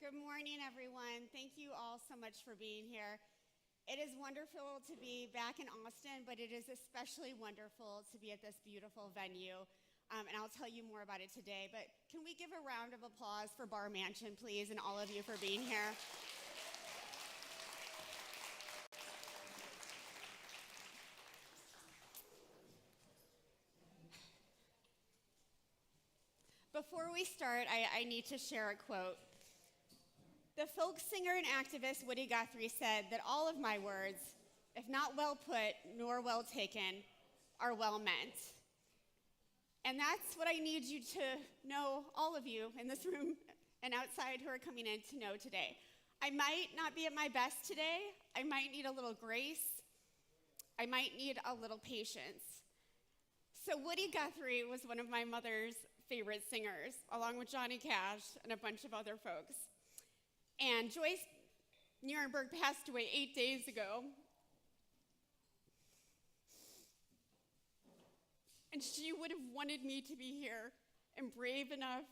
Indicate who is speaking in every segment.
Speaker 1: Good morning, everyone. Thank you all so much for being here. It is wonderful to be back in Austin, but it is especially wonderful to be at this beautiful venue. And I'll tell you more about it today. But can we give a round of applause for Bar Mansion, please, and all of you for being here? Before we start, I need to share a quote. The folk singer and activist Woody Guthrie said that all of my words, if not well put nor well taken, are well meant. And that's what I need you to know, all of you in this room and outside who are coming in to know today. I might not be at my best today. I might need a little grace. I might need a little patience. So Woody Guthrie was one of my mother's favorite singers, along with Johnny Cash and a bunch of other folks. And Joyce Nierenberg passed away 8 days ago. And she would have wanted me to be here and brave enough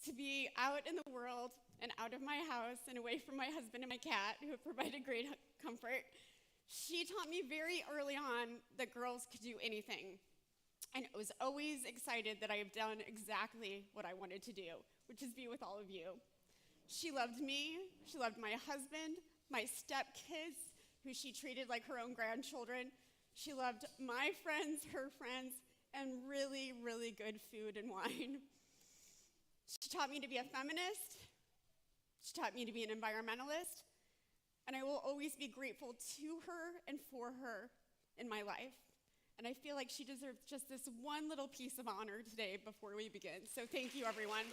Speaker 1: to be out in the world and out of my house and away from my husband and my cat, who have provided great comfort. She taught me very early on that girls could do anything. And I was always excited that I have done exactly what I wanted to do, which is be with all of you. She loved me, she loved my husband, my stepkids, who she treated like her own grandchildren. She loved my friends, her friends, and really, really good food and wine. She taught me to be a feminist. She taught me to be an environmentalist. And I will always be grateful to her and for her in my life. And I feel like she deserves just this one little piece of honor today before we begin. So thank you, everyone.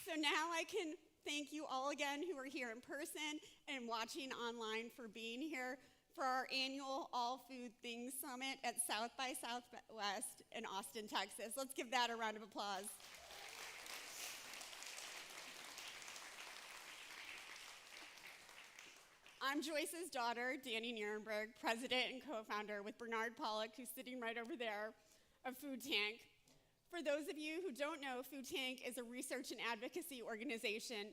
Speaker 1: So now I can thank you all again who are here in person and watching online for being here for our annual All Food Things Summit at South by Southwest in Austin, Texas. Let's give that a round of applause. I'm Joyce's daughter, Danny Nierenberg, president and co-founder with Bernard Pollock, who's sitting right over there, of Food Tank. For those of you who don't know, Food Tank is a research and advocacy organization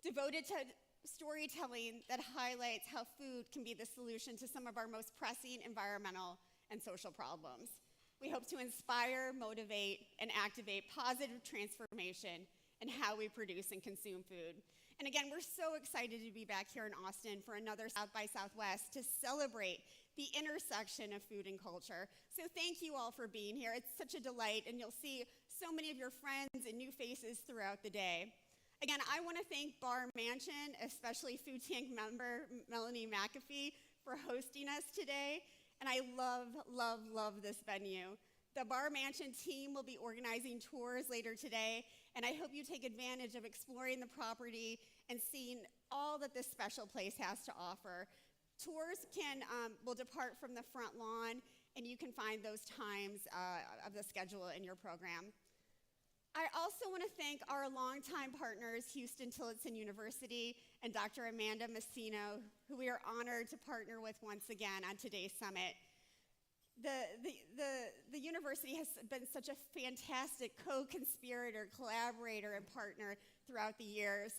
Speaker 1: devoted to storytelling that highlights how food can be the solution to some of our most pressing environmental and social problems. We hope to inspire, motivate, and activate positive transformation in how we produce and consume food. And again, we're so excited to be back here in Austin for another South by Southwest to celebrate the intersection of food and culture. So thank you all for being here. It's such a delight, and you'll see so many of your friends and new faces throughout the day. Again, I want to thank Bar Mansion, especially Food Tank member Melanie McAfee, for hosting us today. And I love, love, love this venue. The Bar Mansion team will be organizing tours later today, and I hope you take advantage of exploring the property and seeing all that this special place has to offer. Tours will depart from the front lawn, and you can find those times of the schedule in your program. I also want to thank our longtime partners, Houston Tillotson University and Dr. Amanda Messino, who we are honored to partner with once again on today's summit. The university has been such a fantastic co-conspirator, collaborator, and partner throughout the years.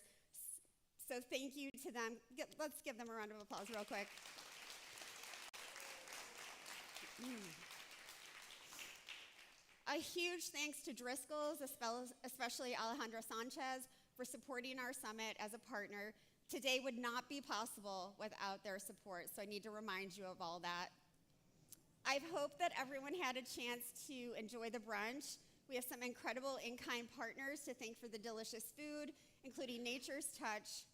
Speaker 1: So thank you to them. Let's give them a round of applause real quick. A huge thanks to Driscoll's, especially Alejandro Sanchez, for supporting our summit as a partner. Today would not be possible without their support, so I need to remind you of all that. I hope that everyone had a chance to enjoy the brunch. We have some incredible in-kind partners to thank for the delicious food, including Nature's Touch,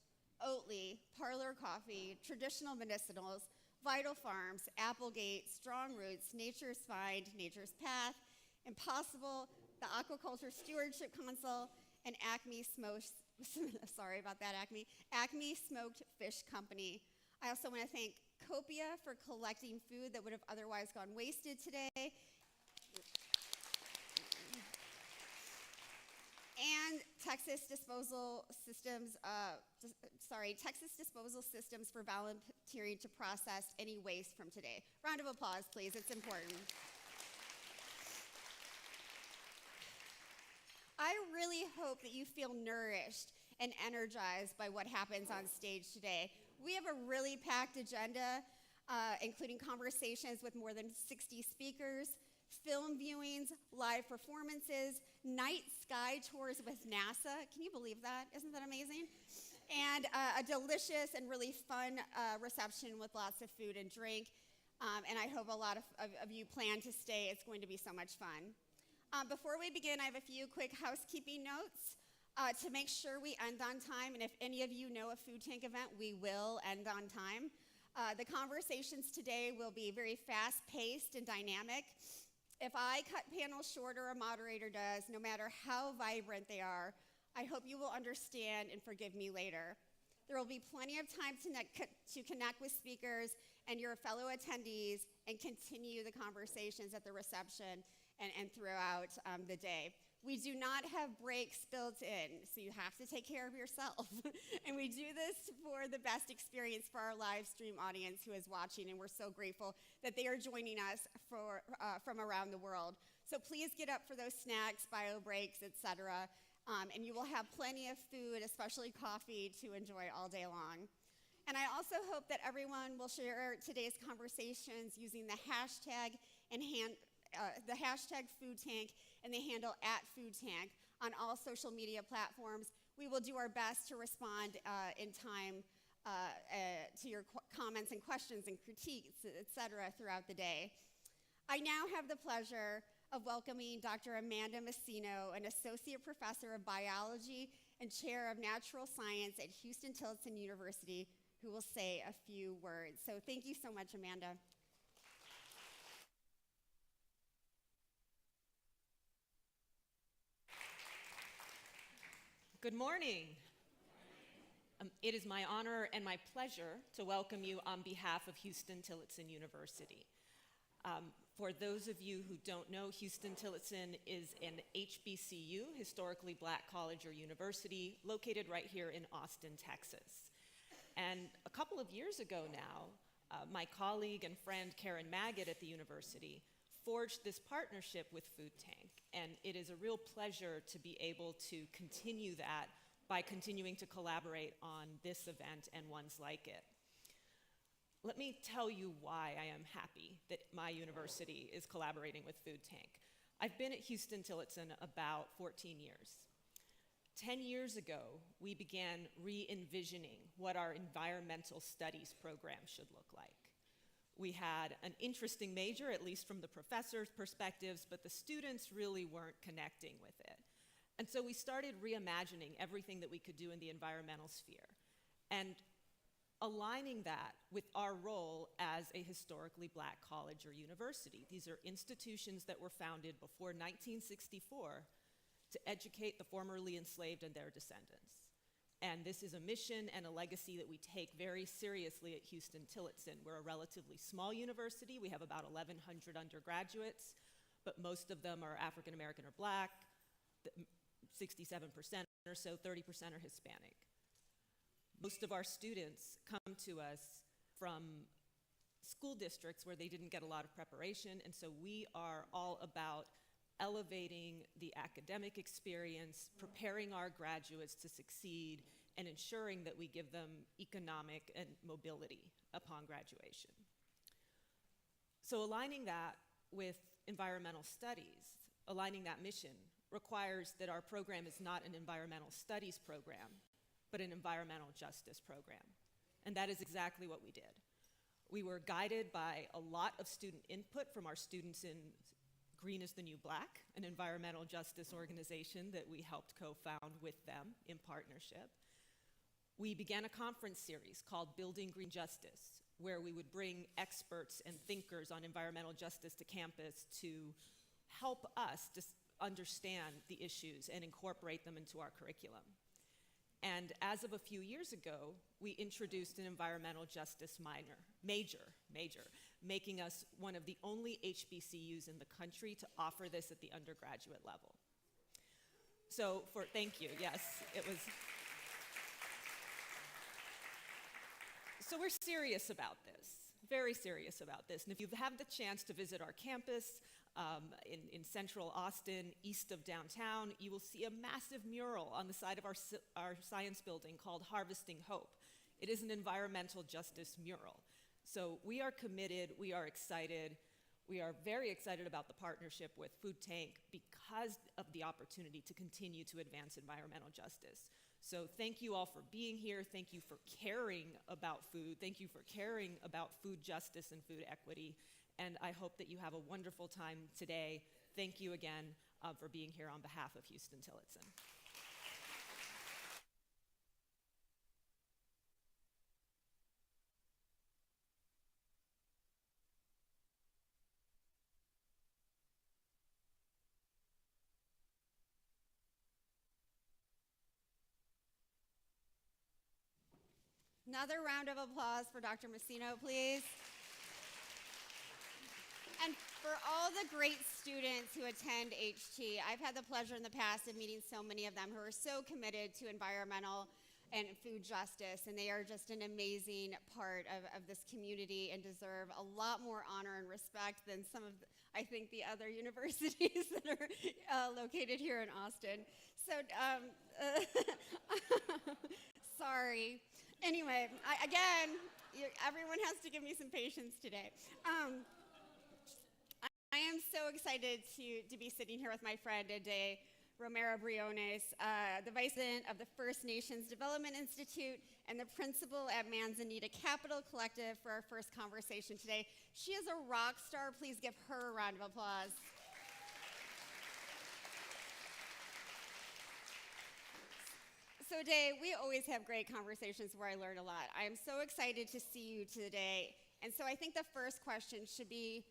Speaker 1: Oatly, Parlor Coffee, Traditional Medicinals, Vital Farms, Applegate, Strong Roots, Nature's Find, Nature's Path, Impossible, the Aquaculture Stewardship Council, and Acme Smoked Fish Company. I also want to thank Copia for collecting food that would have otherwise gone wasted today. And Texas disposal systems, Texas disposal systems for volunteering to process any waste from today. Round of applause, please, it's important. I really hope that you feel nourished and energized by what happens on stage today. We have a really packed agenda, including conversations with more than 60 speakers, film viewings, live performances, night sky tours with NASA. Can you believe that? Isn't that amazing? And a delicious and really fun reception with lots of food and drink. And I hope a lot of you plan to stay. It's going to be so much fun. Before we begin, I have a few quick housekeeping notes to make sure we end on time. And if any of you know a food tank event, we will end on time. The conversations today will be very fast-paced and dynamic. If I cut panels short or a moderator does, no matter how vibrant they are, I hope you will understand and forgive me later. There will be plenty of time to connect with speakers and your fellow attendees and continue the conversations at the reception and throughout the day. We do not have breaks built in, so you have to take care of yourself. And we do this for the best experience for our live stream audience who is watching, and we're so grateful that they are joining us from around the world. So please get up for those snacks, bio breaks, etc. And you will have plenty of food, especially coffee, to enjoy all day long. And I also hope that everyone will share today's conversations using the hashtag food tank and the handle @foodtank on all social media platforms. We will do our best to respond in time to your comments and questions and critiques, etc., throughout the day. I now have the pleasure of welcoming Dr. Amanda Messino, an associate professor of biology and chair of natural science at Houston-Tillotson University, who will say a few words. So thank you so much, Amanda.
Speaker 2: Good morning. It is my honor and my pleasure to welcome you on behalf of Houston-Tillotson University. For those of you who don't know, Houston-Tillotson is an HBCU, historically black college or university, located right here in Austin, Texas. And a couple of years ago now, my colleague and friend Karen Maggot at the university forged this partnership with Food Tank, and it is a real pleasure to be able to continue that by continuing to collaborate on this event and ones like it. Let me tell you why I am happy that my university is collaborating with Food Tank. I've been at Houston-Tillotson about 14 years. 10 years ago, we began re-envisioning what our environmental studies program should look like. We had an interesting major, at least from the professors' perspectives, but the students really weren't connecting with it. And so we started reimagining everything that we could do in the environmental sphere and aligning that with our role as a historically black college or university. These are institutions that were founded before 1964 to educate the formerly enslaved and their descendants. And this is a mission and a legacy that we take very seriously at Houston-Tillotson. We're a relatively small university. We have about 1,100 undergraduates, but most of them are African American or black, 67% or so, 30% are Hispanic. Most of our students come to us from school districts where they didn't get a lot of preparation, and so we are all about elevating the academic experience, preparing our graduates to succeed, and ensuring that we give them economic and mobility upon graduation. So aligning that with environmental studies, aligning that mission, requires that our program is not an environmental studies program, but an environmental justice program. And that is exactly what we did. We were guided by a lot of student input from our students in Green is the New Black, an environmental justice organization that we helped co-found with them in partnership. We began a conference series called Building Green Justice, where we would bring experts and thinkers on environmental justice to campus to help us to understand the issues and incorporate them into our curriculum. And as of a few years ago, we introduced an environmental justice major, making us one of the only HBCUs in the country to offer this at the undergraduate level. Thank you, yes, it was. So we're serious about this, very serious about this. And if you have the chance to visit our campus in central Austin, east of downtown, you will see a massive mural on the side of our science building called Harvesting Hope. It is an environmental justice mural. So we are committed, we are excited. We are very excited about the partnership with Food Tank because of the opportunity to continue to advance environmental justice. So thank you all for being here. Thank you for caring about food. Thank you for caring about food justice and food equity. And I hope that you have a wonderful time today. Thank you again for being here on behalf of Houston-Tillotson.
Speaker 1: Another round of applause for Dr. Messino, please. And for all the great students who attend HT, I've had the pleasure in the past of meeting so many of them who are so committed to environmental and food justice, and they are just an amazing part of this community and deserve a lot more honor and respect than some of, I think, the other universities that are located here in Austin. So, sorry. Anyway, everyone has to give me some patience today. I am so excited to be sitting here with my friend today, Romero Briones, the vice president of the First Nations Development Institute and the principal at Manzanita Capital Collective for our first conversation today. She is a rock star. Please give her a round of applause. So Day, we always have great conversations where I learn a lot. I am so excited to see you today. And so I think the first question should be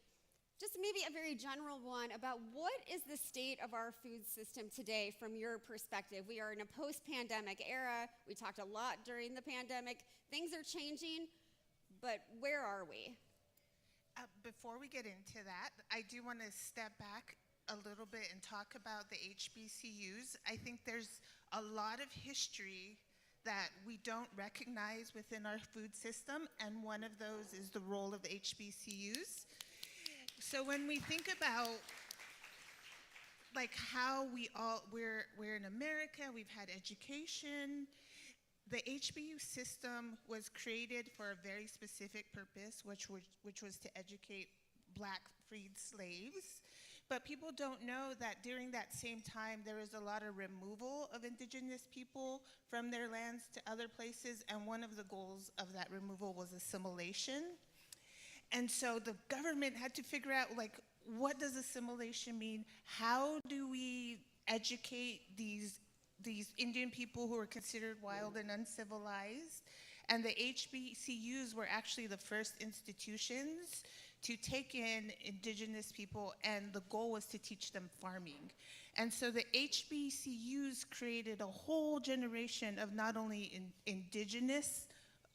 Speaker 1: just maybe a very general one about what is the state of our food system today from your perspective? We are in a post-pandemic era. We talked a lot during the pandemic. Things are changing, but where are we?
Speaker 3: Before we get into that, I do want to step back a little bit and talk about the HBCUs. I think there's a lot of history that we don't recognize within our food system, and one of those is the role of the HBCUs. So when we think about like how we're in America, we've had education. The HBCU system was created for a very specific purpose, which was to educate Black freed slaves. But people don't know that during that same time, there was a lot of removal of indigenous people from their lands to other places, and one of the goals of that removal was assimilation. And so the government had to figure out, like, what does assimilation mean? How do we educate these Indian people who are considered wild and uncivilized? And the HBCUs were actually the first institutions to take in indigenous people, and the goal was to teach them farming. And so the HBCUs created a whole generation of not only indigenous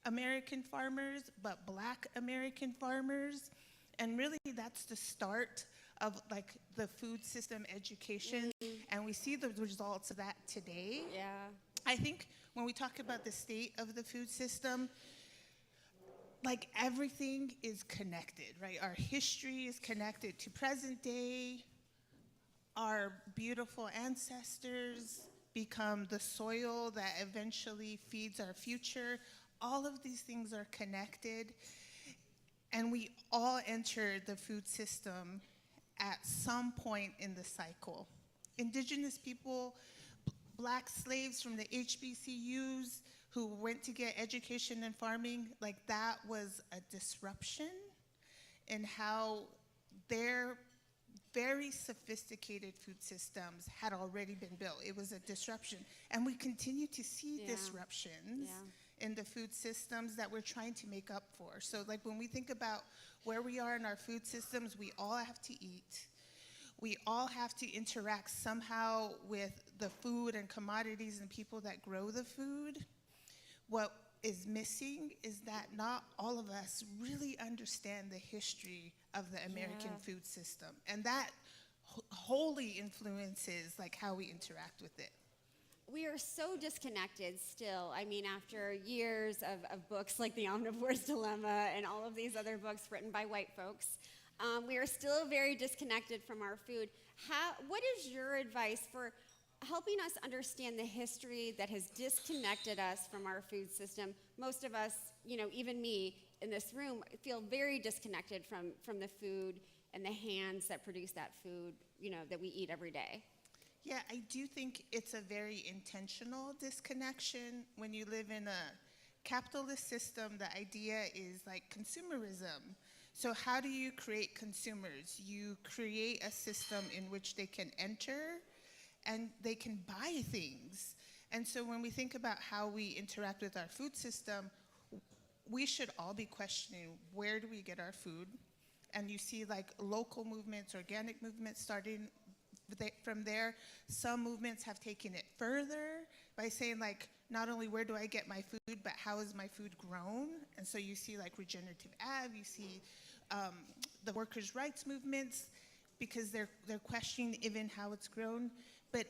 Speaker 3: American farmers, but Black American farmers. And really that's the start of like the food system education. Mm-hmm. And we see the results of that today.
Speaker 1: Yeah.
Speaker 3: I think when we talk about the state of the food system, like everything is connected, right? Our history is connected to present day. Our beautiful ancestors become the soil that eventually feeds our future. All of these things are connected, and we all enter the food system at some point in the cycle. Indigenous people, Black slaves from the HBCUs who went to get education in farming, like that was a disruption in how their very sophisticated food systems had already been built. It was a disruption, and we continue to see disruptions in the food systems that we're trying to make up for. So like when we think about where we are in our food systems, we all have to eat. We all have to interact somehow with the food and commodities and people that grow the food. What is missing is that not all of us really understand the history of the American food system. And that wholly influences like how we interact with it.
Speaker 1: We are so disconnected still. I mean, after years of books like The Omnivore's Dilemma and all of these other books written by white folks, we are still very disconnected from our food. What is your advice for helping us understand the history that has disconnected us from our food system? Most of us, even me in this room, feel very disconnected from the food and the hands that produce that food, that we eat every day.
Speaker 3: Yeah, I do think it's a very intentional disconnection. When you live in a capitalist system, the idea is like consumerism. So how do you create consumers? You create a system in which they can enter and they can buy things. And so when we think about how we interact with our food system, we should all be questioning, where do we get our food? And you see like local movements, organic movements starting from there. Some movements have taken it further by saying like, not only where do I get my food, but how is my food grown? And so you see like regenerative ag, you see the workers' rights movements, because they're questioning even how it's grown. But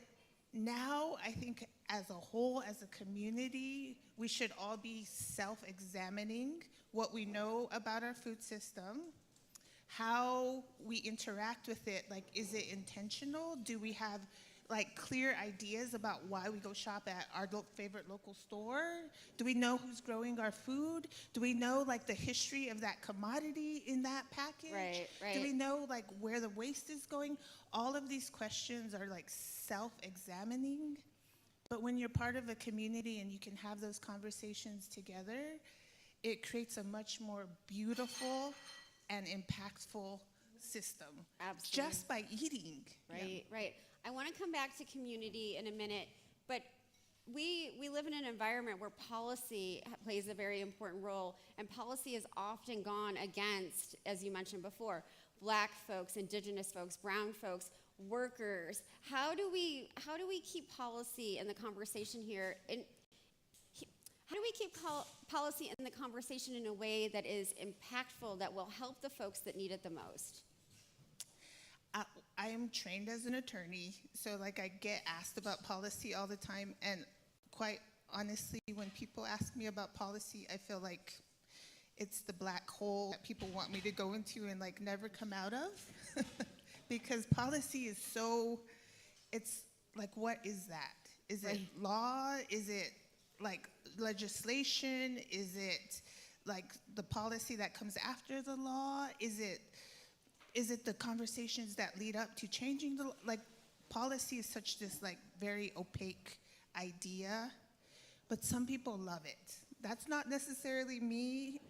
Speaker 3: now I think as a whole, as a community, we should all be self-examining what we know about our food system, how we interact with it. Like, is it intentional? Do we have like clear ideas about why we go shop at our favorite local store? Do we know who's growing our food? Do we know like the history of that commodity in that package?
Speaker 1: Right.
Speaker 3: Do we know like where the waste is going? All of these questions are like self-examining. But when you're part of a community and you can have those conversations together, it creates a much more beautiful and impactful system.
Speaker 1: Absolutely.
Speaker 3: Just by eating.
Speaker 1: Right. I want to come back to community in a minute, but we live in an environment where policy plays a very important role, and policy has often gone against, as you mentioned before, Black folks, Indigenous folks, brown folks, workers. How do we keep policy in the conversation here? How do we keep policy in the conversation in a way that is impactful, that will help the folks that need it the most?
Speaker 3: I am trained as an attorney, so like I get asked about policy all the time, and quite honestly, when people ask me about policy, I feel like it's the black hole that people want me to go into and like never come out of. Because policy is so, it's like, what is that? Is it law? Is it like legislation? Is it like the policy that comes after the law? Is it the conversations that lead up to changing the, like, policy is such this like very opaque idea, but some people love it. That's not necessarily me,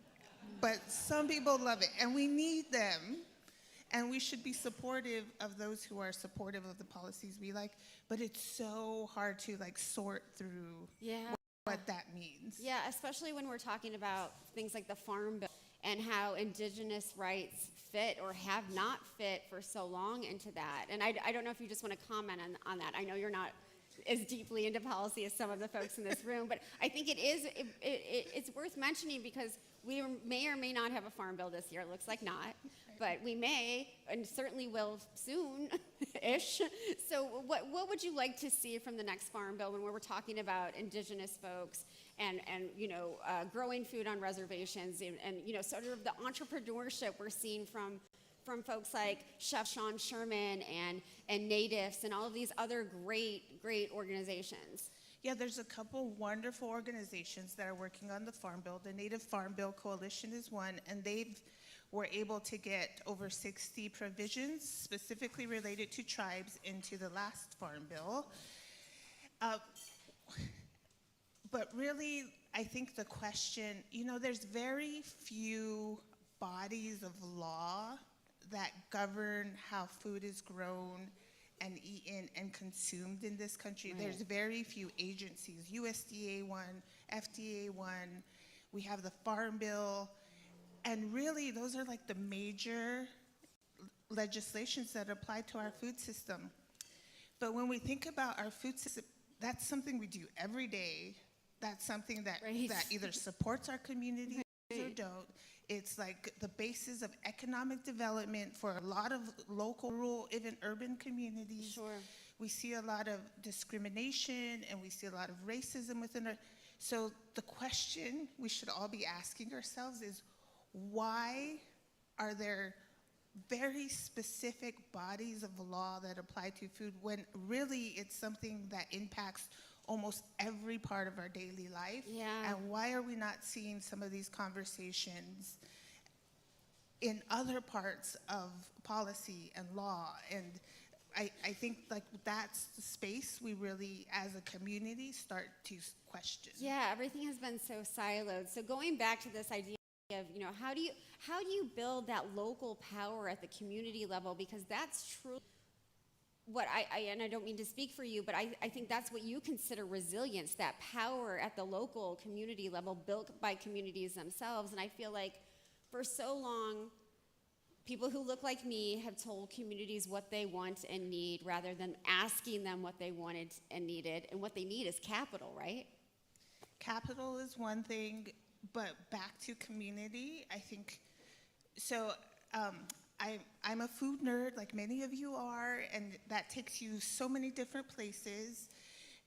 Speaker 3: but some people love it, and we need them, and we should be supportive of those who are supportive of the policies we like, but it's so hard to like sort through what that means.
Speaker 1: Yeah, especially when we're talking about things like the Farm Bill and how Indigenous rights fit or have not fit for so long into that. And I don't know if you just want to comment on that. I know you're not as deeply into policy as some of the folks in this room, but I think it's worth mentioning because we may or may not have a Farm Bill this year. It looks like not, but we may, and certainly will soon-ish. So what would you like to see from the next Farm Bill when we're talking about Indigenous folks and growing food on reservations and sort of the entrepreneurship we're seeing from folks like Chef Sean Sherman and Natives and all of these other great organizations?
Speaker 3: Yeah, there's a couple wonderful organizations that are working on the Farm Bill. The Native Farm Bill Coalition is one, and they were able to get over 60 provisions specifically related to tribes into the last Farm Bill. But really, I think the question, there's very few bodies of law that govern how food is grown and eaten and consumed in this country. Right. There's very few agencies, USDA one, FDA one, we have the Farm Bill, and really those are like the major legislations that apply to our food system. But when we think about our food system, that's something we do every day. That's something that, that either supports our community or don't. It's like the basis of economic development for a lot of local, rural, even urban communities.
Speaker 1: Sure.
Speaker 3: We see a lot of discrimination and we see a lot of racism within our, so the question we should all be asking ourselves is, why are there very specific bodies of law that apply to food when really it's something that impacts almost every part of our daily life?
Speaker 1: Yeah.
Speaker 3: And why are we not seeing some of these conversations in other parts of policy and law? And I think like that's the space we really, as a community, start to question.
Speaker 1: Yeah, everything has been so siloed. So going back to this idea of, you know, how do you build that local power at the community level? Because that's true. What and I don't mean to speak for you, but I think that's what you consider resilience, that power at the local community level built by communities themselves. And I feel like for so long, people who look like me have told communities what they want and need rather than asking them what they wanted and needed. And what they need is capital, right?
Speaker 3: Capital is one thing, but back to community, I think, so I'm a food nerd like many of you are, and that takes you so many different places.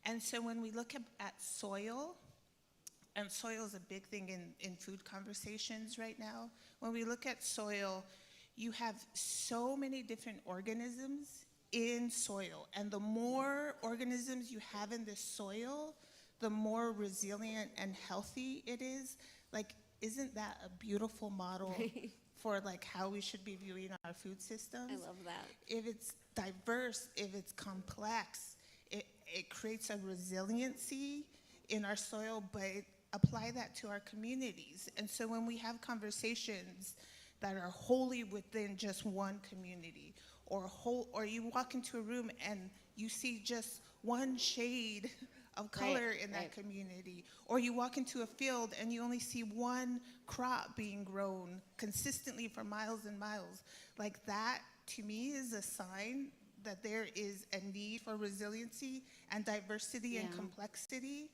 Speaker 3: And so when we look at soil, and soil is a big thing in food conversations right now, when we look at soil, you have so many different organisms in soil. And the more organisms you have in this soil, the more resilient and healthy it is. Like, isn't that a beautiful model for like how we should be viewing our food systems?
Speaker 1: I love that.
Speaker 3: If it's diverse, if it's complex, it creates a resiliency in our soil, but apply that to our communities. And so when we have conversations that are wholly within just one community, or you walk into a room and you see just one shade of color in that community, or you walk into a field and you only see one crop being grown consistently for miles and miles, like that to me is a sign that there is a need for resiliency and diversity and complexity,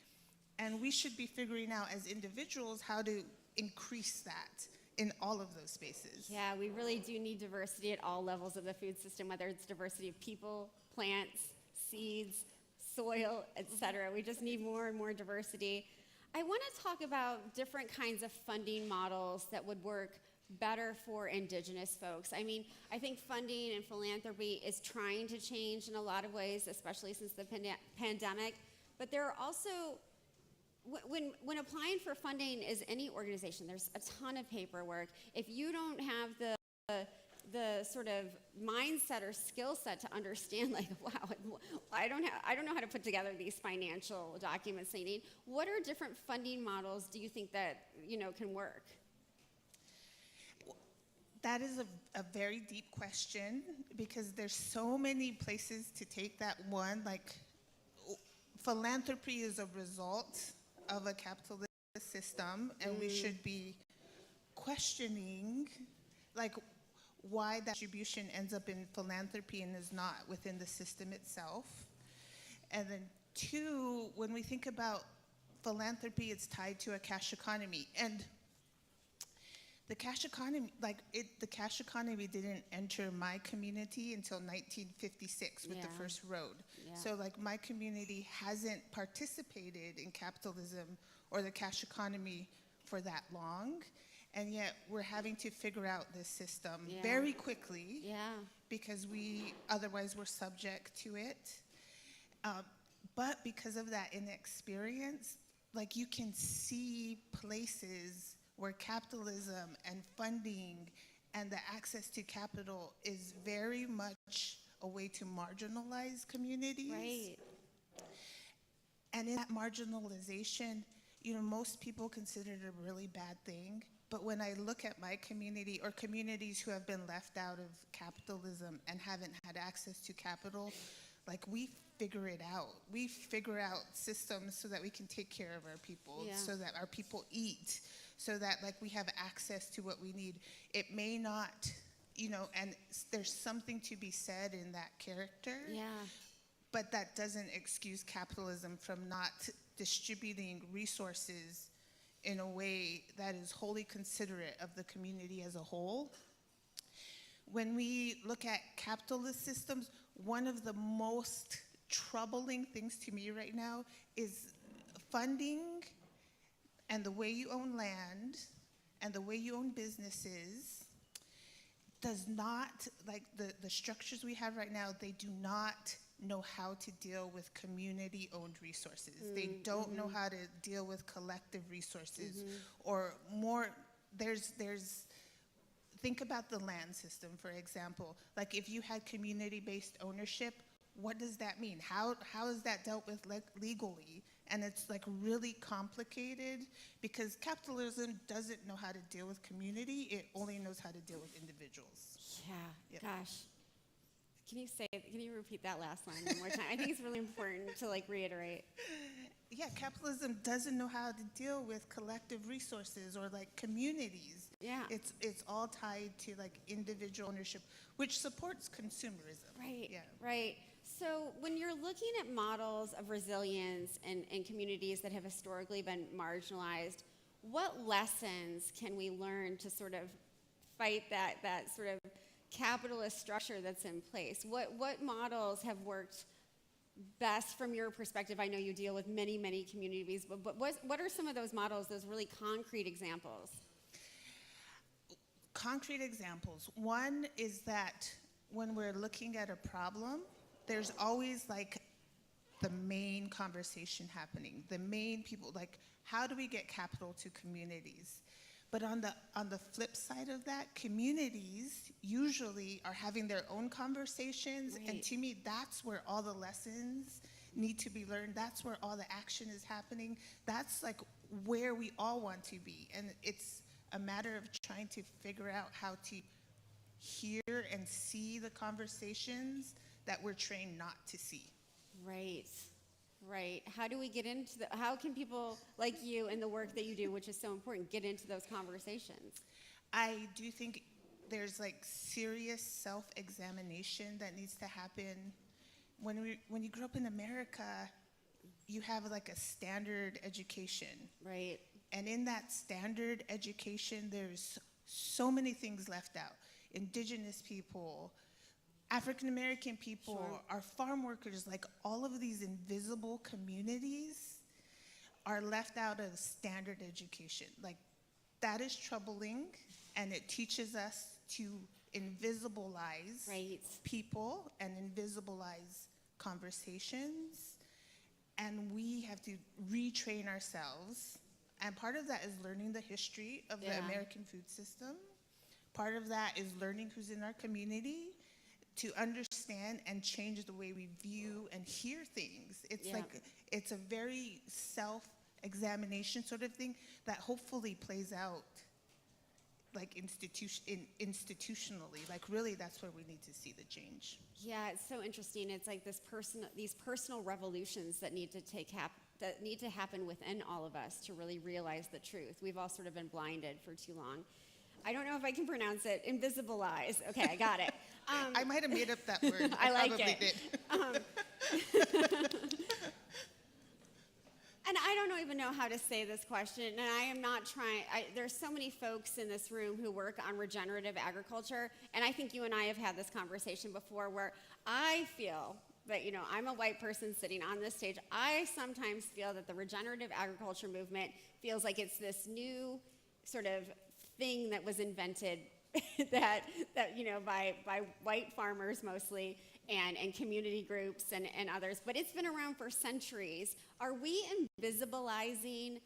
Speaker 3: and we should be figuring out as individuals how to increase that in all of those spaces.
Speaker 1: Yeah, we really do need diversity at all levels of the food system, whether it's diversity of people, plants, seeds, soil, etc. We just need more and more diversity. I want to talk about different kinds of funding models that would work better for Indigenous folks. I mean, I think funding and philanthropy is trying to change in a lot of ways, especially since the pandemic, but there are also, when applying for funding is any organization, there's a ton of paperwork. If you don't have the sort of mindset or skill set to understand, like, wow, I don't know how to put together these financial documents they need. What are different funding models do you think that, you know, can work?
Speaker 3: That is a very deep question, because there's so many places to take that one. Like, philanthropy is a result of a capitalist system, and we should be questioning, like, why that distribution ends up in philanthropy and is not within the system itself. And then two, when we think about philanthropy, it's tied to a cash economy. And the cash economy, the cash economy didn't enter my community until 1956 with the first road. Yeah. So like my community hasn't participated in capitalism or the cash economy for that long. And yet we're having to figure out this system very quickly because otherwise we're subject to it. But because of that inexperience, like you can see places where capitalism and funding and the access to capital is very much a way to marginalize communities.
Speaker 1: Right.
Speaker 3: And in that marginalization, you know, most people consider it a really bad thing. But when I look at my community or communities who have been left out of capitalism and haven't had access to capital, like we figure it out. We figure out systems so that we can take care of our people, so that our people eat, so that like we have access to what we need. It may not, you know, and there's something to be said in that character. Yeah. But that doesn't excuse capitalism from not distributing resources in a way that is wholly considerate of the community as a whole. When we look at capitalist systems, one of the most troubling things to me right now is funding and the way you own land and the way you own businesses does not, like the structures we have right now, they do not know how to deal with community-owned resources. They don't know how to deal with collective resources, or more, think about the land system, for example. Like if you had community-based ownership, what does that mean? How is that dealt with legally? And it's like really complicated because capitalism doesn't know how to deal with community. It only knows how to deal with individuals.
Speaker 1: Yeah,
Speaker 3: Yep.
Speaker 1: gosh. Can you repeat that last line one more time? I think it's really important to like reiterate.
Speaker 3: Yeah, capitalism doesn't know how to deal with collective resources or like communities.
Speaker 1: Yeah.
Speaker 3: It's all tied to like individual ownership, which supports consumerism.
Speaker 1: Right,
Speaker 3: Yeah.
Speaker 1: right. So when you're looking at models of resilience in communities that have historically been marginalized, what lessons can we learn to sort of fight that sort of capitalist structure that's in place? What models have worked best from your perspective? I know you deal with many, many communities, but what are some of those models, those really concrete examples?
Speaker 3: Concrete examples. One is that when we're looking at a problem, there's always like the main conversation happening, the main people, like how do we get capital to communities? But on the flip side of that, communities usually are having their own conversations,
Speaker 1: Right.
Speaker 3: and to me, that's where all the lessons need to be learned. That's where all the action is happening. That's like where we all want to be, and it's a matter of trying to figure out how to hear and see the conversations that we're trained not to see.
Speaker 1: Right, right. How do we get into how can people like you and the work that you do, which is so important, get into those conversations?
Speaker 3: I do think there's like serious self-examination that needs to happen. When you grow up in America, you have like a standard education.
Speaker 1: Right.
Speaker 3: And in that standard education, there's so many things left out. Indigenous people, African American people,
Speaker 1: Sure.
Speaker 3: our farm workers, like all of these invisible communities are left out of standard education. Like that is troubling, and it teaches us to invisibilize
Speaker 1: Right.
Speaker 3: people and invisibilize conversations, and we have to retrain ourselves. And part of that is learning the history of the
Speaker 1: Yeah.
Speaker 3: American food system. Part of that is learning who's in our community to understand and change the way we view and hear things. It's
Speaker 1: Yeah.
Speaker 3: like, it's a very self-examination sort of thing that hopefully plays out like institutionally. Like really that's where we need to see the change.
Speaker 1: Yeah, it's so interesting. It's like these personal revolutions that need to happen within all of us to really realize the truth. We've all sort of been blinded for too long. I don't know if I can pronounce it. Invisibilize. Okay, I got it.
Speaker 3: I might have made up that word.
Speaker 1: I like
Speaker 3: probably
Speaker 1: it.
Speaker 3: did.
Speaker 1: And I don't even know how to say this question, and I am not trying. There's so many folks in this room who work on regenerative agriculture, and I think you and I have had this conversation before where I feel that, I'm a white person sitting on this stage. I sometimes feel that the regenerative agriculture movement feels like it's this new sort of thing that was invented that by white farmers mostly, and community groups and others, but it's been around for centuries. Are we invisibilizing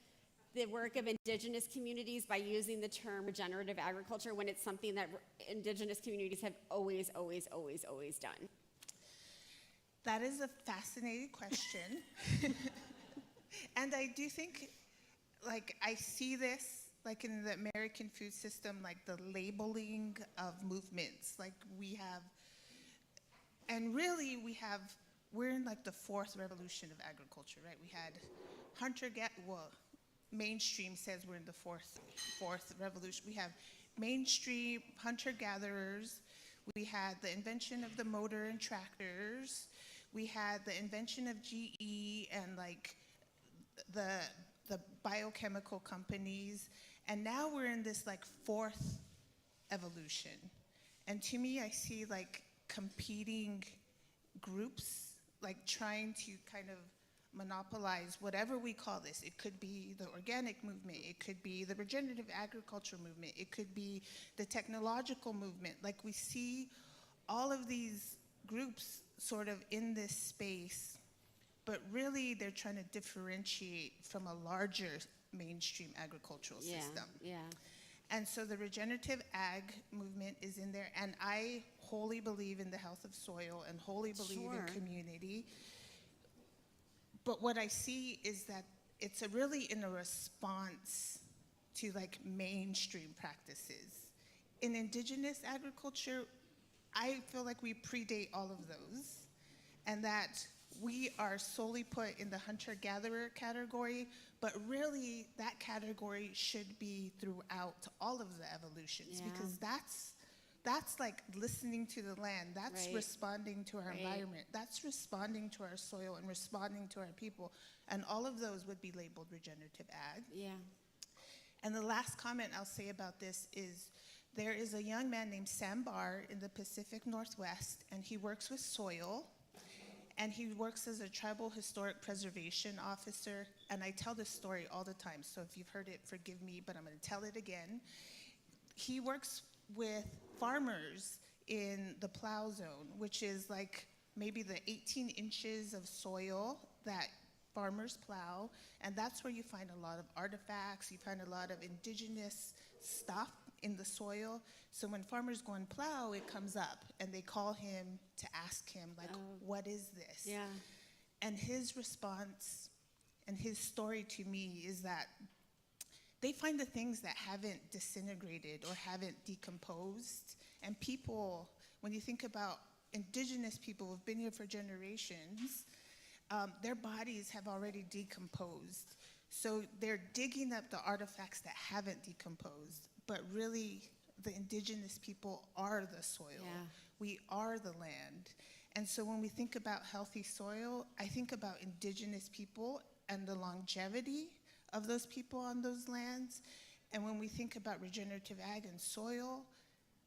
Speaker 1: the work of indigenous communities by using the term regenerative agriculture when it's something that indigenous communities have always, always, always, always done?
Speaker 3: That is a fascinating question. And I do think, like, I see this, like in the American food system, like the labeling of movements. Like we're in like the fourth revolution of agriculture, right? We had mainstream says we're in the fourth revolution. We have mainstream hunter-gatherers. We had the invention of the motor and tractors. We had the invention of GE and like the the biochemical companies, and now we're in this like fourth evolution. And to me, I see like competing groups, like trying to kind of monopolize whatever we call this. It could be the organic movement, it could be the regenerative agriculture movement, it could be the technological movement. Like we see all of these groups sort of in this space, but really they're trying to differentiate from a larger mainstream agricultural system.
Speaker 4: Yeah.
Speaker 3: And so the regenerative ag movement is in there, and I wholly believe in the health of soil and wholly believe
Speaker 4: Sure.
Speaker 3: in community. But what I see is that it's really in a response to like mainstream practices. In indigenous agriculture, I feel like we predate all of those, and that we are solely put in the hunter-gatherer category, but really that category should be throughout all of the evolutions,
Speaker 4: Yeah.
Speaker 3: because that's like listening to the land, that's
Speaker 4: Right.
Speaker 3: responding to our
Speaker 4: Right.
Speaker 3: environment, that's responding to our soil and responding to our people, and all of those would be labeled regenerative ag.
Speaker 4: Yeah.
Speaker 3: And the last comment I'll say about this is there is a young man named Sam Barr in the Pacific Northwest, and he works with soil, and he works as a tribal historic preservation officer, and I tell this story all the time, so if you've heard it, forgive me, but I'm gonna tell it again. He works with farmers in the plow zone, which is like maybe the 18 inches of soil that farmers plow, and that's where you find a lot of artifacts, you find a lot of indigenous stuff in the soil. So when farmers go and plow, it comes up, and they call him to ask him, like, what is this?
Speaker 4: Yeah.
Speaker 3: And his response and his story to me is that they find the things that haven't disintegrated or haven't decomposed. And people, when you think about indigenous people who've been here for generations, their bodies have already decomposed. So they're digging up the artifacts that haven't decomposed, but really the indigenous people are the soil.
Speaker 4: Yeah.
Speaker 3: We are the land. And so when we think about healthy soil, I think about indigenous people and the longevity of those people on those lands. And when we think about regenerative ag and soil,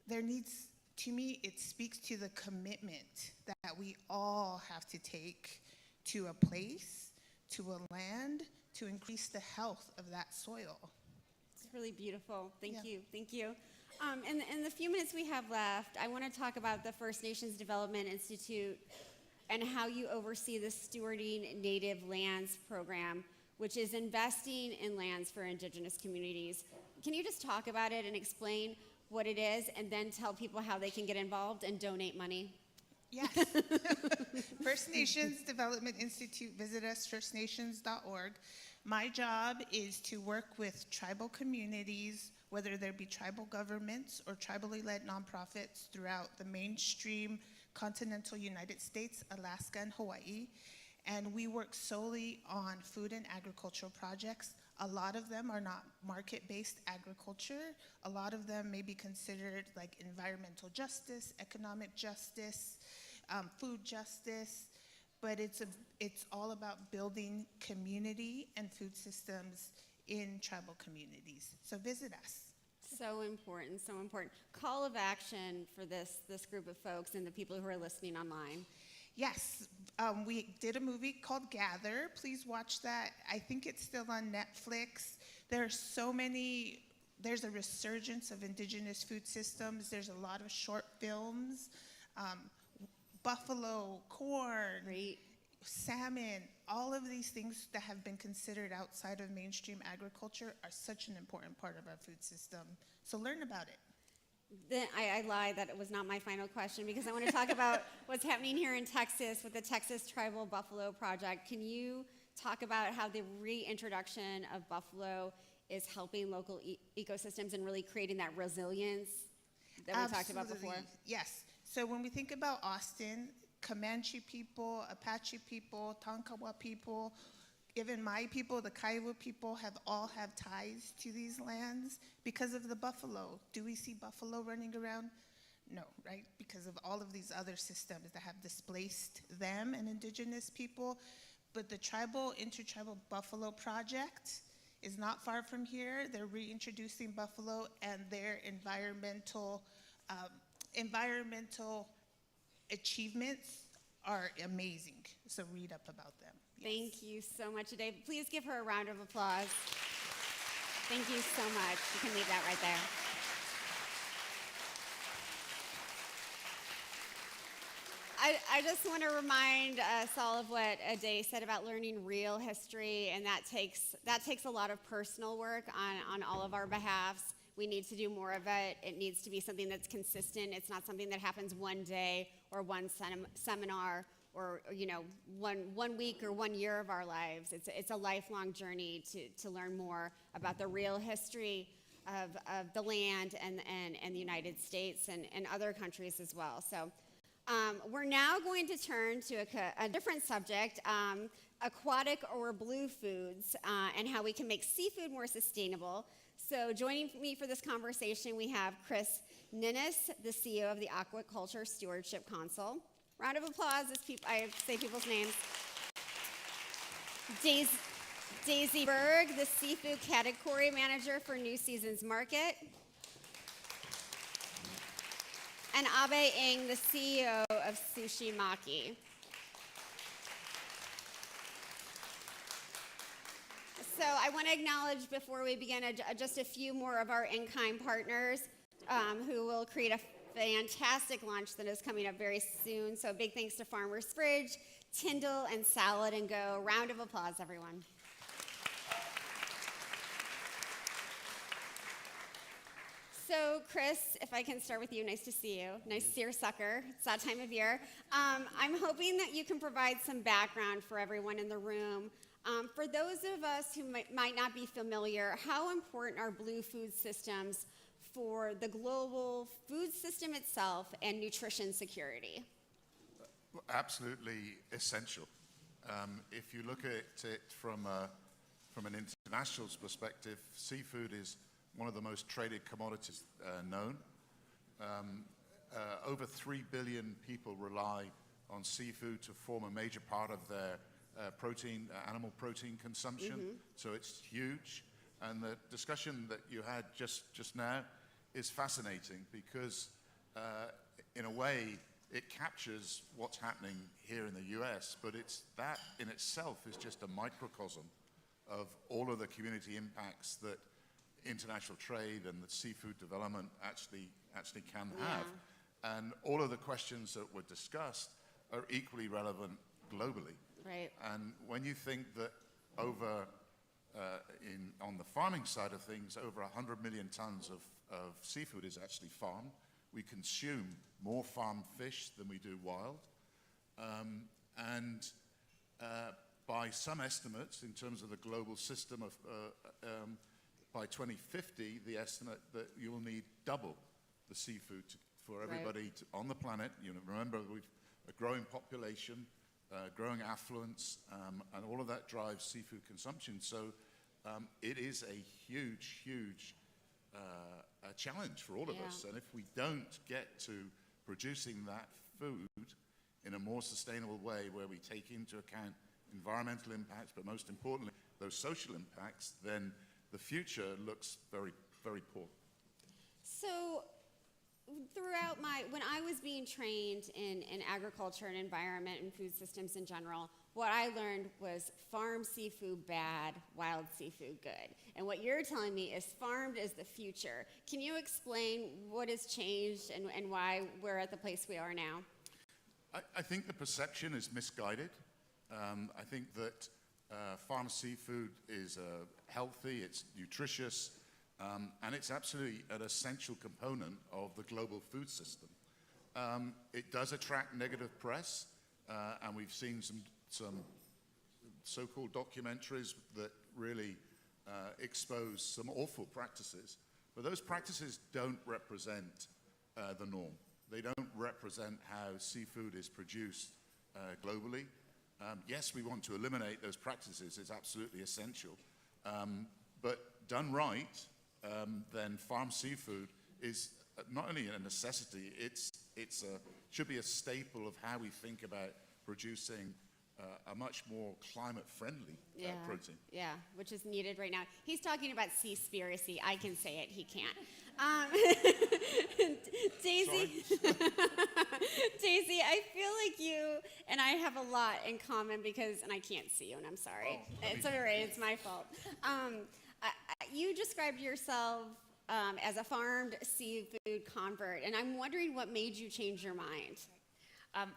Speaker 3: there needs, to me, it speaks to the commitment that we all have to take to a place, to a land, to increase the health of that soil.
Speaker 1: It's really beautiful. Thank
Speaker 3: Yeah.
Speaker 1: you. Thank you. In the few minutes we have left, I want to talk about the First Nations Development Institute and how you oversee the Stewarding Native Lands program, which is investing in lands for Indigenous communities. Can you just talk about it and explain what it is, and then tell people how they can get involved and donate money?
Speaker 3: Yes. First Nations Development Institute, visit us, firstnations.org. My job is to work with tribal communities, whether there be tribal governments or tribally led nonprofits throughout the mainstream continental United States, Alaska, and Hawaii. And we work solely on food and agricultural projects. A lot of them are not market-based agriculture. A lot of them may be considered like environmental justice, economic justice, food justice, but it's all about building community and food systems in tribal communities. So visit us.
Speaker 1: So important, so important. Call of action for this group of folks and the people who are listening online.
Speaker 3: Yes, we did a movie called Gather. Please watch that. I think it's still on Netflix. There are so many, there's a resurgence of indigenous food systems. There's a lot of short films, buffalo, corn,
Speaker 1: Great.
Speaker 3: salmon, all of these things that have been considered outside of mainstream agriculture are such an important part of our food system. So learn about it.
Speaker 1: Then I lied that it was not my final question, because I want to talk about what's happening here in Texas with the Texas Tribal Buffalo Project. Can you talk about how the reintroduction of buffalo is helping local ecosystems and really creating that resilience that we talked about before?
Speaker 3: Absolutely. Yes. So when we think about Austin, Comanche people, Apache people, Tonkawa people, even my people, the Kiowa people, all have ties to these lands because of the buffalo. Do we see buffalo running around? No, right? Because of all of these other systems that have displaced them and indigenous people. But the Intertribal Buffalo Project is not far from here. They're reintroducing buffalo, and their environmental achievements are amazing. So read up about them. Yes.
Speaker 1: Thank you so much, Dave. Please give her a round of applause. Thank you so much. You can leave that right there. I just want to remind us all of what Ade said about learning real history, and that takes a lot of personal work on all of our behalfs. We need to do more of it. It needs to be something that's consistent. It's not something that happens one day or one seminar or one week or 1 year of our lives. It's a lifelong journey to learn more about the real history of the land and the United States and other countries as well. So we're now going to turn to a different subject, aquatic or blue foods, and how we can make seafood more sustainable. So joining me for this conversation, we have Chris Ninnis, the CEO of the Aquaculture Stewardship Council. Round of applause as I say people's names. Daisy Berg, the Seafood Category Manager for New Seasons Market. And Abe Ng, the CEO of Sushi Maki. So I want to acknowledge before we begin just a few more of our in-kind partners who will create a fantastic lunch that is coming up very soon. So big thanks to Farmer's Fridge, Tyndall, and Salad and Go. Round of applause, everyone. So Chris, if I can start with you, nice to see you. Nice to see your sucker. It's that time of year. I'm hoping that you can provide some background for everyone in the room. For those of us who might not be familiar, how important are blue food systems for the global food system itself and nutrition security?
Speaker 4: Absolutely essential. If you look at it from an international perspective, seafood is one of the most traded commodities known. Over 3 billion people rely on seafood to form a major part of their animal protein consumption. Mm-hmm. So it's huge. And the discussion that you had just now is fascinating because, in a way, it captures what's happening here in the US, but that in itself is just a microcosm of all of the community impacts that international trade and the seafood development actually can have. And all of the questions that were discussed are equally relevant globally.
Speaker 1: Right.
Speaker 4: And when you think that on the farming side of things, over 100 million tons of seafood is actually farmed. We consume more farmed fish than we do wild. By some estimates, in terms of the global system of by 2050, the estimate that you will need double the seafood for everybody on the planet. Remember, we've a growing population, growing affluence, and all of that drives seafood consumption. So it is a huge a challenge for all of us. And if we don't get to producing that food in a more sustainable way, where we take into account environmental impacts, but most importantly, those social impacts, then the future looks very, very poor.
Speaker 1: So when I was being trained in agriculture and environment and food systems in general, what I learned was farm seafood bad, wild seafood good. And what you're telling me is farmed is the future. Can you explain what has changed and why we're at the place we are now?
Speaker 4: I think the perception is misguided. I think that farm seafood is healthy, it's nutritious, and it's absolutely an essential component of the global food system. It does attract negative press, and we've seen some so-called documentaries that really expose some awful practices. But those practices don't represent the norm. They don't represent how seafood is produced globally. Yes, we want to eliminate those practices. It's absolutely essential. But done right, then farm seafood is not only a necessity, it should be a staple of how we think about producing a much more climate-friendly protein.
Speaker 1: Yeah, which is needed right now. He's talking about Seaspiracy. I can say it, he can't. Daisy, Daisy, I feel like you and I have a lot in common and I can't see you, and I'm sorry. It's all right, it's my fault. You described yourself as a farmed seafood convert, and I'm wondering what made you change your mind.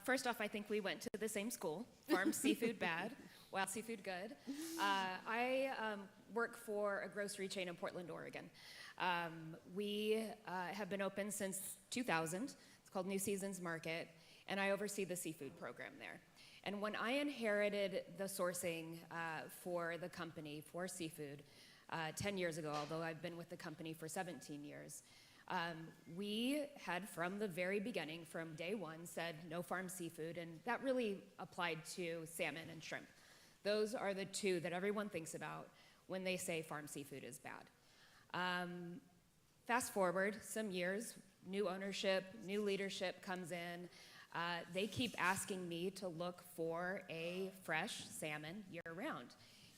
Speaker 5: First off, I think we went to the same school, farmed seafood bad, wild seafood good. I work for a grocery chain in Portland, Oregon. We have been open since 2000. It's called New Seasons Market, and I oversee the seafood program there. And when I inherited the sourcing for the company for seafood 10 years ago, although I've been with the company for 17 years, we had from the very beginning, from day one, said no farm seafood, and that really applied to salmon and shrimp. Those are the two that everyone thinks about when they say farm seafood is bad. Fast forward some years, new ownership, new leadership comes in. They keep asking me to look for a fresh salmon year-round,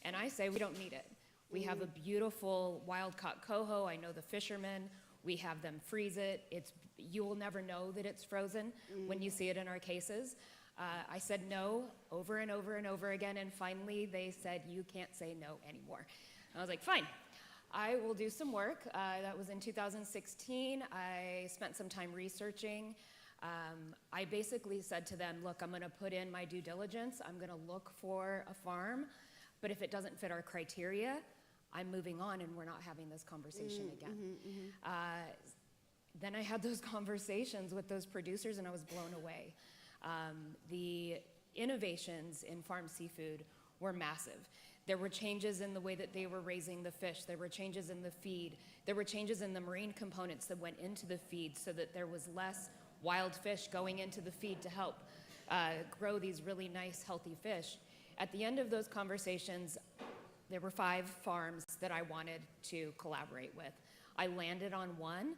Speaker 5: and I say we don't need it. We have a beautiful wild-caught coho. I know the fishermen. We have them freeze it. You will never know that it's frozen when you see it in our cases. I said no over and over and over again, and finally they said, you can't say no anymore. I was like, fine. I will do some work. That was in 2016. I spent some time researching. I basically said to them, look, I'm going to put in my due diligence. I'm going to look for a farm, but if it doesn't fit our criteria, I'm moving on, and we're not having this conversation again. Then I had those conversations with those producers, and I was blown away. The innovations in farm seafood were massive. There were changes in the way that they were raising the fish. There were changes in the feed. There were changes in the marine components that went into the feed so that there was less wild fish going into the feed to help grow these really nice, healthy fish. At the end of those conversations, there were 5 farms that I wanted to collaborate with. I landed on one,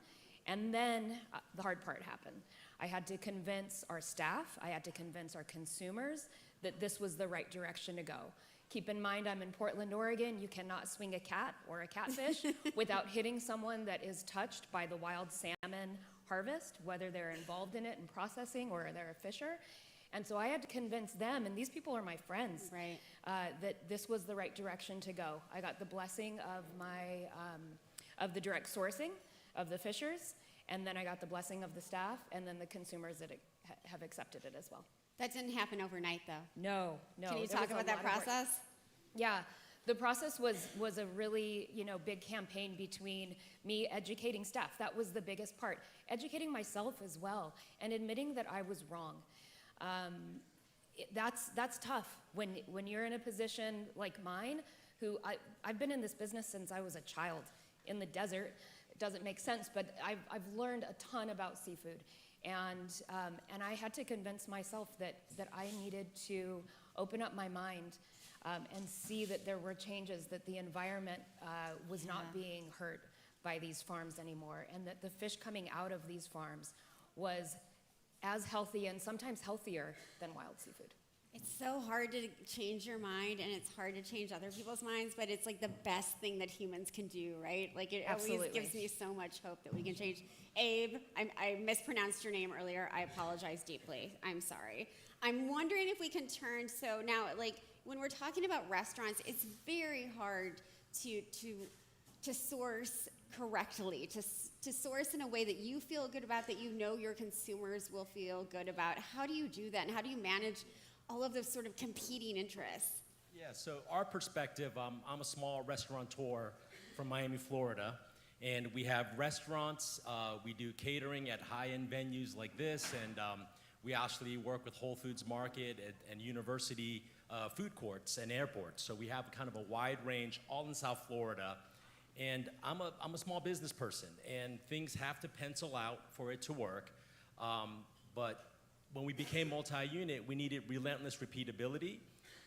Speaker 5: and then the hard part happened. I had to convince our staff, I had to convince our consumers that this was the right direction to go. Keep in mind, I'm in Portland, Oregon. You cannot swing a cat or a catfish without hitting someone that is touched by the wild salmon harvest, whether they're involved in it in processing or they're a fisher. And so I had to convince them, and these people are my friends,
Speaker 1: Right.
Speaker 5: that this was the right direction to go. I got the blessing of of the direct sourcing of the fishers, and then I got the blessing of the staff, and then the consumers that have accepted it as well.
Speaker 1: That didn't happen overnight, though.
Speaker 5: No.
Speaker 1: Can you
Speaker 5: there
Speaker 1: talk
Speaker 5: was a
Speaker 1: about that
Speaker 5: lot of work.
Speaker 1: process?
Speaker 5: Yeah, the process was a really big campaign between me educating staff. That was the biggest part. Educating myself as well, and admitting that I was wrong. That's tough when you're in a position like mine. I've been in this business since I was a child in the desert. It doesn't make sense, but I've learned a ton about seafood, and I had to convince myself that I needed to open up my mind and see that there were changes, that the environment was not being hurt by these farms anymore, and that the fish coming out of these farms was as healthy and sometimes healthier than wild seafood.
Speaker 1: It's so hard to change your mind, and it's hard to change other people's minds, but it's like the best thing that humans can do, right? Like it always
Speaker 5: Absolutely.
Speaker 1: gives me so much hope that we can change. Abe, I mispronounced your name earlier. I apologize deeply. I'm sorry. I'm wondering if we can turn, so now, like, when we're talking about restaurants, it's very hard to source correctly, to source in a way that you feel good about, that you know your consumers will feel good about. How do you do that, and how do you manage all of those sort of competing interests?
Speaker 6: Yeah, so our perspective, I'm a small restaurateur from Miami, Florida, and we have restaurants, we do catering at high-end venues like this, and we actually work with Whole Foods Market and university food courts and airports. So we have kind of a wide range, all in South Florida. And I'm a small business person, and things have to pencil out for it to work. But when we became multi-unit, we needed relentless repeatability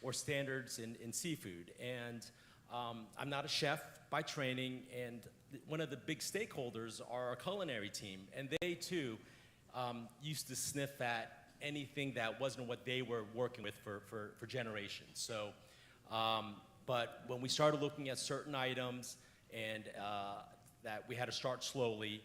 Speaker 6: or standards in seafood. And I'm not a chef by training, and one of the big stakeholders are our culinary team. And they, too, used to sniff at anything that wasn't what they were working with for generations. So, but when we started looking at certain items and that we had to start slowly,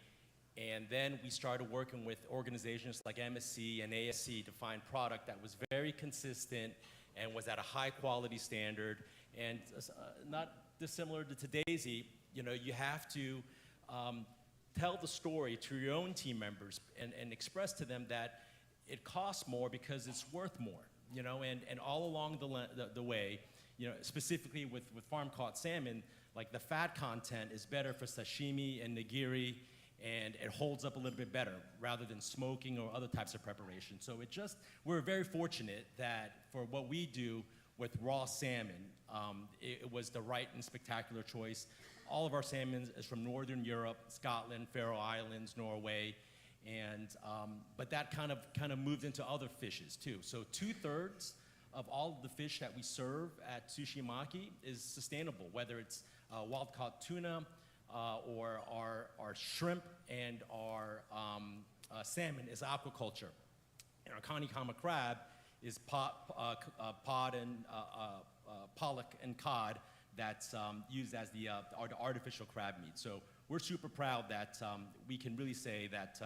Speaker 6: and then we started working with organizations like MSC and ASC to find product that was very consistent and was at a high quality standard, and not dissimilar to Daisy. You know, you have to tell the story to your own team members and express to them that it costs more because it's worth more, you know, and all along the way, you know, specifically with farm-caught salmon, like the fat content is better for sashimi and nigiri, and it holds up a little bit better rather than smoking or other types of preparation. So we're very fortunate that for what we do with raw salmon, it was the right and spectacular choice. All of our salmon is from Northern Europe, Scotland, Faroe Islands, Norway, and but that kind of moved into other fishes too. So 2/3 of all of the fish that we serve at Sushi Maki is sustainable, whether it's wild-caught tuna or our shrimp and our salmon is aquaculture. And our kanikama crab is pod and pollock and cod that's used as the artificial crab meat. So we're super proud that we can really say that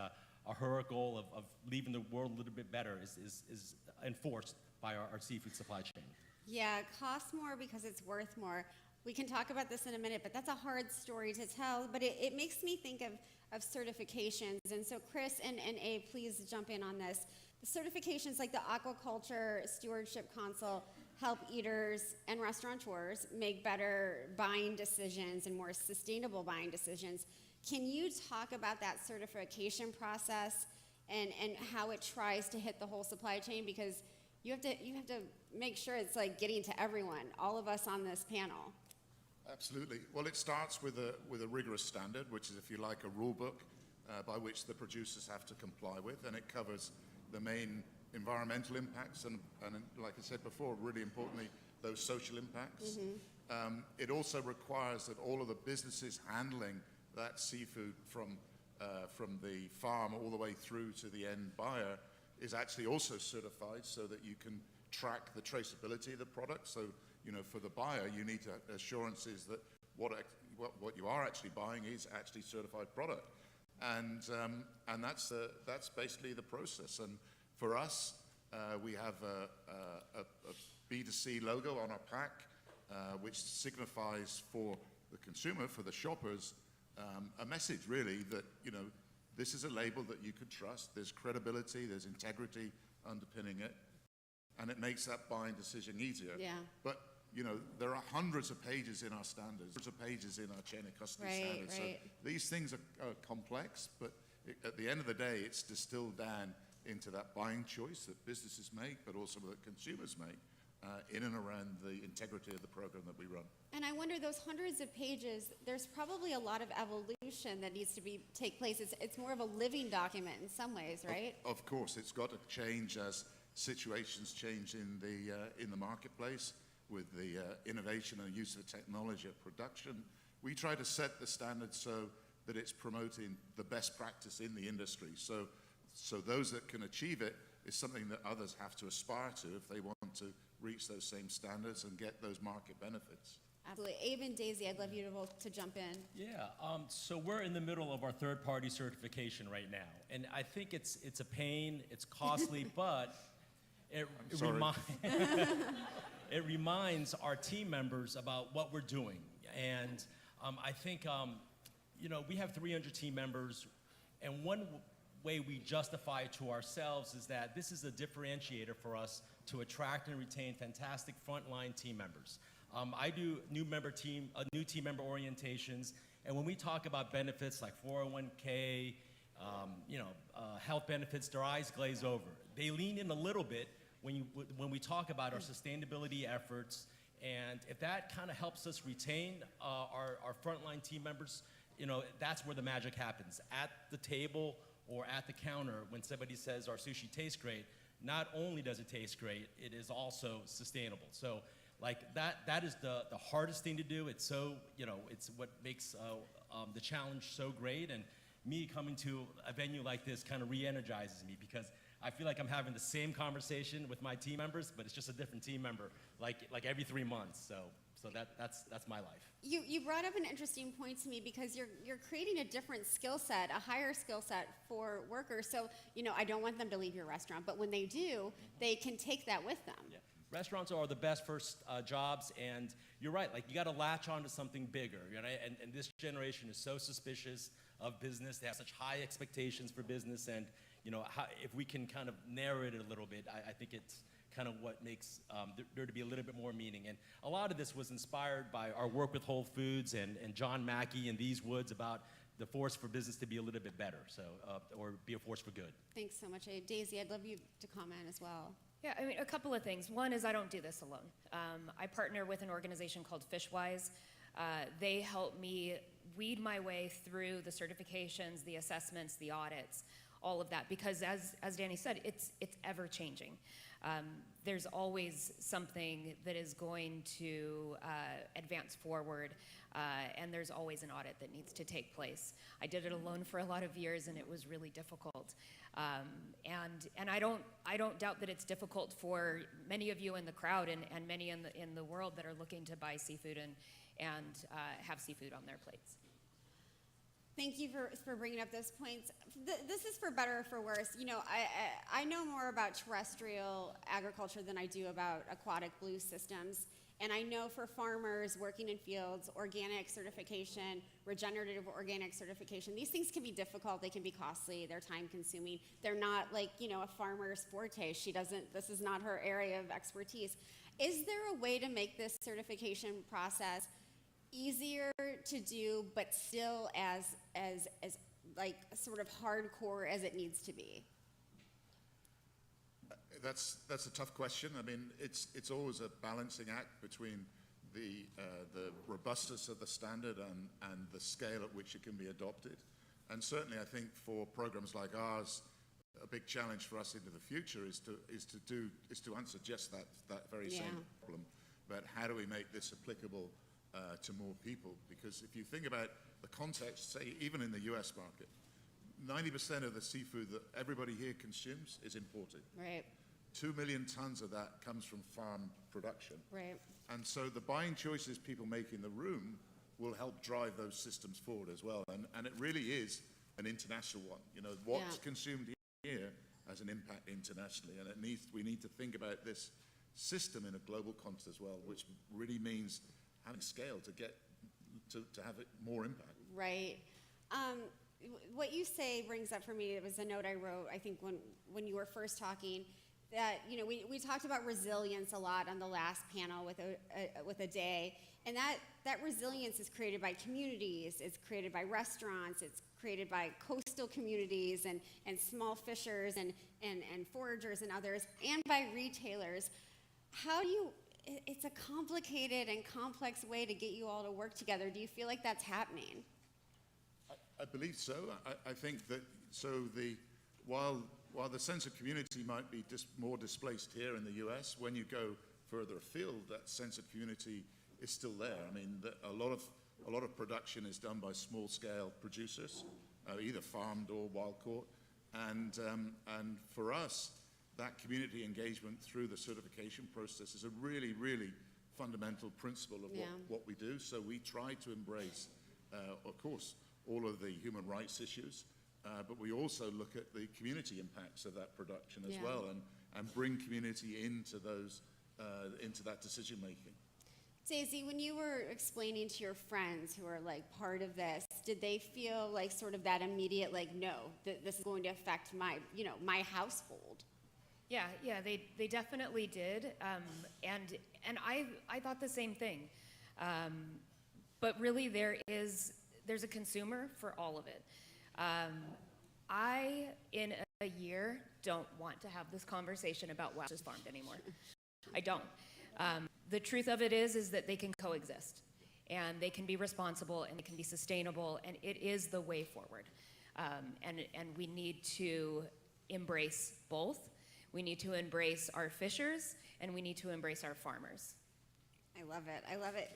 Speaker 6: our heroic goal of leaving the world a little bit better is enforced by our seafood supply chain.
Speaker 1: Yeah, it costs more because it's worth more. We can talk about this in a minute, but that's a hard story to tell. But it makes me think of certifications. And so Chris and Abe, please jump in on this. The certifications like the Aquaculture Stewardship Council help eaters and restaurateurs make better buying decisions and more sustainable buying decisions. Can you talk about that certification process and how it tries to hit the whole supply chain? Because you have to make sure it's like getting to everyone, all of us on this panel.
Speaker 4: Absolutely. Well, it starts with a rigorous standard, which is, if you like, a rule book by which the producers have to comply with, and it covers the main environmental impacts and like I said before, really importantly, those social impacts. It also requires that all of the businesses handling that seafood from the farm all the way through to the end buyer is actually also certified, so that you can track the traceability of the product. So, you know, for the buyer, you need assurances that what you are actually buying is actually certified product, and that's basically the process. And for us, we have a B2C logo on our pack, which signifies for the consumer, for the shoppers, a message really that, you know, this is a label that you could trust. There's credibility, there's integrity underpinning it, and it makes that buying decision easier.
Speaker 1: Yeah.
Speaker 4: But, you know, there are hundreds of pages in our standards, hundreds of pages in our chain of custody standards.
Speaker 1: Right.
Speaker 4: So these things are complex, but at the end of the day, it's distilled down into that buying choice that businesses make, but also that consumers make, in and around the integrity of the program that we run.
Speaker 1: And I wonder, those hundreds of pages, there's probably a lot of evolution that needs to take place. It's more of a living document in some ways, right?
Speaker 4: Of course, it's got to change as situations change in the marketplace with the innovation and use of technology at production. We try to set the standard so that it's promoting the best practice in the industry. So those that can achieve it is something that others have to aspire to if they want to reach those same standards and get those market benefits.
Speaker 1: Absolutely. Abe and Daisy, I'd love you to both to jump in.
Speaker 6: Yeah, so we're in the middle of our third-party certification right now, and I think it's a pain, it's costly, but it reminds our team members about what we're doing. And I think, you know, we have 300 team members, and one way we justify it to ourselves is that this is a differentiator for us to attract and retain fantastic frontline team members. I do new team member orientations, and when we talk about benefits like 401k, health benefits, their eyes glaze over. They lean in a little bit when we talk about our sustainability efforts, and if that kind of helps us retain our frontline team members, you know, that's where the magic happens. At the table or at the counter, when somebody says our sushi tastes great, not only does it taste great, it is also sustainable. So, like, that is the hardest thing to do. It's so, you know, it's what makes the challenge so great. And me coming to a venue like this kind of re-energizes me, because I feel like I'm having the same conversation with my team members, but it's just a different team member, like every 3 months. So that's my life.
Speaker 1: You brought up an interesting point to me because you're creating a different skill set, a higher skill set for workers. So, I don't want them to leave your restaurant, but when they do, they can take that with them.
Speaker 6: Yeah. Restaurants are the best first jobs, and you're right, like you got to latch onto something bigger, and this generation is so suspicious of business. They have such high expectations for business, and if we can kind of narrow it a little bit, I think it's kind of what makes there to be a little bit more meaning. And a lot of this was inspired by our work with Whole Foods and John Mackey and These Woods about the force for business to be a little bit better, or be a force for good.
Speaker 1: Thanks so much. Daisy, I'd love you to comment as well.
Speaker 5: Yeah, I mean, a couple of things. One is I don't do this alone. I partner with an organization called Fishwise. They help me weed my way through the certifications, the assessments, the audits, all of that, because as Danny said, it's ever changing. There's always something that is going to advance forward, and there's always an audit that needs to take place. I did it alone for a lot of years, and it was really difficult. And I don't doubt that it's difficult for many of you in the crowd and many in the world that are looking to buy seafood and have seafood on their plates.
Speaker 1: Thank you for bringing up those points. This is for better or for worse. I know more about terrestrial agriculture than I do about aquatic blue systems. And I know for farmers working in fields, organic certification, regenerative organic certification, these things can be difficult, they can be costly, they're time consuming. They're not like, a farmer's forte. This is not her area of expertise. Is there a way to make this certification process easier to do, but still as like sort of hardcore as it needs to be?
Speaker 4: That's a tough question. I mean, it's always a balancing act between the robustness of the standard and the scale at which it can be adopted. And certainly, I think for programs like ours, a big challenge for us into the future is to answer just that very same problem. But how do we make this applicable to more people? Because if you think about the context, say even in the U.S. market, 90% of the seafood that everybody here consumes is imported.
Speaker 1: Right.
Speaker 4: 2 million tons of that comes from farm production.
Speaker 1: Right.
Speaker 4: And so the buying choices people make in the room will help drive those systems forward as well. And it really is an international one. What's consumed here has an impact internationally. And we need to think about this system in a global context as well, which really means having scale to get to have it more impact.
Speaker 1: Right. What you say brings up for me, it was a note I wrote, I think when you were first talking, that we talked about resilience a lot on the last panel with a day, and that resilience is created by communities, it's created by restaurants, it's created by coastal communities and small fishers and foragers and others, and by retailers. It's a complicated and complex way to get you all to work together. Do you feel like that's happening?
Speaker 4: I believe so. I think that while the sense of community might be more displaced here in the US, when you go further afield, that sense of community is still there. I mean, a lot of production is done by small-scale producers, either farmed or wild caught, and for us, that community engagement through the certification process is a really, really fundamental principle of what we do. So we try to embrace, of course, all of the human rights issues, but we also look at the community impacts of that production as well, and bring community into that decision making.
Speaker 1: Daisy, when you were explaining to your friends who are like part of this, did they feel like sort of that immediate no, this is going to affect my household?
Speaker 5: Yeah, they definitely did, and I thought the same thing, but really there's a consumer for all of it. I, in a year, don't want to have this conversation about what is farmed anymore. I don't. The truth of it is that they can coexist, and they can be responsible, and it can be sustainable, and it is the way forward. And we need to embrace both. We need to embrace our fishers, and we need to embrace our farmers.
Speaker 1: I love it. I love it.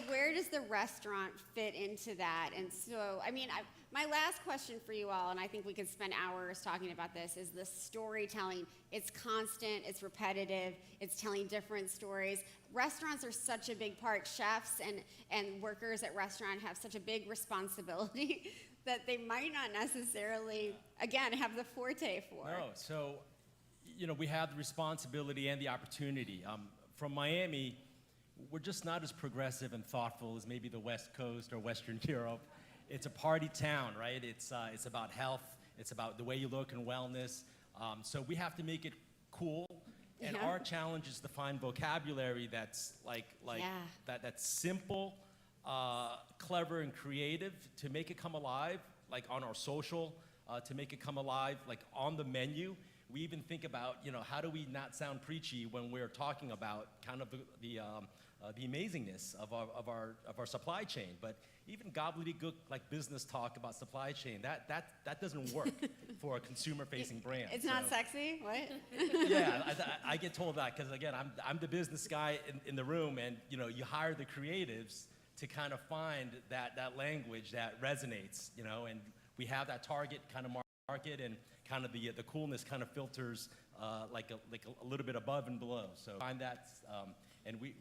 Speaker 1: Where does the restaurant fit into that? And so, I mean, my last question for you all, and I think we could spend hours talking about this, is the storytelling. It's constant, it's repetitive, it's telling different stories. Restaurants are such a big part. Chefs and workers at restaurants have such a big responsibility that they might not necessarily, again, have the forte for.
Speaker 6: No, so, we have the responsibility and the opportunity. From Miami, we're just not as progressive and thoughtful as maybe the West Coast or Western Europe. It's a party town, right? It's about health. It's about the way you look and wellness. So we have to make it cool. And our challenge is to find vocabulary that's that's simple, clever, and creative to make it come alive, like on our social, to make it come alive, like on the menu. We even think about, how do we not sound preachy when we're talking about kind of the amazingness of our supply chain. But even gobbledygook like business talk about supply chain, that doesn't work for a consumer-facing brand.
Speaker 1: It's not sexy? What?
Speaker 6: Yeah, I get told that because, again, I'm the business guy in the room, and you hire the creatives to kind of find that language that resonates, and we have that target kind of market, and kind of the coolness kind of filters like a little bit above and below. So find that, and we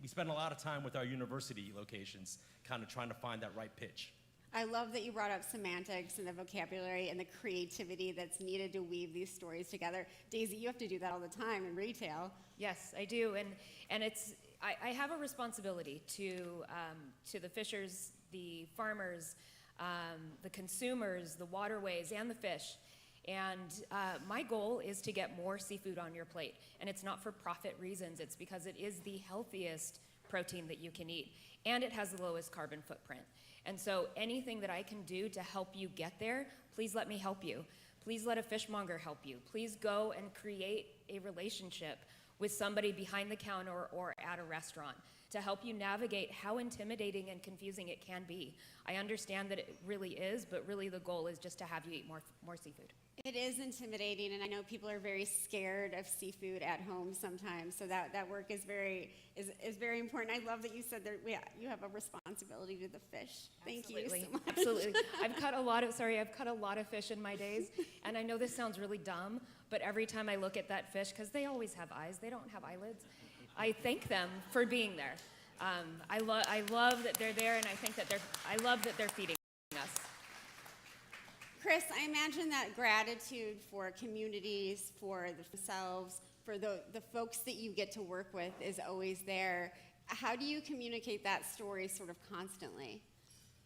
Speaker 6: spend a lot of time with our university locations kind of trying to find that right pitch.
Speaker 1: I love that you brought up semantics and the vocabulary and the creativity that's needed to weave these stories together. Daisy, you have to do that all the time in retail.
Speaker 5: Yes, I do, and it's I have a responsibility to the fishers, the farmers, the consumers, the waterways, and the fish. And my goal is to get more seafood on your plate. And it's not for profit reasons. It's because it is the healthiest protein that you can eat. And it has the lowest carbon footprint. And so anything that I can do to help you get there, please let me help you. Please let a fishmonger help you. Please go and create a relationship with somebody behind the counter or at a restaurant to help you navigate how intimidating and confusing it can be. I understand that it really is, but really the goal is just to have you eat more seafood.
Speaker 1: It is intimidating, and I know people are very scared of seafood at home sometimes, so that work is very important. I love that you said that you have a responsibility to the fish. Thank you so much.
Speaker 5: Absolutely. I've cut a lot of fish in my days, and I know this sounds really dumb, but every time I look at that fish, because they always have eyes, they don't have eyelids, I thank them for being there. I love that they're there, and I love that they're feeding us.
Speaker 1: Chris, I imagine that gratitude for communities, for themselves, for the folks that you get to work with is always there. How do you communicate that story sort of constantly?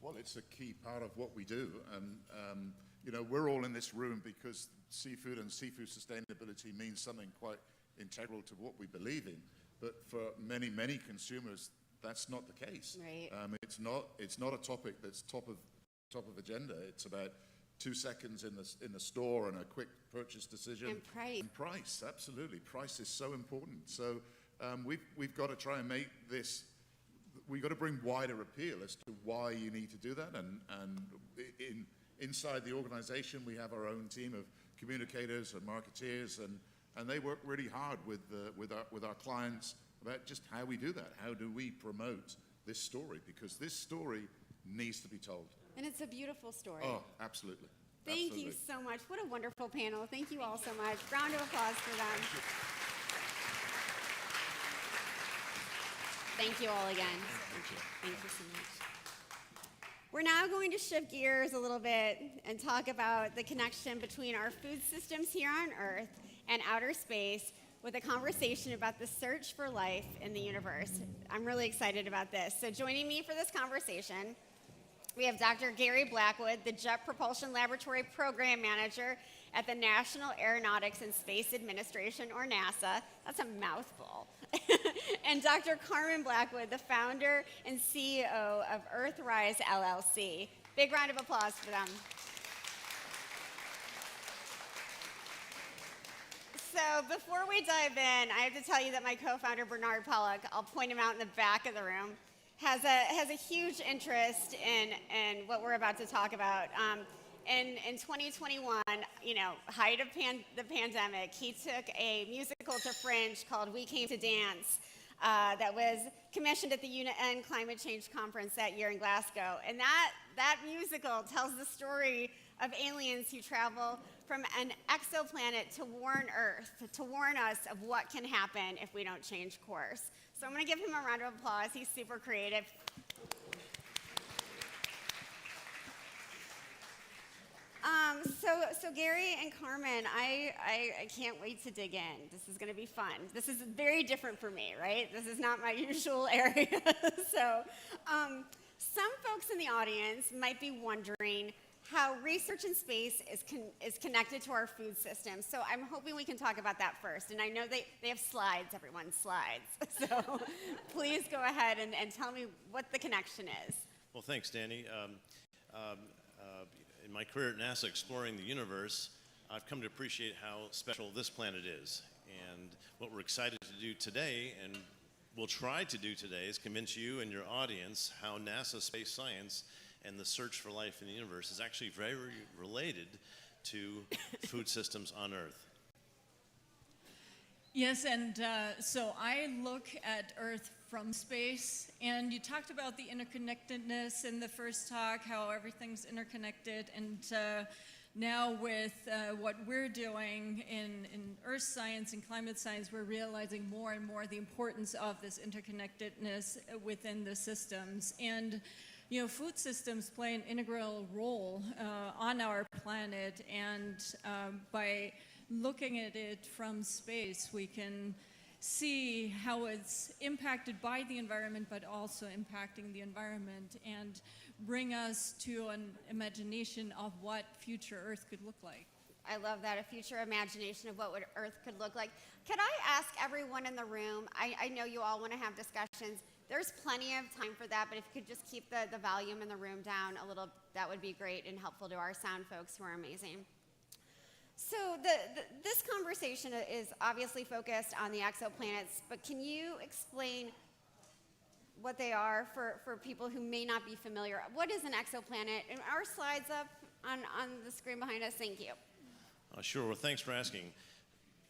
Speaker 4: Well, it's a key part of what we do. And, we're all in this room because seafood and seafood sustainability means something quite integral to what we believe in. But for many, many consumers, that's not the case.
Speaker 1: Right.
Speaker 4: It's not a topic that's top of agenda. It's about 2 seconds in the store and a quick purchase decision.
Speaker 1: And price.
Speaker 4: And price, absolutely. Price is so important. So we've got to try and make this, we've got to bring wider appeal as to why you need to do that. And inside the organization, we have our own team of communicators and marketeers, and they work really hard with our clients about just how we do that. How do we promote this story? Because this story needs to be told.
Speaker 1: And it's a beautiful story.
Speaker 4: Oh, absolutely.
Speaker 1: Thank you so much. What a wonderful panel. Thank you all so much. Round of applause for them. Thank you all again. Thank you so much. We're now going to shift gears a little bit and talk about the connection between our food systems here on Earth and outer space with a conversation about the search for life in the universe. I'm really excited about this. So joining me for this conversation, we have Dr. Gary Blackwood, the Jet Propulsion Laboratory Program Manager at the National Aeronautics and Space Administration, or NASA. That's a mouthful. And Dr. Carmen Blackwood, the founder and CEO of Earthrise LLC. Big round of applause for them. So before we dive in, I have to tell you that my co-founder, Bernard Pollock, I'll point him out in the back of the room, has a huge interest in what we're about to talk about. In 2021, height of the pandemic, he took a musical to Fringe called We Came to Dance. that was commissioned at the UN Climate Change Conference that year in Glasgow. And that musical tells the story of aliens who travel from an exoplanet to warn Earth, to warn us of what can happen if we don't change course. So I'm going to give him a round of applause. He's super creative. So Gary and Carmen, I can't wait to dig in. This is going to be fun. This is very different for me, right? This is not my usual area. So some folks in the audience might be wondering how research in space is connected to our food system. So I'm hoping we can talk about that first. And I know they have slides, everyone, slides. So please go ahead and tell me what the connection is.
Speaker 7: Well, thanks, Danny. In my career at NASA exploring the universe, I've come to appreciate how special this planet is. And what we're excited to do today, and we'll try to do today, is convince you and your audience how NASA space science and the search for life in the universe is actually very related to food systems on Earth.
Speaker 8: Yes, and so I look at Earth from space, and you talked about the interconnectedness in the first talk, how everything's interconnected, and now with what we're doing in earth science and climate science, we're realizing more and more the importance of this interconnectedness within the systems. And you know, food systems play an integral role on our planet, and by looking at it from space, we can see how it's impacted by the environment, but also impacting the environment, and bring us to an imagination of what future Earth could look like.
Speaker 1: I love that, a future imagination of what Earth could look like. Could I ask everyone in the room, I know you all want to have discussions, there's plenty of time for that, but if you could just keep the volume in the room down a little, that would be great and helpful to our sound folks who are amazing. So this conversation is obviously focused on the exoplanets, but can you explain what they are for people who may not be familiar? What is an exoplanet? And our slides up on the screen behind us, thank you.
Speaker 7: Sure, well, thanks for asking.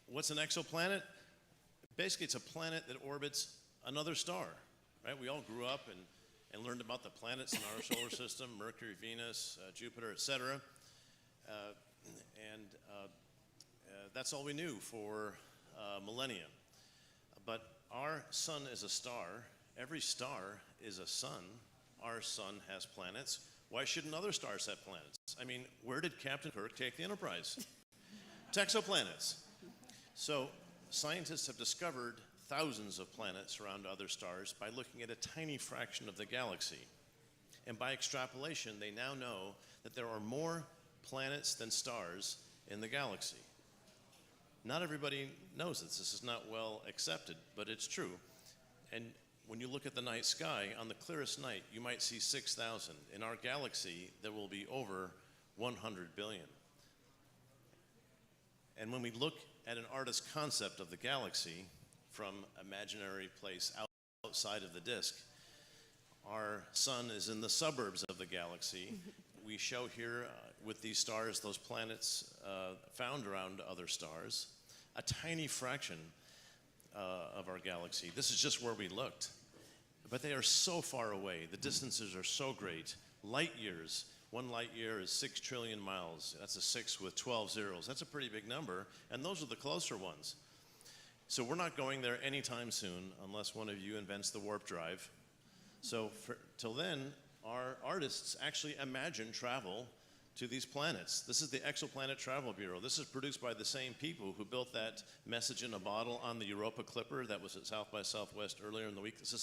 Speaker 7: What's an exoplanet? Basically, it's a planet that orbits another star, right? We all grew up and learned about the planets in our solar system, Mercury, Venus, Jupiter, etc. That's all we knew for millennia. But our sun is a star. Every star is a sun. Our sun has planets. Why shouldn't other stars have planets? I mean, where did Captain Kirk take the Enterprise? To exoplanets. So scientists have discovered thousands of planets around other stars by looking at a tiny fraction of the galaxy. And by extrapolation, they now know that there are more planets than stars in the galaxy. Not everybody knows this. This is not well accepted, but it's true. And when you look at the night sky, on the clearest night, you might see 6,000. In our galaxy, there will be over 100 billion. And when we look at an artist's concept of the galaxy from imaginary place outside of the disk, our sun is in the suburbs of the galaxy. We show here with these stars, those planets found around other stars, a tiny fraction of our galaxy. This is just where we looked. But they are so far away. The distances are so great. Light years. 1 light year is 6 trillion miles. That's a 6 with 12 zeros. That's a pretty big number, and those are the closer ones. So we're not going there anytime soon unless one of you invents the warp drive. So till then, our artists actually imagine travel to these planets. This is the Exoplanet Travel Bureau. This is produced by the same people who built that message in a bottle on the Europa Clipper that was at South by Southwest earlier in the week. It's the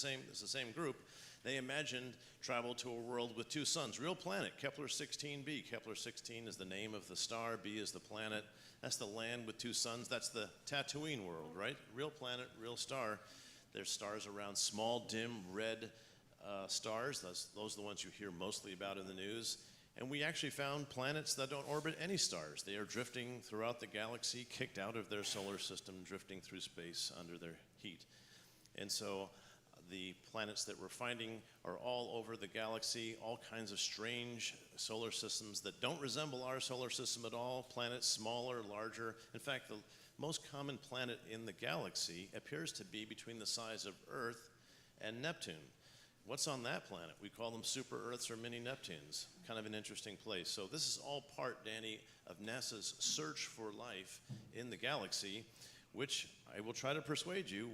Speaker 7: same group. They imagined travel to a world with 2 suns. Real planet, Kepler 16b. Kepler 16 is the name of the star, B is the planet. That's the land with 2 suns. That's the Tatooine world, right? Real planet, real star. There's stars around small, dim, red stars. Those are the ones you hear mostly about in the news. And we actually found planets that don't orbit any stars. They are drifting throughout the galaxy, kicked out of their solar system, drifting through space under their heat. And so the planets that we're finding are all over the galaxy, all kinds of strange solar systems that don't resemble our solar system at all, planets smaller, larger. In fact, the most common planet in the galaxy appears to be between the size of Earth and Neptune. What's on that planet? We call them super Earths or mini Neptunes. Kind of an interesting place. So this is all part, Danny, of NASA's search for life in the galaxy, which I will try to persuade you,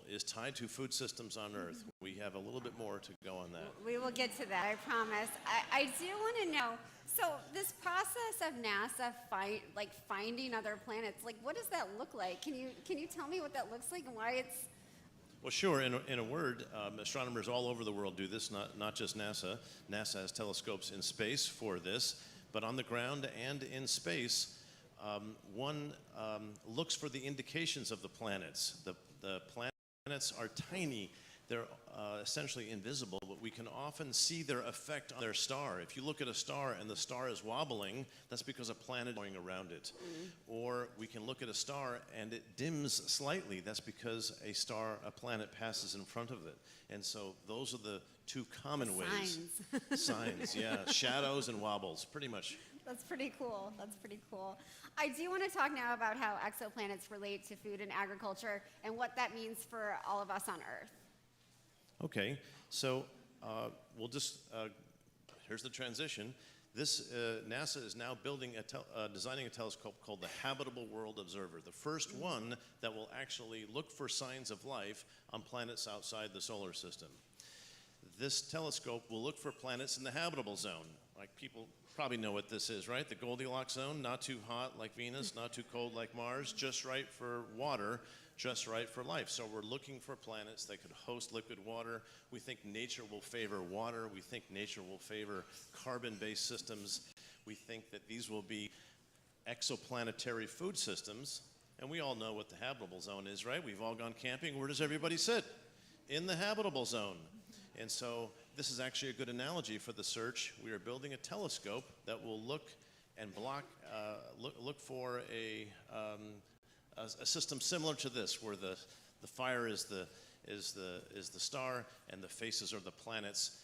Speaker 7: is tied to food systems on Earth. We have a little bit more to go on that.
Speaker 1: We will get to that, I promise. I do want to know, so this process of NASA finding other planets, like what does that look like? Can you tell me what that looks like and why it's...
Speaker 7: Well, sure. In a word, astronomers all over the world do this, not just NASA. NASA has telescopes in space for this, but on the ground and in space, one looks for the indications of the planets. The planets are tiny. They're essentially invisible, but we can often see their effect on their star. If you look at a star and the star is wobbling, that's because a planet is going around it. Or we can look at a star and it dims slightly. That's because a planet passes in front of it. And so those are the two common ways. Signs, yeah. Shadows and wobbles, pretty much.
Speaker 1: That's pretty cool. That's pretty cool. I do want to talk now about how exoplanets relate to food and agriculture and what that means for all of us on Earth.
Speaker 7: Okay, so we'll just, here's the transition. NASA is now designing a telescope called the Habitable World Observer, the first one that will actually look for signs of life on planets outside the solar system. This telescope will look for planets in the habitable zone. Like people probably know what this is, right? The Goldilocks zone, not too hot like Venus, not too cold like Mars, just right for water, just right for life. So we're looking for planets that could host liquid water. We think nature will favor water. We think nature will favor carbon-based systems. We think that these will be exoplanetary food systems. And we all know what the habitable zone is, right? We've all gone camping. Where does everybody sit? In the habitable zone. And so this is actually a good analogy for the search. We are building a telescope that will look and look for a system similar to this, where the fire is the star and the faces are the planets.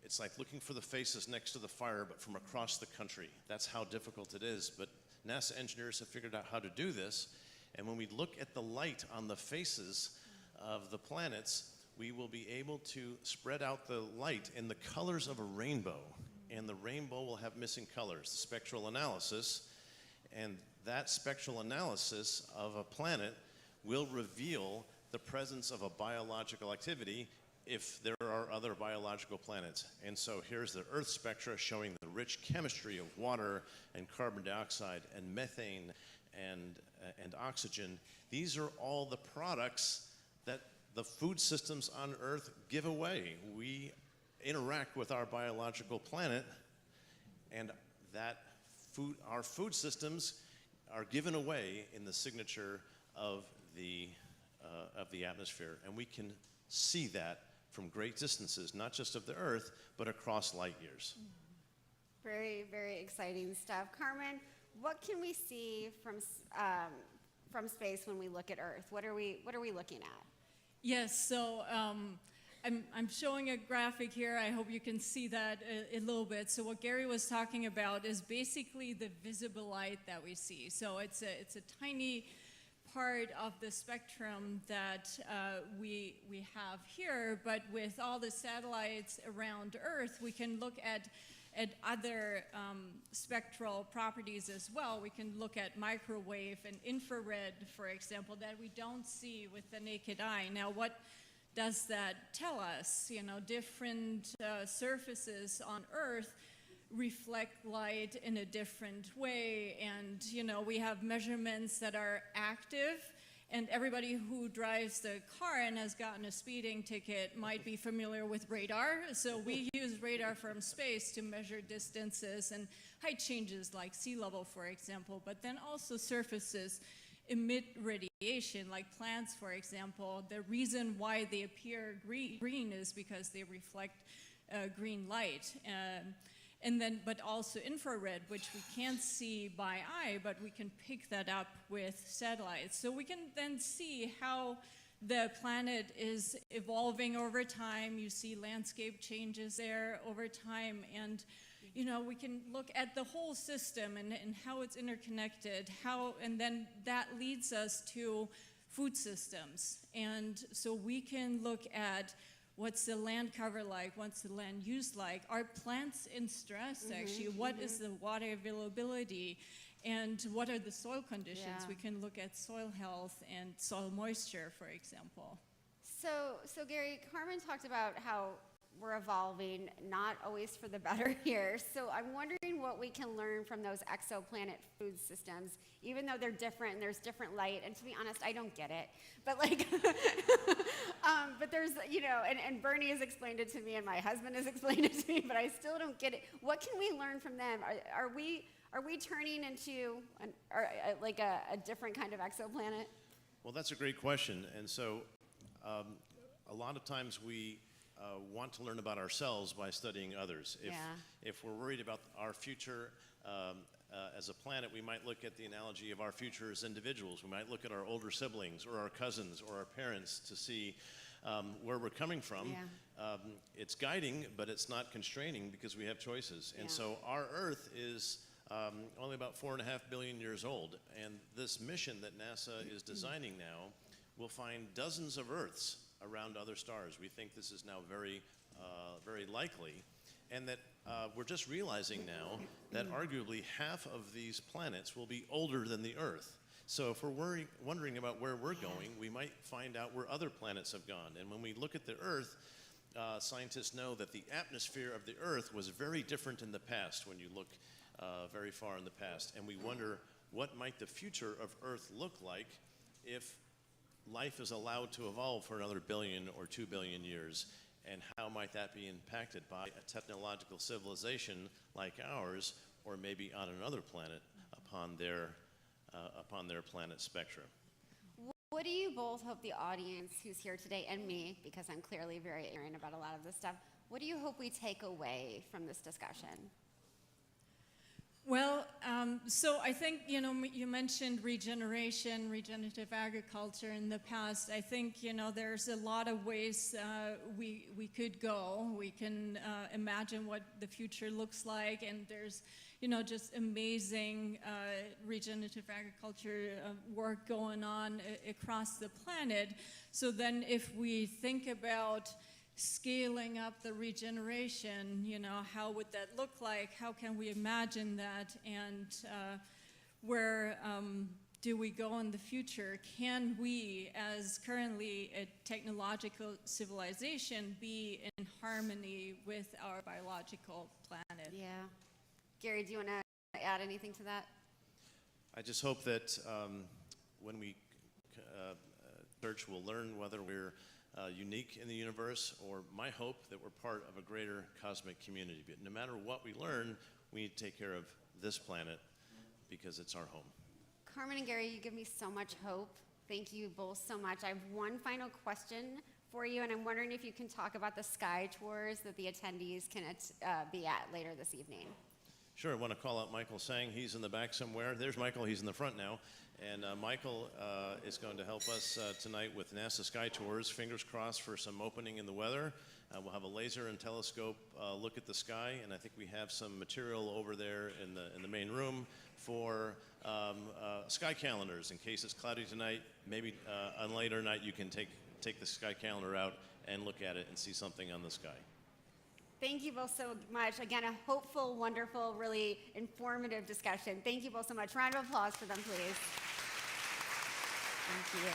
Speaker 7: It's like looking for the faces next to the fire, but from across the country. That's how difficult it is. But NASA engineers have figured out how to do this. And when we look at the light on the faces of the planets, we will be able to spread out the light in the colors of a rainbow. And the rainbow will have missing colors, the spectral analysis. And that spectral analysis of a planet will reveal the presence of a biological activity if there are other biological planets. And so here's the Earth spectra showing the rich chemistry of water and carbon dioxide and methane and oxygen. These are all the products that the food systems on Earth give away. We interact with our biological planet, and our food systems are given away in the signature of the atmosphere. And we can see that from great distances, not just of the Earth, but across light years.
Speaker 1: Very, very exciting stuff. Carmen, what can we see from space when we look at Earth? What are we looking at?
Speaker 8: Yes, so I'm showing a graphic here. I hope you can see that a little bit. So what Gary was talking about is basically the visible light that we see. So it's a tiny part of the spectrum that we have here, but with all the satellites around Earth, we can look at other spectral properties as well. We can look at microwave and infrared, for example, that we don't see with the naked eye. Now, what does that tell us? You know, different surfaces on Earth reflect light in a different way, and you know, we have measurements that are active, and everybody who drives the car and has gotten a speeding ticket might be familiar with radar. So we use radar from space to measure distances and height changes like sea level, for example, but then also surfaces emit radiation, like plants, for example. The reason why they appear green is because they reflect green light. But also infrared, which we can't see by eye, but we can pick that up with satellites. So we can then see how the planet is evolving over time. You see landscape changes there over time, and you know, we can look at the whole system and how it's interconnected, and then that leads us to food systems. And so we can look at what's the land cover like, what's the land use like, are plants in stress actually, what is the water availability, and what are the soil conditions?
Speaker 9: Yeah.
Speaker 8: We can look at soil health and soil moisture, for example.
Speaker 9: So Gary, Carmen talked about how we're evolving, not always for the better here. So I'm wondering what we can learn from those exoplanet food systems, even though they're different and there's different light. And to be honest, I don't get it. But like, but there's, you know, and Bernie has explained it to me, and my husband has explained it to me, but I still don't get it. What can we learn from them? Are we turning into like a different kind of exoplanet?
Speaker 7: Well, that's a great question. And so a lot of times we want to learn about ourselves by studying others. If we're worried about our future as a planet, we might look at the analogy of our future as individuals. We might look at our older siblings or our cousins or our parents to see where we're coming from. It's guiding, but it's not constraining because we have choices. And so our Earth is only about 4.5 billion years old. And this mission that NASA is designing now will find dozens of Earths around other stars. We think this is now very, very likely, and that we're just realizing now that arguably half of these planets will be older than the Earth. So if we're wondering about where we're going, we might find out where other planets have gone. And when we look at the Earth, scientists know that the atmosphere of the Earth was very different in the past when you look very far in the past. And we wonder, what might the future of Earth look like if life is allowed to evolve for another 1 billion or 2 billion years, and how might that be impacted by a technological civilization like ours, or maybe on another planet upon their planet spectrum?
Speaker 9: What do you both hope the audience who's here today, and me, because I'm clearly very ignorant about a lot of this stuff, what do you hope we take away from this discussion?
Speaker 8: Well, so I think, you know, you mentioned regeneration, regenerative agriculture in the past. I think, you know, there's a lot of ways we could go. We can imagine what the future looks like, and there's, you know, just amazing regenerative agriculture work going on across the planet. So then if we think about scaling up the regeneration, you know, how would that look like? How can we imagine that? And where do we go in the future? Can we, as currently a technological civilization, be in harmony with our biological planet?
Speaker 9: Yeah. Gary, do you want to add anything to that?
Speaker 7: I just hope that when we search, we'll learn whether we're unique in the universe, or my hope that we're part of a greater cosmic community. But no matter what we learn, we need to take care of this planet because it's our home.
Speaker 9: Carmen and Gary, you give me so much hope. Thank you both so much. I have one final question for you, and I'm wondering if you can talk about the sky tours that the attendees can be at later this evening.
Speaker 7: Sure, I want to call out Michael Sang. He's in the back somewhere. There's Michael, he's in the front now. And Michael is going to help us tonight with NASA Sky Tours. Fingers crossed for some opening in the weather. We'll have a laser and telescope look at the sky, and I think we have some material over there in the main room for sky calendars in case it's cloudy tonight. Maybe on a later night you can take the sky calendar out and look at it and see something on the sky.
Speaker 9: Thank you both so much. Again, a hopeful, wonderful, really informative discussion. Thank you both so much. Round of applause for them, please. Thank you.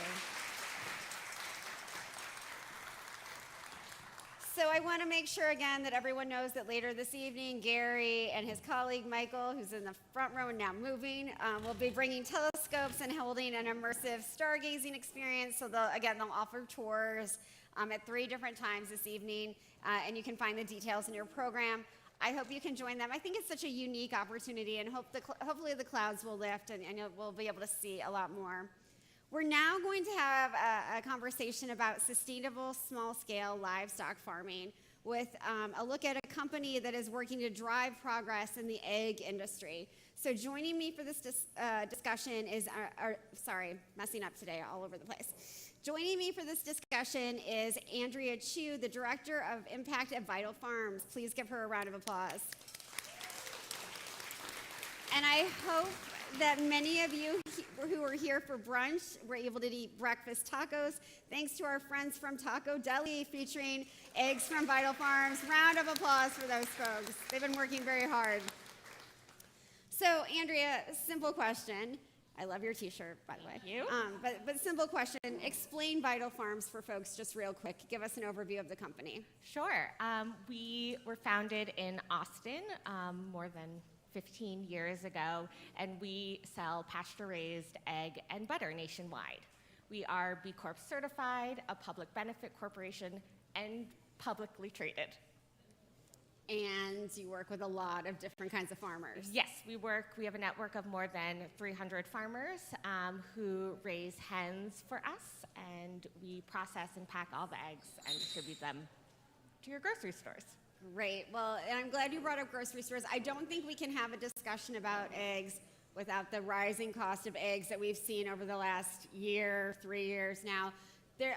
Speaker 9: So I want to make sure again that everyone knows that later this evening, Gary and his colleague Michael, who's in the front row and now moving, will be bringing telescopes and holding an immersive stargazing experience. So they'll offer tours at 3 different times this evening, and you can find the details in your program. I hope you can join them. I think it's such a unique opportunity, and hopefully the clouds will lift, and we'll be able to see a lot more. We're now going to have a conversation about sustainable small-scale livestock farming with a look at a company that is working to drive progress in the egg industry. So joining me for this discussion is, messing up today all over the place. Joining me for this discussion is Andrea Chu, the Director of Impact at Vital Farms. Please give her a round of applause. And I hope that many of you who were here for brunch were able to eat breakfast tacos, thanks to our friends from Taco Deli featuring eggs from Vital Farms. Round of applause for those folks. They've been working very hard. So, Andrea, simple question. I love your t-shirt, by the way.
Speaker 5: Thank you.
Speaker 9: But simple question. Explain Vital Farms for folks just real quick. Give us an overview of the company.
Speaker 10: Sure. We were founded in Austin more than 15 years ago, and we sell pasture-raised egg and butter nationwide. We are B Corp certified, a public benefit corporation, and publicly traded.
Speaker 9: And you work with a lot of different kinds of farmers.
Speaker 10: Yes, we have a network of more than 300 farmers who raise hens for us, and we process and pack all the eggs and distribute them to your grocery stores.
Speaker 9: Great. Well, and I'm glad you brought up grocery stores. I don't think we can have a discussion about eggs without the rising cost of eggs that we've seen over the last year, 3 years now.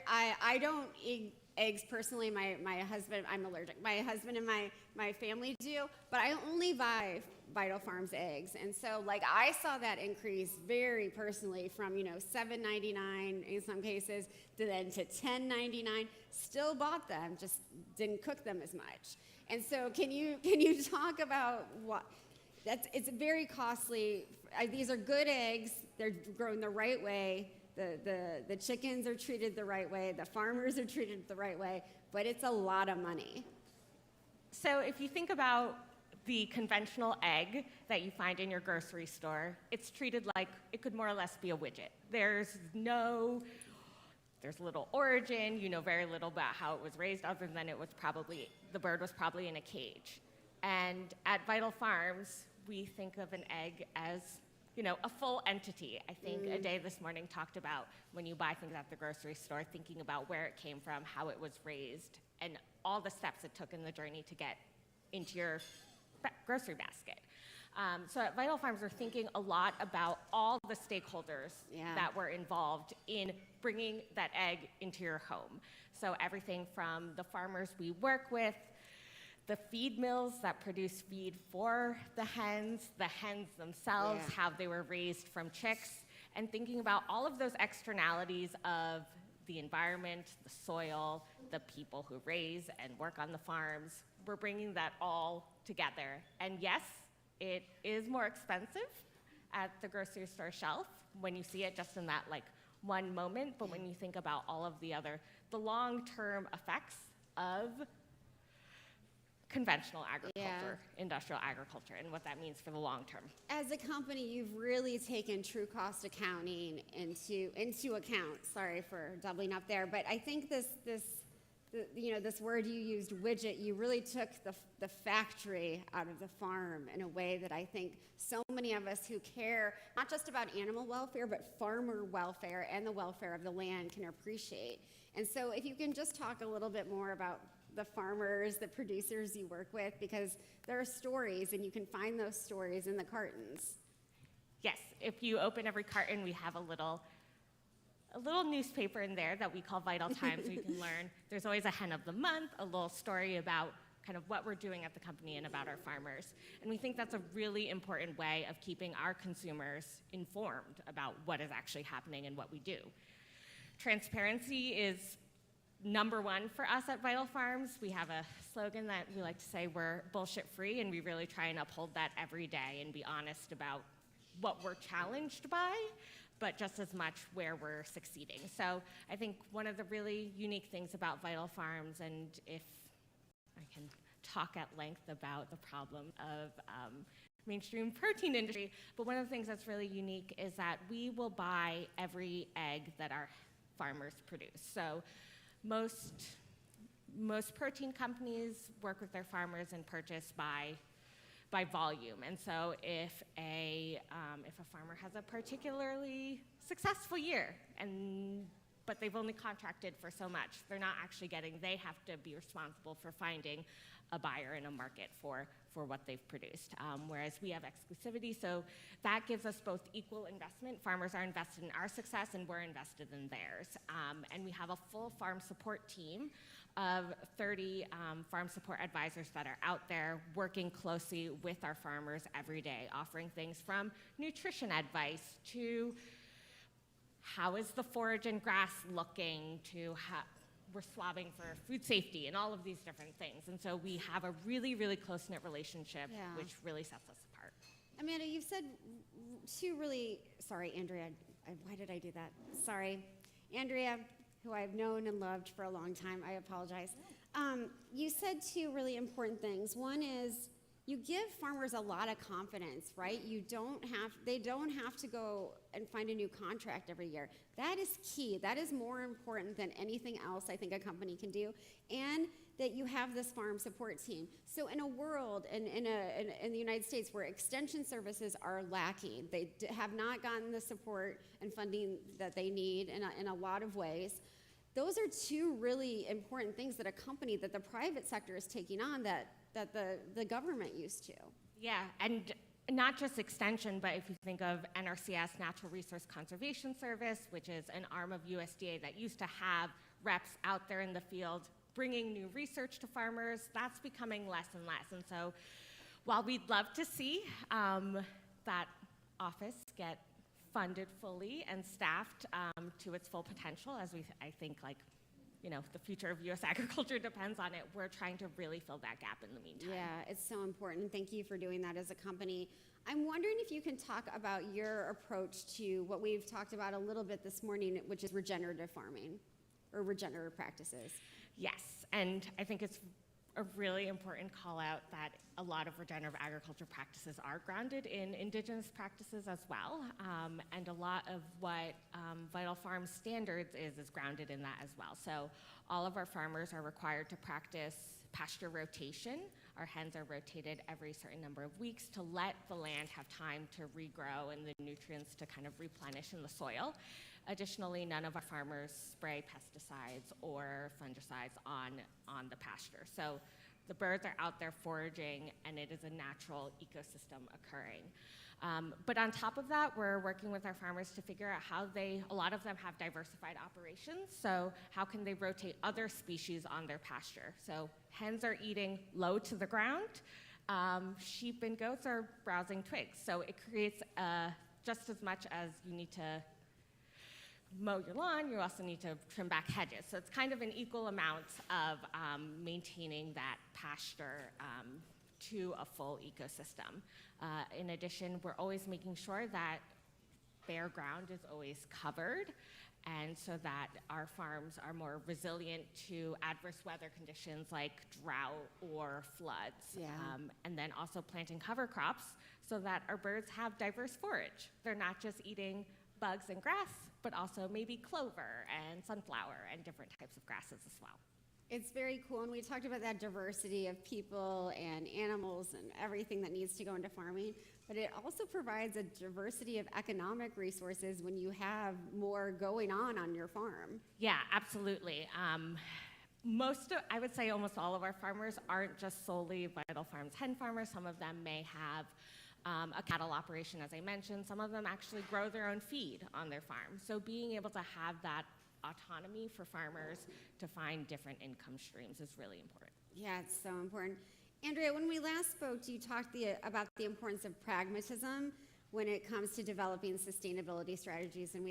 Speaker 9: I don't eat eggs personally. My husband, I'm allergic. My husband and my family do, but I only buy Vital Farms eggs. And so, like, I saw that increase very personally from, $7.99 in some cases to then to $10.99. Still bought them, just didn't cook them as much. And so, can you talk about what? It's very costly. These are good eggs. They're grown the right way. The chickens are treated the right way. The farmers are treated the right way. But it's a lot of money.
Speaker 10: So if you think about the conventional egg that you find in your grocery store, it's treated like it could more or less be a widget. There's little origin, you know very little about how it was raised other than the bird was probably in a cage. And at Vital Farms, we think of an egg as, a full entity. I think a day this morning talked about when you buy things at the grocery store, thinking about where it came from, how it was raised, and all the steps it took in the journey to get into your grocery basket. So at Vital Farms, we're thinking a lot about all the stakeholders that were involved in bringing that egg into your home. So everything from the farmers we work with, the feed mills that produce feed for the hens themselves, how they were raised from chicks, and thinking about all of those externalities of the environment, the soil, the people who raise and work on the farms. We're bringing that all together. And yes, it is more expensive at the grocery store shelf when you see it just in that one moment, but when you think about all of the long-term effects of conventional agriculture, industrial agriculture, and what that means for the long term. As
Speaker 9: a company, you've really taken true cost accounting into account. Sorry for doubling up there, but I think this word you used, widget, you really took the factory out of the farm in a way that I think so many of us who care not just about animal welfare, but farmer welfare and the welfare of the land can appreciate. And so if you can just talk a little bit more about the farmers, the producers you work with, because there are stories and you can find those stories in the cartons.
Speaker 10: Yes, if you open every carton, we have a little newspaper in there that we call Vital Times, so you can learn. There's always a hen of the month, a little story about kind of what we're doing at the company and about our farmers. And we think that's a really important way of keeping our consumers informed about what is actually happening and what we do. Transparency is number one for us at Vital Farms. We have a slogan that we like to say, we're bullshit free, and we really try and uphold that every day and be honest about what we're challenged by, but just as much where we're succeeding. So I think one of the really unique things about Vital Farms, and if I can talk at length about the problem of mainstream protein industry, but one of the things that's really unique is that we will buy every egg that our farmers produce. So most protein companies work with their farmers and purchase by volume. And so if a farmer has a particularly successful year, but they've only contracted for so much. They're not actually getting, they have to be responsible for finding a buyer in a market for what they've produced. Whereas we have exclusivity, so that gives us both equal investment. Farmers are invested in our success and we're invested in theirs. And we have a full farm support team of 30 farm support advisors that are out there working closely with our farmers every day, offering things from nutrition advice to how is the forage and grass looking, to how we're swabbing for food safety and all of these different things. And so we have a really, really close-knit relationship, which really sets us apart.
Speaker 9: Amanda, you've said two really, sorry, Andrea, why did I do that? Sorry. Andrea, who I've known and loved for a long time, I apologize. You said two really important things. One is you give farmers a lot of confidence, right? They don't have to go and find a new contract every year. That is key. That is more important than anything else I think a company can do. And that you have this farm support team. So in a world, in the United States, where extension services are lacking, they have not gotten the support and funding that they need in a lot of ways. Those are two really important things that the private sector is taking on that the government used to.
Speaker 10: Yeah, and not just extension, but if you think of NRCS, Natural Resource Conservation Service, which is an arm of USDA that used to have reps out there in the field bringing new research to farmers, that's becoming less and less. And so while we'd love to see that office get funded fully and staffed to its full potential, as I think the future of U.S. agriculture depends on it, we're trying to really fill that gap in the meantime.
Speaker 9: Yeah, it's so important. Thank you for doing that as a company. I'm wondering if you can talk about your approach to what we've talked about a little bit this morning, which is regenerative farming or regenerative practices.
Speaker 10: Yes, and I think it's a really important call out that a lot of regenerative agriculture practices are grounded in indigenous practices as well, and a lot of what Vital Farms standards is grounded in that as well. So all of our farmers are required to practice pasture rotation. Our hens are rotated every certain number of weeks to let the land have time to regrow and the nutrients to kind of replenish in the soil. Additionally, none of our farmers spray pesticides or fungicides on the pasture. So the birds are out there foraging, and it is a natural ecosystem occurring. But on top of that, we're working with our farmers to figure out how a lot of them have diversified operations, so how can they rotate other species on their pasture? So hens are eating low to the ground, sheep and goats are browsing twigs. So it creates just as much as you need to mow your lawn, you also need to trim back hedges. So it's kind of an equal amount of maintaining that pasture to a full ecosystem. In addition, we're always making sure that bare ground is always covered, and so that our farms are more resilient to adverse weather conditions like drought or floods.
Speaker 9: Yeah.
Speaker 10: And then also planting cover crops so that our birds have diverse forage. They're not just eating bugs and grass, but also maybe clover and sunflower and different types of grasses as well.
Speaker 9: It's very cool, and we talked about that diversity of people and animals and everything that needs to go into farming, but it also provides a diversity of economic resources when you have more going on your farm.
Speaker 10: Yeah, absolutely. I would say almost all of our farmers aren't just solely Vital Farms hen farmers. Some of them may have a cattle operation, as I mentioned. Some of them actually grow their own feed on their farm. So being able to have that autonomy for farmers to find different income streams is really important.
Speaker 9: Yeah, it's so important. Andrea, when we last spoke, you talked about the importance of pragmatism when it comes to developing sustainability strategies. And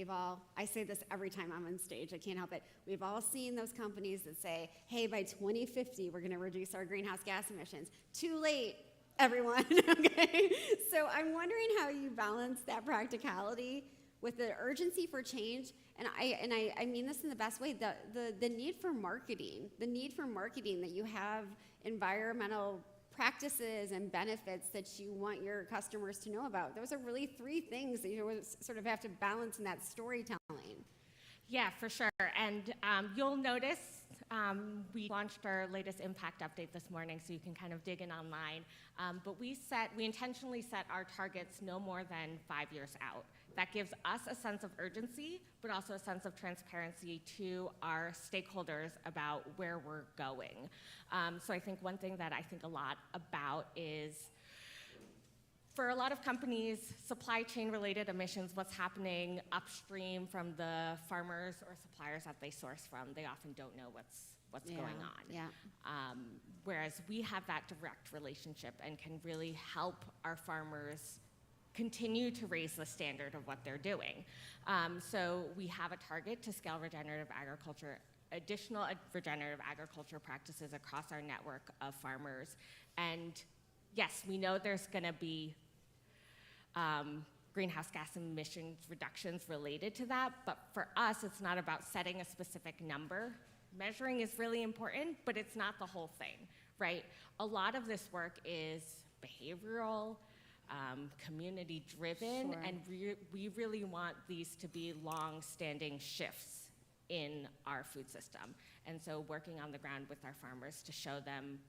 Speaker 9: I say this every time I'm on stage, I can't help it. We've all seen those companies that say, hey, by 2050, we're gonna reduce our greenhouse gas emissions. Too late, everyone, okay? So I'm wondering how you balance that practicality with the urgency for change, and I mean this in the best way, the need for marketing, that you have environmental practices and benefits that you want your customers to know about. Those are really three things that you sort of have to balance in that storytelling.
Speaker 10: Yeah, for sure. And you'll notice we launched our latest impact update this morning, so you can kind of dig in online. But we intentionally set our targets no more than 5 years out. that gives us a sense of urgency, but also a sense of transparency to our stakeholders about where we're going. So I think one thing that I think a lot about is, for a lot of companies, supply chain related emissions, what's happening upstream from the farmers or suppliers that they source from, they often don't know what's going on.
Speaker 9: Yeah.
Speaker 10: Whereas we have that direct relationship and can really help our farmers continue to raise the standard of what they're doing. So we have a target to scale additional regenerative agriculture practices across our network of farmers. And yes, we know there's gonna be greenhouse gas emissions reductions related to that, but for us, it's not about setting a specific number. Measuring is really important, but it's not the whole thing, right? A lot of this work is behavioral, community-driven,
Speaker 9: Sure.
Speaker 10: and we really want these to be long-standing shifts in our food system. And so working on the ground with our farmers to show them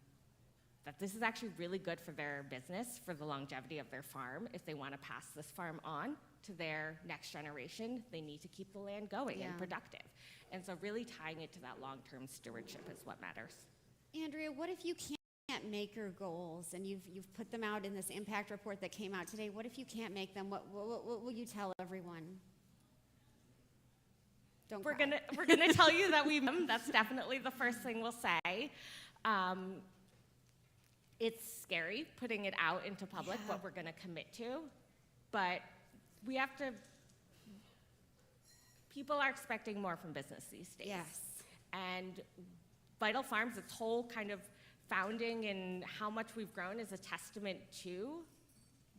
Speaker 10: that this is actually really good for their business, for the longevity of their farm. If they want to pass this farm on to their next generation, they need to keep the land going and productive. And so really tying it to that long-term stewardship is what matters.
Speaker 9: Andrea, what if you can't make your goals, and you've put them out in this impact report that came out today? What if you can't make them? What will you tell everyone? Don't
Speaker 10: We're
Speaker 9: cry.
Speaker 10: gonna tell you that that's definitely the first thing we'll say. It's scary putting it out into public, what we're gonna commit to, but we have to, people are expecting more from business these days.
Speaker 9: Yes.
Speaker 10: And Vital Farms, its whole kind of founding and how much we've grown is a testament to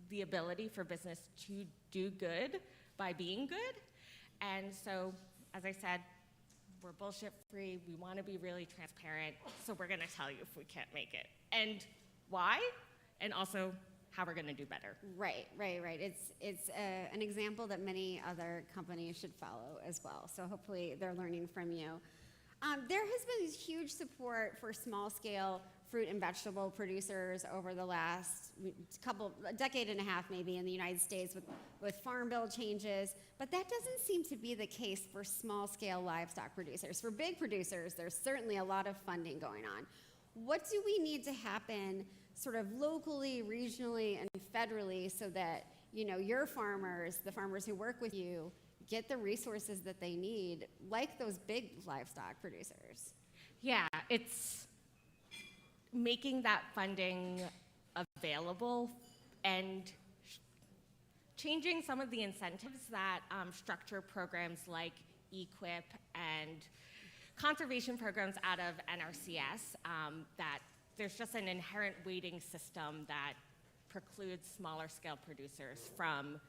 Speaker 10: the ability for business to do good by being good. And so, as I said, we're bullshit free, we wanna be really transparent, so we're gonna tell you if we can't make it. And why, and also how we're gonna do better.
Speaker 9: Right. It's an example that many other companies should follow as well. So hopefully they're learning from you. There has been huge support for small-scale fruit and vegetable producers over the last decade and a half maybe in the United States with farm bill changes, but that doesn't seem to be the case for small-scale livestock producers. For big producers, there's certainly a lot of funding going on. What do we need to happen sort of locally, regionally, and federally so that, you know, your farmers, the farmers who work with you, get the resources that they need, like those big livestock producers?
Speaker 10: Yeah, it's making that funding available and changing some of the incentives that structure programs like EQIP and conservation programs out of NRCS, that there's just an inherent weighting system that precludes smaller scale producers from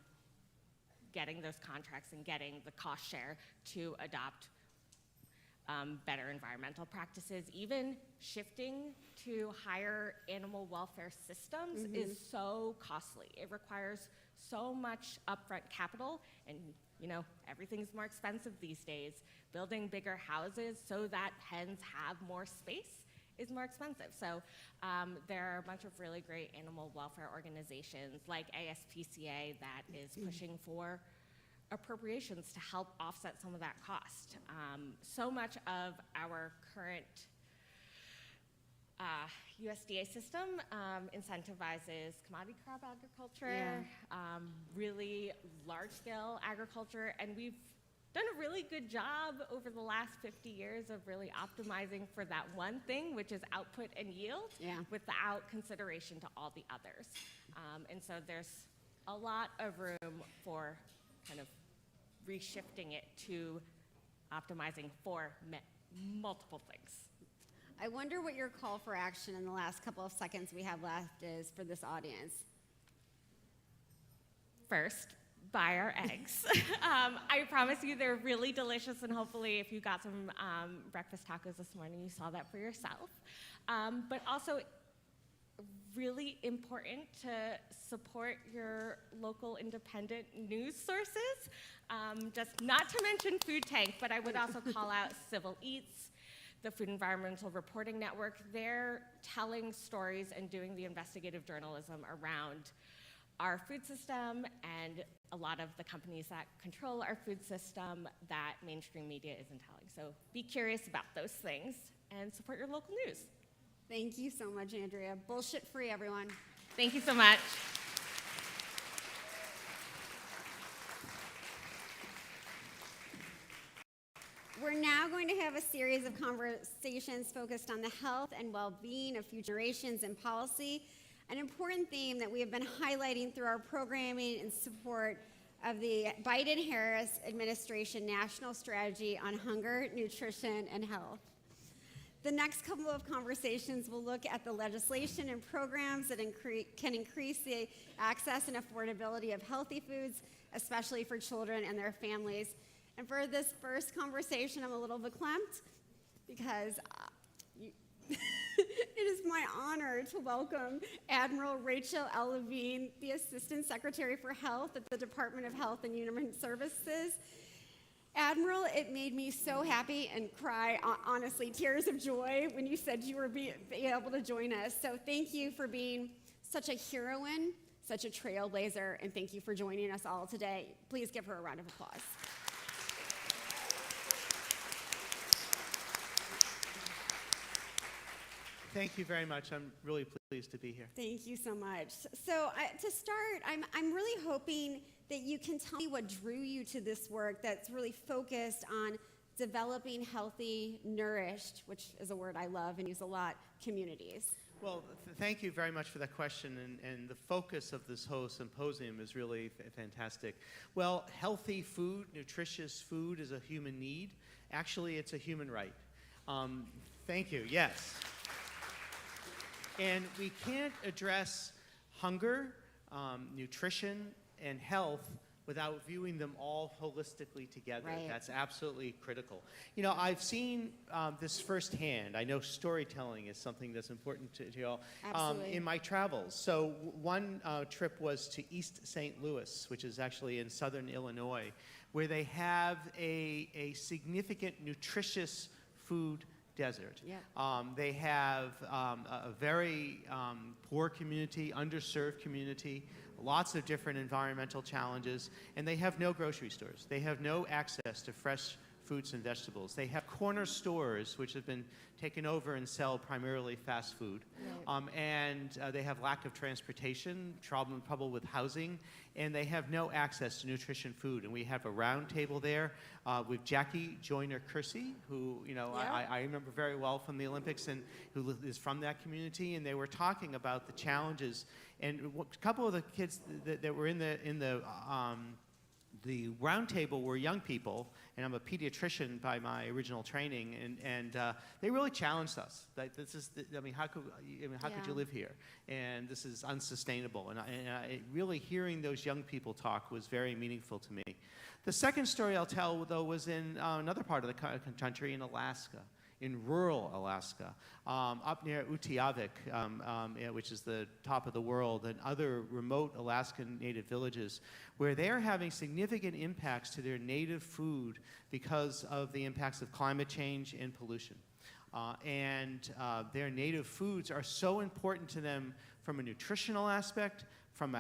Speaker 10: getting those contracts and getting the cost share to adopt better environmental practices. Even shifting to higher animal welfare systems is so costly. It requires so much upfront capital, and you know, everything's more expensive these days. Building bigger houses so that hens have more space is more expensive. So there are a bunch of really great animal welfare organizations like ASPCA that is pushing for appropriations to help offset some of that cost. So much of our current USDA system incentivizes commodity crop agriculture, really large-scale agriculture, and we've done a really good job over the last 50 years of really optimizing for that one thing, which is output and yield, without consideration to all the others. And so there's a lot of room for kind of reshifting it to optimizing for multiple things.
Speaker 9: I wonder what your call for action in the last couple of seconds we have left is for this audience.
Speaker 10: First, buy our eggs. I promise you they're really delicious, and hopefully if you got some breakfast tacos this morning, you saw that for yourself. But also, really important to support your local independent news sources. Just not to mention Food Tank, but I would also call out Civil Eats, the Food Environmental Reporting Network. They're telling stories and doing the investigative journalism around our food system and a lot of the companies that control our food system that mainstream media isn't telling. So be curious about those things and support your local news.
Speaker 9: Thank you so much, Andrea. Bullshit free, everyone.
Speaker 10: Thank you so much.
Speaker 9: We're now going to have a series of conversations focused on the health and well-being of future generations and policy, an important theme that we have been highlighting through our programming in support of the Biden-Harris administration national strategy on hunger, nutrition, and health. The next couple of conversations will look at the legislation and programs that can increase the access and affordability of healthy foods, especially for children and their families. And for this first conversation, I'm a little verklempt because it is my honor to welcome Admiral Rachel L. Levine, the Assistant Secretary for Health at the Department of Health and Human Services. Admiral, it made me so happy and cry, honestly, tears of joy when you said you were able to join us. So thank you for being such a heroine, such a trailblazer, and thank you for joining us all today. Please give her a round of applause.
Speaker 11: Thank you very much. I'm really pleased to be here.
Speaker 9: Thank you so much. So to start, I'm really hoping that you can tell me what drew you to this work that's really focused on developing healthy, nourished, which is a word I love and use a lot, communities.
Speaker 11: Well, thank you very much for that question, and the focus of this whole symposium is really fantastic. Well, healthy food, nutritious food is a human need. Actually, it's a human right. Thank you, yes. And we can't address hunger, nutrition, and health without viewing them all holistically together.
Speaker 9: Right.
Speaker 11: That's absolutely critical. You know, I've seen this firsthand. I know storytelling is something that's important to you all in my travels. So one trip was to East St. Louis, which is actually in southern Illinois, where they have a significant nutritious food desert.
Speaker 9: Yeah.
Speaker 11: They have a very poor community, underserved community, lots of different environmental challenges, and they have no grocery stores. They have no access to fresh fruits and vegetables. They have corner stores which have been taken over and sell primarily fast food.
Speaker 9: Right.
Speaker 11: And they have lack of transportation, trouble with housing, and they have no access to nutrition food. And we have a round table there with Jackie Joyner-Kersee, who I remember very well from the Olympics and who is from that community. And they were talking about the challenges. And a couple of the kids that were in the round table were young people, and I'm a pediatrician by my original training, and they really challenged us. Like, how could you live here? And this is unsustainable. And really hearing those young people talk was very meaningful to me. The second story I'll tell, though, was in another part of the country, in Alaska. In rural Alaska, up near Utqiagvik, which is the top of the world, and other remote Alaskan native villages, where they are having significant impacts to their native food because of the impacts of climate change and pollution. Their native foods are so important to them from a nutritional aspect, from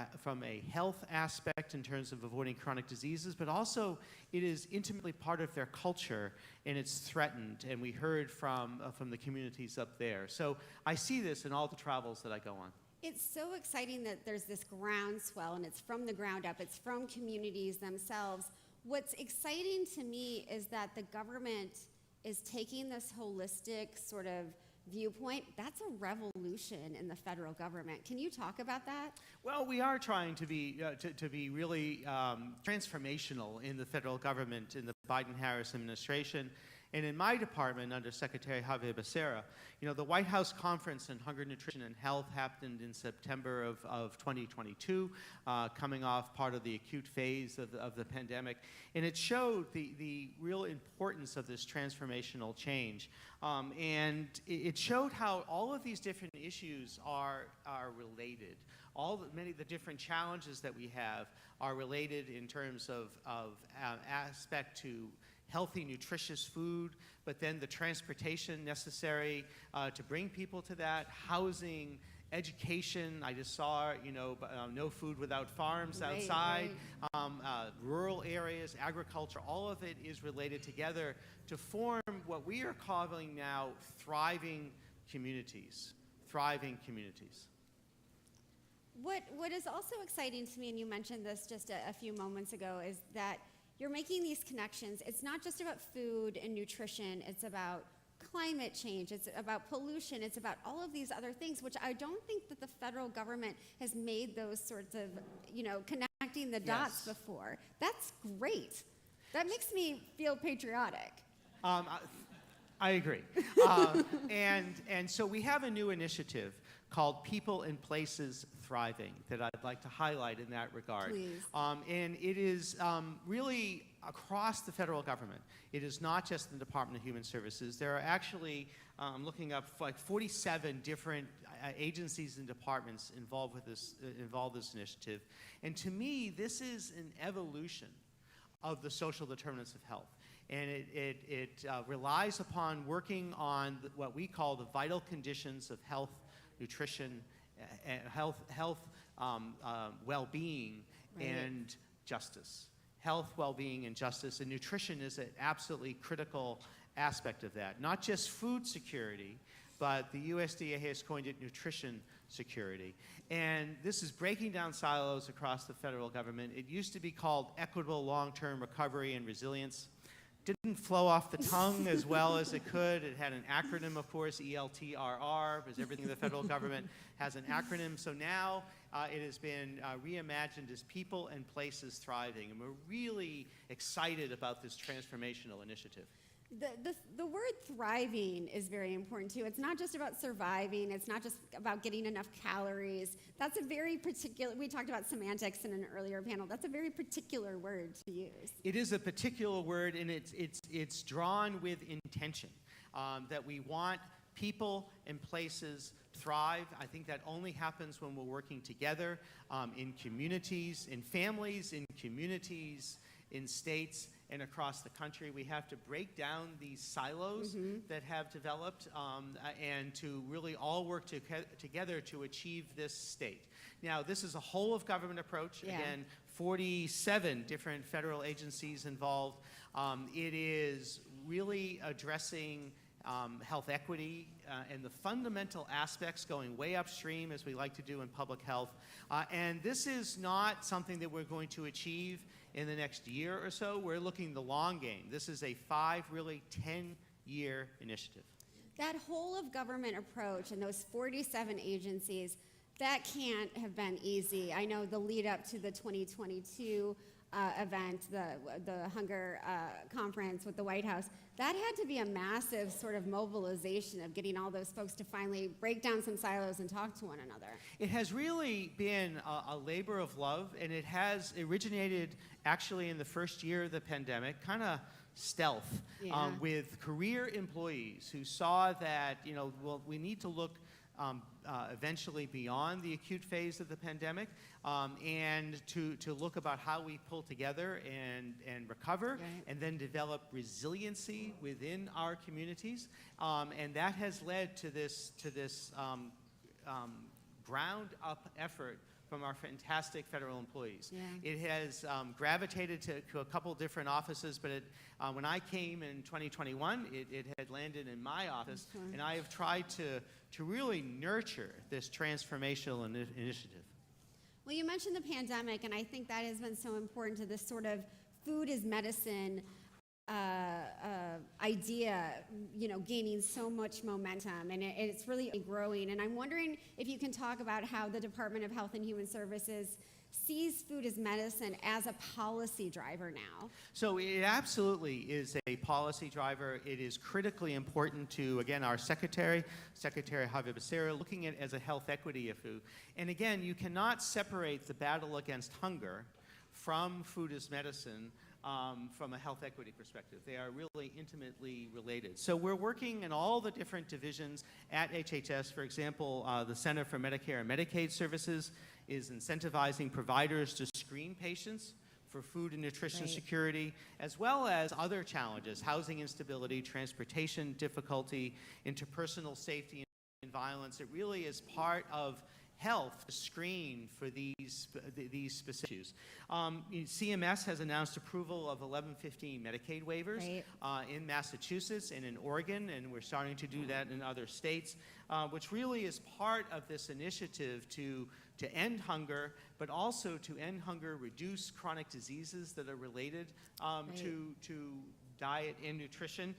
Speaker 11: a health aspect in terms of avoiding chronic diseases, but also it is intimately part of their culture, and it's threatened, and we heard from the communities up there. So I see this in all the travels that I go on.
Speaker 9: It's so exciting that there's this groundswell, and it's from the ground up. It's from communities themselves. What's exciting to me is that the government is taking this holistic sort of viewpoint. That's a revolution in the federal government. Can you talk about that?
Speaker 11: Well, we are trying to be really transformational in the federal government, in the Biden-Harris administration. And in my department, under Secretary Javier Becerra, the White House Conference on Hunger, Nutrition, and Health happened in September of 2022, coming off part of the acute phase of the pandemic. And it showed the real importance of this transformational change. And it showed how all of these different issues are related. Many of the different challenges that we have are related in terms of aspect to healthy, nutritious food, but then the transportation necessary to bring people to that, housing, education. I just saw, no food without farms
Speaker 9: Right,
Speaker 11: outside. Rural areas, agriculture, all of it is related together to form what we are calling now thriving communities. Thriving communities.
Speaker 9: What is also exciting to me, and you mentioned this just a few moments ago, is that you're making these connections. It's not just about food and nutrition, it's about climate change, it's about pollution, it's about all of these other things, which I don't think that the federal government has made those sorts of, connecting the dots
Speaker 11: Yes.
Speaker 9: before. That's great. That makes me feel patriotic.
Speaker 11: I agree. And so we have a new initiative called People and Places Thriving that I'd like to highlight in that regard.
Speaker 9: Please.
Speaker 11: And it is really across the federal government. It is not just the Department of Human Services. There are actually, looking up, like 47 different agencies and departments involved with this initiative. And to me, this is an evolution of the social determinants of health. And it relies upon working on what we call the vital conditions of health, nutrition, well-being,
Speaker 9: Right.
Speaker 11: and justice. Health, well-being, and justice, and nutrition is an absolutely critical aspect of that. Not just food security, but the USDA has coined it nutrition security. And this is breaking down silos across the federal government. It used to be called equitable long-term recovery and resilience. Didn't flow off the tongue as well as it could. It had an acronym, of course, ELTRR, because everything in the federal government has an acronym. So now it has been reimagined as People and Places Thriving, and we're really excited about this transformational initiative.
Speaker 9: The word thriving is very important too. It's not just about surviving. It's not just about getting enough calories. That's a very particular, we talked about semantics in an earlier panel. That's a very particular word to use.
Speaker 11: It is a particular word, and it's drawn with intention, that we want people and places thrive. I think that only happens when we're working together in communities, in families, in communities, in states, and across the country. We have to break down these silos that have developed and to really all work together to achieve this state. Now, this is a whole of government approach.
Speaker 9: Yeah.
Speaker 11: Again, 47 different federal agencies involved. It is really addressing health equity and the fundamental aspects going way upstream, as we like to do in public health. And this is not something that we're going to achieve in the next year or so. We're looking the long game. This is a 10-year initiative.
Speaker 9: That whole of government approach and those 47 agencies, that can't have been easy. I know the lead up to the 2022 event, the hunger conference with the White House, that had to be a massive sort of mobilization of getting all those folks to finally break down some silos and talk to one another.
Speaker 11: It has really been a labor of love, and it has originated actually in the first year of the pandemic, kind of stealth, with career employees who saw that, we need to look eventually beyond the acute phase of the pandemic, and to look about how we pull together and recover,
Speaker 9: Right.
Speaker 11: and then develop resiliency within our communities, and that has led to this ground-up effort from our fantastic federal employees.
Speaker 9: Yeah.
Speaker 11: It has gravitated to a couple different offices, but when I came in 2021, it had landed in my office, and I have tried to really nurture this transformational initiative.
Speaker 9: Well, you mentioned the pandemic, and I think that has been so important to this sort of food is medicine idea, gaining so much momentum, and it's really growing. And I'm wondering if you can talk about how the Department of Health and Human Services sees food as medicine as a policy driver now.
Speaker 11: So it absolutely is a policy driver. It is critically important to, again, our Secretary Javier Becerra, looking at it as a health equity issue. And again, you cannot separate the battle against hunger from food as medicine from a health equity perspective. They are really intimately related. So we're working in all the different divisions at HHS. For example, the Center for Medicare and Medicaid Services is incentivizing providers to screen patients for food and nutrition security, as well as other challenges, housing instability, transportation difficulty, interpersonal safety and violence. It really is part of health to screen for these specific issues. CMS has announced approval of 1115 Medicaid waivers in Massachusetts and in Oregon, and we're starting to do that in other states, which really is part of this initiative to end hunger, but also to end hunger, reduce chronic diseases that are related to diet and nutrition,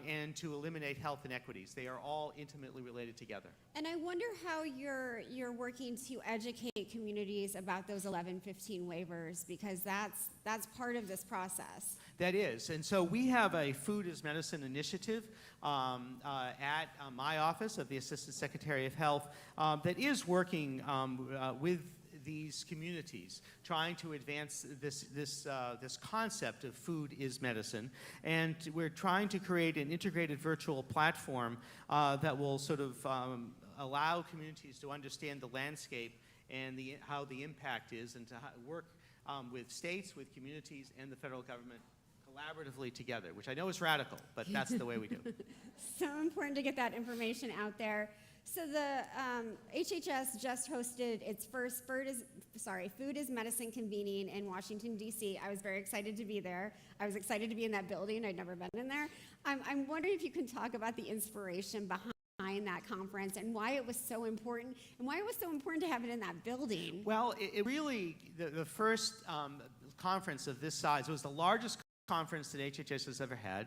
Speaker 11: and to eliminate health inequities. They are all intimately related together.
Speaker 9: And I wonder how you're working to educate communities about those 1115 waivers, because that's part of this process.
Speaker 11: That is, and so we have a Food as Medicine initiative at my office of the Assistant Secretary of Health that is working with these communities, trying to advance this concept of food is medicine. And we're trying to create an integrated virtual platform that will sort of allow communities to understand the landscape and how the impact is, and to work with states, with communities, and the federal government collaboratively together, which I know is radical, but that's the way we do.
Speaker 9: So important to get that information out there. So the HHS just hosted its first Food is Medicine convening in Washington, D.C. I was very excited to be there. I was excited to be in that building. I'd never been in there. I'm wondering if you can talk about the inspiration behind that conference and why it was so important, and why it was so important to have it in that building.
Speaker 11: Well, it really, the first conference of this size, it was the largest conference that HHS has ever had.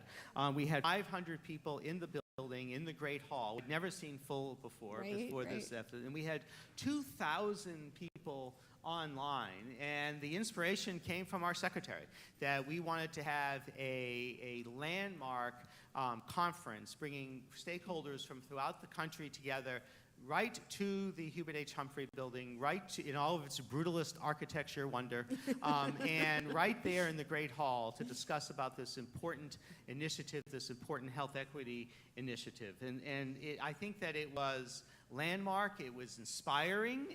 Speaker 11: We had 500 people in the building, in the Great Hall. We'd never seen full before this, and we had 2,000 people online, and the inspiration came from our secretary, that we wanted to have a landmark conference, bringing stakeholders from throughout the country together, right to the Hubert H. Humphrey building, right to, in all of its brutalist architecture wonder, and right there in the Great Hall to discuss about this important initiative, this important health equity initiative. And I think that it was landmark, it was inspiring,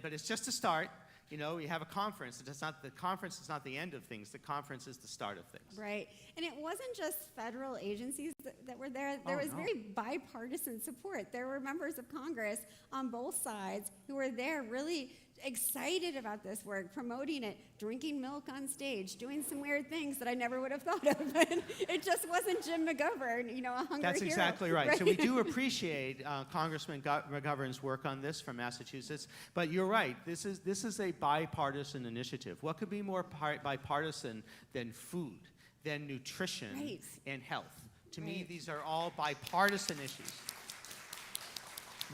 Speaker 11: but it's just a start. You know, you have a conference. The conference is not the end of things. The conference is the start of things.
Speaker 9: Right. And it wasn't just federal agencies that were there. There was very bipartisan support. There were members of Congress on both sides who were there really excited about this work, promoting it, drinking milk on stage, doing some weird things that I never would have thought of. And it just wasn't Jim McGovern, a hungry
Speaker 11: That's
Speaker 9: hero.
Speaker 11: exactly right. So we do appreciate Congressman McGovern's work on this from Massachusetts. But you're right. This is a bipartisan initiative. What could be more bipartisan than food, than nutrition and health? To me, these are all bipartisan issues.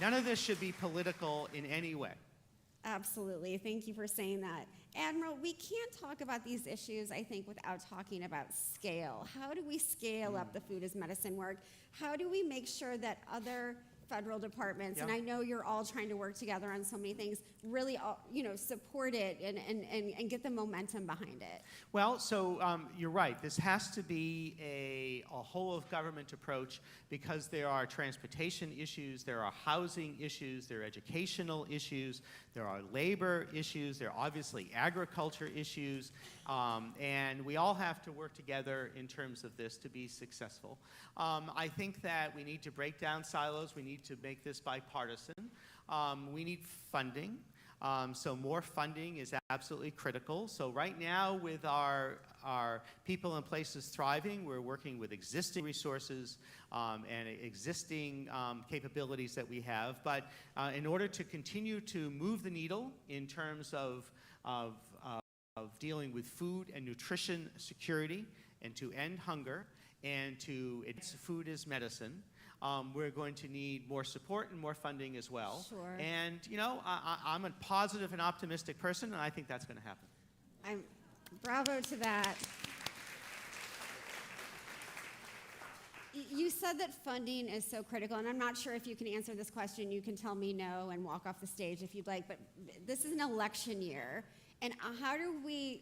Speaker 11: None of this should be political in any way.
Speaker 9: Absolutely. Thank you for saying that. Admiral, we can't talk about these issues, I think, without talking about scale. How do we scale up the Food as Medicine work? How do we make sure that other federal departments, and I know you're all trying to work together on so many things, really, support it and get the momentum behind it?
Speaker 11: Well, so you're right. This has to be a whole of government approach, because there are transportation issues, there are housing issues, there are educational issues, there are labor issues, there are obviously agriculture issues, and we all have to work together in terms of this to be successful. I think that we need to break down silos. We need to make this bipartisan. We need funding. So more funding is absolutely critical. So right now, with our People and Places Thriving, we're working with existing resources and existing capabilities that we have. But in order to continue to move the needle in terms of dealing with food and nutrition security, and to end hunger, and to advance food as medicine, we're going to need more support and more funding as well.
Speaker 9: Sure.
Speaker 11: And, I'm a positive and optimistic person, and I think that's going to happen.
Speaker 9: Bravo to that. You said that funding is so critical, and I'm not sure if you can answer this question. You can tell me no and walk off the stage if you'd like, but this is an election year. And how do we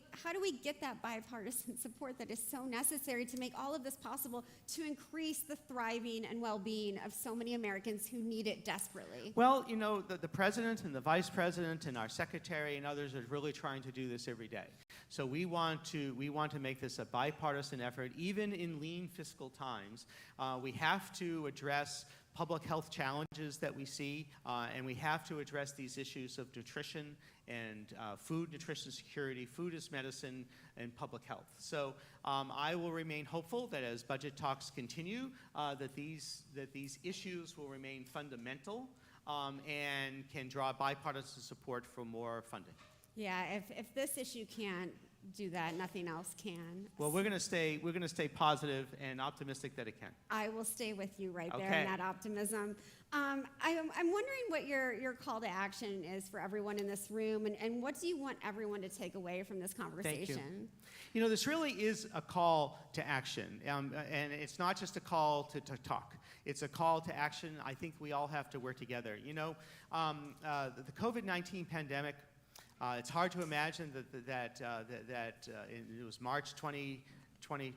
Speaker 9: get that bipartisan support that is so necessary to make all of this possible, to increase the thriving and well-being of so many Americans who need it desperately?
Speaker 11: Well, the president and the vice president and our secretary and others are really trying to do this every day. So we want to make this a bipartisan effort, even in lean fiscal times. We have to address public health challenges that we see, and we have to address these issues of nutrition and food, nutrition security, food as medicine, and public health. So I will remain hopeful that as budget talks continue, that these issues will remain fundamental and can draw bipartisan support for more funding.
Speaker 9: Yeah, if this issue can't do that, nothing else can.
Speaker 11: Well, we're going to stay positive and optimistic that it can.
Speaker 9: I will stay with you right there
Speaker 11: Okay.
Speaker 9: in that optimism. I'm wondering what your call to action is for everyone in this room, and what do you want everyone to take away from this conversation?
Speaker 11: Thank you. You know, this really is a call to action, and it's not just a call to talk. It's a call to action. I think we all have to work together. You know, the COVID-19 pandemic, it's hard to imagine that it was March 2020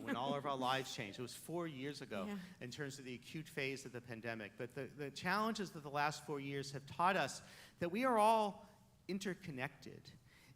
Speaker 11: when all of our lives changed. It was 4 years ago in terms of the acute phase of the pandemic. But the challenges of the last 4 years have taught us that we are all interconnected,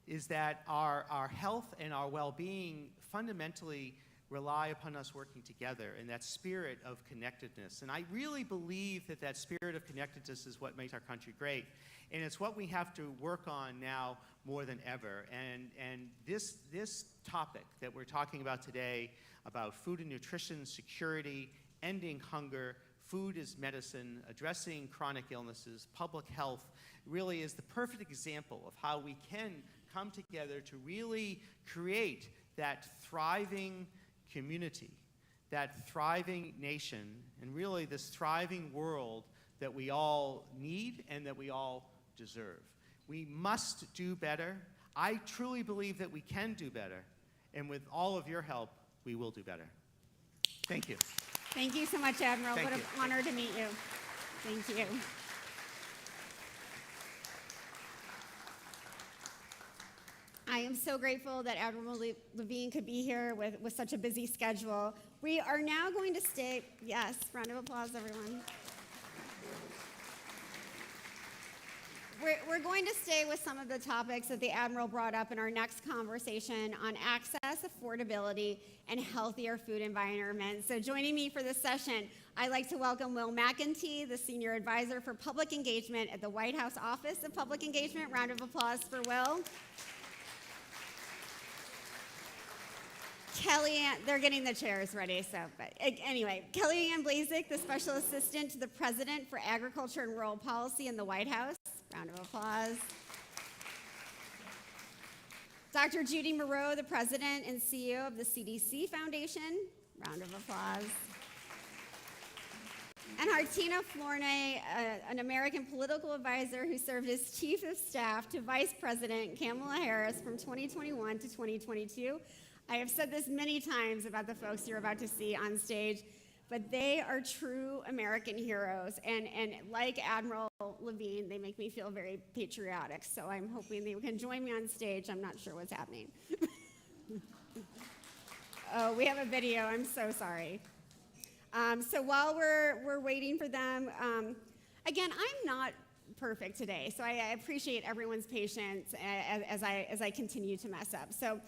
Speaker 11: is that our health and our well-being fundamentally rely upon us working together in that spirit of connectedness. And I really believe that spirit of connectedness is what makes our country great. And it's what we have to work on now more than ever. And this topic that we're talking about today, about food and nutrition security, ending hunger, food as medicine, addressing chronic illnesses, public health, really is the perfect example of how we can come together to really create that thriving community, that thriving nation, and really this thriving world that we all need and that we all deserve. We must do better. I truly believe that we can do better, and with all of your help, we will do better. Thank you.
Speaker 9: Thank you so much, Admiral.
Speaker 11: Thank
Speaker 9: what
Speaker 11: you.
Speaker 9: an honor to meet you. Thank you. I am so grateful that Admiral Levine could be here with such a busy schedule. We are now going to stay, yes, round of applause, everyone. We're going to stay with some of the topics that the Admiral brought up in our next conversation on access, affordability, and healthier food environments. So joining me for this session, I'd like to welcome Will McEntee, the Senior Advisor for Public Engagement at the White House Office of Public Engagement. Round of applause for Will. Kellyanne, they're getting the chairs ready, but anyway, Kellyanne Blazek, the Special Assistant to the President for Agriculture and Rural Policy in the White House. Round of applause. Dr. Judy Moreau, the President and CEO of the CDC Foundation. Round of applause. And Hartina Flornay, an American political advisor who served as Chief of Staff to Vice President Kamala Harris from 2021 to 2022. I have said this many times about the folks you're about to see on stage, but they are true American heroes. And like Admiral Levine, they make me feel very patriotic. So I'm hoping they can join me on stage. I'm not sure what's happening. Oh, we have a video. I'm so sorry. So while we're waiting for them, again, I'm not perfect today, so I appreciate everyone's patience as I continue to mess up. So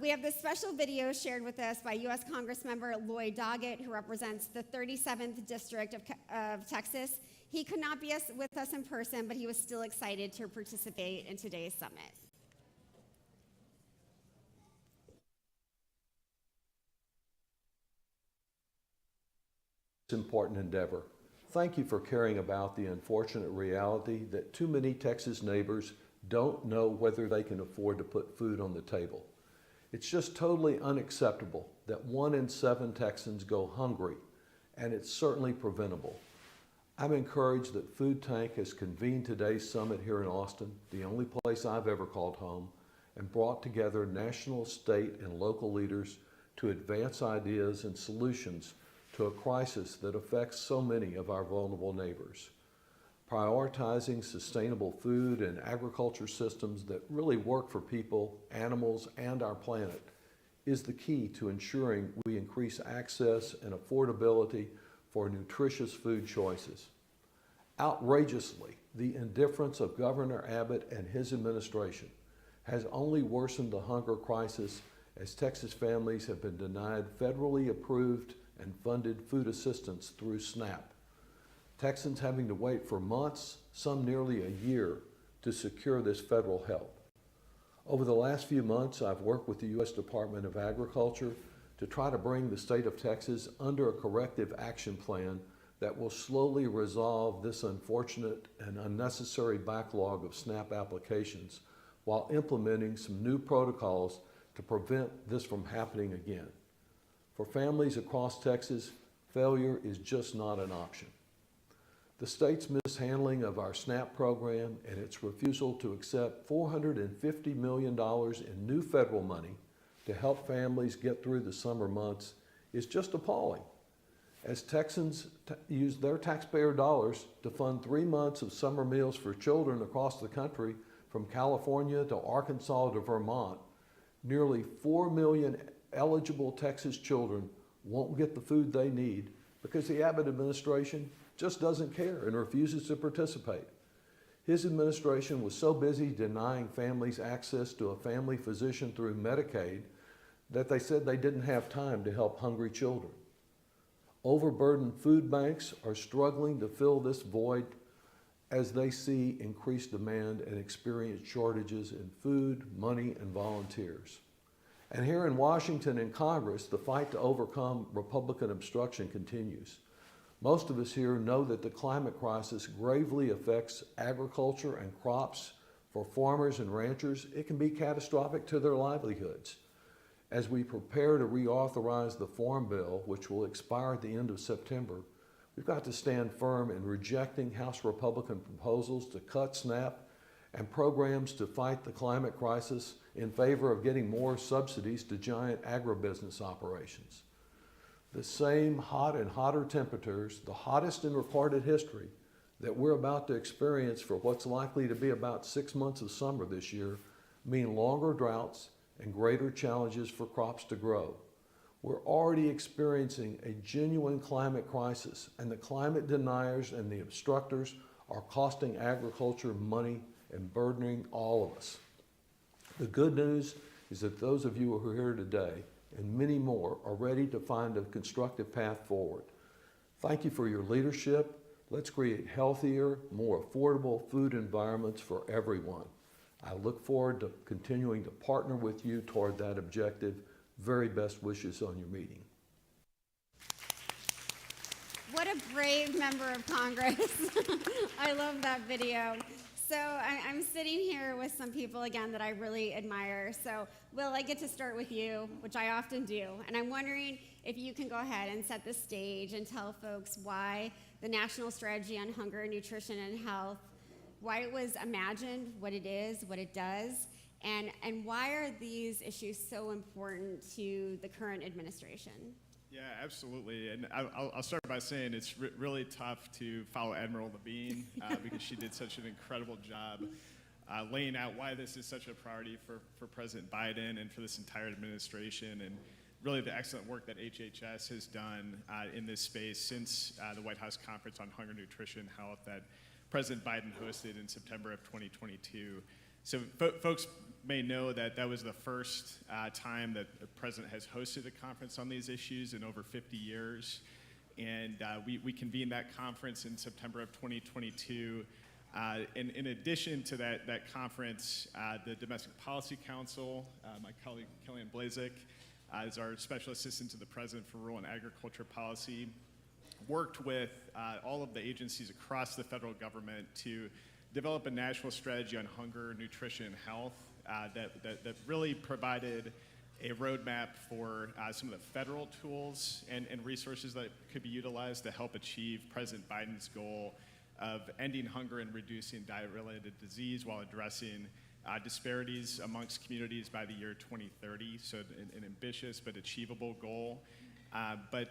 Speaker 9: we have this special video shared with us by U.S. Congressmember Lloyd Doggett, who represents the 37th District of Texas. He could not be with us in person, but he was still excited to participate in today's summit.
Speaker 12: Important endeavor. Thank you for caring about the unfortunate reality that too many Texas neighbors don't know whether they can afford to put food on the table. It's just totally unacceptable that 1 in 7 Texans go hungry, and it's certainly preventable. I'm encouraged that Food Tank has convened today's summit here in Austin, the only place I've ever called home, and brought together national, state, and local leaders to advance ideas and solutions to a crisis that affects so many of our vulnerable neighbors. Prioritizing sustainable food and agriculture systems that really work for people, animals, and our planet is the key to ensuring we increase access and affordability for nutritious food choices. Outrageously, the indifference of Governor Abbott and his administration has only worsened the hunger crisis as Texas families have been denied federally approved and funded food assistance through SNAP. Texans having to wait for months, some nearly a year, to secure this federal help. Over the last few months, I've worked with the U.S. Department of Agriculture to try to bring the state of Texas under a corrective action plan that will slowly resolve this unfortunate and unnecessary backlog of SNAP applications while implementing some new protocols to prevent this from happening again. For families across Texas, failure is just not an option. The state's mishandling of our SNAP program and its refusal to accept $450 million in new federal money to help families get through the summer months is just appalling. As Texans use their taxpayer dollars to fund 3 months of summer meals for children across the country, from California to Arkansas to Vermont, nearly 4 million eligible Texas children won't get the food they need because the Abbott administration just doesn't care and refuses to participate. His administration was so busy denying families access to a family physician through Medicaid that they said they didn't have time to help hungry children. Overburdened food banks are struggling to fill this void as they see increased demand and experience shortages in food, money, and volunteers. And here in Washington and Congress, the fight to overcome Republican obstruction continues. Most of us here know that the climate crisis gravely affects agriculture and crops. For farmers and ranchers, it can be catastrophic to their livelihoods. As we prepare to reauthorize the Farm Bill, which will expire at the end of September, we've got to stand firm in rejecting House Republican proposals to cut SNAP and programs to fight the climate crisis in favor of getting more subsidies to giant agribusiness operations. The same hot and hotter temperatures, the hottest in recorded history, that we're about to experience for what's likely to be about 6 months of summer this year, mean longer droughts and greater challenges for crops to grow. We're already experiencing a genuine climate crisis, and the climate deniers and the obstructors are costing agriculture money and burdening all of us. The good news is that those of you who are here today, and many more, are ready to find a constructive path forward. Thank you for your leadership. Let's create healthier, more affordable food environments for everyone. I look forward to continuing to partner with you toward that objective. Very best wishes on your meeting.
Speaker 9: What a brave member of Congress. I love that video. So I'm sitting here with some people, again, that I really admire. So, Will, I get to start with you, which I often do. And I'm wondering if you can go ahead and set the stage and tell folks why the National Strategy on Hunger, Nutrition, and Health, why it was imagined, what it is, what it does, and why are these issues so important to the current administration?
Speaker 13: Yeah, absolutely. And I'll start by saying it's really tough to follow Admiral Levine because she did such an incredible job laying out why this is such a priority for President Biden and for this entire administration, and really the excellent work that HHS has done in this space since the White House Conference on Hunger, Nutrition, and Health that President Biden hosted in September of 2022. So folks may know that that was the first time that the president has hosted a conference on these issues in over 50 years. And we convened that conference in September of 2022. And in addition to that conference, the Domestic Policy Council, my colleague Kellyanne Blazek, is our special assistant to the president for rural and agriculture policy, worked with all of the agencies across the federal government to develop a national strategy on hunger, nutrition, and health that really provided a roadmap for some of the federal tools and resources that could be utilized to help achieve President Biden's goal of ending hunger and reducing diet-related disease while addressing disparities amongst communities by the year 2030. So an ambitious but achievable goal. But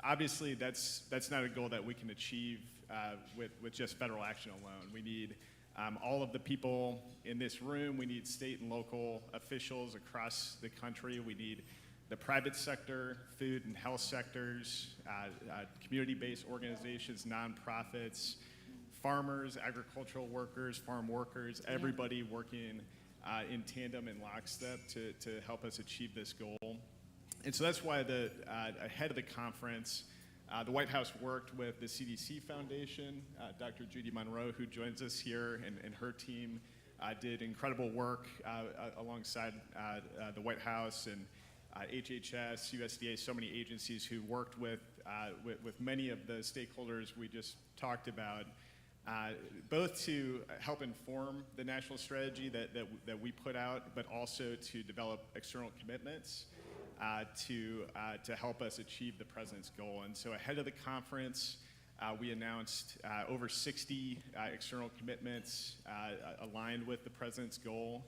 Speaker 13: obviously that's not a goal that we can achieve with just federal action alone. We need all of the people in this room. We need state and local officials across the country. We need the private sector, food and health sectors, community-based organizations, nonprofits, farmers, agricultural workers, farm workers, everybody working in tandem and lockstep to help us achieve this goal. And so that's why ahead of the conference, the White House worked with the CDC Foundation. Dr. Judy Monroe, who joins us here, and her team did incredible work alongside the White House and HHS, USDA, so many agencies who worked with many of the stakeholders we just talked about, both to help inform the national strategy that we put out, but also to develop external commitments to help us achieve the president's goal. And so ahead of the conference, we announced over 60 external commitments aligned with the president's goal.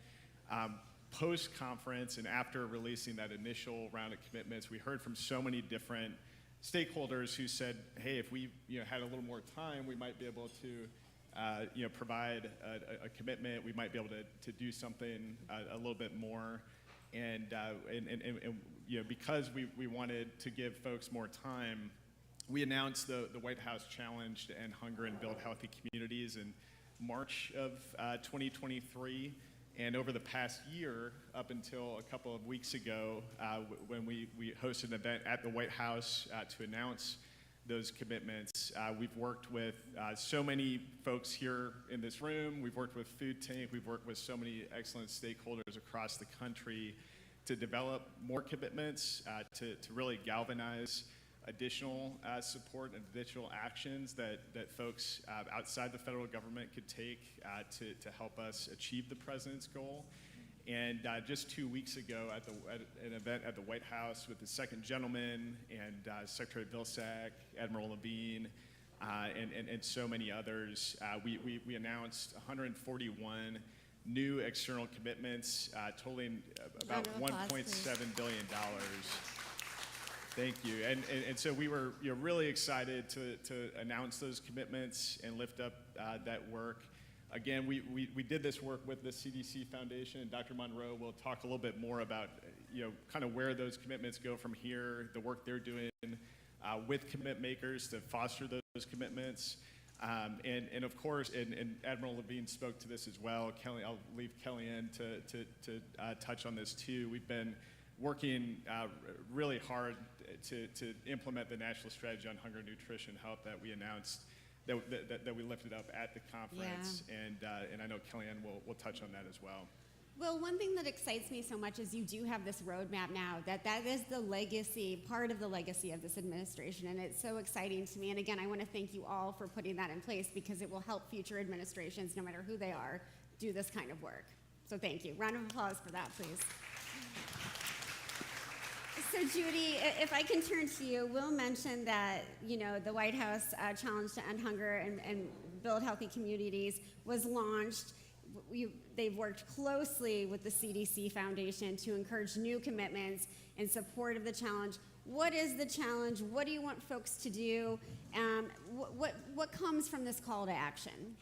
Speaker 13: Post-conference and after releasing that initial round of commitments, we heard from so many different stakeholders who said, hey, if we had a little more time, we might be able to provide a commitment. We might be able to do something a little bit more. And because we wanted to give folks more time, we announced the White House Challenge to End Hunger and Build Healthy Communities in March of 2023. And over the past year, up until a couple of weeks ago, when we hosted an event at the White House to announce those commitments, we've worked with so many folks here in this room. We've worked with Food Tank. We've worked with so many excellent stakeholders across the country to develop more commitments, to really galvanize additional support and additional actions that folks outside the federal government could take to help us achieve the president's goal. And just 2 weeks ago at an event at the White House with the second gentleman and Secretary Vilsack, Admiral Levine, and so many others, we announced 141 new external commitments totaling about $1.7 billion. Thank you. And so we were really excited to announce those commitments and lift up that work. Again, we did this work with the CDC Foundation, and Dr. Monroe will talk a little bit more about kind of where those commitments go from here, the work they're doing with commitment makers to foster those commitments. And of course, and Admiral Levine spoke to this as well. Kelly, I'll leave Kellyanne to touch on this too. We've been working really hard to implement the national strategy on hunger, nutrition, health that we announced, that we lifted up at the conference. Yeah. And I know Kellyanne will touch on that as well.
Speaker 1: Well, one thing that excites me so much is you do have this roadmap now, that is the legacy, part of the legacy of this administration, and it's so exciting to me. And again, I want to thank you all for putting that in place, because it will help future administrations, no matter who they are, do this kind of work. So thank you. Round of applause for that, please. So Judy, if I can turn to you, Will mentioned that the White House Challenge to End Hunger and Build Healthy Communities was launched. They've worked closely with the CDC Foundation to encourage new commitments in support of the challenge. What is the challenge? What do you want folks to do? What comes from this call to action?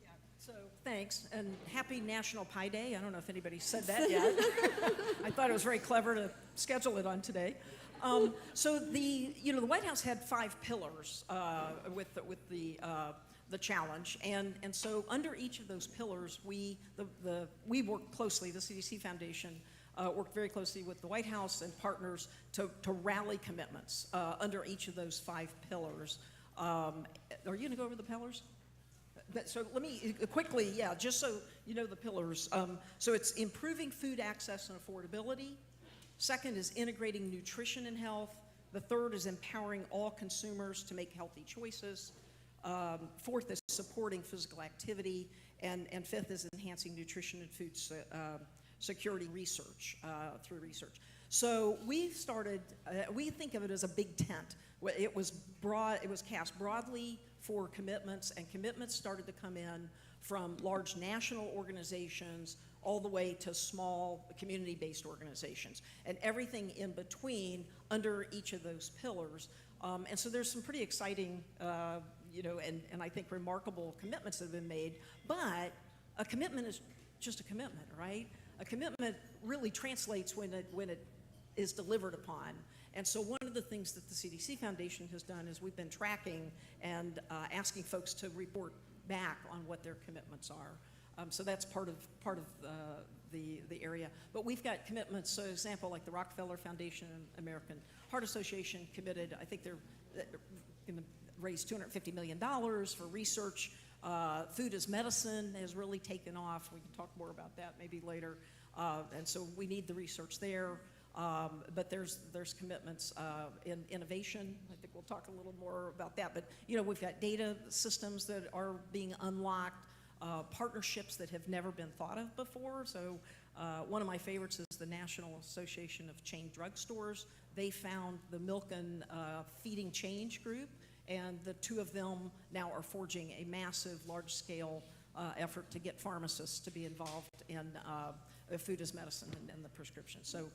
Speaker 14: Yeah, so thanks, and happy National Pie Day. I don't know if anybody said that yet. I thought it was very clever to schedule it on today. So the White House had 5 pillars with the challenge, and so under each of those pillars, we worked closely. The CDC Foundation worked very closely with the White House and partners to rally commitments under each of those 5 pillars. Are you going to go over the pillars? So let me quickly, just so you know the pillars. So it's improving food access and affordability. Second is integrating nutrition and health. The third is empowering all consumers to make healthy choices. Fourth is supporting physical activity. And fifth is enhancing nutrition and food security research through research. So we started, we think of it as a big tent. It was cast broadly for commitments, and commitments started to come in from large national organizations all the way to small community-based organizations, and everything in between under each of those pillars. And so there's some pretty exciting, and I think remarkable commitments that have been made, but a commitment is just a commitment, right? A commitment really translates when it is delivered upon. And so one of the things that the CDC Foundation has done is we've been tracking and asking folks to report back on what their commitments are. So that's part of the area. But we've got commitments, so example, like the Rockefeller Foundation and American Heart Association committed, I think they're going to raise $250 million for research. Food as medicine has really taken off. We can talk more about that maybe later. And so we need the research there. But there's commitments in innovation. I think we'll talk a little more about that. But we've got data systems that are being unlocked, partnerships that have never been thought of before. So one of my favorites is the National Association of Chain Drugstores. They found the Milk and Feeding Change group, and the two of them now are forging a massive, large-scale effort to get pharmacists to be involved in food as medicine and the prescription. So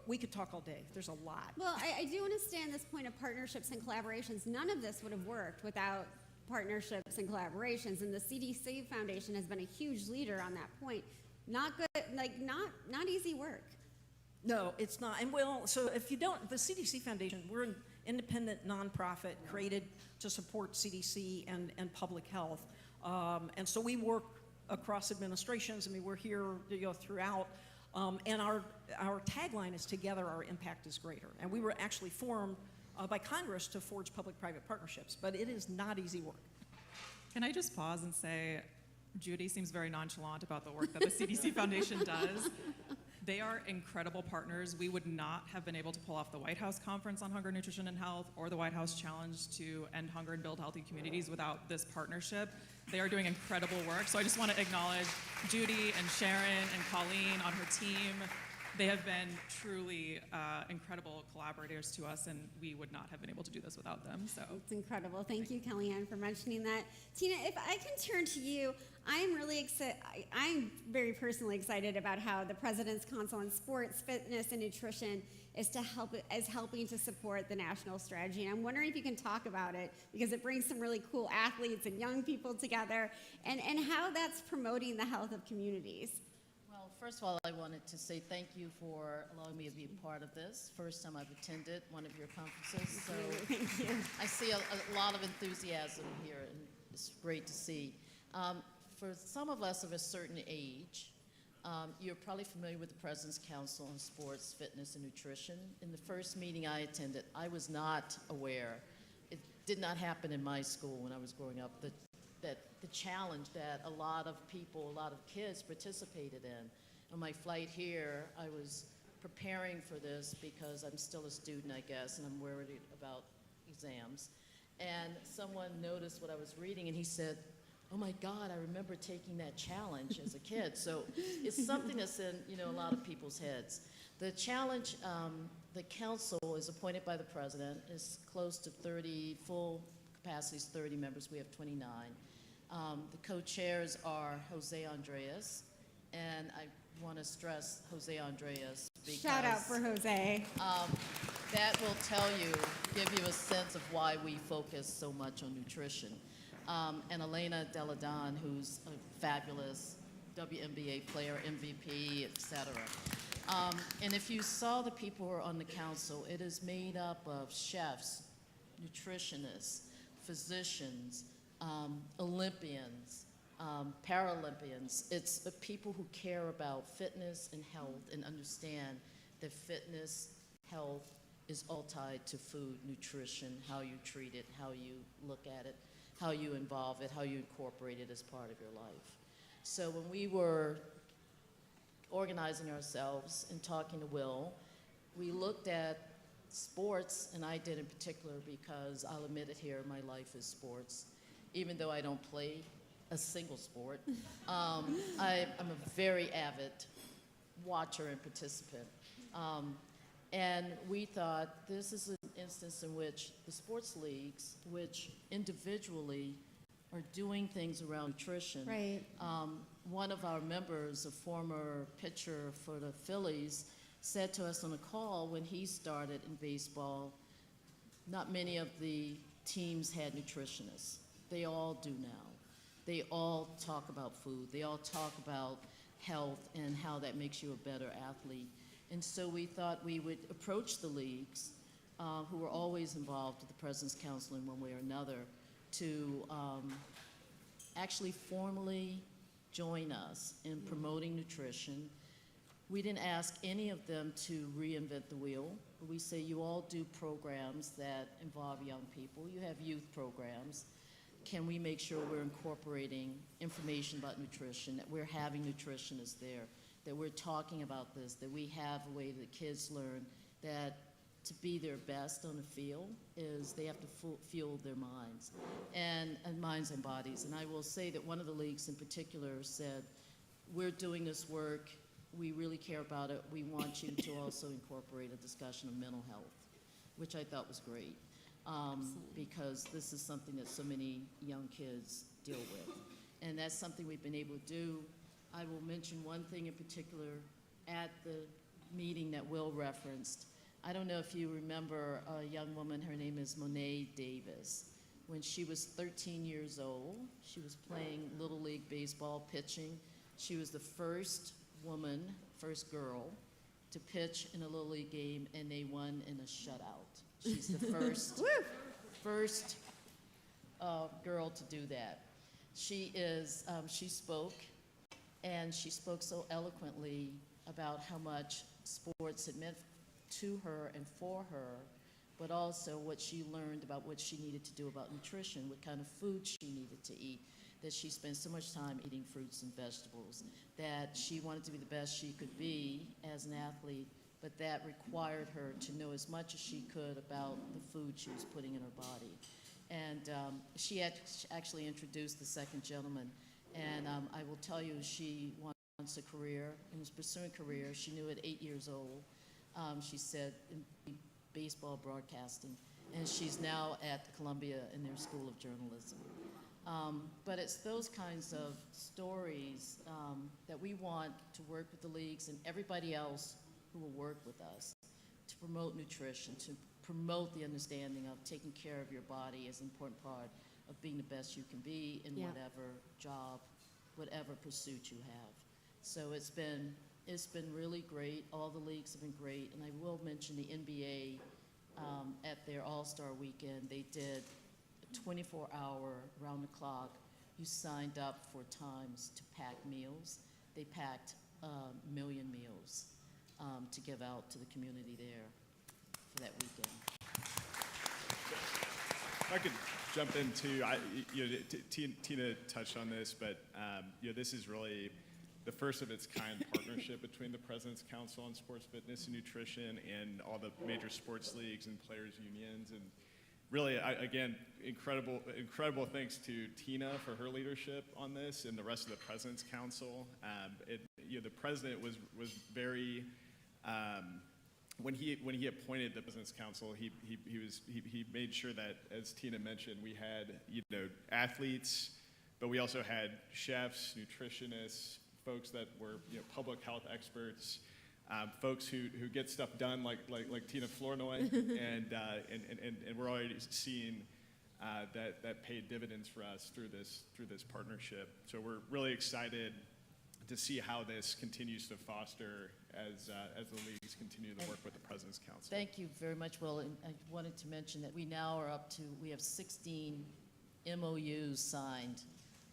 Speaker 14: we could talk all day. There's a lot.
Speaker 9: Well, I do want to stay on this point of partnerships and collaborations. None of this would have worked without partnerships and collaborations, and the CDC Foundation has been a huge leader on that point. Not good, not easy work.
Speaker 14: No, it's not. And well, so if you don't, the CDC Foundation, we're an independent nonprofit created to support CDC and public health. And so we work across administrations. I mean, we're here throughout. And our tagline is "Together our impact is greater." And we were actually formed by Congress to forge public-private partnerships, but it is not easy work.
Speaker 15: Can I just pause and say, Judy seems very nonchalant about the work that the CDC Foundation does. They are incredible partners. We would not have been able to pull off the White House Conference on Hunger, Nutrition, and Health or the White House Challenge to End Hunger and Build Healthy Communities without this partnership. They are doing incredible work. So I just want to acknowledge Judy and Sharon and Colleen on her team. They have been truly incredible collaborators to us, and we would not have been able to do this without them. So
Speaker 9: it's incredible. Thank you, Kellyanne, for mentioning that. Tina, if I can turn to you, I'm really excited. I'm very personally excited about how the President's Council on Sports, Fitness, and Nutrition is helping to support the national strategy. And I'm wondering if you can talk about it, because it brings some really cool athletes and young people together, and how that's promoting the health of communities.
Speaker 16: Well, first of all, I wanted to say thank you for allowing me to be a part of this. First time I've attended one of your conferences, so
Speaker 9: thank you.
Speaker 16: I see a lot of enthusiasm here, and it's great to see. For some of us of a certain age, you're probably familiar with the President's Council on Sports, Fitness, and Nutrition. In the first meeting I attended, I was not aware. It did not happen in my school when I was growing up, that the challenge that a lot of people, a lot of kids participated in. On my flight here, I was preparing for this because I'm still a student, I guess, and I'm worried about exams. And someone noticed what I was reading, and he said, "Oh my God, I remember taking that challenge as a kid." So it's something that's in a lot of people's heads. The challenge, the council is appointed by the president. It's close to 30, full capacity is 30 members. We have 29. The co-chairs are Jose Andres, and I want to stress Jose Andres because
Speaker 9: shout out for Jose.
Speaker 16: That will give you a sense of why we focus so much on nutrition. And Elena Deladon, who's a fabulous WNBA player, MVP, et cetera. And if you saw the people who are on the council, it is made up of chefs, nutritionists, physicians, Olympians, Paralympians. It's the people who care about fitness and health and understand that fitness, health is all tied to food, nutrition, how you treat it, how you look at it, how you involve it, how you incorporate it as part of your life. So when we were organizing ourselves and talking to Will, we looked at sports, and I did in particular because I'll admit it here, my life is sports. Even though I don't play a single sport, I'm a very avid watcher and participant. And we thought this is an instance in which the sports leagues, which individually are doing things around nutrition.
Speaker 9: Right.
Speaker 16: One of our members, a former pitcher for the Phillies, said to us on a call when he started in baseball, not many of the teams had nutritionists. They all do now. They all talk about food. They all talk about health and how that makes you a better athlete. And so we thought we would approach the leagues, who were always involved with the President's Council in one way or another, to actually formally join us in promoting nutrition We didn't ask any of them to reinvent the wheel. We say you all do programs that involve young people. You have youth programs. Can we make sure we're incorporating information about nutrition, that we're having nutritionists there, that we're talking about this, that we have a way that kids learn that to be their best on the field is they have to fuel their minds and minds and bodies. And I will say that one of the leagues in particular said, we're doing this work, we really care about it, we want you to also incorporate a discussion of mental health, which I thought was great. Because this is something that so many young kids deal with. And that's something we've been able to do. I will mention one thing in particular at the meeting that Will referenced. I don't know if you remember a young woman, her name is Monet Davis. When she was 13 years old, she was playing Little League baseball, pitching. She was the first woman, first girl, to pitch in a Little League game, and they won in a shutout. She's the first girl to do that. She spoke, and she spoke so eloquently about how much sports had meant to her and for her, but also what she learned about what she needed to do about nutrition, what kind of food she needed to eat, that she spent so much time eating fruits and vegetables, that she wanted to be the best she could be as an athlete, but that required her to know as much as she could about the food she was putting in her body. And she actually introduced the second gentleman. And I will tell you, she wants a career and was pursuing a career. She knew at 8 years old, she said, in baseball broadcasting. And she's now at Columbia in their School of Journalism. But it's those kinds of stories that we want to work with the leagues and everybody else who will work with us to promote nutrition, to promote the understanding of taking care of your body as an important part of being the best you can be in whatever job, whatever pursuit you have. So it's been really great. All the leagues have been great. And I will mention the NBA at their All-Star weekend. They did a 24-hour round the clock. You signed up for times to pack meals. They packed 1 million meals to give out to the community there for that weekend.
Speaker 13: If I could jump into, Tina touched on this, but this is really the first of its kind partnership between the President's Council on Sports Fitness and Nutrition and all the major sports leagues and players unions. And really, again, incredible thanks to Tina for her leadership on this and the rest of the President's Council. The President was very, when he appointed the President's Council, he made sure that, as Tina mentioned, we had athletes, but we also had chefs, nutritionists, folks that were public health experts, folks who get stuff done like Tina Flournoy, and we're already seeing that paid dividends for us through this partnership. So we're really excited to see how this continues to foster as the leagues continue to work with the President's Council.
Speaker 16: Thank you very much, Will. And I wanted to mention that we now are we have 16 MOUs signed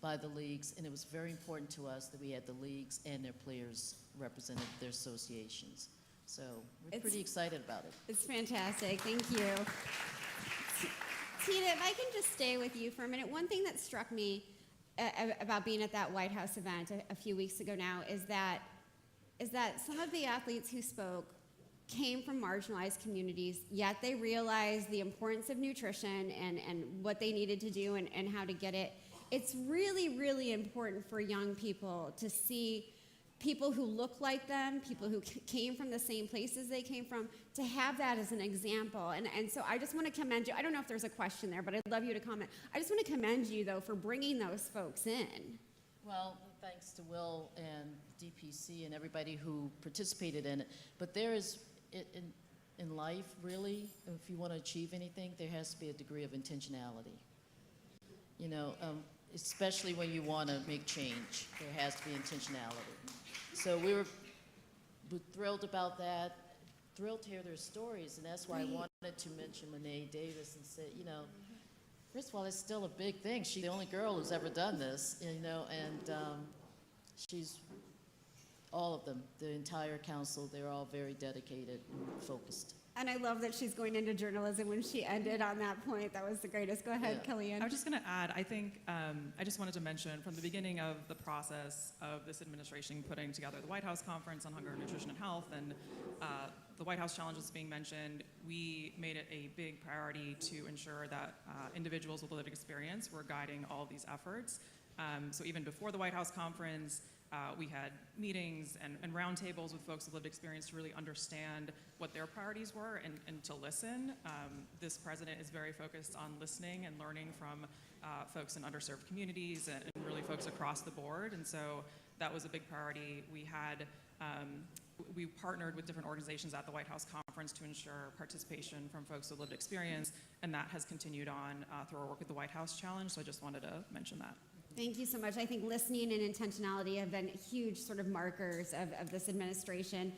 Speaker 16: by the leagues, and it was very important to us that we had the leagues and their players represented, their associations. So we're pretty excited about it.
Speaker 9: It's fantastic. Thank you. Tina, if I can just stay with you for a minute. One thing that struck me about being at that White House event a few weeks ago now is that some of the athletes who spoke came from marginalized communities, yet they realized the importance of nutrition and what they needed to do and how to get it. It's really, really important for young people to see people who look like them, people who came from the same places they came from, to have that as an example. And so I just want to commend you. I don't know if there's a question there, but I'd love you to comment. I just want to commend you, though, for bringing those folks in.
Speaker 16: Well, thanks to Will and DPC and everybody who participated in it. But there is, in life, really, if you want to achieve anything, there has to be a degree of intentionality. Especially when you want to make change, there has to be intentionality. So we were thrilled about that, thrilled to hear their stories, and that's why I wanted to mention Monet Davis and say, first of all, it's still a big thing. She's the only girl who's ever done this, and she's all of them, the entire council, they're all very dedicated and focused.
Speaker 9: And I love that she's going into journalism when she ended on that point. That was the greatest. Go ahead,
Speaker 16: Yeah.
Speaker 9: Kellyanne.
Speaker 15: I was just going to add, I think, I just wanted to mention from the beginning of the process of this administration putting together the White House Conference on Hunger, Nutrition, and Health, and the White House challenges being mentioned, we made it a big priority to ensure that individuals with lived experience were guiding all of these efforts. So even before the White House Conference, we had meetings and roundtables with folks with lived experience to really understand what their priorities were and to listen. This president is very focused on listening and learning from folks in underserved communities and really folks across the board. And so that was a big priority. We partnered with different organizations at the White House Conference to ensure participation from folks with lived experience, and that has continued on through our work with the White House Challenge. So I just wanted to mention that.
Speaker 9: Thank you so much. I think listening and intentionality have been huge sort of markers of this administration.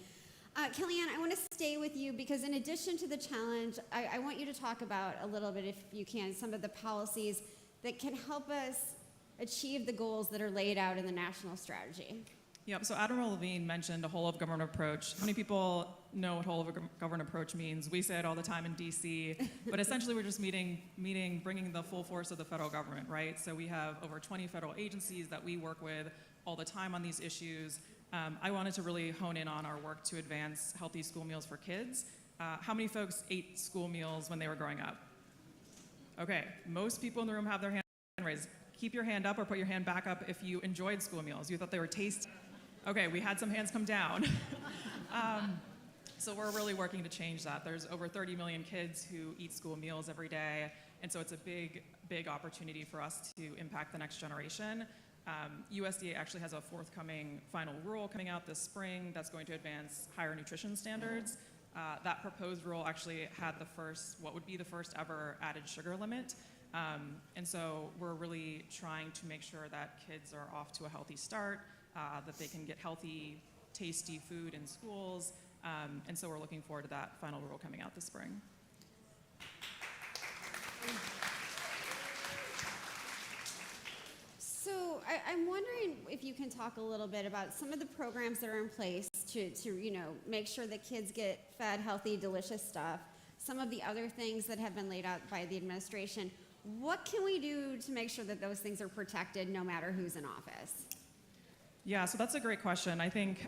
Speaker 9: Kellyanne, I want to stay with you because in addition to the challenge, I want you to talk about a little bit, if you can, some of the policies that can help us achieve the goals that are laid out in the national strategy.
Speaker 15: Yep, so Admiral Levine mentioned a whole of government approach. How many people know what whole of government approach means? We say it all the time in DC, but essentially we're just bringing the full force of the federal government, right? So we have over 20 federal agencies that we work with all the time on these issues. I wanted to really hone in on our work to advance healthy school meals for kids. How many folks ate school meals when they were growing up? Okay, most people in the room have their hand raised. Keep your hand up or put your hand back up if you enjoyed school meals. You thought they were tasty. Okay, we had some hands come down. So we're really working to change that. There's over 30 million kids who eat school meals every day, and so it's a big opportunity for us to impact the next generation. USDA actually has a forthcoming final rule coming out this spring that's going to advance higher nutrition standards. That proposed rule actually had what would be the first ever added sugar limit. And so we're really trying to make sure that kids are off to a healthy start, that they can get healthy, tasty food in schools. And so we're looking forward to that final rule coming out this spring.
Speaker 9: So I'm wondering if you can talk a little bit about some of the programs that are in place to make sure that kids get fed healthy, delicious stuff. Some of the other things that have been laid out by the administration. What can we do to make sure that those things are protected no matter who's in office?
Speaker 15: Yeah, so that's a great question. I think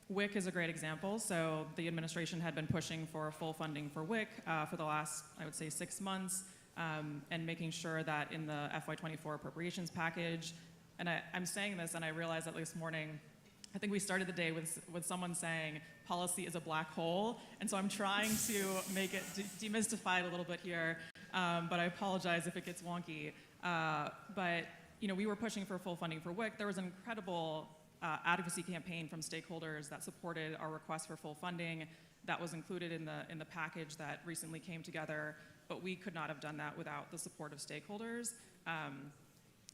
Speaker 15: WIC is a great example. So the administration had been pushing for full funding for WIC for the last, I would say, 6 months, and making sure that in the FY24 appropriations package, and I'm saying this and I realized that this morning, I think we started the day with someone saying policy is a black hole, and so I'm trying to make it demystify it a little bit here, but I apologize if it gets wonky. But we were pushing for full funding for WIC. There was an incredible advocacy campaign from stakeholders that supported our request for full funding. That was included in the package that recently came together, but we could not have done that without the support of stakeholders.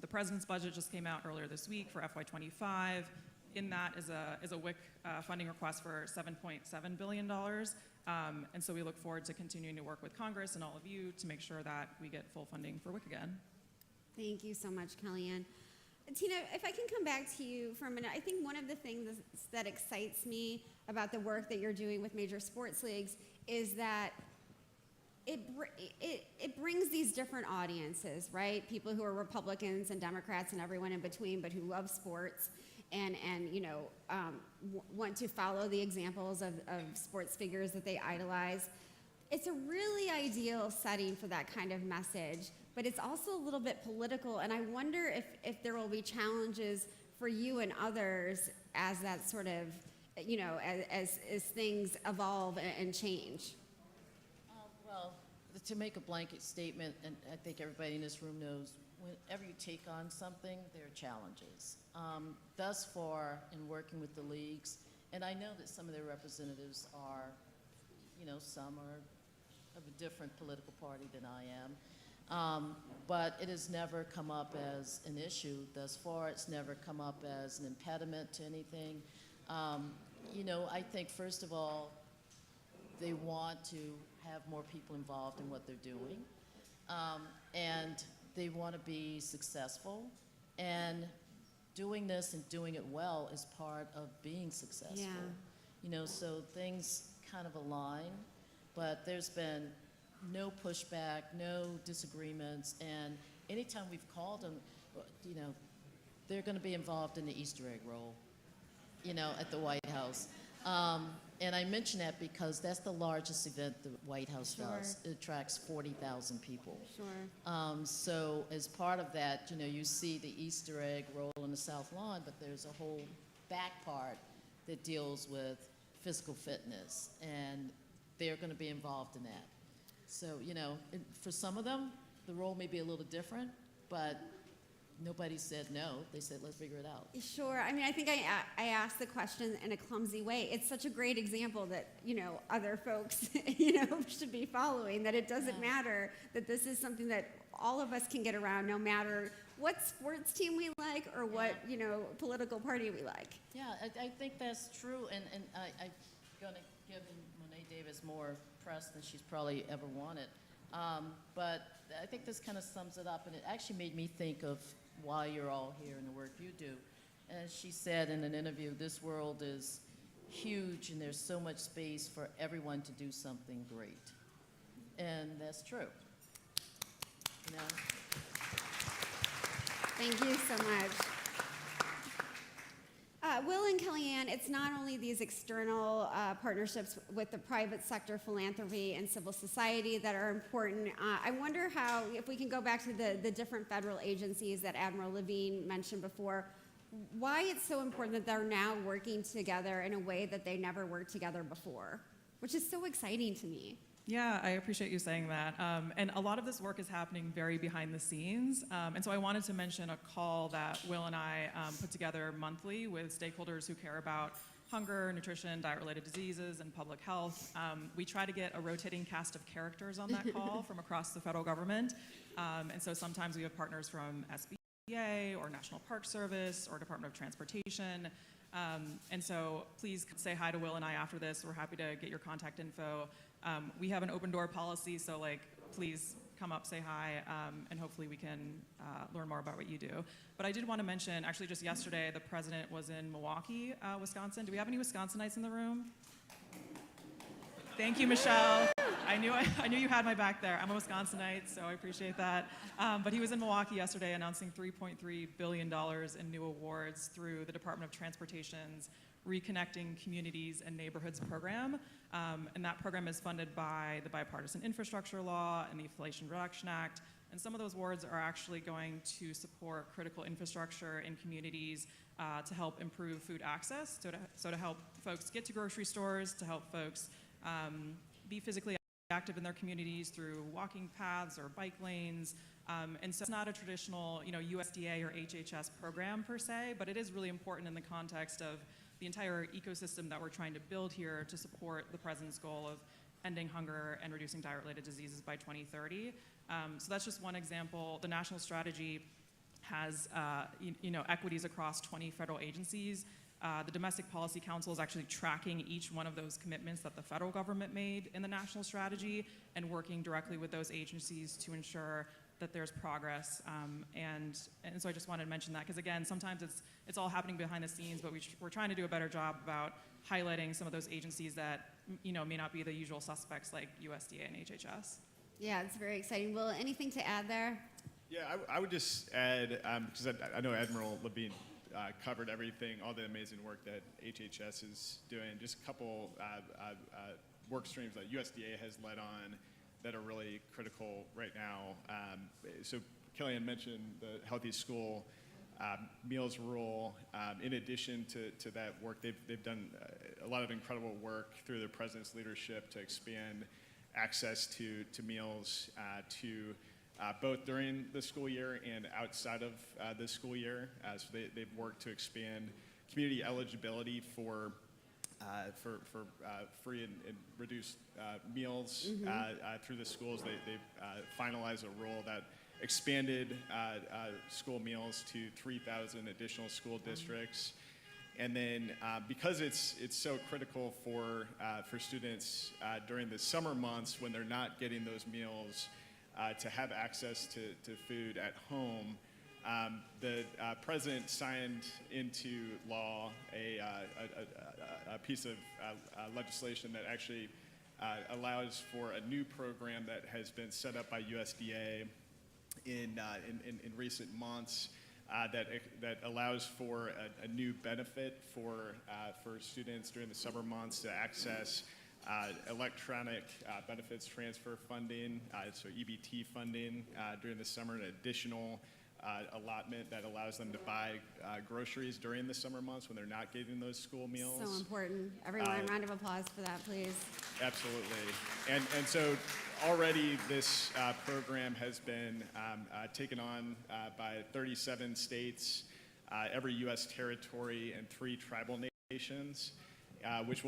Speaker 15: The president's budget just came out earlier this week for FY25. In that is a WIC funding request for $7.7 billion. And so we look forward to continuing to work with Congress and all of you to make sure that we get full funding for WIC again.
Speaker 9: Thank you so much, Kellyanne. Tina, if I can come back to you for a minute, I think one of the things that excites me about the work that you're doing with major sports leagues is that it brings these different audiences, right? People who are Republicans and Democrats and everyone in between, but who love sports and want to follow the examples of sports figures that they idolize. It's a really ideal setting for that kind of message, but it's also a little bit political, and I wonder if there will be challenges for you and others as that sort of, as things evolve and change.
Speaker 16: Well, to make a blanket statement, and I think everybody in this room knows, whenever you take on something, there are challenges. Thus far, in working with the leagues, and I know that some of their representatives are, some are of a different political party than I am, but it has never come up as an issue. Thus far, it's never come up as an impediment to anything. I think, first of all, they want to have more people involved in what they're doing, and they want to be successful. And doing this and doing it well is part of being successful.
Speaker 9: Yeah.
Speaker 16: You know, so things kind of align, but there's been no pushback, no disagreements, and anytime we've called them, you know, they're going to be involved in the Easter egg roll, you know, at the White House. And I mention that because that's the largest event the White House does. It attracts 40,000 people.
Speaker 9: Sure.
Speaker 16: So as part of that, you know, you see the Easter egg roll on the South Lawn, but there's a whole back part that deals with physical fitness, and they're going to be involved in that. So, you know, for some of them, the role may be a little different, but nobody said no. They said, let's figure it out.
Speaker 9: Sure. I mean, I think I asked the question in a clumsy way. It's such a great example that, you know, other folks, you know, should be following, that it doesn't matter, that this is something that all of us can get around no matter what sports team we like or what, you know, political party we like.
Speaker 16: Yeah, I think that's true, and I'm going to give Monet Davis more press than she's probably ever wanted. But I think this kind of sums it up, and it actually made me think of why you're all here and the work you do. And as she said in an interview, this world is huge, and there's so much space for everyone to do something great. And that's true. You know?
Speaker 9: Thank you so much. Will and Kellyanne, it's not only these external partnerships with the private sector, philanthropy, and civil society that are important. I wonder how, if we can go back to the different federal agencies that Admiral Levine mentioned before, why it's so important that they're now working together in a way that they never worked together before, which is so exciting to me.
Speaker 15: Yeah, I appreciate you saying that. And a lot of this work is happening very behind the scenes. And so I wanted to mention a call that Will and I put together monthly with stakeholders who care about hunger, nutrition, diet-related diseases, and public health. We try to get a rotating cast of characters on that call from across the federal government. And so sometimes we have partners from SBA or National Park Service or Department of Transportation. And so please say hi to Will and I after this. We're happy to get your contact info. We have an open door policy, so like, please come up, say hi, and hopefully we can learn more about what you do. But I did want to mention, actually just yesterday, the president was in Milwaukee, Wisconsin. Do we have any Wisconsinites in the room? Thank you, Michelle. I knew you had my back there. I'm a Wisconsinite, so I appreciate that. But he was in Milwaukee yesterday announcing $3.3 billion in new awards through the Department of Transportation's Reconnecting Communities and Neighborhoods program. And that program is funded by the Bipartisan Infrastructure Law and the Inflation Reduction Act. And some of those awards are actually going to support critical infrastructure in communities to help improve food access, so to help folks get to grocery stores, to help folks be physically active in their communities through walking paths or bike lanes. And so it's not a traditional, you know, USDA or HHS program per se, but it is really important in the context of the entire ecosystem that we're trying to build here to support the president's goal of ending hunger and reducing diet-related diseases by 2030. So that's just one example. The national strategy has equities across 20 federal agencies. The Domestic Policy Council is actually tracking each one of those commitments that the federal government made in the national strategy and working directly with those agencies to ensure that there's progress, and so I just wanted to mention that, because again, sometimes it's all happening behind the scenes, but we're trying to do a better job about highlighting some of those agencies that, you know, may not be the usual suspects like USDA and HHS.
Speaker 9: Yeah, it's very exciting. Will, anything to add there?
Speaker 13: Yeah, I would just add, because I know Admiral Levine covered everything, all the amazing work that HHS is doing, just a couple work streams that USDA has led on that are really critical right now. So Kellyanne mentioned the Healthy School Meals Rule. In addition to that work, they've done a lot of incredible work through the president's leadership to expand access to meals both during the school year and outside of the school year. So they've worked to expand community eligibility for free and reduced meals through the schools. They've finalized a rule that expanded school meals to 3,000 additional school districts. And then because it's so critical for students during the summer months when they're not getting those meals to have access to food at home, the president signed into law a piece of legislation that actually allows for a new program that has been set up by USDA in recent months that allows for a new benefit for students during the summer months to access electronic benefits transfer funding, so EBT funding during the summer, an additional allotment that allows them to buy groceries during the summer months when they're not getting those school meals.
Speaker 9: So important. Everyone, round of applause for that, please.
Speaker 13: Absolutely. And so already this program has been taken on by 37 states, every U.S. territory, and 3 tribal nations, which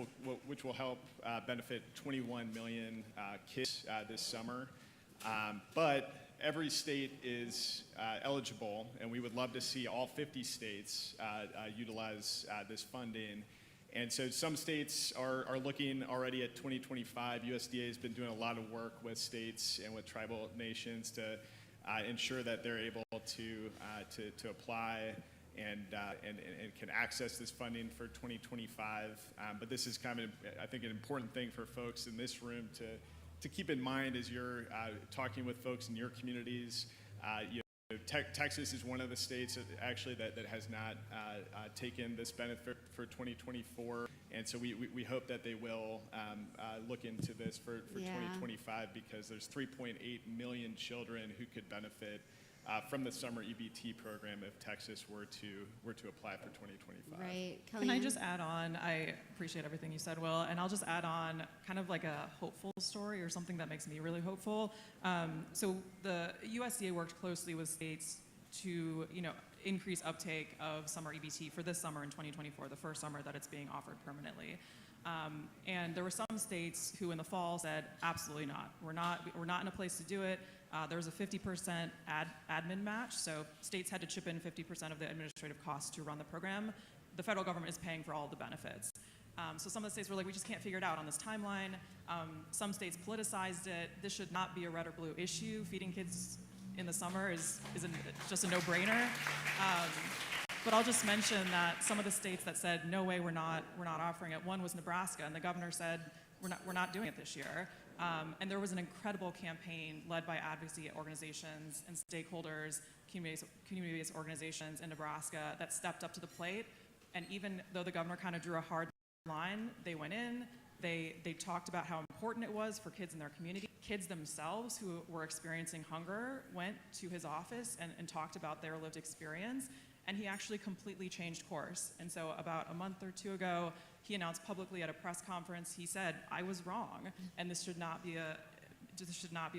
Speaker 13: will help benefit 21 million kids this summer. But every state is eligible, and we would love to see all 50 states utilize this funding. And so some states are looking already at 2025. USDA has been doing a lot of work with states and with tribal nations to ensure that they're able to apply and can access this funding for 2025. But this is kind of, I think, an important thing for folks in this room to keep in mind as you're talking with folks in your communities. Texas is one of the states that has not taken this benefit for 2024, and so we hope that they will look into this for 2025, because there's 3.8 million children who could benefit from the summer EBT program if Texas were to apply for 2025.
Speaker 9: Right.
Speaker 15: Can I just add on? I appreciate everything you said, Will, and I'll just add on kind of like a hopeful story or something that makes me really hopeful. So the USDA worked closely with states to, increase uptake of summer EBT for this summer in 2024, the first summer that it's being offered permanently. And there were some states who in the fall said, absolutely not. We're not in a place to do it. There was a 50% admin match, so states had to chip in 50% of the administrative costs to run the program. The federal government is paying for all the benefits. So some of the states were like, we just can't figure it out on this timeline. Some states politicized it. This should not be a red or blue issue. Feeding kids in the summer is just a no-brainer. But I'll just mention that some of the states that said, no way, we're not offering it. One was Nebraska, and the governor said, we're not doing it this year. And there was an incredible campaign led by advocacy organizations and stakeholders, community-based organizations in Nebraska that stepped up to the plate. And even though the governor kind of drew a hard line, they went in, they talked about how important it was for kids in their community. Kids themselves who were experiencing hunger went to his office and talked about their lived experience. And he actually completely changed course. And so about a month or 2 ago, he announced publicly at a press conference, he said, I was wrong, and this should not be a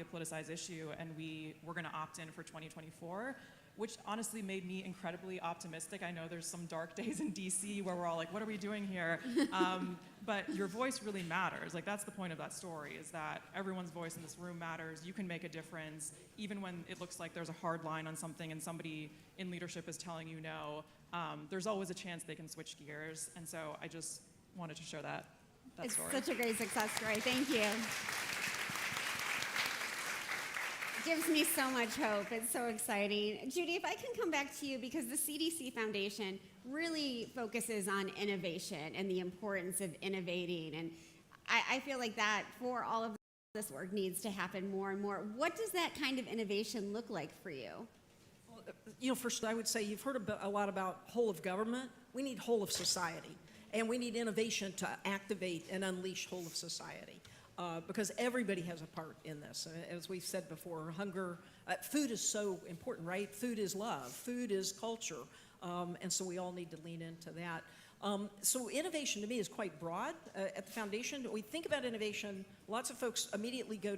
Speaker 15: politicized issue, and we're gonna opt in for 2024, which honestly made me incredibly optimistic. I know there's some dark days in DC where we're all like, what are we doing here? But your voice really matters. Like, that's the point of that story, is that everyone's voice in this room matters. You can make a difference, even when it looks like there's a hard line on something and somebody in leadership is telling you no. There's always a chance they can switch gears, and so I just wanted to share that story.
Speaker 9: It's such a great success story. Thank you. Gives me so much hope. It's so exciting. Judy, if I can come back to you, because the CDC Foundation really focuses on innovation and the importance of innovating, and I feel like that for all of this work needs to happen more and more. What does that kind of innovation look like for you?
Speaker 14: Well, first I would say you've heard a lot about whole of government. We need whole of society, and we need innovation to activate and unleash whole of society. Because everybody has a part in this. As we've said before, food is so important, right? Food is love, food is culture, and so we all need to lean into that. So innovation to me is quite broad. At the foundation, when we think about innovation, lots of folks immediately go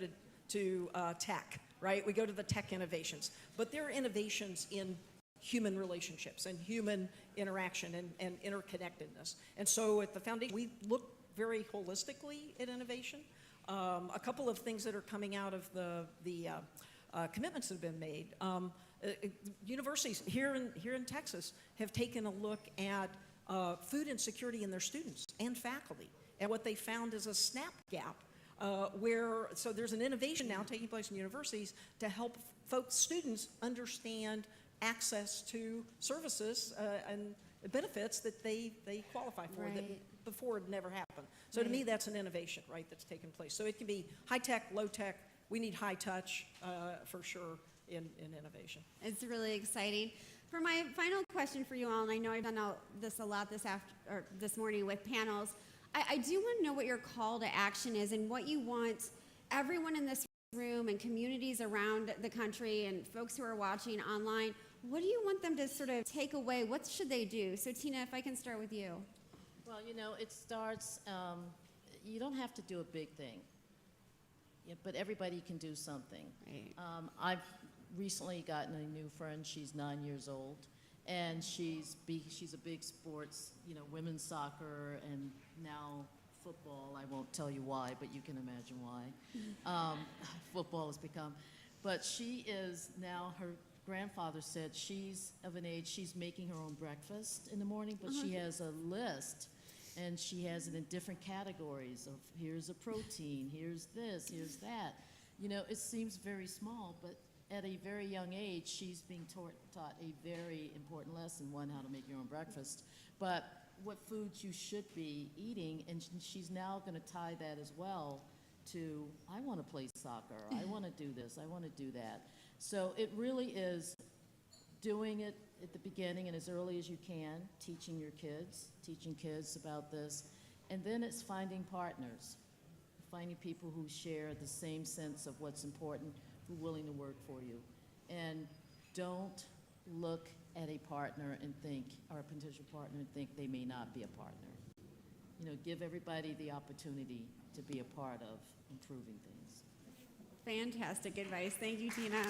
Speaker 14: to tech, right? We go to the tech innovations, but there are innovations in human relationships and human interaction and interconnectedness. And so at the foundation, we look very holistically at innovation. A couple of things that are coming out of the commitments that have been made. Universities here in Texas have taken a look at food insecurity in their students and faculty. And what they found is a SNAP gap so there's an innovation now taking place in universities to help students understand access to services and benefits that they qualify for that
Speaker 9: Right.
Speaker 14: before it never happened. So to me, that's an innovation, right, that's taken place. So it can be high tech, low tech. We need high touch for sure in innovation.
Speaker 9: It's really exciting. For my final question for you all, and I know I've done this a lot this morning with panels, I do want to know what your call to action is and what you want everyone in this room and communities around the country and folks who are watching online, what do you want them to sort of take away? What should they do? So Tina, if I can start with you.
Speaker 16: Well, you know, it starts, you don't have to do a big thing, yeah, but everybody can do something.
Speaker 9: Right.
Speaker 16: I've recently gotten a new friend. She's 9 years old, and she's a big sports, you know, women's soccer and now football. I won't tell you why, but you can imagine why. Football has become. But she is now, her grandfather said she's of an age, she's making her own breakfast in the morning, but she has a list, and she has it in different categories of here's a protein, here's this, here's that. You know, it seems very small, but at a very young age, she's being taught a very important lesson, one, how to make your own breakfast, but what foods you should be eating, and she's now going to tie that as well to, I want to play soccer, I want to do this, I want to do that. So it really is doing it at the beginning and as early as you can, teaching your kids, teaching kids about this, and then it's finding partners, finding people who share the same sense of what's important, who are willing to work for you. And don't look at a partner and think, or a potential partner and think they may not be a partner. You know, give everybody the opportunity to be a part of improving things.
Speaker 9: Fantastic advice. Thank you, Tina.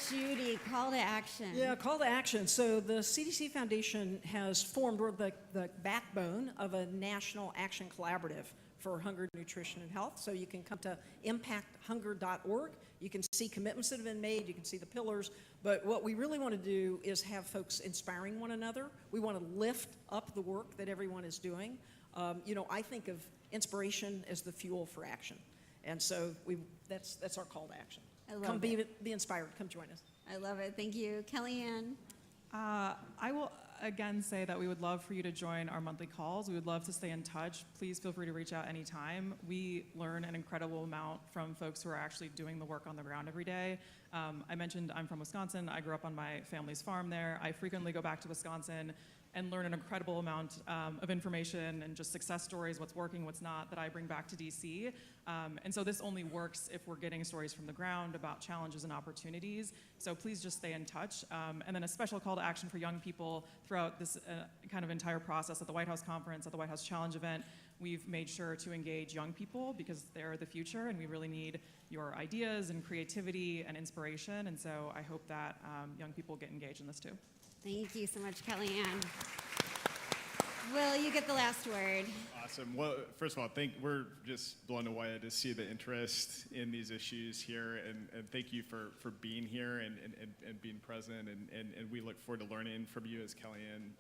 Speaker 9: Judy, call to action.
Speaker 14: Yeah, call to action. So the CDC Foundation has formed, we're the backbone of a national action collaborative for hunger, nutrition, and health. So you can come to impacthunger.org. You can see commitments that have been made. You can see the pillars. But what we really want to do is have folks inspiring one another. We want to lift up the work that everyone is doing. You know, I think of inspiration as the fuel for action. And so that's our call to action.
Speaker 9: I love
Speaker 14: Come
Speaker 9: it.
Speaker 14: be inspired. Come join us.
Speaker 9: I love it. Thank you. Kellyanne.
Speaker 15: I will again say that we would love for you to join our monthly calls. We would love to stay in touch. Please feel free to reach out anytime. We learn an incredible amount from folks who are actually doing the work on the ground every day. I mentioned I'm from Wisconsin. I grew up on my family's farm there. I frequently go back to Wisconsin and learn an incredible amount of information and just success stories, what's working, what's not, that I bring back to DC. And so this only works if we're getting stories from the ground about challenges and opportunities. So please just stay in touch. And then a special call to action for young people throughout this kind of entire process at the White House Conference, at the White House Challenge event. We've made sure to engage young people because they're the future and we really need your ideas and creativity and inspiration. And so I hope that young people get engaged in this too.
Speaker 9: Thank you so much, Kellyanne. Will, you get the last word.
Speaker 13: Awesome. Well, first of all, we're just blown away to see the interest in these issues here, and thank you for being here and being present, and we look forward to learning from you, as Kellyanne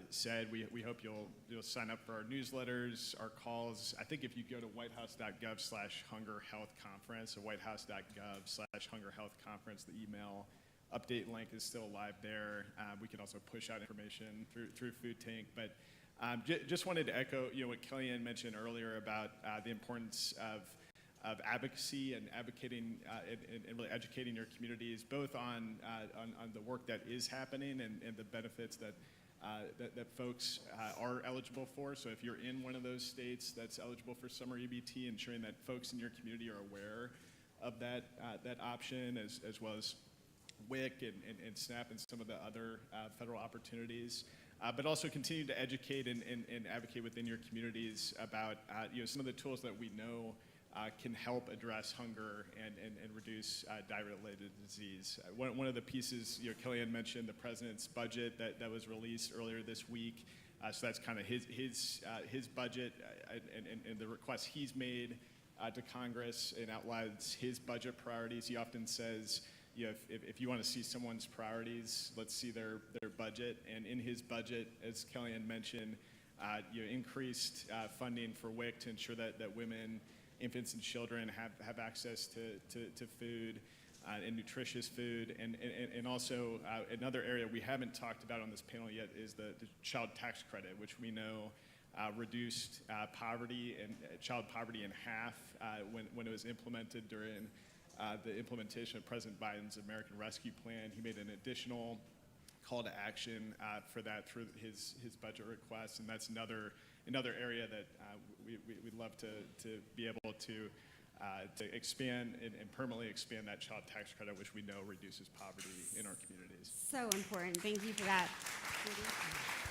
Speaker 13: said. We hope you'll sign up for our newsletters, our calls. I think if you go to whitehouse.gov/hunger-health-conference, or whitehouse.gov/hunger-health-conference, the email update link is still live there. We can also push out information through Food Tank, but just wanted to echo, what Kellyanne mentioned earlier about the importance of advocacy and advocating and really educating your communities, both on the work that is happening and the benefits that folks are eligible for. So if you're in one of those states that's eligible for summer EBT, ensuring that folks in your community are aware of that option, as well as WIC and SNAP and some of the other federal opportunities, but also continue to educate and advocate within your communities about some of the tools that we know can help address hunger and reduce diet-related disease. One of the pieces, Kellyanne mentioned the president's budget that was released earlier this week. So that's kind of his budget and the requests he's made to Congress, and outlines his budget priorities. He often says, if you want to see someone's priorities, let's see their budget. And in his budget, as Kellyanne mentioned, increased funding for WIC to ensure that women, infants, and children have access to food. and nutritious food. And also another area we haven't talked about on this panel yet is the child tax credit, which we know reduced poverty and child poverty in half when it was implemented during the implementation of President Biden's American Rescue Plan. He made an additional call to action for that through his budget request, and that's another area that we'd love to be able to expand and permanently expand that child tax credit, which we know reduces poverty in our communities.
Speaker 9: So important. Thank you for that.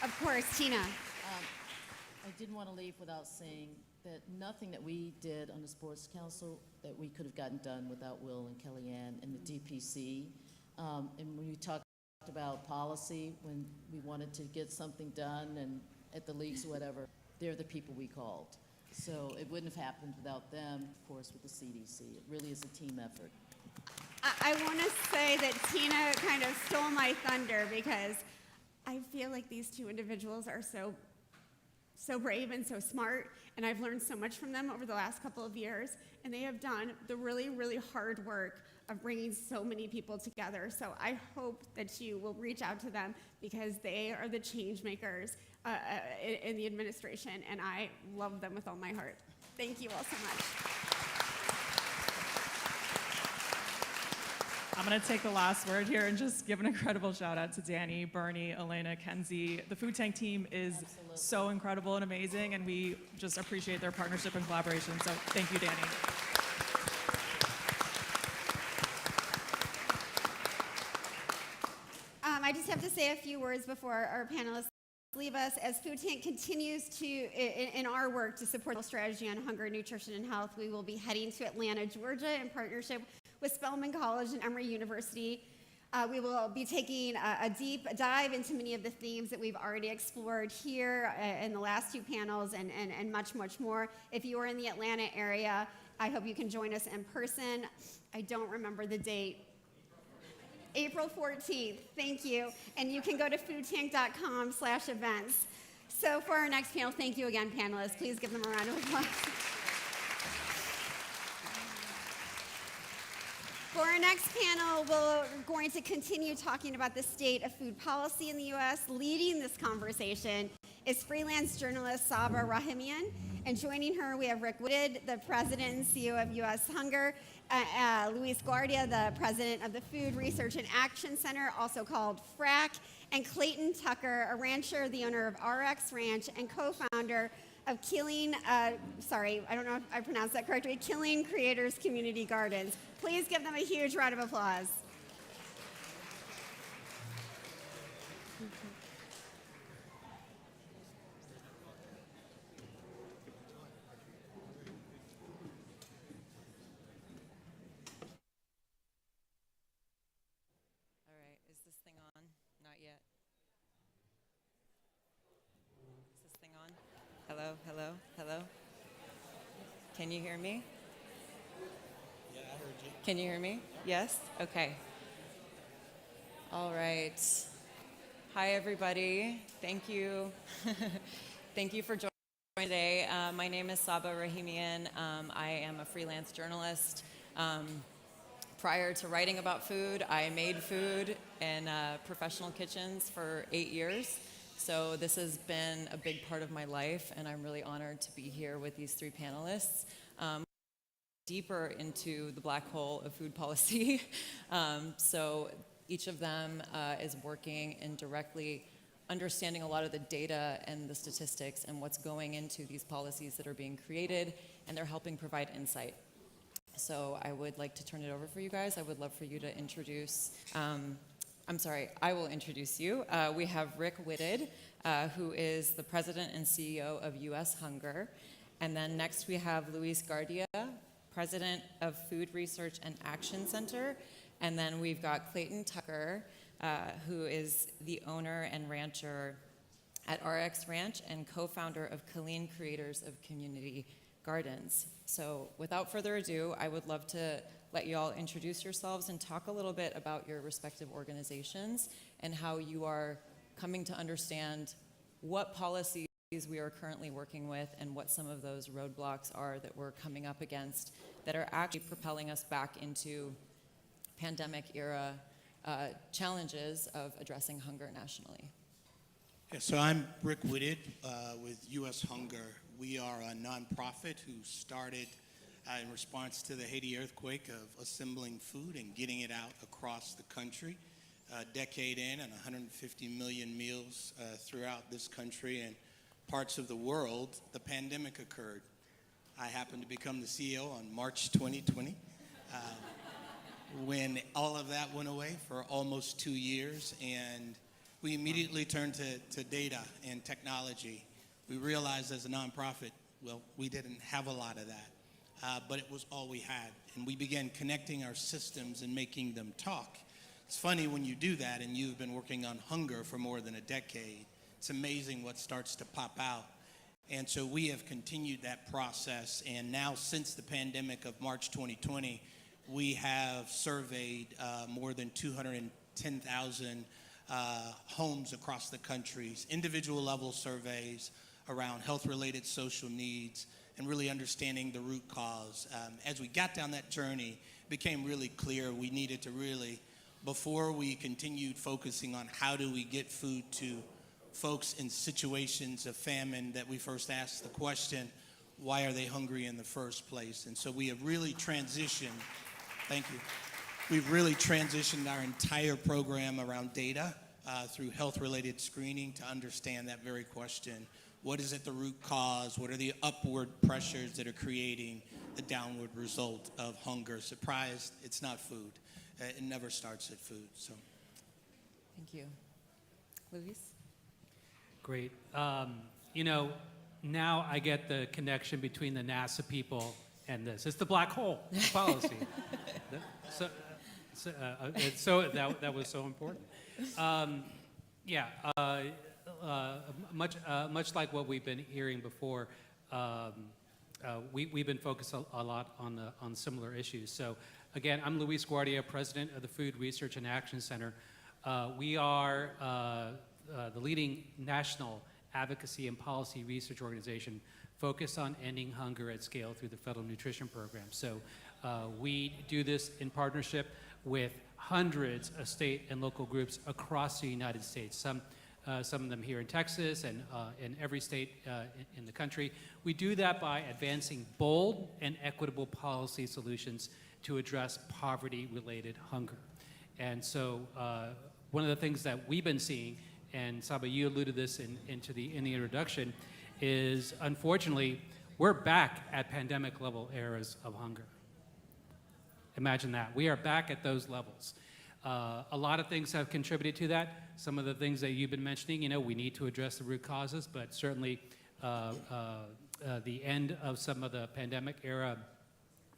Speaker 9: Of course, Tina.
Speaker 16: I didn't want to leave without saying that nothing that we did on the Sports Council that we could have gotten done without Will and Kellyanne and the DPC. And when you talked about policy, when we wanted to get something done and at the leagues or whatever, they're the people we called. So it wouldn't have happened without them, of course, with the CDC. It really is a team effort.
Speaker 9: I want to say that Tina kind of stole my thunder because I feel like these two individuals are so brave and so smart, and I've learned so much from them over the last couple of years, and they have done the really, really hard work of bringing so many people together. So I hope that you will reach out to them because they are the change makers in the administration, and I love them with all my heart. Thank you all so much.
Speaker 15: I'm going to take the last word here and just give an incredible shout out to Danny, Bernie, Elena, Kenzie. The Food Tank team is so incredible and amazing, and we just appreciate their partnership and collaboration. So thank you, Danny.
Speaker 9: I just have to say a few words before our panelists leave us. As Food Tank continues to, in our work to support the strategy on hunger, nutrition, and health, we will be heading to Atlanta, Georgia in partnership with Spelman College and Emory University. We will be taking a deep dive into many of the themes that we've already explored here in the last two panels and much, much more. If you are in the Atlanta area, I hope you can join us in person. I don't remember the date. April 14th, thank you. And you can go to foodtank.com/events. So for our next panel, thank you again, panelists. Please give them a round of applause. For our next panel, we're going to continue talking about the state of food policy in the U.S. Leading this conversation is freelance journalist Saba Rahimian. And joining her, we have Rick Wooded, the president and CEO of U.S. Hunger, Luis Guardia, the president of the Food Research and Action Center, also called FRAC, and Clayton Tucker, a rancher, the owner of RX Ranch, and co-founder of Killing, sorry, I don't know if I pronounced that correctly, Killing Creators Community Gardens. Please give them a huge round of applause.
Speaker 17: All right, is this thing on? Not yet. Is this thing on? Hello, hello, hello? Can you hear me?
Speaker 18: Yeah, I heard you.
Speaker 17: Can you hear me? Yes? Okay. All right. Hi, everybody. Thank you. Thank you for joining today. My name is Saba Rahimian. I am a freelance journalist. Prior to writing about food, I made food in professional kitchens for 8 years. So this has been a big part of my life, and I'm really honored to be here with these three panelists. Deeper into the black hole of food policy. So each of them is working in directly understanding a lot of the data and the statistics and what's going into these policies that are being created, and they're helping provide insight. So I would like to turn it over for you guys. I would love for you to introduce, I will introduce you. We have Rick Wooded, who is the president and CEO of U.S. Hunger. And then next we have Luis Guardia, president of Food Research and Action Center. And then we've got Clayton Tucker, who is the owner and rancher at RX Ranch and co-founder of Killing Creators of Community Gardens. So without further ado, I would love to let you all introduce yourselves and talk a little bit about your respective organizations and how you are coming to understand what policies we are currently working with and what some of those roadblocks are that we're coming up against that are actually propelling us back into pandemic era challenges of addressing hunger nationally.
Speaker 18: Yeah, so I'm Rick Whitted with U.S. Hunger. We are a nonprofit who started in response to the Haiti earthquake of assembling food and getting it out across the country. A decade in and 150 million meals throughout this country and parts of the world, the pandemic occurred. I happened to become the CEO on March 2020 when all of that went away for almost 2 years, and we immediately turned to data and technology. We realized as a nonprofit, well, we didn't have a lot of that, but it was all we had. And we began connecting our systems and making them talk. It's funny when you do that and you've been working on hunger for more than a decade, it's amazing what starts to pop out. And so we have continued that process, and now since the pandemic of March 2020, we have surveyed more than 210,000 homes across the country, individual level surveys around health-related social needs and really understanding the root cause. As we got down that journey, it became really clear we needed to really, before we continued focusing on how do we get food to folks in situations of famine, that we first asked the question, why are they hungry in the first place? And so we have really transitioned, thank you, we've really transitioned our entire program around data through health-related screening to understand that very question. What is at the root cause? What are the upward pressures that are creating the downward result of hunger? Surprised, it's not food. It never starts at food. So,
Speaker 17: thank you. Luis?
Speaker 19: Great. You know, now I get the connection between the NASA people and this. It's the black hole policy. So that was so important. Much like what we've been hearing before, we've been focused a lot on similar issues. So again, I'm Luis Guardia, president of the Food Research and Action Center. We are the leading national advocacy and policy research organization focused on ending hunger at scale through the Federal Nutrition Program. So we do this in partnership with hundreds of state and local groups across the United States, some of them here in Texas and in every state in the country. We do that by advancing bold and equitable policy solutions to address poverty-related hunger. And so one of the things that we've been seeing, and Saba, you alluded this in the introduction, is unfortunately, we're back at pandemic level eras of hunger. Imagine that. We are back at those levels. A lot of things have contributed to that. Some of the things that you've been mentioning, you know, we need to address the root causes, but certainly the end of some of the pandemic era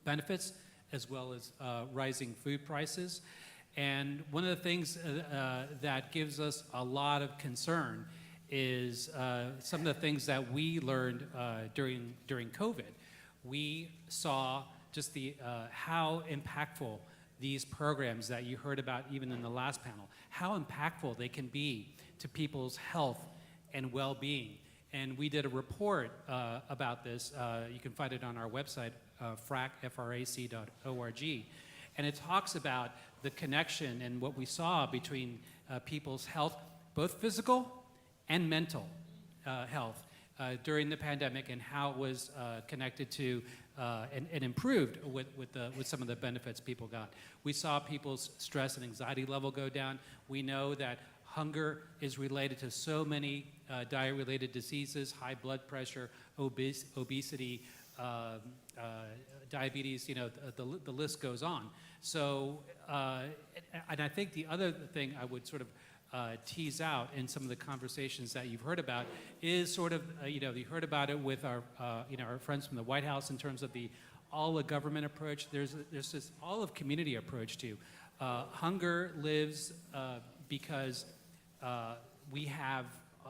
Speaker 19: benefits, as well as rising food prices. And one of the things that gives us a lot of concern is some of the things that we learned during COVID. We saw just how impactful these programs that you heard about even in the last panel, how impactful they can be to people's health and well-being. And we did a report about this. You can find it on our website, frac.org. And it talks about the connection and what we saw between people's health, both physical and mental health during the pandemic, and how it was connected to and improved with some of the benefits people got. We saw people's stress and anxiety level go down. We know that hunger is related to so many diet-related diseases, high blood pressure, obesity, diabetes, you know, the list goes on. So, and I think the other thing I would sort of tease out in some of the conversations that you've heard about is sort of, you know, you heard about it with our, you know, our friends from the White House in terms of the all-of-government approach. There's this all-of-community approach to hunger lives because we have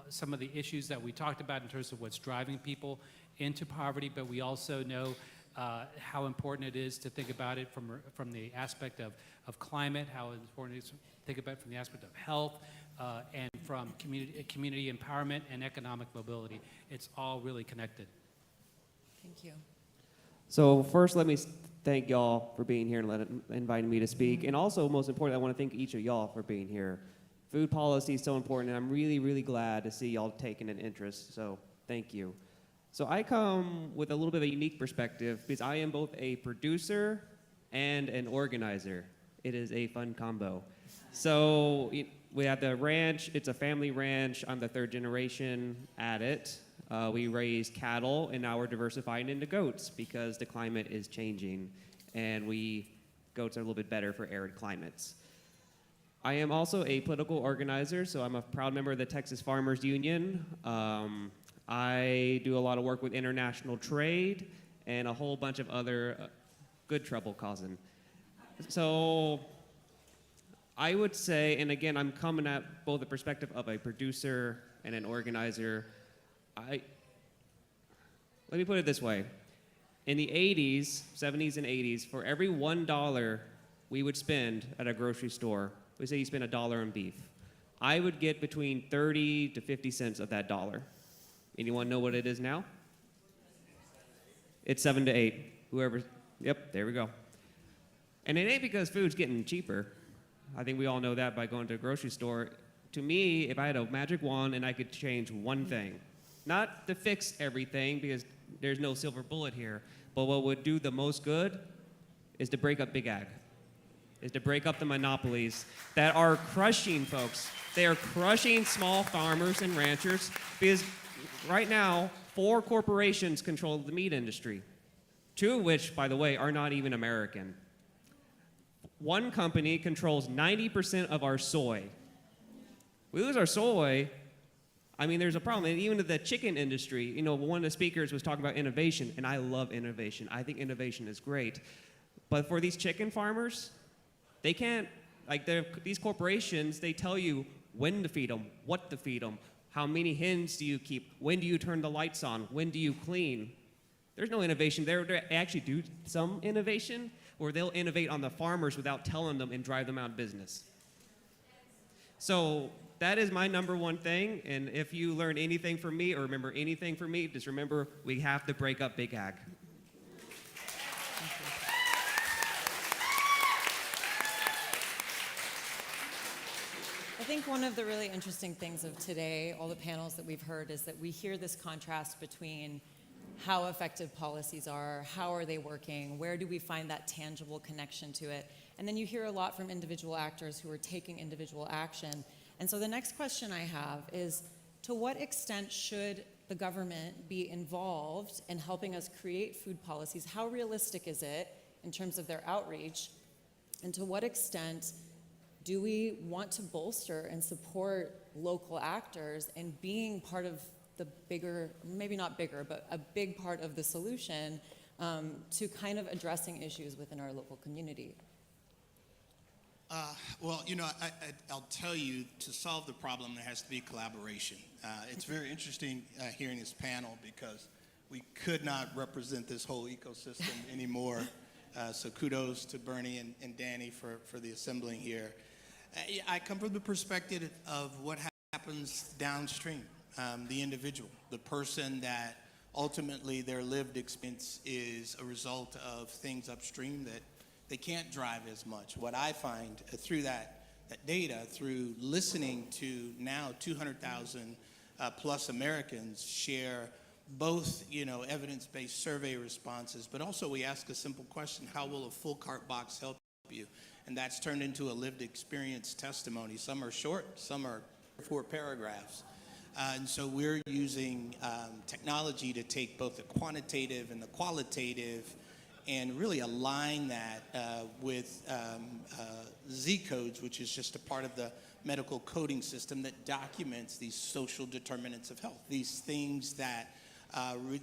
Speaker 19: some of the issues that we talked about in terms of what's driving people into poverty, but we also know how important it is to think about it from the aspect of climate, how important it is to think about it from the aspect of health, and from community empowerment and economic mobility. It's all really connected.
Speaker 17: Thank you.
Speaker 20: So first, let me thank y'all for being here and inviting me to speak. And also, most importantly, I want to thank each of y'all for being here. Food policy is so important, and I'm really, really glad to see y'all taking an interest, so thank you. So I come with a little bit of a unique perspective because I am both a producer and an organizer. It is a fun combo. So we have the ranch. It's a family ranch. I'm the third generation at it. We raise cattle, and now we're diversifying into goats because the climate is changing, and goats are a little bit better for arid climates. I am also a political organizer, so I'm a proud member of the Texas Farmers Union. I do a lot of work with international trade and a whole bunch of other good trouble causing. So I would say, and again, I'm coming at both the perspective of a producer and an organizer. Let me put it this way. In the 80s, 70s and 80s, for every $1 we would spend at a grocery store, we say you spend $1 on beef, I would get between 30 to 50 cents of that dollar. Anyone know what it is now? It's 7 to 8. Whoever, yep, there we go. And it ain't because food's getting cheaper. I think we all know that by going to a grocery store. To me, if I had a magic wand and I could change one thing, not to fix everything because there's no silver bullet here, but what would do the most good is to break up big ag, is to break up the monopolies that are crushing folks. They are crushing small farmers and ranchers because right now, 4 corporations control the meat industry, 2 of which, by the way, are not even American. One company controls 90% of our soy. We lose our soy, I mean, there's a problem. And even the chicken industry, one of the speakers was talking about innovation, and I love innovation. I think innovation is great. But for these chicken farmers, they can't, these corporations, they tell you when to feed them, what to feed them, how many hens do you keep, when do you turn the lights on, when do you clean. There's no innovation there. They actually do some innovation, or they'll innovate on the farmers without telling them and drive them out of business. So that is my number one thing, and if you learn anything from me or remember anything from me, just remember we have to break up big ag.
Speaker 17: I think one of the really interesting things of today, all the panels that we've heard, is that we hear this contrast between how effective policies are, how are they working, where do we find that tangible connection to it, and then you hear a lot from individual actors who are taking individual action. And so the next question I have is, to what extent should the government be involved in helping us create food policies? How realistic is it in terms of their outreach? And to what extent do we want to bolster and support local actors in being part of the bigger, maybe not bigger, but a big part of the solution to kind of addressing issues within our local community?
Speaker 18: Well, I'll tell you, to solve the problem, there has to be collaboration. It's very interesting hearing this panel because we could not represent this whole ecosystem anymore. So kudos to Bernie and Danny for the assembling here. I come from the perspective of what happens downstream, the individual, the person that ultimately their lived experience is a result of things upstream that they can't drive as much. What I find through that data, through listening to now 200,000 plus Americans share both, evidence-based survey responses, but also we ask a simple question: how will a full cart box help you? And that's turned into a lived experience testimony. Some are short, some are 4 paragraphs. And so we're using technology to take both the quantitative and the qualitative and really align that with Z codes, which is just a part of the medical coding system that documents these social determinants of health, these things that,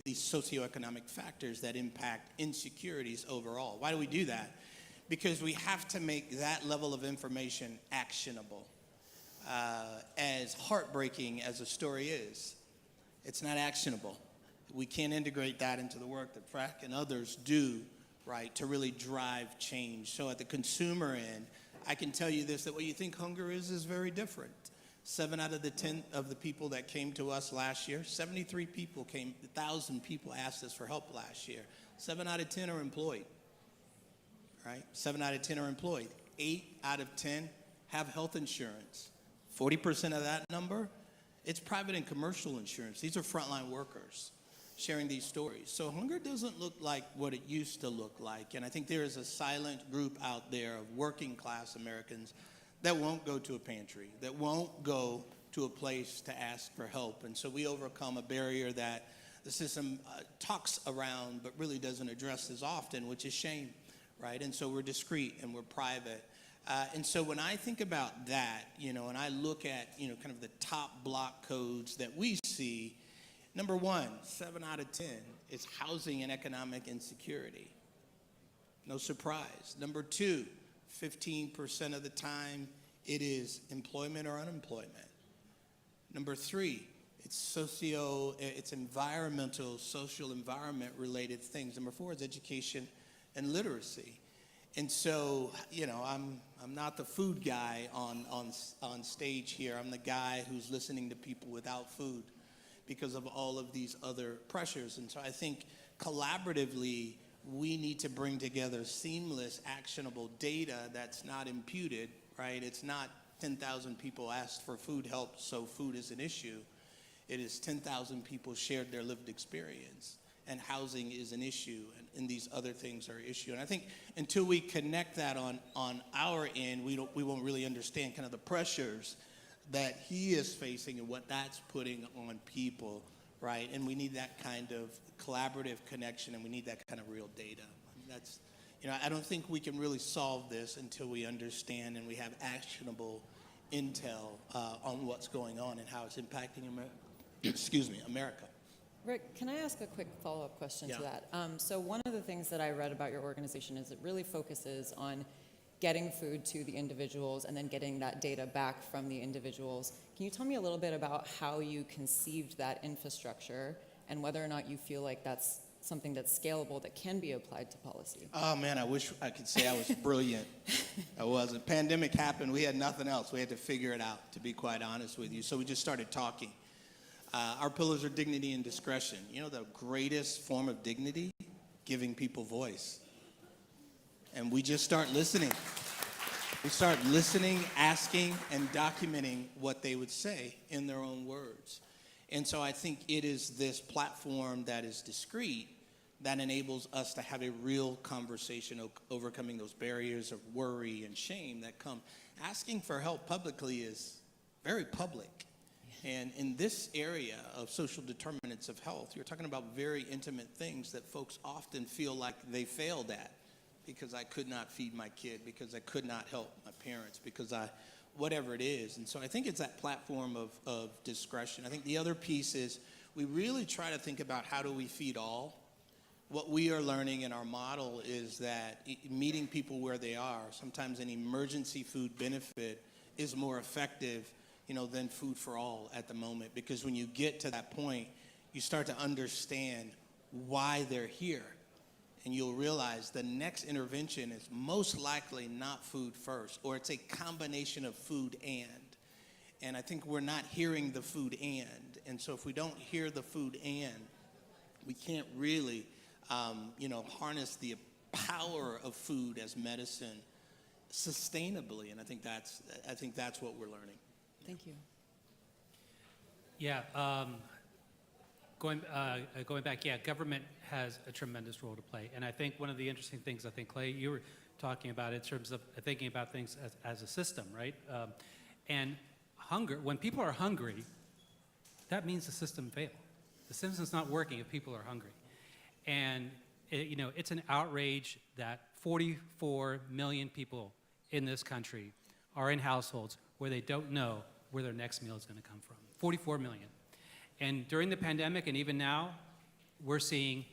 Speaker 18: these socioeconomic factors that impact insecurities overall. Why do we do that? Because we have to make that level of information actionable. As heartbreaking as a story is, it's not actionable. We can't integrate that into the work that Frank and others do, right, to really drive change. So at the consumer end, I can tell you this, that what you think hunger is very different. 7 out of the 10 of the people that came to us last year, 73 people came, 1,000 people asked us for help last year. 7 out of 10 are employed. right? 7 out of 10 are employed. 8 out of 10 have health insurance. 40% of that number, it's private and commercial insurance. These are frontline workers sharing these stories. So hunger doesn't look like what it used to look like. And I think there is a silent group out there of working class Americans that won't go to a pantry, that won't go to a place to ask for help. And so we overcome a barrier that the system talks around but really doesn't address as often, which is shame, right? And so we're discreet and we're private. And so when I think about that, and I look at, kind of the top block codes that we see, number one, 7 out of 10 is housing and economic insecurity. No surprise. Number two, 15% of the time it is employment or unemployment. Number three, it's environmental, social environment related things. Number four is education and literacy. And so, I'm not the food guy on stage here. I'm the guy who's listening to people without food because of all of these other pressures. And so I think collaboratively, we need to bring together seamless, actionable data that's not imputed, right? It's not 10,000 people asked for food help, so food is an issue. It is 10,000 people shared their lived experience, and housing is an issue, and these other things are an issue. And I think until we connect that on our end, we won't really understand kind of the pressures that he is facing and what that's putting on people, right? And we need that kind of collaborative connection, and we need that kind of real data. That's, I don't think we can really solve this until we understand and we have actionable intel on what's going on and how it's impacting America.
Speaker 17: Rick, can I ask a quick follow-up question to that? So one of the things that I read about your organization is it really focuses on getting food to the individuals and then getting that data back from the individuals. Can you tell me a little bit about how you conceived that infrastructure and whether or not you feel like that's something that's scalable that can be applied to policy?
Speaker 18: Oh man, I wish I could say I was brilliant. I wasn't. Pandemic happened, we had nothing else. We had to figure it out, to be quite honest with you. So we just started talking. Our pillars are dignity and discretion. The greatest form of dignity? Giving people voice. And we just start listening. We start listening, asking, and documenting what they would say in their own words. And so I think it is this platform that is discreet that enables us to have a real conversation, overcoming those barriers of worry and shame that come. Asking for help publicly is very public. And in this area of social determinants of health, you're talking about very intimate things that folks often feel like they failed at, because I could not feed my kid, because I could not help my parents, because whatever it is. And so I think it's that platform of discretion. I think the other piece is we really try to think about how do we feed all. What we are learning in our model is that meeting people where they are, sometimes an emergency food benefit is more effective than food for all at the moment. Because when you get to that point, you start to understand why they're here. And you'll realize the next intervention is most likely not food first, or it's a combination of food and. And I think we're not hearing the food and. And so if we don't hear the food and, we can't really, harness the power of food as medicine sustainably. And I think that's what we're learning.
Speaker 17: Thank you.
Speaker 19: Yeah, going back, government has a tremendous role to play. And I think one of the interesting things, Clay, you were talking about in terms of thinking about things as a system, right? And hunger, when people are hungry, that means the system failed. The system's not working if people are hungry. And, it's an outrage that 44 million people in this country are in households where they don't know where their next meal is going to come from. 44 million. And during the pandemic and even now, we're seeing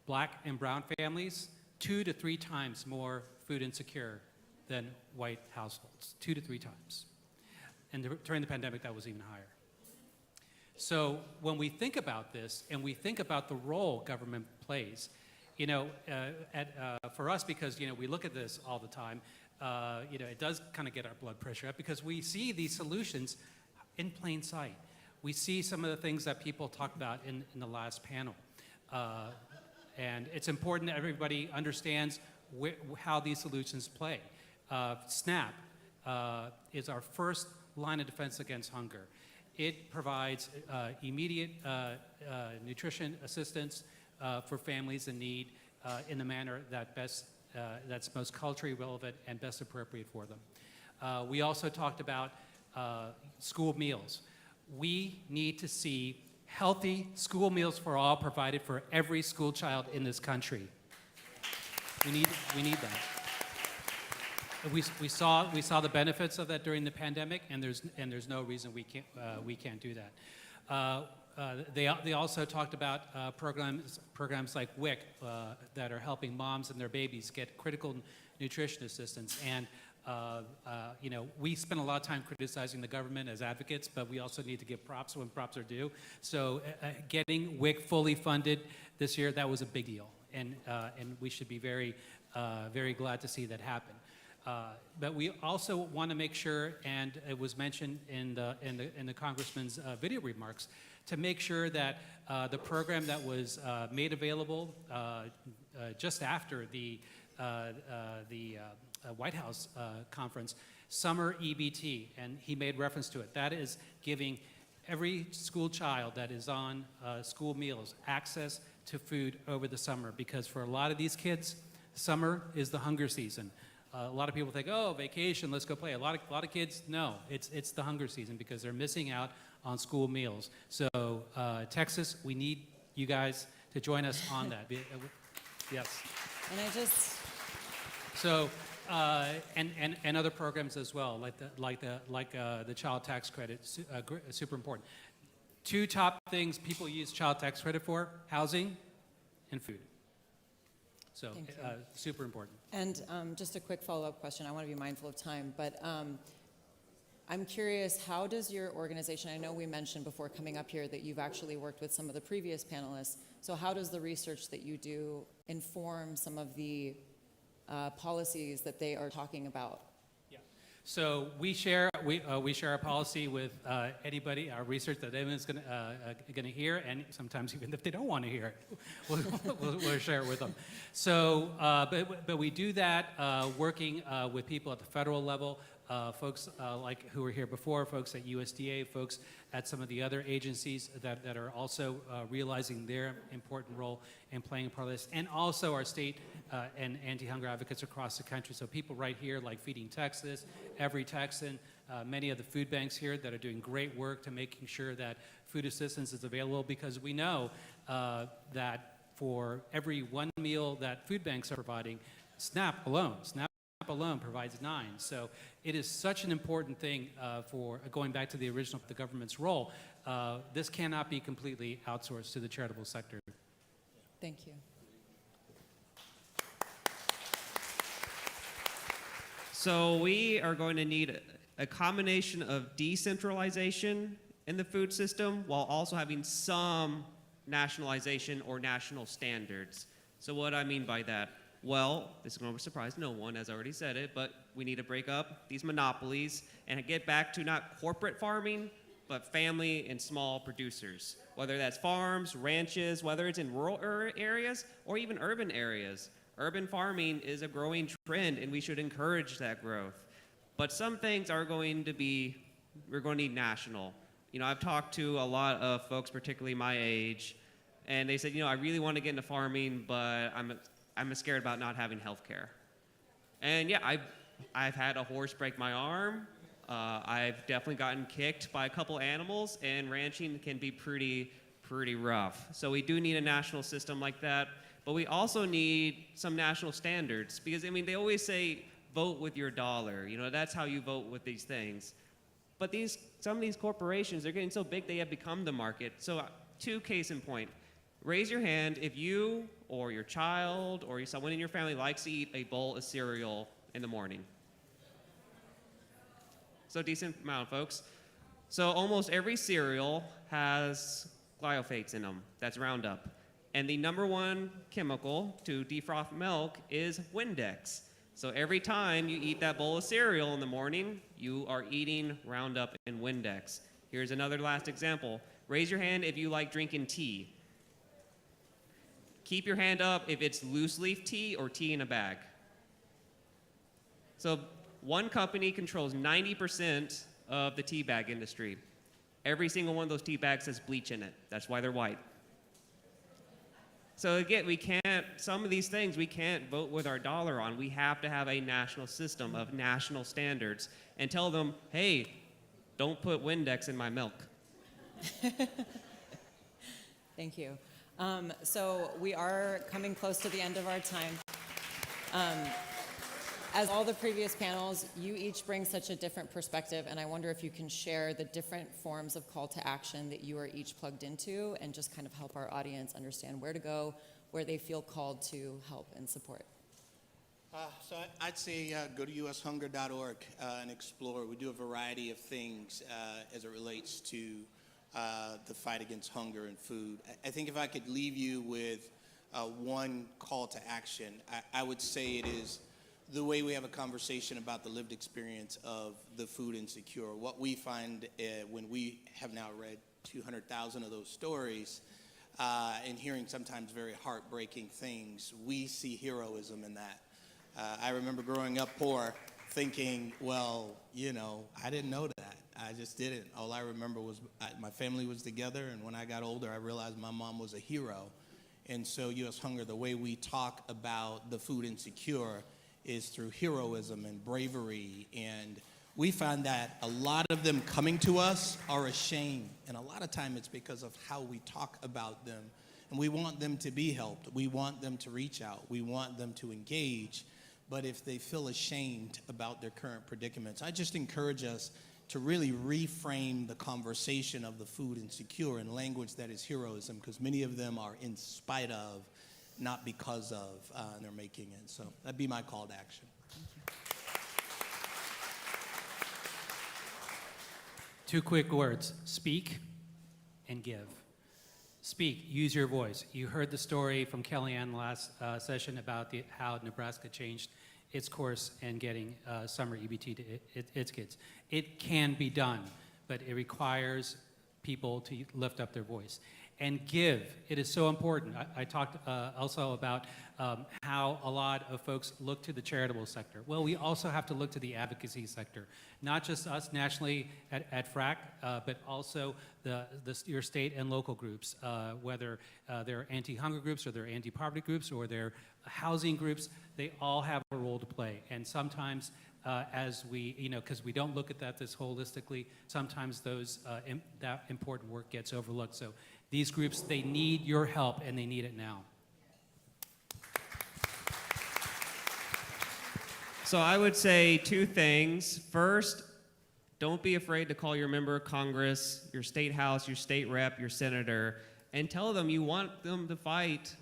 Speaker 19: black and brown families 2 to 3 times more food insecure than white households, 2 to 3 times. And during the pandemic, that was even higher. So when we think about this and we think about the role government plays, for us, because, we look at this all the time, it does kind of get our blood pressure up because we see these solutions in plain sight. We see some of the things that people talked about in the last panel. And it's important that everybody understands how these solutions play. SNAP is our first line of defense against hunger. It provides immediate nutrition assistance for families in need in the manner that's most culturally relevant and best appropriate for them. We also talked about school meals. We need to see healthy school meals for all provided for every school child in this country. We need that. We saw the benefits of that during the pandemic, and there's no reason we can't do that. They also talked about programs like WIC that are helping moms and their babies get critical nutrition assistance. And we spend a lot of time criticizing the government as advocates, but we also need to give props when props are due. So getting WIC fully funded this year, that was a big deal, and we should be very glad to see that happen. But we also want to make sure, and it was mentioned in the congressman's video remarks, to make sure that the program that was made available just after the White House conference, Summer EBT, and he made reference to it. That is giving every school child that is on school meals access to food over the summer, because for a lot of these kids, summer is the hunger season. A lot of people think, oh, vacation, let's go play. A lot of kids, no, it's the hunger season because they're missing out on school meals. So Texas, we need you guys to join us on that. Yes.
Speaker 17: And I just...
Speaker 19: So, and other programs as well, like the child tax credit, super important. Two top things people use child tax credit for: housing and food. So, super important.
Speaker 17: And just a quick follow-up question. I want to be mindful of time, but I'm curious, how does your organization, I know we mentioned before coming up here that you've actually worked with some of the previous panelists, so how does the research that you do inform some of the policies that they are talking about?
Speaker 19: Yeah. So we share our policy with anybody, our research that anyone's going to hear, and sometimes even if they don't want to hear it, we'll share it with them. So, but we do that working with people at the federal level, folks like who were here before, folks at USDA, folks at some of the other agencies that are also realizing their important role in playing a part of this, and also our state and anti-hunger advocates across the country. So people right here like Feeding Texas, Every Texan, many of the food banks here that are doing great work to making sure that food assistance is available, because we know that for every one meal that food banks are providing, SNAP alone provides 9. So it is such an important thing for going back to the original, the government's role. This cannot be completely outsourced to the charitable sector.
Speaker 17: Thank you.
Speaker 20: So we are going to need a combination of decentralization in the food system while also having some nationalization or national standards. So what do I mean by that? Well, this is going to surprise no one, as I already said it, but we need to break up these monopolies and get back to not corporate farming, but family and small producers. Whether that's farms, ranches, whether it's in rural areas or even urban areas. Urban farming is a growing trend, and we should encourage that growth. But some things are going to be, we're going to need national. You know, I've talked to a lot of folks, particularly my age, and they said, you know, I really want to get into farming, but I'm scared about not having health care. And yeah, I've had a horse break my arm. I've definitely gotten kicked by a couple animals, and ranching can be pretty rough. So we do need a national system like that, but we also need some national standards, because I mean, they always say vote with your dollar. You know, that's how you vote with these things. But some of these corporations, they're getting so big they have become the market. So two case in point. Raise your hand if you or your child or someone in your family likes to eat a bowl of cereal in the morning. So decent amount, folks. So almost every cereal has glyphosates in them. That's Roundup. And the #1 chemical to defrost milk is Windex. So every time you eat that bowl of cereal in the morning, you are eating Roundup and Windex. Here's another last example. Raise your hand if you like drinking tea. Keep your hand up if it's loose leaf tea or tea in a bag. So one company controls 90% of the tea bag industry. Every single one of those tea bags has bleach in it. That's why they're white. So again, some of these things we can't vote with our dollar on. We have to have a national system of national standards and tell them, hey, don't put Windex in my milk.
Speaker 17: Thank you. So we are coming close to the end of our time. As all the previous panels, you each bring such a different perspective, and I wonder if you can share the different forms of call to action that you are each plugged into and just kind of help our audience understand where to go, where they feel called to help and support.
Speaker 18: So I'd say go to ushunger.org and explore. We do a variety of things as it relates to the fight against hunger and food. I think if I could leave you with one call to action, I would say it is the way we have a conversation about the lived experience of the food insecure. What we find when we have now read 200,000 of those stories and hearing sometimes very heartbreaking things, we see heroism in that. I remember growing up poor thinking, well, you know, I didn't know that. I just didn't. All I remember was my family was together, and when I got older, I realized my mom was a hero. And so U.S. Hunger, the way we talk about the food insecure is through heroism and bravery. And we find that a lot of them coming to us are ashamed. And a lot of time it's because of how we talk about them. And we want them to be helped. We want them to reach out. We want them to engage. But if they feel ashamed about their current predicaments, I just encourage us to really reframe the conversation of the food insecure in language that is heroism, because many of them are in spite of, not because of, and they're making it. So that'd be my call to action.
Speaker 19: Two quick words: speak and give. Speak, use your voice. You heard the story from Kellyanne last session about how Nebraska changed its course and getting summer EBT to its kids. It can be done, but it requires people to lift up their voice. And give, it is so important. I talked also about how a lot of folks look to the charitable sector. Well, we also have to look to the advocacy sector, not just us nationally at FRAC, but also your state and local groups, whether they're anti-hunger groups or they're anti-poverty groups or they're housing groups. They all have a role to play. And sometimes as we, because we don't look at that this holistically, sometimes that important work gets overlooked. So these groups, they need your help, and they need it now.
Speaker 20: So I would say two things. First, don't be afraid to call your member of Congress, your state house, your state rep, your senator, and tell them you want them to fight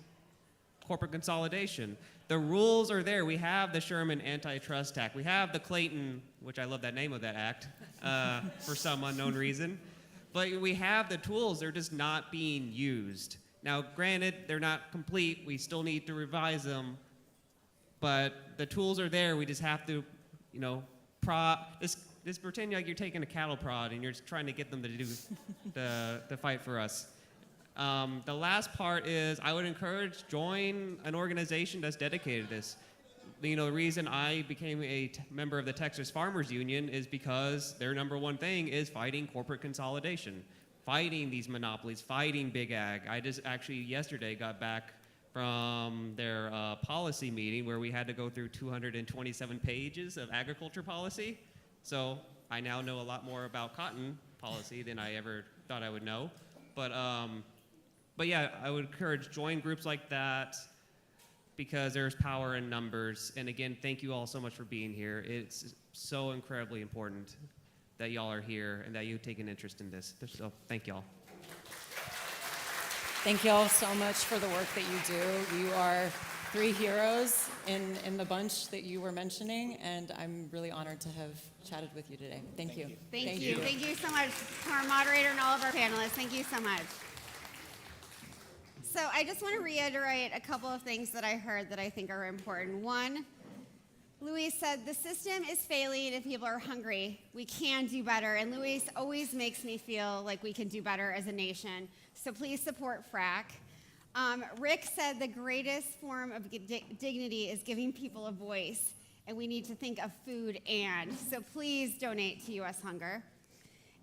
Speaker 20: corporate consolidation. The rules are there. We have the Sherman Antitrust Act. We have the Clayton, which I love that name of that act, for some unknown reason. But we have the tools, they're just not being used. Now, granted, they're not complete. We still need to revise them. But the tools are there. We just have to, just pretend like you're taking a cattle prod and you're just trying to get them to do the fight for us. The last part is I would encourage join an organization that's dedicated to this. The reason I became a member of the Texas Farmers Union is because their number one thing is fighting corporate consolidation, fighting these monopolies, fighting big ag. I just actually yesterday got back from their policy meeting where we had to go through 227 pages of agriculture policy. So I now know a lot more about cotton policy than I ever thought I would know. But yeah, I would encourage join groups like that because there's power in numbers. And again, thank you all so much for being here. It's so incredibly important that y'all are here and that you take an interest in this. So thank y'all.
Speaker 17: Thank you all so much for the work that you do. You are three heroes in the bunch that you were mentioning, and I'm really honored to have chatted with you today. Thank you.
Speaker 9: Thank you. Thank you so much to our moderator and all of our panelists. Thank you so much. So I just want to reiterate a couple of things that I heard that I think are important. One, Luis said the system is failing and people are hungry. We can do better. And Luis always makes me feel like we can do better as a nation. So please support FRAC. Rick said the greatest form of dignity is giving people a voice. and we need to think of food and. So please donate to U.S. Hunger.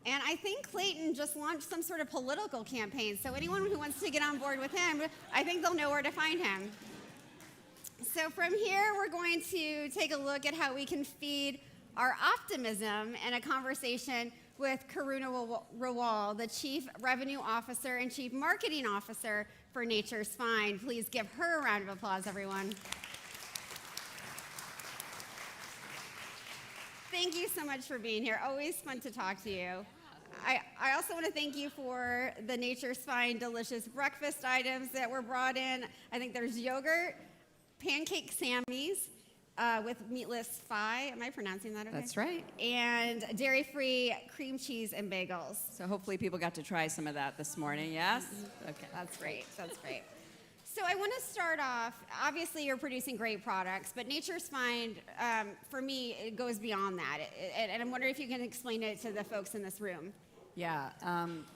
Speaker 9: And I think Clayton just launched some sort of political campaign, so anyone who wants to get on board with him, I think they'll know where to find him. So from here, we're going to take a look at how we can feed our optimism in a conversation with Karuna Rawal, the Chief Revenue Officer and Chief Marketing Officer for Nature's Fine. Please give her a round of applause, everyone. Thank you so much for being here. Always fun to talk to you. I also want to thank you for the Nature's Fine delicious breakfast items that were brought in. I think there's yogurt, pancake Sammys with meatless pie. Am I pronouncing that okay?
Speaker 21: That's right.
Speaker 9: And dairy-free cream cheese and bagels.
Speaker 21: So hopefully people got to try some of that this morning, yes?
Speaker 9: Okay. That's great. That's great. So I want to start off, obviously you're producing great products, but Nature's Fine, for me, it goes beyond that. And I'm wondering if you can explain it to the folks in this room.
Speaker 21: Yeah,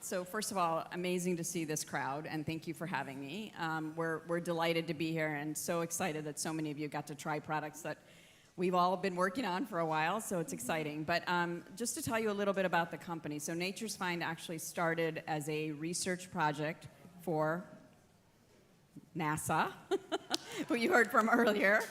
Speaker 21: so first of all, amazing to see this crowd, and thank you for having me. We're delighted to be here and so excited that so many of you got to try products that we've all been working on for a while, so it's exciting. But just to tell you a little bit about the company, so Nature's Fine actually started as a research project for NASA, who you heard from earlier.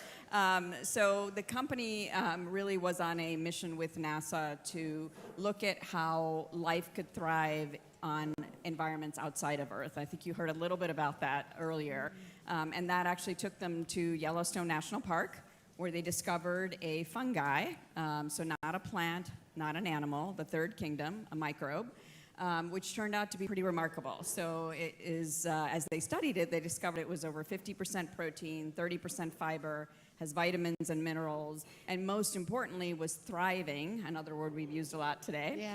Speaker 21: So the company really was on a mission with NASA to look at how life could thrive on environments outside of Earth. I think you heard a little bit about that earlier. And that actually took them to Yellowstone National Park, where they discovered a fungi, so not a plant, not an animal, the third kingdom, a microbe, which turned out to be pretty remarkable. So it is, as they studied it, they discovered it was over 50% protein, 30% fiber, has vitamins and minerals, and most importantly was thriving, another word we've used a lot today,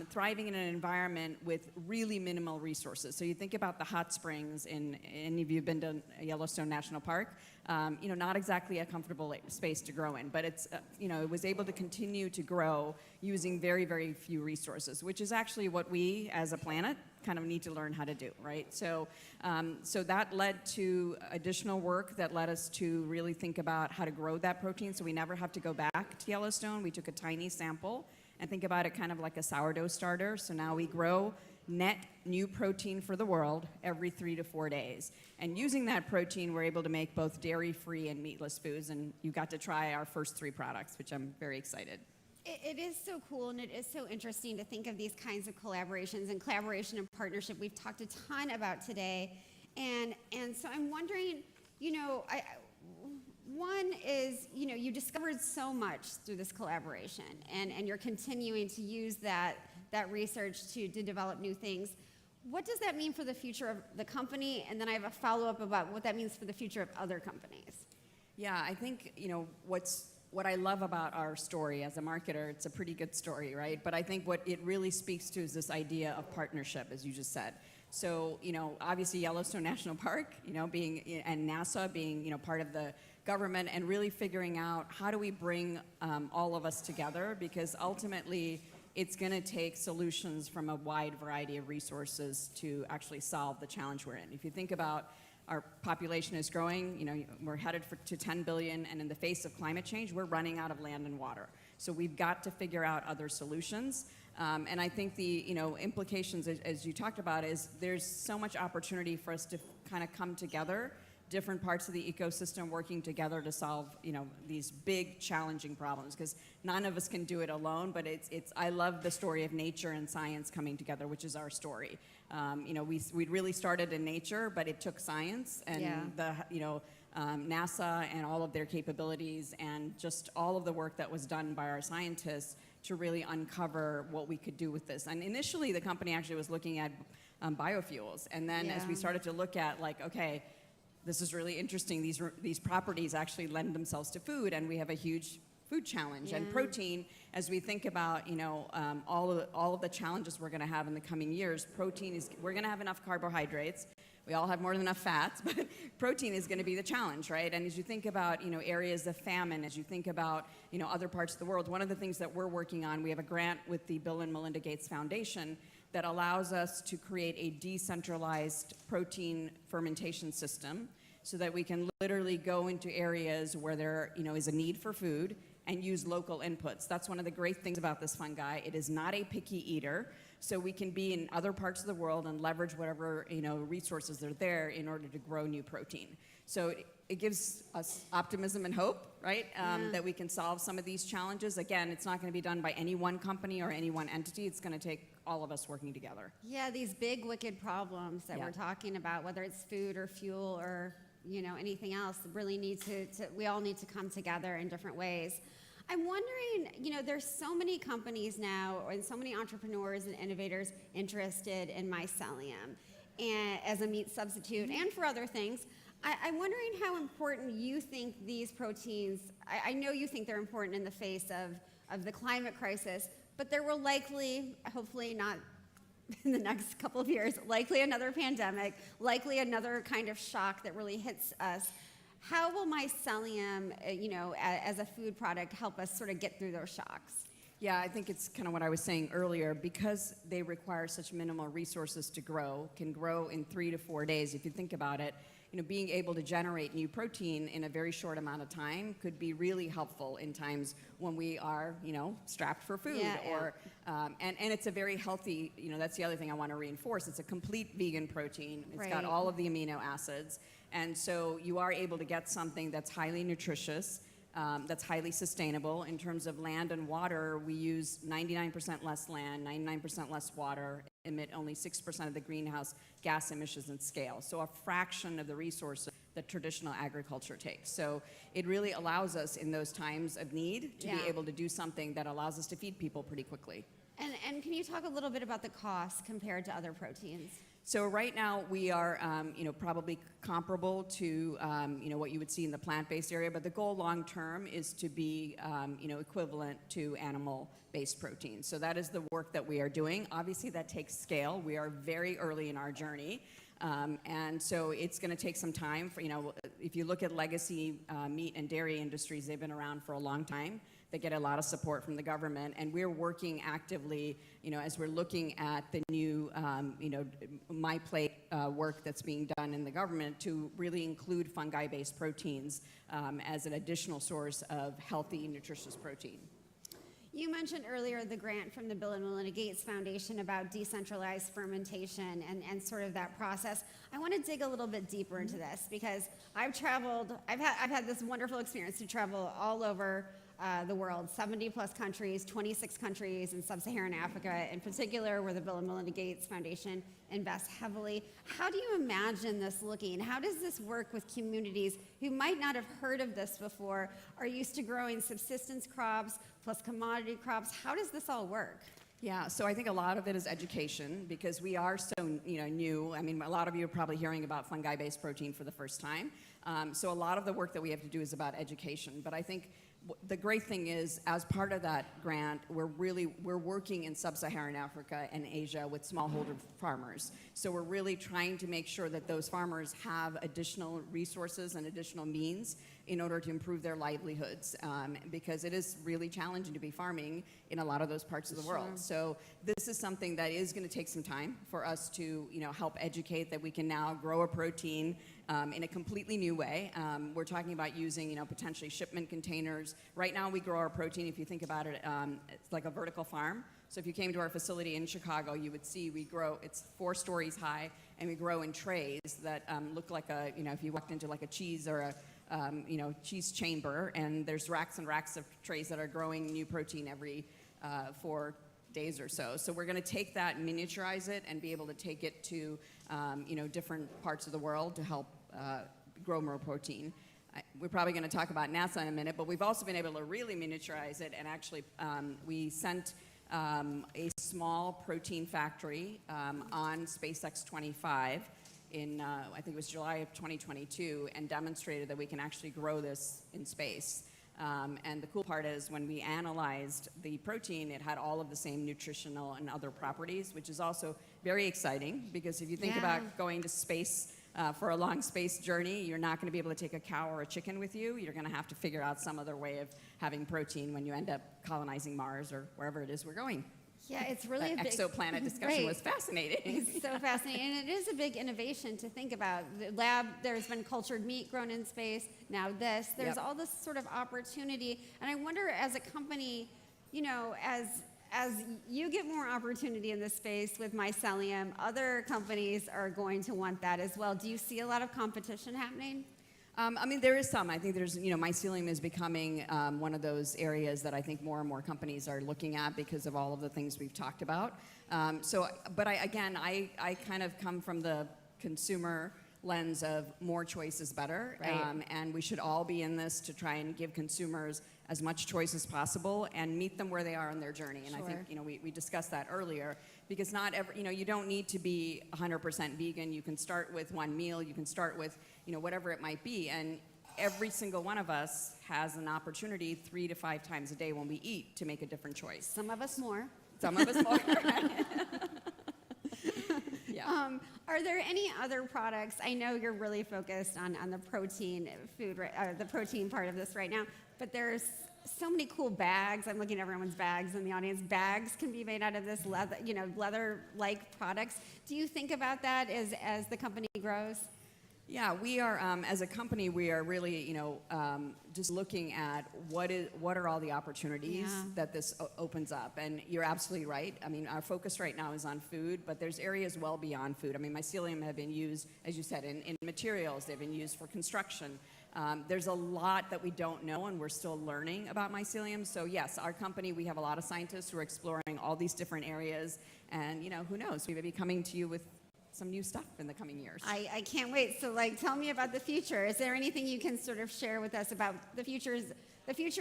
Speaker 21: thriving in an environment with really minimal resources. So you think about the hot springs, any of you have been to Yellowstone National Park, not exactly a comfortable space to grow in, but it's, it was able to continue to grow using very, very few resources, which is actually what we as a planet kind of need to learn how to do, right? So, so that led to additional work that led us to really think about how to grow that protein so we never have to go back to Yellowstone. We took a tiny sample and think about it kind of like a sourdough starter. So now we grow net new protein for the world every 3 to 4 days. And using that protein, we're able to make both dairy-free and meatless foods. And you got to try our first 3 products, which I'm very excited.
Speaker 9: It is so cool, and it is so interesting to think of these kinds of collaborations and collaboration and partnership we've talked a ton about today. And so I'm wondering, one is, you discovered so much through this collaboration, and you're continuing to use that research to develop new things. What does that mean for the future of the company? And then I have a follow-up about what that means for the future of other companies.
Speaker 21: Yeah, I think, what I love about our story as a marketer, it's a pretty good story, right? But I think what it really speaks to is this idea of partnership, as you just said. So, obviously Yellowstone National Park, being, and NASA being, part of the government and really figuring out how do we bring all of us together, because ultimately it's going to take solutions from a wide variety of resources to actually solve the challenge we're in. If you think about our population is growing, we're headed to 10 billion, and in the face of climate change, we're running out of land and water. So we've got to figure out other solutions. And I think the implications, as you talked about, is there's so much opportunity for us to kind of come together, different parts of the ecosystem working together to solve these big challenging problems, because none of us can do it alone. But I love the story of nature and science coming together, which is our story. We really started in nature, but it took science and NASA and all of their capabilities and just all of the work that was done by our scientists to really uncover what we could do with this. And initially, the company actually was looking at biofuels, and then as we started to look at okay, this is really interesting. These properties actually lend themselves to food, and we have a huge food challenge. And protein, as we think about all of the challenges we're going to have in the coming years, we're going to have enough carbohydrates. We all have more than enough fats, but protein is going to be the challenge, right? And as you think about areas of famine, as you think about other parts of the world, one of the things that we're working on, we have a grant with the Bill and Melinda Gates Foundation that allows us to create a decentralized protein fermentation system so that we can literally go into areas where there, is a need for food and use local inputs. That's one of the great things about this fungi. It is not a picky eater, so we can be in other parts of the world and leverage whatever, resources are there in order to grow new protein. So it gives us optimism and hope, right? That we can solve some of these challenges. Again, it's not going to be done by any one company or any one entity. It's going to take all of us working together.
Speaker 9: Yeah, these big, wicked problems that we're talking about, whether it's food or fuel or, anything else, really need we all need to come together in different ways. I'm wondering, there's so many companies now and so many entrepreneurs and innovators interested in mycelium and as a meat substitute and for other things. I'm wondering how important you think these proteins, I know you think they're important in the face of the climate crisis, but there will likely, hopefully not in the next couple of years, likely another pandemic, likely another kind of shock that really hits us. How will mycelium, as a food product, help us sort of get through those shocks?
Speaker 21: Yeah, I think it's kind of what I was saying earlier. Because they require such minimal resources to grow, can grow in 3 to 4 days. If you think about it, being able to generate new protein in a very short amount of time could be really helpful in times when we are, strapped for food. And it's a very healthy, that's the other thing I want to reinforce. It's a complete vegan protein. It's got all of the amino acids. And so you are able to get something that's highly nutritious, that's highly sustainable. In terms of land and water, we use 99% less land, 99% less water, emit only 6% of the greenhouse gas emissions in scale. So a fraction of the resources that traditional agriculture takes. So it really allows us in those times of need to be able to do something that allows us to feed people pretty quickly.
Speaker 9: And can you talk a little bit about the cost compared to other proteins?
Speaker 21: So right now we are, probably comparable to, what you would see in the plant-based area, but the goal long-term is to be, equivalent to animal-based protein. So that is the work that we are doing. Obviously that takes scale. We are very early in our journey. And so it's going to take some time for, if you look at legacy meat and dairy industries, they've been around for a long time. They get a lot of support from the government, and we're working actively, as we're looking at the new, My Plate work that's being done in the government to really include fungi-based proteins as an additional source of healthy, nutritious protein.
Speaker 9: You mentioned earlier the grant from the Bill and Melinda Gates Foundation about decentralized fermentation and sort of that process. I want to dig a little bit deeper into this because I've had this wonderful experience to travel all over the world, 70 plus countries, 26 countries in sub-Saharan Africa in particular, where the Bill and Melinda Gates Foundation invests heavily. How do you imagine this looking? How does this work with communities who might not have heard of this before, are used to growing subsistence crops plus commodity crops? How does this all work?
Speaker 21: Yeah, so I think a lot of it is education because we are so new. I mean, a lot of you are probably hearing about fungi-based protein for the first time. So a lot of the work that we have to do is about education. But I think the great thing is, as part of that grant, we're working in sub-Saharan Africa and Asia with smallholder farmers. So we're really trying to make sure that those farmers have additional resources and additional means in order to improve their livelihoods, because it is really challenging to be farming in a lot of those parts of the world. So this is something that is going to take some time for us to help educate that we can now grow a protein in a completely new way. We're talking about using potentially shipment containers. Right now we grow our protein, if you think about it, it's like a vertical farm. So if you came to our facility in Chicago, you would see we grow, it's 4 stories high, and we grow in trays that look like a, if you walked into like a cheese or a cheese chamber, and there's racks and racks of trays that are growing new protein every 4 days or so. So we're going to take that, miniaturize it, and be able to take it to different parts of the world to help grow more protein. We're probably going to talk about NASA in a minute, but we've also been able to really miniaturize it, and actually we sent a small protein factory on SpaceX 25 in, I think it was July of 2022, and demonstrated that we can actually grow this in space. And the cool part is when we analyzed the protein, it had all of the same nutritional and other properties, which is also very exciting because if you think about going to space for a long space journey, you're not going to be able to take a cow or a chicken with you. You're going to have to figure out some other way of having protein when you end up colonizing Mars or wherever it is we're going.
Speaker 9: Yeah, it's really
Speaker 21: That
Speaker 9: a big
Speaker 21: exoplanet discussion was fascinating.
Speaker 9: It's so fascinating, and it is a big innovation to think about. The lab, there's been cultured meat grown in space. Now this, there's all this sort of opportunity, and I wonder, as a company, you know, as you get more opportunity in this space with mycelium, other companies are going to want that as well. Do you see a lot of competition happening?
Speaker 21: I mean, there is some. I think there's, you know, mycelium is becoming one of those areas that I think more and more companies are looking at because of all of the things we've talked about. But I kind of come from the consumer lens of more choice is better. Right. And we should all be in this to try and give consumers as much choice as possible and meet them where they are on their journey. And I think, you know, we discussed that earlier, because not every, you know, you don't need to be 100% vegan. You can start with one meal. You can start with, you know, whatever it might be. And every single one of us has an opportunity 3 to 5 times a day when we eat to make a different choice.
Speaker 9: Some of us more.
Speaker 21: Some of us more. Yeah.
Speaker 9: Are there any other products? I know you're really focused on the protein food, the protein part of this right now, but there's so many cool bags. I'm looking at everyone's bags in the audience. Bags can be made out of this leather, you know, leather-like products. Do you think about that as the company grows?
Speaker 21: Yeah, we are, as a company, we are really, you know, just looking at what are all the opportunities that this opens up. And you're absolutely right. I mean, our focus right now is on food, but there's areas well beyond food. I mean, mycelium have been used, as you said, in materials. They've been used for construction. There's a lot that we don't know, and we're still learning about mycelium. So yes, our company, we have a lot of scientists who are exploring all these different areas. And, you know, who knows? We may be coming to you with some new stuff in the coming years.
Speaker 9: I can't wait. So, like, tell me about the future. Is there anything you can sort of share with us about the future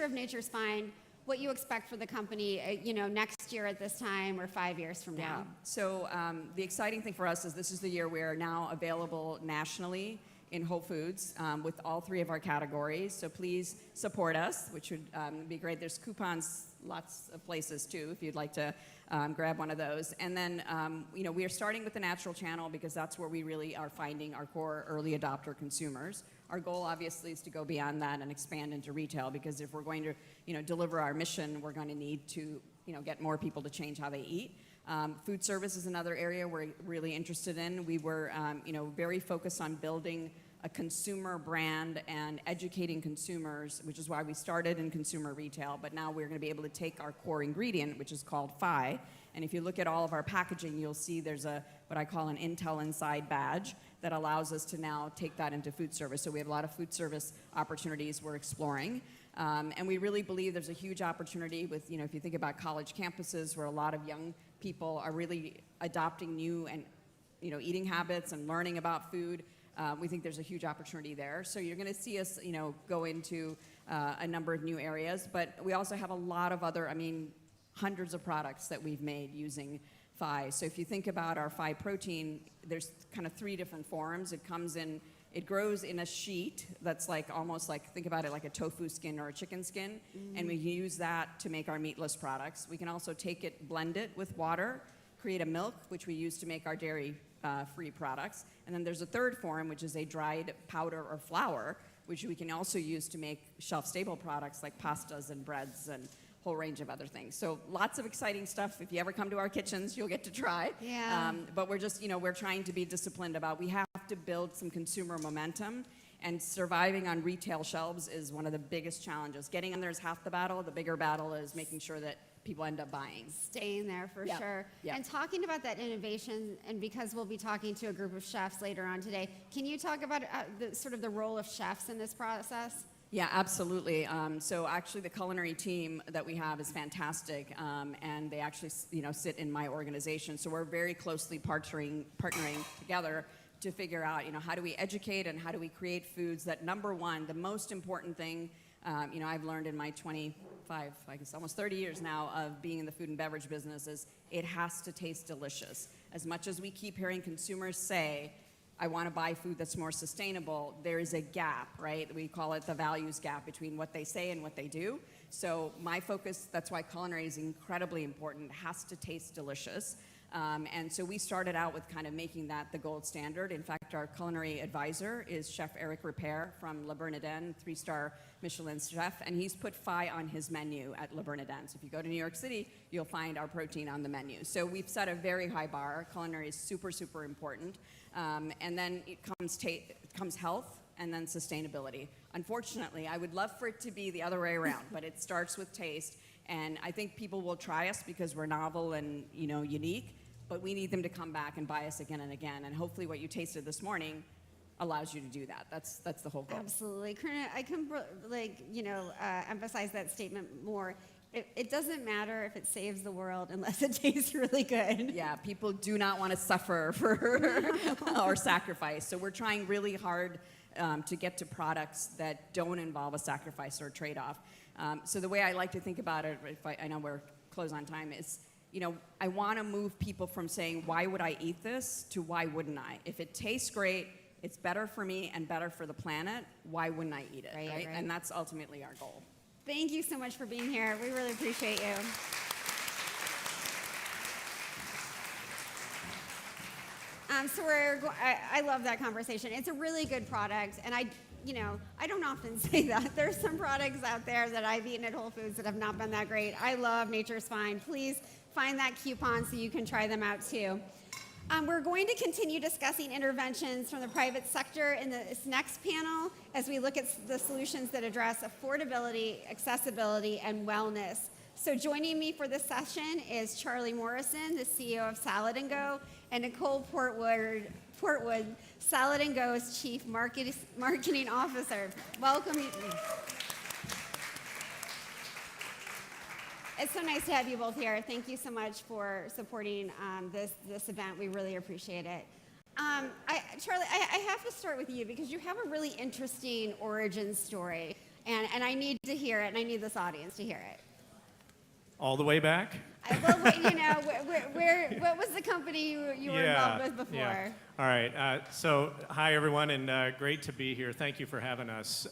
Speaker 9: of Nature's Fine, what you expect for the company, you know, next year at this time or 5 years from now?
Speaker 21: So the exciting thing for us is this is the year we are now available nationally in Whole Foods with all 3 of our categories. So please support us, which would be great. There's coupons lots of places too if you'd like to grab one of those. And then, you know, we are starting with the natural channel because that's where we really are finding our core early adopter consumers. Our goal obviously is to go beyond that and expand into retail, because if we're going to, you know, deliver our mission, we're going to need to, you know, get more people to change how they eat. Food service is another area we're really interested in. We were, you know, very focused on building a consumer brand and educating consumers, which is why we started in consumer retail, but now we're going to be able to take our core ingredient, which is called Phi, and if you look at all of our packaging, you'll see there's what I call an Intel Inside badge that allows us to now take that into food service. So we have a lot of food service opportunities we're exploring. And we really believe there's a huge opportunity with, you know, if you think about college campuses where a lot of young people are really adopting new and, you know, eating habits and learning about food. We think there's a huge opportunity there. So you're going to see us, you know, go into a number of new areas. But we also have a lot of other, I mean, hundreds of products that we've made using Phi. So if you think about our Phi protein, there's kind of 3 different forms. It grows in a sheet that's like almost like, think about it like a tofu skin or a chicken skin. And we use that to make our meatless products. We can also take it, blend it with water, create a milk, which we use to make our dairy-free products. And then there's a 3rd form, which is a dried powder or flour, which we can also use to make shelf-stable products like pastas and breads and a whole range of other things. So lots of exciting stuff. If you ever come to our kitchens, you'll get to try.
Speaker 9: Yeah.
Speaker 21: But we're just, you know, we're trying to be disciplined about, we have to build some consumer momentum, and surviving on retail shelves is one of the biggest challenges. Getting in there is half the battle. The bigger battle is making sure that people end up buying.
Speaker 9: Staying there for sure.
Speaker 21: Yeah.
Speaker 9: And talking about that innovation, and because we'll be talking to a group of chefs later on today, can you talk about the role of chefs in this process?
Speaker 21: Yeah, absolutely. So actually the culinary team that we have is fantastic, and they actually, you know, sit in my organization. So we're very closely partnering together to figure out, you know, how do we educate and how do we create foods that, number one, the most important thing, you know, I've learned in my 25, I guess almost 30 years now of being in the food and beverage business is it has to taste delicious. As much as we keep hearing consumers say, I want to buy food that's more sustainable, there is a gap, right? We call it the values gap between what they say and what they do. So my focus, that's why culinary is incredibly important, it has to taste delicious. And so we started out with kind of making that the gold standard. In fact, our culinary advisor is Chef Eric Repaire from Le Bernardin, 3-star Michelin chef, and he's put phi on his menu at Le Bernardin. So if you go to New York City, you'll find our protein on the menu. So we've set a very high bar. Culinary is super, super important. And then it comes health and then sustainability. Unfortunately, I would love for it to be the other way around, but it starts with taste. And I think people will try us because we're novel and, you know, unique, but we need them to come back and buy us again and again. And hopefully what you tasted this morning allows you to do that. That's the whole goal.
Speaker 9: Absolutely. Karina, I can emphasize that statement more. It doesn't matter if it saves the world unless it tastes really good.
Speaker 21: Yeah, people do not want to suffer for or sacrifice. So we're trying really hard to get to products that don't involve a sacrifice or a trade-off. So the way I like to think about it, I know we're close on time, is, you know, I want to move people from saying, why would I eat this, to why wouldn't I? If it tastes great, it's better for me and better for the planet, why wouldn't I eat it, right? And that's ultimately our goal.
Speaker 9: Thank you so much for being here. We really appreciate you. I love that conversation. It's a really good product, and I don't often say that. There's some products out there that I've eaten at Whole Foods that have not been that great. I love Nature's Fine. Please find that coupon so you can try them out too. We're going to continue discussing interventions from the private sector in this next panel as we look at the solutions that address affordability, accessibility, and wellness. So joining me for this session is Charlie Morrison, the CEO of Salad & Go, and Nicole Portwood, Salad & Go's Chief Marketing Officer. Welcome. It's so nice to have you both here. Thank you so much for supporting this event. We really appreciate it. Charlie, I have to start with you because you have a really interesting origin story, and I need to hear it, and I need this audience to hear it.
Speaker 2: All the way back?
Speaker 9: Well, what was the company you were involved with before?
Speaker 2: Yeah. All right. So, hi, everyone, and great to be here. Thank you for having us.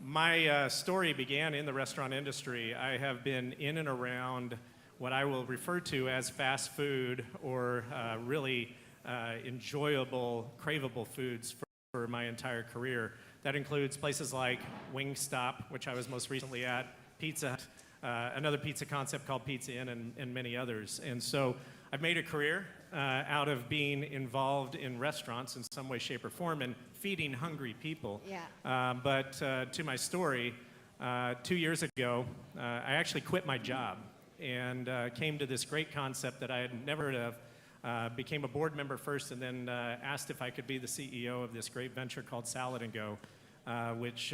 Speaker 2: My story began in the restaurant industry. I have been in and around what I will refer to as fast food or really enjoyable, craveable foods for my entire career. That includes places like Wingstop, which I was most recently at, Pizza Hut, another pizza concept called Pizza Inn, and many others. And so I've made a career out of being involved in restaurants in some way, shape, or form and feeding hungry people.
Speaker 9: Yeah.
Speaker 2: But to my story, 2 years ago, I actually quit my job and came to this great concept that I had never heard of. Became a board member first and then asked if I could be the CEO of this great venture called Salad & Go. Which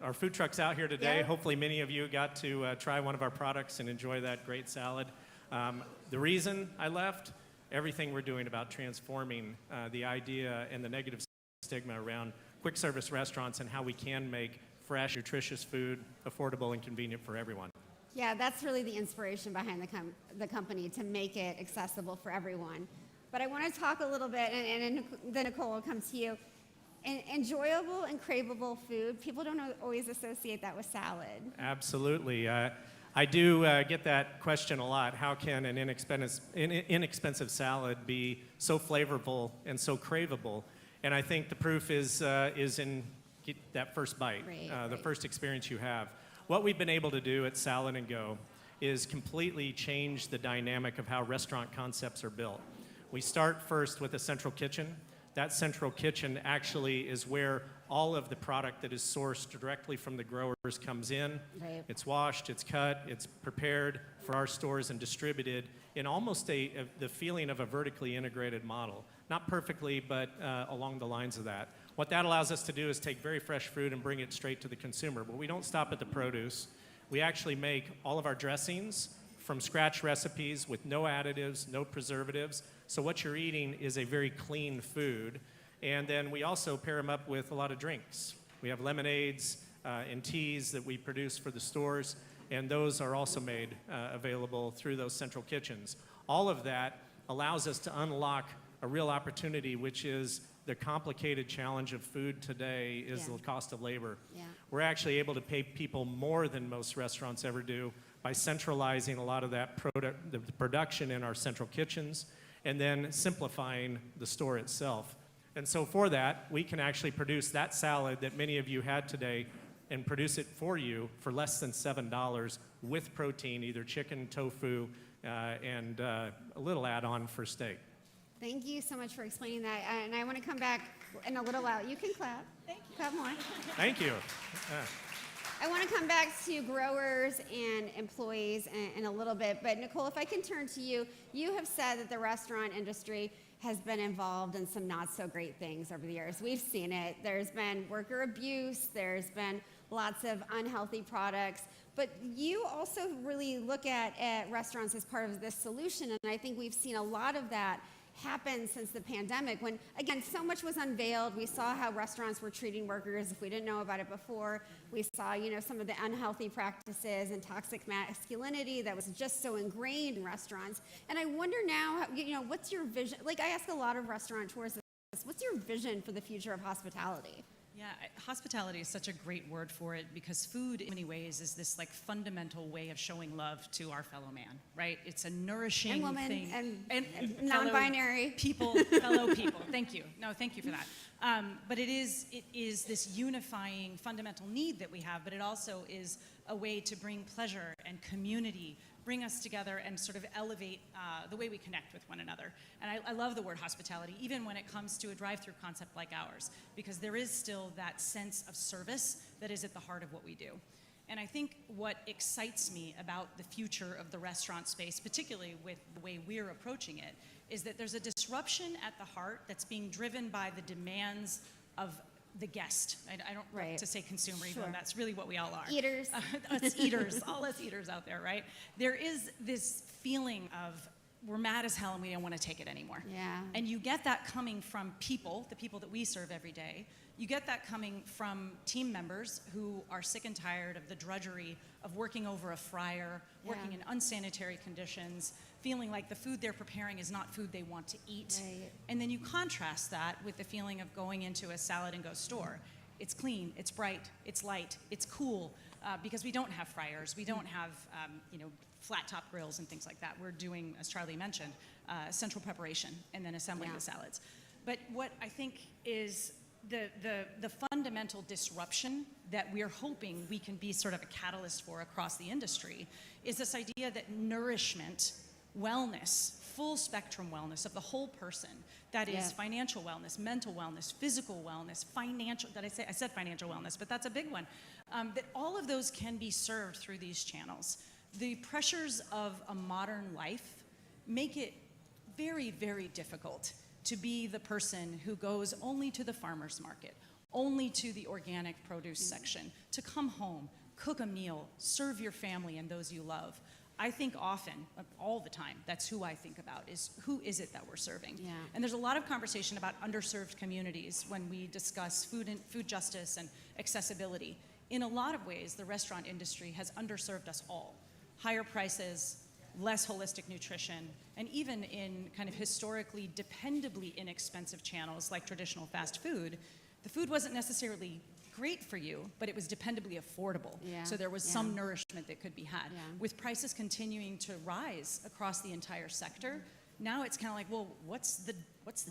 Speaker 2: our food truck's out here today.
Speaker 9: Yeah.
Speaker 2: Hopefully many of you got to try one of our products and enjoy that great salad. The reason I left, everything we're doing about transforming the idea and the negative stigma around quick service restaurants and how we can make fresh, nutritious food affordable and convenient for everyone.
Speaker 9: Yeah, that's really the inspiration behind the company, to make it accessible for everyone. But I want to talk a little bit, and then Nicole will come to you. Enjoyable and craveable food, people don't always associate that with salad.
Speaker 2: Absolutely. I do get that question a lot. How can an inexpensive salad be so flavorful and so craveable? And I think the proof is in that first bite, the first experience you have. What we've been able to do at Salad & Go is completely change the dynamic of how restaurant concepts are built. We start first with a central kitchen. That central kitchen actually is where all of the product that is sourced directly from the growers comes in.
Speaker 9: Right.
Speaker 2: It's washed, it's cut, it's prepared for our stores and distributed in almost the feeling of a vertically integrated model. Not perfectly, but along the lines of that. What that allows us to do is take very fresh fruit and bring it straight to the consumer. But we don't stop at the produce. We actually make all of our dressings from scratch recipes with no additives, no preservatives. So what you're eating is a very clean food. And then we also pair them up with a lot of drinks. We have lemonades and teas that we produce for the stores, and those are also made available through those central kitchens. All of that allows us to unlock a real opportunity, which is the complicated challenge of food today is the cost of labor.
Speaker 9: Yeah.
Speaker 2: We're actually able to pay people more than most restaurants ever do by centralizing a lot of that the production in our central kitchens, and then simplifying the store itself. And so for that, we can actually produce that salad that many of you had today and produce it for you for less than $7 with protein, either chicken, tofu, and a little add-on for steak.
Speaker 9: Thank you so much for explaining that. And I want to come back in a little while. You can clap. Thank you. Clap more.
Speaker 2: Thank you.
Speaker 9: I want to come back to growers and employees in a little bit. But Nicole, if I can turn to you, you have said that the restaurant industry has been involved in some not so great things over the years. We've seen it. There's been worker abuse. There's been lots of unhealthy products. But you also really look at restaurants as part of this solution. And I think we've seen a lot of that happen since the pandemic when, again, so much was unveiled. We saw how restaurants were treating workers if we didn't know about it before. We saw, some of the unhealthy practices and toxic masculinity that was just so ingrained in restaurants. And I wonder now, what's your vision? Like, I ask a lot of restaurateurs this, what's your vision for the future of hospitality?
Speaker 3: Yeah, hospitality is such a great word for it because food in many ways is this like fundamental way of showing love to our fellow man, right? It's a nourishing
Speaker 9: and woman,
Speaker 3: thing.
Speaker 9: And non-binary.
Speaker 3: Fellow people. Thank you. No, thank you for that. But it is this unifying fundamental need that we have, but it also is a way to bring pleasure and community, bring us together and sort of elevate the way we connect with one another. And I love the word hospitality, even when it comes to a drive-through concept like ours, because there is still that sense of service that is at the heart of what we do. And I think what excites me about the future of the restaurant space, particularly with the way we're approaching it, is that there's a disruption at the heart that's being driven by the demands of the guest. I don't like to say consumer, even though that's really what we all are.
Speaker 9: Eaters.
Speaker 3: Us eaters, all us eaters out there, right? There is this feeling of we're mad as hell and we don't want to take it anymore.
Speaker 9: Yeah.
Speaker 3: And you get that coming from people, the people that we serve every day. You get that coming from team members who are sick and tired of the drudgery of working over a fryer, working in unsanitary conditions, feeling like the food they're preparing is not food they want to eat.
Speaker 9: Right.
Speaker 3: And then you contrast that with the feeling of going into a salad and go store. It's clean, it's bright, it's light, it's cool, because we don't have fryers, we don't have flat top grills and things like that. We're doing, as Charlie mentioned, central preparation and then assembling the salads. But what I think is the fundamental disruption that we're hoping we can be sort of a catalyst for across the industry is this idea that nourishment, wellness, full spectrum wellness of the whole person, that is financial wellness, mental wellness, physical wellness, financial, I said financial wellness, but that's a big one, that all of those can be served through these channels. The pressures of a modern life make it very, very difficult to be the person who goes only to the farmer's market, only to the organic produce section, to come home, cook a meal, serve your family and those you love. I think often, all the time, that's who I think about, is who is it that we're serving?
Speaker 9: Yeah.
Speaker 3: And there's a lot of conversation about underserved communities when we discuss food justice and accessibility. In a lot of ways, the restaurant industry has underserved us all. Higher prices, less holistic nutrition, and even in kind of historically, dependably inexpensive channels like traditional fast food, the food wasn't necessarily great for you, but it was dependably affordable.
Speaker 9: Yeah,
Speaker 3: So there was some nourishment that could be had.
Speaker 9: Yeah.
Speaker 3: With prices continuing to rise across the entire sector, now it's kind of like, well, what's the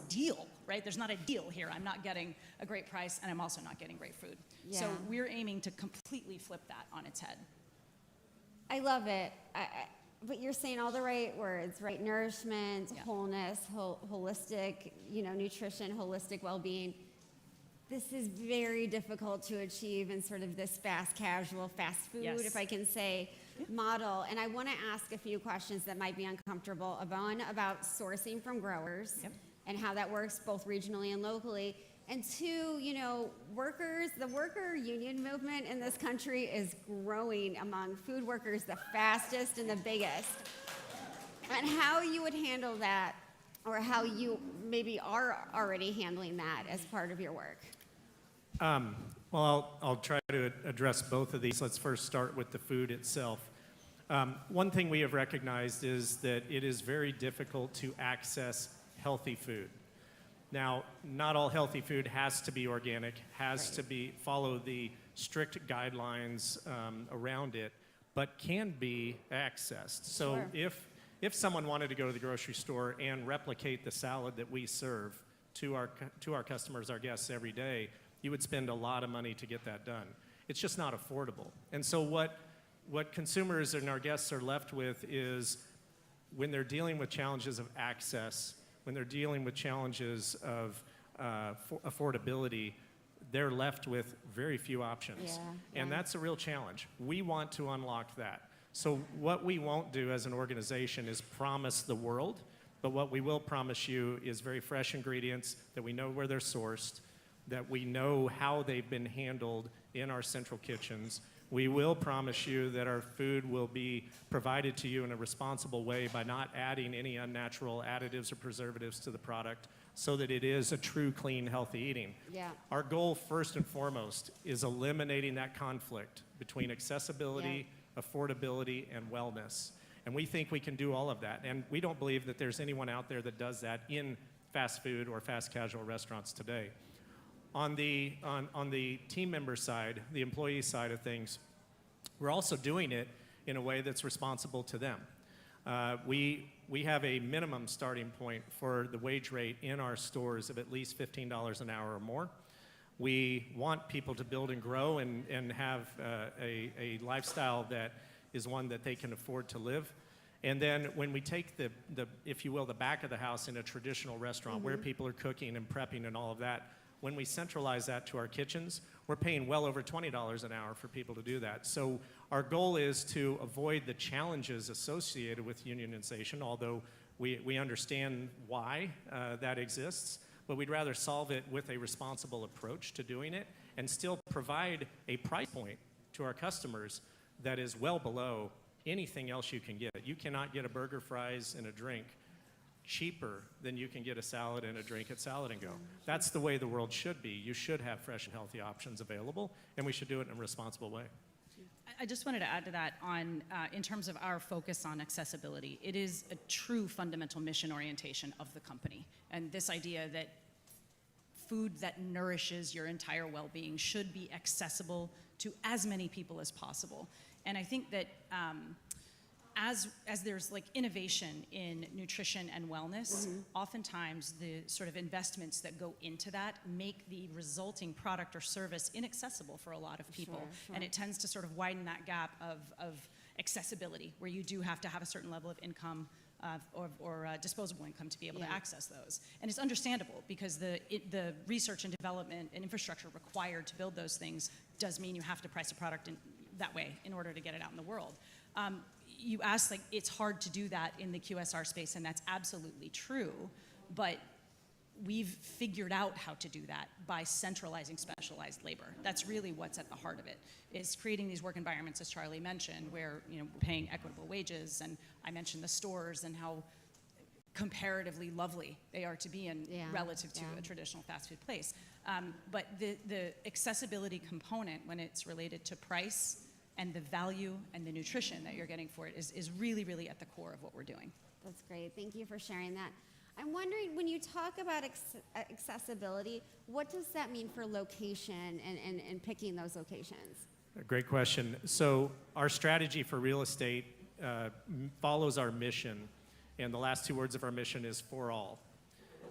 Speaker 3: deal, right? There's not a deal here. I'm not getting a great price, and I'm also not getting great food.
Speaker 9: Yeah.
Speaker 3: So we're aiming to completely flip that on its head.
Speaker 9: I love it. But you're saying all the right words, right? Nourishment, wholeness, holistic, nutrition, holistic well-being. This is very difficult to achieve in sort of this fast casual, fast food, if I can say, model. And I want to ask a few questions that might be uncomfortable. One, about sourcing from growers and how that works both regionally and locally. And two, workers, the worker union movement in this country is growing among food workers the fastest and the biggest. And how you would handle that, or how you maybe are already handling that as part of your work.
Speaker 2: Well, I'll try to address both of these. Let's first start with the food itself. One thing we have recognized is that it is very difficult to access healthy food. Now, not all healthy food has to be organic, has to follow the strict guidelines around it, but can be accessed. So
Speaker 9: Sure.
Speaker 2: if someone wanted to go to the grocery store and replicate the salad that we serve to our customers, our guests every day, you would spend a lot of money to get that done. It's just not affordable. And so what consumers and our guests are left with is, when they're dealing with challenges of access, when they're dealing with challenges of affordability, they're left with very few options.
Speaker 9: Yeah,
Speaker 2: And
Speaker 9: yeah.
Speaker 2: that's a real challenge. We want to unlock that. So what we won't do as an organization is promise the world, but what we will promise you is very fresh ingredients, that we know where they're sourced, that we know how they've been handled in our central kitchens. We will promise you that our food will be provided to you in a responsible way by not adding any unnatural additives or preservatives to the product, so that it is a true, clean, healthy eating.
Speaker 9: Yeah.
Speaker 2: Our goal, first and foremost, is eliminating that conflict between accessibility, affordability, and wellness. And we think we can do all of that. And we don't believe that there's anyone out there that does that in fast food or fast casual restaurants today. On the team member side, the employee side of things, we're also doing it in a way that's responsible to them. We have a minimum starting point for the wage rate in our stores of at least $15 an hour or more. We want people to build and grow and have a lifestyle that is one that they can afford to live. And then when we take the if you will, the back of the house in a traditional restaurant where people are cooking and prepping and all of that, when we centralize that to our kitchens, we're paying well over $20 an hour for people to do that. So our goal is to avoid the challenges associated with unionization, although we understand why that exists, but we'd rather solve it with a responsible approach to doing it and still provide a price point to our customers that is well below anything else you can get. You cannot get a burger, fries, and a drink cheaper than you can get a salad and a drink at Salad and Go. That's the way the world should be. You should have fresh and healthy options available, and we should do it in a responsible way.
Speaker 3: I just wanted to add to that in terms of our focus on accessibility. It is a true fundamental mission orientation of the company. And this idea that food that nourishes your entire well-being should be accessible to as many people as possible. And I think that as there's like innovation in nutrition and wellness, oftentimes the sort of investments that go into that make the resulting product or service inaccessible for a lot of people.
Speaker 9: Sure.
Speaker 3: And it tends to sort of widen that gap of accessibility, where you do have to have a certain level of income or disposable income to be able to access those. And it's understandable, because the research and development and infrastructure required to build those things does mean you have to price a product in that way in order to get it out in the world. You asked, like, it's hard to do that in the QSR space, and that's absolutely true, but we've figured out how to do that by centralizing specialized labor. That's really what's at the heart of it, is creating these work environments, as Charlie mentioned, where, you know, paying equitable wages, and I mentioned the stores and how comparatively lovely they are to be in relative to a traditional fast food place. But the accessibility component, when it's related to price and the value and the nutrition that you're getting for it, is really, really at the core of what we're doing.
Speaker 9: That's great. Thank you for sharing that. I'm wondering, when you talk about accessibility, what does that mean for location and picking those locations?
Speaker 2: A great question. So our strategy for real estate follows our mission, and the last two words of our mission is for all.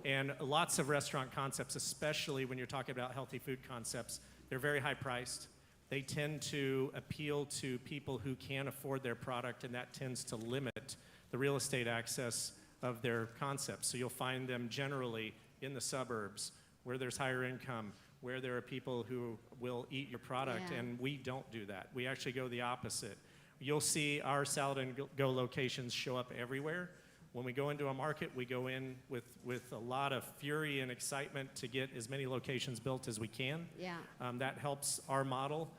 Speaker 2: And lots of restaurant concepts, especially when you're talking about healthy food concepts, they're very high priced. They tend to appeal to people who can afford their product, and that tends to limit the real estate access of their concepts. So you'll find them generally in the suburbs, where there's higher income, where there are people who will eat your product, and we don't do that. We actually go the opposite. You'll see our Salad and Go locations show up everywhere. When we go into a market, we go in with a lot of fury and excitement to get as many locations built as we can.
Speaker 9: Yeah.
Speaker 2: That helps our model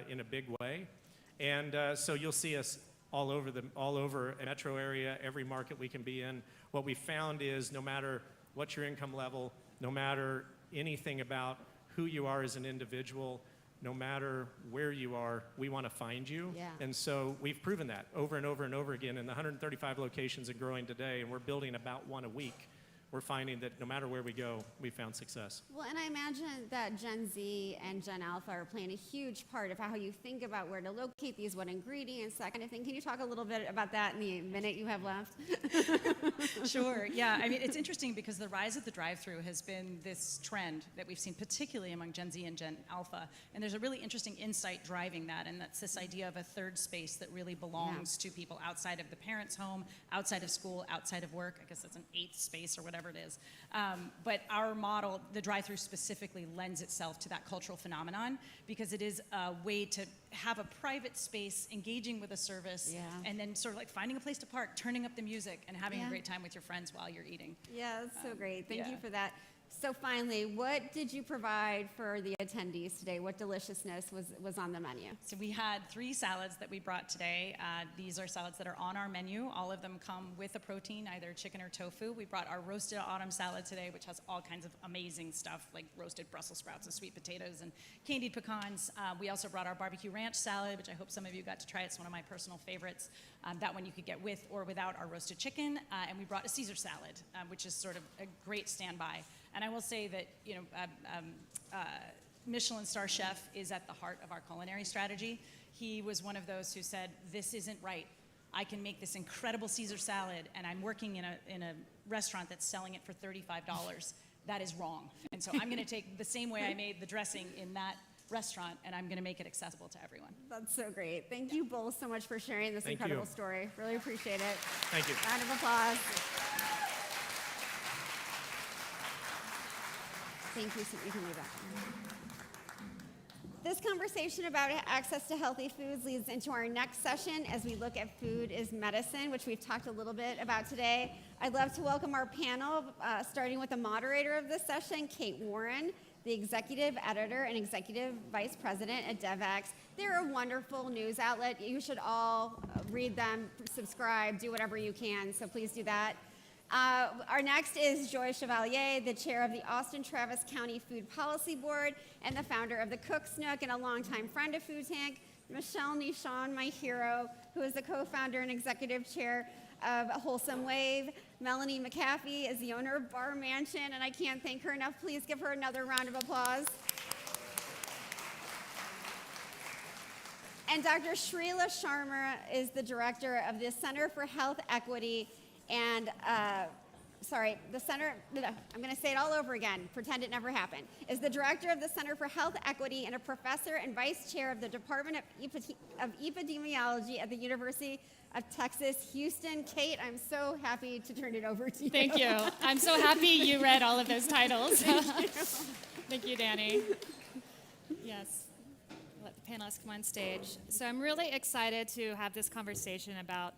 Speaker 2: in a big way. And so you'll see us all over a metro area, every market we can be in. What we found is, no matter what your income level, no matter anything about who you are as an individual, no matter where you are, we want to find you.
Speaker 9: Yeah.
Speaker 2: And so we've proven that over and over and over again in the 135 locations and growing today, and we're building about one a week. we're finding that no matter where we go, we found success.
Speaker 9: Well, and I imagine that Gen Z and Gen Alpha are playing a huge part of how you think about where to locate these, what ingredients, that kind of thing. Can you talk a little bit about that in the minute you have left?
Speaker 3: Sure, yeah. I mean, it's interesting because the rise of the drive-through has been this trend that we've seen, particularly among Gen Z and Gen Alpha. And there's a really interesting insight driving that, and that's this idea of a third space that really belongs to people outside of the parent's home, outside of school, outside of work. I guess that's an eighth space or whatever it is. But our model, the drive-through specifically, lends itself to that cultural phenomenon because it is a way to have a private space, engaging with a service, and then sort of like finding a place to park, turning up the music, and having a great time with your friends while you're eating.
Speaker 9: Yeah, that's so great. Thank you for that. So finally, what did you provide for the attendees today? What deliciousness was on the menu?
Speaker 3: So we had 3 salads that we brought today. These are salads that are on our menu. All of them come with a protein, either chicken or tofu. We brought our roasted autumn salad today, which has all kinds of amazing stuff like roasted Brussels sprouts and sweet potatoes and candied pecans. We also brought our barbecue ranch salad, which I hope some of you got to try. It's one of my personal favorites. That one you could get with or without our roasted chicken. And we brought a Caesar salad, which is sort of a great standby. And I will say that, you know, Michelin star chef is at the heart of our culinary strategy. He was one of those who said, this isn't right. I can make this incredible Caesar salad, and I'm working in a restaurant that's selling it for $35. That is wrong. And so I'm going to take the same way I made the dressing in that restaurant, and I'm going to make it accessible to everyone.
Speaker 9: That's so great. Thank you both so much for sharing this
Speaker 2: Thank
Speaker 9: incredible
Speaker 2: you.
Speaker 9: story. Really appreciate it.
Speaker 2: Thank you.
Speaker 9: Round of applause. Thank you, so you can leave that. This conversation about access to healthy foods leads into our next session as we look at food is medicine, which we've talked a little bit about today. I'd love to welcome our panel, starting with the moderator of this session, Kate Warren, the executive editor and executive vice president at DevX. They're a wonderful news outlet. You should all read them, subscribe, do whatever you can, so please do that. Our next is Joy Chevalier, the chair of the Austin Travis County Food Policy Board and the founder of the Cook's Nook and a longtime friend of Food Tank. Michelle Nishon, my hero, who is the co-founder and executive chair of Wholesome Wave. Melanie McAfee is the owner of Bar Mansion, and I can't thank her enough. Please give her another round of applause. And Dr. Shrila Sharma is the director of the Center for Health Equity and, I'm going to say it all over again, pretend it never happened, is the director of the Center for Health Equity and a professor and vice chair of the Department of Epidemiology at the University of Texas, Houston. Kate, I'm so happy to turn it over to you.
Speaker 5: Thank you. I'm so happy you read all of those titles.
Speaker 9: Thank you.
Speaker 5: Thank you, Danny. Yes. Let the panelists come on stage. So I'm really excited to have this conversation about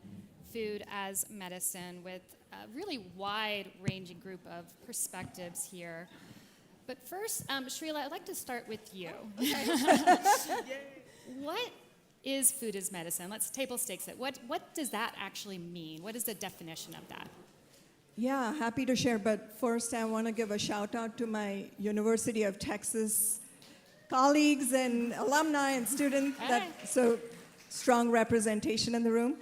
Speaker 5: food as medicine with a really wide-ranging group of perspectives here. But first, Shrila, I'd like to start with you. What is food as medicine? Let's table stakes it. What does that actually mean? What is the definition of that?
Speaker 6: Yeah, happy to share, but first I want to give a shout out to my University of Texas colleagues and alumni and students. So strong representation in the room.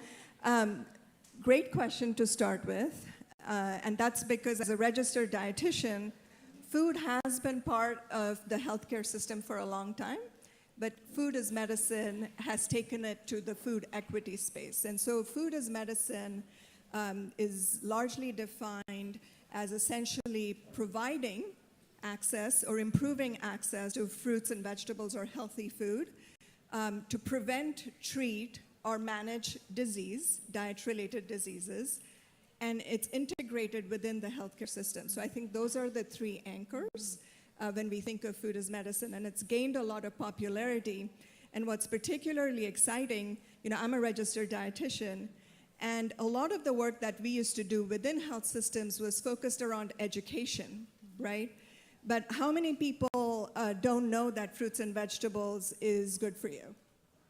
Speaker 6: Great question to start with, and that's because as a registered dietitian, food has been part of the healthcare system for a long time, but food as medicine has taken it to the food equity space. And so food as medicine is largely defined as essentially providing access or improving access to fruits and vegetables or healthy food to prevent, treat, or manage disease, diet-related diseases, and it's integrated within the healthcare system. So I think those are the 3 anchors when we think of food as medicine, and it's gained a lot of popularity. And what's particularly exciting, you know, I'm a registered dietitian, and a lot of the work that we used to do within health systems was focused around education, right? But how many people don't know that fruits and vegetables is good for you?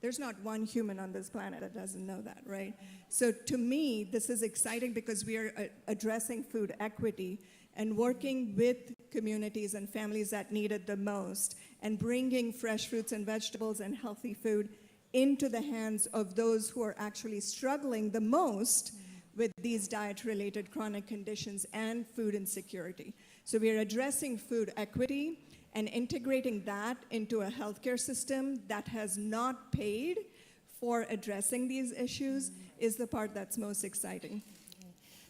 Speaker 6: There's not one human on this planet that doesn't know that, right? So to me, this is exciting because we are addressing food equity and working with communities and families that need it the most and bringing fresh fruits and vegetables and healthy food into the hands of those who are actually struggling the most with these diet-related chronic conditions and food insecurity. So we are addressing food equity and integrating that into a healthcare system that has not paid for addressing these issues is the part that's most exciting.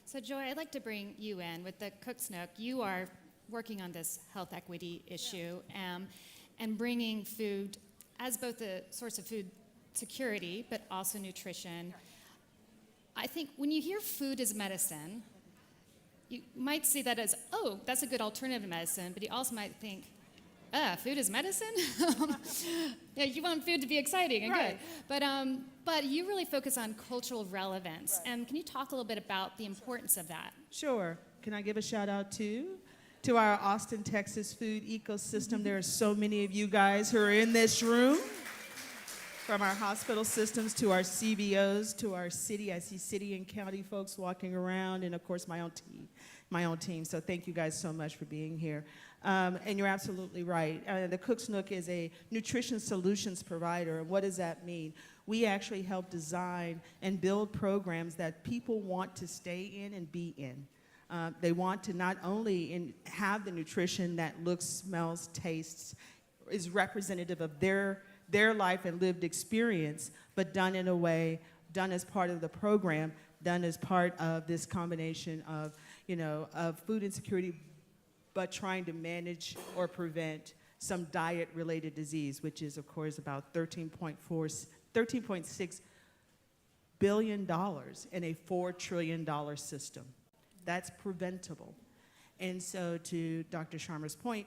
Speaker 5: So Joy, I'd like to bring you in with the Cook's Nook. You are working on this health equity issue and bringing food as both a source of food security, but also nutrition. I think when you hear food as medicine, you might see that as, oh, that's a good alternative to medicine, but you also might think, food is medicine? Yeah, you want food to be exciting and
Speaker 14: Right.
Speaker 5: good. But you really focus on cultural relevance. And can you talk a little bit about the importance of that?
Speaker 4: Sure. Can I give a shout out to our Austin, Texas food ecosystem? There are so many of you guys who are in this room. From our hospital systems to our CBOs to our city. I see city and county folks walking around, and of course my own team. So thank you guys so much for being here. And you're absolutely right. The Cook's Nook is a nutrition solutions provider. What does that mean? We actually help design and build programs that people want to stay in and be in. They want to not only have the nutrition that looks, smells, tastes, is representative of their life and lived experience, but done in a way, done as part of the program, done as part of this combination of, of food insecurity, but trying to manage or prevent some diet-related disease, which is, of course, about $13.6 billion in a $4 trillion system. That's preventable. And so to Dr. Sharma's point,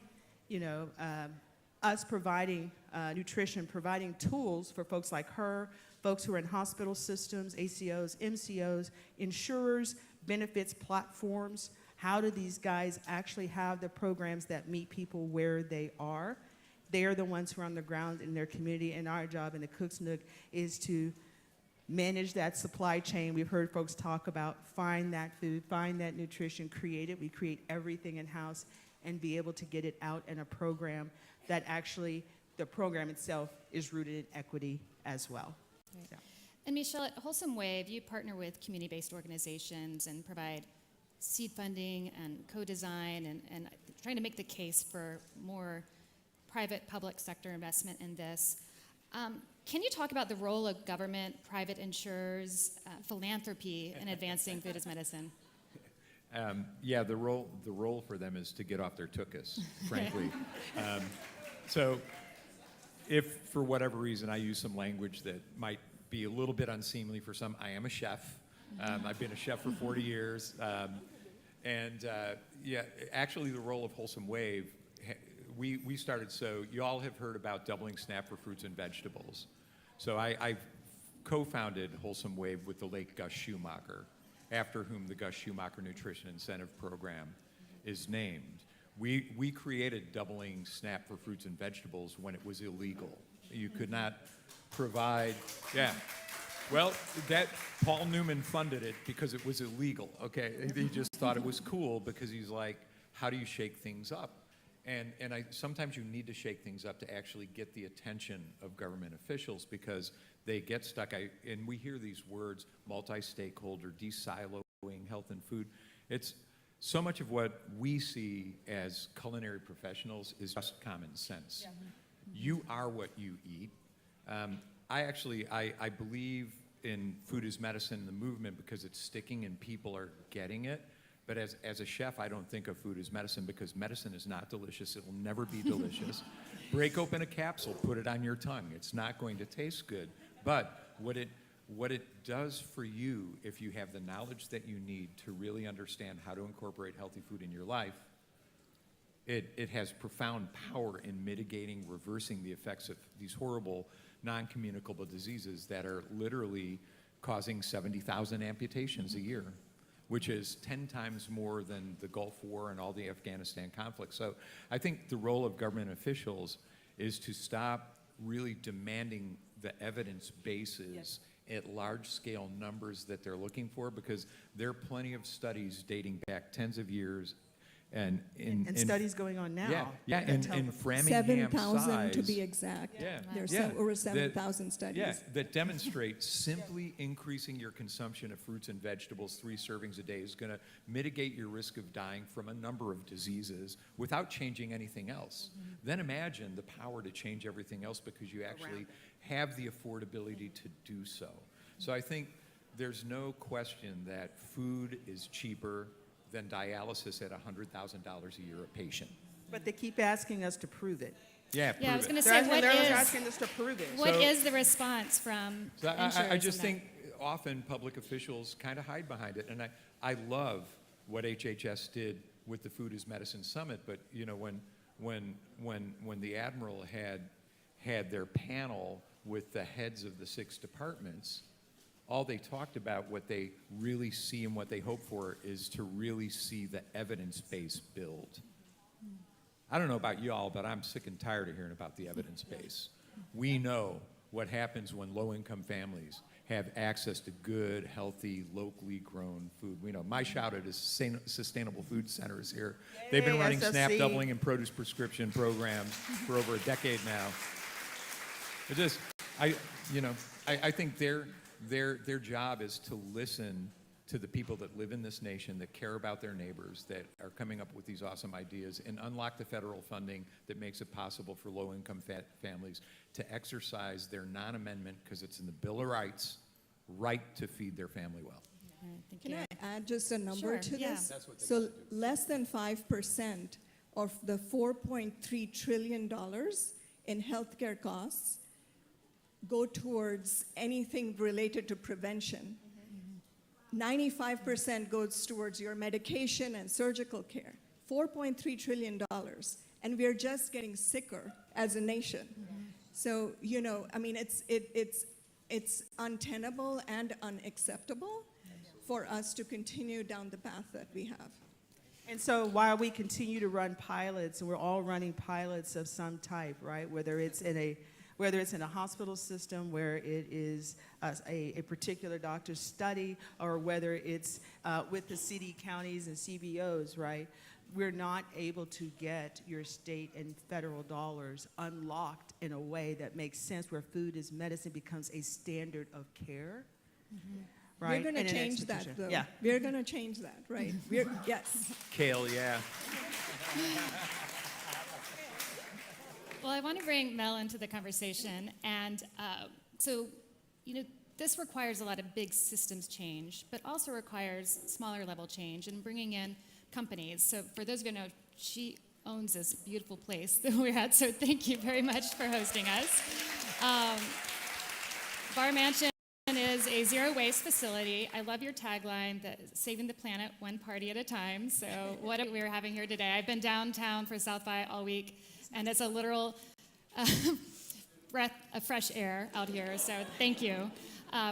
Speaker 4: us providing nutrition, providing tools for folks like her, folks who are in hospital systems, ACOs, MCOs, insurers, benefits platforms. How do these guys actually have the programs that meet people where they are? They are the ones who are on the ground in their community, and our job in the Cook's Nook is to manage that supply chain. We've heard folks talk about find that food, find that nutrition, create it. We create everything in-house and be able to get it out in a program that actually, the program itself is rooted in equity as well.
Speaker 5: Right.
Speaker 4: Yeah.
Speaker 5: And Michelle, at Wholesome Wave, you partner with community-based organizations and provide seed funding and co-design and trying to make the case for more private public sector investment in this. Can you talk about the role of government, private insurers, philanthropy in advancing food as medicine?
Speaker 22: Yeah, the role for them is to get off their tuchus, frankly. So if for whatever reason I use some language that might be a little bit unseemly for some, I am a chef. I've been a chef for 40 years. Yeah, actually the role of Wholesome Wave, we started, so you all have heard about doubling SNAP for fruits and vegetables. So I co-founded Wholesome Wave with the late Gus Schumacher, after whom the Gus Schumacher Nutrition Incentive Program is named. We created doubling SNAP for fruits and vegetables when it was illegal. You could not provide, yeah. Well, that Paul Newman funded it because it was illegal, okay? He just thought it was cool because he's like, how do you shake things up? And sometimes you need to shake things up to actually get the attention of government officials because they get stuck. And we hear these words, multi-stakeholder, de-siloing health and food. It's so much of what we see as culinary professionals is just common sense. Yeah. You are what you eat. I believe in food as medicine, the movement, because it's sticking and people are getting it. But as a chef, I don't think of food as medicine because medicine is not delicious. It will never be delicious. Break open a capsule, put it on your tongue. It's not going to taste good. But what it does for you, if you have the knowledge that you need to really understand how to incorporate healthy food in your life, it has profound power in mitigating, reversing the effects of these horrible non-communicable diseases that are literally causing 70,000 amputations a year, which is 10 times more than the Gulf War and all the Afghanistan conflict. So I think the role of government officials is to stop really demanding the evidence bases at large-scale numbers that they're looking for, because there are plenty of studies dating back tens of years And
Speaker 4: studies going on now.
Speaker 22: Yeah, in Framingham
Speaker 6: 7,000
Speaker 22: size,
Speaker 6: to be exact.
Speaker 22: Yeah,
Speaker 6: There's
Speaker 22: yeah.
Speaker 6: over 7,000 studies.
Speaker 22: Yeah, that demonstrate simply increasing your consumption of fruits and vegetables 3 servings a day is going to mitigate your risk of dying from a number of diseases without changing anything else. Then imagine the power to change everything else because you actually have the affordability to do so. So I think there's no question that food is cheaper than dialysis at $100,000 a year a patient.
Speaker 4: But they keep asking us to prove it.
Speaker 22: Yeah, prove
Speaker 1: Yeah, I was
Speaker 22: it.
Speaker 1: going to say,
Speaker 4: they're asking us to prove it.
Speaker 1: What is the response from
Speaker 22: So
Speaker 1: insurers?
Speaker 22: I just
Speaker 1: in that?
Speaker 22: think often public officials kind of hide behind it, and I love what HHS did with the Food is Medicine Summit. But you know, when the Admiral had their panel with the heads of the 6 departments, all they talked about, what they really see and what they hope for, is to really see the evidence base build. I don't know about y'all, but I'm sick and tired of hearing about the evidence base. We know what happens when low-income families have access to good, healthy, locally grown food. We know. My shout out is Sustainable Food Centers here. They've been running
Speaker 4: SFC.
Speaker 22: SNAP doubling and produce prescription programs for over a decade now. I think their job is to listen to the people that live in this nation, that care about their neighbors, that are coming up with these awesome ideas, and unlock the federal funding that makes it possible for low-income families to exercise their non-amendment, because it's in the Bill of Rights, right to feed their family well.
Speaker 6: Can I add just a number to
Speaker 1: yeah.
Speaker 6: this?
Speaker 22: That's what they
Speaker 6: So less than 5% of the $4.3 trillion in healthcare costs go towards anything related to prevention. 95% goes towards your medication and surgical care. $4.3 trillion, and we're just getting sicker as a nation. So, you know, I mean, it's untenable and unacceptable for us to continue down the path that we have.
Speaker 4: And so while we continue to run pilots, and we're all running pilots of some type, right? Whether it's in a hospital system where it is a particular doctor's study, or whether it's with the city, counties, and CBOs, right? We're not able to get your state and federal dollars unlocked in a way that makes sense, where food is medicine becomes a standard of care. Right?
Speaker 6: We're going
Speaker 4: And
Speaker 6: to
Speaker 4: an
Speaker 6: change that,
Speaker 4: expectation.
Speaker 6: though.
Speaker 4: Yeah.
Speaker 6: We're going to change that, right? Yes.
Speaker 22: Kale, yeah.
Speaker 1: Well, I want to bring Mel into the conversation. And so, you know, this requires a lot of big systems change, but also requires smaller level change and bringing in companies. So for those of you who know, she owns this beautiful place that we're at, so thank you very much for hosting us. Bar Mansion is a zero waste facility. I love your tagline, that saving the planet one party at a time. So what we're having here today. I've been downtown for South by all week, and it's a literal breath of fresh air out here. So thank you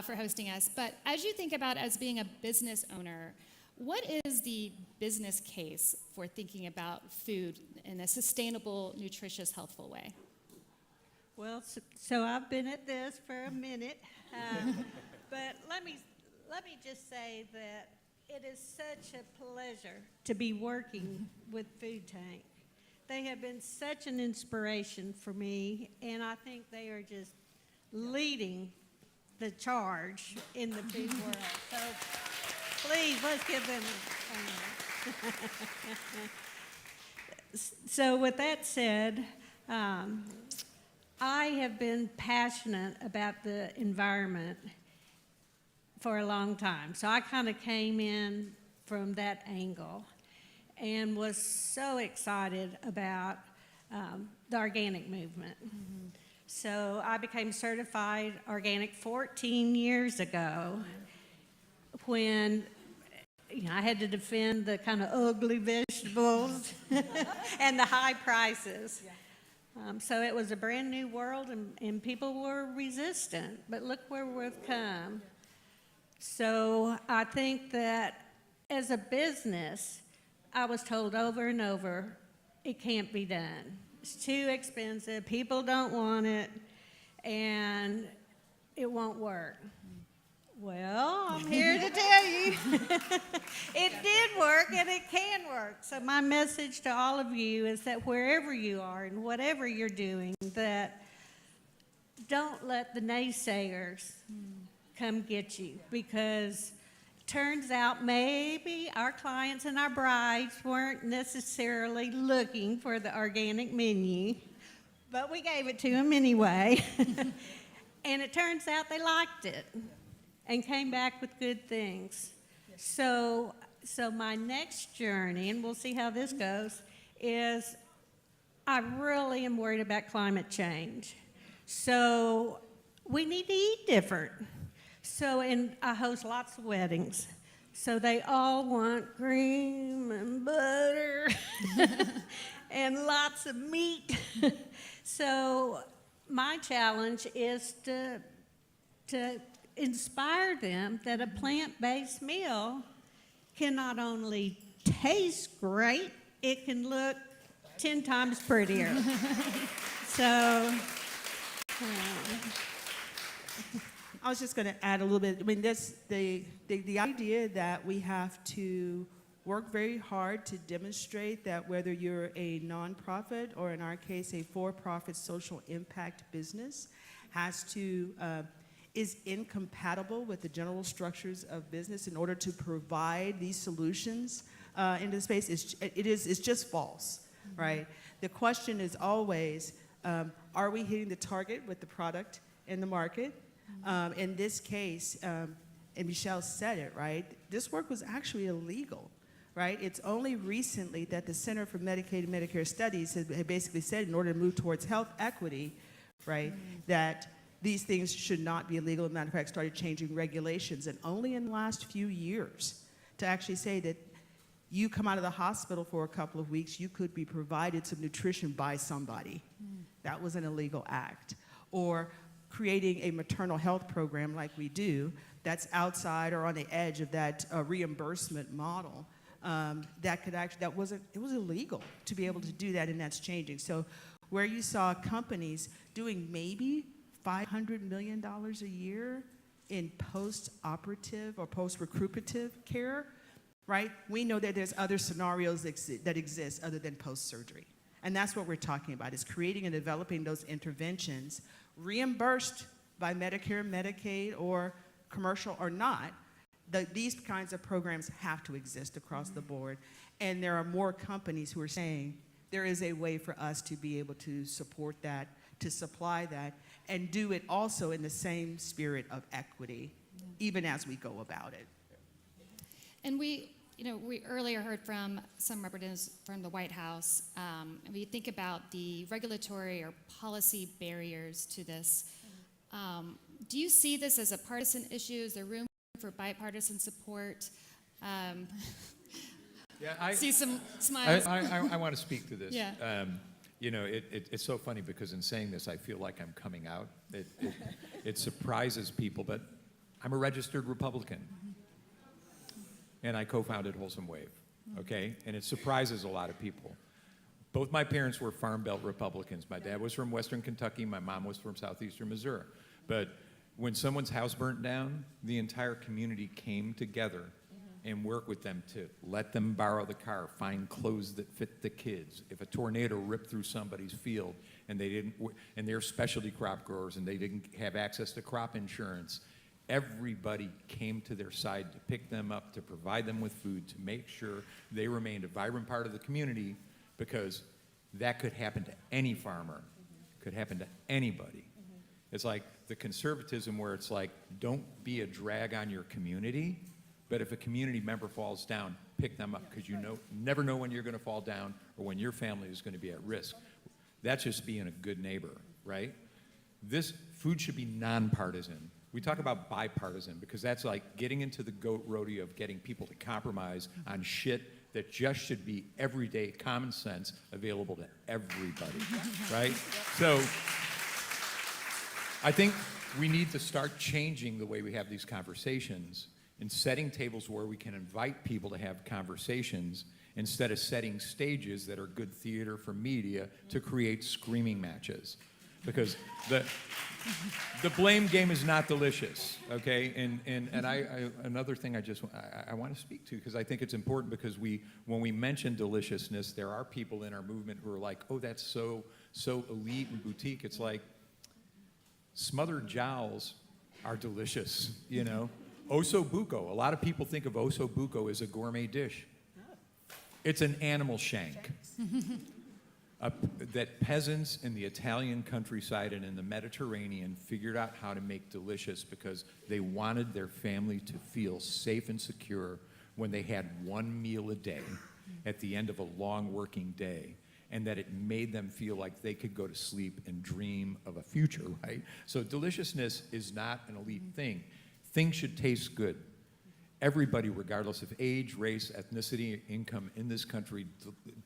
Speaker 1: for hosting us. But as you think about as being a business owner, what is the business case for thinking about food in a sustainable, nutritious, healthful way?
Speaker 7: Well, so I've been at this for a minute, but let me just say that it is such a pleasure to be working with Food Tank. They have been such an inspiration for me, and I think they are just leading the charge in the food world. So please, let's give them a hand. So with that said, I have been passionate about the environment for a long time. So I kind of came in from that angle and was so excited about the organic movement. So I became certified organic 14 years ago when I had to defend the kind of ugly vegetables and the high prices. So it was a brand new world, and people were resistant, but look where we've come. So I think that as a business, I was told over and over, it can't be done. It's too expensive, people don't want it, and it won't work. Well, I'm here to tell you. It did work and it can work. So my message to all of you is that wherever you are and whatever you're doing, that don't let the naysayers come get you, because turns out maybe our clients and our brides weren't necessarily looking for the organic menu, but we gave it to them anyway. And it turns out they liked it and came back with good things. So my next journey, and we'll see how this goes, is I really am worried about climate change. So we need to eat different. And I host lots of weddings. So they all want cream and butter and lots of meat. So my challenge is to inspire them that a plant-based meal can not only taste great, it can look 10 times prettier. So,
Speaker 4: I was just going to add a little bit. I mean, the idea that we have to work very hard to demonstrate that whether you're a nonprofit or, in our case, a for-profit social impact business, is incompatible with the general structures of business in order to provide these solutions into the space. It's just false, right? The question is always, are we hitting the target with the product in the market? In this case, and Michelle said it, right? This work was actually illegal, right? It's only recently that the Center for Medicaid and Medicare Studies had basically said, in order to move towards health equity, right, that these things should not be illegal. As a matter of fact, started changing regulations, and only in the last few years to actually say that you come out of the hospital for a couple of weeks, you could be provided some nutrition by somebody. That was an illegal act. Or creating a maternal health program like we do that's outside or on the edge of that reimbursement model. It was illegal to be able to do that, and that's changing. So where you saw companies doing maybe $500 million a year in post-operative or post-recuperative care, right? We know that there's other scenarios that exist other than post-surgery. And that's what we're talking about, is creating and developing those interventions reimbursed by Medicare, Medicaid, or commercial or not. These kinds of programs have to exist across the board. And there are more companies who are saying there is a way for us to be able to support that, to supply that, and do it also in the same spirit of equity, even as we go about it.
Speaker 8: And we earlier heard from some representatives from the White House. And we think about the regulatory or policy barriers to this. Do you see this as a partisan issue? Is there room for bipartisan support?
Speaker 22: Yeah,
Speaker 8: see some smiles.
Speaker 22: I want to speak to this.
Speaker 8: Yeah.
Speaker 22: It's so funny because in saying this, I feel like I'm coming out. It surprises people, but I'm a registered Republican. And I co-founded Wholesome Wave, okay? And it surprises a lot of people. Both my parents were Farm Belt Republicans. My dad was from Western Kentucky, my mom was from Southeastern Missouri. But when someone's house burnt down, the entire community came together and worked with them to let them borrow the car, find clothes that fit the kids. If a tornado ripped through somebody's field and they're specialty crop growers and they didn't have access to crop insurance, everybody came to their side to pick them up, to provide them with food, to make sure they remained a vibrant part of the community, because that could happen to any farmer, could happen to anybody. It's like the conservatism where it's like, don't be a drag on your community, but if a community member falls down, pick them up, because you never know when you're going to fall down or when your family is going to be at risk. That's just being a good neighbor, right? This food should be nonpartisan. We talk about bipartisan because that's like getting into the goat rodeo of getting people to compromise on shit that just should be everyday common sense available to everybody, right? So I think we need to start changing the way we have these conversations and setting tables where we can invite people to have conversations instead of setting stages that are good theater for media to create screaming matches. because the blame game is not delicious, okay? And another thing I want to speak to, because I think it's important, because when we mention deliciousness, there are people in our movement who are like, oh, that's so elite and boutique. It's like smothered jowls are delicious, you know? Osso buco. A lot of people think of osso buco as a gourmet dish. It's an animal shank. That peasants in the Italian countryside and in the Mediterranean figured out how to make delicious because they wanted their family to feel safe and secure when they had one meal a day at the end of a long working day, and that it made them feel like they could go to sleep and dream of a future, right? So deliciousness is not an elite thing. Things should taste good. Everybody, regardless of age, race, ethnicity, income in this country,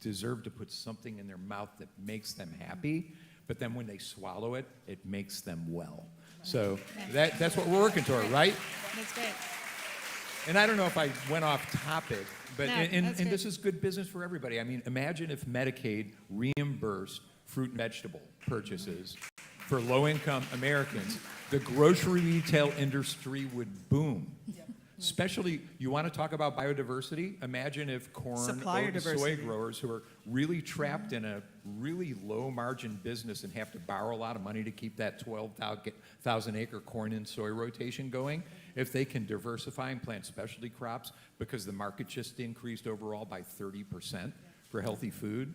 Speaker 22: deserve to put something in their mouth that makes them happy, but then when they swallow it, it makes them well. So that's what we're working toward, right?
Speaker 3: That's great.
Speaker 22: And I don't know if I went off topic, but
Speaker 3: No,
Speaker 22: and
Speaker 3: that's good.
Speaker 22: this is good business for everybody. I mean, imagine if Medicaid reimbursed fruit and vegetable purchases for low-income Americans. The grocery retail industry would boom. Especially, you want to talk about biodiversity? Imagine if corn,
Speaker 4: Supplier
Speaker 22: oat, and soy
Speaker 4: diversity.
Speaker 22: growers who are really trapped in a really low-margin business and have to borrow a lot of money to keep that 12,000-acre corn and soy rotation going, if they can diversify and plant specialty crops because the market just increased overall by 30% for healthy food.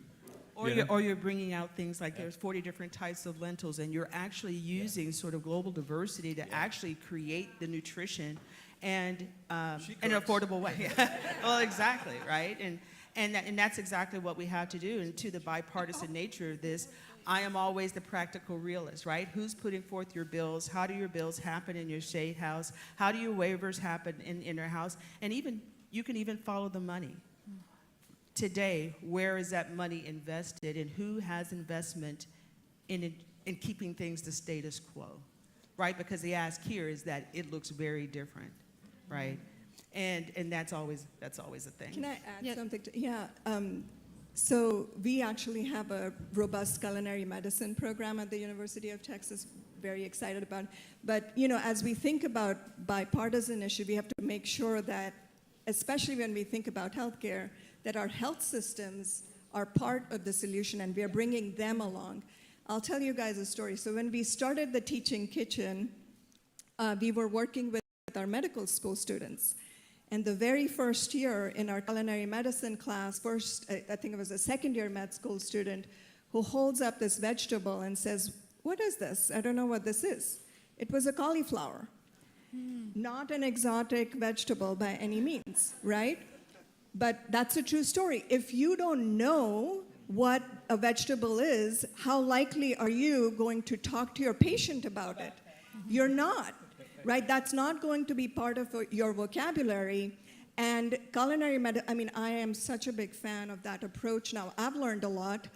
Speaker 4: Or you're bringing out things like there's 40 different types of lentils, and you're actually using sort of global diversity to actually create the nutrition and in an affordable way. Well, exactly, right? And that's exactly what we have to do. And to the bipartisan nature of this, I am always the practical realist, right? Who's putting forth your bills? How do your bills happen in your state house? How do your waivers happen in your house? And even you can even follow the money. Today, where is that money invested, and who has investment in keeping things the status quo, right? Because the ask here is that it looks very different, right? And that's always a thing.
Speaker 6: Can I add something? So we actually have a robust culinary medicine program at the University of Texas. Very excited about it. But as we think about bipartisan issue, we have to make sure that, especially when we think about healthcare, that our health systems are part of the solution, and we are bringing them along. I'll tell you guys a story. So when we started the Teaching Kitchen, we were working with our medical school students. And the very first year in our culinary medicine class, I think it was a second-year med school student who holds up this vegetable and says, "What is this? I don't know what this is." It was a cauliflower. Not an exotic vegetable by any means, right? But that's a true story. If you don't know what a vegetable is, how likely are you going to talk to your patient about it? You're not, right? That's not going to be part of your vocabulary. And culinary medicine, I am such a big fan of that approach now. I've learned a lot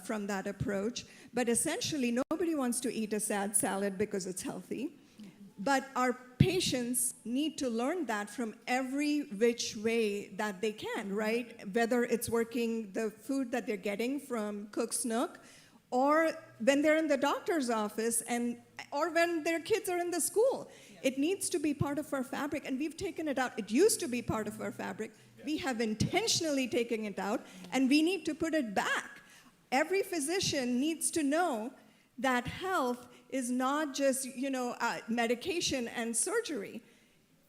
Speaker 6: from that approach. But essentially, nobody wants to eat a sad salad because it's healthy. But our patients need to learn that from every which way that they can, right? Whether it's working the food that they're getting from Cook's Nook, or when they're in the doctor's office, or when their kids are in the school. It needs to be part of our fabric, and we've taken it out. It used to be part of our fabric. We have intentionally taken it out, and we need to put it back. Every physician needs to know that health is not just, medication and surgery.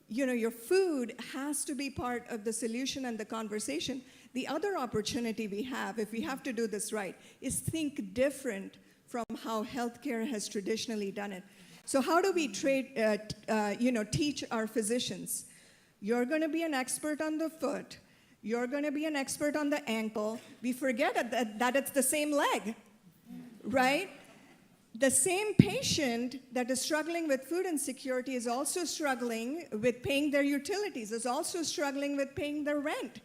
Speaker 6: Your food has to be part of the solution and the conversation. The other opportunity we have, if we have to do this right, is think different from how healthcare has traditionally done it. So how do we teach our physicians? You're going to be an expert on the foot. You're going to be an expert on the ankle. We forget that it's the same leg, right? The same patient that is struggling with food insecurity is also struggling with paying their utilities, is also struggling with paying their rent,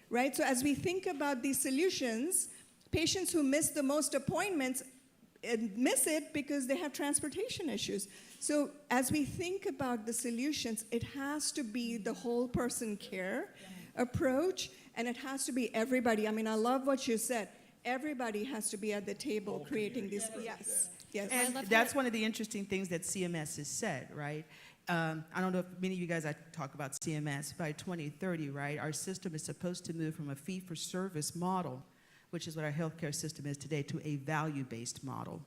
Speaker 6: right? So as we think about these solutions, patients who miss the most appointments miss it because they have transportation issues. So as we think about the solutions, it has to be the whole person care approach, and it has to be everybody. I love what you said. Everybody has to be at the table creating these. Yes. Yes.
Speaker 4: And that's one of the interesting things that CMS has said, right? I don't know if many of you guys talk about CMS. By 2030, right, our system is supposed to move from a fee-for-service model, which is what our healthcare system is today, to a value-based model.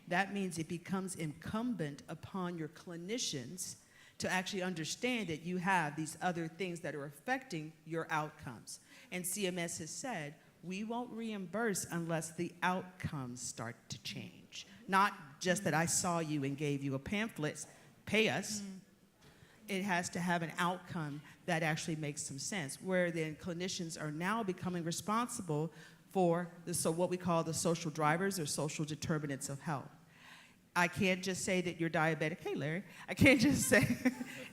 Speaker 4: That means it becomes incumbent upon your clinicians to actually understand that you have these other things that are affecting your outcomes. And CMS has said, we won't reimburse unless the outcomes start to change. Not just that I saw you and gave you a pamphlet, pay us. It has to have an outcome that actually makes some sense, where then clinicians are now becoming responsible for what we call the social drivers or social determinants of health. I can't just say that you're diabetic. Hey, Larry. I can't just say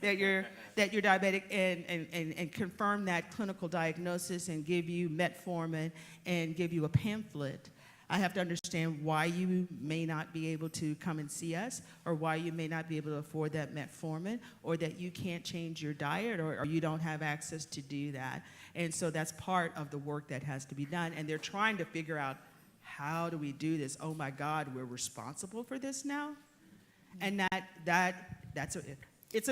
Speaker 4: that you're diabetic and confirm that clinical diagnosis and give you metformin and give you a pamphlet. I have to understand why you may not be able to come and see us, or why you may not be able to afford that metformin, or that you can't change your diet, or you don't have access to do that. And so that's part of the work that has to be done. And they're trying to figure out, how do we do this? Oh my God, we're responsible for this now? And it's a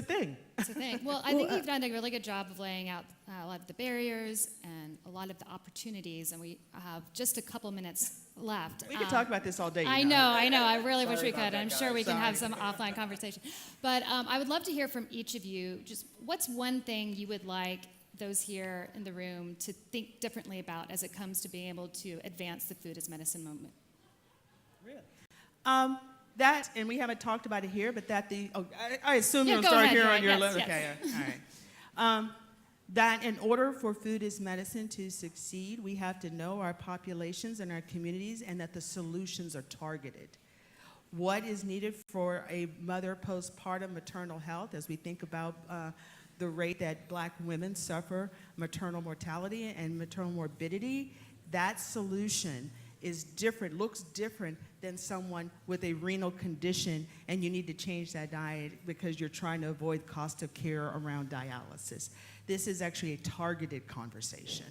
Speaker 4: thing.
Speaker 8: It's a thing. Well, I think you've done a really good job of laying out a lot of the barriers and a lot of the opportunities, and we have just a couple minutes left.
Speaker 4: We could talk about this all day.
Speaker 8: I know. I really wish we could. I'm sure we can have some offline conversation. But I would love to hear from each of you, just what's one thing you would like those here in the room to think differently about as it comes to being able to advance the food as medicine movement?
Speaker 4: Really? That, and we haven't talked about it here, but I assume you'll start here on your list. Okay, all right. That in order for food as medicine to succeed, we have to know our populations and our communities, and that the solutions are targeted. What is needed for a mother postpartum maternal health, as we think about the rate that Black women suffer maternal mortality and maternal morbidity, that solution is different, looks different than someone with a renal condition, and you need to change that diet because you're trying to avoid cost of care around dialysis. This is actually a targeted conversation.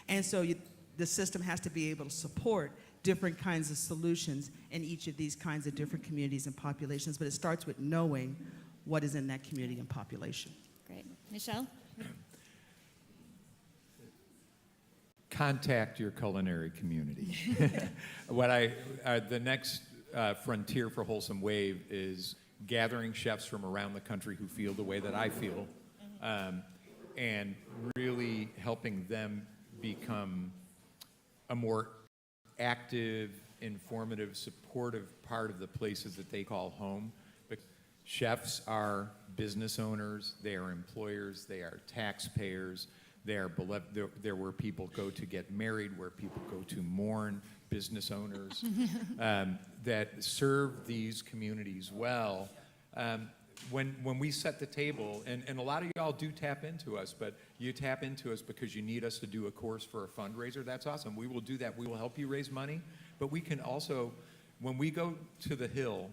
Speaker 4: And so the system has to be able to support different kinds of solutions in each of these kinds of different communities and populations, but it starts with knowing what is in that community and population.
Speaker 8: Great. Michelle?
Speaker 22: Contact your culinary community. The next frontier for Wholesome Wave is gathering chefs from around the country who feel the way that I feel, and really helping them become a more active, informative, supportive part of the places that they call home. But chefs are business owners, they are employers, they are taxpayers, they are beloved, they're where people go to get married, where people go to mourn, business owners that serve these communities well. When we set the table, and a lot of y'all do tap into us, but you tap into us because you need us to do a course for a fundraiser, that's awesome. We will do that. We will help you raise money, but we can also, when we go to the Hill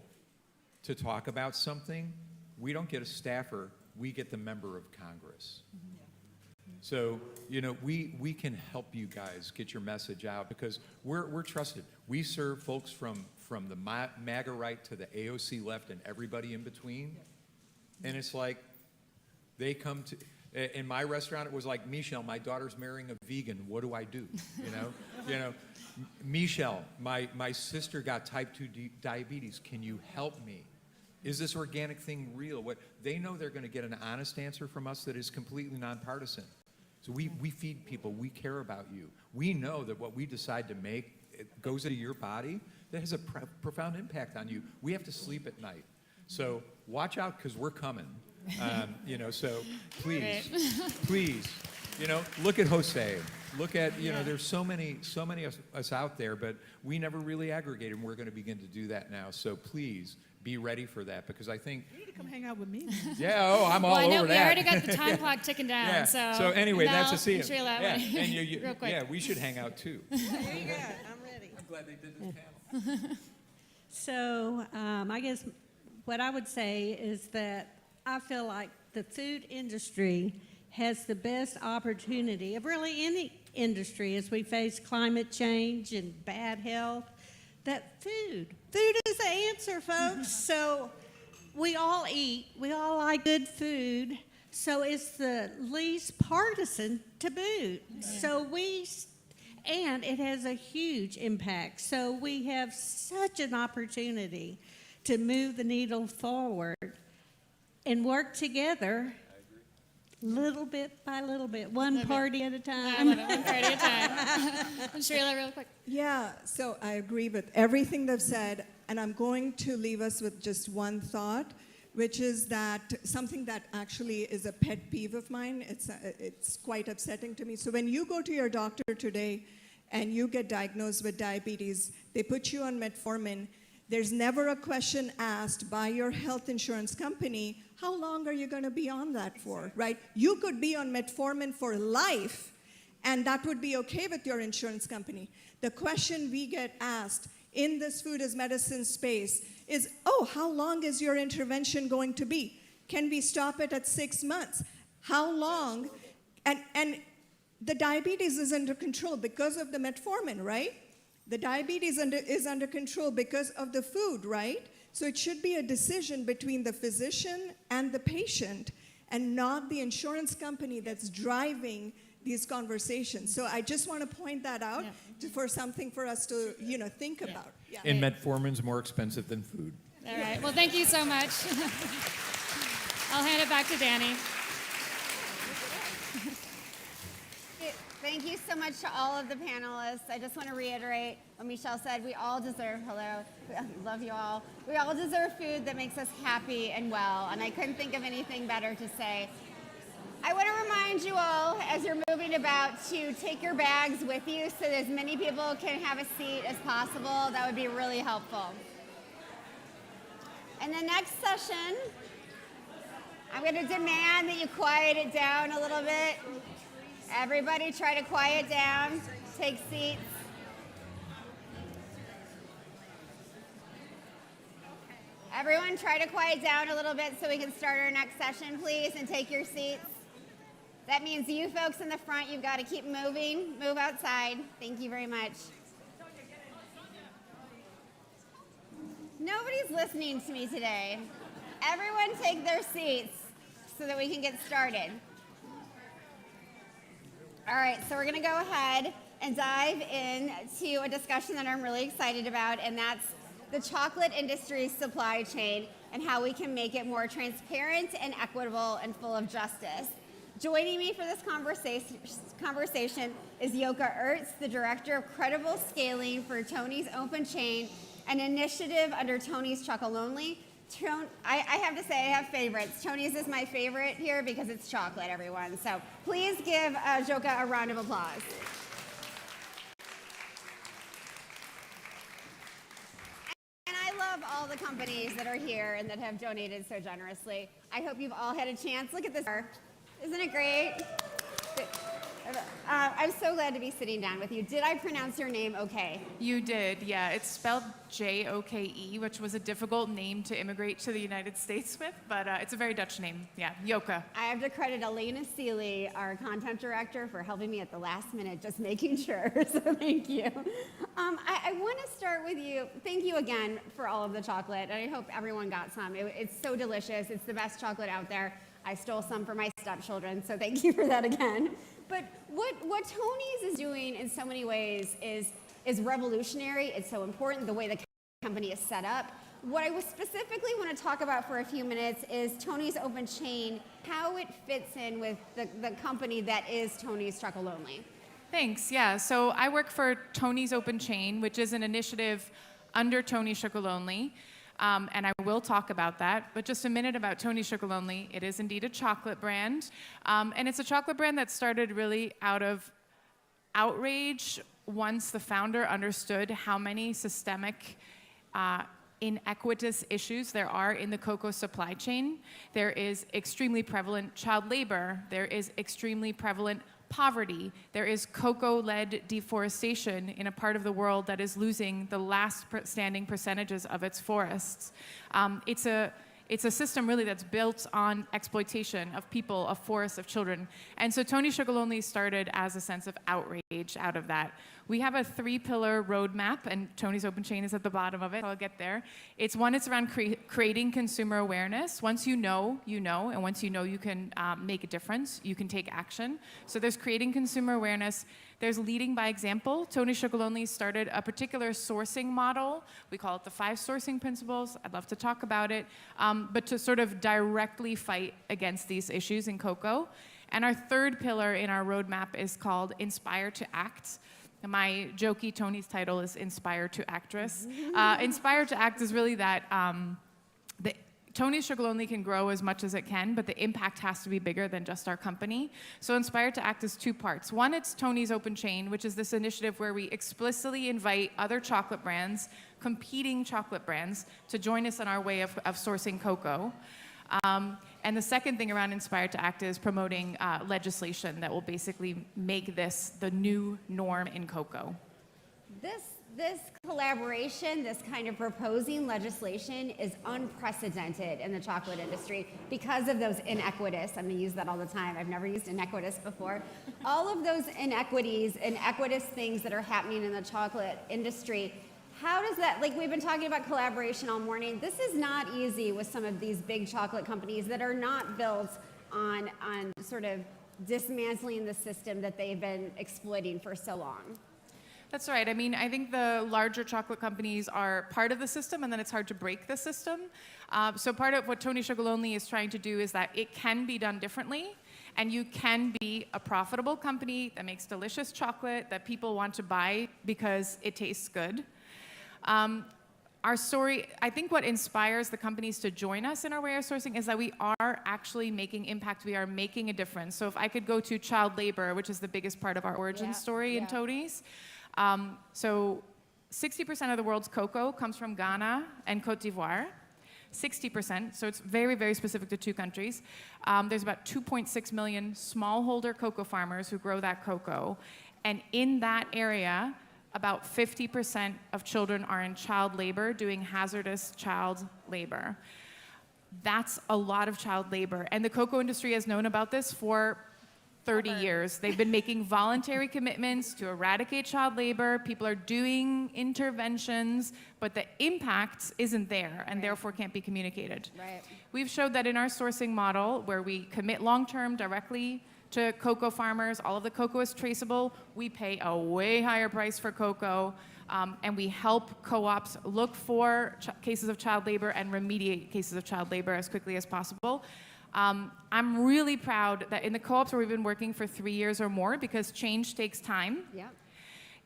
Speaker 22: to talk about something, we don't get a staffer, we get the member of Congress. So, we can help you guys get your message out because we're trusted. We serve folks from the MAGA right to the AOC left and everybody in between. And it's like, they come to, in my restaurant, it was like, Michelle, my daughter's marrying a vegan, what do I do? Michelle, my sister got type 2 diabetes, can you help me? Is this organic thing real? They know they're going to get an honest answer from us that is completely nonpartisan. So we feed people, we care about you. We know that what we decide to make, it goes into your body, that has a profound impact on you. We have to sleep at night. So watch out, because we're coming. So please, look at Jose. Look at, there's so many of us out there, but we never really aggregated, and we're going to begin to do that now. So please, be ready for that, because I think...
Speaker 4: You need to come hang out with me.
Speaker 22: Yeah, I'm all over that.
Speaker 8: We already got the time clock ticking down.
Speaker 22: Yeah.
Speaker 8: So
Speaker 22: anyway, that's a scene.
Speaker 8: Yeah.
Speaker 22: And
Speaker 8: real quick.
Speaker 22: Yeah, we should hang out too.
Speaker 4: There you go. I'm ready.
Speaker 22: I'm glad they did this panel.
Speaker 7: So I guess what I would say is that I feel like the food industry has the best opportunity of really any industry as we face climate change and bad health. that food is the answer, folks. So we all eat, we all like good food, so it's the least partisan to boot. So and it has a huge impact. So we have such an opportunity to move the needle forward and work together little bit by little bit, one party at a time.
Speaker 8: One party at a time. And Sheila, real quick.
Speaker 6: Yeah, so I agree with everything they've said, and I'm going to leave us with just one thought, which is that something that actually is a pet peeve of mine. It's quite upsetting to me. So when you go to your doctor today and you get diagnosed with diabetes, they put you on metformin. There's never a question asked by your health insurance company, how long are you going to be on that for, right? You could be on metformin for life, and that would be okay with your insurance company. The question we get asked in this food as medicine space is, oh, how long is your intervention going to be? Can we stop it at 6 months? How long? And the diabetes is under control because of the metformin, right? The diabetes is under control because of the food, right? So it should be a decision between the physician and the patient, and not the insurance company that's driving these conversations. So I just want to point that out for something for us to, think about. Yeah.
Speaker 22: And metformin's more expensive than food.
Speaker 8: All right. Well, thank you so much. I'll hand it back to Danny.
Speaker 9: Thank you so much to all of the panelists. I just want to reiterate what Michelle said. We all deserve, love you all. We all deserve food that makes us happy and well, and I couldn't think of anything better to say. I want to remind you all, as you're moving about, to take your bags with you so that as many people can have a seat as possible. That would be really helpful. And the next session, I'm going to demand that you quiet it down a little bit. Everybody try to quiet down, take seats. Everyone try to quiet down a little bit so we can start our next session, please, and take your seats. That means you folks in the front, you've got to keep moving. Move outside. Thank you very much. Nobody's listening to me today. Everyone take their seats so that we can get started. All right, so we're going to go ahead and dive into a discussion that I'm really excited about, and that's the chocolate industry's supply chain and how we can make it more transparent and equitable and full of justice. Joining me for this conversation is Yoka Ertz, the Director of Credible Scaling for Tony's Open Chain, an initiative under Tony's Chocolonely. I have to say, I have favorites. Tony's is my favorite here because it's chocolate, everyone. So please give Joka a round of applause. And I love all the companies that are here and that have donated so generously. I hope you've all had a chance. Look at this. Isn't it great? I'm so glad to be sitting down with you. Did I pronounce your name okay?
Speaker 10: You did, yeah. It's spelled Joke, which was a difficult name to immigrate to the United States with, but it's a very Dutch name. Yeah, Yoka.
Speaker 9: I have to credit Elena Seeley, our content director, for helping me at the last minute, just making sure. So thank you. I want to start with you. Thank you again for all of the chocolate, and I hope everyone got some. It's so delicious. It's the best chocolate out there. I stole some for my stepchildren, so thank you for that again. But what Tony's is doing in so many ways is revolutionary. It's so important, the way the company is set up. What I specifically want to talk about for a few minutes is Tony's Open Chain, how it fits in with the company that is Tony's Chocolonely.
Speaker 10: Thanks, yeah. So I work for Tony's Open Chain, which is an initiative under Tony's Chocolonely. And I will talk about that, but just a minute about Tony's Chocolonely. It is indeed a chocolate brand, and it's a chocolate brand that started really out of outrage once the founder understood how many systemic inequitous issues there are in the cocoa supply chain. There is extremely prevalent child labor. There is extremely prevalent poverty. There is cocoa-led deforestation in a part of the world that is losing the last standing percentages of its forests. It's It's a system really that's built on exploitation of people, of forests, of children. And so Tony Sugar Lonely started as a sense of outrage out of that. We have a 3-pillar roadmap, and Tony's Open Chain is at the bottom of it. I'll get there. It's around creating consumer awareness. Once you know, and once you know you can make a difference, you can take action. So there's creating consumer awareness. There's leading by example. Tony Sugar Lonely started a particular sourcing model. We call it the 5 sourcing principles. I'd love to talk about it, but to sort of directly fight against these issues in cocoa. And our 3rd pillar in our roadmap is called Inspire to Act. My jokey Tony's title is Inspire to Actress. Inspire to Act is really that Tony's Sugar Lonely can grow as much as it can, but the impact has to be bigger than just our company. So Inspire to Act is 2 parts. One, it's Tony's Open Chain, which is this initiative where we explicitly invite other chocolate brands, competing chocolate brands, to join us in our way of sourcing cocoa. And the second thing around Inspire to Act is promoting legislation that will basically make this the new norm in cocoa.
Speaker 9: This collaboration, this kind of proposing legislation is unprecedented in the chocolate industry because of those inequities. I'm going to use that all the time. I've never used inequities before. All of those inequities things that are happening in the chocolate industry, how does that, like we've been talking about collaboration all morning, this is not easy with some of these big chocolate companies that are not built on sort of dismantling the system that they've been exploiting for so long.
Speaker 10: That's right. I mean, I think the larger chocolate companies are part of the system, and then it's hard to break the system. So part of what Tony Sugar Lonely is trying to do is that it can be done differently, and you can be a profitable company that makes delicious chocolate that people want to buy because it tastes good. Our story, I think what inspires the companies to join us in our way of sourcing is that we are actually making impact. We are making a difference. So if I could go to child labor, which is the biggest part of our origin story in Tony's. So 60% of the world's cocoa comes from Ghana and Cote d'Ivoire. 60%, so it's very, very specific to 2 countries. There's about 2.6 million smallholder cocoa farmers who grow that cocoa. And in that area, about 50% of children are in child labor, doing hazardous child labor. That's a lot of child labor. And the cocoa industry has known about this for 30 years. They've been making voluntary commitments to eradicate child labor. People are doing interventions, but the impact isn't there and therefore can't be communicated.
Speaker 9: Right.
Speaker 10: We've showed that in our sourcing model, where we commit long-term directly to cocoa farmers, all of the cocoa is traceable. We pay a way higher price for cocoa, and we help co-ops look for cases of child labor and remediate cases of child labor as quickly as possible. I'm really proud that in the co-ops where we've been working for 3 years or more, because change takes time,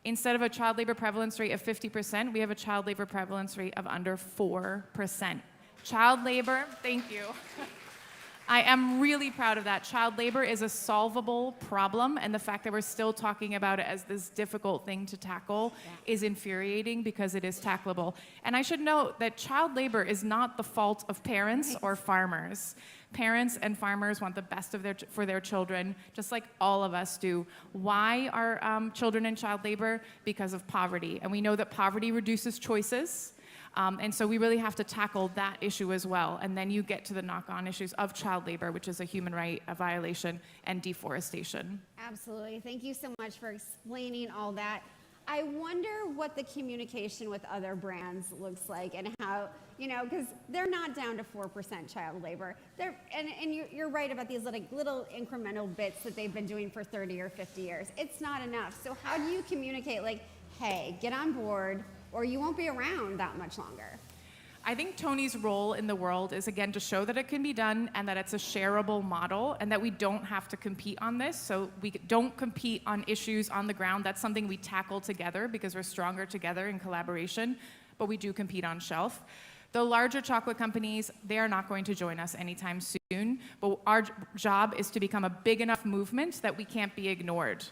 Speaker 10: instead of a child labor prevalence rate of 50%, we have a child labor prevalence rate of under 4%. Child labor, thank you. I am really proud of that. Child labor is a solvable problem, and the fact that we're still talking about it as this difficult thing to tackle is infuriating because it is tackleable. And I should note that child labor is not the fault of parents or farmers. Parents and farmers want the best for their children, just like all of us do. Why are children in child labor? Because of poverty. And we know that poverty reduces choices. And so we really have to tackle that issue as well. And then you get to the knock-on issues of child labor, which is a human right, a violation, and deforestation.
Speaker 9: Absolutely. Thank you so much for explaining all that. I wonder what the communication with other brands looks like and how, because they're not down to 4% child labor. And you're right about these little incremental bits that they've been doing for 30 or 50 years. It's not enough. So how do you communicate, like, hey, get on board, or you won't be around that much longer?
Speaker 10: I think Tony's role in the world is, again, to show that it can be done and that it's a shareable model and that we don't have to compete on this. So we don't compete on issues on the ground. That's something we tackle together because we're stronger together in collaboration, but we do compete on shelf. The larger chocolate companies, they are not going to join us anytime soon, but our job is to become a big enough movement that we can't be ignored.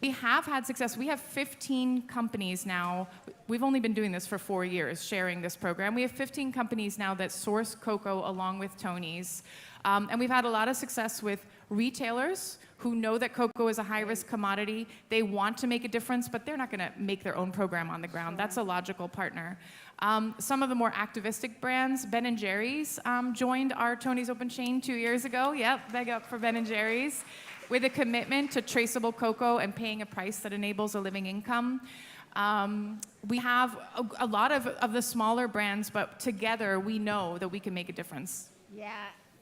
Speaker 10: We have had success. We have 15 companies now. We've only been doing this for 4 years, sharing this program. We have 15 companies now that source cocoa along with Tony's. And we've had a lot of success with retailers who know that cocoa is a high-risk commodity. They want to make a difference, but they're not going to make their own program on the ground. That's a logical partner. Some of the more activistic brands, Ben & Jerry's joined our Tony's Open Chain 2 years ago. Yep, big up for Ben & Jerry's, with a commitment to traceable cocoa and paying a price that enables a living income. We have a lot of the smaller brands, but together we know that we can make a difference.
Speaker 9: Yeah,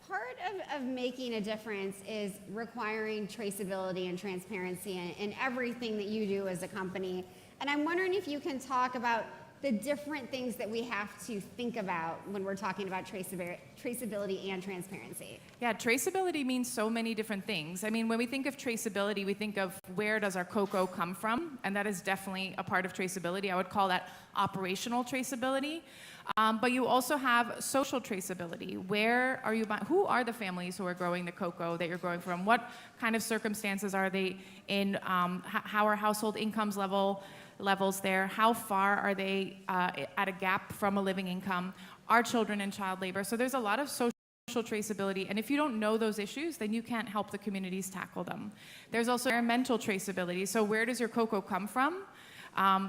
Speaker 9: part of making a difference is requiring traceability and transparency in everything that you do as a company. And I'm wondering if you can talk about the different things that we have to think about when we're talking about traceability and transparency.
Speaker 10: Yeah, traceability means so many different things. I mean, when we think of traceability, we think of where does our cocoa come from, and that is definitely a part of traceability. I would call that operational traceability. But you also have social traceability. Where are you buying? Who are the families who are growing the cocoa that you're growing from? What kind of circumstances are they in? How are household incomes levels there? How far are they at a gap from a living income? Are children in child labor? So there's a lot of social traceability, and if you don't know those issues, then you can't help the communities tackle them. There's also environmental traceability. So where does your cocoa come from?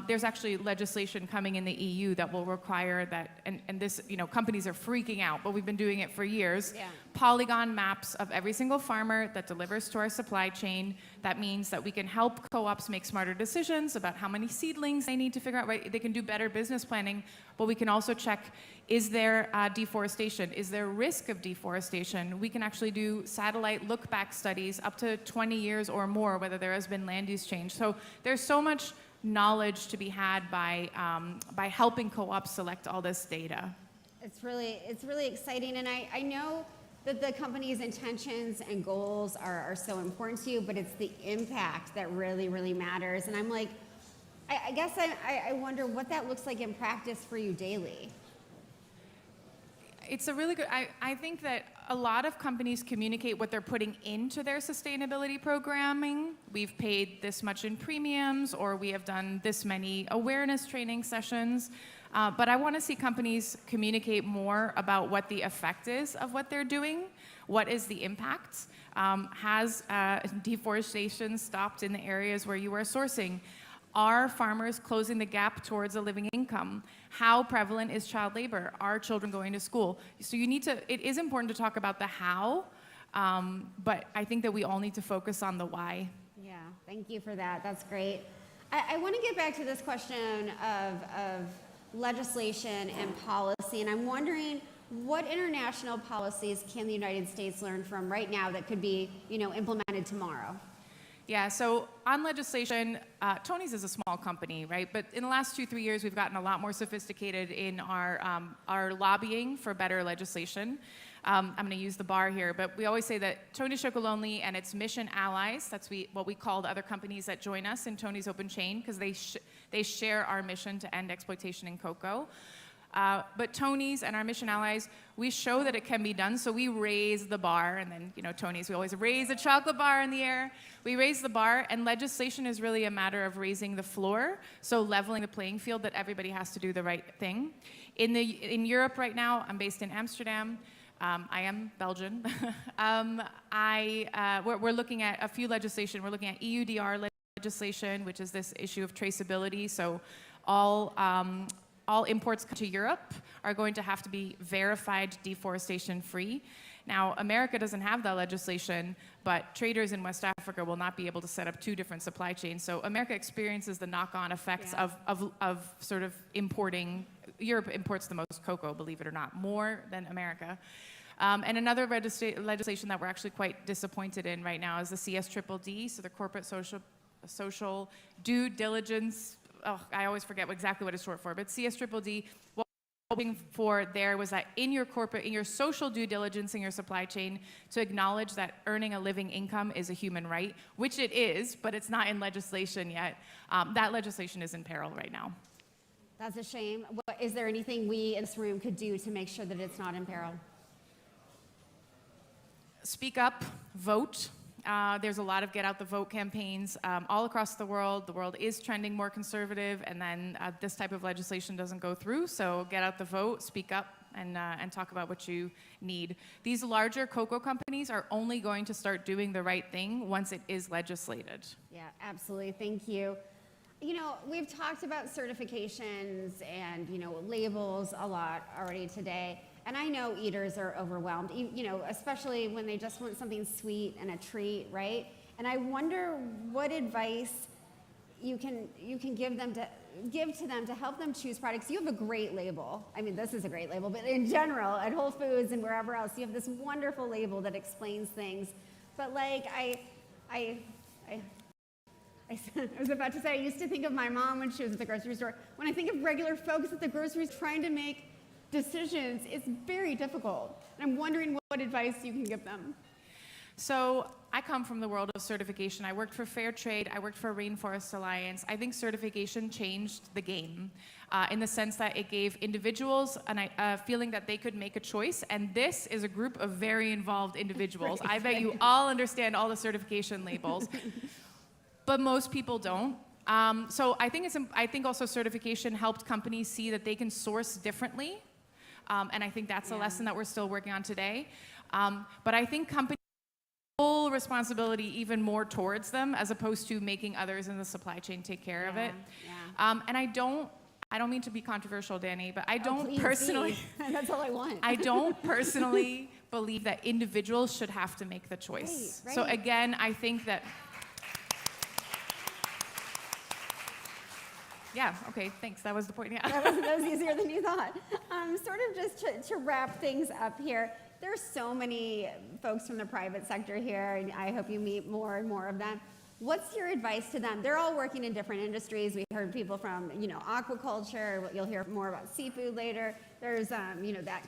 Speaker 10: There's actually legislation coming in the EU that will require that, and this, companies are freaking out, but we've been doing it for years.
Speaker 9: Yeah.
Speaker 10: Polygon maps of every single farmer that delivers to our supply chain. That means that we can help co-ops make smarter decisions about how many seedlings they need to figure out, right? They can do better business planning, but we can also check, is there deforestation? Is there risk of deforestation? We can actually do satellite look-back studies up to 20 years or more, whether there has been land use change. So there's so much knowledge to be had by helping co-ops select all this data.
Speaker 9: It's really exciting, and I know that the company's intentions and goals are so important to you, but it's the impact that really, really matters. And I'm like, I guess I wonder what that looks like in practice for you daily.
Speaker 10: It's a really good, I think that a lot of companies communicate what they're putting into their sustainability programming. We've paid this much in premiums, or we have done this many awareness training sessions. But I want to see companies communicate more about what the effect is of what they're doing. What is the impact? Has deforestation stopped in the areas where you are sourcing? Are farmers closing the gap towards a living income? How prevalent is child labor? Are children going to school? So it is important to talk about the how, but I think that we all need to focus on the why.
Speaker 9: Yeah, thank you for that. That's great. I want to get back to this question of legislation and policy, and I'm wondering what international policies can the United States learn from right now that could be, implemented tomorrow?
Speaker 10: Yeah, so on legislation, Tony's is a small company, right? But in the last 2-3 years, we've gotten a lot more sophisticated in our lobbying for better legislation. I'm going to use the bar here, but we always say that Tony's Chocolonely and its mission allies, that's what we call the other companies that join us in Tony's Open Chain, because they share our mission to end exploitation in cocoa. But Tony's and our mission allies, we show that it can be done, so we raise the bar, and then, Tony's, we always raise a chocolate bar in the air. We raise the bar, and legislation is really a matter of raising the floor, so leveling the playing field that everybody has to do the right thing. In Europe right now, I'm based in Amsterdam. I am Belgian. We're looking at a few legislation. We're looking at EUDR legislation, which is this issue of traceability, so all imports to Europe are going to have to be verified deforestation-free. Now, America doesn't have that legislation, but traders in West Africa will not be able to set up 2 different supply chains. So America experiences the knock-on effects of sort of importing. Europe imports the most cocoa, believe it or not, more than America. And another legislation that we're actually quite disappointed in right now is the CSDDD, so the Corporate Social Due Diligence. Oh, I always forget exactly what it's short for, but CSDDD, what we're hoping for there was that in your social due diligence in your supply chain, to acknowledge that earning a living income is a human right, which it is, but it's not in legislation yet. That legislation is in peril right now.
Speaker 9: That's a shame. Is there anything we in this room could do to make sure that it's not in peril?
Speaker 10: Speak up, vote. There's a lot of get out the vote campaigns all across the world. The world is trending more conservative, and then this type of legislation doesn't go through. So get out the vote, speak up, and talk about what you need. These larger cocoa companies are only going to start doing the right thing once it is legislated.
Speaker 9: Yeah, absolutely. Thank you. You know, we've talked about certifications and, you know, labels a lot already today. And I know eaters are overwhelmed, you know, especially when they just want something sweet and a treat, right? And I wonder what advice you can give to them to help them choose products. You have a great label. I mean, this is a great label, but in general, at Whole Foods and wherever else, you have this wonderful label that explains things. But like, I was about to say, I used to think of my mom when she was at the grocery store. When I think of regular folks at the grocery store trying to make decisions, it's very difficult. And I'm wondering what advice you can give them.
Speaker 10: So I come from the world of certification. I worked for Fair Trade. I worked for Rainforest Alliance. I think certification changed the game in the sense that it gave individuals a feeling that they could make a choice. And this is a group of very involved individuals. I bet you all understand all the certification labels. But most people don't. So I think also certification helped companies see that they can source differently. And I think that's a lesson that we're still working on today. But I think companies full responsibility even more towards them as opposed to making others in the supply chain take care of it. And I don't mean to be controversial, Danny, but I don't personally,
Speaker 9: that's all I want.
Speaker 10: I don't personally believe that individuals should have to make the choice.
Speaker 9: Right.
Speaker 10: So again, I think that, yeah, okay, thanks, that was the point, yeah.
Speaker 9: That was easier than you thought. Sort of just to wrap things up here, there's so many folks from the private sector here, and I hope you meet more and more of them. What's your advice to them? They're all working in different industries. We heard people from, you know, aquaculture. You'll hear more about seafood later. There's, you know, that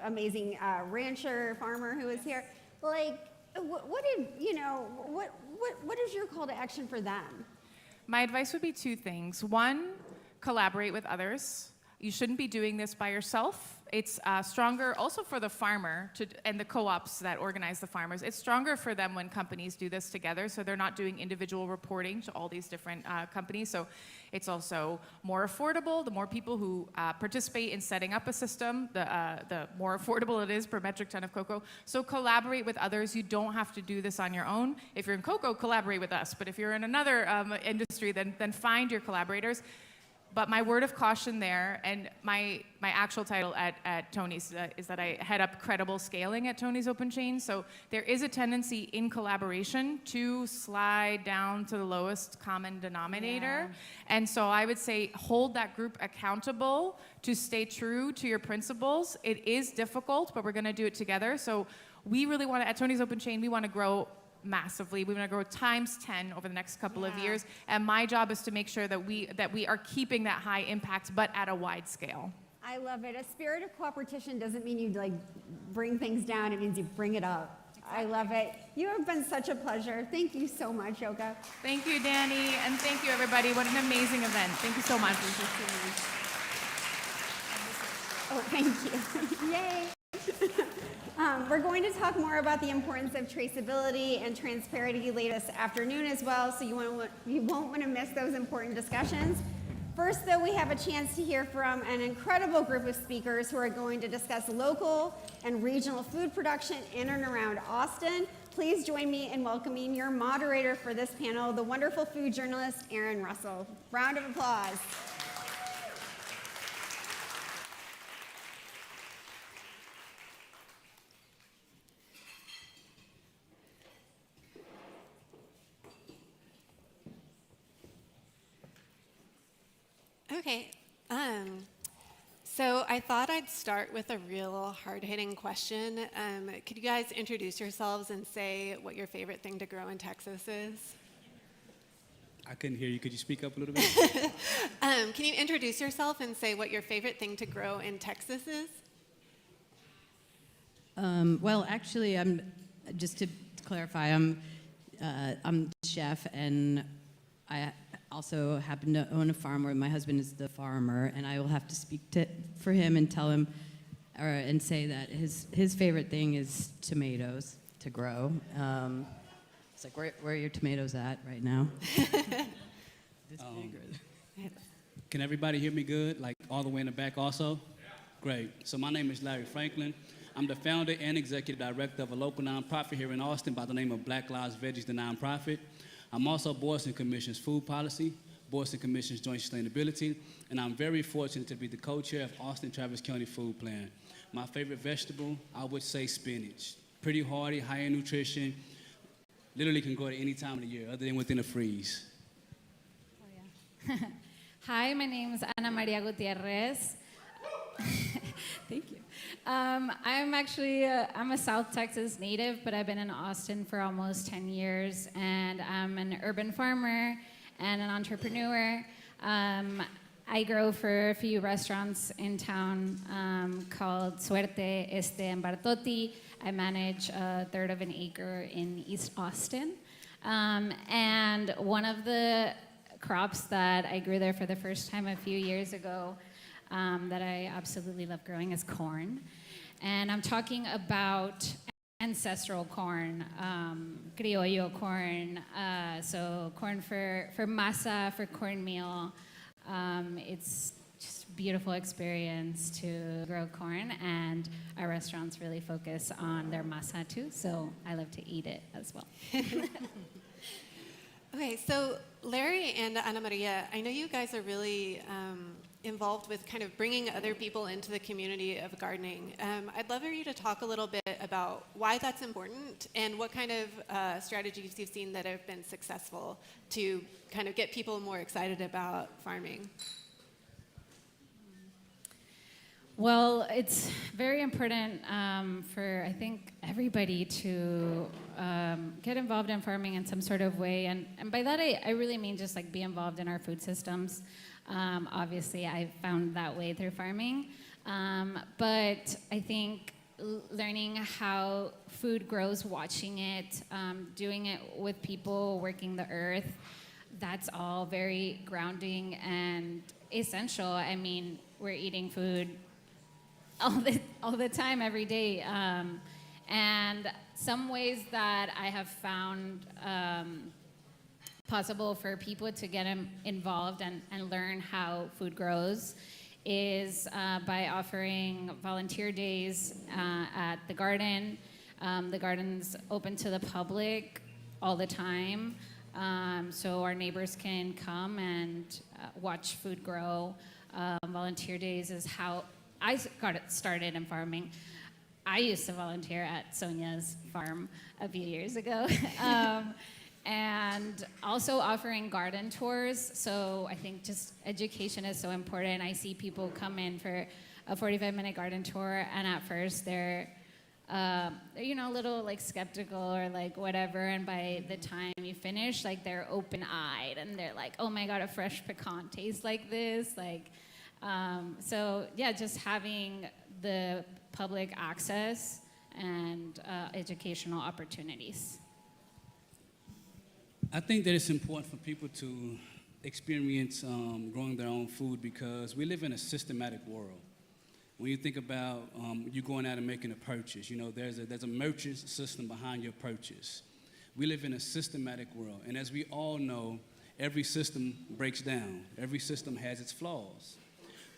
Speaker 9: amazing rancher farmer who is here. Like, what is your call to action for them?
Speaker 10: My advice would be two things. One, collaborate with others. You shouldn't be doing this by yourself. It's stronger also for the farmer and the co-ops that organize the farmers. It's stronger for them when companies do this together, so they're not doing individual reporting to all these different companies. So it's also more affordable. The more people who participate in setting up a system, the more affordable it is per metric ton of cocoa. So collaborate with others. You don't have to do this on your own. If you're in cocoa, collaborate with us. But if you're in another industry, then find your collaborators. But my word of caution there, and my actual title at Tony's is that I head up credible scaling at Tony's Open Chain. So there is a tendency in collaboration to slide down to the lowest common denominator. Yeah. And so I would say hold that group accountable to stay true to your principles. It is difficult, but we're going to do it together. So we really want to, at Tony's Open Chain, we want to grow massively. We want to grow times 10 over the next couple of years. And my job is to make sure that we are keeping that high impact, but at a wide scale.
Speaker 9: I love it. A spirit of cooperation doesn't mean you like bring things down. It means you bring it up. Exactly. I love it. You have been such a pleasure. Thank you so much, Yoka.
Speaker 10: Thank you, Danny. And thank you, everybody. What an amazing event. Thank you so much.
Speaker 9: Oh, thank you. Yay. We're going to talk more about the importance of traceability and transparency later this afternoon as well, so you won't want to miss those important discussions. First, though, we have a chance to hear from an incredible group of speakers who are going to discuss local and regional food production in and around Austin. Please join me in welcoming your moderator for this panel, the wonderful food journalist, Erin Russell. Round of applause.
Speaker 11: Okay, so I thought I'd start with a real hard-hitting question. Could you guys introduce yourselves and say what your favorite thing to grow in Texas is?
Speaker 12: I couldn't hear you. Could you speak up a little bit?
Speaker 11: Can you introduce yourself and say what your favorite thing to grow in Texas is?
Speaker 23: Well, actually, just to clarify, I'm chef, and I also happen to own a farm where my husband is the farmer, and I will have to speak for him and tell him, and say that his favorite thing is tomatoes to grow. It's like, where are your tomatoes at right now?
Speaker 12: Can everybody hear me good? Like all the way in the back also? Great. So my name is Larry Franklin. I'm the founder and executive director of a local nonprofit here in Austin by the name of Black Lives Veggies, the nonprofit. I'm also Boards and Commissions Food Policy, Boards and Commissions Joint Sustainability, and I'm very fortunate to be the co-chair of Austin Travis County Food Plan. My favorite vegetable, I would say spinach. Pretty hearty, high in nutrition, literally can grow at any time of the year other than within a freeze.
Speaker 13: Hi, my name is Ana Maria Gutierrez. Thank you. I'm a South Texas native, but I've been in Austin for almost 10 years, and I'm an urban farmer and an entrepreneur. I grow for a few restaurants in town called Suerte, and Bartotti. I manage a third of an acre in East Austin. And one of the crops that I grew there for the first time a few years ago that I absolutely love growing is corn. And I'm talking about ancestral corn, criollo corn, so corn for masa, for cornmeal. It's just a beautiful experience to grow corn, and our restaurants really focus on their masa too, so I love to eat it as well.
Speaker 11: Okay, so Larry and Ana Maria, I know you guys are really involved with kind of bringing other people into the community of gardening. I'd love for you to talk a little bit about why that's important and what kind of strategies you've seen that have been successful to kind of get people more excited about farming.
Speaker 13: Well, it's very important for, I think, everybody to get involved in farming in some sort of way. And by that, I really mean just like be involved in our food systems. Obviously, I found that way through farming. But I think learning how food grows, watching it, doing it with people, working the earth, that's all very grounding and essential. I mean, we're eating food all the time, every day. And some ways that I have found possible for people to get involved and learn how food grows is by offering volunteer days at the garden. The garden's open to the public all the time, so our neighbors can come and watch food grow. Volunteer days is how I got it started in farming. I used to volunteer at Sonia's farm a few years ago. And also offering garden tours. So I think just education is so important. I see people come in for a 45-minute garden tour, and at first they're a little like skeptical or like whatever, and by the time you finish, like they're open-eyed and they're like, oh my God, a fresh pecan tastes like this, like. So yeah, just having the public access and educational opportunities.
Speaker 12: I think that it's important for people to experience growing their own food because we live in a systematic world. When you think about you going out and making a purchase, there's a merchant system behind your purchase. We live in a systematic world, and as we all know, every system breaks down. Every system has its flaws.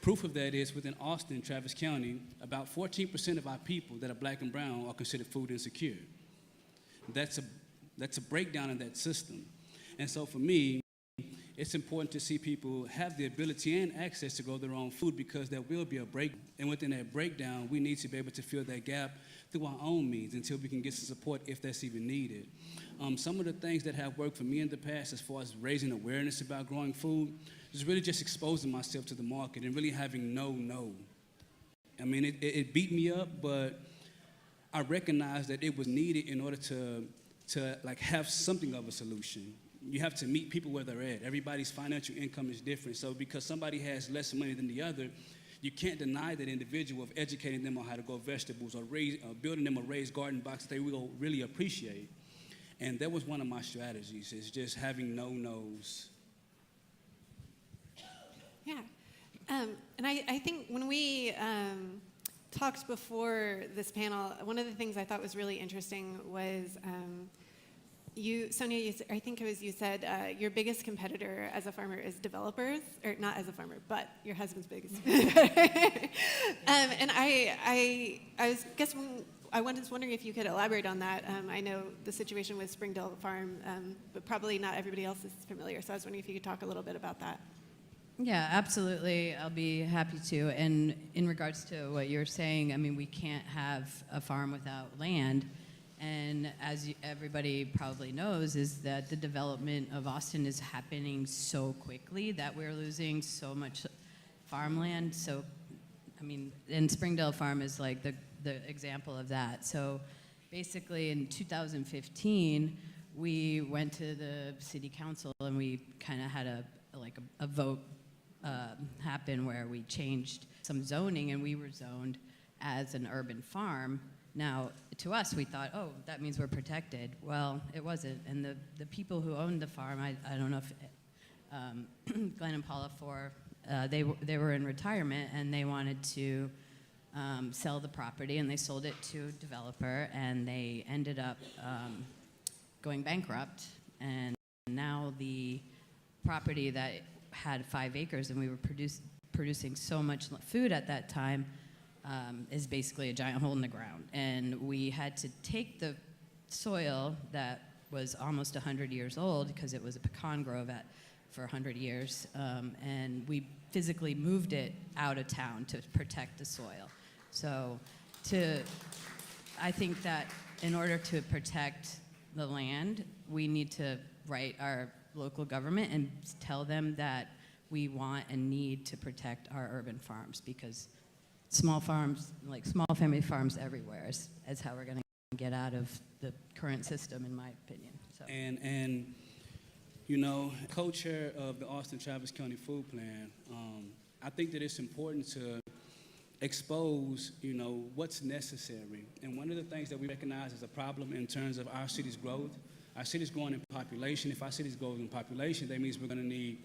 Speaker 12: Proof of that is within Austin, Travis County, about 14% of our people that are black and brown are considered food insecure. That's a breakdown in that system. And so for me, it's important to see people have the ability and access to grow their own food because there will be a break. And within that breakdown, we need to be able to fill that gap through our own means until we can get some support if that's even needed. Some of the things that have worked for me in the past as far as raising awareness about growing food is really just exposing myself to the market and really having no. I mean, it beat me up, but I recognized that it was needed in order to like have something of a solution. You have to meet people where they're at. Everybody's financial income is different. So because somebody has less money than the other, you can't deny that individual of educating them on how to grow vegetables or building them a raised garden box that they will really appreciate. And that was one of my strategies, is just having no-nos.
Speaker 11: Yeah. And I think when we talked before this panel, one of the things I thought was really interesting was Sonia, I think it was you said your biggest competitor as a farmer is developers, or not as a farmer, but your husband's biggest competitor. And I was wondering if you could elaborate on that. I know the situation with Springdale Farm, but probably not everybody else is familiar. So I was wondering if you could talk a little bit about that.
Speaker 23: Yeah, absolutely. I'll be happy to. And in regards to what you're saying, I mean, we can't have a farm without land. And as everybody probably knows, is that the development of Austin is happening so quickly that we're losing so much farmland. So, I mean, and Springdale Farm is like the example of that. So basically in 2015, we went to the city council and we kind of had a vote happen where we changed some zoning and we were zoned as an urban farm. Now, to us, we thought, oh, that means we're protected. Well, it wasn't. And the people who owned the farm, I don't know if Glenn and Paula they were in retirement and they wanted to sell the property, and they sold it to a developer, and they ended up going bankrupt. And now the property that had 5 acres, and we were producing so much food at that time, is basically a giant hole in the ground. And we had to take the soil that was almost 100 years old, because it was a pecan grove for 100 years, and we physically moved it out of town to protect the soil. So I think that in order to protect the land, we need to write our local government and tell them that we want and need to protect our urban farms, because small farms, like small family farms everywhere, is how we're going to get out of the current system, in my opinion. So.
Speaker 12: And you know, co-chair of the Austin Travis County Food Plan, I think that it's important to expose, you know, what's necessary. And one of the things that we recognize as a problem in terms of our city's growth, our city's growing in population. If our city's growing in population, that means we're going to need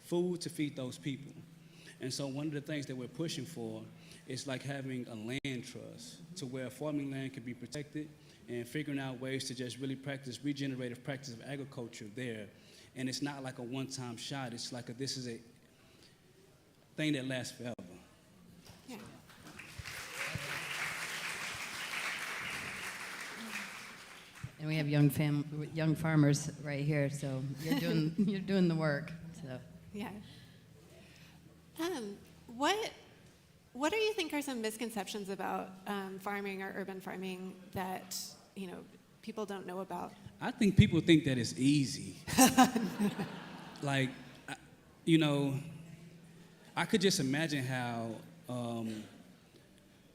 Speaker 12: food to feed those people. And so one of the things that we're pushing for is like having a land trust, to where farming land can be protected, and figuring out ways to just really practice regenerative practice of agriculture there. And it's not like a one-time shot. It's like this is a thing that lasts forever.
Speaker 11: Yeah.
Speaker 23: And we have young farmers right here, so you're doing the work. So.
Speaker 11: Yeah. What do you think are some misconceptions about farming or urban farming that, you know, people don't know about?
Speaker 12: I think people think that it's easy. Like, you know, I could just imagine how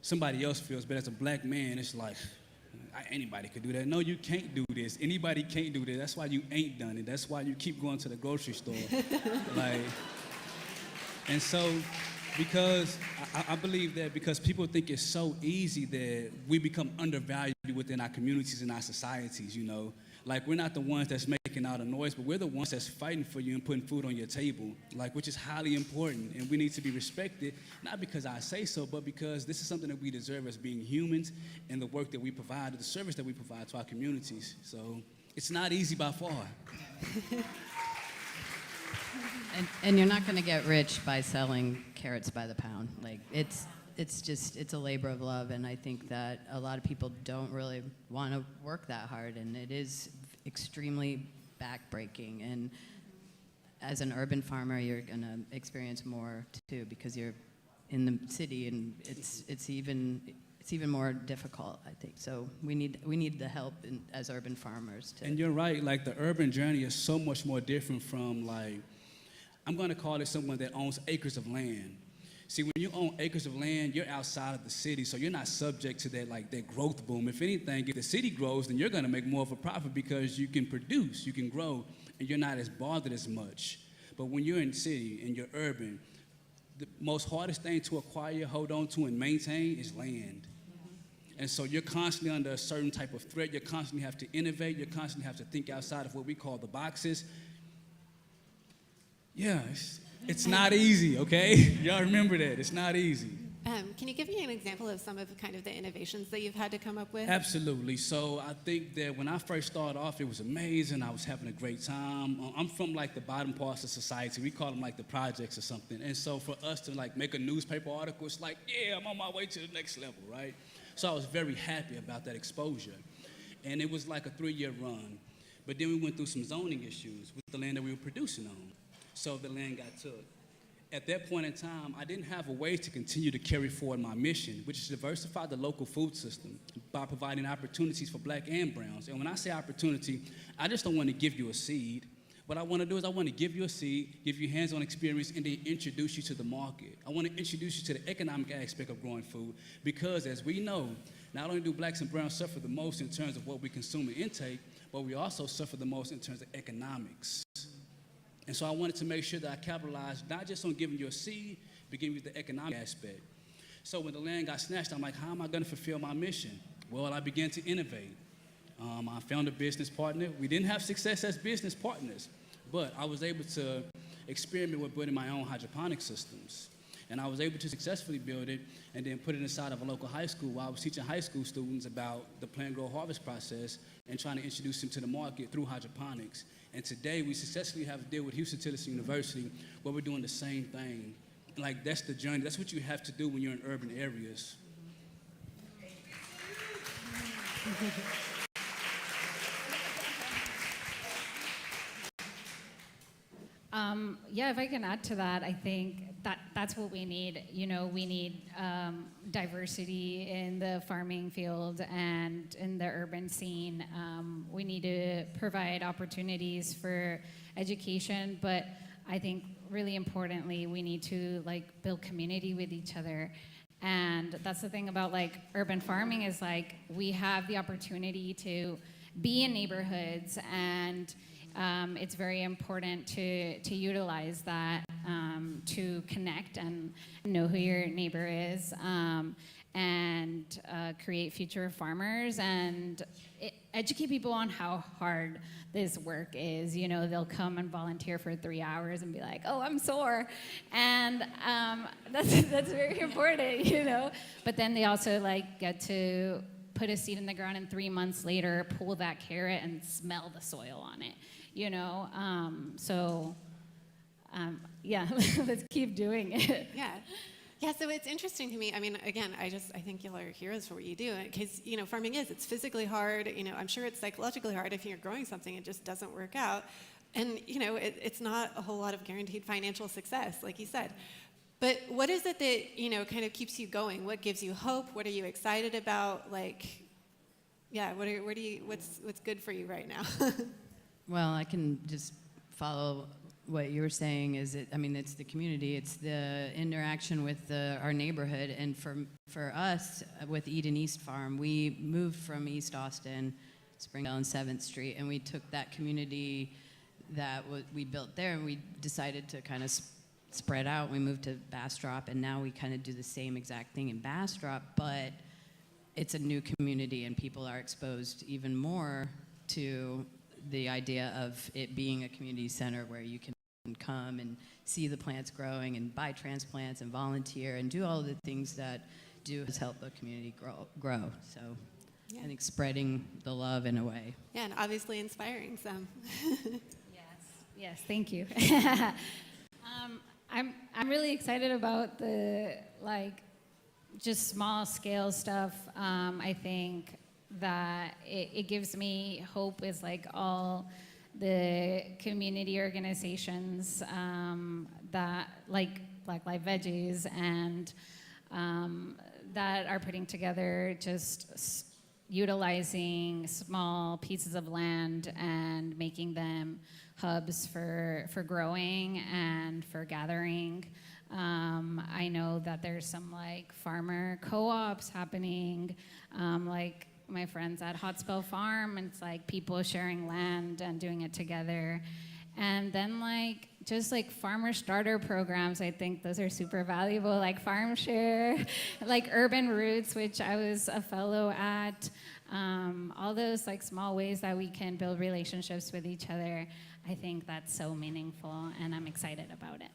Speaker 12: somebody else feels, but as a black man, it's like, anybody could do that. No, you can't do this. Anybody can't do this. That's why you ain't done it. That's why you keep going to the grocery store. Like, and so, because I believe that because people think it's so easy that we become undervalued within our communities and our societies, you know. Like, we're not the ones that's making all the noise, but we're the ones that's fighting for you and putting food on your table, like, which is highly important, and we need to be respected, not because I say so, but because this is something that we deserve as being humans, and the work that we provide, the service that we provide to our communities. So it's not easy by far.
Speaker 23: And you're not going to get rich by selling carrots by the pound. Like, it's a labor of love, and I think that a lot of people don't really want to work that hard, and it is extremely backbreaking. And as an urban farmer, you're going to experience more too, because you're in the city, and it's even more difficult, I think. So we need the help as urban farmers.
Speaker 12: And you're right. Like, the urban journey is so much more different from, like, I'm going to call it someone that owns acres of land. See, when you own acres of land, you're outside of the city, so you're not subject to that growth boom. If anything, if the city grows, then you're going to make more of a profit because you can produce, you can grow, and you're not as bothered as much. But when you're in the city and you're urban, the most hardest thing to acquire, hold on to, and maintain is land. And so you're constantly under a certain type of threat. You constantly have to innovate. You constantly have to think outside of what we call the boxes. Yeah, it's not easy, okay? Y'all remember that. It's not easy.
Speaker 11: Can you give me an example of some of the kind of the innovations that you've had to come up with?
Speaker 12: Absolutely. So I think that when I first started off, it was amazing. I was having a great time. I'm from like the bottom parts of society. We call them like the projects or something. And so for us to like make a newspaper article, it's like, yeah, I'm on my way to the next level, right? So I was very happy about that exposure. And it was like a 3-year run. But then we went through some zoning issues with the land that we were producing on. So the land got took. At that point in time, I didn't have a way to continue to carry forward my mission, which is to diversify the local food system by providing opportunities for black and browns. And when I say opportunity, I just don't want to give you a seed. What I want to do is I want to give you a seed, give you hands-on experience, and then introduce you to the market. I want to introduce you to the economic aspect of growing food because, as we know, not only do blacks and browns suffer the most in terms of what we consume and intake, but we also suffer the most in terms of economics. And so I wanted to make sure that I capitalized not just on giving you a seed, but giving you the economic aspect. So when the land got snatched, I'm like, how am I going to fulfill my mission? Well, I began to innovate. I found a business partner. We didn't have success as business partners, but I was able to experiment with building my own hydroponic systems. And I was able to successfully build it and then put it inside of a local high school while I was teaching high school students about the plant, grow, harvest process and trying to introduce them to the market through hydroponics. And today we successfully have a deal with Houston-Tillotson University where we're doing the same thing. Like that's the journey. That's what you have to do when you're in urban areas.
Speaker 13: Yeah, if I can add to that, I think that's what we need. You know, we need diversity in the farming field and in the urban scene. We need to provide opportunities for education, but I think really importantly, we need to like build community with each other. And that's the thing about like urban farming is like we have the opportunity to be in neighborhoods and it's very important to utilize that to connect and know who your neighbor is and create future farmers and educate people on how hard this work is. You know, they'll come and volunteer for 3 hours and be like, oh, I'm sore. And that's very important, you know. But then they also like get to put a seed in the ground and 3 months later pull that carrot and smell the soil on it. You know, yeah, let's keep doing it.
Speaker 11: Yeah, so it's interesting to me. I mean, again, I think y'all are heroes for what you do because, you know, farming it's physically hard. You know, I'm sure it's psychologically hard if you're growing something, it just doesn't work out. And, you know, it's not a whole lot of guaranteed financial success, like you said. But what is it that, you know, kind of keeps you going? What gives you hope? What are you excited about? Like, yeah, what's good for you right now?
Speaker 23: Well, I can just follow what you were saying it's the community, it's the interaction with our neighborhood. And for us, with Eden East Farm, we moved from East Austin, Springdale and 7th Street, and we took that community that we built there and we decided to kind of spread out. We moved to Bastrop, and now we kind of do the same exact thing in Bastrop, but it's a new community and people are exposed even more to the idea of it being a community center where you can come and see the plants growing and buy transplants and volunteer and do all of the things that do help a community grow. So yeah. I think spreading the love in a way.
Speaker 11: Yeah, and obviously inspiring some.
Speaker 13: Yes, thank you. I'm really excited about the just small scale stuff. I think that it gives me hope is like all the community organizations that like Black Lives Veggies and that are putting together just utilizing small pieces of land and making them hubs for growing and for gathering. I know that there's some like farmer co-ops happening, like my friends at Hot Spell Farm, and it's like people sharing land and doing it together. And then like just like farmer starter programs, I think those are super valuable, like Farm Share, like Urban Roots, which I was a fellow at. All those like small ways that we can build relationships with each other, I think that's so meaningful, and I'm excited about it.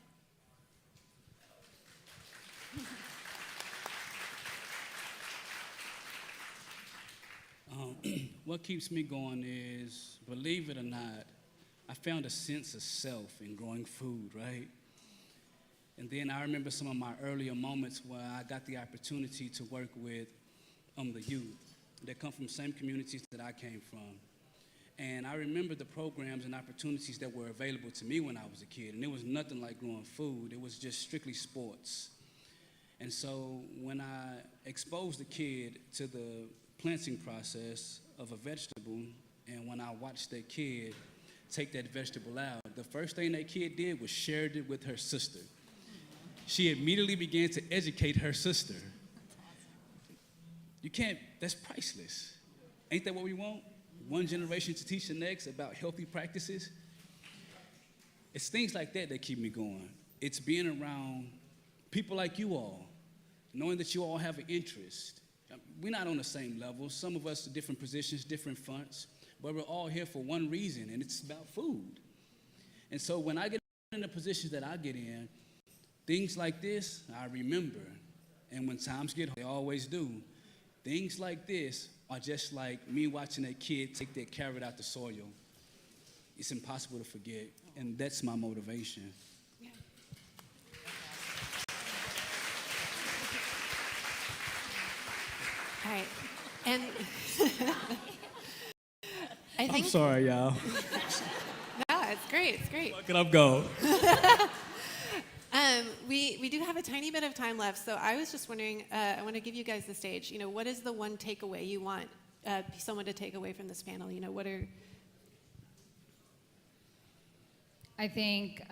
Speaker 12: what keeps me going is, believe it or not, I found a sense of self in growing food, right? And then I remember some of my earlier moments where I got the opportunity to work with the youth that come from the same communities that I came from. And I remember the programs and opportunities that were available to me when I was a kid. And it was nothing like growing food. It was just strictly sports. And so when I exposed a kid to the planting process of a vegetable, and when I watched that kid take that vegetable out, the first thing that kid did was shared it with her sister. She immediately began to educate her sister. You can't, that's priceless. Ain't that what we want? One generation to teach the next about healthy practices. It's things like that that keep me going. It's being around people like you all, knowing that you all have an interest. We're not on the same level. Some of us are different positions, different fronts, but we're all here for one reason, and it's about food. And so when I get in the positions that I get in, things like this, I remember. And when times get hard, they always do. Things like this are just like me watching a kid take that carrot out the soil. It's impossible to forget, and that's my motivation.
Speaker 11: All right. And I think.
Speaker 12: I'm sorry, y'all.
Speaker 11: No, it's great. It's great.
Speaker 12: Fuck it up, go.
Speaker 11: We do have a tiny bit of time left, so I was just wondering, I want to give you guys the stage. You know, what is the one takeaway you want someone to take away from this panel? You know, what are...
Speaker 13: I think,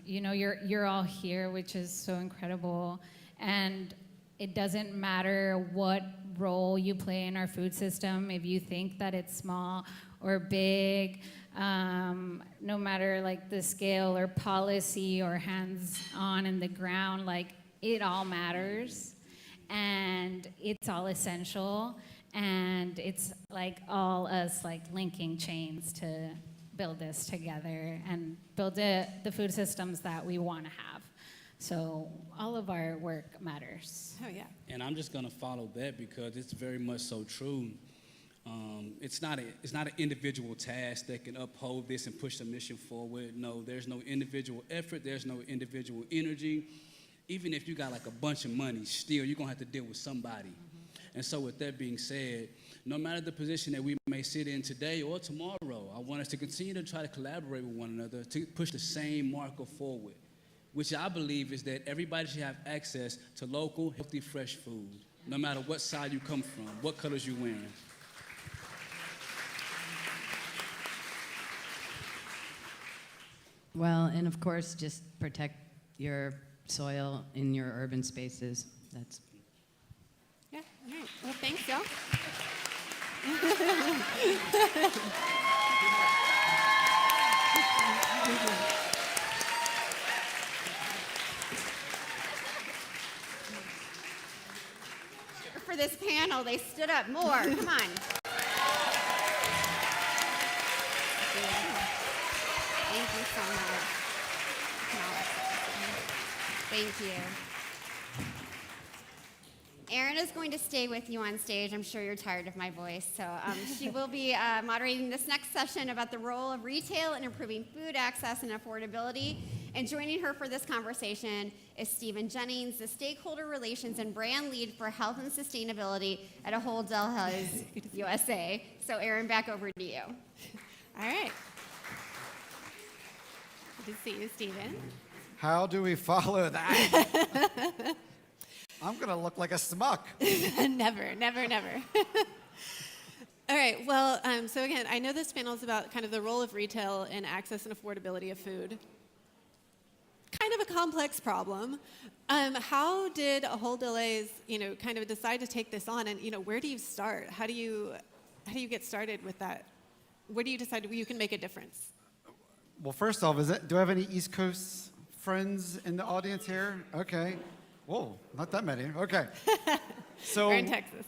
Speaker 13: you know, you're all here, which is so incredible. And it doesn't matter what role you play in our food system, if you think that it's small or big, no matter like the scale or policy or hands-on in the ground, like it all matters. And it's all essential. And it's like all us like linking chains to build this together and build the food systems that we want to have. So all of our work matters.
Speaker 11: Oh, yeah.
Speaker 12: And I'm just going to follow that because it's very much so true. It's not an individual task that can uphold this and push the mission forward. No, there's no individual effort. There's no individual energy. Even if you got like a bunch of money, still you're going to have to deal with somebody. And so with that being said, no matter the position that we may sit in today or tomorrow, I want us to continue to try to collaborate with one another to push the same marker forward, which I believe is that everybody should have access to local, healthy, fresh food, no matter what side you come from, what colors you're wearing.
Speaker 23: Well, and of course, just protect your soil in your urban spaces. That's.
Speaker 11: Yeah, all right. Well, thanks, y'all.
Speaker 9: For this panel, they stood up more. Come on. Thank you so much. Thank you. Erin is going to stay with you on stage. I'm sure you're tired of my voice. So she will be moderating this next session about the role of retail in improving food access and affordability. And joining her for this conversation is Stephen Jennings, the Stakeholder Relations and Brand Lead for Health and Sustainability at Ahold Delhaize USA. So Erin, back over to you.
Speaker 11: All right. Good to see you, Stephen.
Speaker 15: How do we follow that? I'm going to look like a smuck.
Speaker 11: Never, never, never. All right, well, so again, I know this panel is about kind of the role of retail in access and affordability of food. Kind of a complex problem. How did Ahold Delhaize, kind of decide to take this on, and where do you start? How do you get started with that? Where do you decide you can make a difference?
Speaker 15: Well, first off, do I have any East Coast friends in the audience here? Okay. Whoa, not that many. Okay. So
Speaker 11: we're in Texas.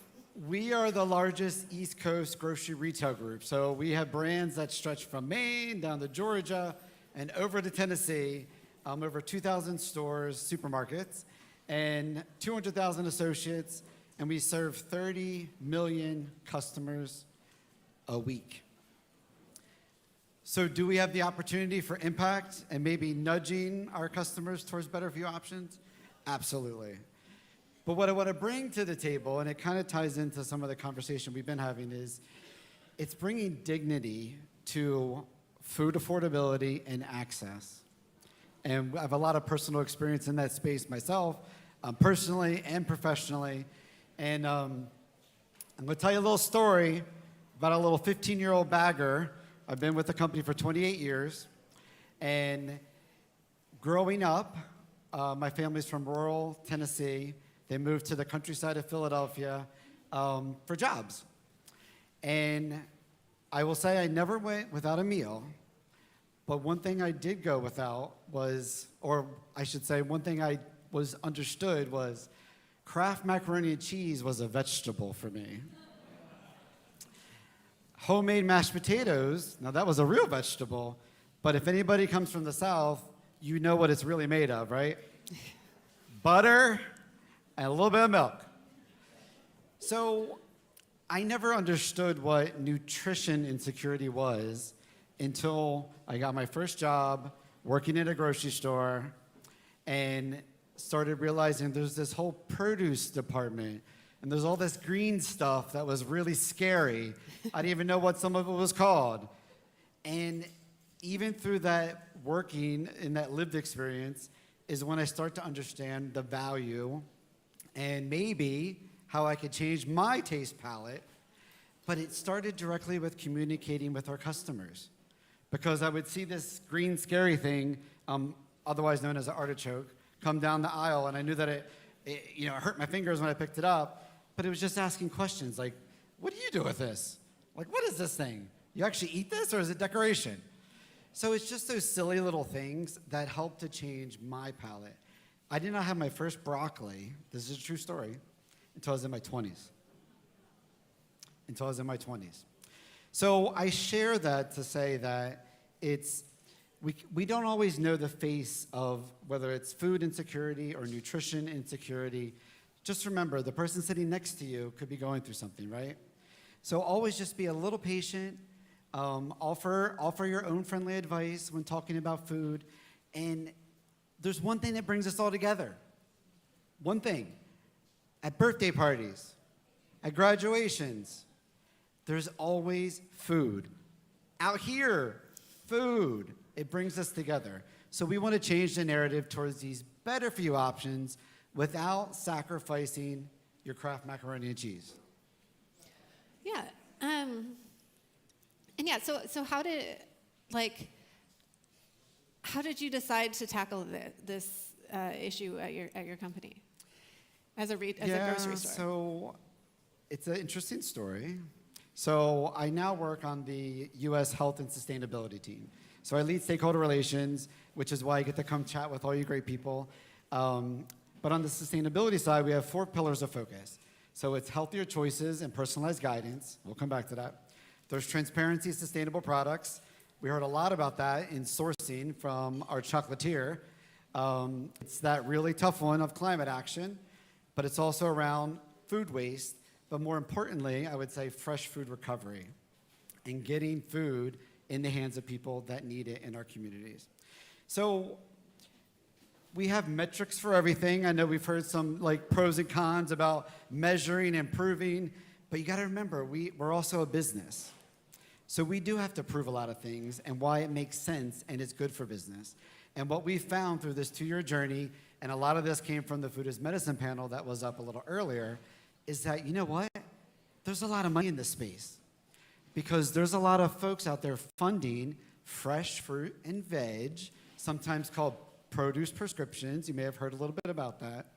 Speaker 15: We are the largest East Coast grocery retail group. So we have brands that stretch from Maine down to Georgia and over to Tennessee, over 2,000 stores, supermarkets, and 200,000 associates, and we serve 30 million customers a week. So do we have the opportunity for impact and maybe nudging our customers towards better for you options? Absolutely. But what I want to bring to the table, and it kind of ties into some of the conversation we've been having, is it's bringing dignity to food affordability and access. And I have a lot of personal experience in that space myself, personally and professionally. And I'm going to tell you a little story about a little 15-year-old bagger. I've been with the company for 28 years. And growing up, my family's from rural Tennessee. They moved to the countryside of Philadelphia for jobs. And I will say I never went without a meal. But one thing I did go without was, or I should say, one thing I was understood was Kraft macaroni and cheese was a vegetable for me. Homemade mashed potatoes, now that was a real vegetable, but if anybody comes from the South, you know what it's really made of, right? Butter and a little bit of milk. So I never understood what nutrition insecurity was until I got my first job working at a grocery store and started realizing there's this whole produce department and there's all this green stuff that was really scary. I didn't even know what some of it was called. And even through that working in that lived experience is when I start to understand the value and maybe how I could change my taste palette. But it started directly with communicating with our customers. Because I would see this green scary thing, otherwise known as an artichoke, come down the aisle, and I knew that it hurt my fingers when I picked it up, but it was just asking questions like, what do you do with this? Like, what is this thing? You actually eat this, or is it decoration? So it's just those silly little things that help to change my palate. I did not have my first broccoli, this is a true story, until I was in my 20s. So I share that to say that we don't always know the face of whether it's food insecurity or nutrition insecurity. Just remember, the person sitting next to you could be going through something, right? So always just be a little patient, offer your own friendly advice when talking about food. And there's one thing that brings us all together. One thing. At birthday parties, at graduations, there's always food. Out here, food. It brings us together. So we want to change the narrative towards these better for you options without sacrificing your Kraft macaroni and cheese.
Speaker 11: Yeah. So how did you decide to tackle this issue at your company as a grocery store?
Speaker 15: So it's an interesting story. So I now work on the U.S. Health and Sustainability team. So I lead stakeholder relations, which is why I get to come chat with all you great people. But on the sustainability side, we have 4 pillars of focus. So it's healthier choices and personalized guidance. We'll come back to that. There's transparency, sustainable products. We heard a lot about that in sourcing from our chocolatier. It's that really tough one of climate action, but it's also around food waste. But more importantly, I would say fresh food recovery and getting food in the hands of people that need it in our communities. So we have metrics for everything. I know we've heard some pros and cons about measuring, improving, but you got to remember, we're also a business. So we do have to prove a lot of things and why it makes sense and it's good for business. And what we found through this 2-year journey, and a lot of this came from the Food as Medicine panel that was up a little earlier, is that, you know what? There's a lot of money in this space because there's a lot of folks out there funding fresh fruit and veg, sometimes called produce prescriptions. You may have heard a little bit about that.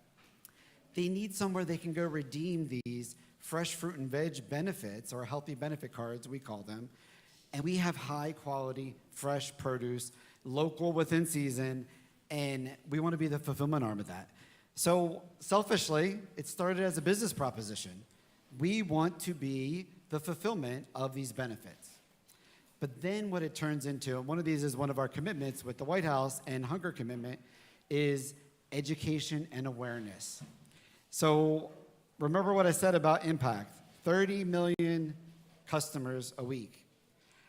Speaker 15: They need somewhere they can go redeem these fresh fruit and veg benefits, or healthy benefit cards, we call them. And we have high quality, fresh produce, local within season, and we want to be the fulfillment arm of that. So selfishly, it started as a business proposition. We want to be the fulfillment of these benefits. But then what it turns into, and one of these is one of our commitments with the White House and Hunger Commitment, is education and awareness. So remember what I said about impact. 30 million customers a week.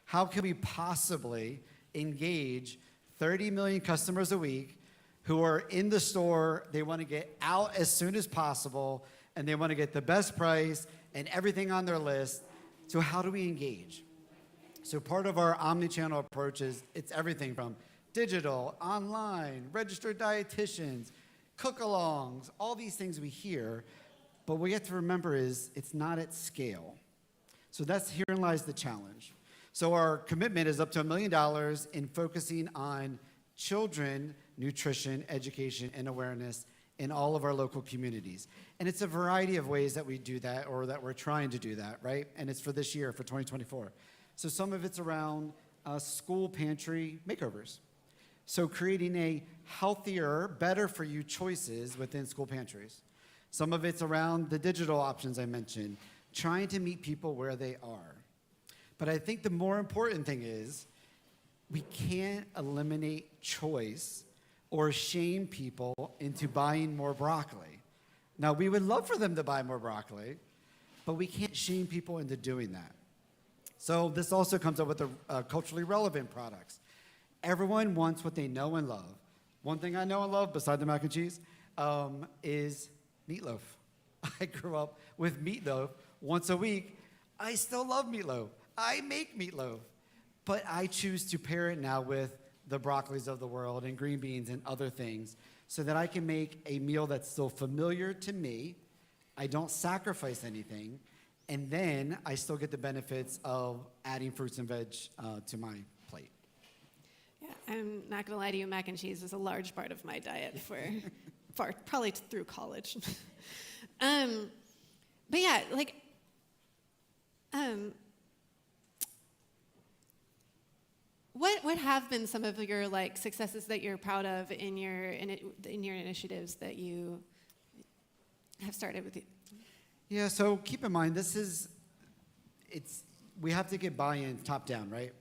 Speaker 15: How can we possibly engage 30 million customers a week who are in the store, they want to get out as soon as possible, and they want to get the best price and everything on their list? So how do we engage? So part of our omni-channel approach is it's everything from digital, online, registered dietitians, cook-alongs, all these things we hear, but what we have to remember is it's not at scale. So herein lies the challenge. So our commitment is up to $1 million in focusing on children, nutrition, education, and awareness in all of our local communities. And it's a variety of ways that we do that, or that we're trying to do that, right? And it's for this year, for 2024. So some of it's around school pantry makeovers. So creating a healthier, better for you choices within school pantries. Some of it's around the digital options I mentioned, trying to meet people where they are. But I think the more important thing is we can't eliminate choice or shame people into buying more broccoli. Now, we would love for them to buy more broccoli, but we can't shame people into doing that. So this also comes up with the culturally relevant products. Everyone wants what they know and love. One thing I know and love, beside the mac and cheese, is meatloaf. I grew up with meatloaf once a week. I still love meatloaf. I make meatloaf. But I choose to pair it now with the broccolis of the world and green beans and other things so that I can make a meal that's still familiar to me. I don't sacrifice anything. And then I still get the benefits of adding fruits and veg to my plate.
Speaker 11: Yeah, I'm not gonna lie to you, mac and cheese was a large part of my diet for probably through college. But yeah, like, what have been some of your like successes that you're proud of in your initiatives that you have started with?
Speaker 15: Yeah, so keep in mind, we have to get buy-in top down, right?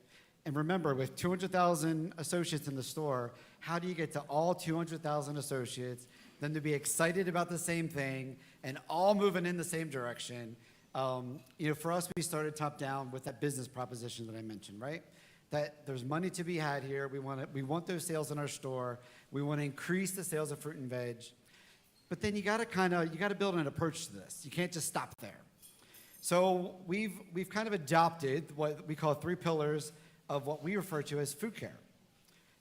Speaker 15: And remember, with 200,000 associates in the store, how do you get to all 200,000 associates, them to be excited about the same thing, and all moving in the same direction? For us, we started top down with that business proposition that I mentioned, right? That there's money to be had here. We want those sales in our store. We want to increase the sales of fruit and veg. But then you got to build an approach to this. You can't just stop there. So we've kind of adopted what we call 3 pillars of what we refer to as food care.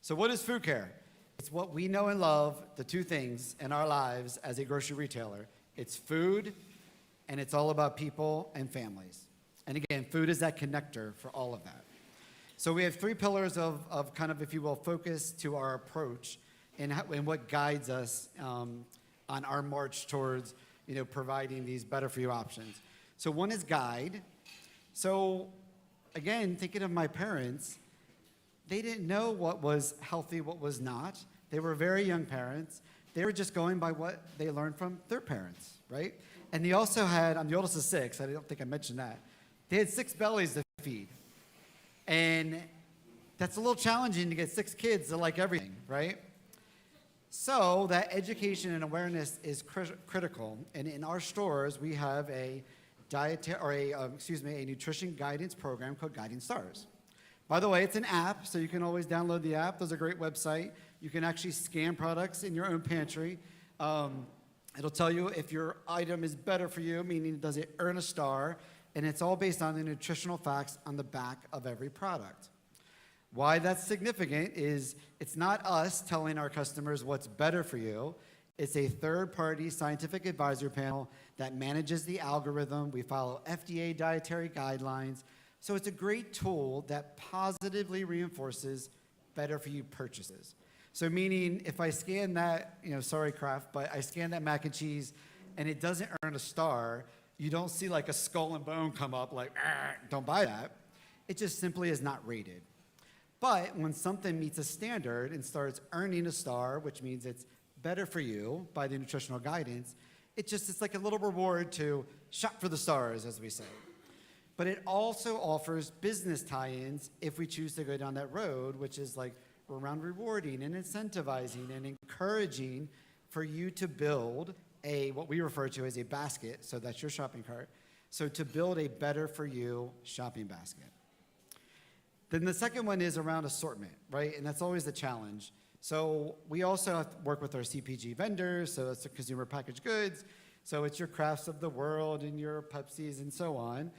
Speaker 15: So what is food care? It's what we know and love, the 2 things in our lives as a grocery retailer. It's food, and it's all about people and families. And again, food is that connector for all of that. So we have 3 pillars of kind of, if you will, focus to our approach and what guides us on our march towards, providing these better for you options. So one is guide. So again, thinking of my parents, they didn't know what was healthy, what was not. They were very young parents. They were just going by what they learned from their parents, right? And they also had, I'm the oldest of 6, I don't think I mentioned that. They had 6 bellies to feed. And that's a little challenging to get 6 kids to like everything, right? So that education and awareness is critical. And in our stores, we have a nutrition guidance program called Guiding Stars. By the way, it's an app, so you can always download the app. There's a great website. You can actually scan products in your own pantry. It'll tell you if your item is better for you, meaning does it earn a star, and it's all based on the nutritional facts on the back of every product. Why that's significant is it's not us telling our customers what's better for you. It's a third-party scientific advisory panel that manages the algorithm. We follow FDA dietary guidelines. So it's a great tool that positively reinforces better for you purchases. So meaning if I scan that, sorry Kraft, but I scan that mac and cheese and it doesn't earn a star, you don't see like a skull and bone come up like, don't buy that. It just simply is not rated. But when something meets a standard and starts earning a star, which means it's better for you by the nutritional guidance, it's like a little reward to shop for the stars, as we say. But it also offers business tie-ins if we choose to go down that road, which is like around rewarding and incentivizing and encouraging for you to build what we refer to as a basket, so that's your shopping cart, So to build a better for you shopping basket. Then the second one is around assortment, right? And that's always the challenge. So we also have to work with our CPG vendors, so it's the consumer packaged goods. So it's your Crafts of the World and your Pepsis and so on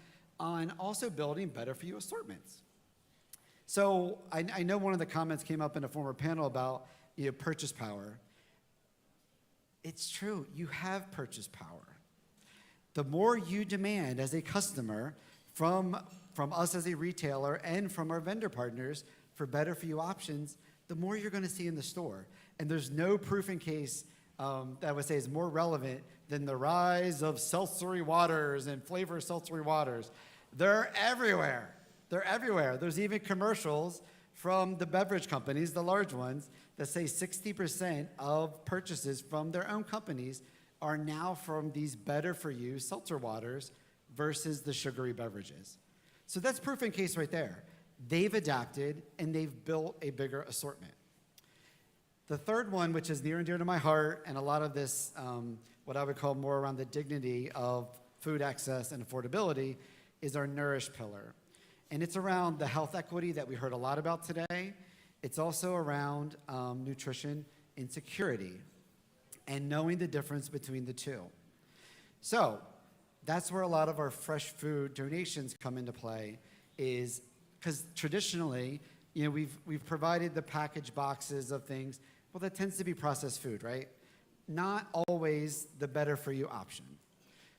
Speaker 15: also building better for you assortments. So I know one of the comments came up in a former panel about purchase power. It's true, you have purchase power. The more you demand as a customer from us as a retailer and from our vendor partners for better for you options, the more you're going to see in the store. And there's no proof in case that I would say is more relevant than the rise of seltzery waters and flavor seltzery waters. They're everywhere. They're everywhere. There's even commercials from the beverage companies, the large ones, that say 60% of purchases from their own companies are now from these better for you seltzer waters versus the sugary beverages. So that's proof in case right there. They've adapted and they've built a bigger assortment. The third one, which is near and dear to my heart, and a lot of this, what I would call more around the dignity of food access and affordability, is our Nourish pillar. And it's around the health equity that we heard a lot about today. It's also around nutrition insecurity and knowing the difference between the two. So that's where a lot of our fresh food donations come into play, is because traditionally, we've provided the packaged boxes of things. Well, that tends to be processed food, right? Not always the better for you option.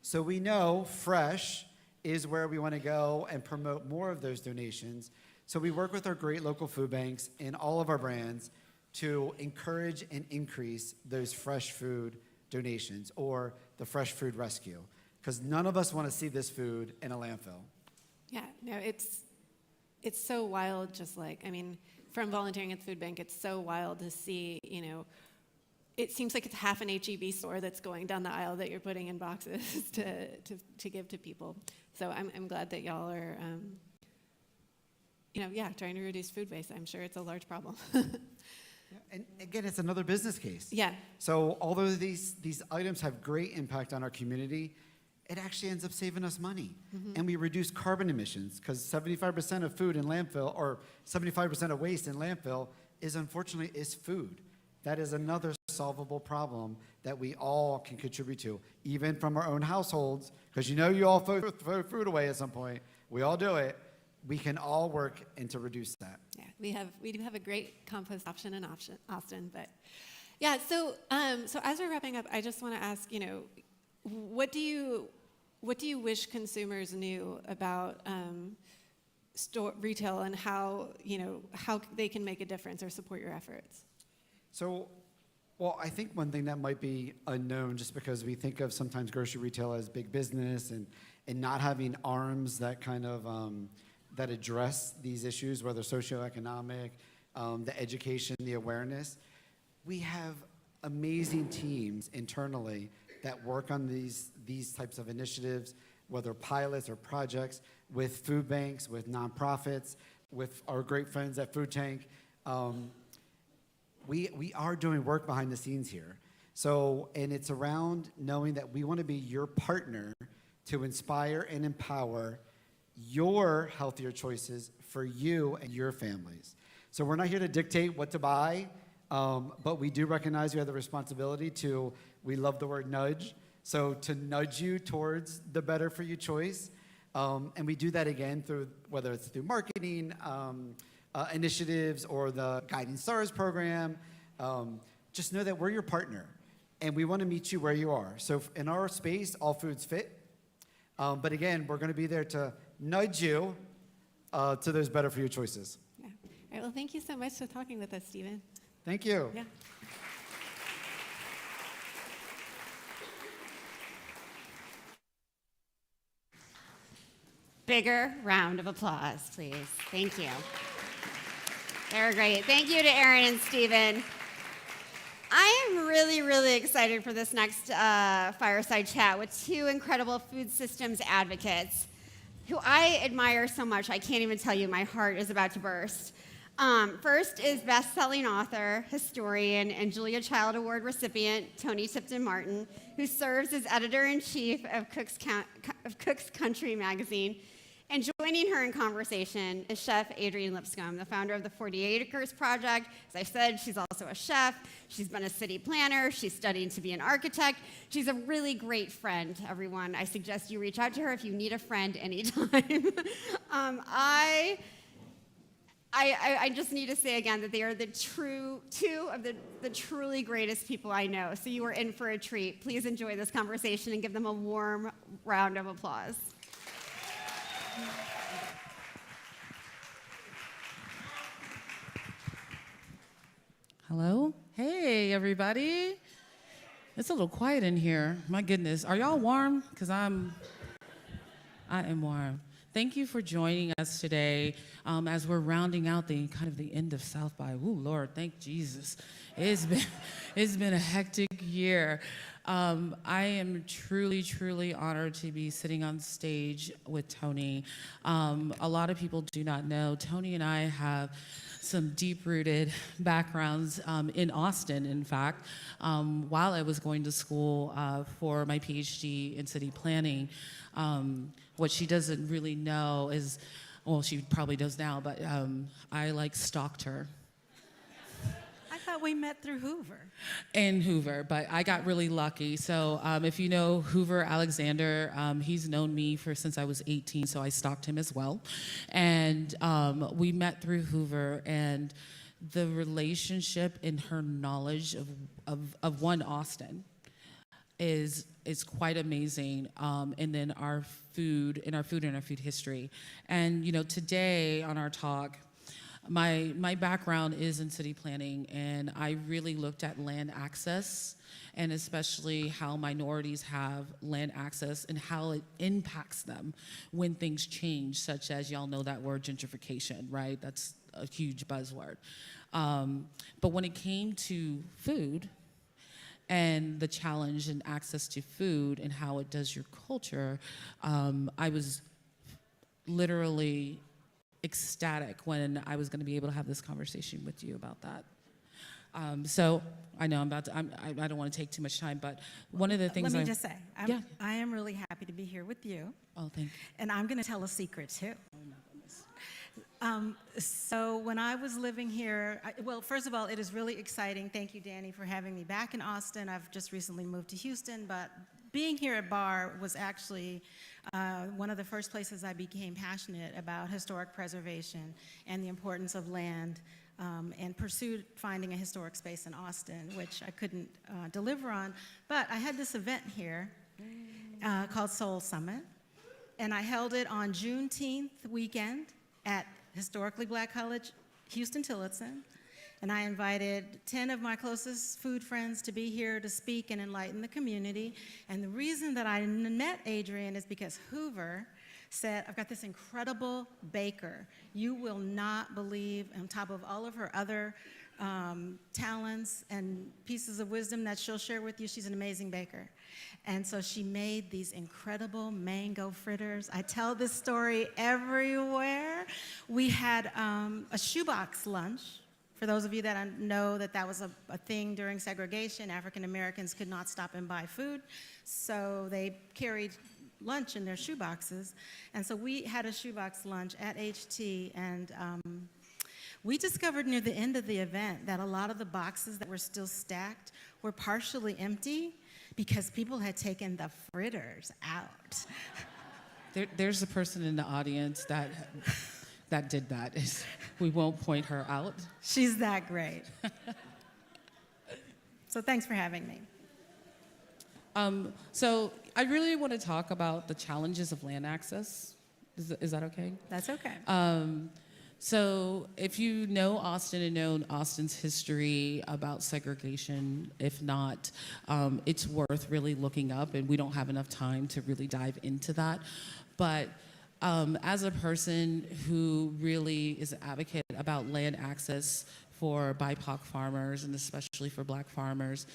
Speaker 15: So we know fresh is where we want to go and promote more of those donations. So we work with our great local food banks in all of our brands to encourage and increase those fresh food donations or the fresh food rescue, because none of us want to see this food in a landfill.
Speaker 11: Yeah, no, it's so wild, from volunteering at the food bank, it's so wild to see, it seems like it's half an H-E-B store that's going down the aisle that you're putting in boxes to give to people. So I'm glad that y'all are, trying to reduce food waste. I'm sure it's a large problem.
Speaker 15: And again, it's another business case.
Speaker 11: Yeah.
Speaker 15: So although these items have great impact on our community, it actually ends up saving us money.
Speaker 11: Mm-hmm.
Speaker 15: And we reduce carbon emissions, because 75% of food in landfill, or 75% of waste in landfill is food. That is another solvable problem that we all can contribute to, even from our own households, because you all throw food away at some point. We all do it. We can all work to reduce that.
Speaker 11: Yeah, we do have a great compost option in Austin, but yeah. So as we're wrapping up, I just want to ask, what do you wish consumers knew about retail and how they can make a difference or support your efforts?
Speaker 15: So, well, I think one thing that might be unknown, just because we think of sometimes grocery retail as big business and not having arms that kind of that address these issues, whether socioeconomic, the education, the awareness. We have amazing teams internally that work on these types of initiatives, whether pilots or projects, with food banks, with nonprofits, with our great friends at Food Tank. We are doing work behind the scenes here. So, and it's around knowing that we want to be your partner to inspire and empower your healthier choices for you and your families. So we're not here to dictate what to buy, but we do recognize we have the responsibility we love the word nudge, so to nudge you towards the better for you choice. And we do that again through, whether it's through marketing initiatives or the Guiding Stars program. Just know that we're your partner and we want to meet you where you are. So in our space, all foods fit. But again, we're going to be there to nudge you to those better for you choices.
Speaker 11: Yeah. All right, well, thank you so much for talking with us, Stephen.
Speaker 15: Thank you.
Speaker 11: Yeah.
Speaker 9: Bigger round of applause, please. Thank you. They're great. Thank you to Erin and Stephen. I am really, really excited for this next fireside chat with two incredible food systems advocates who I admire so much. I can't even tell you, my heart is about to burst. First is best-selling author, historian, and Julia Child Award recipient Toni Tipton Martin, who serves as editor-in-chief of Cook's Country magazine. And joining her in conversation is Chef Adrienne Lipscomb, the founder of the 48 Acres Project. As I said, she's also a chef. She's been a city planner. She's studying to be an architect. She's a really great friend, everyone. I suggest you reach out to her if you need a friend anytime. I just need to say again that they are two of the truly greatest people I know. So you are in for a treat. Please enjoy this conversation and give them a warm round of applause.
Speaker 16: Hello? Hey, everybody. It's a little quiet in here. My goodness. Are y'all warm? Because I am warm. Thank you for joining us today as we're rounding out the end of South by. Ooh, Lord, thank Jesus. It's been a hectic year. I am truly, truly honored to be sitting on stage with Toni. A lot of people do not know, Toni and I have some deep-rooted backgrounds in Austin, in fact. While I was going to school for my PhD in city planning, what she doesn't really know is, well, she probably does now, but I stalked her.
Speaker 18: I thought we met through Hoover.
Speaker 16: In Hoover, but I got really lucky. So if you know Hoover Alexander, he's known me since I was 18, so I stalked him as well. And we met through Hoover, and the relationship and her knowledge of one Austin is quite amazing. And then our food and our food history. And today on our talk, my background is in city planning, and I really looked at land access, and especially how minorities have land access and how it impacts them when things change, such as, y'all know that word, gentrification, right? That's a huge buzzword. But when it came to food and the challenge and access to food and how it does your culture, I was literally ecstatic when I was going to be able to have this conversation with you about that. So I know I don't want to take too much time, but one of the things
Speaker 18: Let me just say,
Speaker 16: Yeah.
Speaker 18: I am really happy to be here with you.
Speaker 16: Oh, thank you.
Speaker 18: And I'm going to tell a secret too.
Speaker 16: Oh my goodness.
Speaker 18: So when I was living here, well, first of all, it is really exciting. Thank you, Danny, for having me back in Austin. I've just recently moved to Houston, but being here at Barr was actually one of the first places I became passionate about historic preservation and the importance of land, and pursued finding a historic space in Austin, which I couldn't deliver on. But I had this event here called Soul Summit, and I held it on Juneteenth weekend at Historically Black College, Houston-Tillotson. And I invited 10 of my closest food friends to be here to speak and enlighten the community. And the reason that I met Adrienne is because Hoover said, I've got this incredible baker. You will not believe, on top of all of her other talents and pieces of wisdom that she'll share with you, she's an amazing baker. And so she made these incredible mango fritters. I tell this story everywhere. We had a shoebox lunch. For those of you that know that was a thing during segregation, African Americans could not stop and buy food, so they carried lunch in their shoeboxes. And so we had a shoebox lunch at HT, and we discovered near the end of the event that a lot of the boxes that were still stacked were partially empty because people had taken the fritters out.
Speaker 16: There's a person in the audience that did that. We won't point her out.
Speaker 18: She's that great. So thanks for having me.
Speaker 16: So I really want to talk about the challenges of land access. Is that okay?
Speaker 18: That's okay.
Speaker 16: So if you know Austin and know Austin's history about segregation, if not, it's worth really looking up, and we don't have enough time to really dive into that. But as a person who really is an advocate about land access for BIPOC farmers, and especially for Black farmers,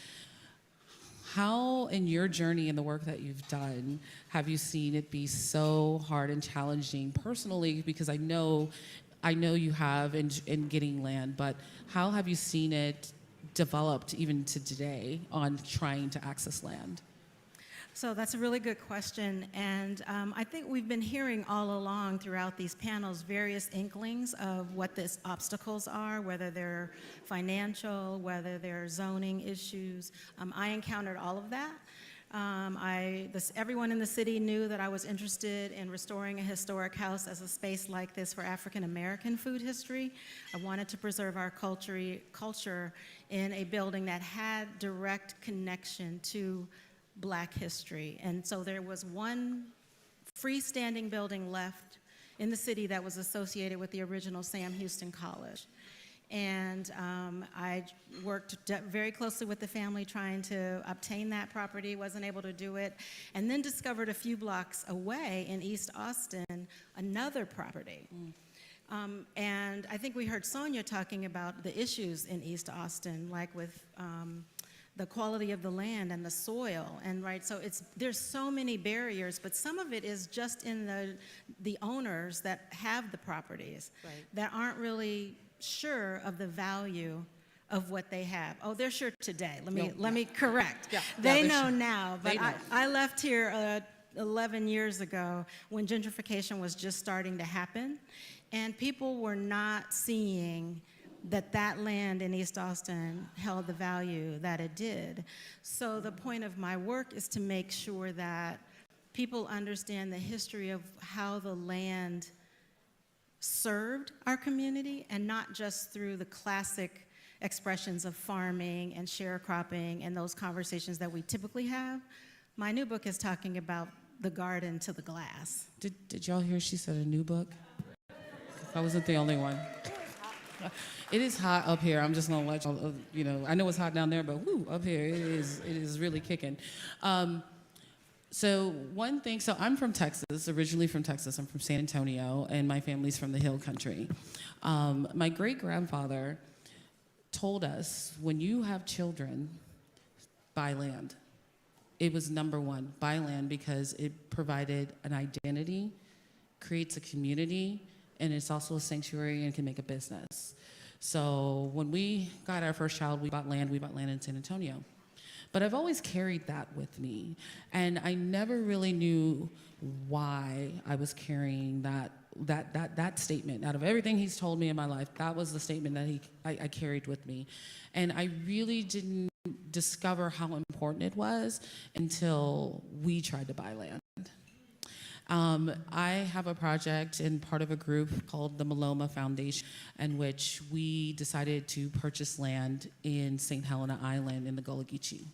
Speaker 16: how in your journey and the work that you've done have you seen it be so hard and challenging personally? Because I know I know you have in getting land, but how have you seen it developed even to today on trying to access land?
Speaker 18: So that's a really good question, and I think we've been hearing all along throughout these panels various inklings of what these obstacles are, whether they're financial, whether they're zoning issues. I encountered all of that. Everyone in the city knew that I was interested in restoring a historic house as a space like this for African American food history. I wanted to preserve our culture in a building that had direct connection to Black history. And so there was one freestanding building left in the city that was associated with the original Sam Houston College. And I worked very closely with the family trying to obtain that property, wasn't able to do it, and then discovered a few blocks away in East Austin another property. And I think we heard Sonia talking about the issues in East Austin, like with the quality of the land and the soil, and so there's so many barriers, but some of it is just in the owners that have the properties that aren't really sure of the value of what they have. Oh, they're sure today. Let me correct. They know now, but I left here 11 years ago when gentrification was just starting to happen, and people were not seeing that land in East Austin held the value that it did. So the point of my work is to make sure that people understand the history of how the land served our community, and not just through the classic expressions of farming and sharecropping and those conversations that we typically have. My new book is talking about the garden to the glass.
Speaker 16: Did y'all hear she said a new book? I wasn't the only one. It is hot up here. I'm just gonna let y'all, I know it's hot down there, but woo, up here it is really kicking. So one thing, so I'm from Texas, originally from Texas. I'm from San Antonio, and my family's from the Hill Country. My great-grandfather told us, when you have children, buy land. It was number one, buy land, because it provided an identity, creates a community, and it's also a sanctuary and can make a business. So when we got our first child, we bought land in San Antonio. But I've always carried that with me, and I never really knew why I was carrying that statement. Out of everything he's told me in my life, that was the statement that I carried with me. And I really didn't discover how important it was until we tried to buy land. I have a project and part of a group called the Maloma Foundation, in which we decided to purchase land in St. Helena Island in the Gullah Geechee.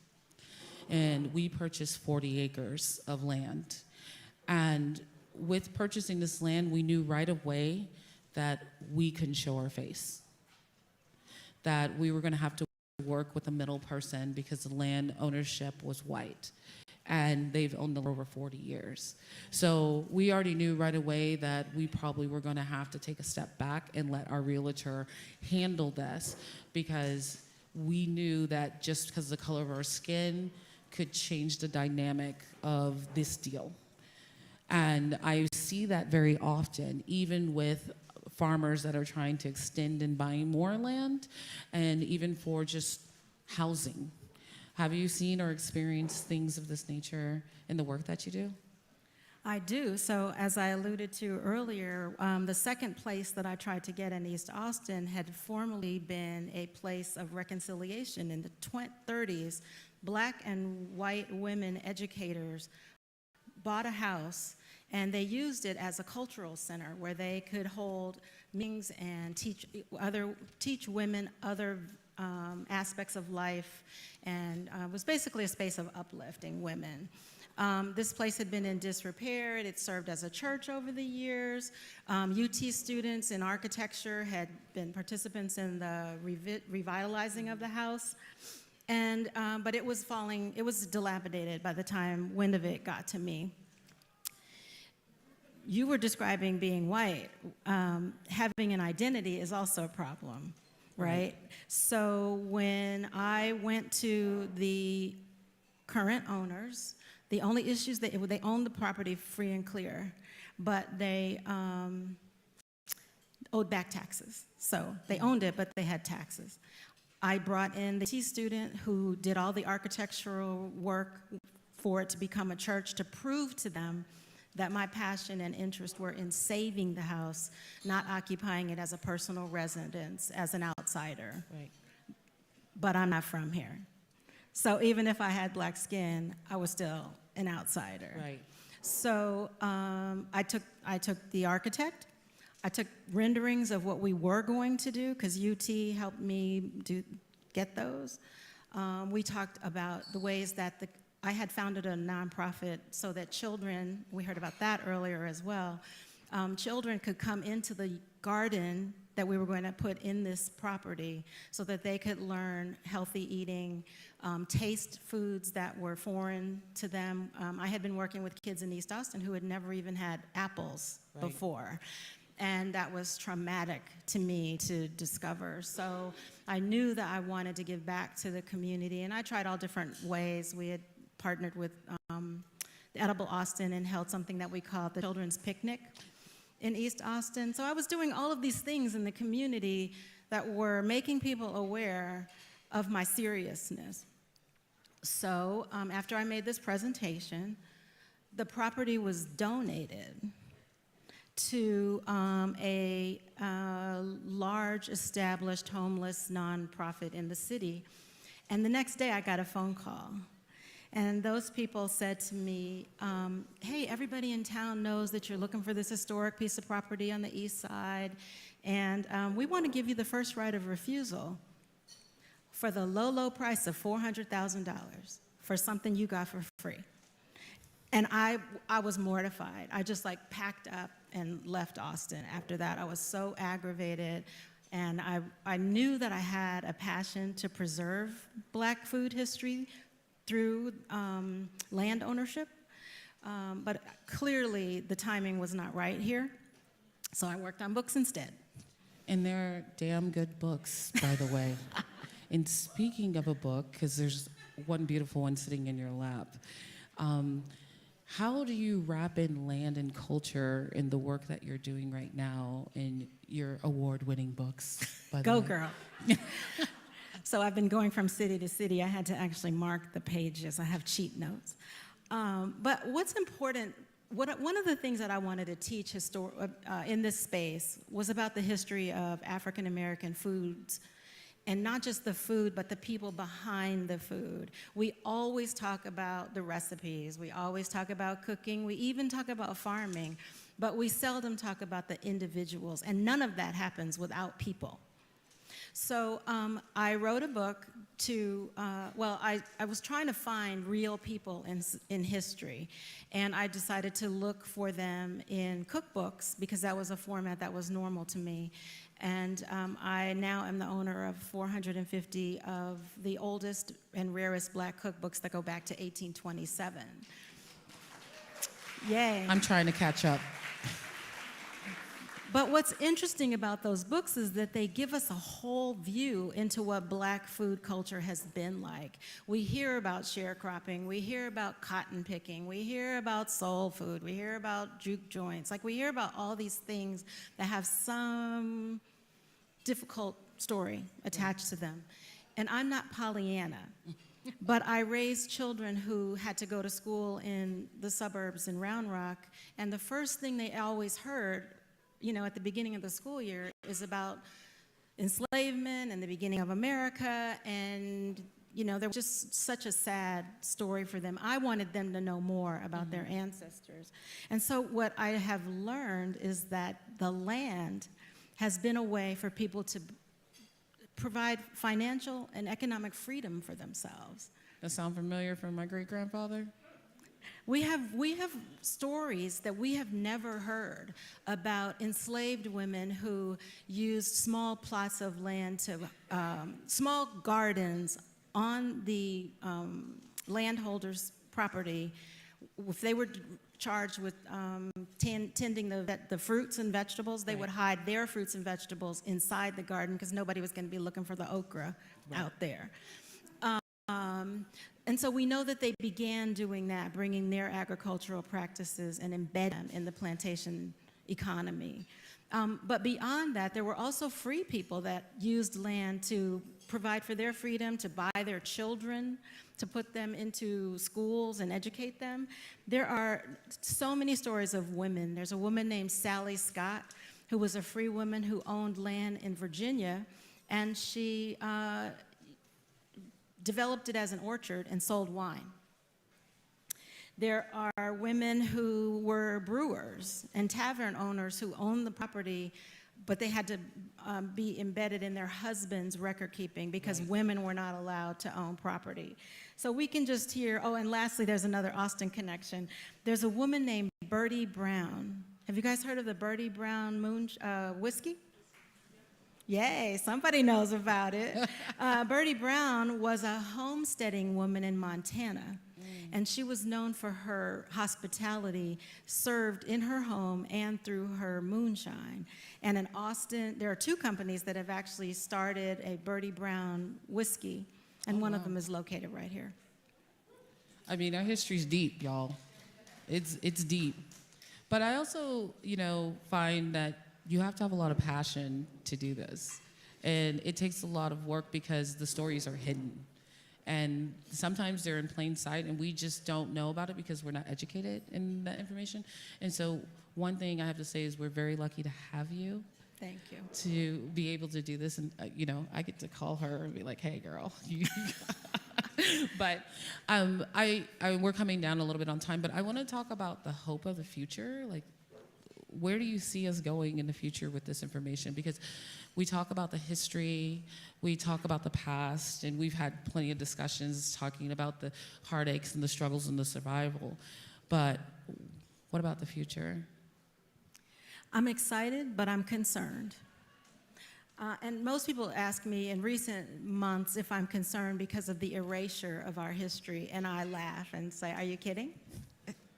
Speaker 16: And we purchased 40 acres of land. And with purchasing this land, we knew right away that we couldn't show our face, that we were gonna have to work with a middle person because the land ownership was white, and they've owned it over 40 years. So we already knew right away that we probably were gonna have to take a step back and let our realtor handle this, because we knew that just because of the color of our skin could change the dynamic of this deal. And I see that very often, even with farmers that are trying to extend and buying more land, and even for just housing. Have you seen or experienced things of this nature in the work that you do?
Speaker 18: I do. So as I alluded to earlier, the second place that I tried to get in East Austin had formerly been a place of reconciliation. In the 30s, Black and white women educators bought a house, and they used it as a cultural center where they could hold meetings and teach women other aspects of life, and was basically a space of uplifting women. This place had been in disrepair. It served as a church over the years. UT students in architecture had been participants in the revitalizing of the house. And, but it was dilapidated by the time wind of it got to me. You were describing being white. Having an identity is also a problem, right? So when I went to the current owners, the only issues, they owned the property free and clear, but owed back taxes. So they owned it, but they had taxes. I brought in the IT student who did all the architectural work for it to become a church to prove to them that my passion and interest were in saving the house, not occupying it as a personal residence, as an outsider.
Speaker 16: Right.
Speaker 18: But I'm not from here. So even if I had black skin, I was still an outsider.
Speaker 16: Right.
Speaker 18: So I took the architect. I took renderings of what we were going to do, because UT helped me get those. We talked about the ways that I had founded a nonprofit so that children, we heard about that earlier as well, children could come into the garden that we were going to put in this property so that they could learn healthy eating, taste foods that were foreign to them. I had been working with kids in East Austin who had never even had apples before. And that was traumatic to me to discover. So I knew that I wanted to give back to the community, and I tried all different ways. We had partnered with Edible Austin and held something that we called the Children's Picnic in East Austin. So I was doing all of these things in the community that were making people aware of my seriousness. So after I made this presentation, the property was donated to a large established homeless nonprofit in the city. And the next day I got a phone call. And those people said to me, hey, everybody in town knows that you're looking for this historic piece of property on the east side, and we want to give you the first right of refusal for the low, low price of $400,000 for something you got for free. And I was mortified. I just packed up and left Austin after that. I was so aggravated. And I knew that I had a passion to preserve Black food history through land ownership, but clearly the timing was not right here, so I worked on books instead.
Speaker 16: And they're damn good books, by the way. And speaking of a book, because there's one beautiful one sitting in your lap, how do you wrap in land and culture in the work that you're doing right now in your award-winning books, by the
Speaker 18: Go
Speaker 16: way?
Speaker 18: girl. So I've been going from city to city. I had to actually mark the pages. I have cheat notes. But what's important, one of the things that I wanted to teach in this space was about the history of African American foods, and not just the food, but the people behind the food. We always talk about the recipes. We always talk about cooking. We even talk about farming, but we seldom talk about the individuals, and none of that happens without people. So I wrote a book to, I was trying to find real people in history, and I decided to look for them in cookbooks because that was a format that was normal to me. And I now am the owner of 450 of the oldest and rarest Black cookbooks that go back to 1827. Yay.
Speaker 16: I'm trying to catch up.
Speaker 18: But what's interesting about those books is that they give us a whole view into what Black food culture has been like. We hear about sharecropping, we hear about cotton picking, we hear about soul food, we hear about juke joints. We hear about all these things that have some difficult story attached to them. And I'm not Pollyanna, but I raised children who had to go to school in the suburbs in Round Rock, and the first thing they always heard at the beginning of the school year is about enslavement and the beginning of America, and there was just such a sad story for them. I wanted them to know more about their ancestors. And so what I have learned is that the land has been a way for people to provide financial and economic freedom for themselves.
Speaker 16: That sound familiar from my great-grandfather?
Speaker 18: We have stories that we have never heard about enslaved women who used small plots of land to, small gardens on the landholder's property. If they were charged with tending the fruits and vegetables, they would hide their fruits and vegetables inside the garden because nobody was going to be looking for the okra out there. And so we know that they began doing that, bringing their agricultural practices and embedding them in the plantation economy. But beyond that, there were also free people that used land to provide for their freedom, to buy their children, to put them into schools and educate them. There are so many stories of women. There's a woman named Sally Scott, who was a free woman who owned land in Virginia, and she developed it as an orchard and sold wine. There are women who were brewers and tavern owners who owned the property, but they had to be embedded in their husband's record keeping because women were not allowed to own property. So we can just hear, oh, and lastly, there's another Austin connection. There's a woman named Bertie Brown. Have you guys heard of the Bertie Brown whiskey? Yay, somebody knows about it. Bertie Brown was a homesteading woman in Montana, and she was known for her hospitality served in her home and through her moonshine. And in Austin, there are 2 companies that have actually started a Bertie Brown whiskey, and one of them is located right here.
Speaker 16: I mean, our history's deep, y'all. It's deep. But I also, find that you have to have a lot of passion to do this. And it takes a lot of work because the stories are hidden. And sometimes they're in plain sight and we just don't know about it because we're not educated in that information. And so one thing I have to say is we're very lucky to have you.
Speaker 18: Thank you.
Speaker 16: To be able to do this. And, I get to call her and be like, hey, girl. But we're coming down a little bit on time, but I want to talk about the hope of the future. Like, where do you see us going in the future with this information? Because we talk about the history, we talk about the past, and we've had plenty of discussions talking about the heartaches and the struggles and the survival. But what about the future?
Speaker 18: I'm excited, but I'm concerned. And most people ask me in recent months if I'm concerned because of the erasure of our history, and I laugh and say, are you kidding?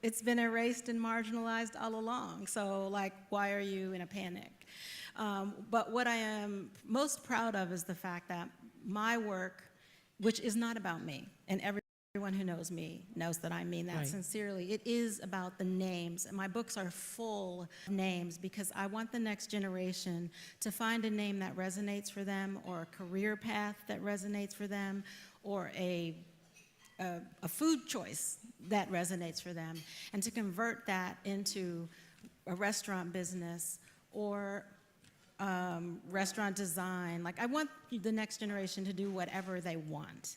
Speaker 18: It's been erased and marginalized all along, so why are you in a panic? But what I am most proud of is the fact that my work, which is not about me, and everyone who knows me knows that I mean that sincerely, it is about the names. And my books are full of names because I want the next generation to find a name that resonates for them, or a career path that resonates for them, or a food choice that resonates for them, and to convert that into a restaurant business or restaurant design. I want the next generation to do whatever they want.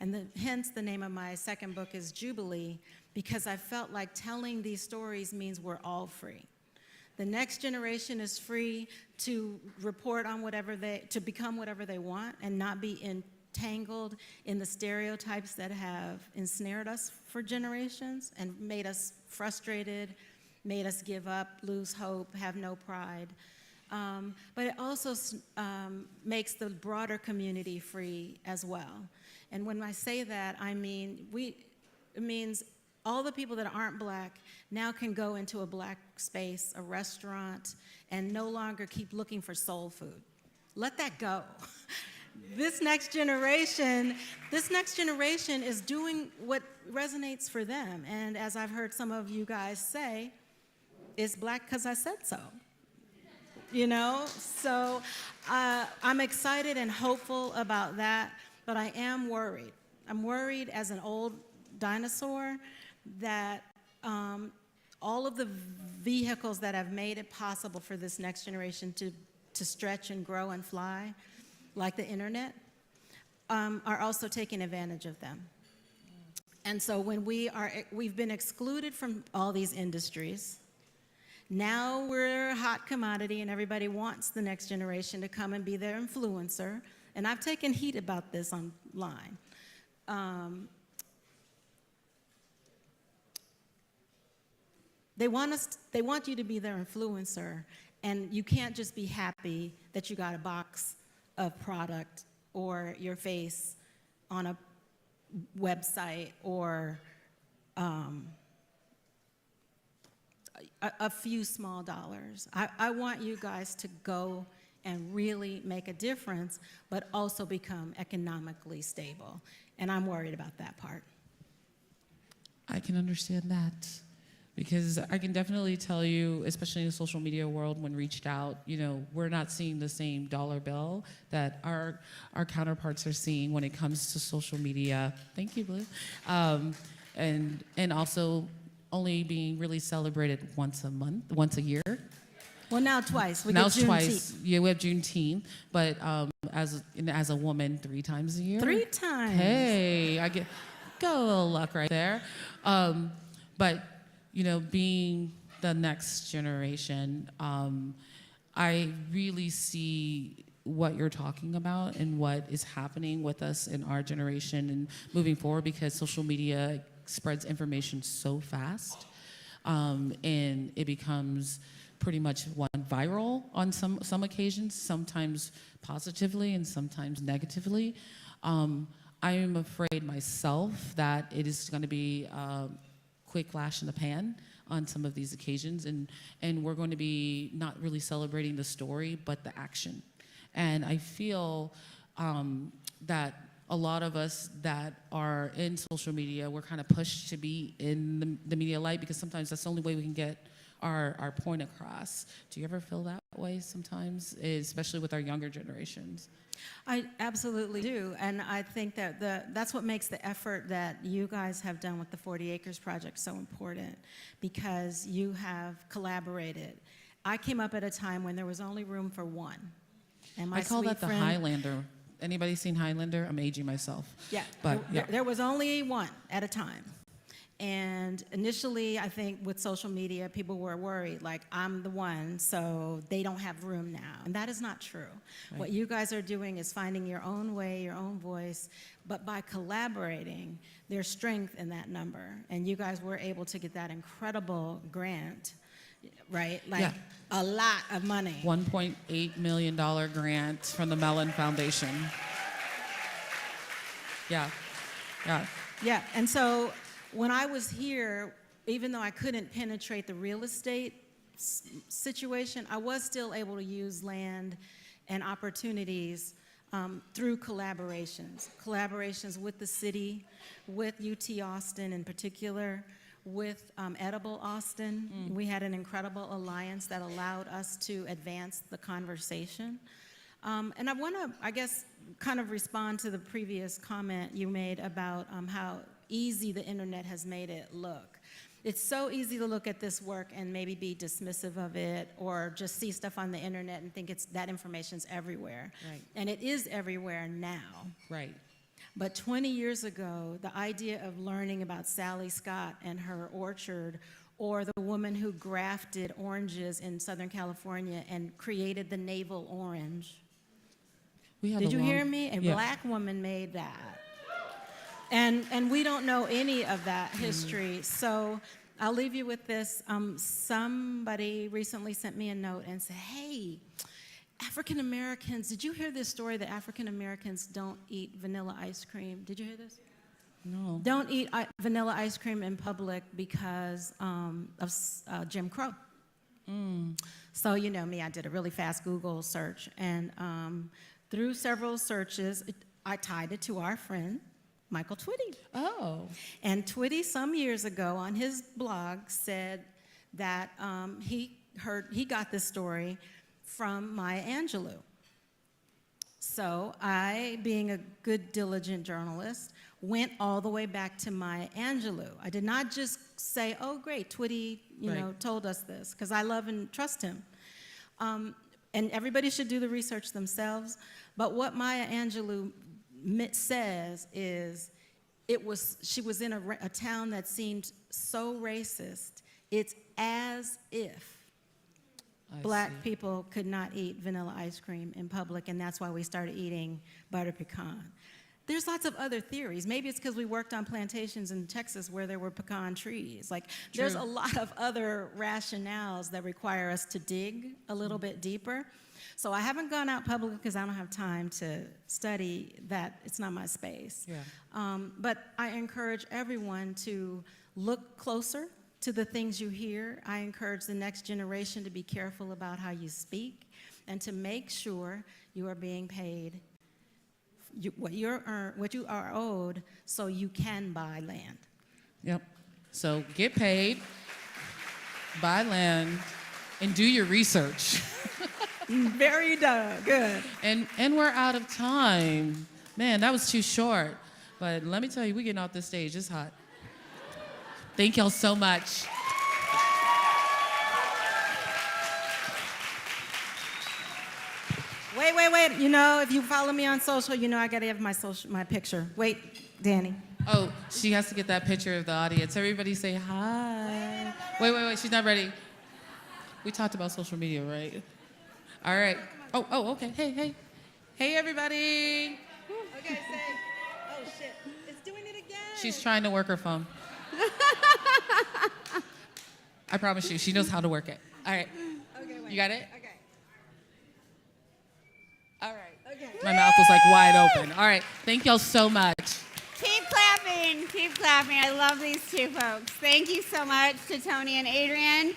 Speaker 18: And hence the name of my second book is Jubilee, because I felt like telling these stories means we're all free. The next generation is free to report on to become whatever they want and not be entangled in the stereotypes that have ensnared us for generations and made us frustrated, made us give up, lose hope, have no pride. But it also makes the broader community free as well. And when I say that, I mean, it means all the people that aren't Black now can go into a Black space, a restaurant, and no longer keep looking for soul food. Let that go. This next generation is doing what resonates for them. And as I've heard some of you guys say, it's Black because I said so. So I'm excited and hopeful about that, but I am worried. I'm worried as an old dinosaur that all of the vehicles that have made it possible for this next generation to stretch and grow and fly, like the internet, are also taking advantage of them. And so when we've been excluded from all these industries, now we're a hot commodity and everybody wants the next generation to come and be their influencer. And I've taken heat about this online. They want you to be their influencer, and you can't just be happy that you got a box of product or your face on a website or a few small dollars. I want you guys to go and really make a difference, but also become economically stable. And I'm worried about that part.
Speaker 16: I can understand that. Because I can definitely tell you, especially in the social media world, when reached out, we're not seeing the same dollar bill that our counterparts are seeing when it comes to social media. Thank you, Blue. And also only being really celebrated once a year.
Speaker 18: Well, now twice. We
Speaker 16: now
Speaker 18: get
Speaker 16: it's
Speaker 18: Juneteenth.
Speaker 16: twice. Yeah, we have Juneteenth, but as a woman, 3 times a year.
Speaker 18: 3 times.
Speaker 16: Hey, I got a little luck right there. But being the next generation, I really see what you're talking about and what is happening with us in our generation and moving forward, because social media spreads information so fast, and it becomes pretty much viral on some occasions, sometimes positively and sometimes negatively. I am afraid myself that it is going to be quick flash in the pan on some of these occasions, and we're going to be not really celebrating the story, but the action. And I feel that a lot of us that are in social media, we're kind of pushed to be in the media light, because sometimes that's the only way we can get our point across. Do you ever feel that way sometimes, especially with our younger generations?
Speaker 18: I absolutely do, and I think that that's what makes the effort that you guys have done with the 40 Acres Project so important, because you have collaborated. I came up at a time when there was only room for one. And my
Speaker 16: I call that the
Speaker 18: friend,
Speaker 16: Highlander. Anybody seen Highlander? I'm aging myself.
Speaker 18: Yeah,
Speaker 16: But yeah.
Speaker 18: there was only one at a time. And initially, I think with social media, people were worried, like, I'm the one, so they don't have room now. And that is not true.
Speaker 16: Right.
Speaker 18: What you guys are doing is finding your own way, your own voice, but by collaborating, there's strength in that number. And you guys were able to get that incredible grant, right? Like,
Speaker 16: Yeah.
Speaker 18: a lot of money.
Speaker 16: $1.8 million grant from the Mellon Foundation. Yeah, yeah.
Speaker 18: Yeah, and so when I was here, even though I couldn't penetrate the real estate situation, I was still able to use land and opportunities through collaborations with the city, with UT Austin in particular, with Edible Austin. We had an incredible alliance that allowed us to advance the conversation. And I want to, I guess, kind of respond to the previous comment you made about how easy the internet has made it look. It's so easy to look at this work and maybe be dismissive of it, or just see stuff on the internet and think that information's everywhere.
Speaker 16: Right.
Speaker 18: And it is everywhere now.
Speaker 16: Right.
Speaker 18: But 20 years ago, the idea of learning about Sally Scott and her orchard, or the woman who grafted oranges in Southern California and created the navel orange. Did you hear me? A black woman made that. And we don't know any of that history. So I'll leave you with this. Somebody recently sent me a note and said, hey, African Americans, did you hear this story that African Americans don't eat vanilla ice cream? Did you hear this?
Speaker 16: No.
Speaker 18: Don't eat vanilla ice cream in public because of Jim Crow. So you know me, I did a really fast Google search, and through several searches, I tied it to our friend, Michael Twitty.
Speaker 16: Oh.
Speaker 18: And Twitty, some years ago on his blog, said that he got this story from Maya Angelou. So I, being a good, diligent journalist, went all the way back to Maya Angelou. I did not just say, oh, great, Twitty, told us this, because I love and trust him. And everybody should do the research themselves. But what Maya Angelou says is, she was in a town that seemed so racist, it's as if black people could not eat vanilla ice cream in public, and that's why we started eating butter pecan. There's lots of other theories. Maybe it's because we worked on plantations in Texas where there were pecan trees. Like, there's a lot of other rationales that require us to dig a little bit deeper. So I haven't gone out public because I don't have time to study that. It's not my space.
Speaker 16: Yeah.
Speaker 18: But I encourage everyone to look closer to the things you hear. I encourage the next generation to be careful about how you speak and to make sure you are being paid what you are owed, so you can buy land.
Speaker 16: Yep. So get paid. Buy land and do your research.
Speaker 14: Very good.
Speaker 16: And we're out of time. Man, that was too short. But let me tell you, we're getting off this stage. It's hot. Thank y'all so much.
Speaker 18: Wait. You know, if you follow me on social, you know I gotta have my picture. Wait, Danny.
Speaker 16: Oh, she has to get that picture of the audience. Everybody say hi. Wait. She's not ready. We talked about social media, right? All right. Oh, okay. Hey, everybody.
Speaker 18: Okay, say. Oh shit, it's doing it again.
Speaker 16: She's trying to work her phone. I promise you, she knows how to work it. All right.
Speaker 18: Okay, wait.
Speaker 16: You got it?
Speaker 18: Okay.
Speaker 16: All right.
Speaker 18: Okay.
Speaker 16: My mouth was like wide open. All right. Thank y'all so much.
Speaker 9: Keep clapping. Keep clapping. I love these two folks. Thank you so much to Tony and Adrian.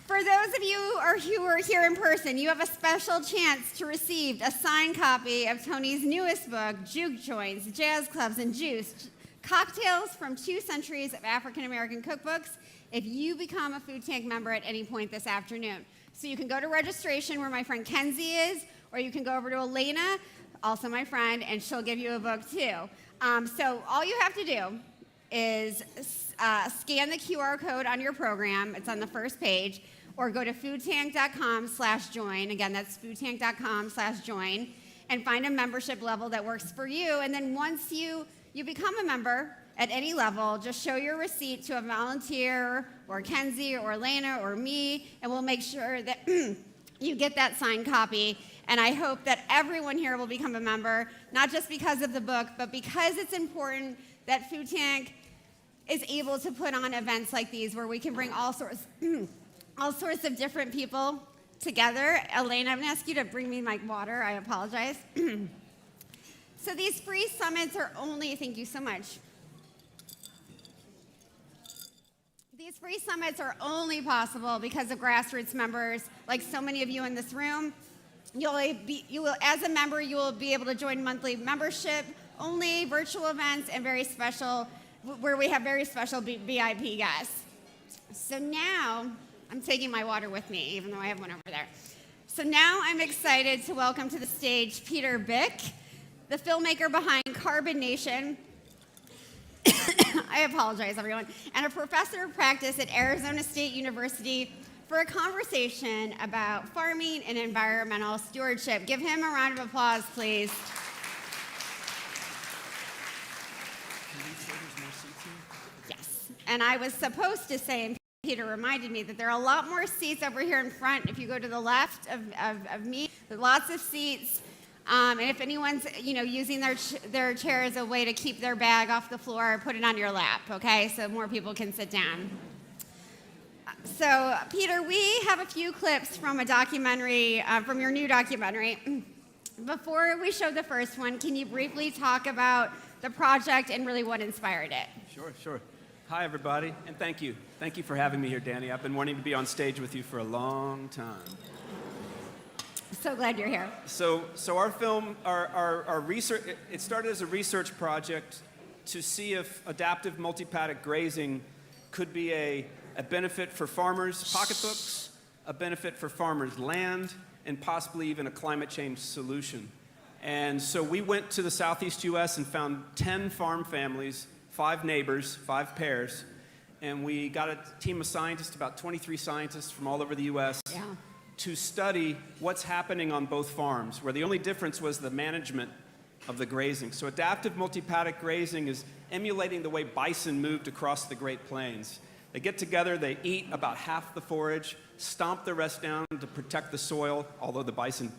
Speaker 9: For those of you who are here in person, you have a special chance to receive a signed copy of Tony's newest book, Juke Joints, Jazz Clubs, and Juice, Cocktails from 2 Centuries of African American Cookbooks, if you become a Food Tank member at any point this afternoon. So you can go to registration where my friend Kenzie is, or you can go over to Elena, also my friend, and she'll give you a book too. So all you have to do is scan the QR code on your program. It's on the first page. Or go to foodtank.com/join. Again, that's foodtank.com/join. And find a membership level that works for you. And then once you become a member at any level, just show your receipt to a volunteer or Kenzie or Elena or me, and we'll make sure that you get that signed copy. And I hope that everyone here will become a member, not just because of the book, but because it's important that Food Tank is able to put on events like these where we can bring all sorts of different people together. Elena, I'm gonna ask you to bring me my water. I apologize. So these free summits are only, thank you so much. These free summits are only possible because of grassroots members, like so many of you in this room. As a member, you will be able to join monthly membership, only virtual events, and where we have very special VIP guests. So now, I'm taking my water with me, even though I have one over there. So now I'm excited to welcome to the stage Peter Bick, the filmmaker behind Carbon Nation. I apologize, everyone. And a professor of practice at Arizona State University for a conversation about farming and environmental stewardship. Give him a round of applause, please. Yes. And I was supposed to say, and Peter reminded me, that there are a lot more seats over here in front. If you go to the left of me, there are lots of seats. And if anyone's using their chair as a way to keep their bag off the floor, put it on your lap, okay? So more people can sit down. So, Peter, we have a few clips from a documentary, from your new documentary. Before we show the first one, can you briefly talk about the project and really what inspired it?
Speaker 17: Sure. Hi, everybody, and thank you. Thank you for having me here, Danny. I've been wanting to be on stage with you for a long time.
Speaker 9: So glad you're here.
Speaker 17: So our film, our research, it started as a research project to see if adaptive multi-paddock grazing could be a benefit for farmers' pocketbooks, a benefit for farmers' land, and possibly even a climate change solution. And so we went to the Southeast US and found 10 farm families, 5 neighbors, 5 pairs, and we got a team of scientists, about 23 scientists from all over the US, to study what's happening on both farms, where the only difference was the management of the grazing. So adaptive multi-paddock grazing is emulating the way bison moved across the Great Plains. They get together, they eat about half the forage, stomp the rest down to protect the soil, although the bison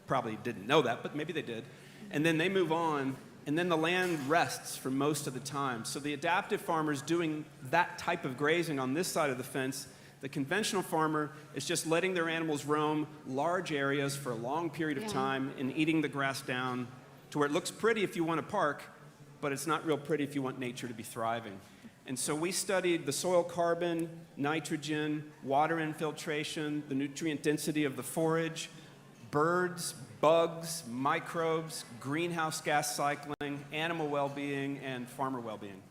Speaker 17: probably didn't know that, but maybe they did. And then they move on, and then the land rests for most of the time. So the adaptive farmer's doing that type of grazing on this side of the fence. The conventional farmer is just letting their animals roam large areas for a long period of time and eating the grass down to where it looks pretty if you want to park, but it's not real pretty if you want nature to be thriving. And so we studied the soil carbon, nitrogen, water infiltration, the nutrient density of the forage, birds, bugs, microbes, greenhouse gas cycling, animal well-being, and farmer well-being.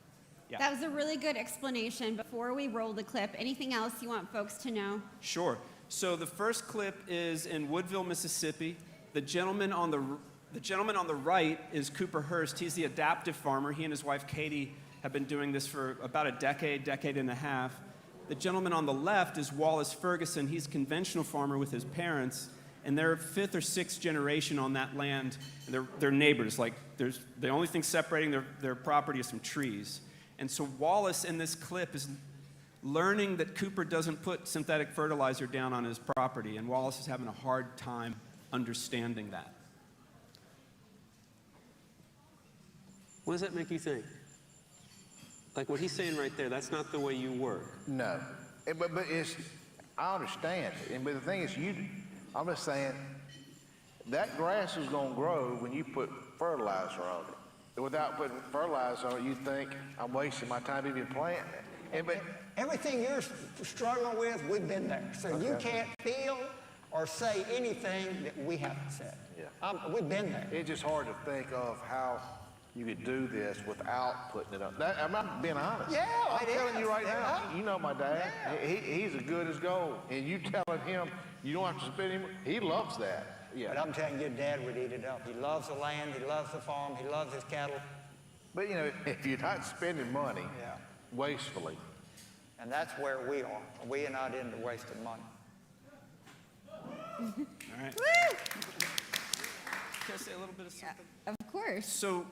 Speaker 17: Yeah.
Speaker 9: That was a really good explanation. Before we roll the clip, anything else you want folks to know?
Speaker 17: Sure. So the first clip is in Woodville, Mississippi. The gentleman on the right is Cooper Hurst. He's the adaptive farmer. He and his wife Katie have been doing this for about a decade and a half. The gentleman on the left is Wallace Ferguson. He's a conventional farmer with his parents, and they're fifth or sixth generation on that land. And they're neighbors. Like the only thing separating their property is some trees. And so Wallace in this clip is learning that Cooper doesn't put synthetic fertilizer down on his property, and Wallace is having a hard time understanding that.
Speaker 19: What does that make you think? Like what he's saying right there, that's not the way you work.
Speaker 20: No. But it's, I understand. But the thing is, I'm just saying, that grass is going to grow when you put fertilizer on it. Without putting fertilizer on it, you think, I'm wasting my time even planting it. But
Speaker 21: everything you're struggling with, we've been there. So you can't feel or say anything that we haven't said.
Speaker 20: Yeah.
Speaker 21: We've been there.
Speaker 20: It's just hard to think of how you could do this without putting it up. I'm being honest.
Speaker 21: Yeah,
Speaker 20: I'm telling you right now.
Speaker 21: Yeah.
Speaker 20: You know my dad.
Speaker 21: Yeah.
Speaker 20: He's as good as gold. And you telling him you don't have to spend him. He loves that. Yeah.
Speaker 21: But I'm telling you, your dad would eat it up. He loves the land. He loves the farm. He loves his cattle.
Speaker 20: But you know, if you're not spending money wastefully.
Speaker 21: And that's where we are. We are not into wasting money.
Speaker 17: All right.
Speaker 9: Woo!
Speaker 17: Can I say a little bit of something?
Speaker 9: Of course.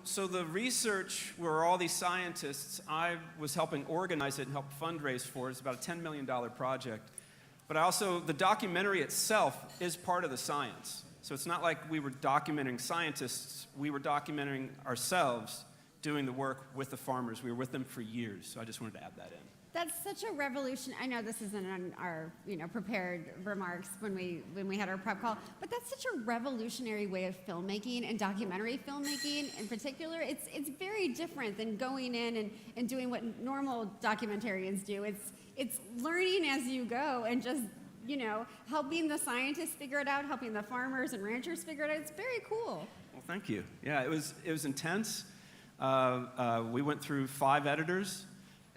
Speaker 17: So the research where all these scientists, I was helping organize it and help fundraise for it. It's about a $10 million project. But the documentary itself is part of the science. So it's not like we were documenting scientists, we were documenting ourselves doing the work with the farmers. We were with them for years, so I just wanted to add that in.
Speaker 9: That's such a revolution. I know this isn't on our prepared remarks when we had our prep call, but that's such a revolutionary way of filmmaking and documentary filmmaking in particular. It's very different than going in and doing what normal documentarians do. It's learning as you go and just helping the scientists figure it out, helping the farmers and ranchers figure it out. It's very cool.
Speaker 17: Well, thank you. Yeah, it was intense. We went through 5 editors.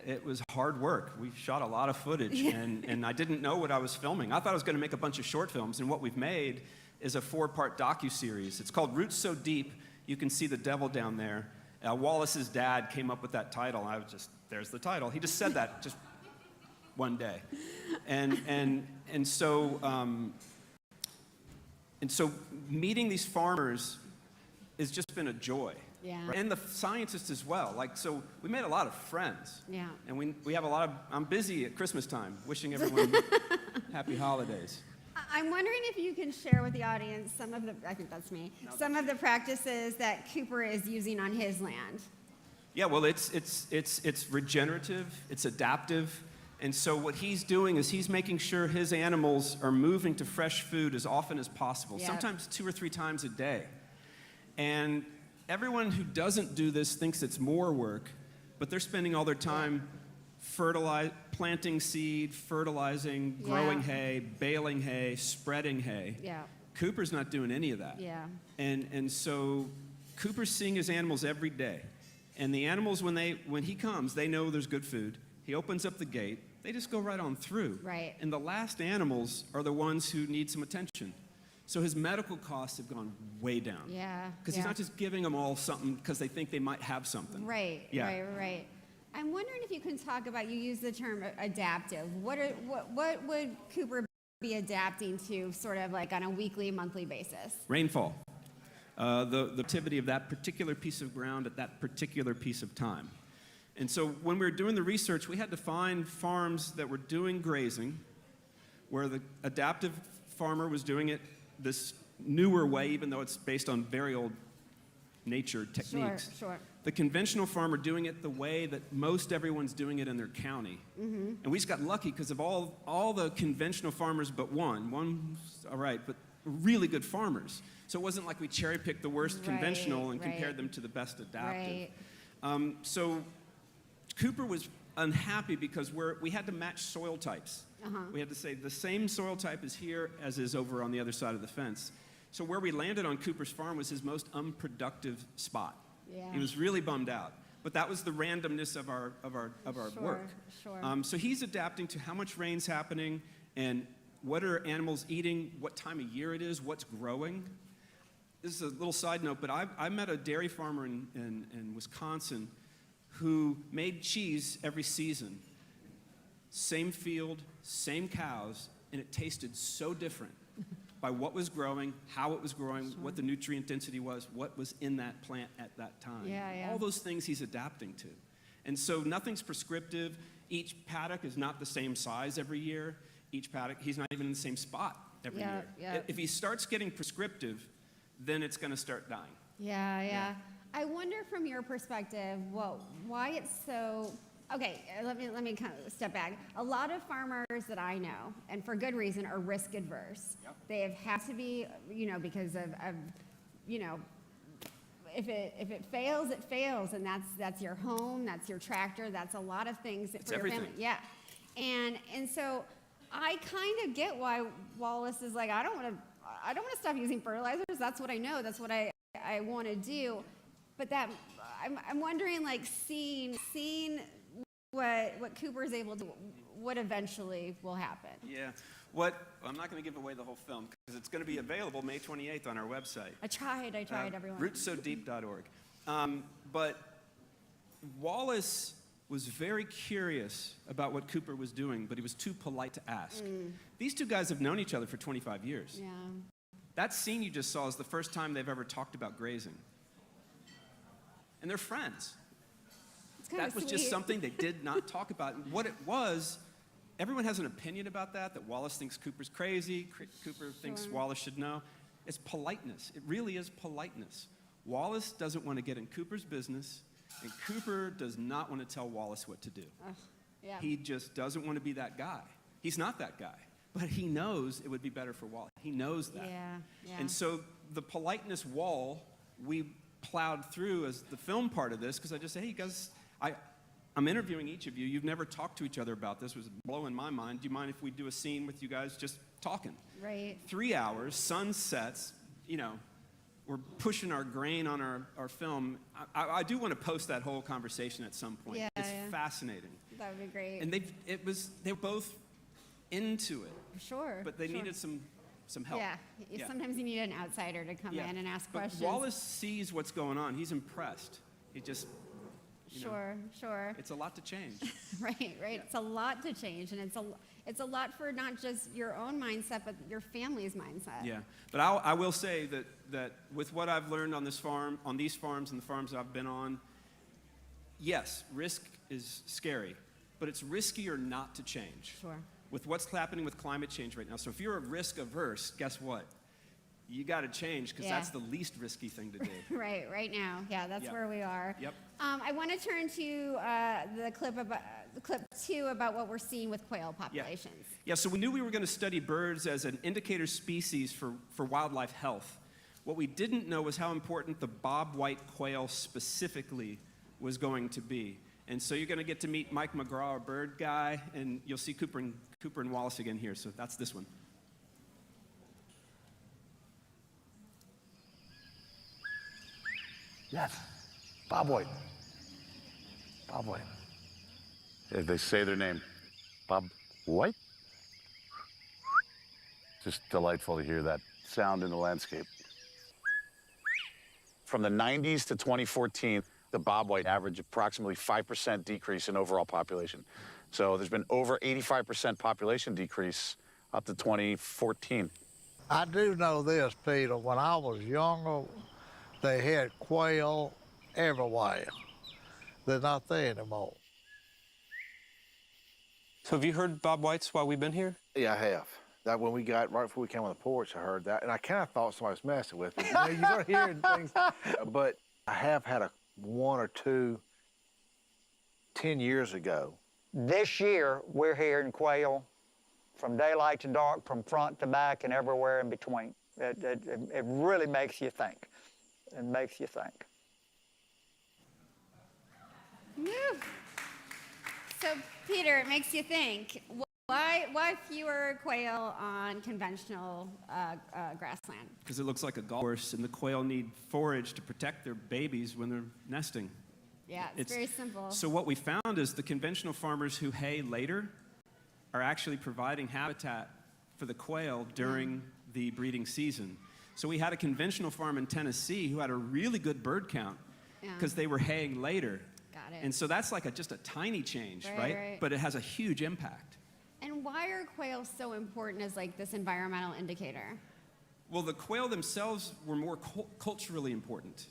Speaker 17: It was hard work. We shot a lot of footage, and I didn't know what I was filming. I thought I was going to make a bunch of short films, and what we've made is a 4-part docuseries. It's called Roots So Deep, You Can See the Devil Down There. Wallace's dad came up with that title. There's the title. He just said that just one day. And so meeting these farmers has just been a joy.
Speaker 9: Yeah.
Speaker 17: And the scientists as well. So we made a lot of friends.
Speaker 9: Yeah.
Speaker 17: And we have a lot of, I'm busy at Christmas time, wishing everyone happy holidays.
Speaker 9: I'm wondering if you can share with the audience some of the practices that Cooper is using on his land.
Speaker 17: Yeah, well, it's regenerative, it's adaptive. And so what he's doing is he's making sure his animals are moving to fresh food as often as possible, sometimes 2 or 3 times a day. And everyone who doesn't do this thinks it's more work, but they're spending all their time planting seed, fertilizing, growing hay, baling hay, spreading hay.
Speaker 9: Yeah.
Speaker 17: Cooper's not doing any of that.
Speaker 9: Yeah.
Speaker 17: And so Cooper's seeing his animals every day. And the animals, when he comes, they know there's good food. He opens up the gate. They just go right on through.
Speaker 9: Right.
Speaker 17: And the last animals are the ones who need some attention. So his medical costs have gone way down.
Speaker 9: Yeah.
Speaker 17: Because he's not just giving them all something because they think they might have something.
Speaker 9: Right.
Speaker 17: Yeah.
Speaker 9: Right. I'm wondering if you can talk about, you use the term adaptive. What would Cooper be adapting to sort of like on a weekly, monthly basis?
Speaker 17: Rainfall. The activity of that particular piece of ground at that particular piece of time. And so when we were doing the research, we had to find farms that were doing grazing, where the adaptive farmer was doing it this newer way, even though it's based on very old nature techniques.
Speaker 9: Sure.
Speaker 17: The conventional farmer doing it the way that most everyone's doing it in their county.
Speaker 9: Mm-hmm.
Speaker 17: And we just got lucky because of all the conventional farmers but one's all right, but really good farmers. So it wasn't like we cherry-picked the worst conventional and compared them to the best adaptive.
Speaker 9: Right.
Speaker 17: So Cooper was unhappy because we had to match soil types. We had to say the same soil type is here as is over on the other side of the fence. So where we landed on Cooper's farm was his most unproductive spot.
Speaker 9: Yeah.
Speaker 17: He was really bummed out. but that was the randomness of our work.
Speaker 9: Sure.
Speaker 17: So he's adapting to how much rain's happening and what are animals eating, what time of year it is, what's growing. This is a little side note, but I met a dairy farmer in Wisconsin who made cheese every season. Same field, same cows, and it tasted so different by what was growing, how it was growing, what the nutrient density was, what was in that plant at that time.
Speaker 9: Yeah.
Speaker 17: All those things he's adapting to. And so nothing's prescriptive. Each paddock is not the same size every year. Each paddock, he's not even in the same spot every year. If he starts getting prescriptive, then it's going to start dying.
Speaker 9: Yeah. I wonder from your perspective, why it's so. Okay, let me kind of step back. A lot of farmers that I know, and for good reason, are risk adverse.
Speaker 17: Yep.
Speaker 9: They have had to be, because of if it fails, it fails, and that's your home, that's your tractor, that's a lot of things for your
Speaker 17: everything.
Speaker 9: family. Yeah, and so I kind of get why Wallace is like, I don't want to stop using fertilizers. That's what I know. That's what I want to do. But that I'm wondering, like, seeing what Cooper is able to, what eventually will happen.
Speaker 17: Yeah. I'm not going to give away the whole film because it's going to be available May 28th on our website.
Speaker 9: I tried, everyone.
Speaker 17: Rootsodeep.org. But Wallace was very curious about what Cooper was doing, but he was too polite to ask. These two guys have known each other for 25 years.
Speaker 9: Yeah.
Speaker 17: That scene you just saw is the first time they've ever talked about grazing. And they're friends. That was just something they did not talk about. And what it was, everyone has an opinion about that Wallace thinks Cooper's crazy, Cooper thinks Wallace should know. It's politeness. It really is politeness. Wallace doesn't want to get in Cooper's business, and Cooper does not want to tell Wallace what to do.
Speaker 9: Yeah.
Speaker 17: He just doesn't want to be that guy. He's not that guy, but he knows it would be better for Wallace. He knows that.
Speaker 9: Yeah.
Speaker 17: And so the politeness wall we plowed through as the film part of this, because I just say, hey, you guys, I'm interviewing each of you. You've never talked to each other about this. It was blowing my mind. Do you mind if we do a scene with you guys just talking?
Speaker 9: Right.
Speaker 17: 3 hours, sun sets, we're pushing our grain on our film. I do want to post that whole conversation at some point. It's fascinating.
Speaker 9: That would be great.
Speaker 17: And they were both into it.
Speaker 9: Sure.
Speaker 17: But they needed some help.
Speaker 9: Yeah. Sometimes you need an outsider to come in and ask
Speaker 17: but
Speaker 9: questions.
Speaker 17: Wallace sees what's going on. He's impressed. He just,
Speaker 9: Sure.
Speaker 17: It's a lot to change.
Speaker 9: Right. It's a lot to change, and it's a lot for not just your own mindset, but your family's mindset.
Speaker 17: Yeah, but I will say that with what I've learned on this farm, on these farms and the farms I've been on, yes, risk is scary, but it's riskier not to change.
Speaker 9: Sure.
Speaker 17: With what's happening with climate change right now. So if you're a risk averse, guess what? You got to change because that's the least risky thing to do.
Speaker 9: Right now. Yeah, that's where we are.
Speaker 17: Yep.
Speaker 9: I want to turn to the clip 2 about what we're seeing with quail populations.
Speaker 17: Yeah, so we knew we were going to study birds as an indicator species for wildlife health. What we didn't know was how important the bobwhite quail specifically was going to be. And so you're going to get to meet Mike McGraw, our bird guy, and you'll see Cooper and Wallace again here. So that's this one.
Speaker 20: Yes, bobwhite. Bobwhite. If they say their name, Bob White. Just delightful to hear that sound in the landscape. From the 90s to 2014, the bobwhite averaged approximately 5% decrease in overall population. So there's been over 85% population decrease up to 2014.
Speaker 1: I do know this, Peter. When I was younger, they had quail everywhere. They're not there anymore.
Speaker 19: So have you heard bobwhites while we've been here?
Speaker 20: Yeah, I have. That when we got, right before we came on the porch, I heard that, and I kind of thought somebody was messing with me. You start hearing things. But I have had one or two 10 years ago.
Speaker 2: This year, we're hearing quail from daylight to dark, from front to back, and everywhere in between. It really makes you think. It makes you think.
Speaker 9: So, Peter, it makes you think. Why fewer quail on conventional grassland?
Speaker 17: Because it looks like a golf course, and the quail need forage to protect their babies when they're nesting.
Speaker 9: Yeah, it's very simple.
Speaker 17: So what we found is the conventional farmers who hay later are actually providing habitat for the quail during the breeding season. So we had a conventional farm in Tennessee who had a really good bird count because they were haying later.
Speaker 9: Got it.
Speaker 17: And so that's like just a tiny change,
Speaker 9: Right.
Speaker 17: But it has a huge impact.
Speaker 9: And why are quail so important as like this environmental indicator?
Speaker 17: Well, the quail themselves were more culturally important.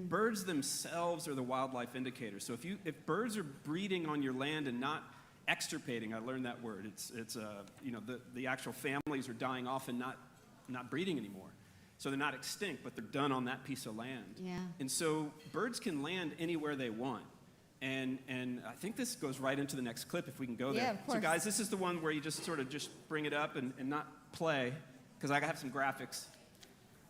Speaker 17: Birds themselves are the wildlife indicator. So if birds are breeding on your land and not extirpating, I learned that word. It's the actual families are dying off and not breeding anymore. So they're not extinct, but they're done on that piece of land.
Speaker 9: Yeah.
Speaker 17: And so birds can land anywhere they want. And I think this goes right into the next clip if we can go there.
Speaker 9: Yeah, of course.
Speaker 17: So guys, this is the one where you just sort of just bring it up and not play, because I have some graphics.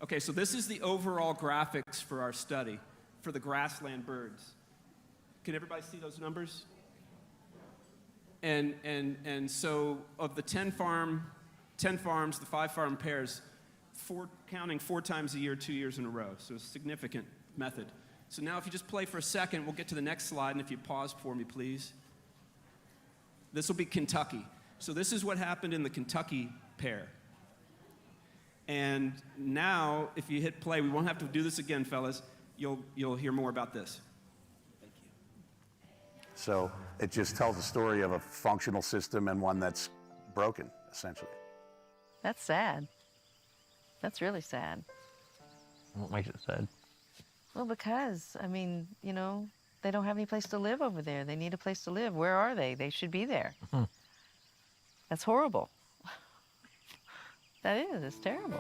Speaker 17: Okay, so this is the overall graphics for our study for the grassland birds. Can everybody see those numbers? And so of the 10 farms, the 5 farm pairs, counting 4 times a year, 2 years in a row. So a significant method. So now if you just play for a second, we'll get to the next slide, and if you pause for me, please. This will be Kentucky. So this is what happened in the Kentucky pair. And now, if you hit play, we won't have to do this again, fellas. You'll hear more about this.
Speaker 3: So it just tells the story of a functional system and one that's broken, essentially.
Speaker 4: That's sad. That's really sad.
Speaker 5: What makes it sad?
Speaker 4: Well, because, I mean, they don't have any place to live over there. They need a place to live. Where are they? They should be there. That's horrible. That is, it's terrible.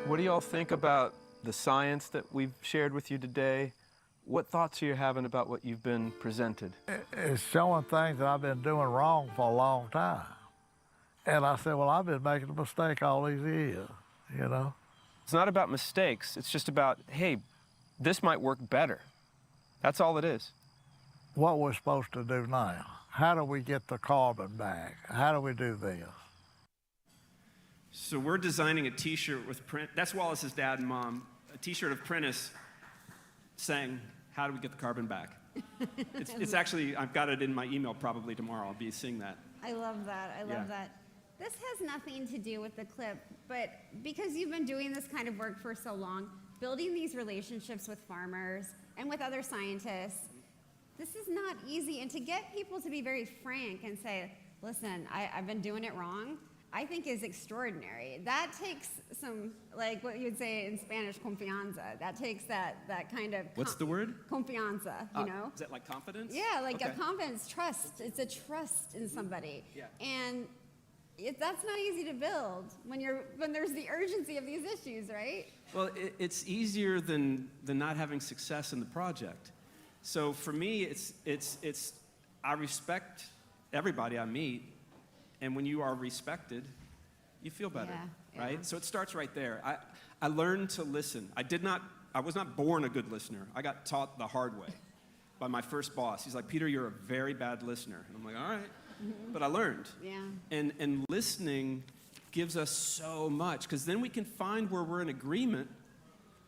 Speaker 5: What do y'all think about the science that we've shared with you today? What thoughts are you having about what you've been presented?
Speaker 1: It's showing things that I've been doing wrong for a long time. And I said, well, I've been making a mistake all these years,
Speaker 5: It's not about mistakes. It's just about, hey, this might work better. That's all it is.
Speaker 1: What we're supposed to do now. How do we get the carbon back? How do we do this?
Speaker 17: So we're designing a T-shirt with print. That's Wallace's dad and mom. A T-shirt of Prentice saying, "How do we get the carbon back?" It's actually, I've got it in my email probably tomorrow. I'll be seeing that.
Speaker 9: I love that. I love that. This has nothing to do with the clip, but because you've been doing this kind of work for so long, building these relationships with farmers and with other scientists, this is not easy. And to get people to be very frank and say, listen, I've been doing it wrong, I think is extraordinary. That takes some, like what you'd say in Spanish, confianza. That takes that kind of...
Speaker 17: What's the word?
Speaker 9: Confianza, you know?
Speaker 17: Is that like confidence?
Speaker 9: Yeah, like
Speaker 17: Okay.
Speaker 9: a confidence, trust. It's a trust in somebody.
Speaker 17: Yeah.
Speaker 9: And that's not easy to build when there's the urgency of these issues, right?
Speaker 17: Well, it's easier than not having success in the project. So for me, it's I respect everybody I meet, and when you are respected, you feel better, right? So it starts right there. I learned to listen. I was not born a good listener. I got taught the hard way by my first boss. He's like, Peter, you're a very bad listener. And I'm like, all right. But I learned.
Speaker 9: Yeah.
Speaker 17: And listening gives us so much, because then we can find where we're in agreement,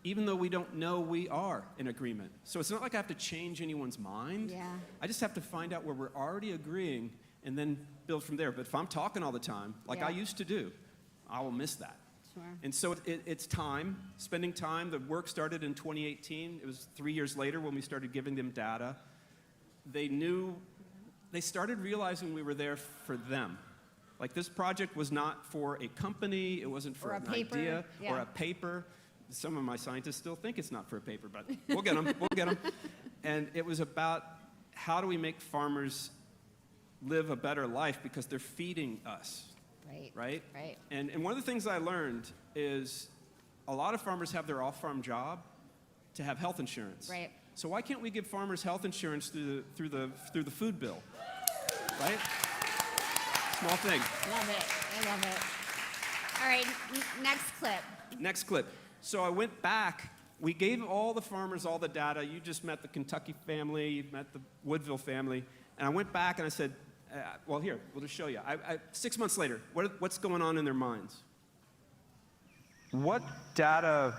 Speaker 17: even though we don't know we are in agreement. So it's not like I have to change anyone's mind.
Speaker 9: Yeah.
Speaker 17: I just have to find out where we're already agreeing and then build from there. But if I'm talking all the time, like I used to do, I will miss that.
Speaker 9: Sure.
Speaker 17: And so it's time, spending time. The work started in 2018. It was 3 years later when we started giving them data. They started realizing we were there for them. Like, this project was not for a company, it wasn't for
Speaker 9: Or a
Speaker 17: an
Speaker 9: paper,
Speaker 17: idea
Speaker 9: yeah.
Speaker 17: or a paper. Some of my scientists still think it's not for a paper, but we'll get them, we'll get them. And it was about how do we make farmers live a better life because they're feeding us. Right? And one of the things I learned is a lot of farmers have their off-farm job to have health insurance.
Speaker 9: Right.
Speaker 17: So why can't we give farmers health insurance through the food bill? Right? Small thing.
Speaker 9: Love it. I love it. All right, next clip.
Speaker 17: Next clip. So I went back. We gave all the farmers all the data. You just met the Kentucky family. You met the Woodville family. And I went back and I said, well, here, we'll just show you. 6 months later, what's going on in their minds?
Speaker 5: What data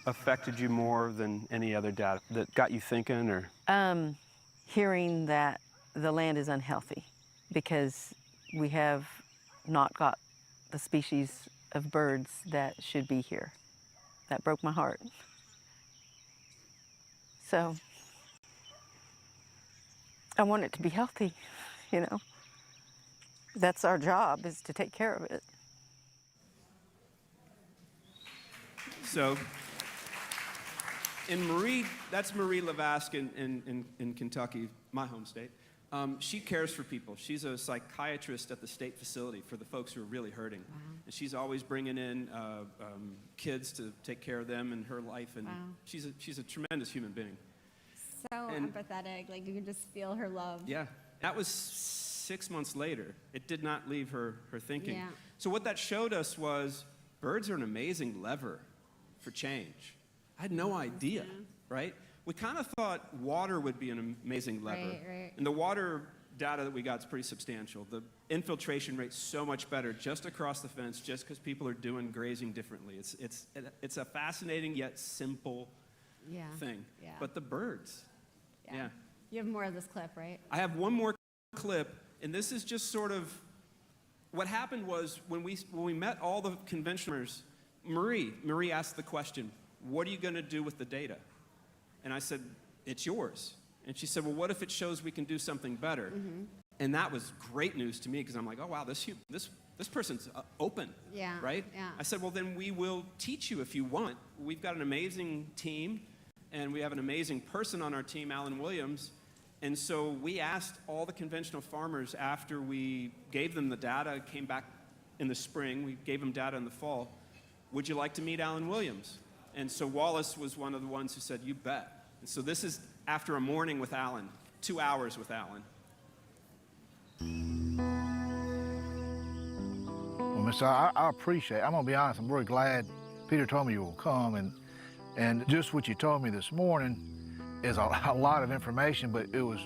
Speaker 5: affected you more than any other data that got you thinking, or?
Speaker 4: hearing that the land is unhealthy because we have not got the species of birds that should be here. That broke my heart. So I want it to be healthy, you know. That's our job, is to take care of it.
Speaker 17: So, that's Marie Levask in Kentucky, my home state. She cares for people. She's a psychiatrist at the state facility for the folks who are really hurting.
Speaker 9: Wow.
Speaker 17: And she's always bringing in kids to take care of them in her life. And
Speaker 9: Wow.
Speaker 17: she's a tremendous human being.
Speaker 9: So
Speaker 17: And-
Speaker 9: empathetic. Like, you can just feel her love.
Speaker 17: Yeah, that was 6 months later. It did not leave her thinking.
Speaker 9: Yeah.
Speaker 17: So what that showed us was birds are an amazing lever for change. I had no idea, right? We kind of thought water would be an amazing lever.
Speaker 9: Right.
Speaker 17: And the water data that we got is pretty substantial. The infiltration rate's so much better just across the fence, just because people are doing grazing differently. It's a fascinating yet simple thing.
Speaker 9: Yeah.
Speaker 17: But the birds, yeah.
Speaker 9: You have more of this clip, right?
Speaker 17: I have one more clip, and this is just sort of what happened was when we met all the conventioners, Marie asked the question, what are you going to do with the data? And I said, it's yours. And she said, well, what if it shows we can do something better?
Speaker 9: Mm-hmm.
Speaker 17: And that was great news to me because I'm like, oh, wow, this person's open,
Speaker 9: Yeah.
Speaker 17: right?
Speaker 9: Yeah.
Speaker 17: I said, well, then we will teach you if you want. We've got an amazing team, and we have an amazing person on our team, Alan Williams. And so we asked all the conventional farmers after we gave them the data, came back in the spring, we gave them data in the fall, would you like to meet Alan Williams? And so Wallace was one of the ones who said, you bet. And so this is after a morning with Alan, 2 hours with Alan.
Speaker 6: Well, Mister, I appreciate it. I'm going to be honest, I'm very glad Peter told me you will come. And just what you told me this morning is a lot of information, but it was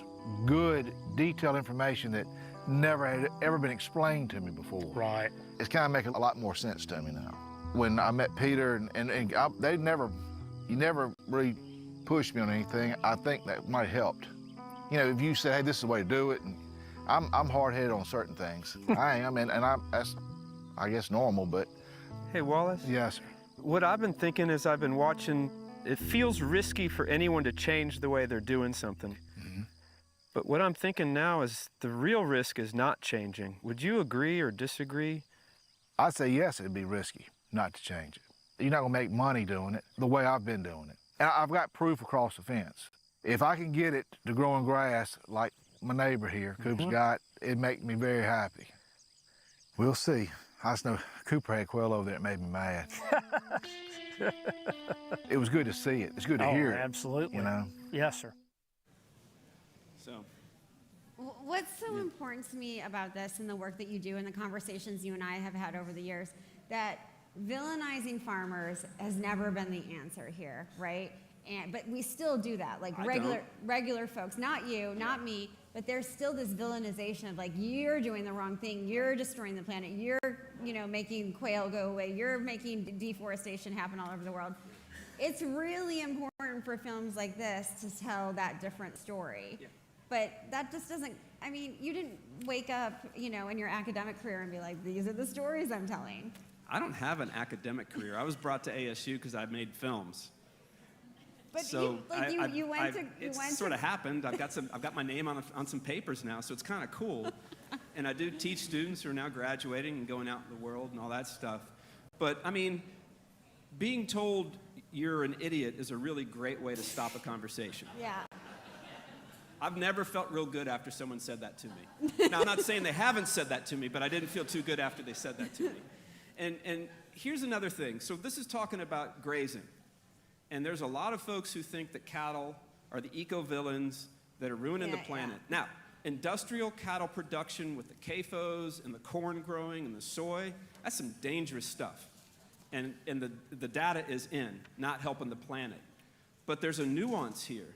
Speaker 6: good, detailed information that never had ever been explained to me before.
Speaker 1: Right.
Speaker 6: It's kind of making a lot more sense to me now. When I met Peter, you never really pushed me on anything. I think that might have helped. You know, if you say, hey, this is the way to do it, and I'm hard-headed on certain things. I am, and that's, I guess, normal, but.
Speaker 5: Hey, Wallace?
Speaker 6: Yes, sir.
Speaker 5: What I've been thinking as I've been watching, it feels risky for anyone to change the way they're doing something.
Speaker 6: Mm-hmm.
Speaker 5: But what I'm thinking now is the real risk is not changing. Would you agree or disagree?
Speaker 6: I'd say yes, it'd be risky not to change it. You're not gonna make money doing it the way I've been doing it. And I've got proof across the fence. If I can get it to growing grass like my neighbor here, Cooper's got, it'd make me very happy. We'll see. I just know Cooper had quail over there that made me mad. It was good to see it. It's good to hear it.
Speaker 1: Absolutely.
Speaker 6: You know?
Speaker 1: Yes, sir.
Speaker 17: So.
Speaker 9: What's so important to me about this and the work that you do and the conversations you and I have had over the years, that villainizing farmers has never been the answer here, right? But we still do that, like regular folks, not you, not me, but there's still this villainization of like, you're doing the wrong thing, you're destroying the planet, you're making quail go away, you're making deforestation happen all over the world. It's really important for films like this to tell that different story. Yeah. But that just doesn't, I mean, you didn't wake up, in your academic career and be like, these are the stories I'm telling.
Speaker 17: I don't have an academic career. I was brought to ASU because I made films.
Speaker 9: But
Speaker 17: so
Speaker 9: you went to.
Speaker 17: It sort of happened. I've got my name on some papers now, so it's kind of cool. And I do teach students who are now graduating and going out in the world and all that stuff. But I mean, being told you're an idiot is a really great way to stop a conversation.
Speaker 9: Yeah.
Speaker 17: I've never felt real good after someone said that to me. Now, I'm not saying they haven't said that to me, but I didn't feel too good after they said that to me. And here's another thing. So this is talking about grazing. And there's a lot of folks who think that cattle are the eco-villains that are ruining the planet. Yeah. Now, industrial cattle production with the CAFOs and the corn growing and the soy, that's some dangerous stuff. And the data is not helping the planet. But there's a nuance here.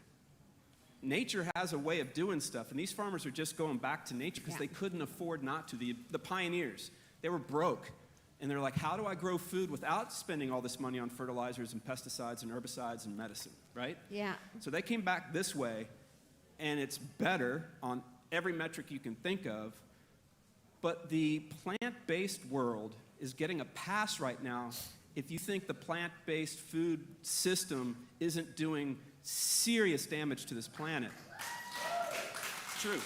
Speaker 17: Nature has a way of doing stuff, and these farmers are just going back to nature because they couldn't afford not to. The pioneers, they were broke. And they're like, how do I grow food without spending all this money on fertilizers and pesticides and herbicides and medicine, right?
Speaker 9: Yeah.
Speaker 17: So they came back this way, and it's better on every metric you can think of, but the plant-based world is getting a pass right now if you think the plant-based food system isn't doing serious damage to this planet. It's true.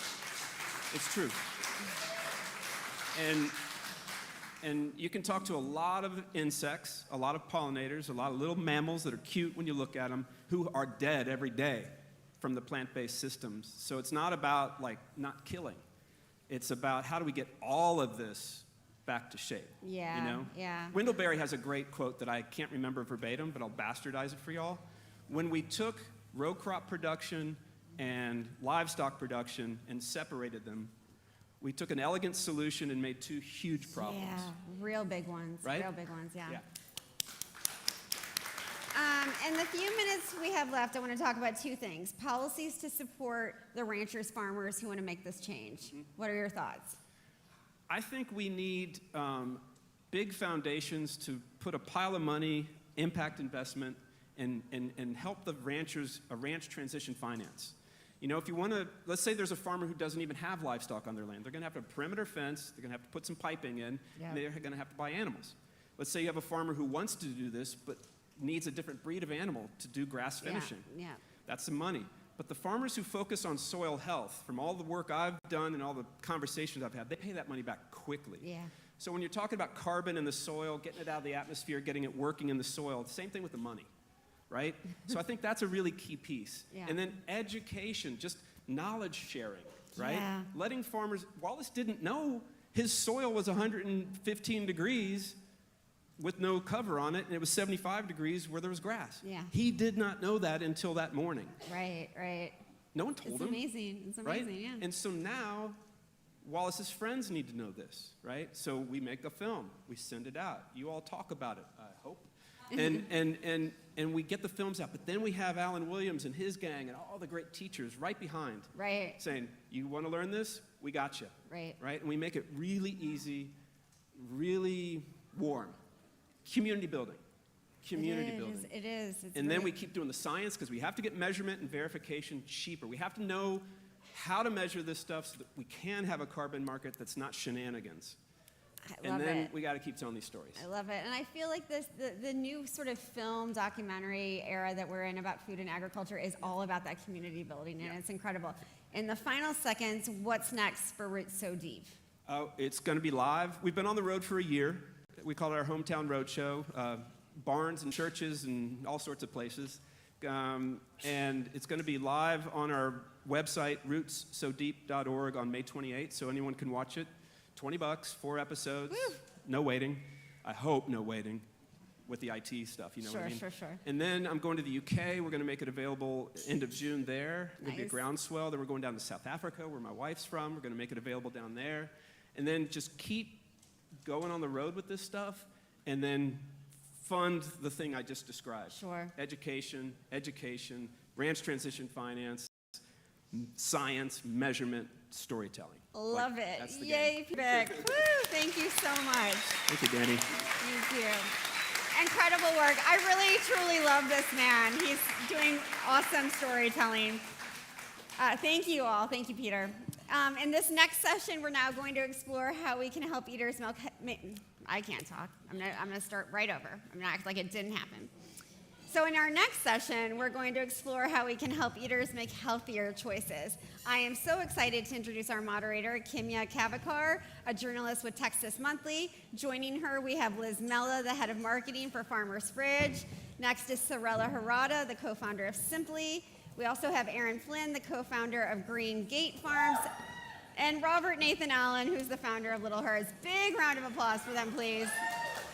Speaker 17: It's true. And you can talk to a lot of insects, a lot of pollinators, a lot of little mammals that are cute when you look at them, who are dead every day from the plant-based systems. So it's not about like not killing. It's about how do we get all of this back to shape.
Speaker 9: Yeah,
Speaker 17: you know?
Speaker 9: yeah.
Speaker 17: Wendell Berry has a great quote that I can't remember verbatim, but I'll bastardize it for y'all. When we took row crop production and livestock production and separated them, we took an elegant solution and made two huge problems.
Speaker 9: Yeah, real big ones.
Speaker 17: Right?
Speaker 9: Real big ones, yeah. In the few minutes we have left, I want to talk about two things. Policies to support the ranchers, farmers who want to make this change. What are your thoughts?
Speaker 17: I think we need big foundations to put a pile of money, impact investment, and help the ranchers, a ranch transition finance. You know, if you want to, let's say there's a farmer who doesn't even have livestock on their land. They're going to have a perimeter fence, they're going to have to put some piping in, and they're going to have to buy animals. Let's say you have a farmer who wants to do this, but needs a different breed of animal to do grass finishing.
Speaker 9: Yeah.
Speaker 17: That's some money. But the farmers who focus on soil health, from all the work I've done and all the conversations I've had, they pay that money back quickly.
Speaker 9: Yeah.
Speaker 17: So when you're talking about carbon in the soil, getting it out of the atmosphere, getting it working in the soil, the same thing with the money, right? So I think that's a really key piece.
Speaker 9: Yeah.
Speaker 17: And then education, just knowledge sharing, right?
Speaker 9: Yeah.
Speaker 17: Letting farmers, Wallace didn't know his soil was 115 degrees with no cover on it, and it was 75 degrees where there was grass.
Speaker 9: Yeah.
Speaker 17: He did not know that until that morning.
Speaker 9: Right, right.
Speaker 17: No one told him.
Speaker 9: It's amazing. It's amazing,
Speaker 17: right?
Speaker 9: yeah.
Speaker 17: And so now, Wallace's friends need to know this, right? So we make a film. We send it out. You all talk about it, I hope. And we get the films out. But then we have Alan Williams and his gang and all the great teachers right behind.
Speaker 9: Right.
Speaker 17: Saying, you want to learn this? We got you.
Speaker 9: Right.
Speaker 17: Right? And we make it really easy, really warm. Community building. Community building.
Speaker 9: It is. It's
Speaker 17: and then
Speaker 9: really-
Speaker 17: we keep doing the science because we have to get measurement and verification cheaper. We have to know how to measure this stuff so that we can have a carbon market that's not shenanigans.
Speaker 9: I love
Speaker 17: and then
Speaker 9: it.
Speaker 17: we got to keep telling these stories.
Speaker 9: I love it. And I feel like the new sort of film documentary era that we're in about food and agriculture is all about that community building, and it's incredible. In the final seconds, what's next for Roots So Deep?
Speaker 17: It's going to be live. We've been on the road for a year. We call it our hometown road show. Barns and churches and all sorts of places. And it's going to be live on our website, rootssodeep.org, on May 28th, so anyone can watch it. $20, 4 episodes,
Speaker 9: Woo.
Speaker 17: No waiting. I hope no waiting with the IT stuff, you know what I mean?
Speaker 9: Sure.
Speaker 17: And then I'm going to the UK. We're going to make it available end of June there. It's going to be a groundswell. Then we're going down to South Africa, where my wife's from. We're going to make it available down there. And then just keep going on the road with this stuff, and then fund the thing I just described.
Speaker 9: Sure.
Speaker 17: Education, ranch transition finance, science, measurement, storytelling.
Speaker 9: Love it.
Speaker 17: That's the
Speaker 9: Yay, Vic. Woo, thank you so much.
Speaker 17: Thank you, Danny.
Speaker 9: Thank you. Incredible work. I really, truly love this man. He's doing awesome storytelling. Thank you all. Thank you, Peter. In this next session, we're now going to explore how we can help eaters milk. I can't talk. I'm going to start right over. I'm going to act like it didn't happen. So in our next session, we're going to explore how we can help eaters make healthier choices. I am so excited to introduce our moderator, Kimya Kavakar, a journalist with Texas Monthly. Joining her, we have Liz Mella, the head of marketing for Farmer's Fridge. Next is Sorella Harada, the co-founder of Simply. We also have Aaron Flynn, the co-founder of Green Gate Farms, and Robert Nathan Allen, who's the founder of Little Herds. Big round of applause for them, please.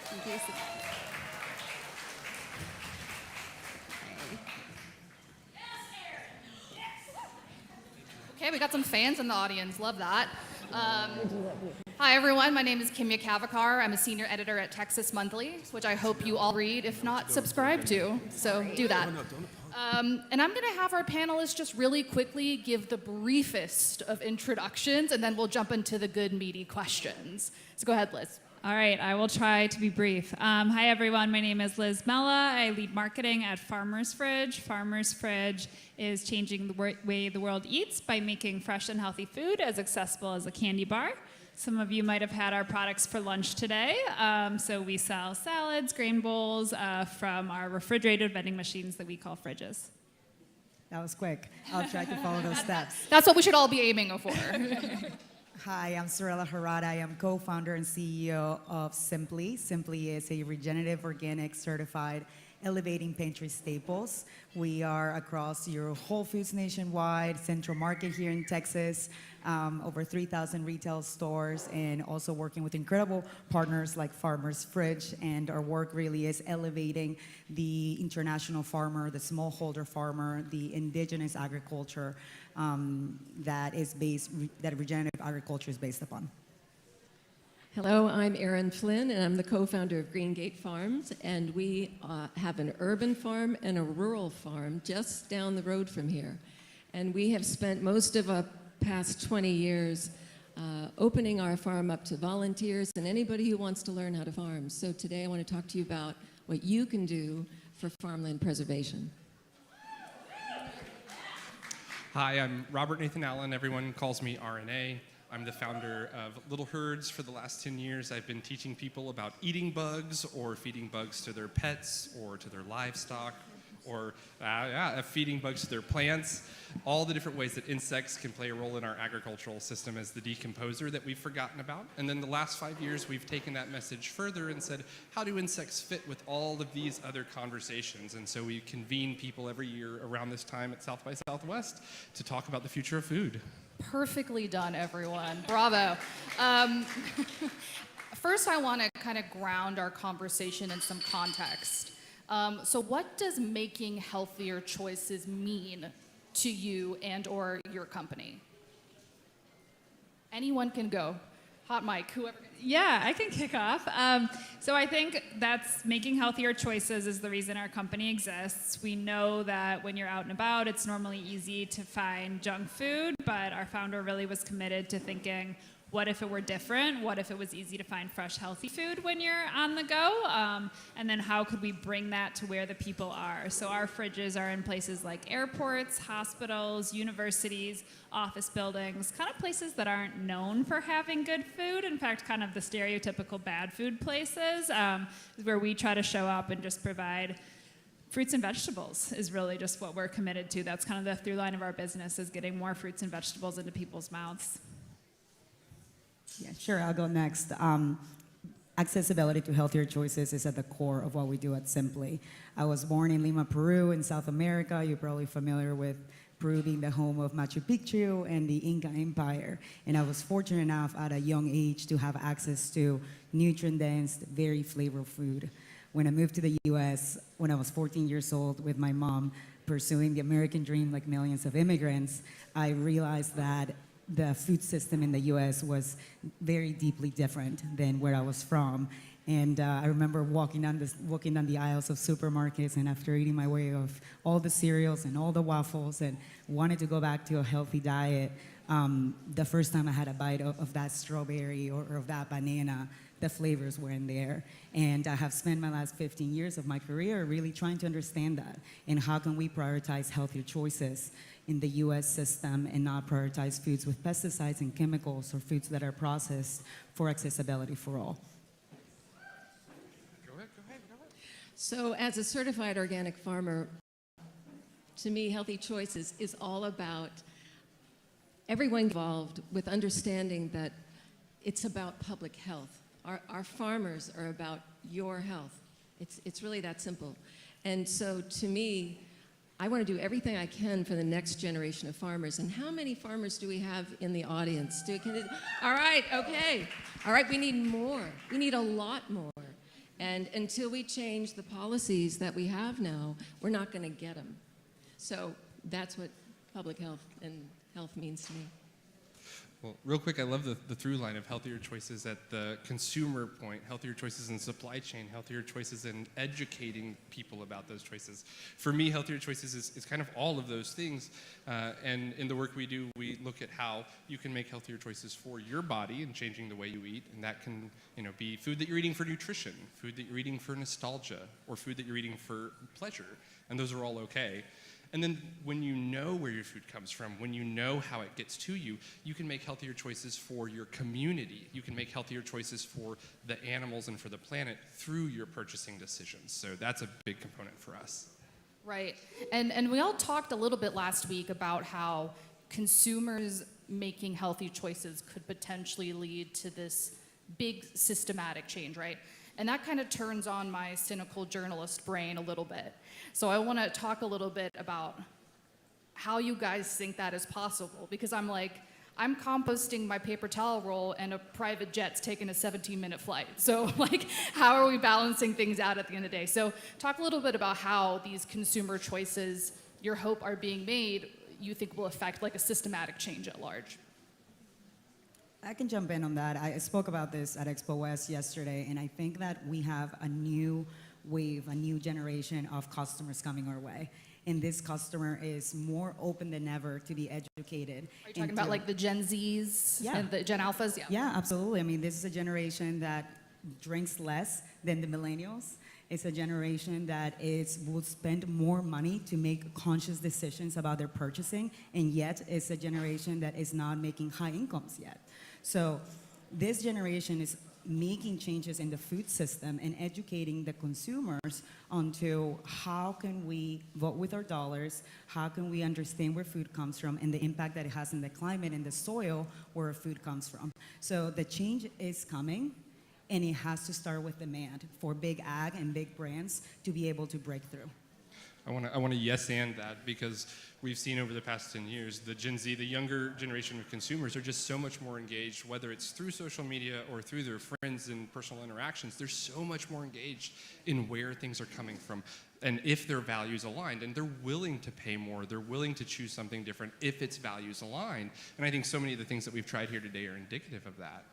Speaker 9: Thank you so much.
Speaker 7: Okay, we got some fans in the audience. Love that. Hi, everyone. My name is Kimya Kavakar. I'm a senior editor at Texas Monthly, which I hope you all read, if not subscribe to. So do that. And I'm going to have our panelists just really quickly give the briefest of introductions, and then we'll jump into the good, meaty questions. So go ahead, Liz.
Speaker 8: All right, I will try to be brief. Hi, everyone. My name is Liz Mella. I lead marketing at Farmer's Fridge. Farmer's Fridge is changing the way the world eats by making fresh and healthy food as accessible as a candy bar. Some of you might have had our products for lunch today. So we sell salads, grain bowls from our refrigerated vending machines that we call fridges.
Speaker 10: That was quick. I'll try to follow those steps.
Speaker 7: That's what we should all be aiming for.
Speaker 10: Hi, I'm Sorella Harada. I am co-founder and CEO of Simply. Simply is a regenerative, organic, certified elevating pantry staples. We are across your Whole Foods nationwide, Central Market here in Texas, over 3,000 retail stores, and also working with incredible partners like Farmer's Fridge. And our work really is elevating the international farmer, the smallholder farmer, the indigenous agriculture that regenerative agriculture is based upon.
Speaker 22: Hello, I'm Erin Flynn, and I'm the co-founder of Green Gate Farms, and we have an urban farm and a rural farm just down the road from here. And we have spent most of our past 20 years opening our farm up to volunteers and anybody who wants to learn how to farm. So today I want to talk to you about what you can do for farmland preservation.
Speaker 24: Hi, I'm Robert Nathan Allen. Everyone calls me RNA. I'm the founder of Little Herds. For the last 10 years, I've been teaching people about eating bugs or feeding bugs to their pets or to their livestock or feeding bugs to their plants. All the different ways that insects can play a role in our agricultural system as the decomposer that we've forgotten about. And then the last 5 years, we've taken that message further and said, how do insects fit with all of these other conversations? And so we convene people every year around this time at South by Southwest to talk about the future of food.
Speaker 7: Perfectly done, everyone. Bravo. First, I want to kind of ground our conversation in some context. So what does making healthier choices mean to you and or your company? Anyone can go. Hot mic, whoever.
Speaker 8: Yeah, I can kick off. So I think that's making healthier choices is the reason our company exists. We know that when you're out and about, it's normally easy to find junk food, but our founder really was committed to thinking, what if it were different? What if it was easy to find fresh, healthy food when you're on the go? And then how could we bring that to where the people are? So our fridges are in places like airports, hospitals, universities, office buildings, kind of places that aren't known for having good food. In fact, kind of the stereotypical bad food places where we try to show up and just provide fruits and vegetables is really just what we're committed to. That's kind of the through line of our business is getting more fruits and vegetables into people's mouths.
Speaker 10: Yeah, sure, I'll go next. Accessibility to healthier choices is at the core of what we do at Simply. I was born in Lima, Peru, in South America. You're probably familiar with Peru being the home of Machu Picchu and the Inca Empire. And I was fortunate enough at a young age to have access to nutrient-dense, very flavorful food. When I moved to the US, when I was 14 years old with my mom, pursuing the American dream like millions of immigrants, I realized that the food system in the US was very deeply different than where I was from. And I remember walking down the aisles of supermarkets, and after eating my way of all the cereals and all the waffles and wanted to go back to a healthy diet, the first time I had a bite of that strawberry or of that banana, the flavors weren't there. And I have spent my last 15 years of my career really trying to understand that and how can we prioritize healthier choices in the US system and not prioritize foods with pesticides and chemicals or foods that are processed for accessibility for all.
Speaker 24: Go ahead.
Speaker 22: So as a certified organic farmer, to me, healthy choices is all about everyone involved with understanding that it's about public health. Our farmers are about your health. It's really that simple. And so to me, I want to do everything I can for the next generation of farmers. And how many farmers do we have in the audience? All right, okay. All right, we need more. We need a lot more. And until we change the policies that we have now, we're not going to get them. So that's what public health and health means to me.
Speaker 24: Well, real quick, I love the through line of healthier choices at the consumer point, healthier choices in supply chain, healthier choices in educating people about those choices. For me, healthier choices is kind of all of those things. And in the work we do, we look at how you can make healthier choices for your body and changing the way you eat. And that can be food that you're eating for nutrition, food that you're eating for nostalgia, or food that you're eating for pleasure. And those are all okay. And then when you know where your food comes from, when you know how it gets to you, you can make healthier choices for your community. You can make healthier choices for the animals and for the planet through your purchasing decisions. So that's a big component for us.
Speaker 7: Right. And we all talked a little bit last week about how consumers making healthy choices could potentially lead to this big systematic change, right? And that kind of turns on my cynical journalist brain a little bit. So I want to talk a little bit about how you guys think that is possible, because I'm composting my paper towel roll and a private jet's taking a 17-minute flight. So how are we balancing things out at the end of the day? So talk a little bit about how these consumer choices your hope are being made, you think will affect a systematic change at large.
Speaker 10: I can jump in on that. I spoke about this at Expo West yesterday, and I think that we have a new wave, a new generation of customers coming our way. And this customer is more open than ever to be educated.
Speaker 7: Are you talking about the Gen Zs and the Gen Alphas? Yeah.
Speaker 10: Yeah, absolutely. I mean, this is a generation that drinks less than the millennials. It's a generation that will spend more money to make conscious decisions about their purchasing, and yet it's a generation that is not making high incomes yet. So this generation is making changes in the food system and educating the consumers onto how can we vote with our dollars, how can we understand where food comes from and the impact that it has in the climate and the soil where our food comes from. So the change is coming, and it has to start with demand for big ag and big brands to be able to break through.
Speaker 24: I want to yes and that, because we've seen over the past 10 years, the Gen Z, the younger generation of consumers, are just so much more engaged, whether it's through social media or through their friends and personal interactions. They're so much more engaged in where things are coming from and if their values aligned, and they're willing to pay more, they're willing to choose something different if its values align. And I think so many of the things that we've tried here today are indicative of that.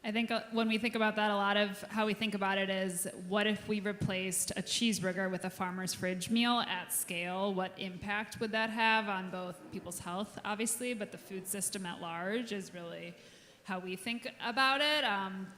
Speaker 8: I think when we think about that, a lot of how we think about it is, what if we replaced a cheeseburger with a farmer's fridge meal at scale? What impact would that have on both people's health, obviously, but the food system at large is really how we think about it.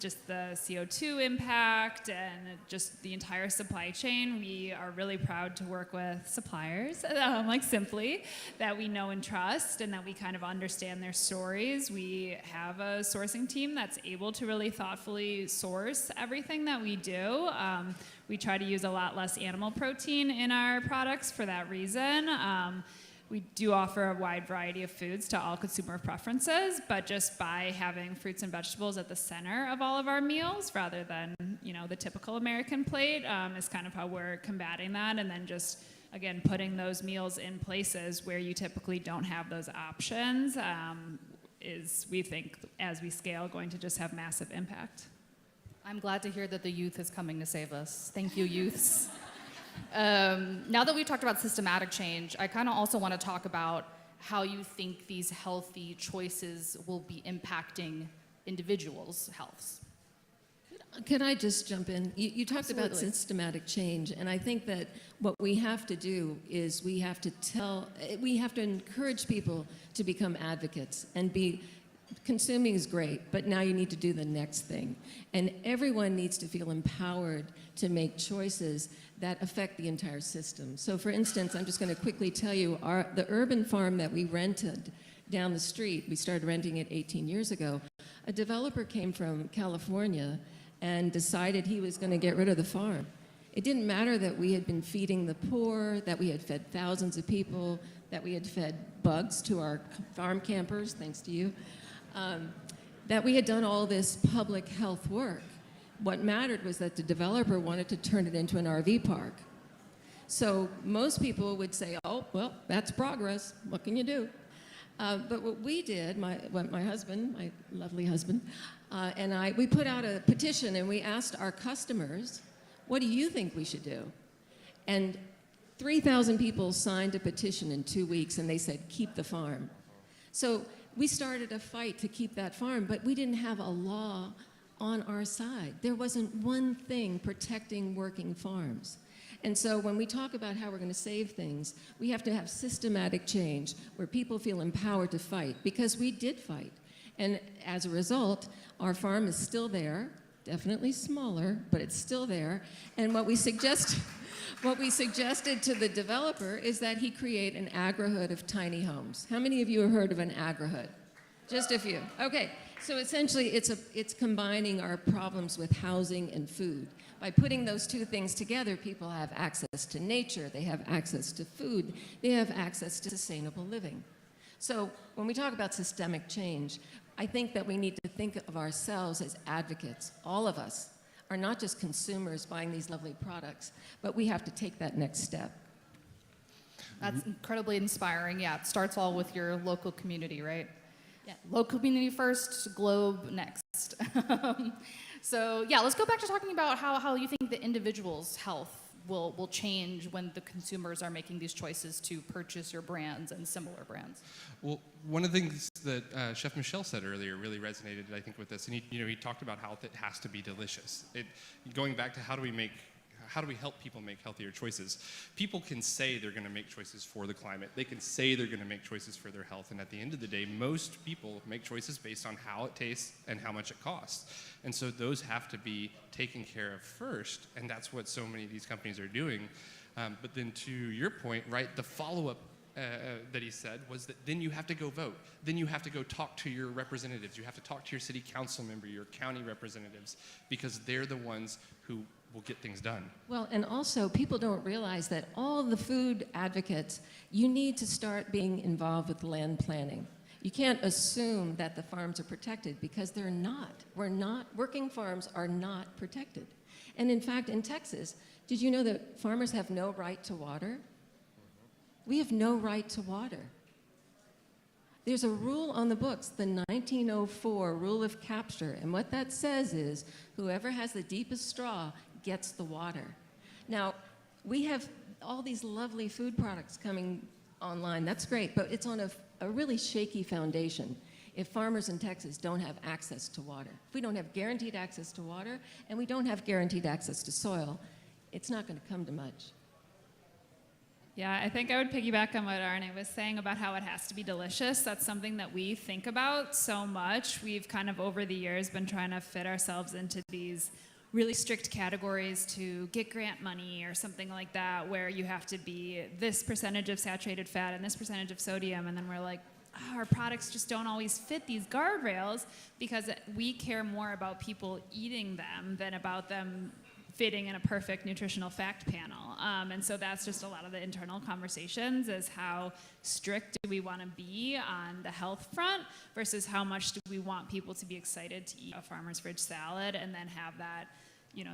Speaker 8: Just the CO2 impact and just the entire supply chain. We are really proud to work with suppliers like Simply, that we know and trust, and that we kind of understand their stories. We have a sourcing team that's able to really thoughtfully source everything that we do. We try to use a lot less animal protein in our products for that reason. We do offer a wide variety of foods to all consumer preferences, but just by having fruits and vegetables at the center of all of our meals rather than, the typical American plate is kind of how we're combating that. And then just, again, putting those meals in places where you typically don't have those options is, we think, as we scale, going to just have massive impact.
Speaker 7: I'm glad to hear that the youth is coming to save us. Thank you, youths. Now that we've talked about systematic change, I kind of also want to talk about how you think these healthy choices will be impacting individuals' healths.
Speaker 22: Can I just jump in? You talked
Speaker 7: Absolutely.
Speaker 22: about systematic change, and I think that what we have to do is we have to encourage people to become advocates and consuming is great, but now you need to do the next thing. And everyone needs to feel empowered to make choices that affect the entire system. So for instance, I'm just going to quickly tell you, the urban farm that we rented down the street, we started renting it 18 years ago, a developer came from California and decided he was going to get rid of the farm. It didn't matter that we had been feeding the poor, that we had fed thousands of people, that we had fed bugs to our farm campers, thanks to you, that we had done all this public health work. What mattered was that the developer wanted to turn it into an RV park. So most people would say, oh, well, that's progress. What can you do? But what we did, my husband, my lovely husband, and we put out a petition and we asked our customers, what do you think we should do? And 3,000 people signed a petition in 2 weeks, and they said, keep the farm. So we started a fight to keep that farm, but we didn't have a law on our side. There wasn't one thing protecting working farms. And so when we talk about how we're going to save things, we have to have systematic change where people feel empowered to fight, because we did fight. And as a result, our farm is still there, definitely smaller, but it's still there. And what we suggested to the developer is that he create an agri-hood of tiny homes. How many of you have heard of an agri-hood? Just a few. Okay, so essentially it's combining our problems with housing and food. By putting those two things together, people have access to nature, they have access to food, they have access to sustainable living. So when we talk about systemic change, I think that we need to think of ourselves as advocates. All of us are not just consumers buying these lovely products, but we have to take that next step.
Speaker 7: That's incredibly inspiring. Yeah, it starts all with your local community, right? Yeah, local community first, globe next. So yeah, let's go back to talking about how you think the individual's health will change when the consumers are making these choices to purchase your brands and similar brands.
Speaker 24: Well, one of the things that Chef Michel said earlier really resonated, I think, with this, and he talked about how it has to be delicious. Going back to how do we help people make healthier choices? People can say they're going to make choices for the climate. They can say they're going to make choices for their health. And at the end of the day, most people make choices based on how it tastes and how much it costs. And so those have to be taken care of first. And that's what so many of these companies are doing. But then to your point, right, the follow-up that he said was that then you have to go vote. Then you have to go talk to your representatives. You have to talk to your city council member, your county representatives, because they're the ones who will get things done.
Speaker 22: Well, and also people don't realize that all the food advocates, you need to start being involved with land planning. You can't assume that the farms are protected, because they're not. Working farms are not protected. And in fact, in Texas, did you know that farmers have no right to water? We have no right to water. There's a rule on the books, the 1904 rule of capture, and what that says is whoever has the deepest straw gets the water. Now, we have all these lovely food products coming online. That's great, but it's on a really shaky foundation if farmers in Texas don't have access to water. If we don't have guaranteed access to water and we don't have guaranteed access to soil, it's not going to come to much.
Speaker 8: Yeah, I think I would piggyback on what Arne was saying about how it has to be delicious. That's something that we think about so much. We've kind of over the years been trying to fit ourselves into these really strict categories to get grant money or something like that, where you have to be this percentage of saturated fat and this percentage of sodium, and then we're like, oh, our products just don't always fit these guardrails, because we care more about people eating them than about them fitting in a perfect nutritional fact panel. And so that's just a lot of the internal conversations, is how strict do we want to be on the health front versus how much do we want people to be excited to eat a Farmer's Fridge salad and then have that,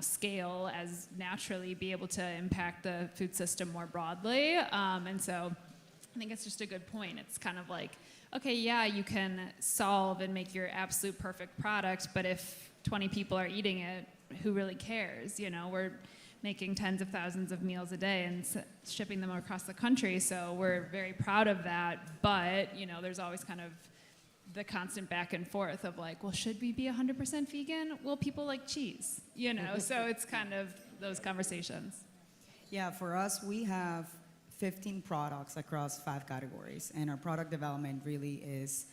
Speaker 8: scale as naturally be able to impact the food system more broadly. And so I think it's just a good point. It's kind of like, okay, yeah, you can solve and make your absolute perfect product, but if 20 people are eating it, who really cares? We're making tens of thousands of meals a day and shipping them across the country, so we're very proud of that. But there's always kind of the constant back and forth of like, well, should we be 100% vegan? Well, people like cheese, so it's kind of those conversations.
Speaker 10: Yeah, for us, we have 15 products across 5 categories, and our product development really is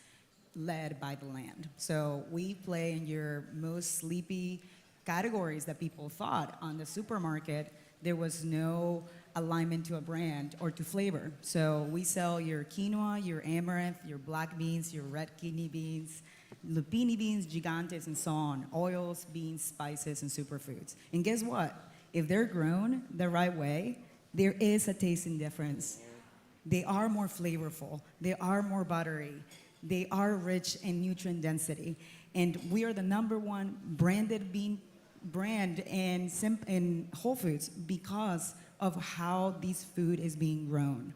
Speaker 10: led by the land. So we play in your most sleepy categories that people thought on the supermarket there was no alignment to a brand or to flavor. So we sell your quinoa, your amaranth, your black beans, your red kidney beans, lupini beans, gigantes, and so on, oils, beans, spices, and superfoods. And guess what? If they're grown the right way, there is a tasting difference. They are more flavorful. They are more buttery. They are rich in nutrient density. And we are the #1 branded bean brand in Whole Foods because of how this food is being grown.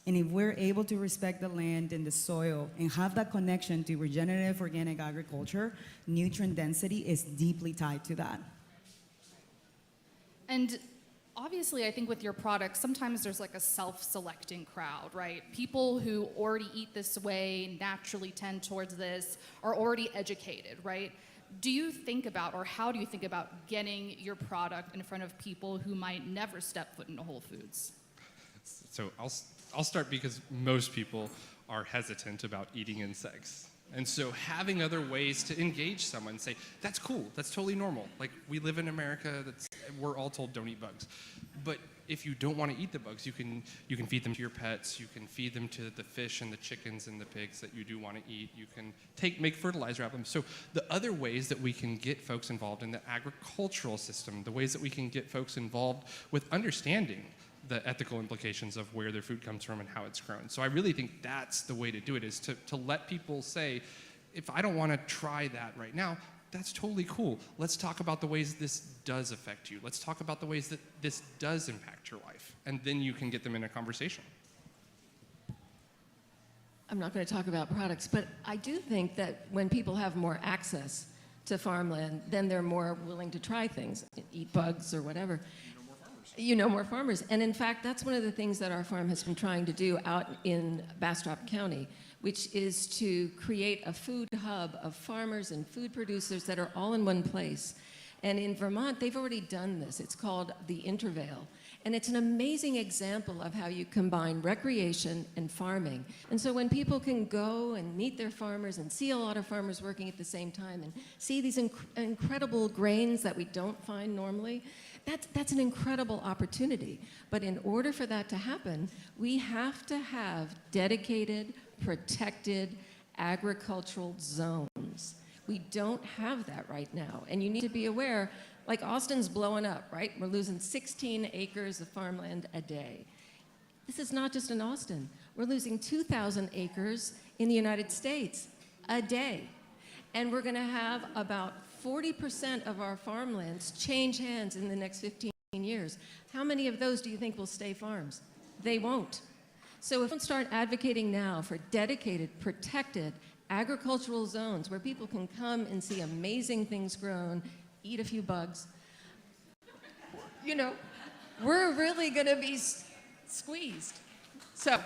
Speaker 10: And if we're able to respect the land and the soil and have that connection to regenerative organic agriculture, nutrient density is deeply tied to that.
Speaker 7: And Obviously, I think with your product, sometimes there's like a self-selecting crowd, right? People who already eat this way, naturally tend towards this, are already educated, right? Do you think about, or how do you think about getting your product in front of people who might never step foot into Whole Foods?
Speaker 24: So I'll start because most people are hesitant about eating insects. And so having other ways to engage someone, say, that's cool, that's totally normal. Like, we live in America, we're all told don't eat bugs. But if you don't want to eat the bugs, you can feed them to your pets, you can feed them to the fish and the chickens and the pigs that you do want to eat, you can make fertilizer out of them. So the other ways that we can get folks involved in the agricultural system, the ways that we can get folks involved with understanding the ethical implications of where their food comes from and how it's grown. So I really think that's the way to do it, is to let people say, if I don't want to try that right now, that's totally cool. Let's talk about the ways this does affect you. Let's talk about the ways that this does impact your life. And then you can get them in a conversation.
Speaker 22: I'm not going to talk about products, but I do think that when people have more access to farmland, then they're more willing to try things, eat bugs or whatever. You know more farmers. And in fact, that's one of the things that our farm has been trying to do out in Bastrop County, which is to create a food hub of farmers and food producers that are all in one place. And in Vermont, they've already done this. It's called the Intervale. And it's an amazing example of how you combine recreation and farming. And so when people can go and meet their farmers and see a lot of farmers working at the same time and see these incredible grains that we don't find normally, that's an incredible opportunity. But in order for that to happen, we have to have dedicated, protected agricultural zones. We don't have that right now. And you need to be aware, like Austin's blowing up, right? We're losing 16 acres of farmland a day. This is not just in Austin. We're losing 2,000 acres in the United States a day. And we're gonna have about 40% of our farmlands change hands in the next 15 years. How many of those do you think will stay farms? They won't. So if we don't start advocating now for dedicated, protected agricultural zones where people can come and see amazing things grown, eat a few bugs, you know, we're really gonna be squeezed. So.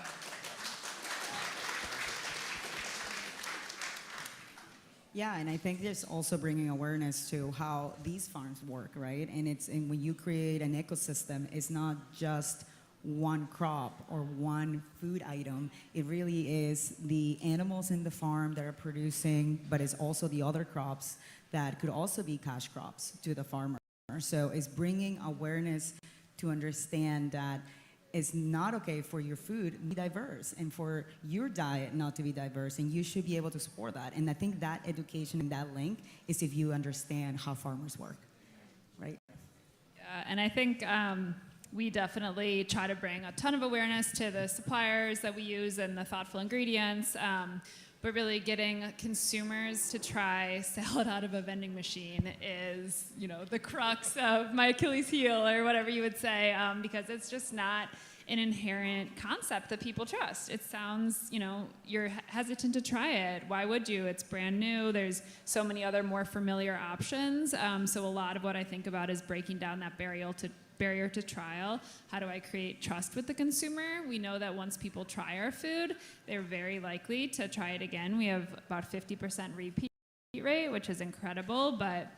Speaker 10: Yeah, and I think there's also bringing awareness to how these farms work, right? And when you create an ecosystem, it's not just one crop or one food item. It really is the animals in the farm that are producing, but it's also the other crops that could also be cash crops to the farmer. So it's bringing awareness to understand that it's not okay for your food to be diverse and for your diet not to be diverse, and you should be able to support that. And I think that education and that link is if you understand how farmers work, right?
Speaker 8: And I think we definitely try to bring a ton of awareness to the suppliers that we use and the thoughtful ingredients, but really getting consumers to try salad out of a vending machine is, you know, the crux of my Achilles heel, or whatever you would say, because it's just not an inherent concept that people trust. It sounds, you know, you're hesitant to try it. Why would you? It's brand new. There's so many other more familiar options. So a lot of what I think about is breaking down that barrier to trial. How do I create trust with the consumer? We know that once people try our food, they're very likely to try it again. We have about 50% repeat rate, which is incredible, but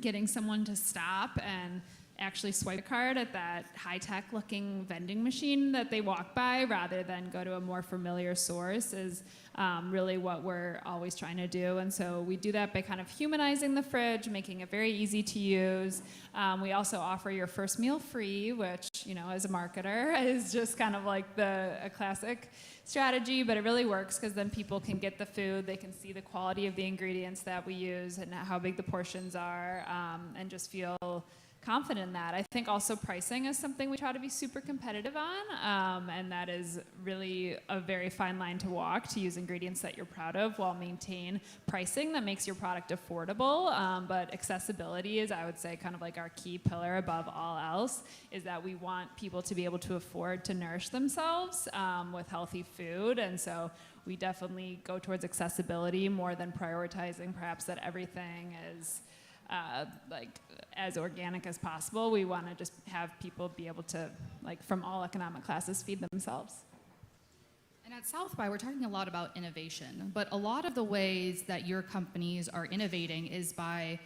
Speaker 8: getting someone to stop and actually swipe a card at that high-tech looking vending machine that they walk by rather than go to a more familiar source is really what we're always trying to do. And so we do that by kind of humanizing the fridge, making it very easy to use. We also offer your first meal free, which, you know, as a marketer is just kind of like a classic strategy, but it really works because then people can get the food, they can see the quality of the ingredients that we use and how big the portions are, and just feel confident in that. I think also pricing is something we try to be super competitive on, and that is really a very fine line to walk, to use ingredients that you're proud of while maintain pricing that makes your product affordable. But accessibility is, I would say, kind of like our key pillar above all else, is that we want people to be able to afford to nourish themselves with healthy food. And so we definitely go towards accessibility more than prioritizing perhaps that everything is like as organic as possible. We want to just have people be able to, like from all economic classes, feed themselves.
Speaker 7: And at South by, we're talking a lot about innovation, but a lot of the ways that your companies are innovating is by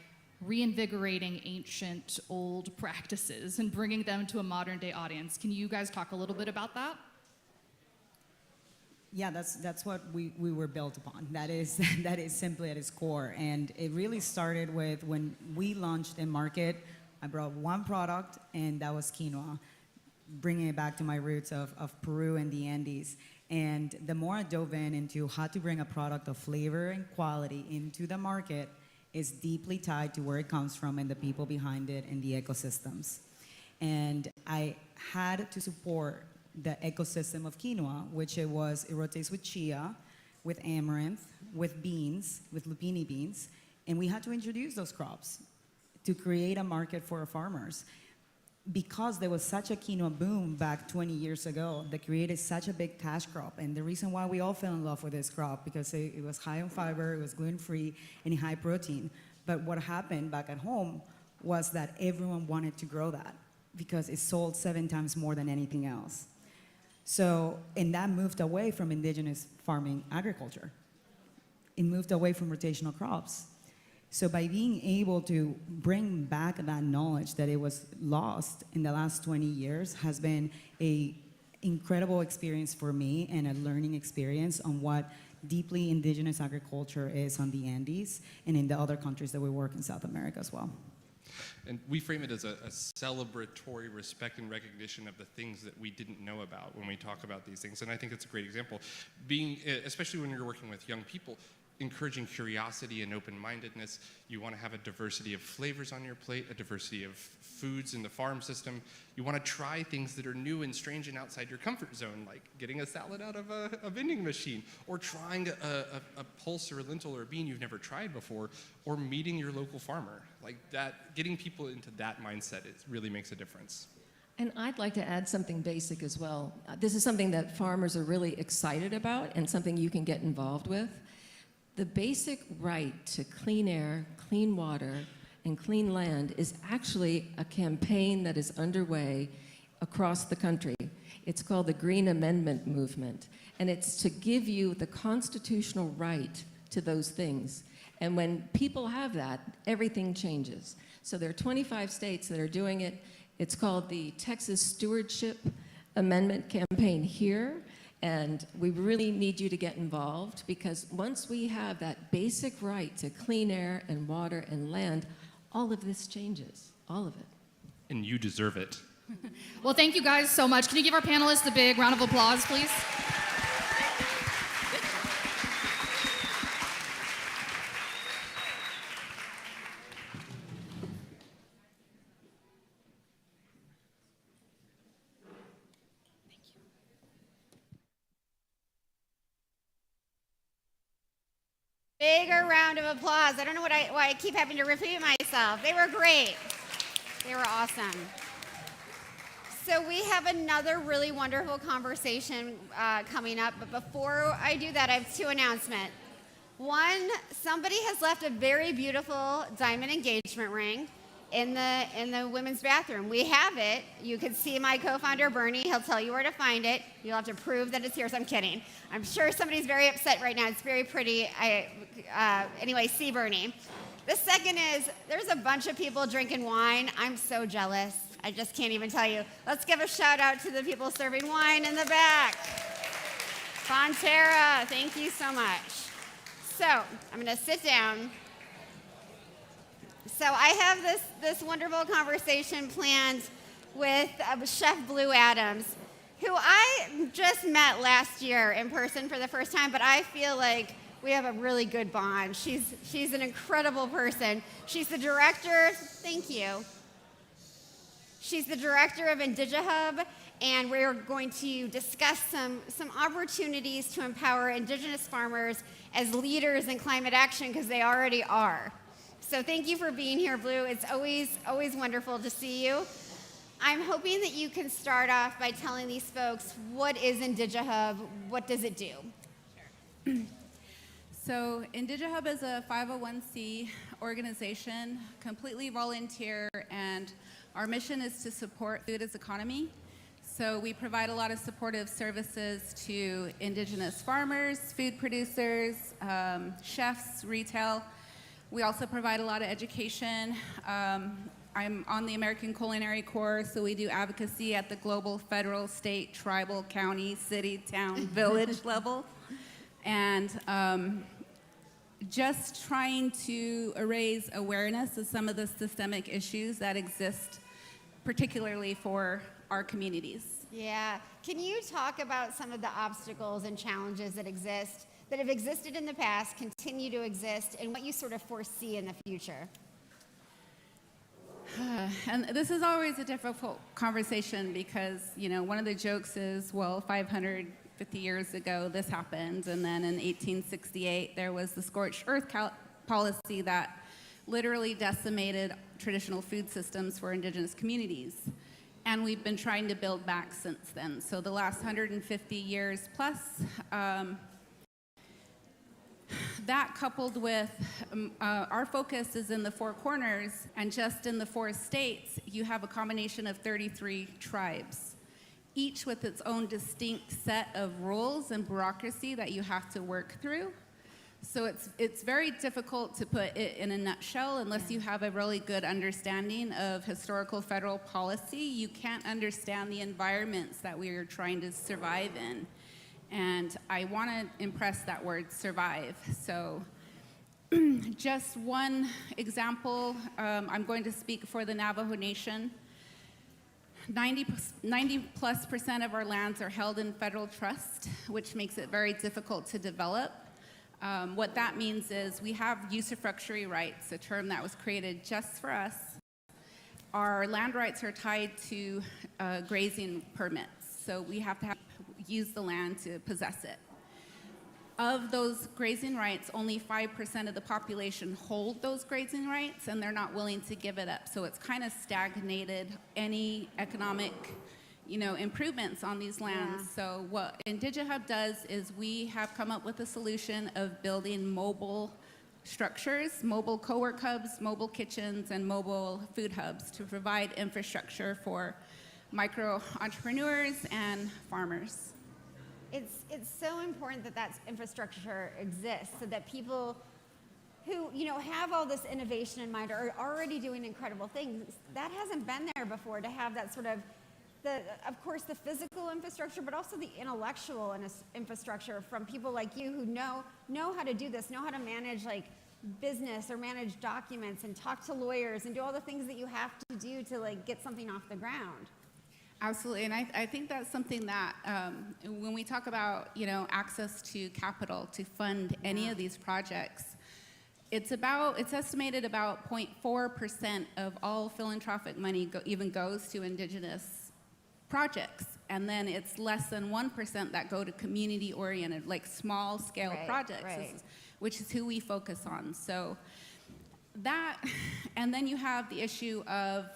Speaker 7: reinvigorating ancient old practices and bringing them to a modern day audience. Can you guys talk a little bit about that?
Speaker 10: Yeah, that's what we were built upon. That is simply at its core. And it really started with when we launched in market, I brought one product, and that was quinoa, bringing it back to my roots of Peru and the Andes. And the more I dove into how to bring a product of flavor and quality into the market, is deeply tied to where it comes from and the people behind it and the ecosystems. And I had to support the ecosystem of quinoa, which it rotates with chia, with amaranth, with beans, with lupini beans, and we had to introduce those crops to create a market for our farmers. Because there was such a quinoa boom back 20 years ago that created such a big cash crop. And the reason why we all fell in love with this crop, because it was high in fiber, it was gluten-free, and high protein. But what happened back at home was that everyone wanted to grow that because it sold 7 times more than anything else. So, and that moved away from indigenous farming agriculture. It moved away from rotational crops. So by being able to bring back that knowledge that it was lost in the last 20 years has been an incredible experience for me and a learning experience on what deeply indigenous agriculture is on the Andes and in the other countries that we work in South America as well.
Speaker 24: And we frame it as a celebratory respect and recognition of the things that we didn't know about when we talk about these things. And I think it's a great example. Being, especially when you're working with young people, encouraging curiosity and open-mindedness. You want to have a diversity of flavors on your plate, a diversity of foods in the farm system. You want to try things that are new and strange and outside your comfort zone, like getting a salad out of a vending machine, or trying a pulse or a lentil or a bean you've never tried before, or meeting your local farmer. Like that, getting people into that mindset, it really makes a difference.
Speaker 22: And I'd like to add something basic as well. This is something that farmers are really excited about and something you can get involved with. The basic right to clean air, clean water, and clean land is actually a campaign that is underway across the country. It's called the Green Amendment Movement, and it's to give you the constitutional right to those things. And when people have that, everything changes. So there are 25 states that are doing it. It's called the Texas Stewardship Amendment Campaign here. And we really need you to get involved, because once we have that basic right to clean air and water and land, all of this changes, all of it.
Speaker 24: And you deserve it.
Speaker 7: Well, thank you guys so much. Can you give our panelists a big round of applause, please?
Speaker 9: Bigger round of applause. I don't know why I keep having to repeat myself. They were great. They were awesome. So we have another really wonderful conversation coming up, but before I do that, I have 2 announcements. One, somebody has left a very beautiful diamond engagement ring in the women's bathroom. We have it. You can see my co-founder, Bernie. He'll tell you where to find it. You'll have to prove that it's yours. I'm kidding. I'm sure somebody's very upset right now. It's very pretty. Anyway, see Bernie. The second is, there's a bunch of people drinking wine. I'm so jealous. I just can't even tell you. Let's give a shout out to the people serving wine in the back. Fonterra, thank you so much. So I'm going to sit down. So I have this wonderful conversation planned with Chef Blue Adams, who I just met last year in person for the first time, but I feel like we have a really good bond. She's an incredible person. She's the director, thank you. She's the director of IndigiHub, and we're going to discuss some opportunities to empower indigenous farmers as leaders in climate action, because they already are. So thank you for being here, Blue. It's always wonderful to see you. I'm hoping that you can start off by telling these folks, what is IndigiHub? What does it do?
Speaker 12: Sure. So IndigiHub is a 501c organization, completely volunteer, and our mission is to support food as economy. So we provide a lot of supportive services to indigenous farmers, food producers, chefs, retail. We also provide a lot of education. I'm on the American Culinary Corps, so we do advocacy at the global, federal, state, tribal, county, city, town, village level. And just trying to raise awareness of some of the systemic issues that exist, particularly for our communities.
Speaker 9: Yeah. Can you talk about some of the obstacles and challenges that exist, that have existed in the past, continue to exist, and what you sort of foresee in the future?
Speaker 12: And this is always a difficult conversation because, you know, one of the jokes is, well, 550 years ago this happened, and then in 1868 there was the scorched earth policy that literally decimated traditional food systems for indigenous communities. And we've been trying to build back since then. So the last 150 years plus, that coupled with our focus is in the Four Corners, and just in the 4 states, you have a combination of 33 tribes, each with its own distinct set of rules and bureaucracy that you have to work through. So it's very difficult to put it in a nutshell unless you have a really good understanding of historical federal policy. You can't understand the environments that we are trying to survive in. And I want to impress that word, survive. So just one example, I'm going to speak for the Navajo Nation. 90+% of our lands are held in federal trust, which makes it very difficult to develop. What that means is we have usufructuary rights, a term that was created just for us. Our land rights are tied to grazing permits, so we have to use the land to possess it. Of those grazing rights, only 5% of the population hold those grazing rights, and they're not willing to give it up. So it's kind of stagnated any economic, you know, improvements on these lands. Yeah. So what IndigiHub does is we have come up with a solution of building mobile structures, mobile co-work hubs, mobile kitchens, and mobile food hubs to provide infrastructure for micro entrepreneurs and farmers.
Speaker 9: It's so important that that infrastructure exists so that people who, you know, have all this innovation in mind are already doing incredible things. That hasn't been there before, to have that sort of, of course, the physical infrastructure, but also the intellectual infrastructure from people like you who know how to do this, know how to manage like business or manage documents and talk to lawyers and do all the things that you have to do to like get something off the ground.
Speaker 12: Absolutely, and I think that's something that when we talk about, you know, access to capital to fund any of these projects, it's estimated about 0.4% of all philanthropic money even goes to indigenous projects, and then it's less than 1% that go to community-oriented, like small-scale projects, which is who we focus on. So that, and then you have the issue of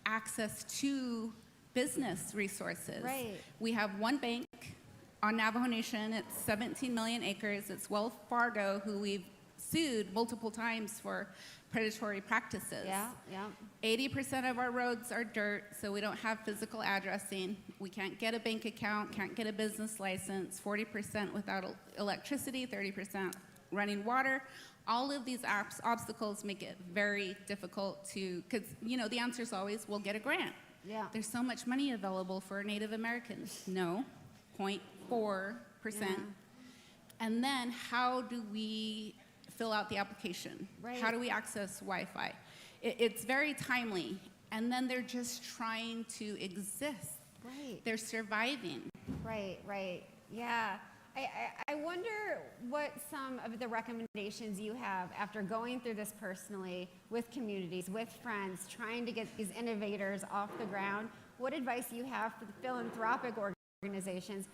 Speaker 12: access to business resources. Right. We have one bank on Navajo Nation. It's 17 million acres. It's Wells Fargo, who we've sued multiple times for predatory practices. Yeah, yeah. 80% of our roads are dirt, so we don't have physical addressing. We can't get a bank account, can't get a business license, 40% without electricity, 30% running water. All of these obstacles make it very difficult to, because, you know, the answer is always, we'll get a grant. Yeah. There's so much money available for Native Americans. No, 0.4%. Yeah. And then how do we fill out the application? Right. How do we access Wi-Fi? It's very timely. And then they're just trying to exist. Right. They're surviving.
Speaker 9: Right, right. Yeah. I wonder what some of the recommendations you have after going through this personally with communities, with friends, trying to get these innovators off the ground. What advice you have for the philanthropic organizations?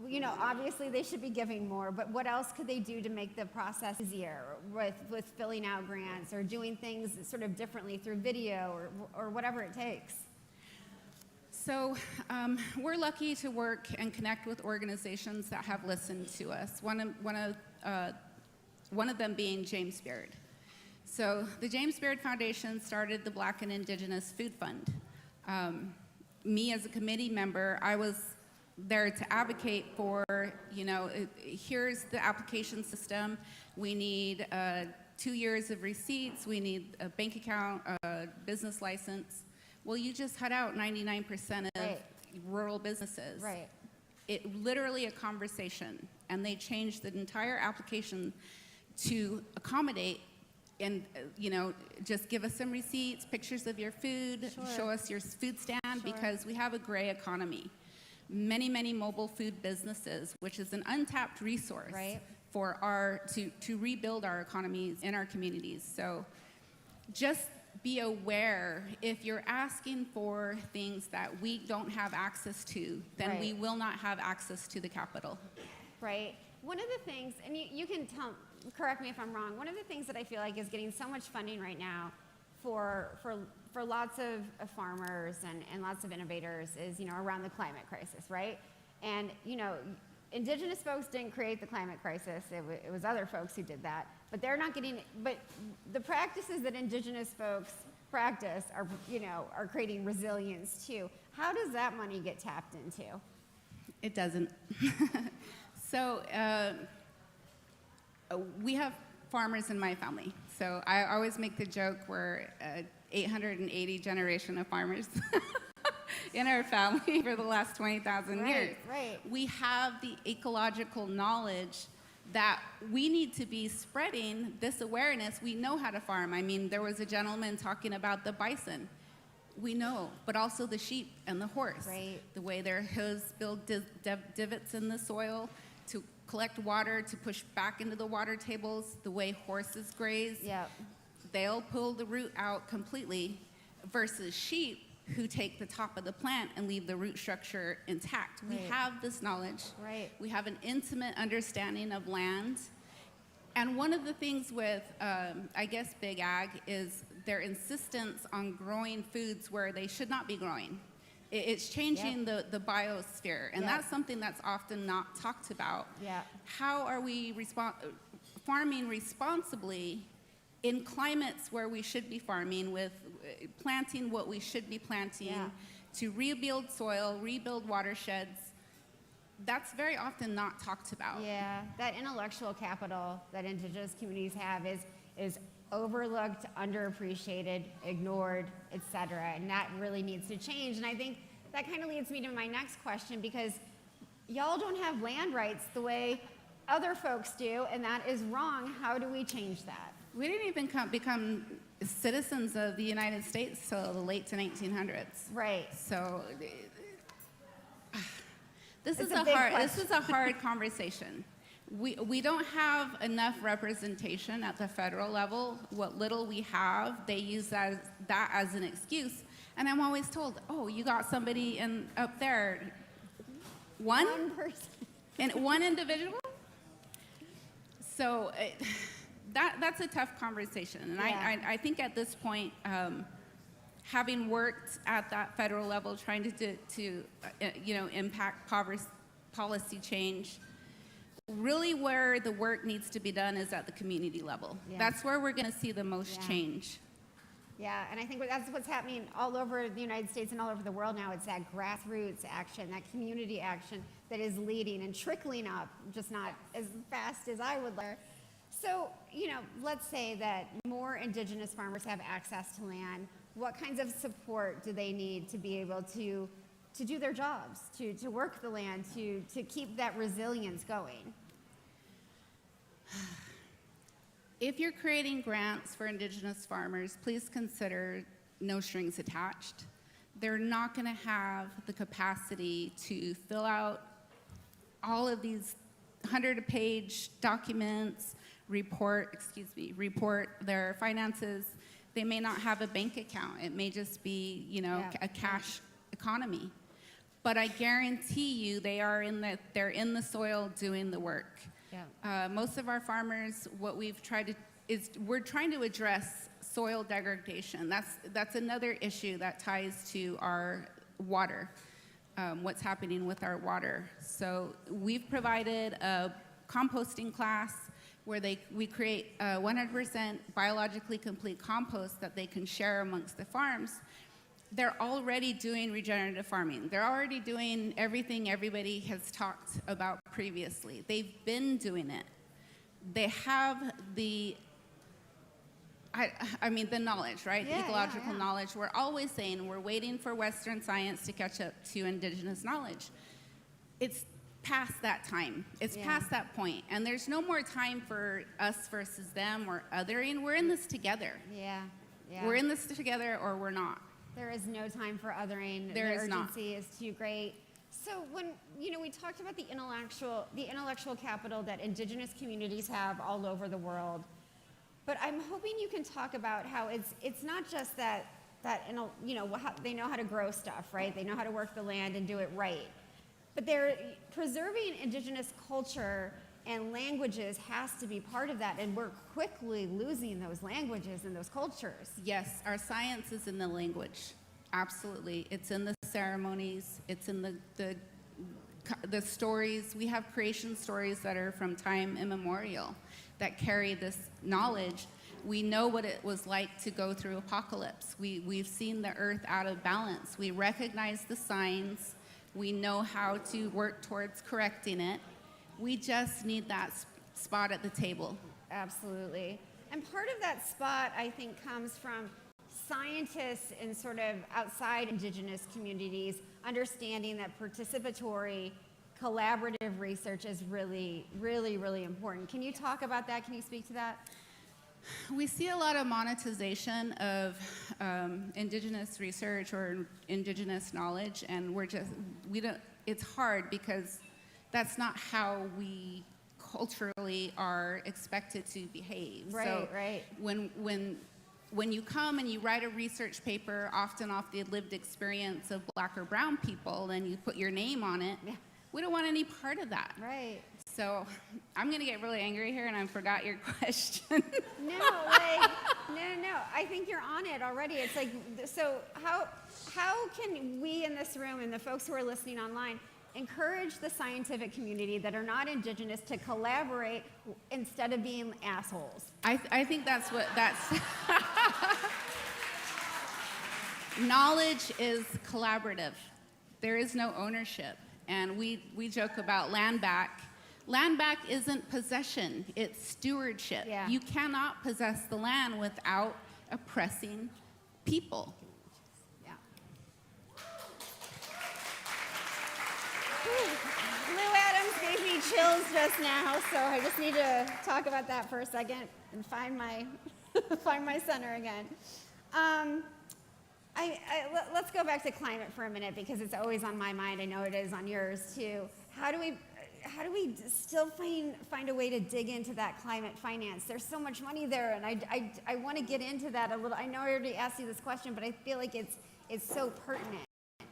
Speaker 9: You know, obviously they should be giving more, but what else could they do to make the process easier with filling out grants or doing things sort of differently through video or whatever it takes?
Speaker 12: So we're lucky to work and connect with organizations that have listened to us. One of one of them being James Beard. So the James Beard Foundation started the Black and Indigenous Food Fund. Me as a committee member, I was there to advocate for, here's the application system. We need 2 years of receipts. We need a bank account, a business license. Well, you just cut out 99% of rural businesses.
Speaker 9: Right.
Speaker 12: It literally a conversation, and they changed the entire application to accommodate and, just give us some receipts, pictures of your food, show us your food stand, because we have a gray economy. Many, many mobile food businesses, which is an untapped resource for to rebuild our economies in our communities. So just be aware, if you're asking for things that we don't have access to, then we will not have access to the capital.
Speaker 9: Right. One of the things, and you can correct me if I'm wrong, one of the things that I feel like is getting so much funding right now for lots of farmers and lots of innovators is, around the climate crisis, right? And, Indigenous folks didn't create the climate crisis. It was other folks who did that. But they're not getting, but the practices that Indigenous folks practice are, are creating resilience too. How does that money get tapped into?
Speaker 12: It doesn't. So we have farmers in my family. So I always make the joke we're 880 generation of farmers in our family for the last 20,000 years.
Speaker 9: Right.
Speaker 12: We have the ecological knowledge that we need to be spreading this awareness. We know how to farm. I mean, there was a gentleman talking about the bison. We know, but also the sheep and the horse.
Speaker 9: Right.
Speaker 12: The way their hooves build divots in the soil to collect water, to push back into the water tables, the way horses graze.
Speaker 9: Yep.
Speaker 12: They'll pull the root out completely versus sheep who take the top of the plant and leave the root structure intact. We have this knowledge.
Speaker 9: Right.
Speaker 12: We have an intimate understanding of land. And one of the things with, I guess, Big Ag is their insistence on growing foods where they should not be growing. It's changing the biosphere, and that's something that's often not talked about.
Speaker 9: Yeah.
Speaker 12: How are we farming responsibly in climates where we should be farming, with planting what we should be planting, to rebuild soil, rebuild watersheds? That's very often not talked about.
Speaker 9: Yeah, that intellectual capital that Indigenous communities have is overlooked, underappreciated, ignored, etc. And that really needs to change. And I think that kind of leads me to my next question, because y'all don't have land rights the way other folks do, and that is wrong. How do we change that?
Speaker 12: We didn't even become citizens of the United States till the late 1900s.
Speaker 9: Right.
Speaker 12: So this is a hard conversation. We don't have enough representation at the federal level. What little we have, they use that as an excuse. And I'm always told, oh, you got somebody up there. One
Speaker 9: person.
Speaker 12: And one individual? So that's a tough conversation. And I think at this point, having worked at that federal level, trying to impact policy change, really where the work needs to be done is at the community level.
Speaker 9: Yeah.
Speaker 12: That's where we're going to see the most change.
Speaker 9: Yeah, and I think that's what's happening all over the United States and all over the world now. It's that grassroots action, that community action that is leading and trickling up, just not as fast as I would like. So, let's say that more Indigenous farmers have access to land. What kinds of support do they need to be able to do their jobs, to work the land, to keep that resilience going?
Speaker 12: If you're creating grants for Indigenous farmers, please consider no strings attached. They're not going to have the capacity to fill out all of these 100-page documents, report their finances. They may not have a bank account. It may just be, a cash economy. But I guarantee you they're in the soil doing the work.
Speaker 9: Yeah.
Speaker 12: Most of our farmers, what we're trying to address soil degradation. That's another issue that ties to our water, what's happening with our water. So we've provided a composting class where we create 100% biologically complete compost that they can share amongst the farms, they're already doing regenerative farming. They're already doing everything everybody has talked about previously. They've been doing it. They have the the knowledge, right?
Speaker 9: Yeah,
Speaker 12: the ecological
Speaker 9: yeah.
Speaker 12: knowledge. We're always saying we're waiting for Western science to catch up to indigenous knowledge. It's past that time. It's past that point. And there's no more time for us versus them or othering. We're in this together.
Speaker 9: Yeah.
Speaker 12: We're in this together or we're not.
Speaker 9: There is no time for othering.
Speaker 12: There
Speaker 9: the
Speaker 12: is not.
Speaker 9: urgency is too great. So when we talked about the intellectual capital that indigenous communities have all over the world, but I'm hoping you can talk about how it's not just that how they know how to grow stuff, right? They know how to work the land and do it right. But they're preserving indigenous culture and languages has to be part of that, and we're quickly losing those languages and those cultures.
Speaker 12: Yes, our science is in the language. Absolutely. It's in the ceremonies. It's in the stories. We have creation stories that are from time immemorial that carry this knowledge. We know what it was like to go through apocalypse. We've seen the earth out of balance. We recognize the signs. We know how to work towards correcting it. We just need that spot at the table.
Speaker 9: Absolutely. And part of that spot, I think, comes from scientists in sort of outside indigenous communities understanding that participatory, collaborative research is really, really, really important. Can you talk about that? Can you speak to that?
Speaker 12: We see a lot of monetization of indigenous research or indigenous knowledge, and it's hard because that's not how we culturally are expected to behave.
Speaker 9: Right,
Speaker 12: so
Speaker 9: right.
Speaker 12: When you come and you write a research paper, often off the lived experience of Black or brown people, and you put your name on it, we don't want any part of that.
Speaker 9: Right.
Speaker 12: So I'm going to get really angry here, and I forgot your question.
Speaker 9: No. I think you're on it already. It's like, so how can we in this room and the folks who are listening online encourage the scientific community that are not indigenous to collaborate instead of being assholes?
Speaker 12: I think that's knowledge is collaborative. There is no ownership. And we joke about land back. Land back isn't possession, it's stewardship.
Speaker 9: Yeah.
Speaker 12: You cannot possess the land without oppressing people.
Speaker 9: Yeah. Lou Adams gave me chills just now, so I just need to talk about that for a second and find my center again. Let's go back to climate for a minute because it's always on my mind. I know it is on yours too. How do we still find a way to dig into that climate finance? There's so much money there, and I want to get into that a little. I know I already asked you this question, but I feel like it's so pertinent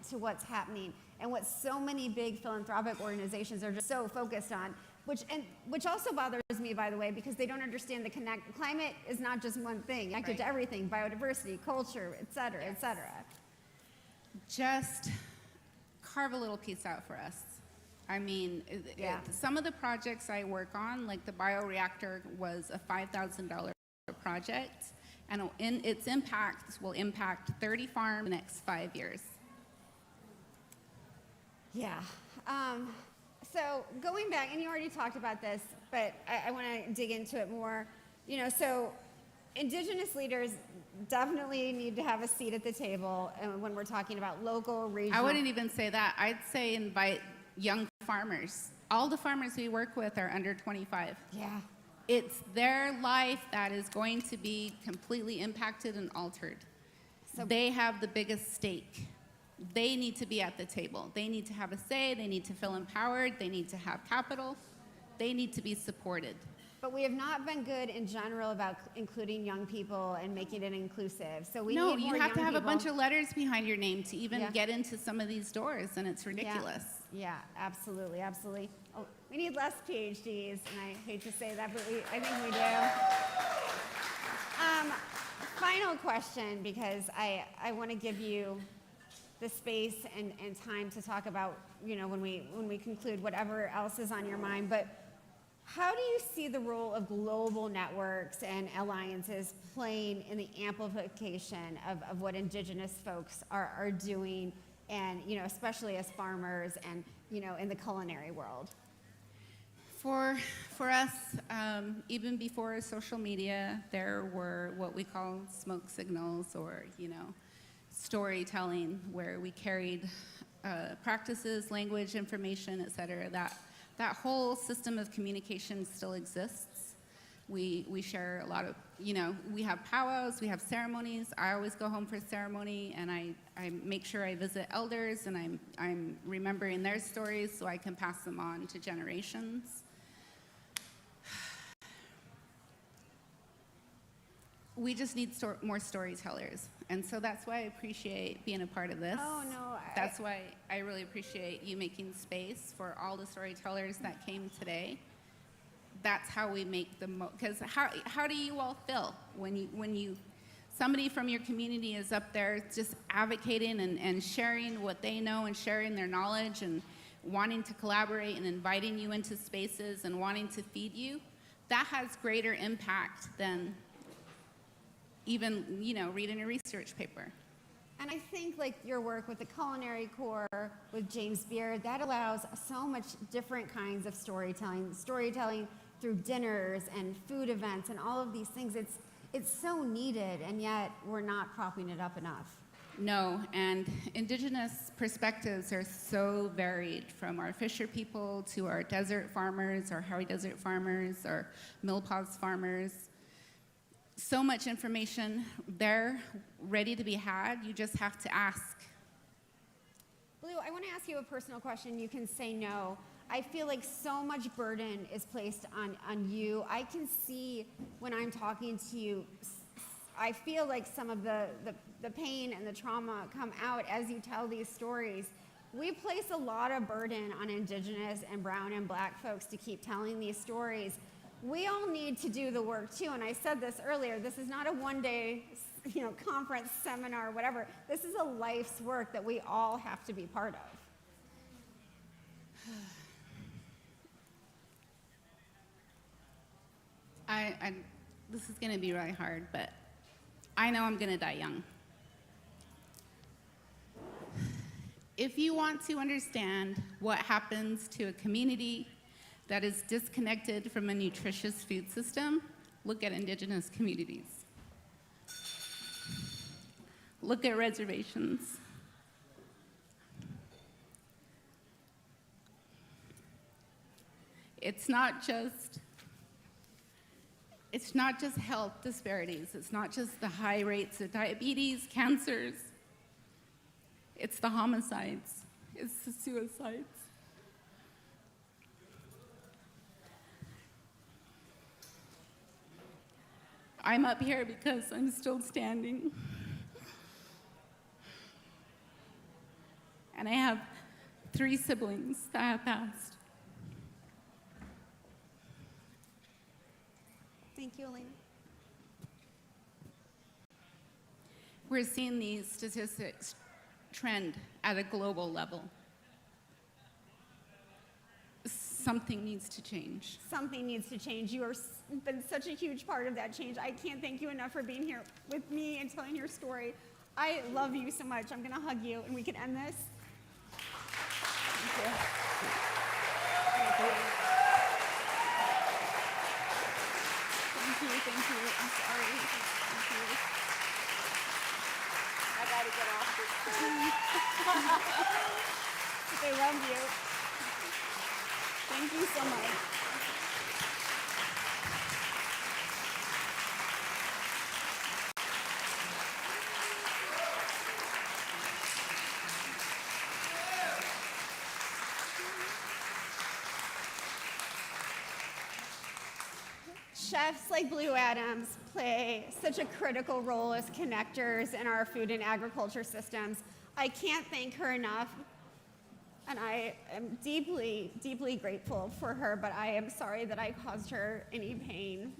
Speaker 9: to what's happening and what so many big philanthropic organizations are just so focused on. Which also bothers me, by the way, because they don't understand the climate is not just one thing. Connected to everything: biodiversity, culture, et cetera, et cetera.
Speaker 12: Just carve a little piece out for us. I mean, some of the projects I work on, like the bioreactor, was a $5,000 project, and its impact will impact 30 farms in the next 5 years.
Speaker 9: Yeah. So going back, and you already talked about this, but I want to dig into it more. So indigenous leaders definitely need to have a seat at the table when we're talking about local, regional.
Speaker 12: I wouldn't even say that. I'd say invite young farmers. All the farmers we work with are under 25.
Speaker 9: Yeah.
Speaker 12: It's their life that is going to be completely impacted and altered. So they have the biggest stake. They need to be at the table. They need to have a say. They need to feel empowered. They need to have capital. They need to be supported.
Speaker 9: But we have not been good in general about including young people and making it inclusive. So we need more
Speaker 12: you have to have
Speaker 9: people.
Speaker 12: a bunch of letters behind your name to even get into some of these doors, and it's ridiculous.
Speaker 9: Yeah, absolutely, absolutely. Oh, we need less PhDs, and I hate to say that, but I think we do. Final question, because I want to give you the space and time to talk about, when we conclude whatever else is on your mind. But How do you see the role of global networks and alliances playing in the amplification of what Indigenous folks are doing, and especially as farmers and in the culinary world?
Speaker 12: For us, even before social media, there were what we call smoke signals, or storytelling, where we carried practices, language, information, et cetera. That whole system of communication still exists. We share a lot of, we have powwows, we have ceremonies. I always go home for ceremony, and I make sure I visit elders, and I'm remembering their stories so I can pass them on to generations. We just need more storytellers. And so that's why I appreciate being a part of this.
Speaker 9: Oh, no.
Speaker 12: That's why I really appreciate you making space for all the storytellers that came today. That's how we make the most, because how do you all feel when somebody from your community is up there just advocating and sharing what they know and sharing their knowledge and wanting to collaborate and inviting you into spaces and wanting to feed you? That has greater impact than even, reading a research paper.
Speaker 9: And I think like your work with the Culinary Corps, with James Beard, that allows so much different kinds of storytelling through dinners and food events and all of these things. It's so needed, and yet we're not propping it up enough.
Speaker 12: No, and Indigenous perspectives are so varied, from our fisher people to our desert farmers, our hairy desert farmers, our milpau's farmers. So much information there ready to be had. You just have to ask.
Speaker 9: Blue, I want to ask you a personal question. You can say no. I feel like so much burden is placed on you. I can see when I'm talking to you, I feel like some of the pain and the trauma come out as you tell these stories. We place a lot of burden on Indigenous and brown and black folks to keep telling these stories. We all need to do the work too, and I said this earlier, this is not a one-day conference, seminar, whatever. This is a life's work that we all have to be part of.
Speaker 12: This is going to be really hard, but I know I'm going to die young. If you want to understand what happens to a community that is disconnected from a nutritious food system, look at Indigenous communities. Look at reservations. It's not just health disparities. It's not just the high rates of diabetes, cancers. It's the homicides. It's the suicides. I'm up here because I'm still standing. And I have 3 siblings that have passed.
Speaker 9: Thank you, Elena.
Speaker 12: We're seeing these statistics trend at a global level. Something needs to change.
Speaker 9: Something needs to change. You have been such a huge part of that change. I can't thank you enough for being here with me and telling your story. I love you so much. I'm going to hug you, and we can end this. Thank you. Thank you. Thank you. I'm sorry. Thank you. I got to get off this. They love you. Thank you so much. Chefs like Blue Adams play such a critical role as connectors in our food and agriculture systems. I can't thank her enough. And I am deeply, deeply grateful for her, but I am sorry that I caused her any pain.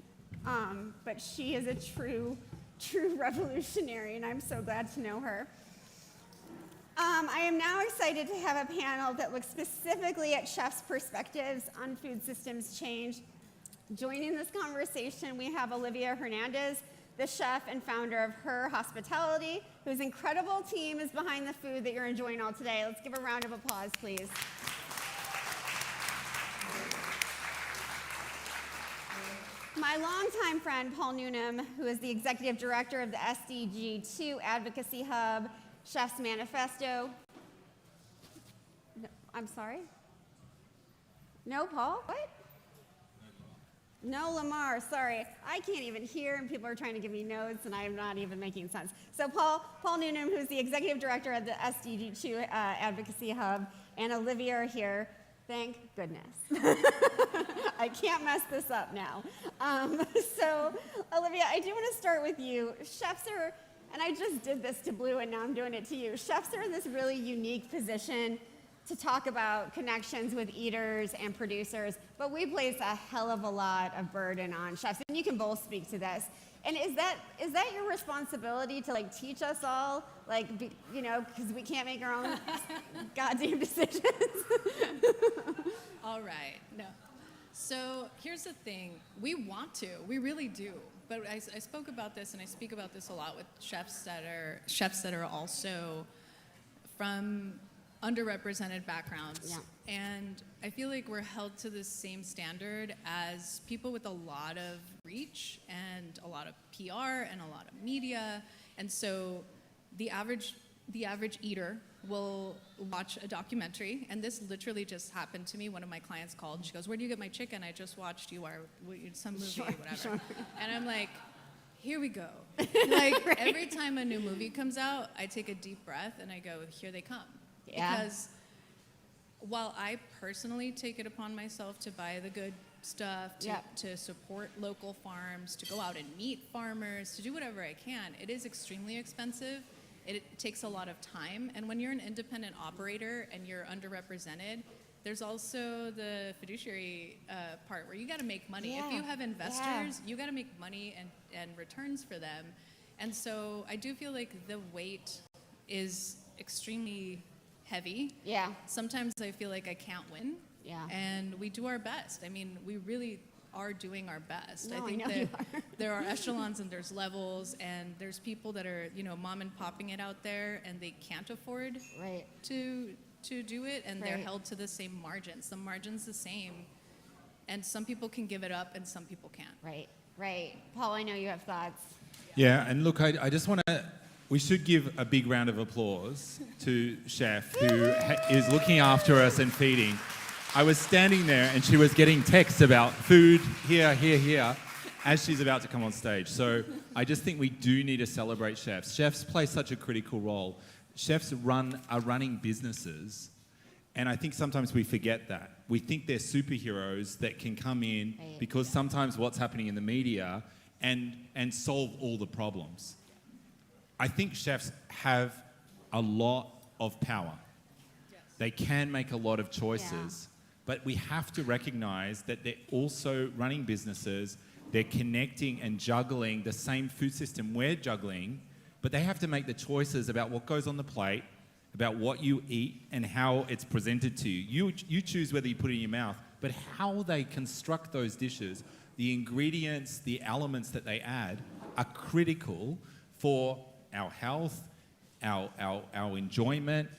Speaker 9: But she is a true revolutionary, and I'm so glad to know her. I am now excited to have a panel that looks specifically at chefs' perspectives on food systems change. Joining this conversation, we have Olivia Hernandez, the chef and founder of Her Hospitality, whose incredible team is behind the food that you're enjoying all today. Let's give a round of applause, please. My longtime friend, Paul Noonan, who is the executive director of the SDG2 Advocacy Hub, Chef's Manifesto. No, I'm sorry? No, Paul? What? No, Lamar, sorry. I can't even hear, and people are trying to give me notes, and I'm not even making sense. So Paul Noonan, who's the executive director of the SDG2 Advocacy Hub, and Olivia are here. Thank goodness. I can't mess this up now. So, Olivia, I do want to start with you. Chefs are, and I just did this to Blue, and now I'm doing it to you. Chefs are in this really unique position to talk about connections with eaters and producers, but we place a hell of a lot of burden on chefs, and you can both speak to this. And is that your responsibility to like teach us all, like, you know, because we can't make our own goddamn decisions?
Speaker 11: All right, no. So here's the thing, we want to, we really do. But I spoke about this, and I speak about this a lot with chefs that are also from underrepresented backgrounds.
Speaker 9: Yeah.
Speaker 11: And I feel like we're held to the same standard as people with a lot of reach and a lot of PR and a lot of media. And so the average eater will watch a documentary, and this literally just happened to me. One of my clients called, and she goes, "Where do you get my chicken? I just watched some movie,
Speaker 9: Sure,
Speaker 11: whatever."
Speaker 9: sure.
Speaker 11: And I'm like, here we go. Like, every time a new movie comes out, I take a deep breath and I go, here they come.
Speaker 9: Yeah.
Speaker 11: Because while I personally take it upon myself to buy the good stuff, to support local farms, to go out and meet farmers, to do whatever I can, it is extremely expensive. It takes a lot of time. And when you're an independent operator and you're underrepresented, there's also the fiduciary part where you got to make money.
Speaker 9: Yeah.
Speaker 11: If you have investors, you got to make money and returns for them. And so I do feel like the weight is extremely heavy.
Speaker 9: Yeah.
Speaker 11: Sometimes I feel like I can't win.
Speaker 9: Yeah.
Speaker 11: And we do our best. I mean, we really are doing our best.
Speaker 9: No,
Speaker 11: I think
Speaker 9: I know
Speaker 11: that
Speaker 9: you are.
Speaker 11: there are echelons and there's levels, and there's people that are, you know, mom and popping it out there, and they can't afford to do it, and they're held to the same margins. The margin's the same, and some people can give it up and some people can't.
Speaker 9: Right. Paul, I know you have thoughts.
Speaker 13: Yeah, and look, I just want to, we should give a big round of applause to Chef, who is looking after us and feeding. I was standing there and she was getting texts about food here, as she's about to come on stage. So I just think we do need to celebrate chefs. Chefs play such a critical role. Chefs are running businesses, and I think sometimes we forget that. We think they're superheroes that can come in because sometimes what's happening in the media and solve all the problems. I think chefs have a lot of power. They can make a lot of choices, but we have to recognize that they're also running businesses. They're connecting and juggling the same food system we're juggling, but they have to make the choices about what goes on the plate, about what you eat and how it's presented to you. You choose whether you put it in your mouth, but how they construct those dishes, the ingredients, the elements that they add are critical for our health, our enjoyment,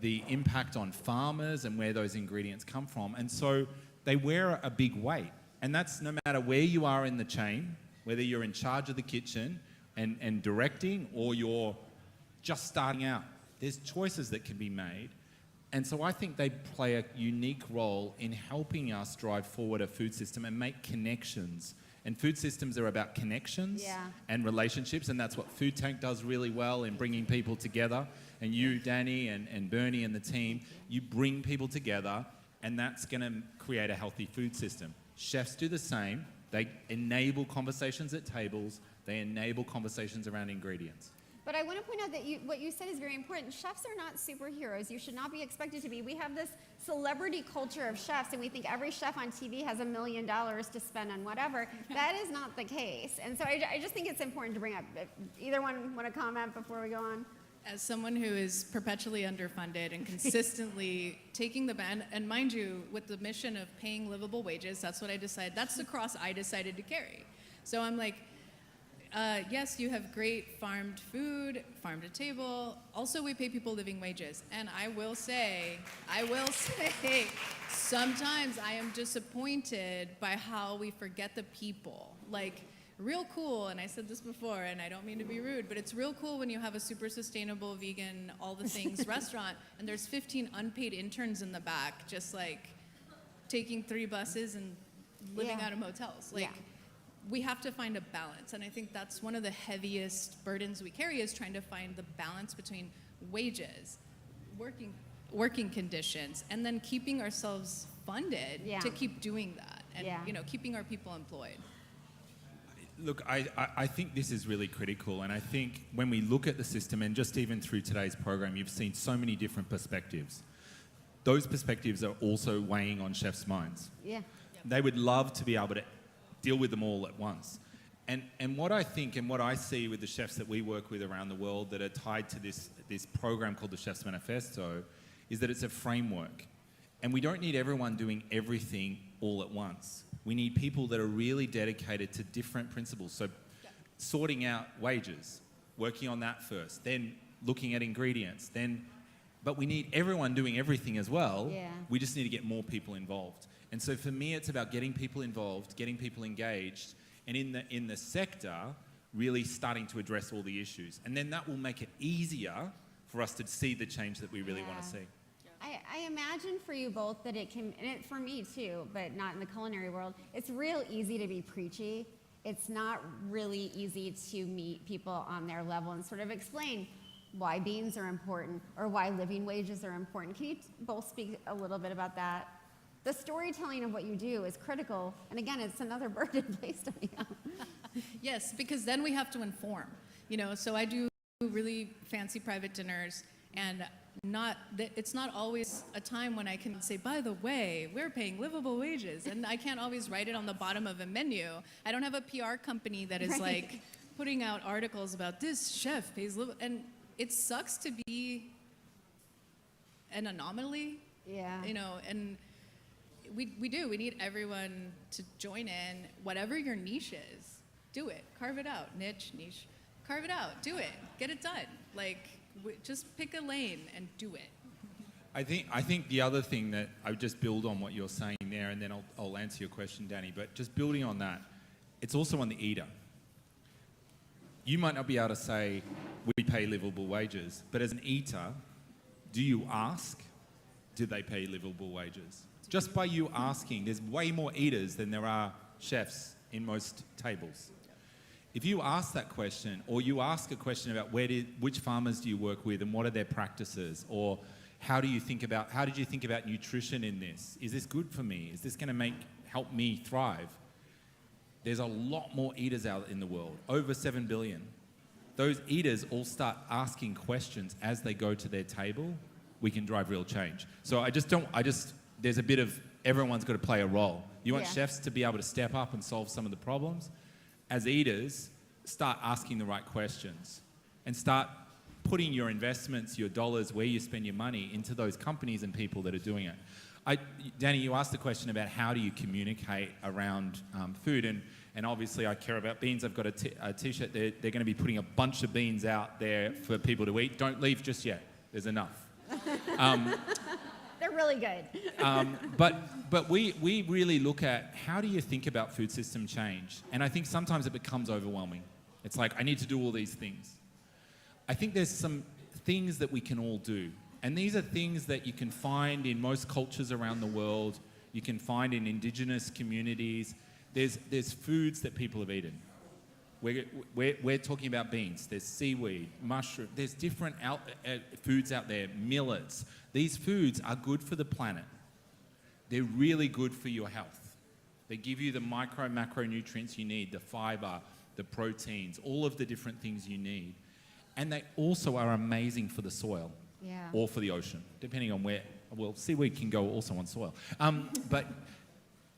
Speaker 13: the impact on farmers and where those ingredients come from. And so they wear a big weight. And that's no matter where you are in the chain, whether you're in charge of the kitchen and directing, or you're just starting out. There's choices that can be made. And so I think they play a unique role in helping us drive forward a food system and make connections. And food systems are about connections and relationships, and that's what Food Tank does really well in bringing people together. And you, Danny, and Bernie and the team, you bring people together, and that's going to create a healthy food system. Chefs do the same. They enable conversations at tables. They enable conversations around ingredients.
Speaker 9: But I want to point out that what you said is very important. Chefs are not superheroes. You should not be expected to be. We have this celebrity culture of chefs, and we think every chef on TV has $1 million to spend on whatever. That is not the case. And so I just think it's important to bring up. Either one want to comment before we go on?
Speaker 11: As someone who is perpetually underfunded and consistently taking the ban, and mind you, with the mission of paying livable wages, that's what I decided, that's the cross I decided to carry. So I'm like, yes, you have great farmed food, farm to table. Also, we pay people living wages. And I will say, sometimes I am disappointed by how we forget the people. Like, real cool, and I said this before, and I don't mean to be rude, but it's real cool when you have a super sustainable, vegan, all the things restaurant, and there's 15 unpaid interns in the back, just like taking 3 buses and living out of motels. Like, we have to find a balance, and I think that's one of the heaviest burdens we carry is trying to find the balance between wages, working conditions, and then keeping ourselves funded to keep doing that, and you know, keeping our people employed.
Speaker 13: Look, I think this is really critical, and I think when we look at the system, and just even through today's program, you've seen so many different perspectives. Those perspectives are also weighing on chefs' minds.
Speaker 9: Yeah.
Speaker 13: They would love to be able to deal with them all at once. And what I think and what I see with the chefs that we work with around the world that are tied to this program called the Chef's Manifesto is that it's a framework. And we don't need everyone doing everything all at once. We need people that are really dedicated to different principles. So sorting out wages, working on that first, then looking at ingredients, but we need everyone doing everything as well.
Speaker 9: Yeah.
Speaker 13: We just need to get more people involved. And so for me, it's about getting people involved, getting people engaged, and in the sector, really starting to address all the issues. And then that will make it easier for us to see the change that we really want to see.
Speaker 9: I imagine for you both that it can, and for me too, but not in the culinary world, it's real easy to be preachy. It's not really easy to meet people on their level and sort of explain why beans are important or why living wages are important. Can you both speak a little bit about that? The storytelling of what you do is critical, and again, it's another burden placed on you.
Speaker 11: Yes, because then we have to inform. You know, so I do really fancy private dinners, and it's not always a time when I can say, by the way, we're paying livable wages, and I can't always write it on the bottom of a menu. I don't have a PR company that is like putting out articles about this chef pays livable, and it sucks to be an anomaly.
Speaker 9: Yeah.
Speaker 11: You know, and we need everyone to join in, whatever your niche is, do it, carve it out, niche, carve it out, do it, get it done. Like, just pick a lane and do it.
Speaker 13: I think the other thing that I would just build on what you're saying there, and then I'll answer your question, Danny, but just building on that, it's also on the eater. You might not be able to say, we pay livable wages, but as an eater, do you ask, do they pay livable wages? Just by you asking, there's way more eaters than there are chefs in most tables. If you ask that question, or you ask a question about which farmers do you work with and what are their practices, or how did you think about nutrition in this? Is this good for me? Is this going to help me thrive? There's a lot more eaters out in the world, over 7 billion. Those eaters all start asking questions as they go to their table. We can drive real change. So there's a bit of everyone's got to play a role. You want chefs to be able to step up and solve some of the problems. As eaters, start asking the right questions and start putting your investments, your dollars, where you spend your money into those companies and people that are doing it. Danny, you asked the question about how do you communicate around food, and obviously I care about beans. I've got a t-shirt. They're going to be putting a bunch of beans out there for people to eat. Don't leave just yet. There's enough.
Speaker 9: They're really good.
Speaker 13: But we really look at how do you think about food system change? And I think sometimes it becomes overwhelming. It's like, I need to do all these things. I think there's some things that we can all do. And these are things that you can find in most cultures around the world. You can find in indigenous communities. There's foods that people have eaten. We're talking about beans. There's seaweed, mushroom. There's different foods out there, millets. These foods are good for the planet. They're really good for your health. They give you the micro, macronutrients you need, the fiber, the proteins, all of the different things you need. And they also are amazing for the soil or for the ocean, depending on where. Well, seaweed can go also on soil. But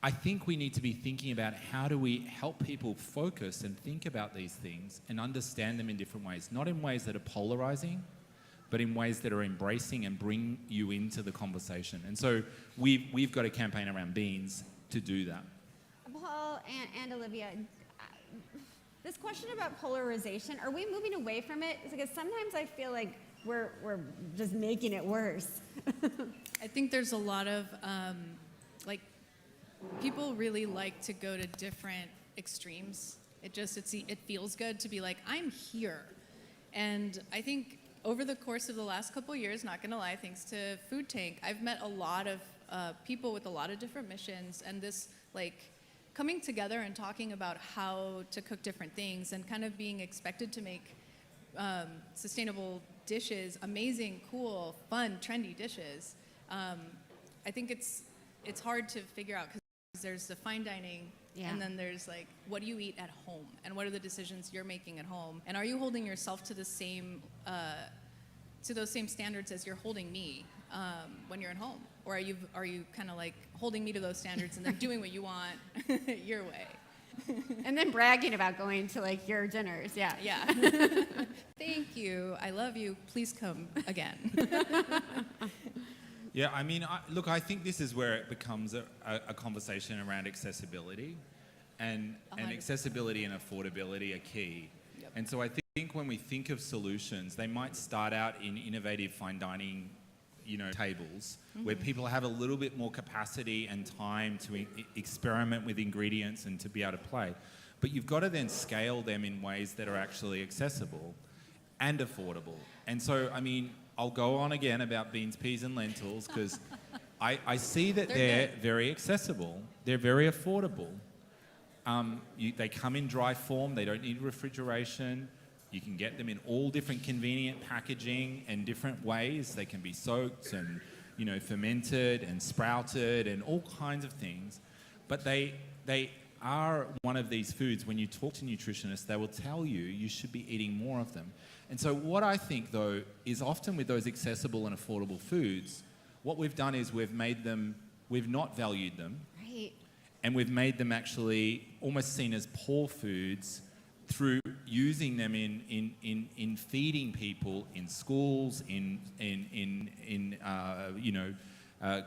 Speaker 13: I think we need to be thinking about how do we help people focus and think about these things and understand them in different ways, not in ways that are polarizing, but in ways that are embracing and bring you into the conversation. And so we've got a campaign around beans to do that.
Speaker 9: Paul and Olivia, this question about polarization, are we moving away from it? Because sometimes I feel like we're just making it worse.
Speaker 11: I think there's a lot of, like, people really like to go to different extremes. It feels good to be like, I'm here. And I think over the course of the last couple of years, not gonna lie, thanks to Food Tank, I've met a lot of people with a lot of different missions, and this, like, coming together and talking about how to cook different things and kind of being expected to make sustainable dishes, amazing, cool, fun, trendy dishes. I think it's hard to figure out because there's the fine dining, and then there's like, what do you eat at home, and what are the decisions you're making at home, and are you holding yourself to the same to those same standards as you're holding me when you're at home, or are you kind of like holding me to those standards and then doing what you want your way?
Speaker 9: And then bragging about going to like your dinners, yeah.
Speaker 11: Thank you, I love you, please come again.
Speaker 13: Yeah, I mean, look, I think this is where it becomes a conversation around accessibility, and accessibility and affordability are key. Yep. And so I think when we think of solutions, they might start out in innovative fine dining, tables, where people have a little bit more capacity and time to experiment with ingredients and to be able to play. But you've got to then scale them in ways that are actually accessible and affordable. And so, I mean, I'll go on again about beans, peas, and lentils, because I see that they're very accessible. They're very affordable. They come in dry form. They don't need refrigeration. You can get them in all different convenient packaging and different ways. They can be soaked and, fermented and sprouted and all kinds of things. But they are one of these foods, when you talk to nutritionists, they will tell you you should be eating more of them. And so what I think, though, is often with those accessible and affordable foods, what we've done is we've not valued them.
Speaker 9: Right.
Speaker 13: And we've made them actually almost seen as poor foods through using them in feeding people in schools, in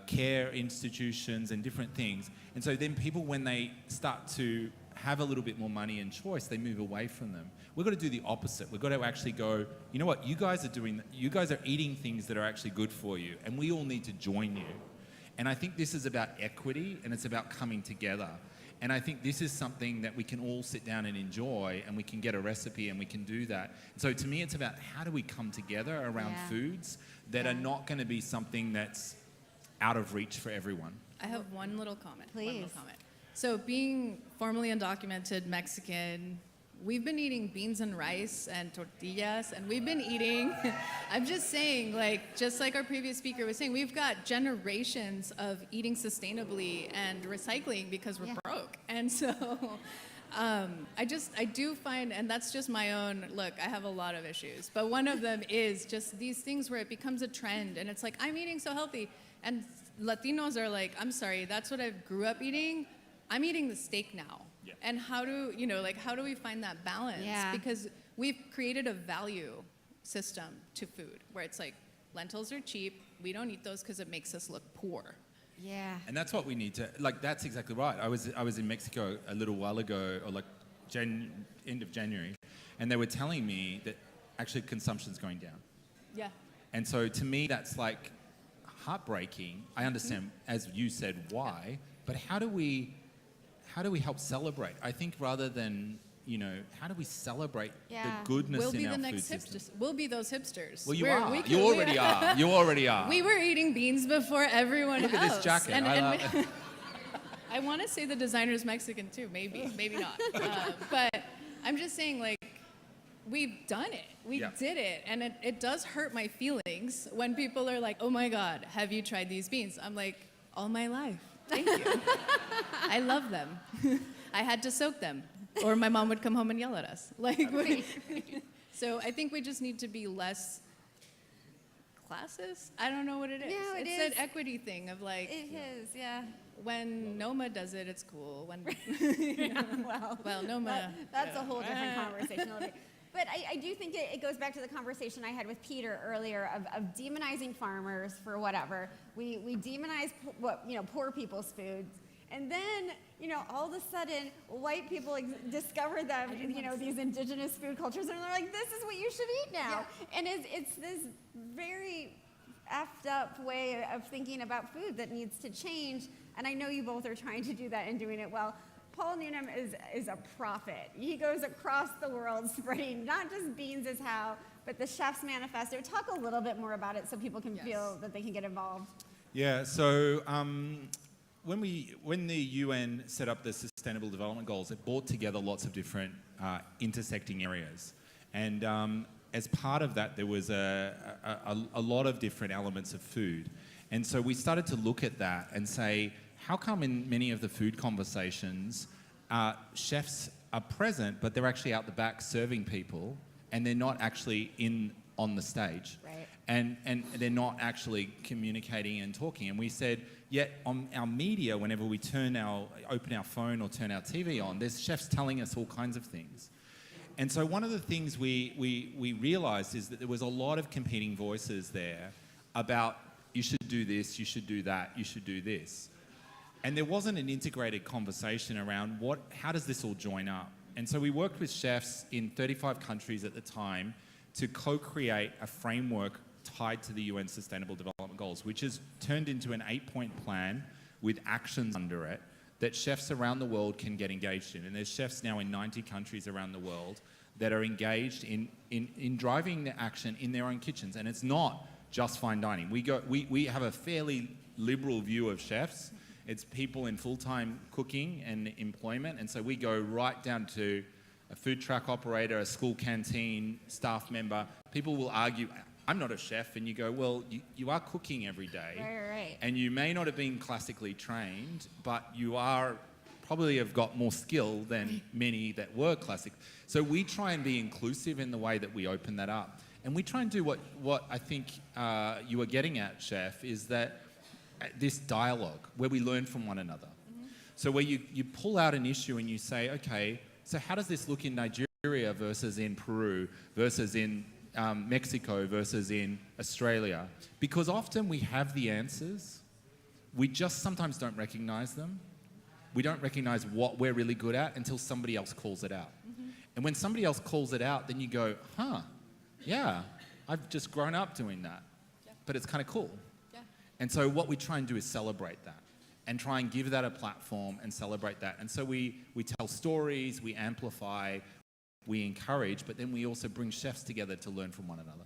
Speaker 13: care institutions and different things. And so then people, when they start to have a little bit more money and choice, they move away from them. We've got to do the opposite. We've got to actually go, you know what, you guys are eating things that are actually good for you, and we all need to join you. And I think this is about equity, and it's about coming together. And I think this is something that we can all sit down and enjoy, and we can get a recipe and we can do that. So to me, it's about how do we come together around foods that are not going to be something that's out of reach for everyone.
Speaker 11: I have one little comment.
Speaker 9: Please.
Speaker 11: One little comment. So being formerly undocumented Mexican, we've been eating beans and rice and tortillas, and we've been eating, I'm just saying, just like our previous speaker was saying, we've got generations of eating sustainably and recycling because we're broke. And so I do find, and that's just my own, look, I have a lot of issues, but one of them is just these things where it becomes a trend, and it's like, I'm eating so healthy. And Latinos are like, I'm sorry, that's what I grew up eating. I'm eating the steak now. Yeah. And how do we find that balance?
Speaker 9: Yeah.
Speaker 11: Because we've created a value system to food where it's like, lentils are cheap, we don't eat those because it makes us look poor.
Speaker 9: Yeah.
Speaker 13: And that's what we need to, that's exactly right. I was in Mexico a little while ago, or end of January, and they were telling me that actually consumption's going down.
Speaker 11: Yeah.
Speaker 13: And so to me, that's like heartbreaking. I understand, as you said, why, but how do we help celebrate? I think rather than, how do we celebrate the goodness in our food system?
Speaker 11: We'll be those hipsters.
Speaker 13: Well, you are. You already are. You already are.
Speaker 11: We were eating beans before everyone else.
Speaker 13: Look at this jacket.
Speaker 11: I want to say the designer's Mexican too. Maybe not. But I'm just saying, we've done it. We did it. And it does hurt my feelings when people are like, oh my God, have you tried these beans? I'm like, all my life. Thank you. I love them. I had to soak them, or my mom would come home and yell at us. So I think we just need to be less classist. I don't know what it is.
Speaker 9: No,
Speaker 11: it's an equity thing of
Speaker 9: It is, yeah.
Speaker 11: When Noma does it, it's cool. When
Speaker 9: Well,
Speaker 11: Noma.
Speaker 9: That's a whole different conversation. But I do think it goes back to the conversation I had with Peter earlier of demonizing farmers for whatever. We demonize poor people's foods. And then, all of a sudden, white people discover them, these indigenous food cultures, and they're like, this is what you should eat now. Yeah. And it's this very effed up way of thinking about food that needs to change. And I know you both are trying to do that and doing it well. Paul Newnham is a prophet. He goes across the world spreading not just beans is how, but the Chef's Manifesto. Talk a little bit more about it so people can feel that they can get involved.
Speaker 13: Yeah, so when the UN set up the Sustainable Development Goals, it brought together lots of different intersecting areas. And as part of that, there was a lot of different elements of food. And so we started to look at that and say, how come in many of the food conversations, chefs are present, but they're actually out the back serving people, and they're not actually on the stage.
Speaker 9: Right.
Speaker 13: And they're not actually communicating and talking. And we said, yet on our media, whenever we open our phone or turn our TV on, there's chefs telling us all kinds of things. And so one of the things we realized is that there was a lot of competing voices there about, you should do this, you should do that, you should do this. And there wasn't an integrated conversation around how does this all join up? And so we worked with chefs in 35 countries at the time to co-create a framework tied to the UN Sustainable Development Goals, which has turned into an 8-point plan with actions under it that chefs around the world can get engaged in. And there's chefs now in 90 countries around the world that are engaged in driving the action in their own kitchens. And it's not just fine dining. We have a fairly liberal view of chefs. It's people in full-time cooking and employment, and so we go right down to a food truck operator, a school canteen staff member. People will argue, I'm not a chef, and you go, well, you are cooking every day.
Speaker 9: Right.
Speaker 13: And you may not have been classically trained, but you probably have got more skill than many that were classic. So we try and be inclusive in the way that we open that up. And we try and do what I think you were getting at, Chef, is that this dialogue where we learn from one another. Mm-hmm. So where you pull out an issue and you say, okay, so how does this look in Nigeria versus in Peru versus in Mexico versus in Australia? Because often we have the answers, we just sometimes don't recognize them. We don't recognize what we're really good at until somebody else calls it out. Mm-hmm. And when somebody else calls it out, then you go, yeah, I've just grown up doing that. Yeah. But it's kind of cool. And so what we try and do is celebrate that and try and give that a platform and celebrate that. And so we tell stories, we amplify, we encourage, but then we also bring chefs together to learn from one another.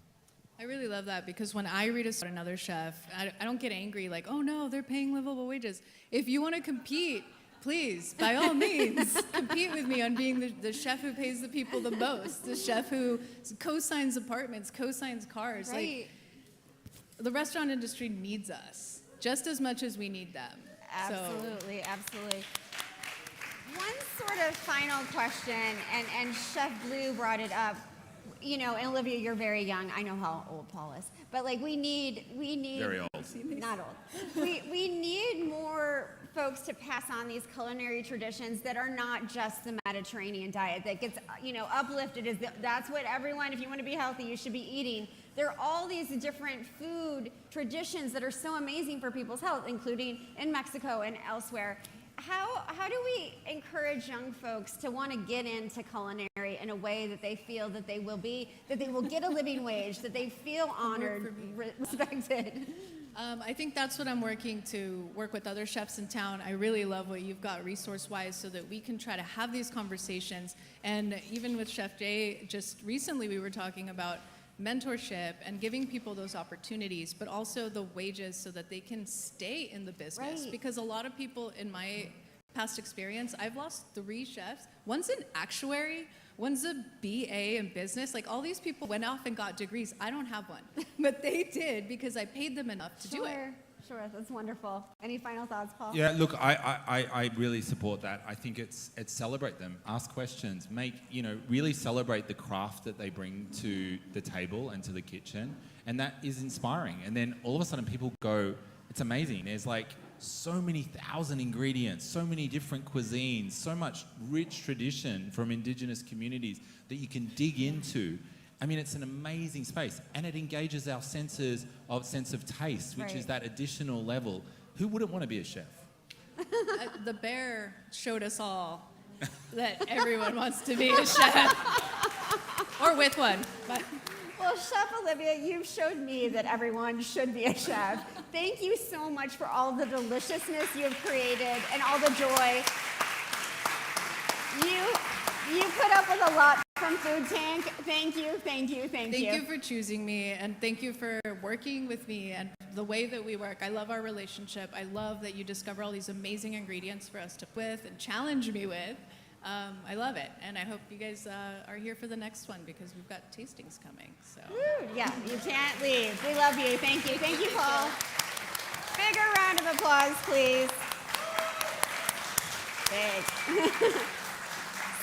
Speaker 11: I really love that, because when I read about another chef, I don't get angry like, oh no, they're paying livable wages. If you want to compete, please, by all means, compete with me on being the chef who pays the people the most, the chef who co-signs apartments, co-signs cars.
Speaker 9: Right.
Speaker 11: The restaurant industry needs us just as much as we need them.
Speaker 9: Absolutely, absolutely. One sort of final question, and Chef Blue brought it up, and Olivia, you're very young. I know how old Paul is, but we need
Speaker 13: very old.
Speaker 9: Not old. We need more folks to pass on these culinary traditions that are not just the Mediterranean diet that gets uplifted that's what everyone, if you want to be healthy, you should be eating. There are all these different food traditions that are so amazing for people's health, including in Mexico and elsewhere. How do we encourage young folks to want to get into culinary in a way that they feel that they will get a living wage, that they feel honored, respected?
Speaker 11: I think that's what I'm working to work with other chefs in town. I really love what you've got resource-wise so that we can try to have these conversations. And even with Chef Jay, just recently we were talking about mentorship and giving people those opportunities, but also the wages so that they can stay in the business.
Speaker 9: Right.
Speaker 11: Because a lot of people in my past experience, I've lost 3 chefs. One's an actuary, one's a BA in business. All these people went off and got degrees. I don't have one, but they did because I paid them enough to do it.
Speaker 9: Sure, that's wonderful. Any final thoughts, Paul?
Speaker 13: Yeah, look, I really support that. I think it's celebrate them, ask questions, really celebrate the craft that they bring to the table and to the kitchen, and that is inspiring. And then all of a sudden people go, it's amazing. There's so many thousand ingredients, so many different cuisines, so much rich tradition from indigenous communities that you can dig into. I mean, it's an amazing space, and it engages our sense of taste, which is that additional level. Who wouldn't want to be a chef?
Speaker 11: The bear showed us all that everyone wants to be a chef, or with one. But
Speaker 9: Well, Chef Olivia, you've showed me that everyone should be a chef. Thank you so much for all the deliciousness you have created and all the joy. You put up with a lot from Food Tank. Thank you, thank you, thank you.
Speaker 11: Thank you for choosing me, and thank you for working with me and the way that we work. I love our relationship. I love that you discover all these amazing ingredients for us to with and challenge me with. I love it, and I hope you guys are here for the next one because we've got tastings coming. So.
Speaker 9: Woo, yeah, you can't leave. We love you. Thank you. Thank you, Paul. Bigger round of applause, please. Thanks.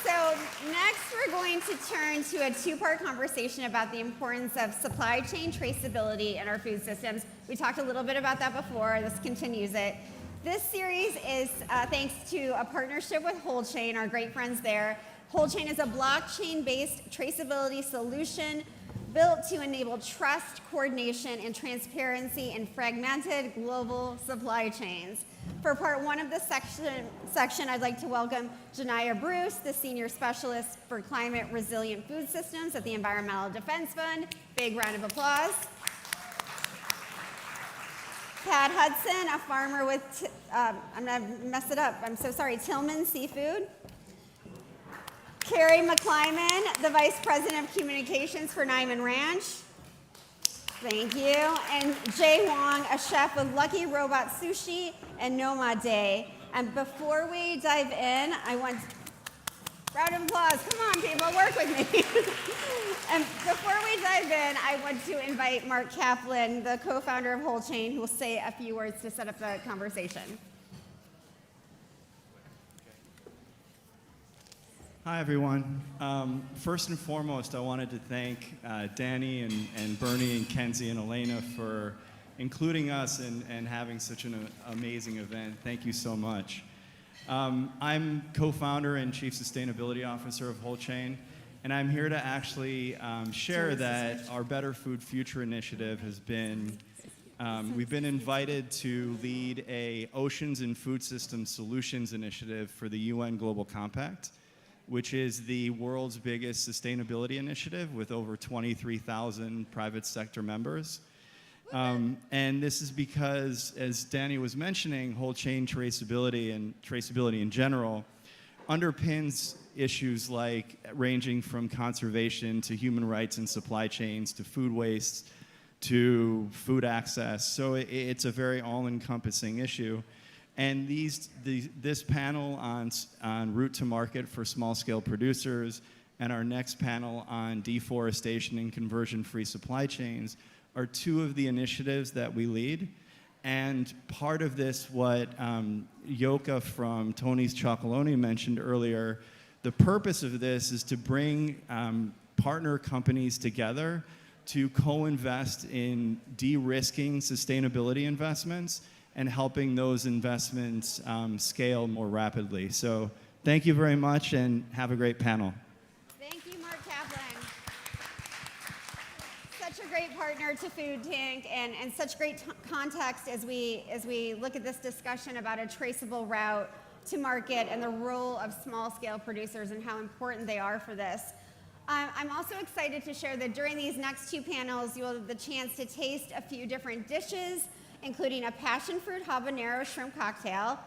Speaker 9: So next we're going to turn to a two-part conversation about the importance of supply chain traceability in our food systems. We talked a little bit about that before. This continues it. This series is thanks to a partnership with Whole Chain, our great friends there. Whole Chain is a blockchain-based traceability solution built to enable trust, coordination, and transparency in fragmented global supply chains. For part one of this section, I'd like to welcome Janiyah Bruce, the Senior Specialist for Climate Resilient Food Systems at the Environmental Defense Fund. Big round of applause. Pat Hudson, a farmer with, I'm gonna mess it up, I'm so sorry, Tillman Seafood. Carrie McClyman, the Vice President of Communications for Nyman Ranch. Thank you. And Jay Wong, a chef with Lucky Robot Sushi and Noma Day. And before we dive in, I want, round of applause, come on people, work with me. And before we dive in, I want to invite Mark Kaplan, the co-founder of Whole Chain, who will say a few words to set up the conversation.
Speaker 14: Hi, everyone. First and foremost, I wanted to thank Danny and Bernie and Kenzie and Elena for including us and having such an amazing event. Thank you so much. I'm co-founder and chief sustainability officer of Whole Chain, and I'm here to actually share that our Better Food Future initiative has been, we've been invited to lead a Oceans and Food System Solutions initiative for the UN Global Compact, which is the world's biggest sustainability initiative with over 23,000 private sector members. And this is because, as Danny was mentioning, whole chain traceability and traceability in general underpins issues like ranging from conservation to human rights and supply chains to food waste to food access. So it's a very all-encompassing issue. And this panel on route to market for small-scale producers and our next panel on deforestation and conversion-free supply chains are two of the initiatives that we lead. And part of this, what Yoka from Tony's Chocolonely mentioned earlier, the purpose of this is to bring partner companies together to co-invest in de-risking sustainability investments and helping those investments scale more rapidly. So thank you very much and have a great panel.
Speaker 9: Thank you, Mark Kaplan. Such a great partner to Food Tank and such great context as we look at this discussion about a traceable route to market and the role of small-scale producers and how important they are for this. I'm also excited to share that during these next two panels, you'll have the chance to taste a few different dishes, including a passion fruit habanero shrimp cocktail,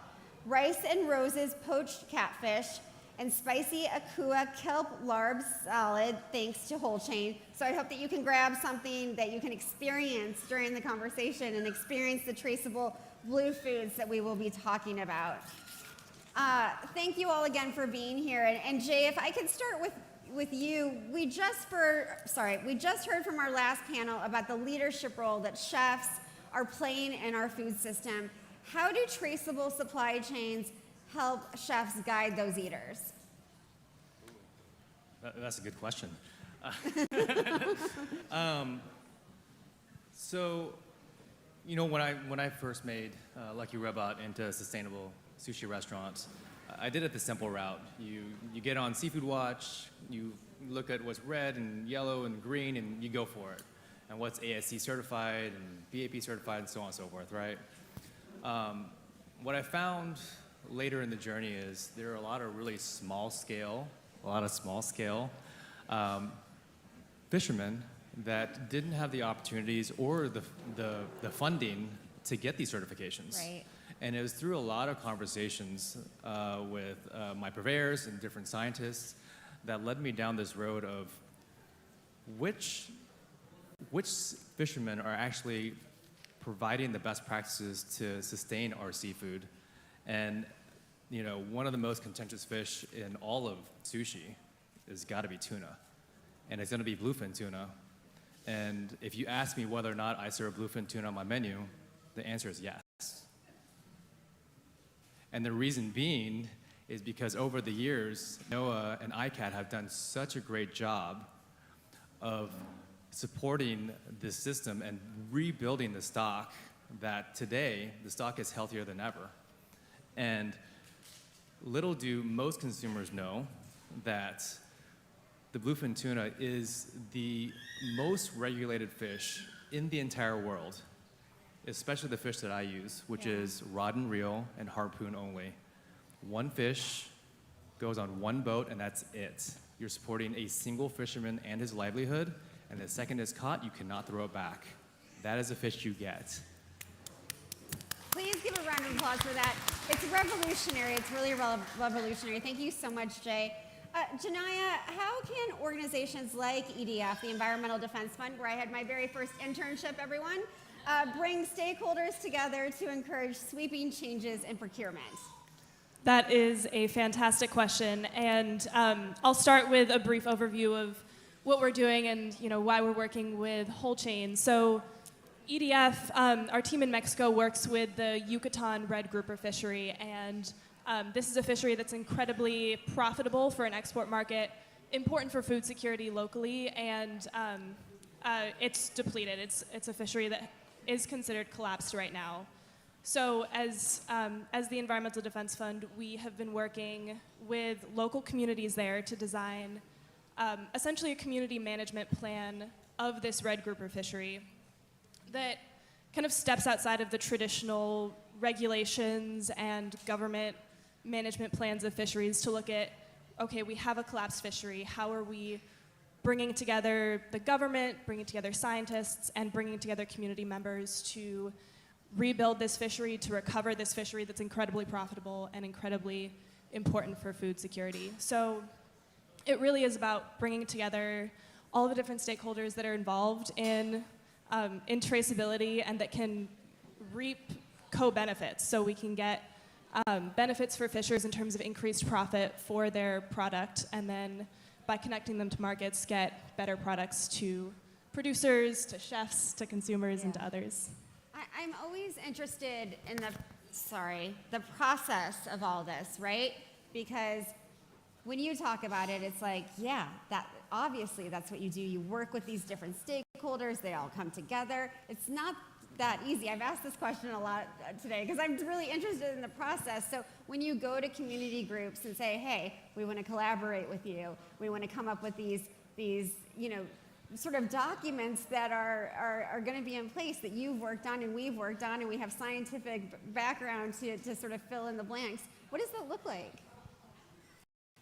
Speaker 9: rice and roses poached catfish, and spicy akua kelp larb salad, thanks to Whole Chain. So I hope that you can grab something that you can experience during the conversation and experience the traceable blue foods that we will be talking about. Thank you all again for being here. And Jay, if I could start with you, we just heard from our last panel about the leadership role that chefs are playing in our food system. How do traceable supply chains help chefs guide those eaters?
Speaker 15: That's a good question. So You know, when I first made Lucky Robot into a sustainable sushi restaurant, I did it the simple route. You get on Seafood Watch, you look at what's red and yellow and green, and you go for it. And what's ASC certified and BAP certified and so on and so forth, right? What I found later in the journey is there are a lot of small scale fishermen that didn't have the opportunities or the funding to get these certifications.
Speaker 9: Right.
Speaker 15: And it was through a lot of conversations with my purveyors and different scientists that led me down this road of which fishermen are actually providing the best practices to sustain our seafood. And you know, one of the most contentious fish in all of sushi has got to be tuna. And it's going to be bluefin tuna. And if you ask me whether or not I serve bluefin tuna on my menu, the answer is yes. And the reason being is because over the years, NOAA and ICAT have done such a great job of supporting this system and rebuilding the stock that today the stock is healthier than ever. And little do most consumers know that the bluefin tuna is the most regulated fish in the entire world, especially the fish that I use, which is rod and reel and harpoon only. One fish goes on one boat and that's it. You're supporting a single fisherman and his livelihood, and the second it's caught, you cannot throw it back. That is the fish you get.
Speaker 9: Please give a round of applause for that. It's revolutionary. It's really revolutionary. Thank you so much, Jay. Janaya, how can organizations like EDF, the Environmental Defense Fund, where I had my very first internship, everyone, bring stakeholders together to encourage sweeping changes in procurement?
Speaker 16: That is a fantastic question, and I'll start with a brief overview of what we're doing and why we're working with whole chain. So EDF, our team in Mexico works with the Yucatan red grouper fishery, and this is a fishery that's incredibly profitable for an export market, important for food security locally, and it's depleted. It's a fishery that is considered collapsed right now. So as the Environmental Defense Fund, we have been working with local communities there to design essentially a community management plan of this red grouper fishery that kind of steps outside of the traditional regulations and government management plans of fisheries to look at, okay, we have a collapsed fishery, how are we bringing together the government, bringing together scientists, and bringing together community members to rebuild this fishery, to recover this fishery that's incredibly profitable and incredibly important for food security. So it really is about bringing together all the different stakeholders that are involved in traceability and that can reap co-benefits. So we can get benefits for fishers in terms of increased profit for their product, and then by connecting them to markets, get better products to producers, to chefs, to consumers, and to others.
Speaker 9: I'm always interested in the process of all this, right? Because when you talk about it, it's like, yeah, that obviously that's what you do. You work with these different stakeholders, they all come together. It's not that easy. I've asked this question a lot today because I'm really interested in the process. So when you go to community groups and say, hey, we want to collaborate with you, we want to come up with these sort of documents that are going to be in place that you've worked on and we've worked on, and we have scientific background to sort of fill in the blanks. What does that look like?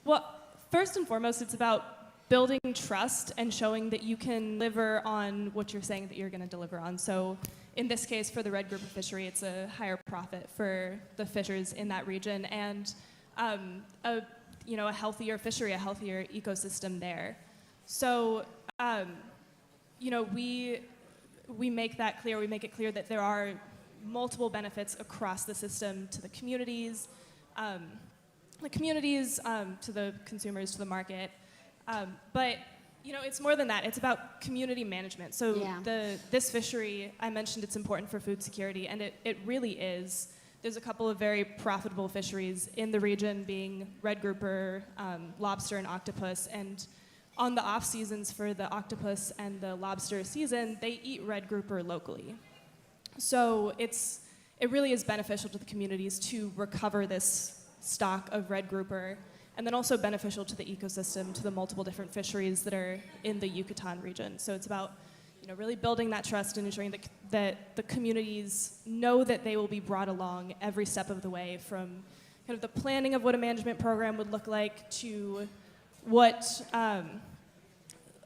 Speaker 16: Well, first and foremost, it's about building trust and showing that you can deliver on what you're saying that you're going to deliver on. So in this case, for the red grouper fishery, it's a higher profit for the fishers in that region, and a healthier fishery, a healthier ecosystem there. So we make that clear. We make it clear that there are multiple benefits across the system to the communities, to the consumers, to the market. But it's more than that. It's about community management. So this fishery, I mentioned it's important for food security, and it really is. There's a couple of very profitable fisheries in the region, being red grouper, lobster, and octopus. And on the off seasons for the octopus and the lobster season, they eat red grouper locally. So it really is beneficial to the communities to recover this stock of red grouper, and then also beneficial to the ecosystem, to the multiple different fisheries that are in the Yucatan region. So it's about really building that trust and ensuring that the communities know that they will be brought along every step of the way, from kind of the planning of what a management program would look like to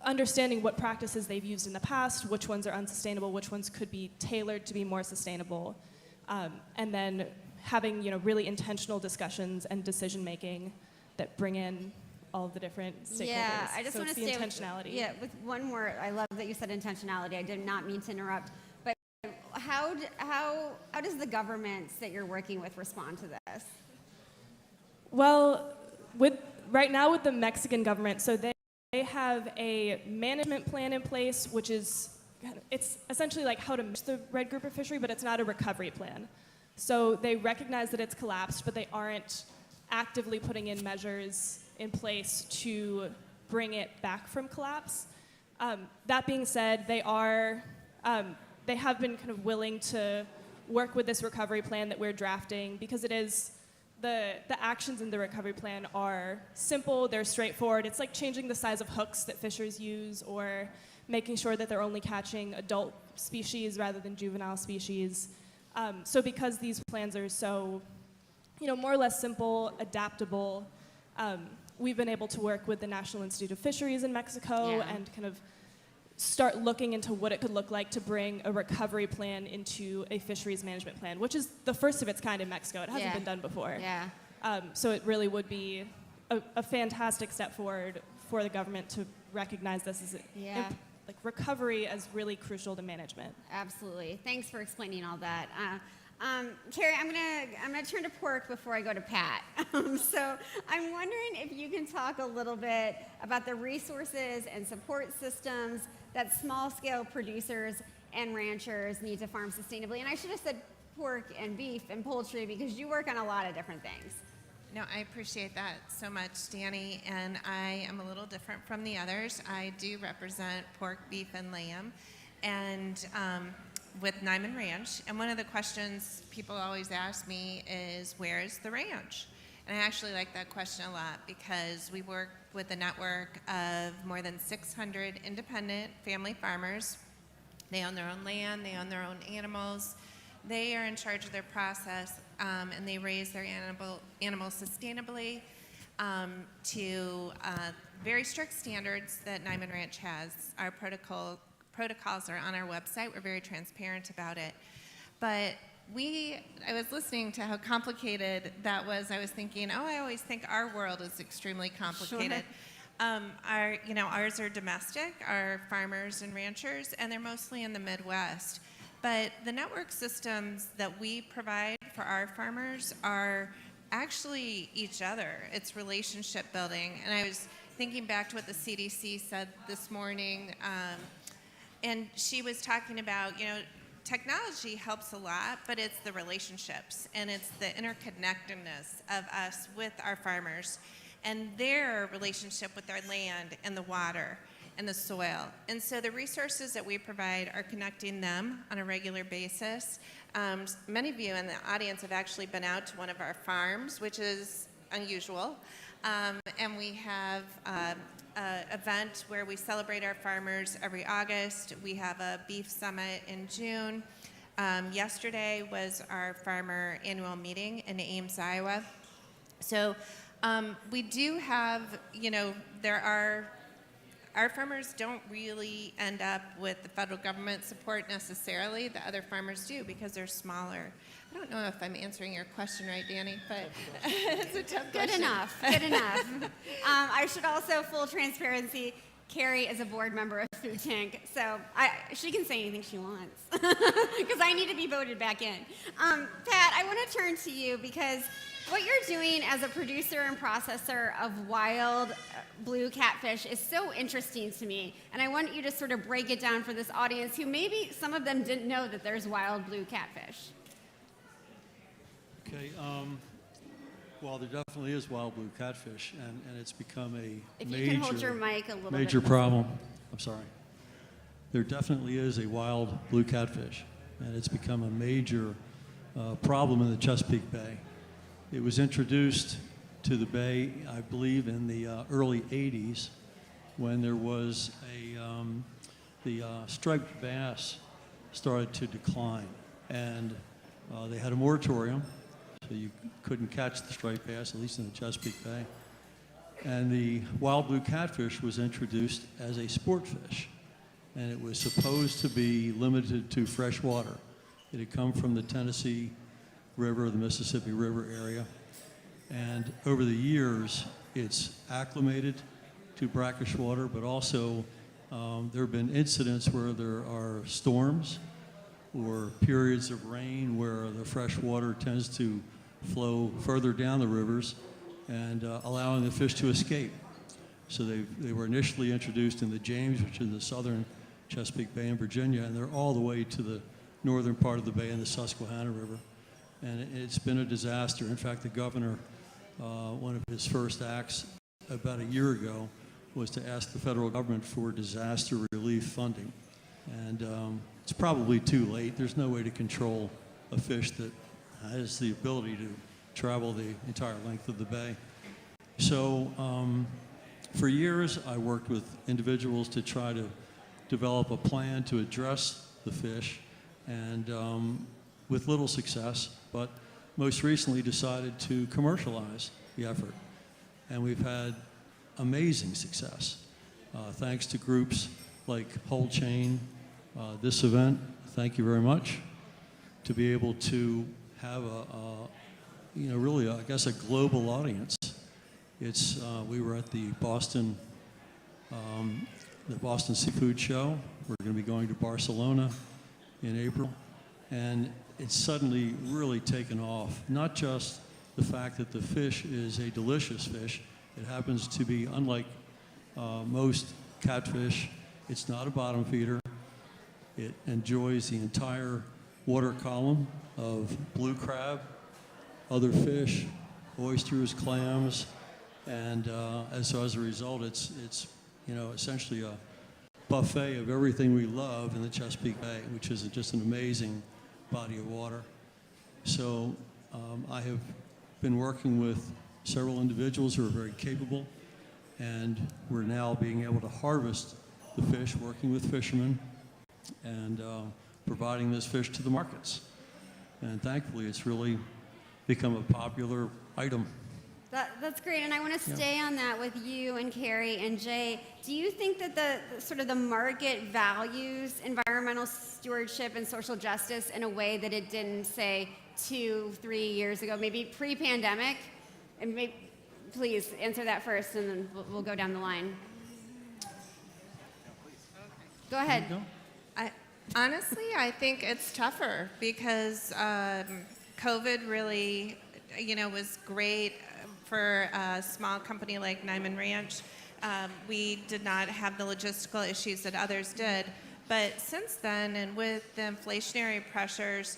Speaker 16: understanding what practices they've used in the past, which ones are unsustainable, which ones could be tailored to be more sustainable, and then having really intentional discussions and decision making that bring in all of the different stakeholders.
Speaker 9: Yeah, I just
Speaker 16: so
Speaker 9: want
Speaker 16: it's
Speaker 9: to
Speaker 16: the
Speaker 9: stay
Speaker 16: intentionality.
Speaker 9: with one more. I love that you said intentionality. I did not mean to interrupt, but how does the governments that you're working with respond to this?
Speaker 16: Well, right now with the Mexican government, so they have a management plan in place, which is it's essentially like how to manage the red grouper fishery, but it's not a recovery plan. So they recognize that it's collapsed, but they aren't actively putting in measures in place to bring it back from collapse. That being said, they have been kind of willing to work with this recovery plan that we're drafting, because it is the actions in the recovery plan are simple, they're straightforward. It's like changing the size of hooks that fishers use, or making sure that they're only catching adult species rather than juvenile species. So because these plans are so, more or less simple, adaptable, we've been able to work with the National Institute of Fisheries in Mexico and kind of start looking into what it could look like to bring a recovery plan into a fisheries management plan, which is the first of its kind in Mexico. It hasn't been done before.
Speaker 9: Yeah.
Speaker 16: So it really would be a fantastic step forward for the government to recognize this as like recovery as really crucial to management.
Speaker 9: Absolutely. Thanks for explaining all that. Carrie, I'm gonna turn to Pork before I go to Pat. So I'm wondering if you can talk a little bit about the resources and support systems that small-scale producers and ranchers need to farm sustainably. And I should have said pork and beef and poultry, because you work on a lot of different things.
Speaker 18: No, I appreciate that so much, Danny, and I am a little different from the others. I do represent pork, beef, and lamb, and with Nyman Ranch. And one of the questions people always ask me is, where is the ranch? And I actually like that question a lot, because we work with a network of more than 600 independent family farmers. They own their own land, they own their own animals. They are in charge of their process, and they raise their animals sustainably to very strict standards that Nyman Ranch has. Our protocols are on our website. We're very transparent about it. But I was listening to how complicated that was. I was thinking, I always think our world is extremely complicated. Sure. Ours are domestic, our farmers and ranchers, and they're mostly in the Midwest. But the network systems that we provide for our farmers are actually each other. It's relationship building. And I was thinking back to what the CDC said this morning, and she was talking about, technology helps a lot, but it's the relationships and it's the interconnectedness of us with our farmers and their relationship with their land and the water and the soil. And so the resources that we provide are connecting them on a regular basis. Many of you in the audience have actually been out to one of our farms, which is unusual. And we have an event where we celebrate our farmers every August. We have a beef summit in June. Yesterday was our farmer annual meeting in Ames, Iowa. So we do have, our farmers don't really end up with the federal government support necessarily. The other farmers do, because they're smaller. I don't know if I'm answering your question right, Danny, but it's a tough question.
Speaker 9: Good enough. I should also, full transparency, Carrie is a board member of Food Tank, so she can say anything she wants, because I need to be voted back in. Pat, I want to turn to you, because what you're doing as a producer and processor of wild blue catfish is so interesting to me, and I want you to sort of break it down for this audience who maybe some of them didn't know that there's wild blue catfish.
Speaker 19: Okay, well, there definitely is wild blue catfish, and it's become a
Speaker 9: If you can hold your mic a little
Speaker 19: major
Speaker 9: bit.
Speaker 19: problem. I'm sorry. There definitely is a wild blue catfish. and it's become a major problem in the Chesapeake Bay. It was introduced to the bay, I believe, in the early 80s when there was the striped bass started to decline. And they had a moratorium, so you couldn't catch the striped bass, at least in the Chesapeake Bay. And the wild blue catfish was introduced as a sport fish, and it was supposed to be limited to fresh water. It had come from the Tennessee River, the Mississippi River area, and over the years, it's acclimated to brackish water, but also there have been incidents where there are storms or periods of rain where the fresh water tends to flow further down the rivers and allowing the fish to escape. So they were initially introduced in the James, which is the southern Chesapeake Bay in Virginia, and they're all the way to the northern part of the bay in the Susquehanna River. And it's been a disaster. In fact, the governor, one of his first acts about a year ago was to ask the federal government for disaster relief funding. And it's probably too late. There's no way to control a fish that has the ability to travel the entire length of the bay. So for years, I worked with individuals to try to develop a plan to address the fish, and with little success, but most recently decided to commercialize the effort. And we've had amazing success, thanks to groups like Whole Chain, this event, thank you very much, to be able to have really, I guess, a global audience. It's, we were at the Boston Seafood Show. We're going to be going to Barcelona in April, and it's suddenly really taken off. Not just the fact that the fish is a delicious fish. It happens to be, unlike most catfish, it's not a bottom feeder. It enjoys the entire water column of blue crab, other fish, oysters, clams, and so as a result, it's essentially a buffet of everything we love in the Chesapeake Bay, which is just an amazing body of water. So I have been working with several individuals who are very capable, and we're now being able to harvest the fish, working with fishermen, and providing this fish to the markets. And thankfully, it's really become a popular item.
Speaker 9: That's great, and I want to stay on that with you and Carrie and Jay. Do you think that the market values environmental stewardship and social justice in a way that it didn't, say, 2-3 years ago, maybe pre-pandemic? And please answer that first, and then we'll go down the line. Go ahead.
Speaker 18: Honestly, I think it's tougher because COVID really, was great for a small company like Nyman Ranch. We did not have the logistical issues that others did. But since then, and with the inflationary pressures,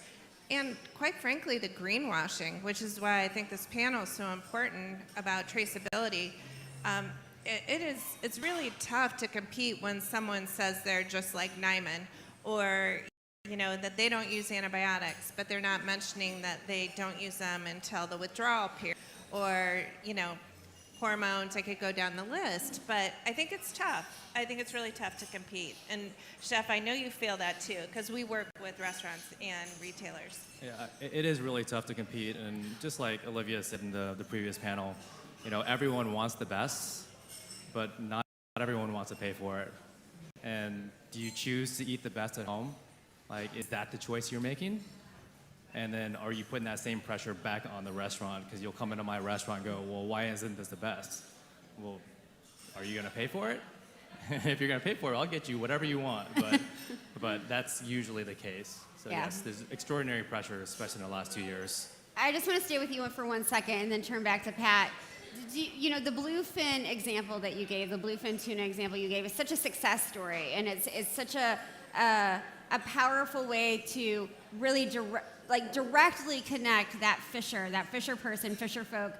Speaker 18: and quite frankly, the greenwashing, which is why I think this panel is so important about traceability, it's really tough to compete when someone says they're just like Nyman, or that they don't use antibiotics, but they're not mentioning that they don't use them until the withdrawal period, or hormones. I could go down the list, but I think it's tough. I think it's really tough to compete. And Chef, I know you feel that too, because we work with restaurants and retailers.
Speaker 15: Yeah, it is really tough to compete, and just like Olivia said in the previous panel, everyone wants the best, but not everyone wants to pay for it. And do you choose to eat the best at home? Like, is that the choice you're making? And then are you putting that same pressure back on the restaurant? Because you'll come into my restaurant and go, well, why isn't this the best? Well, are you going to pay for it? If you're going to pay for it, I'll get you whatever you want. But that's usually the case. So
Speaker 9: Yeah.
Speaker 15: yes, there's extraordinary pressure, especially in the last 2 years.
Speaker 9: I just want to stay with you for 1 second and then turn back to Pat. The bluefin example that you gave, the bluefin tuna example you gave, is such a success story, and it's such a powerful way to really directly connect that fisher person, fisher folk,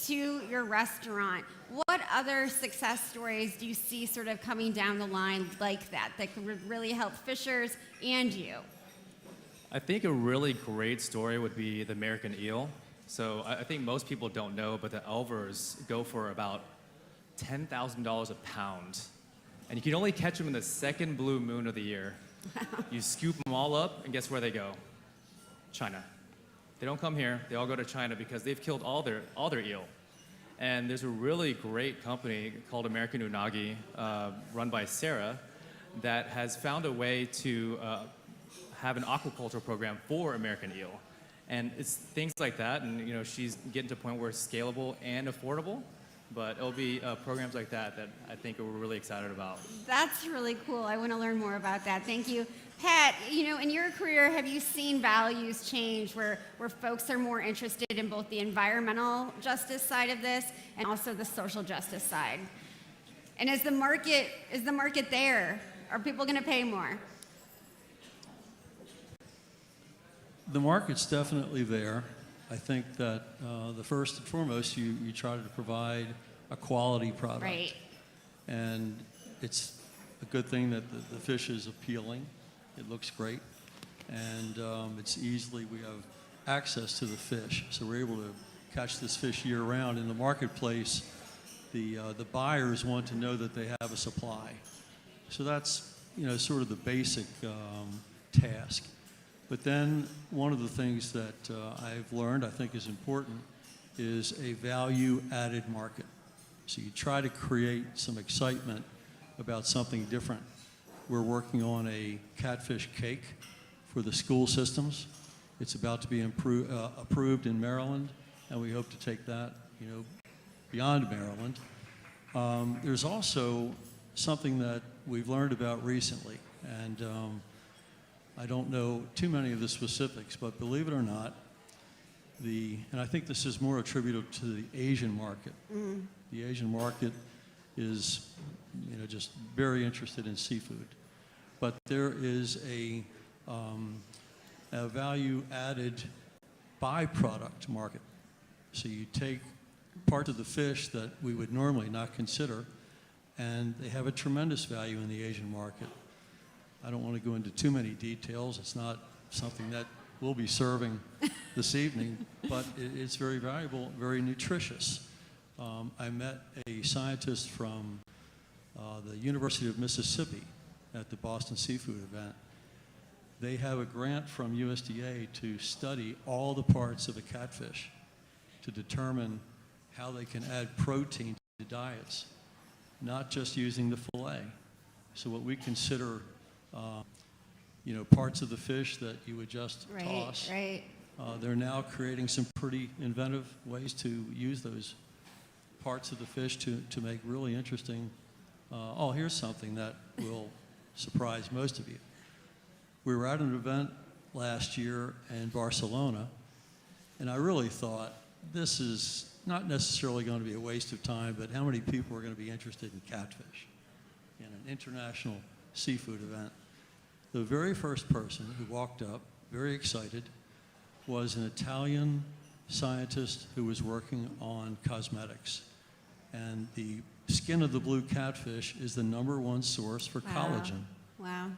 Speaker 9: to your restaurant. What other success stories do you see sort of coming down the line like that could really help fishers and you?
Speaker 15: I think a really great story would be the American eel. So I think most people don't know, but the elvers go for about $10,000 a pound. And you can only catch them in the second blue moon of the year. You scoop them all up, and guess where they go? China. They don't come here. They all go to China because they've killed all their eel. And there's a really great company called American Unagi, run by Sarah, that has found a way to have an aquaculture program for American eel. And it's things like that, and she's getting to a point where it's scalable and affordable. But it'll be programs like that I think we're really excited about.
Speaker 9: That's really cool. I want to learn more about that. Thank you. Pat, in your career, have you seen values change where folks are more interested in both the environmental justice side of this and also the social justice side? And is the market there? Are people going to pay more?
Speaker 19: The market's definitely there. I think that the first and foremost, you try to provide a quality product.
Speaker 9: Right.
Speaker 19: And it's a good thing that the fish is appealing. It looks great. And we have access to the fish. So we're able to catch this fish year round. In the marketplace, the buyers want to know that they have a supply. So that's, sort of the basic task. But then one of the things that I've learned, I think is important, is a value-added market. So you try to create some excitement about something different. We're working on a catfish cake for the school systems. It's about to be approved in Maryland, and we hope to take that, beyond Maryland. There's also something that we've learned about recently, and I don't know too many of the specifics, but believe it or not, and I think this is more attributable to the Asian market.
Speaker 9: Mm.
Speaker 19: The Asian market is, just very interested in seafood. But there is a value-added byproduct market. So you take parts of the fish that we would normally not consider, and they have a tremendous value in the Asian market. I don't want to go into too many details. It's not something that we'll be serving this evening, but it's very valuable, very nutritious. I met a scientist from the University of Mississippi at the Boston Seafood event. They have a grant from USDA to study all the parts of a catfish to determine how they can add protein to diets, not just using the fillet. So what we consider parts of the fish that you would just toss.
Speaker 9: Right.
Speaker 19: They're now creating some pretty inventive ways to use those parts of the fish to make really interesting. Here's something that will surprise most of you. We were at an event last year in Barcelona, and I really thought this is not necessarily going to be a waste of time, but how many people are going to be interested in catfish in an international seafood event? The very first person who walked up, very excited, was an Italian scientist who was working on cosmetics. And the skin of the blue catfish is the #1 source for collagen.
Speaker 9: Wow.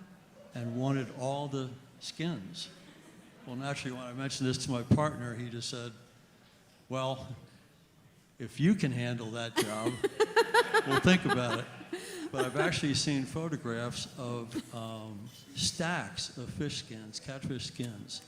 Speaker 19: And wanted all the skins. Well, naturally, when I mentioned this to my partner, he just said, well, if you can handle that job, we'll think about it. But I've actually seen photographs of stacks of fish skins, catfish skins,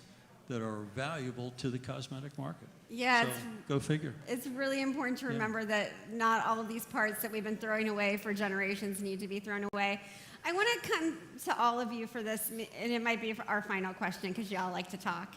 Speaker 19: that are valuable to the cosmetic market.
Speaker 9: Yeah,
Speaker 19: so go figure.
Speaker 9: It's really important to remember that not all of these parts that we've been throwing away for generations need to be thrown away. I want to come to all of you for this, and it might be our final question because y'all like to talk.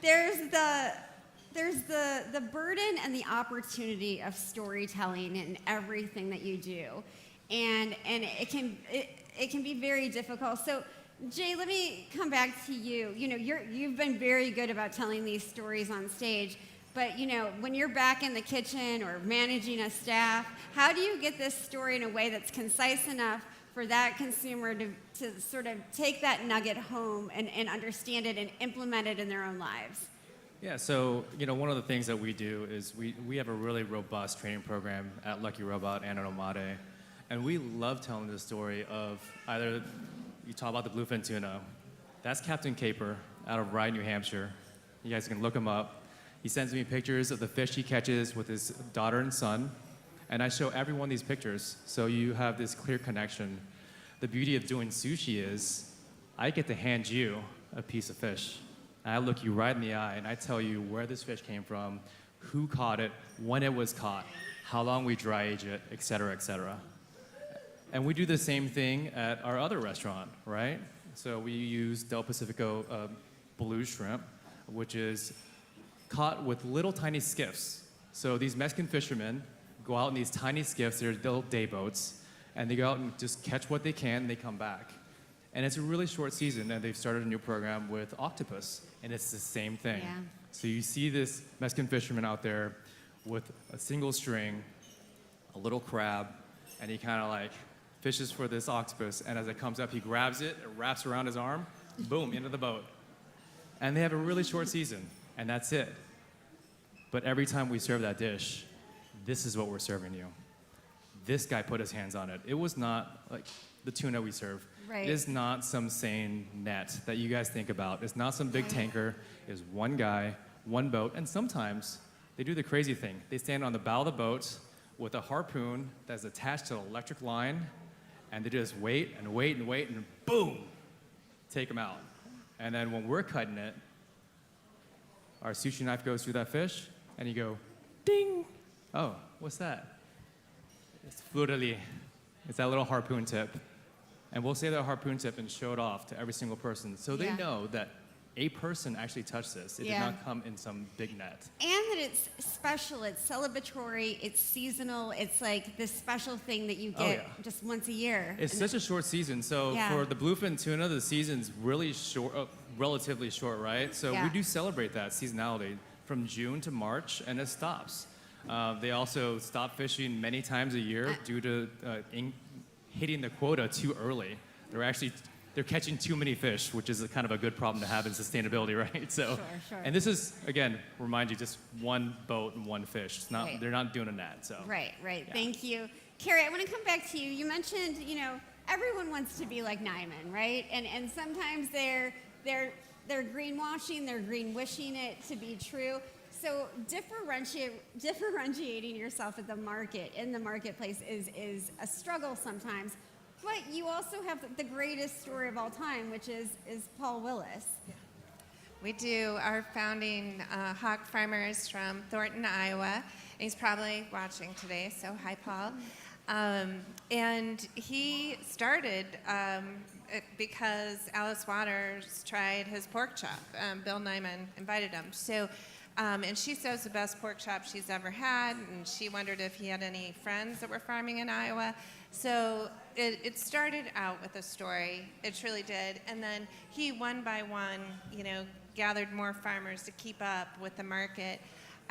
Speaker 9: There's the burden and the opportunity of storytelling in everything that you do, and it can be very difficult. So, Jay, let me come back to you. You've been very good about telling these stories on stage, but when you're back in the kitchen or managing a staff, how do you get this story in a way that's concise enough for that consumer to sort of take that nugget home and understand it and implement it in their own lives?
Speaker 15: Yeah, so one of the things that we do is we have a really robust training program at Lucky Robot and at Omade, and we love telling the story of either you talk about the bluefin tuna, That's Captain Caper out of Rye, New Hampshire. You guys can look him up. He sends me pictures of the fish he catches with his daughter and son, and I show everyone these pictures so you have this clear connection. The beauty of doing sushi is I get to hand you a piece of fish. And I look you right in the eye and I tell you where this fish came from, who caught it, when it was caught, how long we dry age it, et cetera, et cetera. And we do the same thing at our other restaurant, right? So we use Del Pacifico blue shrimp, which is caught with little tiny skiffs. So these Mexican fishermen go out in these tiny skiffs, they're little day boats, and they go out and just catch what they can and they come back. And it's a really short season, and they've started a new program with octopus, and it's the same thing.
Speaker 9: Yeah.
Speaker 15: So you see this Mexican fisherman out there with a single string, a little crab, and he kind of like fishes for this octopus, and as it comes up, he grabs it, it wraps around his arm, boom, into the boat. And they have a really short season, and that's it. But every time we serve that dish, this is what we're serving you. This guy put his hands on it. It was not like the tuna we serve.
Speaker 9: Right.
Speaker 15: It is not some sane net that you guys think about. It's not some big tanker. It's one guy, one boat, and sometimes they do the crazy thing. They stand on the bow of the boat with a harpoon that's attached to an electric line, and they just wait and wait and wait, and boom, take them out. And then when we're cutting it, our sushi knife goes through that fish, and you go, ding. Oh, what's that? It's fleur-de-lis. It's that little harpoon tip. And we'll say that harpoon tip and show it off to every single person so they know that a person actually touched this. It did not come in some big net.
Speaker 9: And that it's special, it's celebratory, it's seasonal, it's like this special thing that you get just once a year.
Speaker 15: It's such a short season. So for the bluefin tuna, the season's really short, relatively short, right? So we do celebrate that seasonality from June to March, and it stops. They also stop fishing many times a year due to hitting the quota too early. They're catching too many fish, which is a kind of a good problem to have in sustainability, right? So,
Speaker 9: sure.
Speaker 15: And this is, again, remind you, just one boat and one fish. It's not, they're not doing a net, so.
Speaker 9: Right. Thank you. Carrie, I want to come back to you. You mentioned, everyone wants to be like Nyman, right? And sometimes they're greenwashing, they're green-wishing it to be true. So differentiating yourself in the marketplace is a struggle sometimes. But you also have the greatest story of all time, which is Paul Willis.
Speaker 18: We do. Our founding hog farmer is from Thornton, Iowa. He's probably watching today, so hi, Paul. And he started because Alice Waters tried his pork chop. Bill Nyman invited him. So, and she says the best pork chop she's ever had, and she wondered if he had any friends that were farming in Iowa. So it started out with a story. It truly did. And then he, one by one, gathered more farmers to keep up with the market.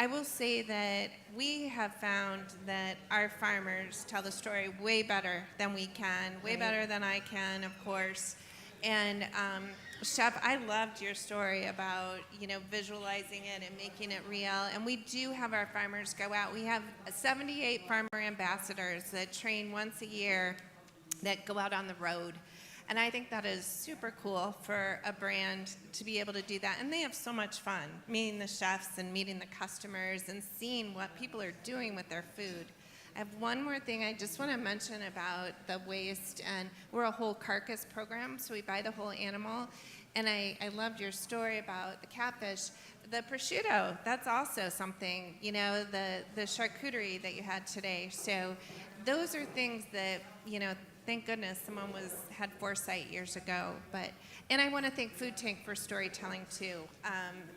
Speaker 18: I will say that we have found that our farmers tell the story way better than we can, way better than I can, of course. And Chef, I loved your story about, visualizing it and making it real. And we do have our farmers go out. We have 78 farmer ambassadors that train once a year that go out on the road. And I think that is super cool for a brand to be able to do that. And they have so much fun meeting the chefs and meeting the customers and seeing what people are doing with their food. I have one more thing I just want to mention about the waste. And we're a whole carcass program, so we buy the whole animal. And I loved your story about the catfish. The prosciutto, that's also something, the charcuterie that you had today. So those are things that, thank goodness someone had foresight years ago. And I want to thank Food Tank for storytelling too.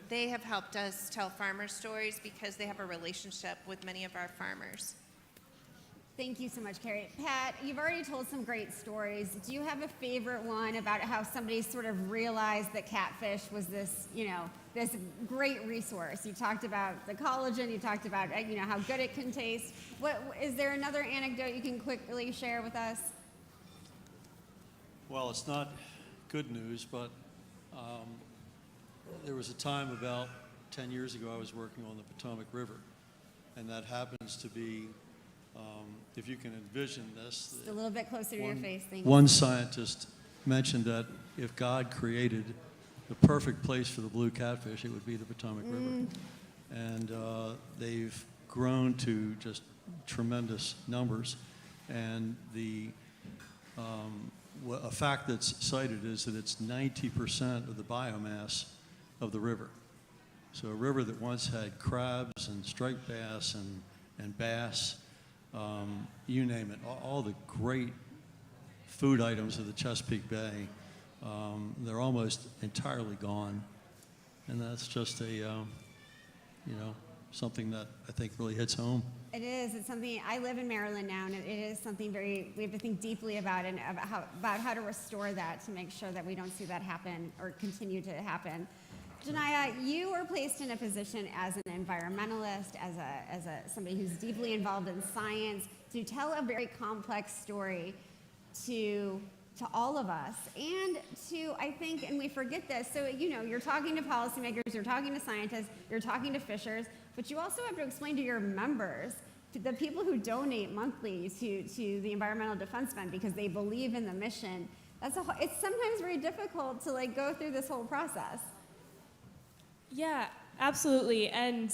Speaker 18: They have helped us tell farmer stories because they have a relationship with many of our farmers.
Speaker 9: Thank you so much, Carrie. Pat, you've already told some great stories. Do you have a favorite one about how somebody sort of realized that catfish was this, this great resource? You talked about the collagen, you talked about, how good it can taste. Is there another anecdote you can quickly share with us?
Speaker 19: Well, it's not good news, but there was a time about 10 years ago I was working on the Potomac River, and that happens to be, if you can envision this.
Speaker 9: Just a little bit closer to your face, thank you.
Speaker 19: One scientist mentioned that if God created the perfect place for the blue catfish, it would be the Potomac River. And they've grown to just tremendous numbers. And a fact that's cited is that it's 90% of the biomass of the river. So a river that once had crabs and striped bass and bass, you name it, all the great food items of the Chesapeake Bay, they're almost entirely gone. And that's just something that I think really hits home.
Speaker 9: It is. It's something. I live in Maryland now, and it is something we have to think deeply about, and about how to restore that to make sure that we don't see that happen or continue to happen. Janaya, you were placed in a position as an environmentalist, as somebody who's deeply involved in science, to tell a very complex story to all of us, and to, I think, and we forget this, so you're talking to policymakers, you're talking to scientists, you're talking to fishers, but you also have to explain to your members, to the people who donate monthly to the Environmental Defense Fund because they believe in the mission. It's sometimes very difficult to go through this whole process.
Speaker 16: Yeah, absolutely. And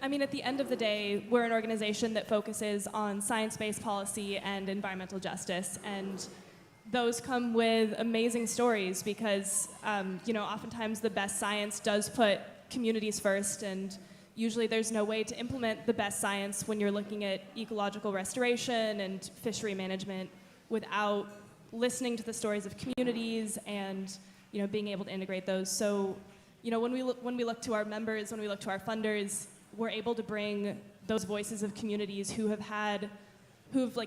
Speaker 16: I mean, at the end of the day, we're an organization that focuses on science-based policy and environmental justice. And those come with amazing stories because, oftentimes the best science does put communities first, and usually there's no way to implement the best science when you're looking at ecological restoration and fishery management without listening to the stories of communities and, being able to integrate those. So, when we look to our members, when we look to our funders, we're able to bring those voices of communities who've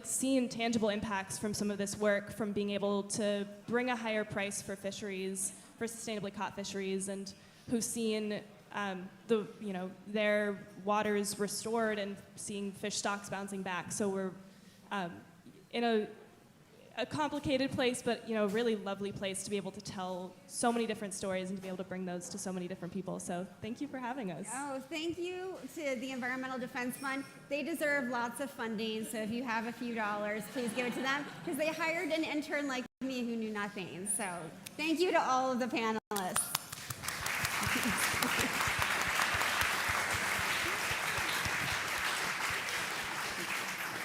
Speaker 16: seen tangible impacts from some of this work, from being able to bring a higher price for fisheries, for sustainably caught fisheries, and who've seen their waters restored and seeing fish stocks bouncing back. So we're in a complicated place, but a really lovely place to be able to tell so many different stories and to be able to bring those to so many different people. So thank you for having us.
Speaker 9: Oh, thank you to the Environmental Defense Fund. They deserve lots of funding, so if you have a few dollars, please give it to them, because they hired an intern like me who knew nothing. So thank you to all of the panelists.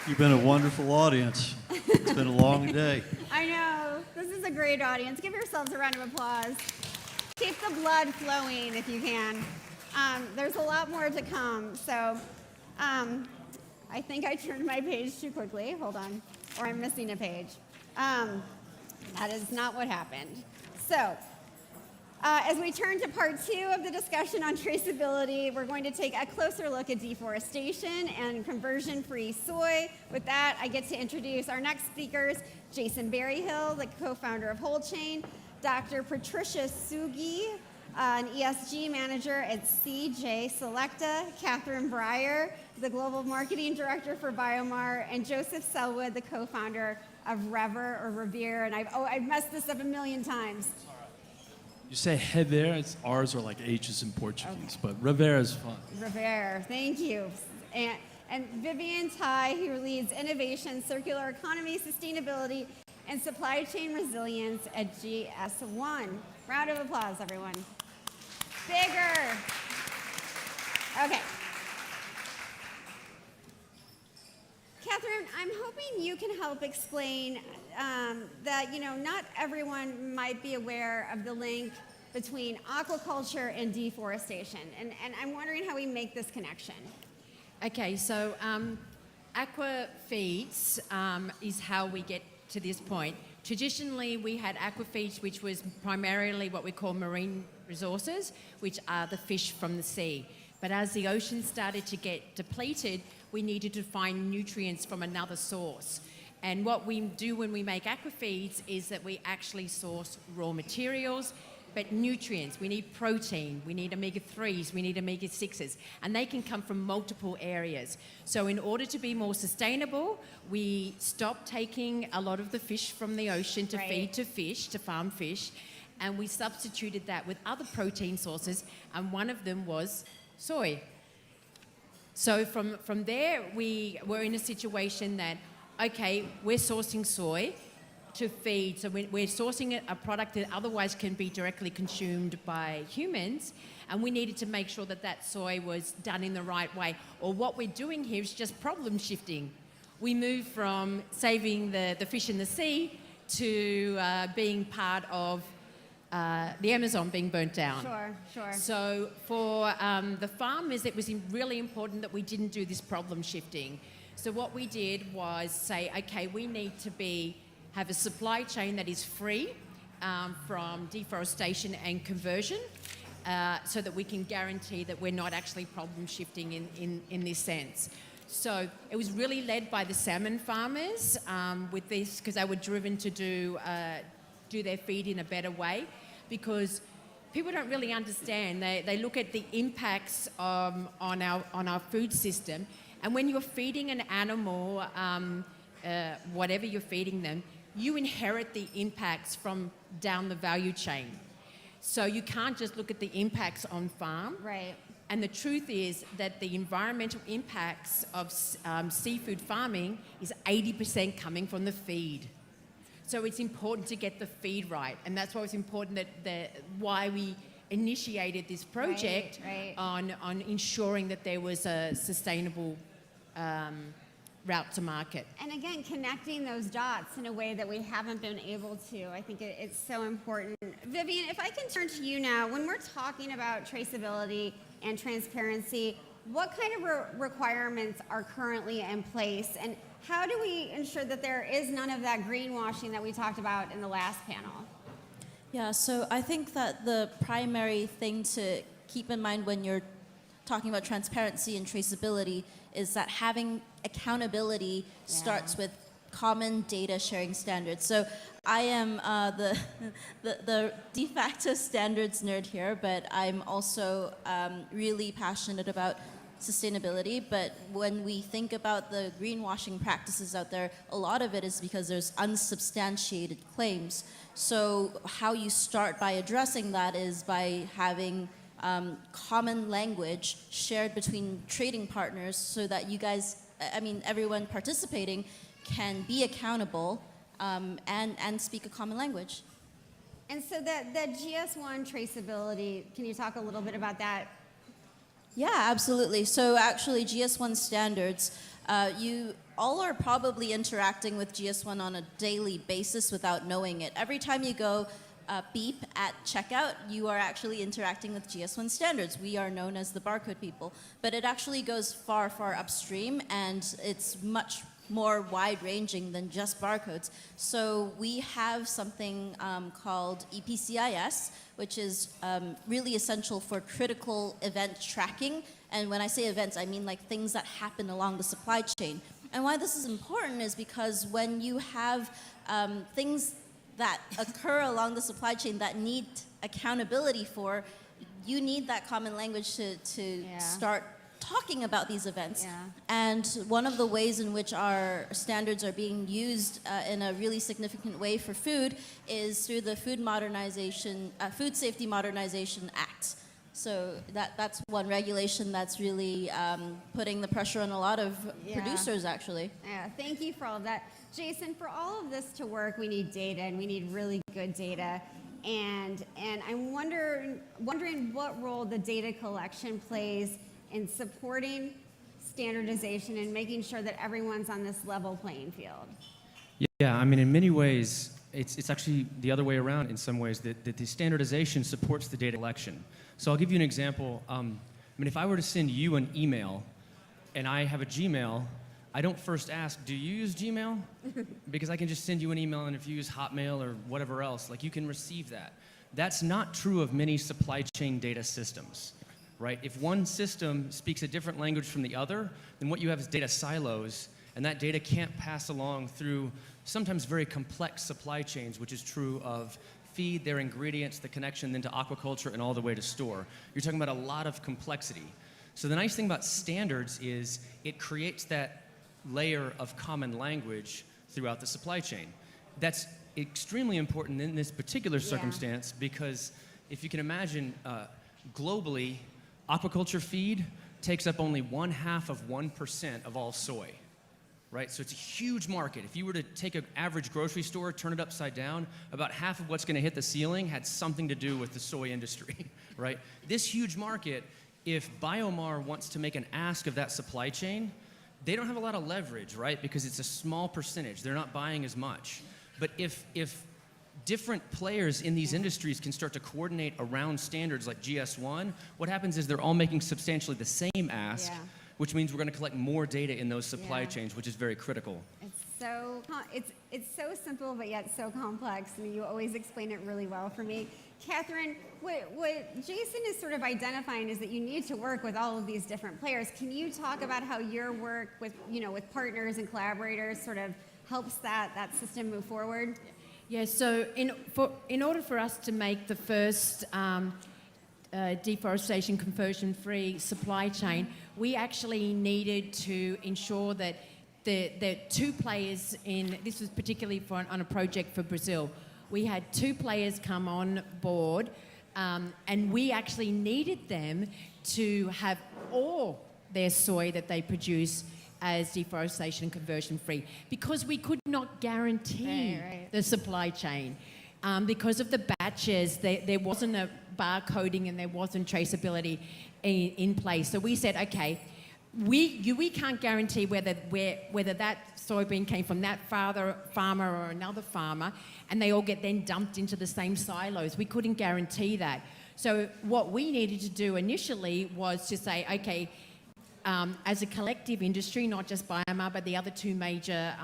Speaker 19: You've been a wonderful audience. It's been a long day.
Speaker 9: I know. This is a great audience. Give yourselves a round of applause. Keep the blood flowing if you can. There's a lot more to come. So I think I turned my page too quickly. Hold on. Or I'm missing a page. That is not what happened. So as we turn to part 2 of the discussion on traceability, we're going to take a closer look at deforestation and conversion-free soy. With that, I get to introduce our next speakers, Jason Berryhill, the co-founder of Whole Chain, Dr. Patricia Sugi, an ESG manager at CJ Selecta, Catherine Breyer, the global marketing director for Biomar, and Joseph Selwood, the co-founder of Revere. And I've messed this up a million times.
Speaker 2: You say Revere, R's are like H's in Portuguese, but Revere is fun.
Speaker 9: Revere, thank you. And Vivian Tai, who leads innovation, circular economy, sustainability, and supply chain resilience at GS1. Round of applause, everyone. Bigger. Okay. Catherine, I'm hoping you can help explain that, not everyone might be aware of the link between aquaculture and deforestation. And I'm wondering how we make this connection.
Speaker 20: Okay, so aqua feeds is how we get to this point. Traditionally, we had aqua feeds, which was primarily what we call marine resources, which are the fish from the sea. But as the ocean started to get depleted, we needed to find nutrients from another source. And what we do when we make aqua feeds is that we source raw materials, but nutrients. We need protein, we need omega-3s, we need omega-6s, and they can come from multiple areas. So in order to be more sustainable, we stopped taking a lot of the fish from the ocean to feed to fish, to farm fish, and we substituted that with other protein sources, and one of them was soy. So from there, we were in a situation that, okay, we're sourcing soy. to feed. So we're sourcing a product that otherwise can be directly consumed by humans, and we needed to make sure that that soy was done in the right way. Or what we're doing here is just problem shifting. We move from saving the fish in the sea to being part of the Amazon being burnt down.
Speaker 9: Sure.
Speaker 20: So for the farmers, it was really important that we didn't do this problem shifting. So what we did was say, okay, we need to have a supply chain that is free from deforestation and conversion, so that we can guarantee that we're not actually problem shifting in this sense. So it was really led by the salmon farmers with this, because they were driven to do their feed in a better way, because people don't really understand. They look at the impacts on our food system, and when you're feeding an animal, whatever you're feeding them, you inherit the impacts from down the value chain. So you can't just look at the impacts on farm.
Speaker 9: Right.
Speaker 20: And the truth is that the environmental impacts of seafood farming is 80% coming from the feed. So it's important to get the feed right, and that's why it's important why we initiated this project on ensuring that there was a sustainable route to market.
Speaker 9: And again, connecting those dots in a way that we haven't been able to. I think it's so important. Vivian, if I can turn to you now, when we're talking about traceability and transparency, what kind of requirements are currently in place, and how do we ensure that there is none of that greenwashing that we talked about in the last panel?
Speaker 3: Yeah, so I think that the primary thing to keep in mind when you're talking about transparency and traceability is that having accountability starts with common data sharing standards. So I am the de facto standards nerd here, but I'm also really passionate about sustainability. But when we think about the greenwashing practices out there, a lot of it is because there's unsubstantiated claims. So how you start by addressing that is by having common language shared between trading partners, so that you guys, everyone participating can be accountable and speak a common language.
Speaker 9: And so that GS1 traceability, can you talk a little bit about that?
Speaker 3: Yeah, absolutely. So actually GS1 standards, you all are probably interacting with GS1 on a daily basis without knowing it. Every time you go beep at checkout, you are actually interacting with GS1 standards. We are known as the barcode people, but it actually goes far, far upstream, and it's much more wide-ranging than just barcodes. So we have something called EPCIS, which is really essential for critical event tracking. And when I say events, I mean like things that happen along the supply chain. And why this is important is because when you have things that occur along the supply chain that need accountability for, you need that common language to start talking about these events. And one of the ways in which our standards are being used in a really significant way for food is through the Food Safety Modernization Act. So that's one regulation that's really putting the pressure on a lot of producers, actually.
Speaker 9: Yeah, thank you for all of that. Jason, for all of this to work, we need data, and we need really good data. And I'm wondering what role the data collection plays in supporting standardization and making sure that everyone's on this level playing field.
Speaker 15: Yeah, in many ways, it's actually the other way around in some ways, that the standardization supports the data collection. So I'll give you an example. If I were to send you an email and I have a Gmail, I don't first ask, do you use Gmail? Because I can just send you an email, and if you use Hotmail or whatever else, you can receive that. That's not true of many supply chain data systems, right? If one system speaks a different language from the other, then what you have is data silos, and that data can't pass along through sometimes very complex supply chains, which is true of feed, their ingredients, the connection then to aquaculture, and all the way to store. You're talking about a lot of complexity. So the nice thing about standards is it creates that layer of common language throughout the supply chain. That's extremely important in this particular circumstance, because if you can imagine, globally, aquaculture feed takes up only 1/2 of 1% of all soy,
Speaker 4: right? So it's a huge market. If you were to take an average grocery store, turn it upside down, about half of what's going to hit the ceiling had something to do with the soy industry, right? This huge market, if Biomar wants to make an ask of that supply chain, they don't have a lot of leverage, right? Because it's a small percentage. They're not buying as much. But if different players in these industries can start to coordinate around standards like GS1, what happens is they're all making substantially the same ask, which means we're going to collect more data in those supply chains, which is very critical.
Speaker 9: It's so simple, but yet so complex. I mean, you always explain it really well for me. Catherine, what Jason is sort of identifying is that you need to work with all of these different players. Can you talk about how your work with, with partners and collaborators sort of helps that system move forward?
Speaker 20: Yeah, so in order for us to make the first deforestation conversion-free supply chain, we actually needed to ensure that the two players this was particularly on a project for Brazil, we had two players come on board, and we actually needed them to have all their soy that they produce as deforestation conversion free, because we could not guarantee the supply chain. Because of the batches, there wasn't a barcoding and there wasn't traceability in place. So we said, okay, we can't guarantee whether that soybean came from that farmer or another farmer, and they all get then dumped into the same silos. We couldn't guarantee that. So what we needed to do initially was to say, okay, as a collective industry, not just Biomar, but the other two major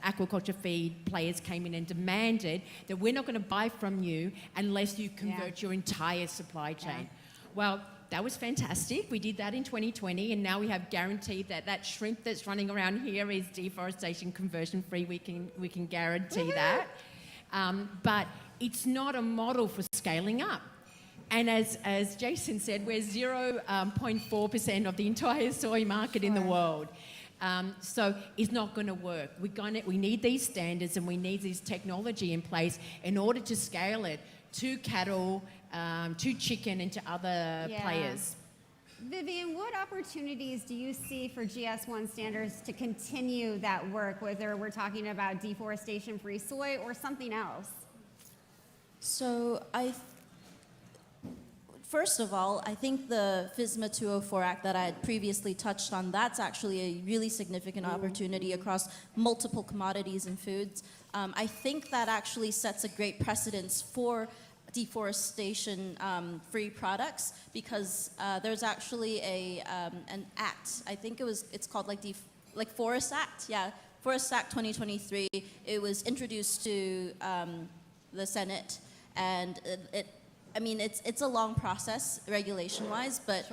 Speaker 20: aquaculture feed players came in and demanded that we're not going to buy from you unless you convert your entire supply chain. Well, that was fantastic. We did that in 2020, and now we have guaranteed that shrimp that's running around here is deforestation conversion free. We can guarantee that. But it's not a model for scaling up. And as Jason said, we're 0.4% of the entire soy market in the world. So it's not going to work. We need these standards and we need this technology in place in order to scale it to cattle, to chicken, and to other players.
Speaker 9: Vivian, what opportunities do you see for GS1 standards to continue that work, whether we're talking about deforestation-free soy or something else?
Speaker 3: So first of all, I think the FSMA 204 Act that I had previously touched on, that's actually a really significant opportunity across multiple commodities and foods. I think that actually sets a great precedence for deforestation-free products, because there's actually an act. I think it's called like Forest Act. Yeah, Forest Act 2023. It was introduced to the Senate, and it's a long process regulation-wise, but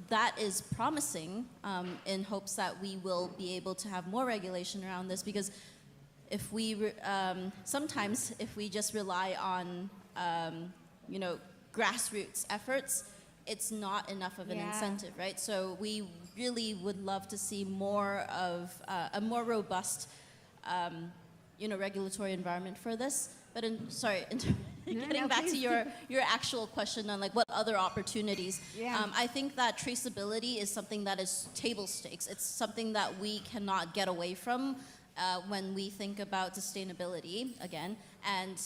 Speaker 3: that is promising in hopes that we will be able to have more regulation around this, because if we sometimes if we just rely on grassroots efforts, it's not enough of an incentive, right? So we really would love to see more of a more robust regulatory environment for this. But getting back to your actual question on what other opportunities, I think that traceability is something that is table stakes. It's something that we cannot get away from when we think about sustainability again. And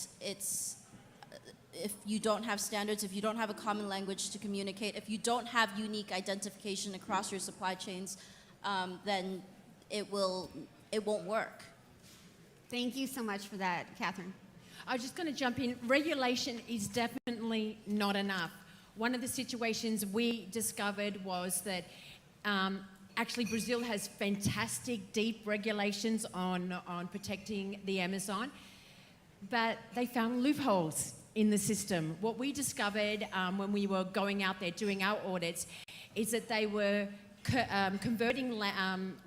Speaker 3: if you don't have standards, if you don't have a common language to communicate, if you don't have unique identification across your supply chains, then it won't work.
Speaker 9: Thank you so much for that, Catherine.
Speaker 20: I was just going to jump in. Regulation is definitely not enough. One of the situations we discovered was that actually Brazil has fantastic deep regulations on protecting the Amazon, but they found loopholes in the system. What we discovered when we were going out there doing our audits is that they were converting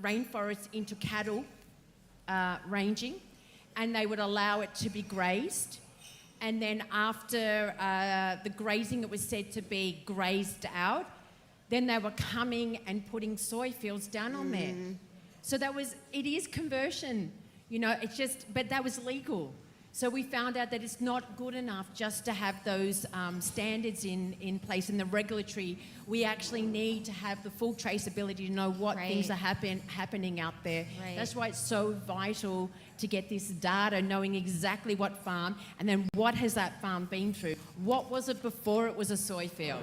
Speaker 20: rainforests into cattle ranging, and they would allow it to be grazed. And then after the grazing, it was said to be grazed out, then they were coming and putting soy fields down on there. So it is conversion, but that was legal. So we found out that it's not good enough just to have those standards in place in the regulatory. We actually need to have the full traceability to know what things are happening out there.
Speaker 9: Right.
Speaker 20: That's why it's so vital to get this data, knowing exactly what farm, and then what has that farm been through. What was it before it was a soy field?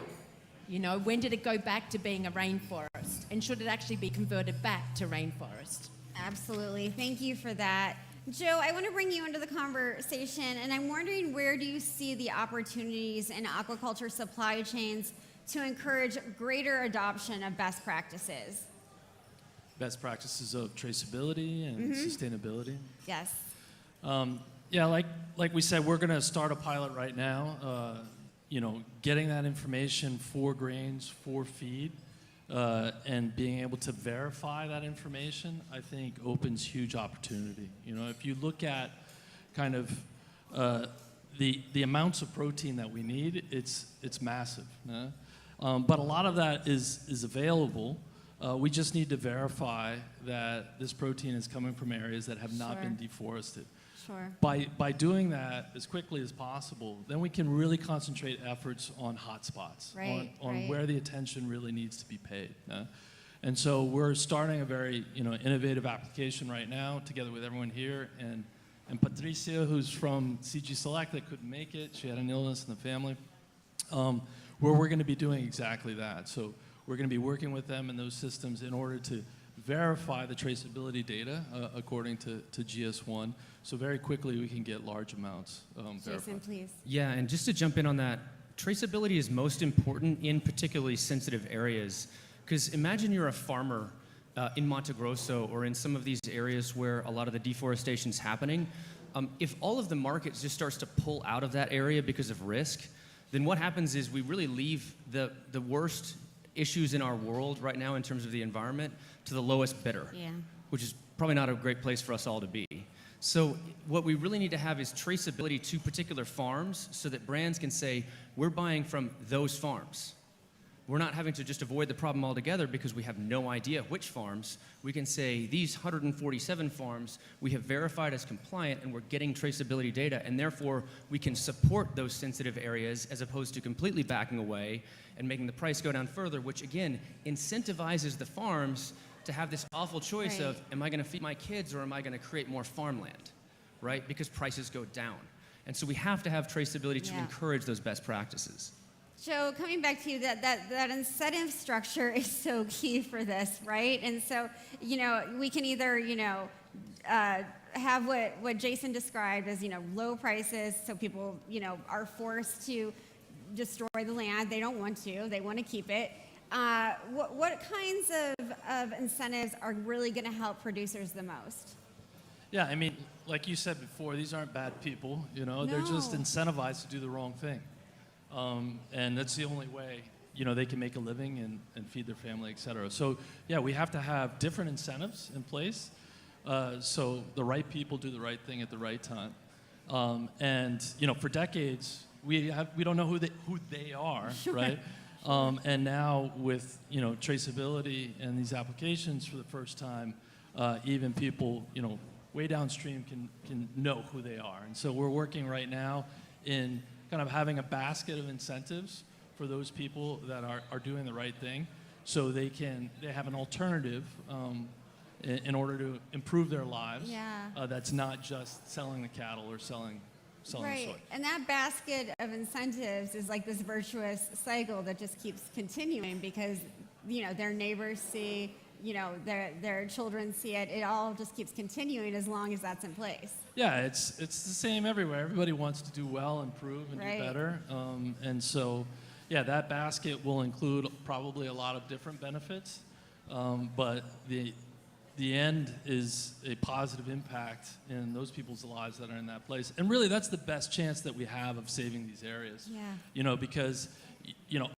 Speaker 20: You know, when did it go back to being a rainforest? And should it actually be converted back to rainforest?
Speaker 9: Absolutely. Thank you for that. Joe, I want to bring you into the conversation, and I'm wondering, where do you see the opportunities in aquaculture supply chains to encourage greater adoption of best practices?
Speaker 2: Best practices of traceability and sustainability.
Speaker 9: Yes.
Speaker 2: Yeah, like we said, we're going to start a pilot right now. You know, getting that information for grains, for feed, and being able to verify that information, I think opens huge opportunity. You know, if you look at kind of the amounts of protein that we need, it's massive. But a lot of that is available. We just need to verify that this protein is coming from areas that have not been deforested.
Speaker 9: Sure.
Speaker 2: By doing that as quickly as possible, then we can really concentrate efforts on hotspots, on where the attention really needs to be paid. And so we're starting a very innovative application right now together with everyone here. And Patricia, who's from CG Select, that couldn't make it, she had an illness in the family, where we're going to be doing exactly that. So we're going to be working with them in those systems in order to verify the traceability data according to GS1. So very quickly we can get large amounts verified.
Speaker 9: Jason, please.
Speaker 4: Yeah, and just to jump in on that, traceability is most important in particularly sensitive areas. Because imagine you're a farmer in Monte Grosso or in some of these areas where a lot of the deforestation is happening. If all of the market just starts to pull out of that area because of risk, then what happens is we really leave the worst issues in our world right now in terms of the environment to the lowest bidder, which is probably not a great place for us all to be. So what we really need to have is traceability to particular farms so that brands can say, we're buying from those farms. We're not having to just avoid the problem altogether because we have no idea which farms. We can say these 147 farms we have verified as compliant and we're getting traceability data, and therefore we can support those sensitive areas as opposed to completely backing away and making the price go down further, which again incentivizes the farms to have this awful choice of, am I going to feed my kids or am I going to create more farmland, right? Because prices go down. And so we have to have traceability to encourage those best practices.
Speaker 9: Joe, coming back to you, that incentive structure is so key for this, right? And so, we can either, have what Jason described as, of prices, so people, are forced to destroy the land. They don't want to. They want to keep it. What kinds of incentives are really going to help producers the most?
Speaker 2: Yeah, I mean, like you said before, these aren't bad people. They're just incentivized to do the wrong thing. And that's the only way, they can make a living and feed their family, et cetera. So, yeah, we have to have different incentives in place so the right people do the right thing at the right time. And, for decades, we don't know who they are, right? And now with, traceability and these applications for the first time, even people, way downstream can know who they are. And so we're working right now in kind of having a basket of incentives for those people that are doing the right thing, so they have an alternative in order to improve their lives. That's not just selling the cattle or selling the soy.
Speaker 9: And that basket of incentives is like this virtuous cycle that just keeps continuing because their neighbors see, their children see it. It all just keeps continuing as long as that's in place.
Speaker 2: Yeah, it's the same everywhere. Everybody wants to do well, improve, and do better. And so, yeah, that basket will include probably a lot of different benefits, but the end is a positive impact in those people's lives that are in that place. And really, that's the best chance that we have of saving these areas. Because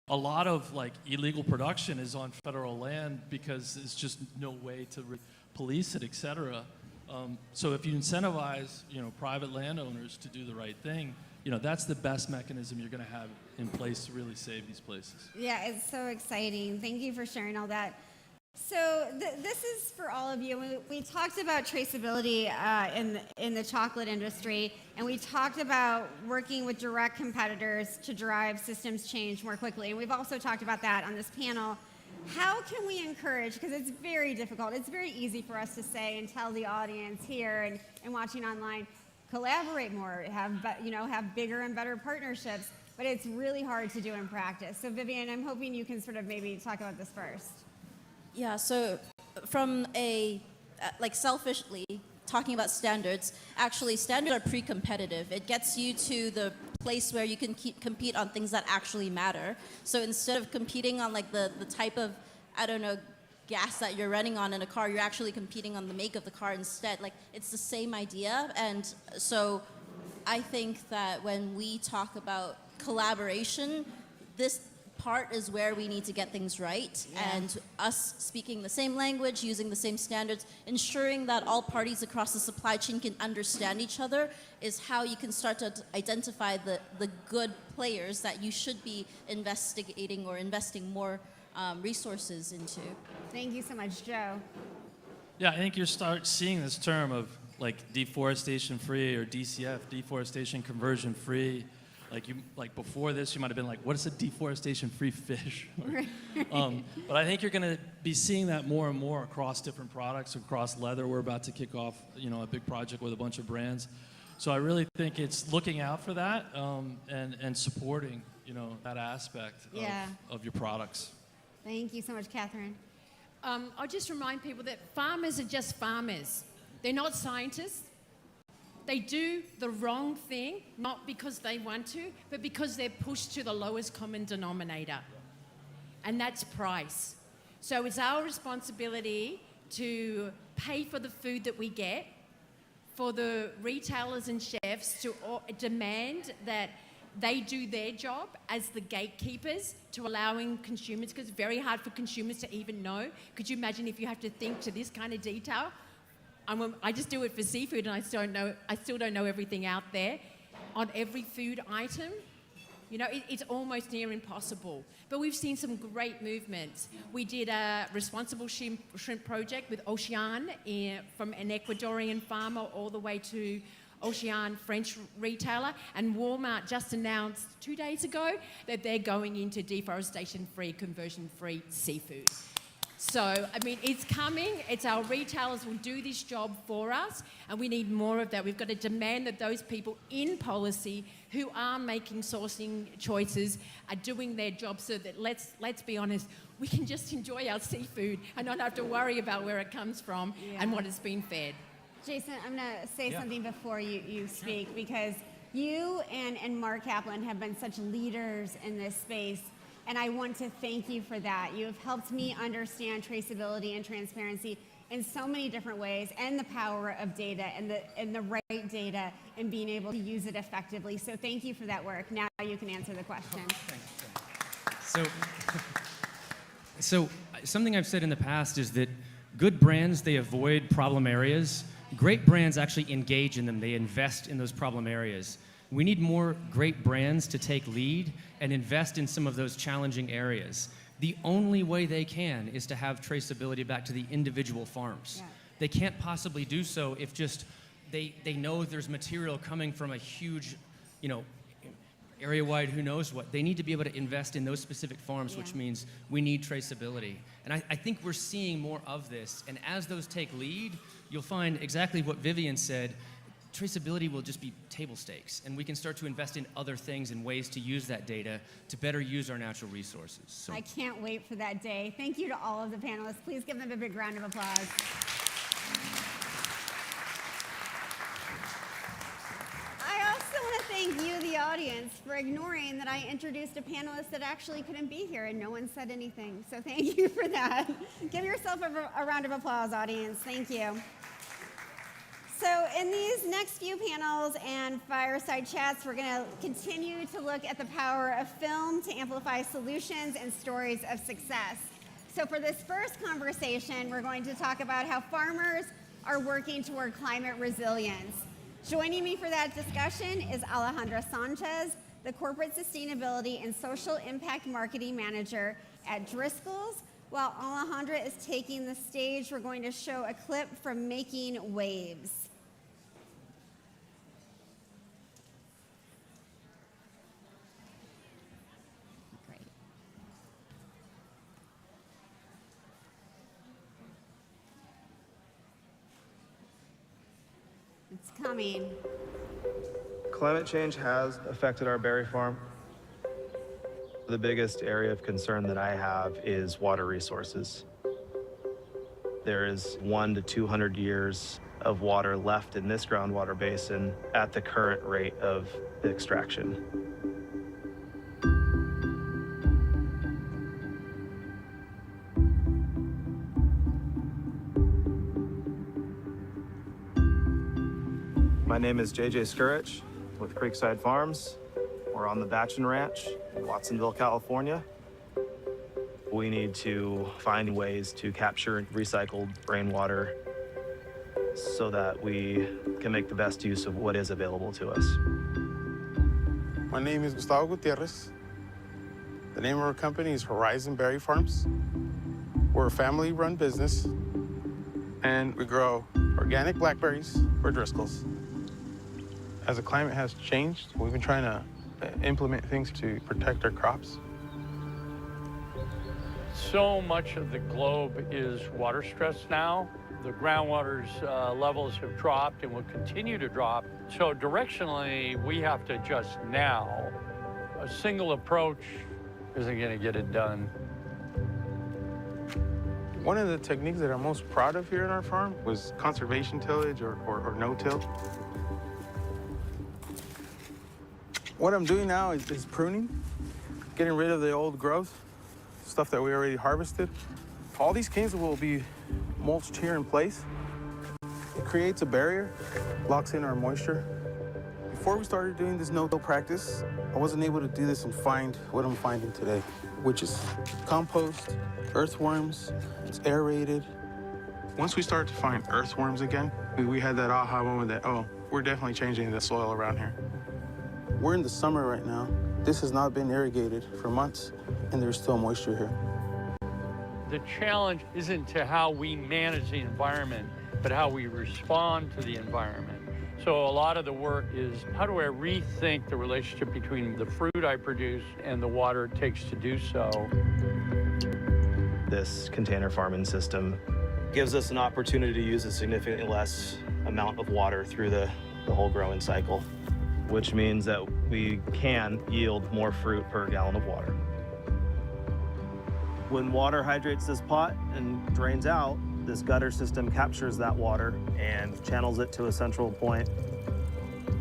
Speaker 2: a lot of illegal production is on federal land because there's just no way to police it, et cetera. So if you incentivize, private landowners to do the right thing, that's the best mechanism you're going to have in place to really save these places.
Speaker 9: Yeah, it's so exciting. Thank you for sharing all that. So this is for all of you. We talked about traceability in the chocolate industry, and we talked about working with direct competitors to drive systems change more quickly. And we've also talked about that on this panel. How can we encourage, because it's very difficult, it's very easy for us to say and tell the audience here and watching online, collaborate more, have bigger and better partnerships, but it's really hard to do in practice. So Vivian, I'm hoping you can sort of maybe talk about this first.
Speaker 3: Yeah, so from selfishly talking about standards, actually standards are pre-competitive. It gets you to the place where you can compete on things that actually matter. So instead of competing on the type of, gas that you're running on in a car, you're actually competing on the make of the car instead. It's the same idea. And so I think that when we talk about collaboration, this part is where we need to get things right, and us speaking the same language, using the same standards, ensuring that all parties across the supply chain can understand each other is how you can start to identify the good players that you should be investigating or investing more resources into.
Speaker 9: Thank you so much, Joe.
Speaker 2: Yeah, I think you start seeing this term of deforestation free or DCF, deforestation conversion free. Before this, you might have been like, what is a deforestation-free fish? But I think you're going to be seeing that more and more across different products, across leather. We're about to kick off, a big project with a bunch of brands. So I really think it's looking out for that and supporting, that aspect of your products.
Speaker 9: Thank you so much, Catherine.
Speaker 20: I'll just remind people that farmers are just farmers. They're not scientists. They do the wrong thing, not because they want to, but because they're pushed to the lowest common denominator. And that's price. So it's our responsibility to pay for the food that we get, for the retailers and chefs to demand that they do their job as the gatekeepers to allowing consumers, because it's very hard for consumers to even know. Could you imagine if you have to think to this kind of detail? I just do it for seafood, and I still don't know everything out there on every food item. It's almost near impossible. But we've seen some great movements. We did a responsible shrimp project with Ocean, from an Ecuadorian farmer all the way to Ocean French retailer, and Walmart just announced 2 days ago that they're going into deforestation-free, conversion-free seafood. So, it's coming. It's our retailers will do this job for us, and we need more of that. We've got to demand that those people in policy who are making sourcing choices are doing their job, so that, let's be honest, we can just enjoy our seafood and not have to worry about where it comes from and what it's been fed.
Speaker 9: Jason, I'm going to say something before you speak, because you and Mark Kaplan have been such leaders in this space. And I want to thank you for that. You have helped me understand traceability and transparency in so many different ways, and the power of data and the right data and being able to use it effectively. So thank you for that work. Now you can answer the question.
Speaker 4: So something I've said in the past is that good brands, they avoid problem areas. Great brands actually engage in them. They invest in those problem areas. We need more great brands to take lead and invest in some of those challenging areas. The only way they can is to have traceability back to the individual farms. Yeah. They can't possibly do so if just they know there's material coming from a huge, area-wide who knows what. They need to be able to invest in those specific farms, which means we need traceability. And I think we're seeing more of this. And as those take lead, you'll find exactly what Vivian said. Traceability will just be table stakes, and we can start to invest in other things and ways to use that data to better use our natural resources. So.
Speaker 9: I can't wait for that day. Thank you to all of the panelists. Please give them a big round of applause. I also want to thank you, the audience, for ignoring that I introduced a panelist that actually couldn't be here and no one said anything. So thank you for that. Give yourself a round of applause, audience. Thank you. So in these next few panels and fireside chats, we're going to continue to look at the power of film to amplify solutions and stories of success. So for this first conversation, we're going to talk about how farmers are working toward climate resilience. Joining me for that discussion is Alejandra Sanchez, the Corporate Sustainability and Social Impact Marketing Manager at Driscoll's, While Alejandra is taking the stage, we're going to show a clip from Making Waves.
Speaker 5: Great.
Speaker 9: It's coming.
Speaker 6: Climate change has affected our berry farm. The biggest area of concern that I have is water resources. There is 100 to 200 years of water left in this groundwater basin at the current rate of extraction. My name is JJ Skurich with Creekside Farms. We're on the Batchin Ranch in Watsonville, California. We need to find ways to capture recycled rainwater so that we can make the best use of what is available to us.
Speaker 21: My name is Gustavo Gutierrez. The name of our company is Horizon Berry Farms. We're a family-run business, and we grow organic blackberries for Driscoll's. As the climate has changed, we've been trying to implement things to protect our crops.
Speaker 23: So much of the globe is water stressed now. The groundwater's levels have dropped and will continue to drop. So directionally, we have to adjust now. A single approach isn't going to get it done.
Speaker 21: One of the techniques that I'm most proud of here in our farm was conservation tillage or no-till. What I'm doing now is pruning, getting rid of the old growth, stuff that we already harvested. All these canes will be mulched here in place. It creates a barrier, locks in our moisture. Before we started doing this no-till practice, I wasn't able to do this and find what I'm finding today, which is compost, earthworms, it's aerated. Once we started to find earthworms again, we had that aha moment that, oh, we're definitely changing the soil around here. We're in the summer right now. This has not been irrigated for months, and there's still moisture here.
Speaker 23: The challenge isn't to how we manage the environment, but how we respond to the environment. So a lot of the work is, how do I rethink the relationship between the fruit I produce and the water it takes to do so?
Speaker 6: This container farming system gives us an opportunity to use a significantly less amount of water through the whole growing cycle, which means that we can yield more fruit per gallon of water. When water hydrates this pot and drains out, this gutter system captures that water and channels it to a central point.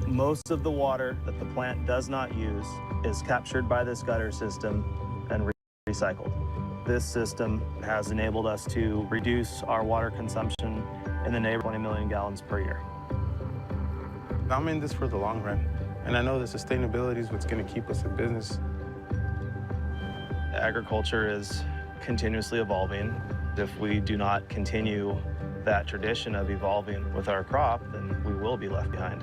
Speaker 6: Most of the water that the plant does not use is captured by this gutter system and recycled. This system has enabled us to reduce our water consumption in the neighborhood of 20 million gallons per year.
Speaker 21: I'm in this for the long run, and I know that sustainability is what's going to keep us in business.
Speaker 6: Agriculture is continuously evolving. If we do not continue that tradition of evolving with our crop, then we will be left behind.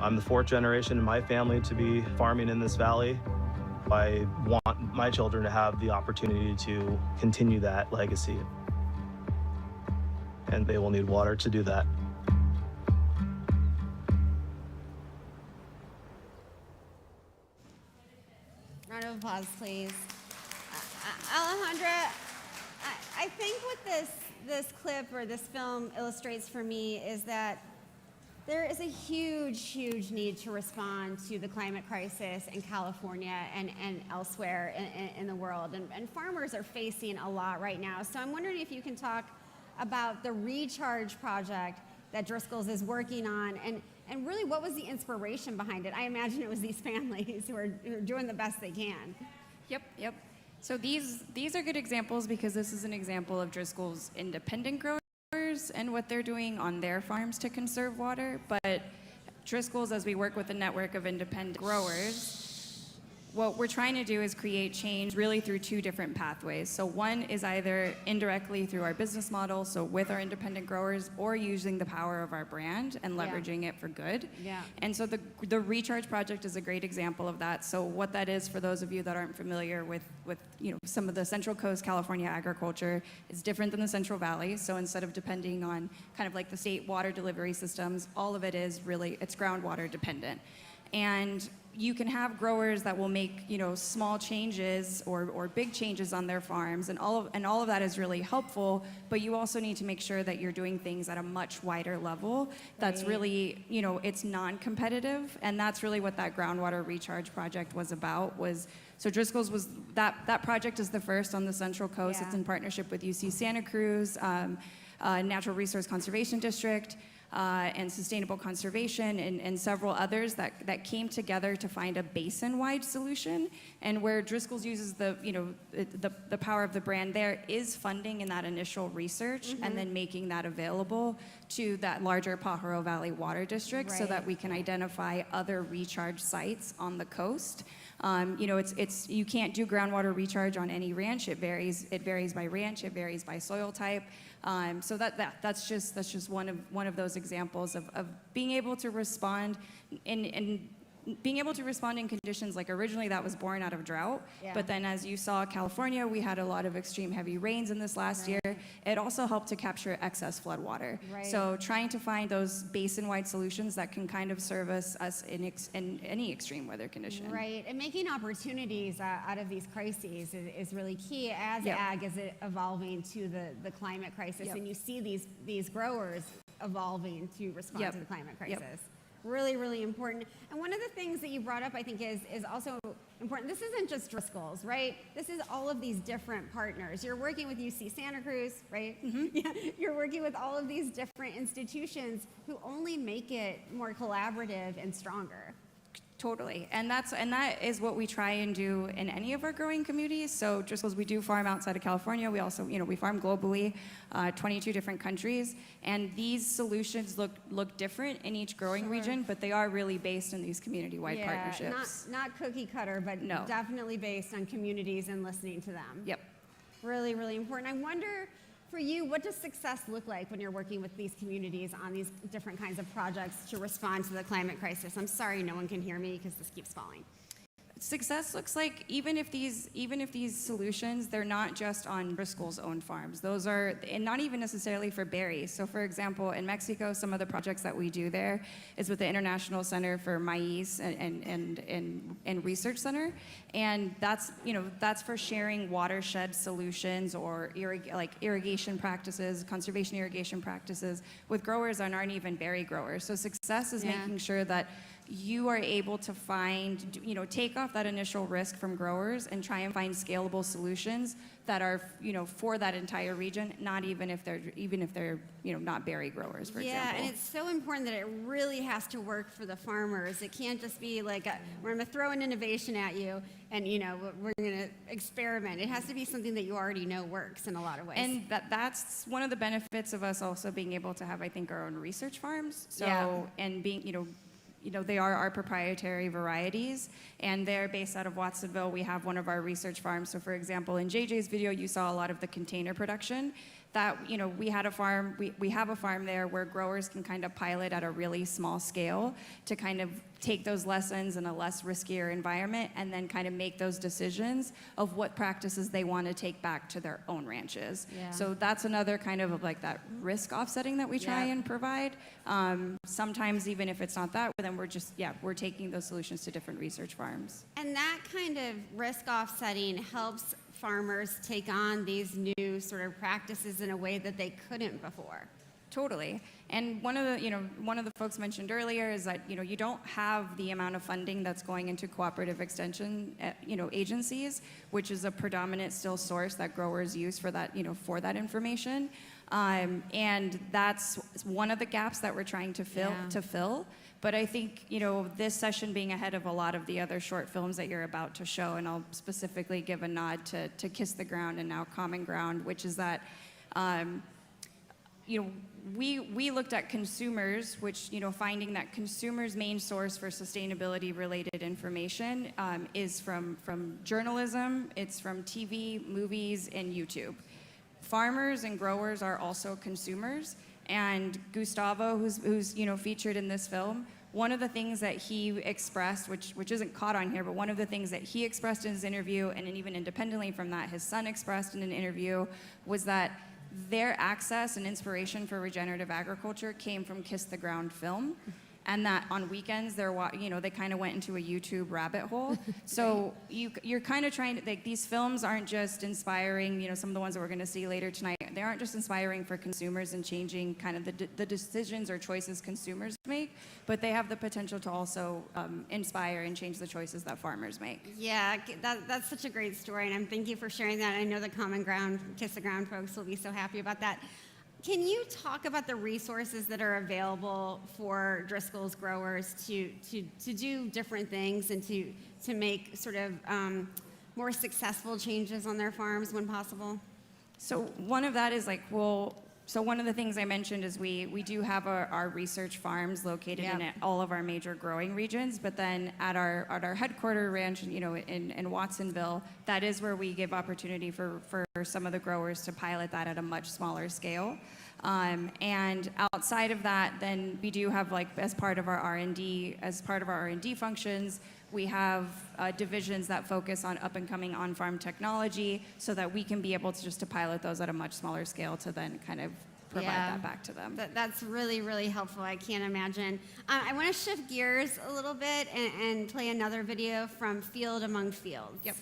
Speaker 6: I'm the fourth generation in my family to be farming in this valley. I want my children to have the opportunity to continue that legacy, and they will need water to do that.
Speaker 9: Round of applause, please. Alejandra, I think what this clip or this film illustrates for me is that there is a huge, huge need to respond to the climate crisis in California and elsewhere in the world. And farmers are facing a lot right now. So I'm wondering if you can talk about the Recharge project that Driscoll's is working on, and really what was the inspiration behind it? I imagine it was these families who are doing the best they can.
Speaker 25: Yep. So these are good examples because this is an example of Driscoll's independent growers and what they're doing on their farms to conserve water. But Driscoll's, as we work with a network of independent growers, what we're trying to do is create change really through two different pathways. So one is either indirectly through our business model, so with our independent growers, or using the power of our brand and leveraging it for good.
Speaker 9: Yeah.
Speaker 25: And so the Recharge Project is a great example of that. So what that is, for those of you that aren't familiar with some of the Central Coast California agriculture, is different than the Central Valley. So instead of depending on kind of like the state water delivery systems, all of it is really, it's groundwater dependent. And you can have growers that will make, small changes or big changes on their farms, and all of that is really helpful, but you also need to make sure that you're doing things at a much wider level that's really, it's non-competitive, and that's really what that groundwater recharge project was about. So Driscoll's was, that project is the first on the Central Coast. It's in partnership with UC Santa Cruz, Natural Resource Conservation District, and Sustainable Conservation, and several others that came together to find a basin-wide solution. And where Driscoll's uses the power of the brand there is funding in that initial research and then making that available to that larger Pajaro Valley Water District so that we can identify other recharge sites on the coast. You can't do groundwater recharge on any ranch. It varies by ranch. It varies by soil type. So that's just one of those examples of being able to respond in being able to respond in conditions like originally that was born out of drought. But then as you saw, California, we had a lot of extreme heavy rains in this last year. It also helped to capture excess flood water. So trying to find those basin-wide solutions that can kind of service us in any extreme weather condition.
Speaker 9: Right, and making opportunities out of these crises is really key as ag is evolving to the climate crisis, and you see these growers evolving to respond to the climate crisis. Really, really important. And one of the things that you brought up, I think, is also important. This isn't just Driscoll's, right? This is all of these different partners. You're working with UC Santa Cruz, right? Yeah. You're working with all of these different institutions who only make it more collaborative and stronger.
Speaker 25: Totally, and that is what we try and do in any of our growing communities. So Driscoll's, we do farm outside of California. We also, we farm globally, 22 different countries, and these solutions look different in each growing region, but they are really based in these community-wide partnerships.
Speaker 9: Not cookie cutter, but definitely based on communities and listening to them.
Speaker 25: Yep.
Speaker 9: Really, really important. I wonder, for you, what does success look like when you're working with these communities on these different kinds of projects to respond to the climate crisis? I'm sorry no one can hear me because this keeps falling.
Speaker 25: Success looks like even if these solutions, they're not just on Driscoll's own farms. Those are, and not even necessarily for berries. So for example, in Mexico, some of the projects that we do there is with the International Center for Maize and Research Center, and that's for sharing watershed solutions or irrigation practices, conservation irrigation practices with growers that aren't even berry growers. So success is making sure that you are able to find, take off that initial risk from growers and try and find scalable solutions that are, for that entire region, not even if they're not berry growers, for example.
Speaker 9: Yeah, and it's so important that it really has to work for the farmers. It can't just be like, we're gonna throw an innovation at you and, we're gonna experiment. It has to be something that you already know works in a lot of ways.
Speaker 25: And that's one of the benefits of us also being able to have, I think, our own research farms. So, and being, they are our proprietary varieties, and they're based out of Watsonville. We have one of our research farms. So for example, in JJ's video, you saw a lot of the container production. That, we had a farm, we have a farm there where growers can kind of pilot at a really small scale to kind of take those lessons in a less riskier environment and then kind of make those decisions of what practices they want to take back to their own ranches.
Speaker 9: Yeah.
Speaker 25: So that's another kind of like that risk offsetting that we try and provide. Sometimes even if it's not that, then we're taking those solutions to different research farms.
Speaker 9: And that kind of risk offsetting helps farmers take on these new sort of practices in a way that they couldn't before.
Speaker 25: Totally. And one of the folks mentioned earlier is that, you don't have the amount of funding that's going into cooperative extension, agencies, which is a predominant still source that growers use for that, for that information. And that's one of the gaps that we're trying to fill. But I think, this session being ahead of a lot of the other short films that you're about to show, and I'll specifically give a nod to Kiss the Ground and now Common Ground, which is that we looked at consumers, which, finding that consumers' main source for sustainability-related information is from journalism, it's from TV, movies, and YouTube. Farmers and growers are also consumers, and Gustavo, who's featured in this film, one of the things that he expressed, which isn't caught on here, but one of the things that he expressed in his interview, and even independently from that, his son expressed in an interview, was that their access and inspiration for regenerative agriculture came from Kiss the Ground film, and that on weekends they kind of went into a YouTube rabbit hole. So you're kind of trying to, like, these films aren't just inspiring, some of the ones that we're going to see later tonight, they aren't just inspiring for consumers and changing kind of the decisions or choices consumers make, but they have the potential to also inspire and change the choices that farmers make.
Speaker 9: Yeah, that's such a great story, and thank you for sharing that. I know the Common Ground, Kiss the Ground folks will be so happy about that. Can you talk about the resources that are available for Driscoll's growers to do different things and to make sort of more successful changes on their farms when possible?
Speaker 25: So one of that is so one of the things I mentioned is we do have our research farms located in all of our major growing regions, but then at our headquarter ranch, in Watsonville, that is where we give opportunity for some of the growers to pilot that at a much smaller scale. And outside of that, then we do have, as part of our R&D functions, we have divisions that focus on up and coming on-farm technology so that we can be able to pilot those at a much smaller scale to then kind of provide that back to them.
Speaker 9: That's really, really helpful. I can't imagine. I want to shift gears a little bit and play another video from Field Among Fields.
Speaker 25: Yep.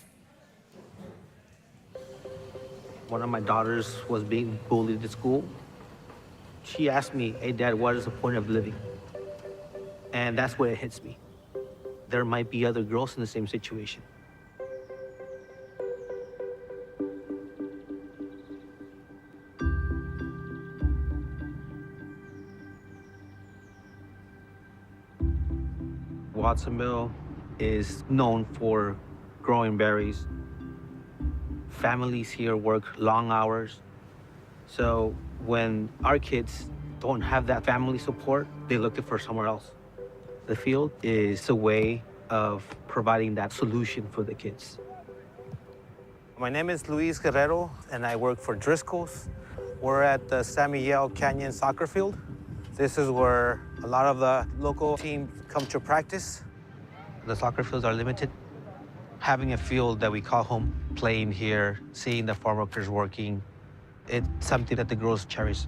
Speaker 1: One of my daughters was being bullied at school. She asked me, "Hey, Dad, what is the point of living?" And that's where it hits me. There might be other girls in the same situation. Watsonville is known for growing berries. Families here work long hours. So when our kids don't have that family support, they look for somewhere else. The field is a way of providing that solution for the kids. My name is Luis Guerrero, and I work for Driscoll's. We're at the San Miguel Canyon soccer field. This is where a lot of the local teams come to practice. The soccer fields are limited. Having a field that we call home, playing here, seeing the farm workers working, it's something that the girls cherish.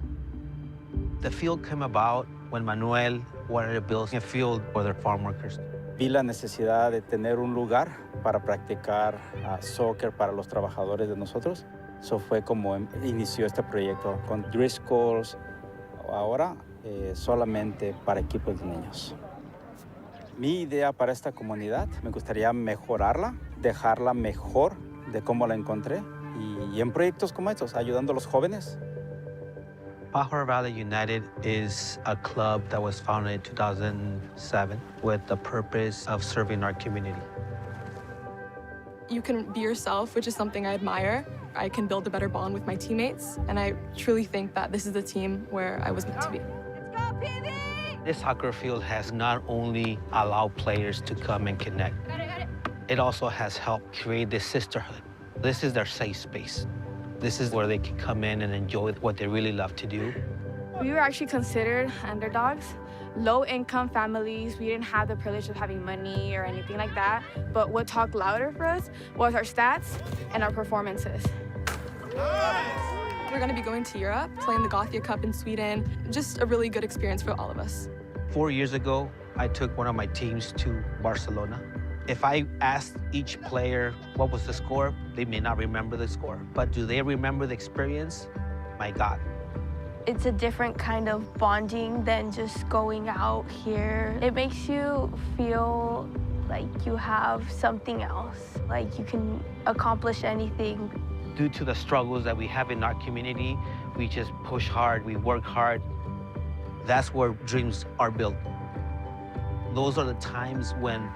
Speaker 1: The field came about when Manuel wanted to build a field for their farm workers.
Speaker 5: Vi la necesidad de tener un lugar para practicar soccer para los trabajadores de nosotros. Eso fue como inició este proyecto con Driscoll's, ahora solamente para equipos de niños. Mi idea para esta comunidad, me gustaría mejorarla, dejarla mejor de cómo la encontré y en proyectos como estos, ayudando a los jóvenes.
Speaker 1: Pajaro Valley United is a club that was founded in 2007 with the purpose of serving our community.
Speaker 8: You can be yourself, which is something I admire. I can build a better bond with my teammates, and I truly think that this is the team where I was meant to be.
Speaker 9: Let's go, PV!
Speaker 1: This soccer field has not only allowed players to come and connect, it also has helped create this sisterhood. This is their safe space. This is where they can come in and enjoy what they really love to do.
Speaker 8: We were actually considered underdogs. Low-income families, we didn't have the privilege of having money or anything like that, but what talked louder for us was our stats and our performances. We're going to be going to Europe, playing the Gothia Cup in Sweden. Just a really good experience for all of us.
Speaker 1: 4 years ago, I took one of my teams to Barcelona. If I asked each player what was the score, they may not remember the score. But do they remember the experience? My God.
Speaker 10: It's a different kind of bonding than just going out here. It makes you feel like you have something else, like you can accomplish anything.
Speaker 1: Due to the struggles that we have in our community, we just push hard, we work hard. That's where dreams are built. Those are the times when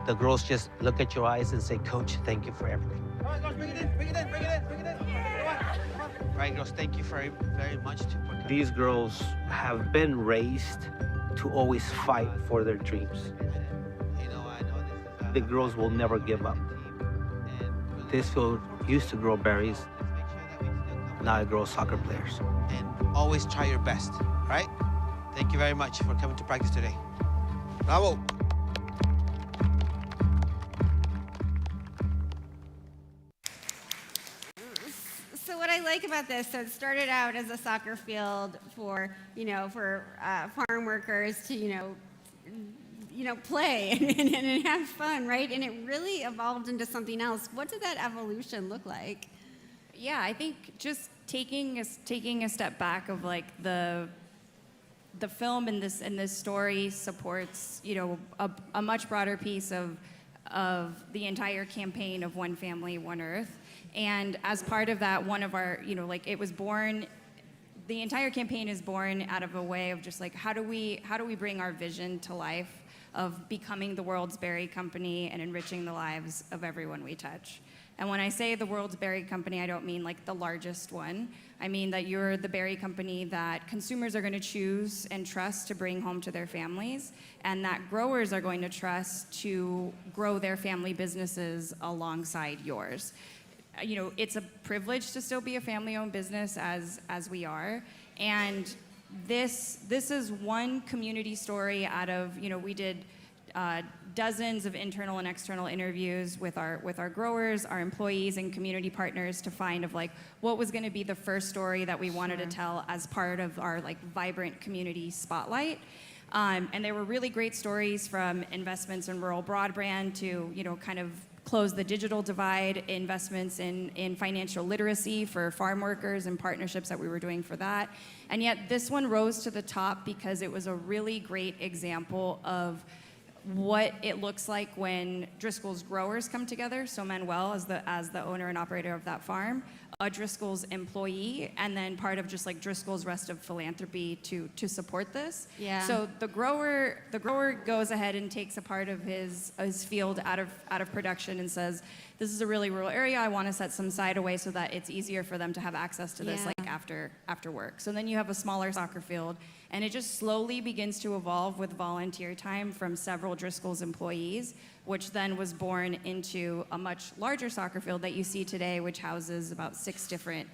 Speaker 1: the girls just look at your eyes and say, "Coach, thank you for everything." Come on, girls, bring it in, bring it in, bring it in, bring it in. Come on, come on. Right, girls, thank you very much for These girls have been raised to always fight for their dreams. The girls will never give up. This field used to grow berries. Now it grows soccer players.
Speaker 7: And always try your best, right? Thank you very much for coming to practice today. Bravo!
Speaker 9: So what I like about this, so it started out as a soccer field for, farm workers to, play and have fun, right? And it really evolved into something else. What did that evolution look like?
Speaker 25: Yeah, I think just taking a step back of like the film in this story supports a much broader piece of the entire campaign of One Family, One Earth. And as part of that, one of our, it was born, the entire campaign is born out of a way of just like, how do we bring our vision to life of becoming the world's berry company and enriching the lives of everyone we touch. And when I say the world's berry company, I don't mean like the largest one. I mean that you're the berry company that consumers are going to choose and trust to bring home to their families, and that growers are going to trust to grow their family businesses alongside yours. It's a privilege to still be a family-owned business as we are, and this is one community story out of, we did dozens of internal and external interviews with our growers, our employees, and community partners to find of like what was going to be the first story that we wanted to tell as part of our like vibrant community spotlight. And there were really great stories, from investments in rural broadband to kind of close the digital divide, investments in financial literacy for farm workers and partnerships that we were doing for that. And yet this one rose to the top because it was a really great example of what it looks like when Driscoll's growers come together. So Manuel, as the owner and operator of that farm, a Driscoll's employee, and then part of just like Driscoll's rest of philanthropy to support this.
Speaker 9: Yeah.
Speaker 25: So the grower goes ahead and takes a part of his field out of production and says, this is a really rural area. I want to set some side away so that it's easier for them to have access to this like after work. So then you have a smaller soccer field, and it just slowly begins to evolve with volunteer time from several Driscoll's employees, which then was born into a much larger soccer field that you see today, which houses about six different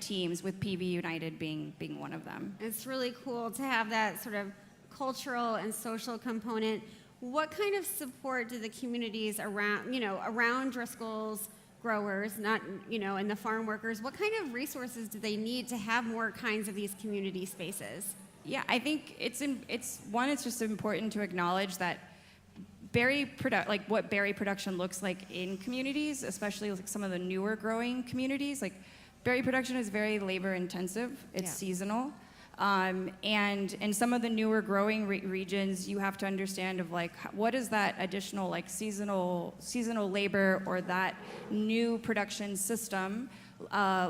Speaker 25: teams, with PV United being one of them.
Speaker 9: It's really cool to have that sort of cultural and social component. What kind of support do the communities around Driscoll's growers, and the farm workers, what kind of resources do they need to have more kinds of these community spaces?
Speaker 25: Yeah, I think it's just important to acknowledge that what berry production looks like in communities, especially like some of the newer growing communities. Like berry production is very labor intensive. It's seasonal. And in some of the newer growing regions, you have to understand of like, what is that additional like seasonal labor or that new production system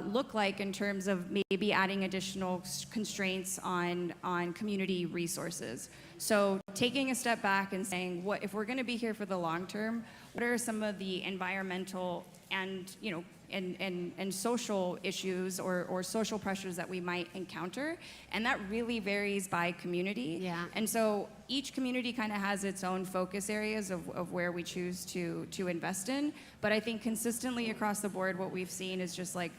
Speaker 25: look like in terms of maybe adding additional constraints on community resources. So taking a step back and saying, what if we're going to be here for the long term, what are some of the environmental and and social issues or social pressures that we might encounter, and that really varies by community.
Speaker 9: Yeah.
Speaker 25: And so each community kind of has its own focus areas of where we choose to invest in. But I think consistently across the board, what we've seen is just like,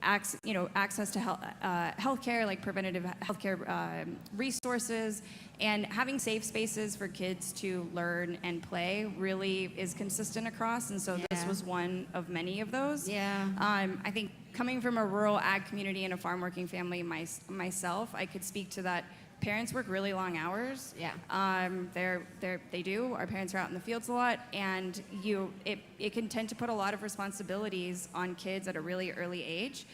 Speaker 25: access to healthcare, like preventative healthcare resources, and having safe spaces for kids to learn and play really is consistent across. And so this was one of many of those.
Speaker 9: Yeah.
Speaker 25: I think coming from a rural ag community and a farm working family myself, I could speak to that. Parents work really long hours.
Speaker 9: Yeah.
Speaker 25: They do. Our parents are out in the fields a lot, and it can tend to put a lot of responsibilities on kids at a really early age.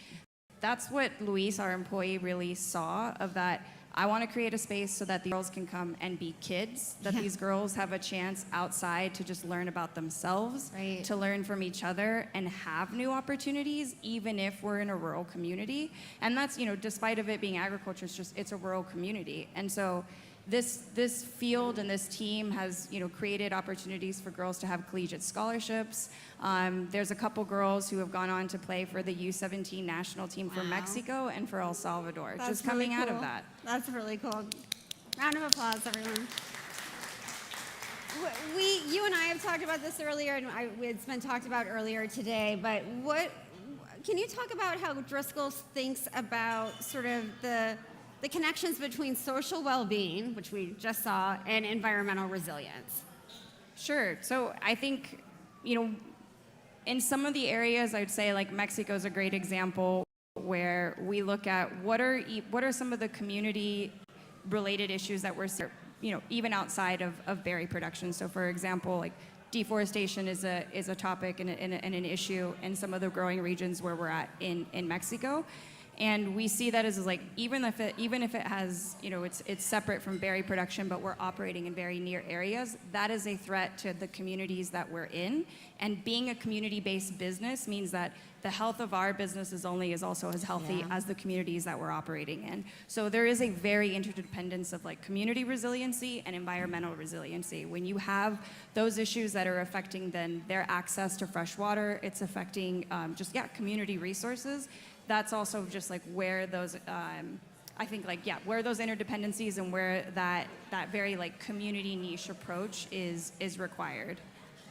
Speaker 25: That's what Luis, our employee, really saw of that. I want to create a space so that the girls can come and be kids, that these girls have a chance outside to just learn about themselves, to learn from each other, and have new opportunities, even if we're in a rural community. And that's, despite of it being agriculture, it's a rural community. And so this field and this team has, created opportunities for girls to have collegiate scholarships. There's a couple girls who have gone on to play for the U17 national team for Mexico and for El Salvador,
Speaker 9: That's
Speaker 25: just coming
Speaker 9: really
Speaker 25: out of
Speaker 9: cool.
Speaker 25: that.
Speaker 9: That's really cool. Round of applause, everyone. You and I have talked about this earlier, and it's been talked about earlier today, but can you talk about how Driscoll thinks about sort of the connections between social well-being, which we just saw, and environmental resilience?
Speaker 25: Sure. So I think, in some of the areas, I'd say like Mexico is a great example where we look at what are some of the community-related issues that we're, even outside of berry production. So for example, like deforestation is a topic and an issue in some of the growing regions where we're at in Mexico. And we see that as like, even if it has, it's separate from berry production, but we're operating in very near areas, that is a threat to the communities that we're in. And being a community-based business means that the health of our business is also as healthy as the communities that we're operating in. So there is a very interdependence of like community resiliency and environmental resiliency. When you have those issues that are affecting then their access to fresh water, it's affecting community resources. That's also just like where those, where those interdependencies and where that very like community niche approach is required.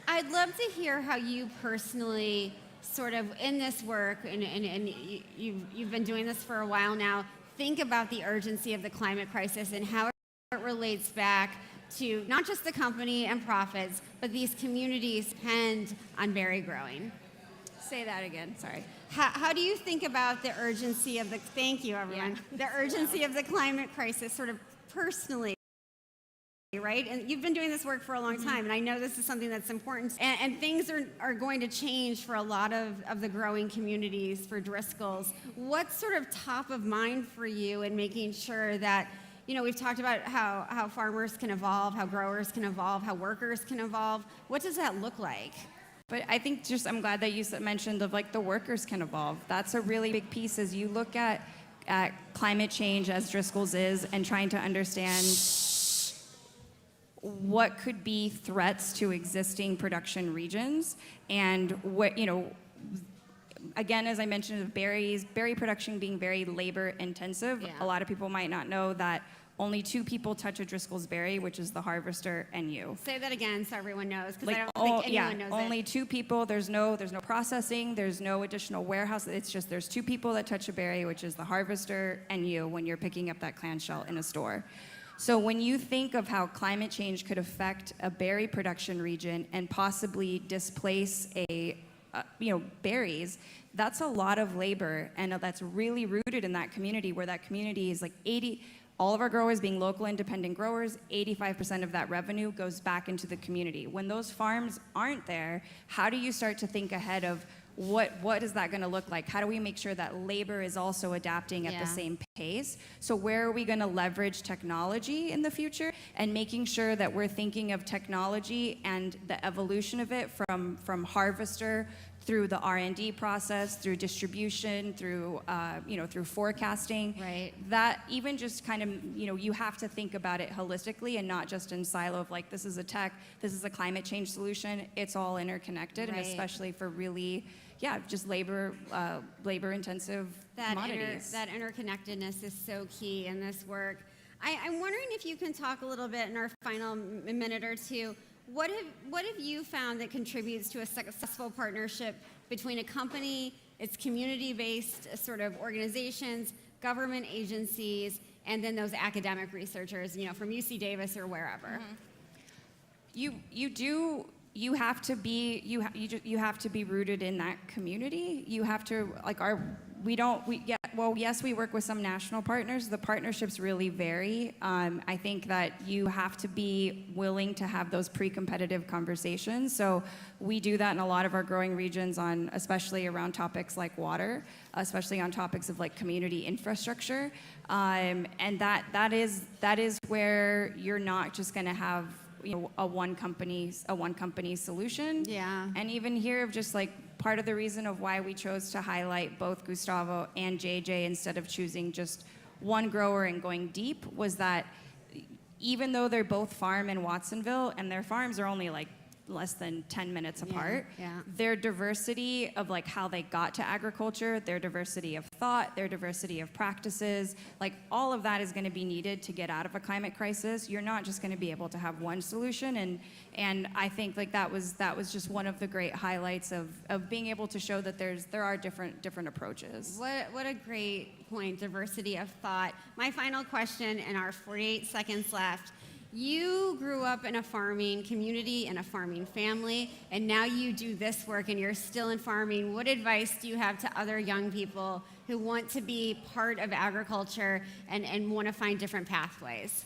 Speaker 9: I'd love to hear how you personally sort of in this work, and you've been doing this for a while now, think about the urgency of the climate crisis and how it relates back to not just the company and profits, but these communities depend on berry growing.
Speaker 25: Say that again, sorry.
Speaker 9: How do you think about the urgency of thank you everyone, the urgency of the climate crisis sort of personally, right? And you've been doing this work for a long time, and I know this is something that's important, and things are going to change for a lot of the growing communities for Driscoll's. What's sort of top of mind for you in making sure that, we've talked about how farmers can evolve, how growers can evolve, how workers can evolve. What does that look like?
Speaker 25: But I think I'm glad that you mentioned of like the workers can evolve. That's a really big piece as you look at climate change as Driscoll's is and trying to understand what could be threats to existing production regions and what, again, as I mentioned, berry production being very labor intensive. A lot of people might not know that only 2 people touch a Driscoll's berry, which is the harvester and you.
Speaker 9: Say that again so everyone knows, because I don't think anyone knows
Speaker 25: only
Speaker 9: it.
Speaker 25: 2 people. There's no processing. There's no additional warehouse. It's just there's 2 people that touch a berry, which is the harvester and you when you're picking up that clamshell in a store. So when you think of how climate change could affect a berry production region and possibly displace berries, that's a lot of labor, and that's really rooted in that community where that community is like all of our growers being local independent growers, 85% of that revenue goes back into the community. When those farms aren't there, how do you start to think ahead of what is that going to look like? How do we make sure that labor is also adapting at the same pace? So where are we going to leverage technology in the future and making sure that we're thinking of technology and the evolution of it from harvester through the R&D process, through distribution, through through forecasting.
Speaker 9: Right.
Speaker 25: That even just kind of, you have to think about it holistically and not just in silo of like, this is a tech, this is a climate change solution. It's all interconnected, and especially for really, just labor intensive commodities.
Speaker 9: That interconnectedness is so key in this work. I'm wondering if you can talk a little bit in our final minute or two. What have you found that contributes to a successful partnership between a company, its community-based sort of organizations, government agencies, and then those academic researchers, from UC Davis or wherever?
Speaker 25: Mm-hmm. You have to be rooted in that community. You have to yes, we work with some national partners. The partnerships really vary. I think that you have to be willing to have those pre-competitive conversations. So we do that in a lot of our growing regions especially around topics like water, especially on topics of like community infrastructure. And that is where you're not just gonna have a one company solution.
Speaker 9: Yeah.
Speaker 25: And even here of just like part of the reason of why we chose to highlight both Gustavo and JJ instead of choosing just one grower and going deep was that even though they're both farm in Watsonville, and their farms are only like less than 10 minutes apart, their diversity of like how they got to agriculture, their diversity of thought, their diversity of practices, like all of that is going to be needed to get out of a climate crisis. You're not just going to be able to have one solution, and I think like that was just one of the great highlights of being able to show that there are different approaches.
Speaker 9: What a great point, diversity of thought. My final question in our 48 seconds left. You grew up in a farming community and a farming family, and now you do this work and you're still in farming. What advice do you have to other young people who want to be part of agriculture and want to find different pathways?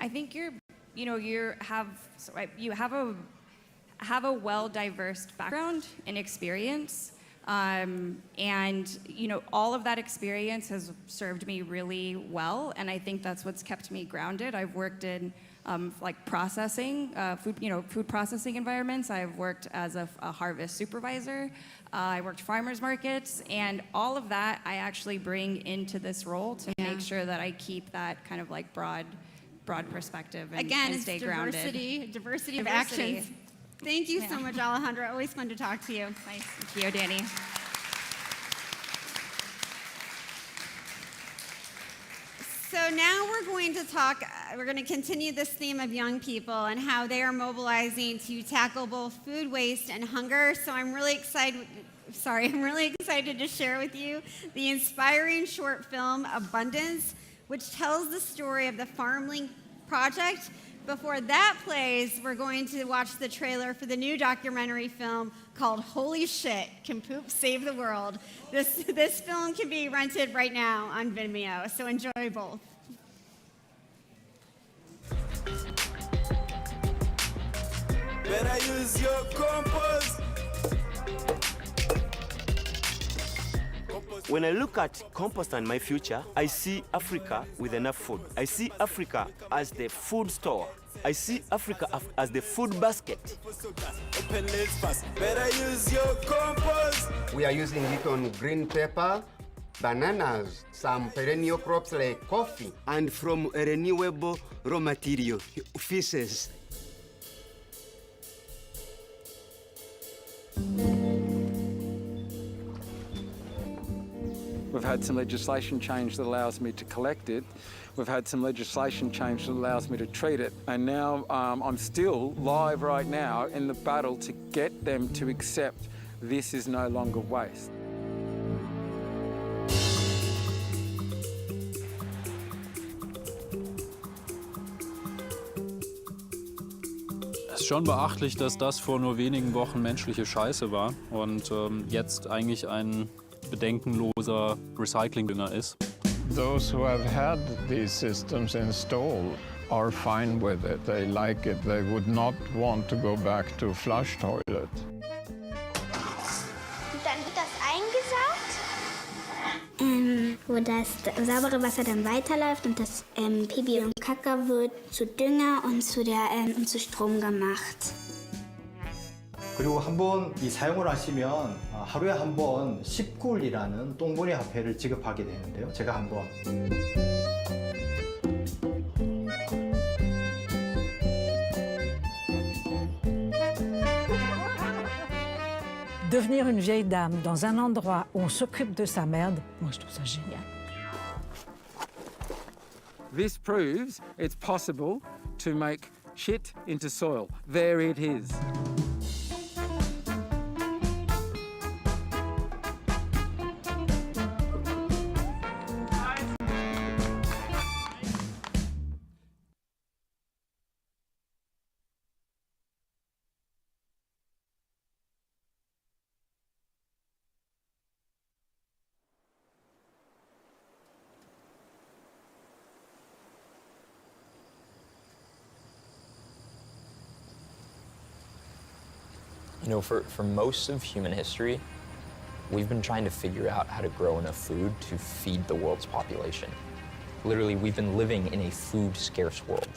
Speaker 25: I think you have a well-diverse background and experience. And all of that experience has served me really well, and I think that's what's kept me grounded. I've worked in like processing, food processing environments. I've worked as a harvest supervisor. I worked farmers markets, and all of that I actually bring into this role to make sure that I keep that kind of like broad perspective and stay grounded.
Speaker 9: Diversity of actions. Thank you so much, Alejandra. Always fun to talk to you.
Speaker 25: Nice. Thank you, Danny.
Speaker 9: So now we're going to continue this theme of young people and how they are mobilizing to tackle both food waste and hunger. So I'm really excited to share with you the inspiring short film Abundance, which tells the story of the FarmLink project. Before that plays, we're going to watch the trailer for the new documentary film called Holy Shit, Can Poop Save the World? This film can be rented right now on Vimeo, so enjoy both.
Speaker 12: Better use your compost. When I look at compost and my future, I see Africa with enough food. I see Africa as the food store. I see Africa as the food basket. Better use your compost.
Speaker 13: We are using it on green pepper, bananas, some perennial crops like coffee.
Speaker 12: And from a renewable raw material, feces.
Speaker 17: We've had some legislation change that allows me to collect it. We've had some legislation change that allows me to treat it. And now I'm still live right now in the battle to get them to accept this is no longer waste.
Speaker 22: Es ist schon beachtlich, dass das vor nur wenigen Wochen menschliche Scheiße war und jetzt eigentlich ein bedenkenloser Recycling-Dünger ist.
Speaker 24: Those who have had these systems installed are fine with it. They like it. They would not want to go back to flush toilet.
Speaker 26: Dann wird das eingesaugt, wo das saubere Wasser dann weiterläuft und das Pipi und Kaka wird zu Dünger und zu Strom gemacht.
Speaker 27: 그리고 한번 이 사용을 하시면 하루에 한 번 10굴이라는 똥분해 화폐를 지급하게 되는데요. 제가 한번
Speaker 28: Devenir une vieille dame dans un endroit où on s'occupe de sa merde, moi je trouve ça génial.
Speaker 17: This proves it's possible to make shit into soil. There it is.
Speaker 29: You know, for most of human history, we've been trying to figure out how to grow enough food to feed the world's population. Literally, we've been living in a food-scarce world.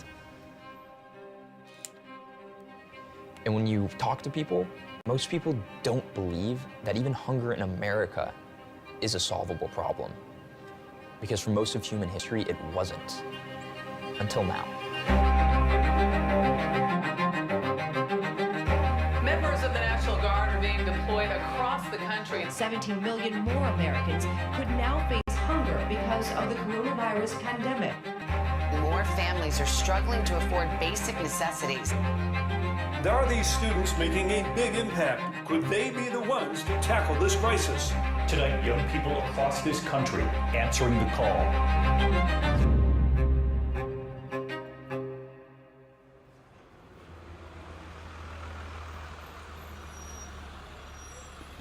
Speaker 29: And when you talk to people, most people don't believe that even hunger in America is a solvable problem. Because for most of human history, it wasn't. Until now.
Speaker 2: Members of the National Guard are being deployed across the country. 17 million more Americans could now face hunger because of the coronavirus pandemic.
Speaker 3: More families are struggling to afford basic necessities.
Speaker 11: There are these students making a big impact. Could they be the ones to tackle this crisis?
Speaker 14: Tonight, young people across this country answering the call.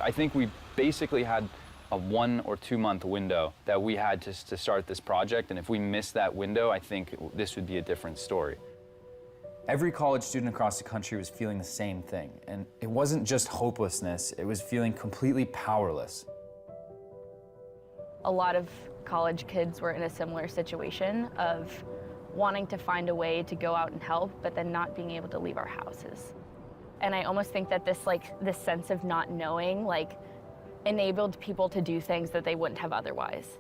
Speaker 15: I think we basically had a 1 or 2 month window that we had to start this project, and if we missed that window, I think this would be a different story.
Speaker 16: Every college student across the country was feeling the same thing, and it wasn't just hopelessness, it was feeling completely powerless.
Speaker 10: A lot of college kids were in a similar situation of wanting to find a way to go out and help, but then not being able to leave our houses. And I almost think that this sense of not knowing, enabled people to do things that they wouldn't have otherwise.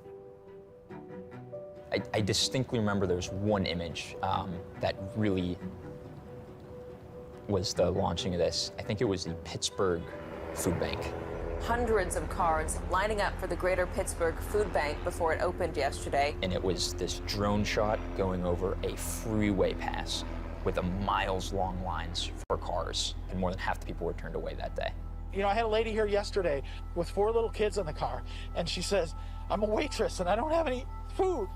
Speaker 29: I distinctly remember there's one image that really was the launching of this. I think it was the Pittsburgh Food Bank.
Speaker 2: Hundreds of cars lining up for the Greater Pittsburgh Food Bank before it opened yesterday.
Speaker 29: And it was this drone shot going over a freeway pass with miles-long lines for cars, and more than half the people were turned away that day.
Speaker 18: You know, I had a lady here yesterday with 4 little kids in the car, and she says, I'm a waitress and I don't have any food.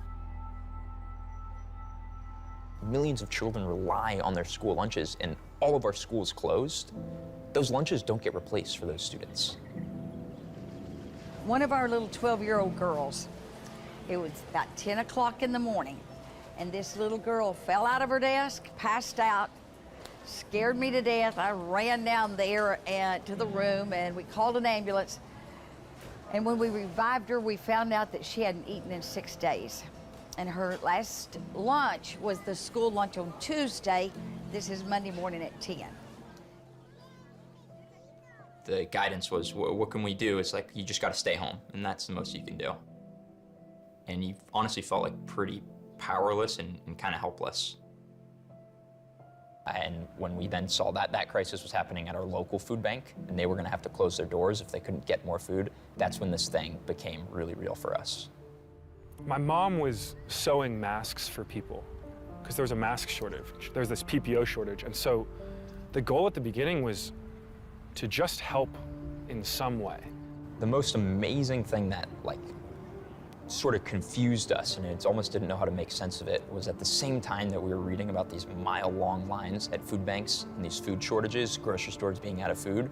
Speaker 29: Millions of children rely on their school lunches, and all of our schools closed. Those lunches don't get replaced for those students.
Speaker 19: One of our little 12-year-old girls, it was about 10 o'clock in the morning, and this little girl fell out of her desk, passed out, scared me to death. I ran down there and to the room, and we called an ambulance. And when we revived her, we found out that she hadn't eaten in 6 days. And her last lunch was the school lunch on Tuesday. This is Monday morning at 10.
Speaker 29: The guidance was, what can we do? It's like, you just got to stay home, and that's the most you can do. And you honestly felt like pretty powerless and kind of helpless. And when we then saw that crisis was happening at our local food bank, and they were going to have to close their doors if they couldn't get more food, that's when this thing became really real for us.
Speaker 20: My mom was sewing masks for people because there was a mask shortage. There's this PPO shortage. And so the goal at the beginning was to just help in some way.
Speaker 29: The most amazing thing that sort of confused us, and it almost didn't know how to make sense of it, was at the same time that we were reading about these mile-long lines at food banks and these food shortages, grocery stores being out of food,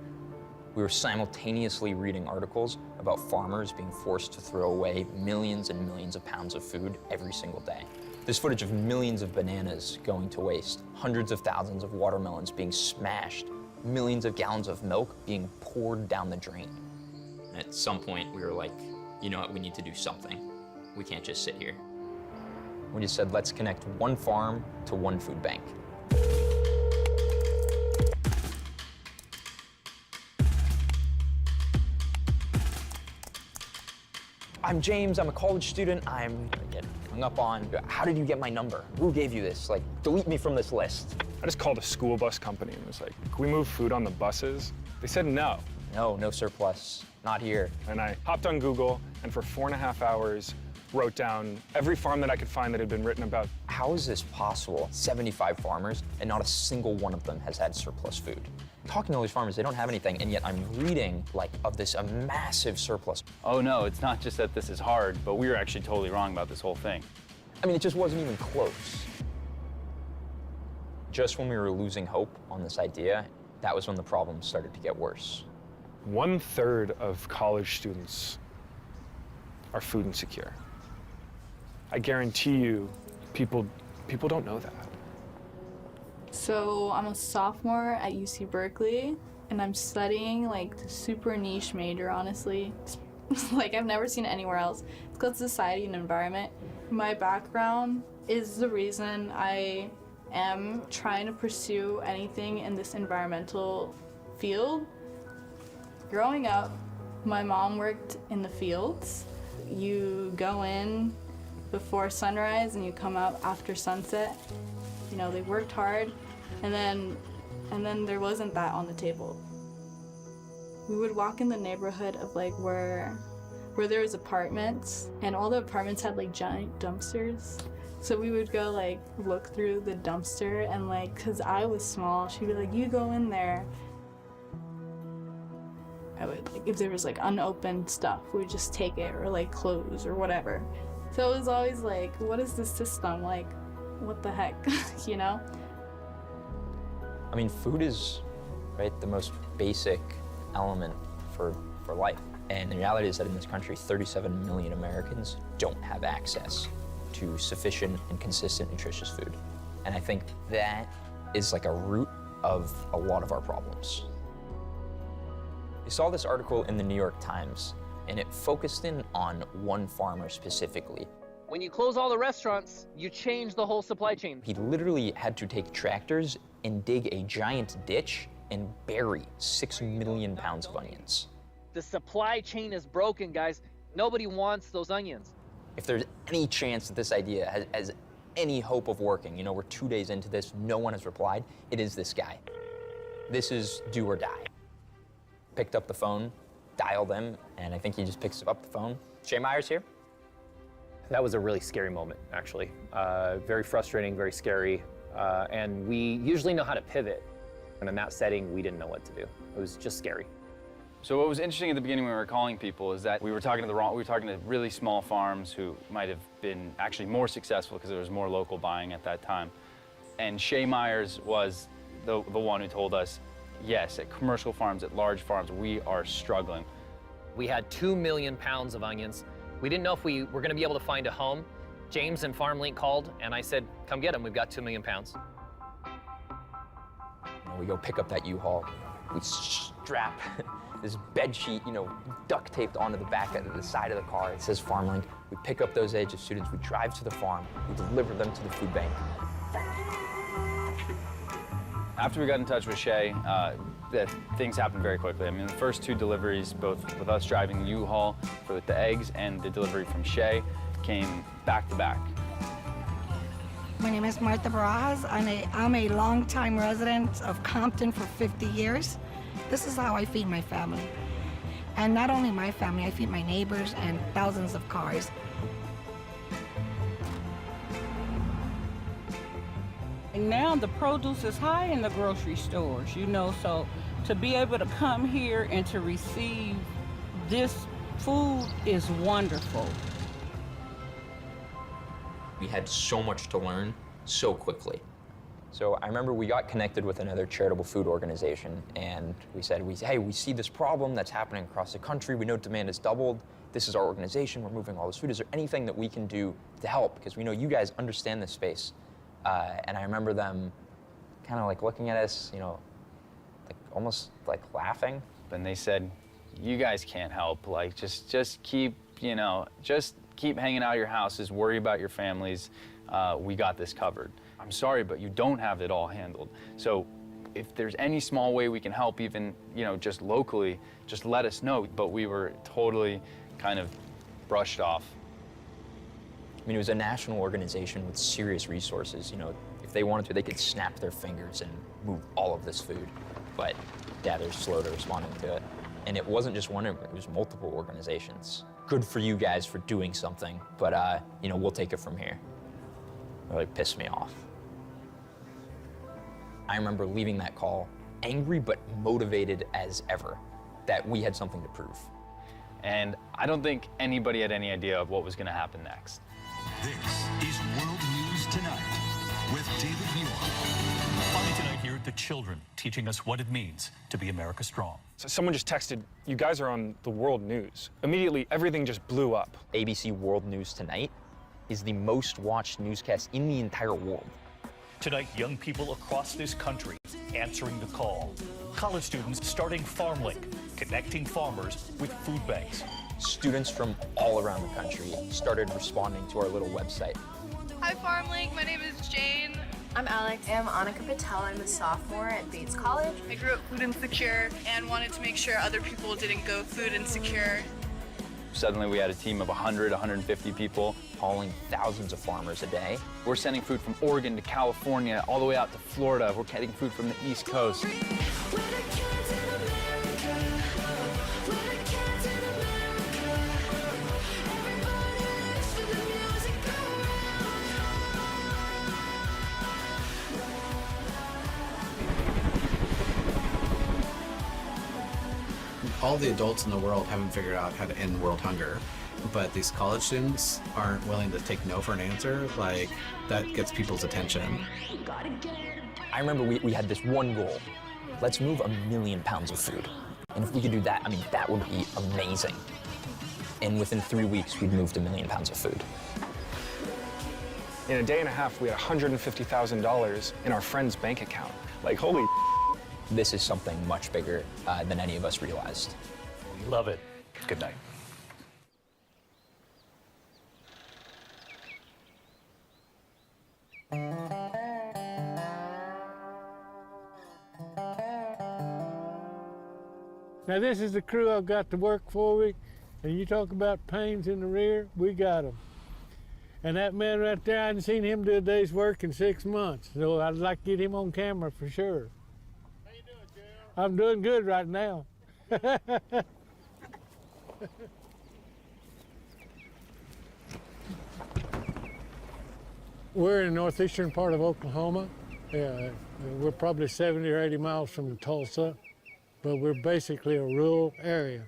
Speaker 29: we were simultaneously reading articles about farmers being forced to throw away millions and millions of pounds of food every single day. There's footage of millions of bananas going to waste, hundreds of thousands of watermelons being smashed, millions of gallons of milk being poured down the drain. And at some point, we were like, you know what, we need to do something. We can't just sit here. We just said, let's connect one farm to one food bank. I'm James, I'm a college student. I'm gonna get hung up on, how did you get my number? Who gave you this? Delete me from this list.
Speaker 20: I just called a school bus company and was like, can we move food on the buses? They said no.
Speaker 29: No surplus, not here.
Speaker 20: And I hopped on Google, and for 4.5 hours, wrote down every farm that I could find that had been written about.
Speaker 29: How is this possible? 75 farmers, and not a single one of them has had surplus food. Talking to all these farmers, they don't have anything, and yet I'm reading of this a massive surplus.
Speaker 15: Oh no, it's not just that this is hard, but we were actually totally wrong about this whole thing.
Speaker 29: I mean, it just wasn't even close. Just when we were losing hope on this idea, that was when the problems started to get worse.
Speaker 20: 1/3 of college students are food insecure. I guarantee you, people don't know that.
Speaker 30: So I'm a sophomore at UC Berkeley, and I'm studying the super niche major, honestly. I've never seen it anywhere else. It's called Society and Environment. My background is the reason I am trying to pursue anything in this environmental field. Growing up, my mom worked in the fields. You go in before sunrise and you come out after sunset. you know, they worked hard, and then there wasn't that on the table. We would walk in the neighborhood of like where there was apartments, and all the apartments had like giant dumpsters. So we would go like look through the dumpster, and like, cause I was small, she'd be like, you go in there. I would, like, if there was like unopened stuff, we would just take it, or like clothes or whatever. So it was always like, what is this system? Like, what the heck, you know?
Speaker 29: I mean, food is, right, the most basic element for life. And the reality is that in this country, 37 million Americans don't have access to sufficient and consistent nutritious food. And I think that is like a root of a lot of our problems. I saw this article in the New York Times, and it focused in on one farmer specifically.
Speaker 1: When you close all the restaurants, you change the whole supply chain.
Speaker 29: He literally had to take tractors and dig a giant ditch and bury 6 million pounds of onions.
Speaker 1: The supply chain is broken, guys. Nobody wants those onions.
Speaker 29: If there's any chance that this idea has any hope of working, you know, we're 2 days into this, no one has replied, it is this guy. This is do or die. Picked up the phone, dialed him, and I think he just picks up the phone. Shay Myers here.
Speaker 4: That was a really scary moment, actually. Very frustrating, very scary, and we usually know how to pivot. And in that setting, we didn't know what to do. It was just scary.
Speaker 15: So what was interesting at the beginning when we were calling people is that we were talking to really small farms who might have been actually more successful because there was more local buying at that time. And Shay Myers was the one who told us, yes, at commercial farms, at large farms, we are struggling.
Speaker 1: We had 2 million pounds of onions. We didn't know if we were gonna be able to find a home. James and FarmLink called, and I said, come get them, we've got 2 million pounds.
Speaker 29: You know, we go pick up that U-Haul, we strap this bed sheet, you know, duct taped onto the back of the side of the car. It says FarmLink. We pick up those age of students, we drive to the farm, we deliver them to the food bank.
Speaker 15: After we got in touch with Shay, things happened very quickly. I mean, the first 2 deliveries, both with us driving the U-Haul for the eggs and the delivery from Shay, came back to back.
Speaker 5: My name is Martha Barajas. I'm a longtime resident of Compton for 50 years. This is how I feed my family. And not only my family, I feed my neighbors and thousands of cars.
Speaker 6: And now the produce is high in the grocery stores, you know, so to be able to come here and to receive this food is wonderful.
Speaker 29: We had so much to learn so quickly. So I remember we got connected with another charitable food organization, and we said, hey, we see this problem that's happening across the country. We know demand has doubled. This is our organization. We're moving all this food. Is there anything that we can do to help? Because we know you guys understand this space. And I remember them kind of like looking at us, you know, like almost like laughing.
Speaker 15: And they said, you guys can't help. Like, just keep, you know, just keep hanging out of your houses, worry about your families. We got this covered. I'm sorry, but you don't have it all handled. So if there's any small way we can help, even, you know, just locally, just let us know. But we were totally kind of brushed off.
Speaker 29: I mean, it was a national organization with serious resources. You know, if they wanted to, they could snap their fingers and move all of this food. But yeah, they're slow to responding to it. And it wasn't just one, it was multiple organizations. Good for you guys for doing something, but you know, we'll take it from here. It really pissed me off. I remember leaving that call angry but motivated as ever that we had something to prove.
Speaker 15: And I don't think anybody had any idea of what was gonna happen next.
Speaker 7: This is World News Tonight with David Muir. Finally tonight here, the children teaching us what it means to be America Strong.
Speaker 20: So someone just texted, you guys are on the world news. Immediately, everything just blew up.
Speaker 29: ABC World News Tonight is the most watched newscast in the entire world.
Speaker 7: Tonight, young people across this country answering the call. College students starting FarmLink, connecting farmers with food banks.
Speaker 29: Students from all around the country started responding to our little website.
Speaker 8: Hi FarmLink, my name is Jane.
Speaker 9: I'm Alex. I'm Annika Patel. I'm a sophomore at Bates College.
Speaker 8: I grew up food insecure and wanted to make sure other people didn't go food insecure.
Speaker 15: Suddenly we had a team of 100, 150 people.
Speaker 29: Hauling thousands of farmers a day.
Speaker 15: We're sending food from Oregon to California, all the way out to Florida. We're getting food from the East Coast.
Speaker 12: All the adults in the world haven't figured out how to end world hunger, but these college students aren't willing to take no for an answer. Like, that gets people's attention.
Speaker 29: I remember we had this one goal. Let's move 1 million pounds of food. And if we could do that, I mean, that would be amazing. And within 3 weeks, we'd moved 1 million pounds of food.
Speaker 20: In a day and a half, we had $150,000 in our friend's bank account. Like, holy.
Speaker 29: This is something much bigger than any of us realized.
Speaker 7: We love it. Good night.
Speaker 13: Now this is the crew I've got to work for me, and you talk about pains in the rear, we got them. And that man right there, I hadn't seen him do a day's work in 6 months, so I'd like to get him on camera for sure. How you doing, JR? I'm doing good right now. We're in the northeastern part of Oklahoma. Yeah, we're probably 70 or 80 miles from Tulsa, but we're basically a rural area.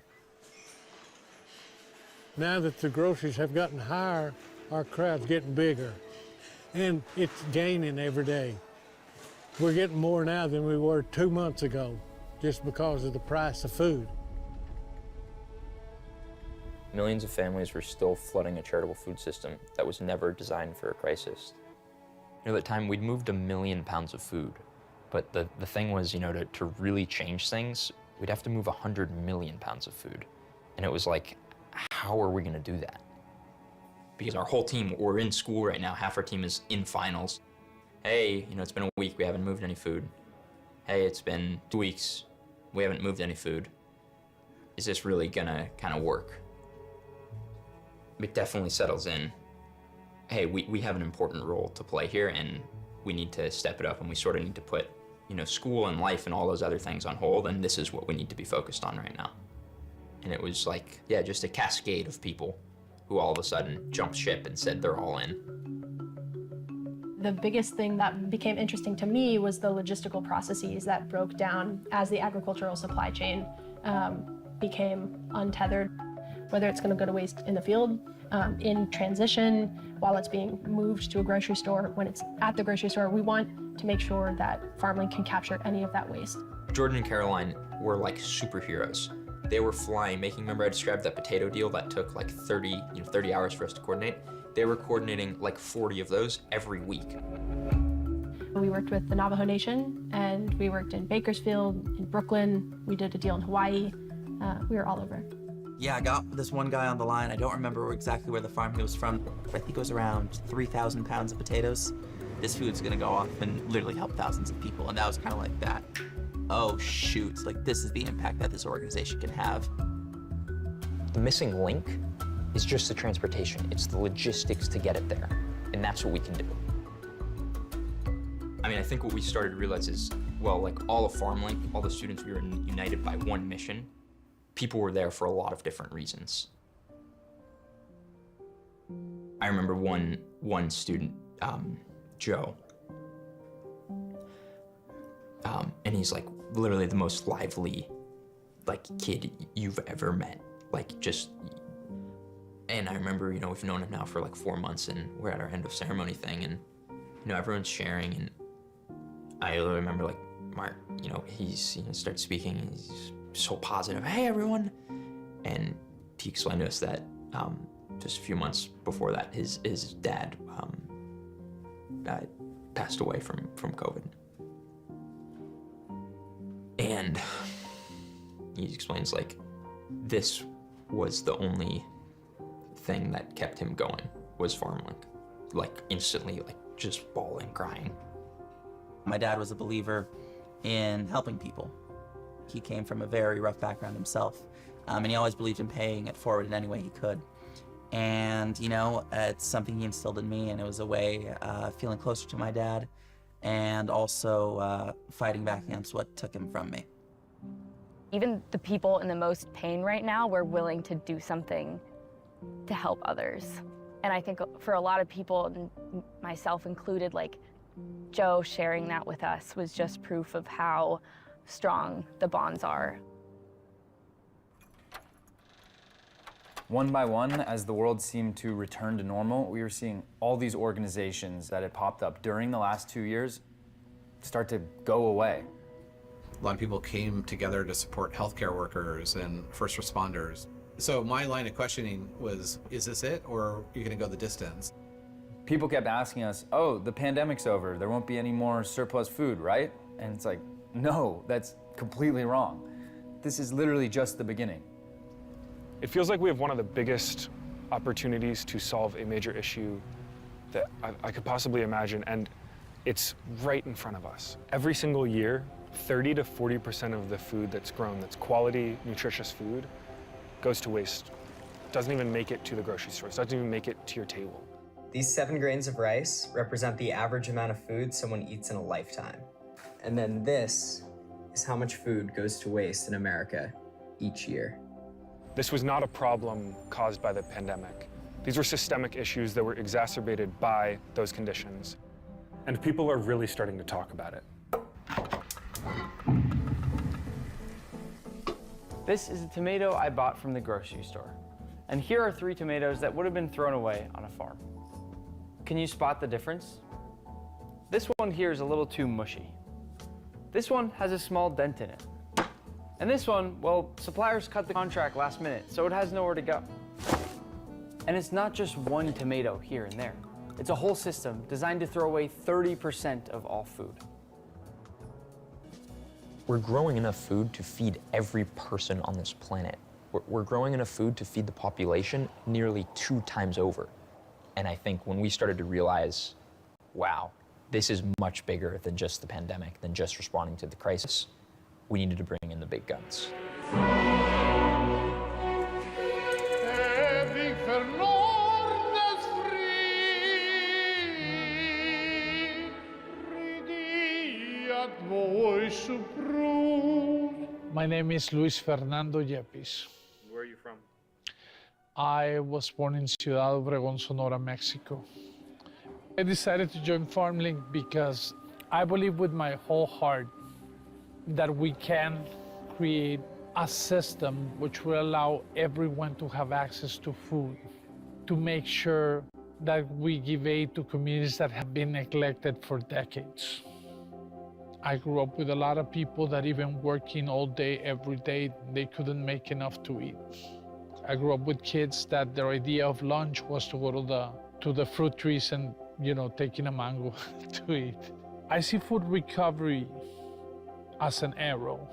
Speaker 13: Now that the groceries have gotten higher, our crowd's getting bigger, and it's gaining every day. We're getting more now than we were 2 months ago, just because of the price of food.
Speaker 29: Millions of families were still flooding a charitable food system that was never designed for a crisis. At that time, we'd moved 1 million pounds of food, but the thing was, to really change things, we'd have to move 100 million pounds of food. And it was like, how are we gonna do that? Because our whole team, we're in school right now, half our team is in finals. Hey, it's been a week, we haven't moved any food. Hey, it's been 2 weeks, we haven't moved any food. Is this really gonna kind of work? It definitely settles in. Hey, we have an important role to play here, and we need to step it up, and we sort of need to put, school and life and all those other things on hold, and this is what we need to be focused on right now. And it was like, yeah, just a cascade of people who all of a sudden jumped ship and said they're all in.
Speaker 21: The biggest thing that became interesting to me was the logistical processes that broke down as the agricultural supply chain became untethered, whether it's going to go to waste in the field, in transition, while it's being moved to a grocery store, when it's at the grocery store. We want to make sure that FarmLink can capture any of that waste.
Speaker 29: Jordan and Caroline were like superheroes. They were flying, remember I described that potato deal that took like 30 hours for us to coordinate? They were coordinating like 40 of those every week.
Speaker 21: We worked with the Navajo Nation, and we worked in Bakersfield, in Brooklyn. We did a deal in Hawaii. We were all over.
Speaker 22: Yeah, I got this one guy on the line. I don't remember exactly where the farm he was from. I think it was around 3,000 pounds of potatoes. This food's gonna go off and literally help thousands of people. And that was kind of like that. Oh shoot, like this is the impact that this organization can have.
Speaker 29: The missing link is just the transportation. It's the logistics to get it there. And that's what we can do. I think what we started to realize is, well, like all of FarmLink, all the students, we were united by one mission. People were there for a lot of different reasons. I remember one student, Joe, and he's like literally the most lively kid you've ever met. And I remember, we've known him now for like 4 months, and we're at our end of ceremony thing, and everyone's sharing, and I remember Mark, he starts speaking, and he's so positive. Hey everyone, and he explained to us that just a few months before that, his dad passed away from COVID, and he explains this was the only thing that kept him going was FarmLink. Instantly, just bawling, crying.
Speaker 22: My dad was a believer in helping people. He came from a very rough background himself. And he always believed in paying it forward in any way he could. And, you know, it's something he instilled in me, and it was a way feeling closer to my dad and also fighting back against what took him from me.
Speaker 3: Even the people in the most pain right now were willing to do something to help others. And I think for a lot of people, myself included, like Joe sharing that with us was just proof of how strong the bonds are.
Speaker 16: One by one, as the world seemed to return to normal, we were seeing all these organizations that had popped up during the last 2 years start to go away.
Speaker 12: A lot of people came together to support healthcare workers and first responders. So my line of questioning was, is this it, or are you going to go the distance?
Speaker 16: People kept asking us, oh, the pandemic's over, there won't be any more surplus food, right? And it's like, no, that's completely wrong. This is literally just the beginning.
Speaker 20: It feels like we have one of the biggest opportunities to solve a major issue that I could possibly imagine, and it's right in front of us. Every single year, 30 to 40% of the food that's grown, that's quality, nutritious food, goes to waste. Doesn't even make it to the grocery stores, doesn't even make it to your table.
Speaker 11: These 7 grains of rice represent the average amount of food someone eats in a lifetime. And then this is how much food goes to waste in America each year.
Speaker 20: This was not a problem caused by the pandemic. These were systemic issues that were exacerbated by those conditions. And people are really starting to talk about it.
Speaker 14: This is a tomato I bought from the grocery store. And here are 3 tomatoes that would have been thrown away on a farm. Can you spot the difference? This one here is a little too mushy. This one has a small dent in it. And this one, well, suppliers cut the contract last minute, so it has nowhere to go. And it's not just one tomato here and there. It's a whole system designed to throw away 30% of all food.
Speaker 29: We're growing enough food to feed every person on this planet. We're growing enough food to feed the population nearly 2 times over. And I think when we started to realize, wow, this is much bigger than just the pandemic, than just responding to the crisis, we needed to bring in the big guns.
Speaker 13: My name is Luis Fernando Yepes.
Speaker 20: Where are you from?
Speaker 13: I was born in Ciudad Obregón, Sonora, Mexico. I decided to join FarmLink because I believe with my whole heart that we can create a system which will allow everyone to have access to food, to make sure that we give aid to communities that have been neglected for decades. I grew up with a lot of people that even working all day, every day, they couldn't make enough to eat. I grew up with kids that their idea of lunch was to go to the fruit trees and, you know, taking a mango to eat. I see food recovery as an arrow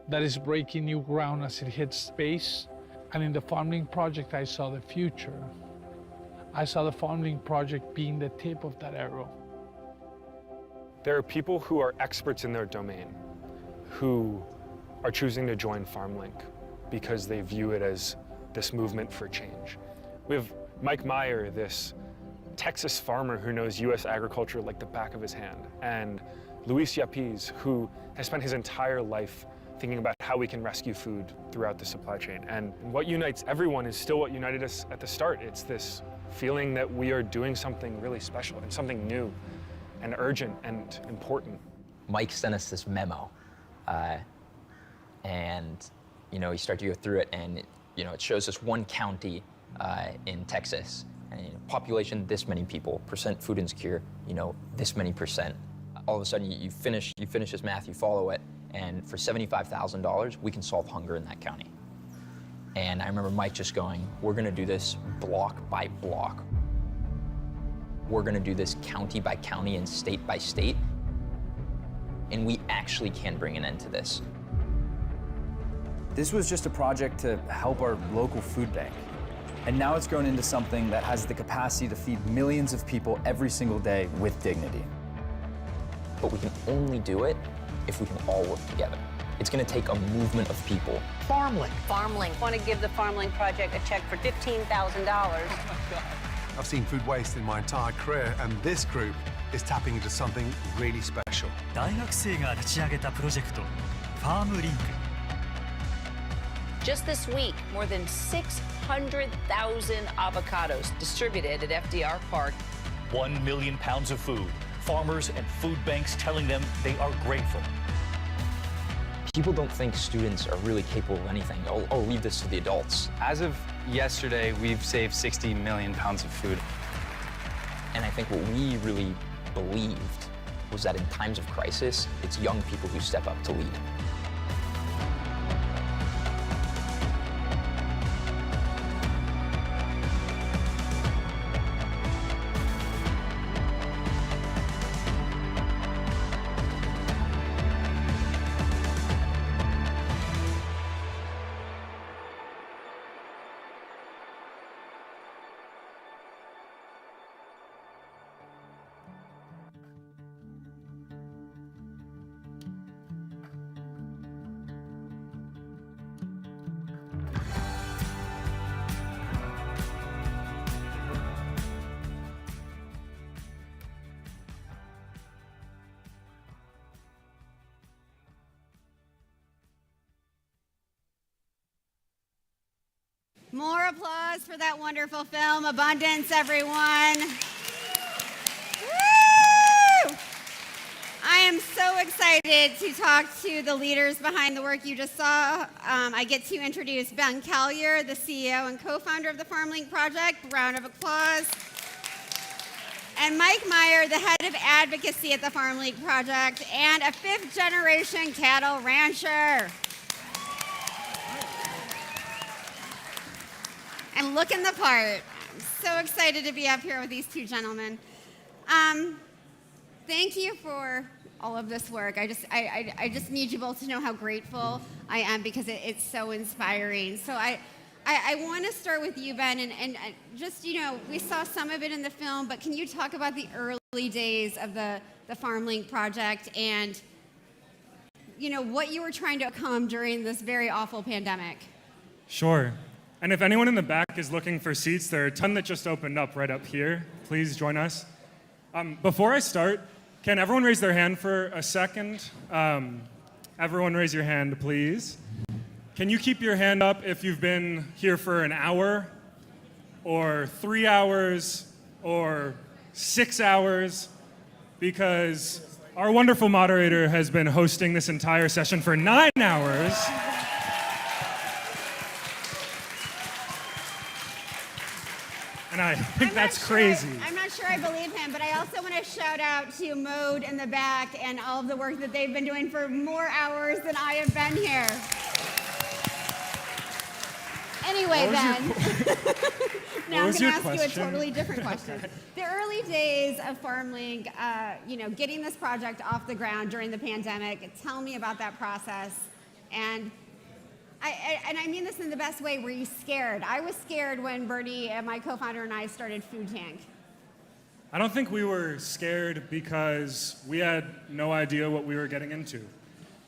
Speaker 13: that is breaking new ground as it hits space. And in the FarmLink project, I saw the future. I saw the FarmLink project being the tip of that arrow.
Speaker 20: There are people who are experts in their domain who are choosing to join FarmLink because they view it as this movement for change. We have Mike Meyer, this Texas farmer who knows U.S. agriculture like the back of his hand, and Luis Yepes, who has spent his entire life thinking about how we can rescue food throughout the supply chain. And what unites everyone is still what united us at the start. It's this feeling that we are doing something really special and something new and urgent and important.
Speaker 29: Mike sent us this memo, and you know, you start to go through it, and it shows us one county in Texas, and population this many people, percent food insecure, this many percent. All of a sudden, you finish this math, you follow it, and for $75,000, we can solve hunger in that county. And I remember Mike just going, "We're going to do this block by block. We're going to do this county by county and state by state, and we actually can bring an end to this."
Speaker 16: This was just a project to help our local food bank. And now it's grown into something that has the capacity to feed millions of people every single day with dignity.
Speaker 29: But we can only do it if we can all work together. It's going to take a movement of people.
Speaker 2: FarmLink.
Speaker 10: FarmLink. Want to give the FarmLink project a check for $15,000.
Speaker 2: I've seen food waste in my entire career, and this group is tapping into something really special.
Speaker 17: 大学生が立ち上げたプロジェクト、FarmLink.
Speaker 10: Just this week, more than 600,000 avocados distributed at FDR Park.
Speaker 7: 1 million pounds of food. Farmers and food banks telling them they are grateful.
Speaker 29: People don't think students are really capable of anything. I'll leave this to the adults.
Speaker 15: As of yesterday, we've saved 60 million pounds of food.
Speaker 29: And I think what we really believed was that in times of crisis, it's young people who step up to lead.
Speaker 18: More applause for that wonderful film, Abundance, everyone. Woo! I am so excited to talk to the leaders behind the work you just saw. I get to introduce Ben Collier, the CEO and co-founder of the FarmLink project. Round of applause. And Mike Meyer, the head of advocacy at the FarmLink project and a fifth-generation cattle rancher. And looking the part. I'm so excited to be up here with these two gentlemen. Thank you for all of this work. I just need you both to know how grateful I am because it's so inspiring. So I want to start with you, Ben, and just, you know, we saw some of it in the film, but can you talk about the early days of the FarmLink project and, you know, what you were trying to accomplish during this very awful pandemic?
Speaker 20: Sure. And if anyone in the back is looking for seats, there are a ton that just opened up right up here. Please join us. Before I start, can everyone raise their hand for a second? Everyone raise your hand, please. Can you keep your hand up if you've been here for an hour, or 3 hours, or 6 hours? Because our wonderful moderator has been hosting this entire session for 9 hours. And I think that's crazy.
Speaker 18: I'm not sure I believe him, but I also want to shout out to Mode in the back and all of the work that they've been doing for more hours than I have been here. Anyway, Ben, now I'm going to ask you a totally different question. The early days of FarmLink, you know, getting this project off the ground during the pandemic, tell me about that process. And I mean this in the best way, were you scared? I was scared when Bernie, my co-founder, and I started Food Tank.
Speaker 20: I don't think we were scared because we had no idea what we were getting into.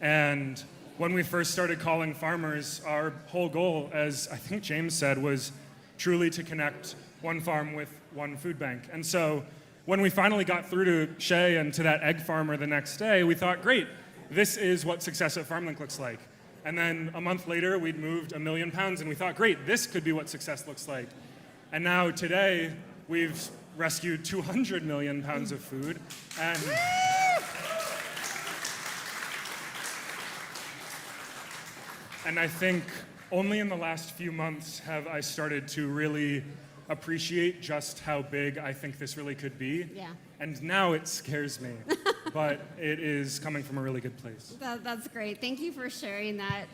Speaker 20: And when we first started calling farmers, our whole goal, as I think James said, was truly to connect one farm with one food bank. And so when we finally got through to Shay and to that egg farmer the next day, we thought, great, this is what success at FarmLink looks like. And then a month later, we'd moved 1 million pounds, and we thought, great, this could be what success looks like. And now today, we've rescued 200 million pounds of food. And I think only in the last few months have I started to really appreciate just how big I think this really could be.
Speaker 18: Yeah.
Speaker 20: And now it scares me, but it is coming from a really good place.
Speaker 18: That's great. Thank you for sharing that.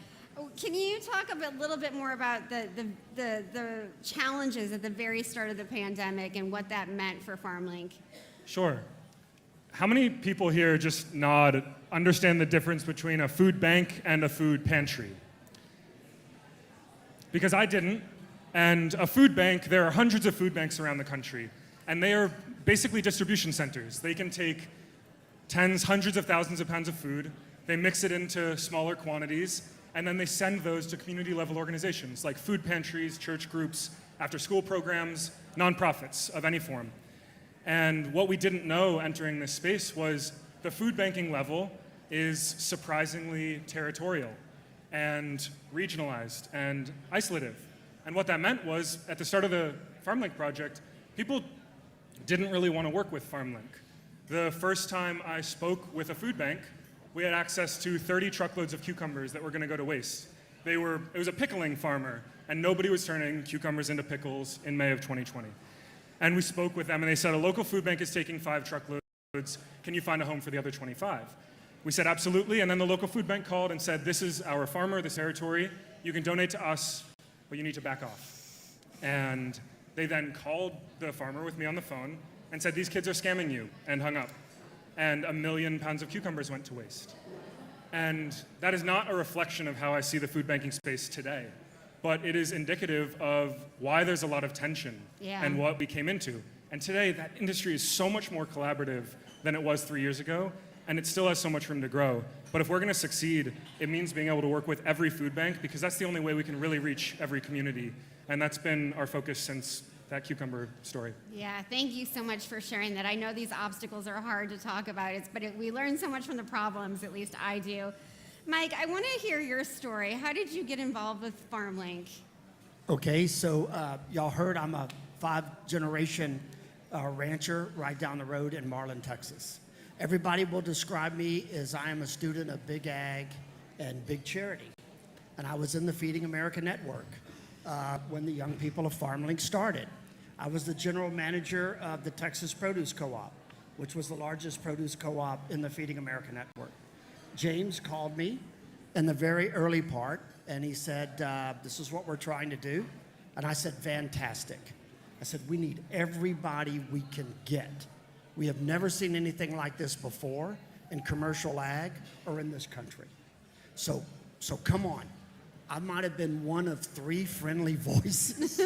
Speaker 18: Can you talk a little bit more about the challenges at the very start of the pandemic and what that meant for FarmLink?
Speaker 20: Sure. How many people here, just nod, understand the difference between a food bank and a food pantry? Because I didn't. And a food bank, there are hundreds of food banks around the country, and they are basically distribution centers. They can take tens, hundreds of thousands of pounds of food, They mix it into smaller quantities, and then they send those to community-level organizations like food pantries, church groups, after-school programs, nonprofits of any form. And what we didn't know entering this space was the food banking level is surprisingly territorial and regionalized and isolative. And what that meant was, at the start of the FarmLink project, people didn't really want to work with FarmLink. The first time I spoke with a food bank, we had access to 30 truckloads of cucumbers that were going to go to waste. It was a pickling farmer, and nobody was turning cucumbers into pickles in May of 2020. And we spoke with them, and they said, a local food bank is taking 5 truckloads. Can you find a home for the other 25? We said, absolutely, and then the local food bank called and said, this is our farmer, this territory. You can donate to us, but you need to back off. And they then called the farmer with me on the phone and said, these kids are scamming you, and hung up. And 1 million pounds of cucumbers went to waste. And that is not a reflection of how I see the food banking space today, but it is indicative of why there's a lot of tension and what we came into. And today, that industry is so much more collaborative than it was 3 years ago, and it still has so much room to grow. But if we're going to succeed, it means being able to work with every food bank, because that's the only way we can really reach every community. And that's been our focus since that cucumber story.
Speaker 18: Yeah, thank you so much for sharing that. I know these obstacles are hard to talk about, but we learn so much from the problems, at least I do. Mike, I want to hear your story. How did you get involved with FarmLink?
Speaker 1: Okay, so y'all heard I'm a 5th-generation rancher right down the road in Marlin, Texas. Everybody will describe me as I am a student of big ag and big charity. And I was in the Feeding America Network when the young people of FarmLink started. I was the general manager of the Texas Produce Co-op, which was the largest produce co-op in the Feeding America Network. James called me in the very early part, and he said, this is what we're trying to do. And I said, fantastic. I said, we need everybody we can get. We have never seen anything like this before in commercial ag or in this country. So come on. I might have been one of 3 friendly voices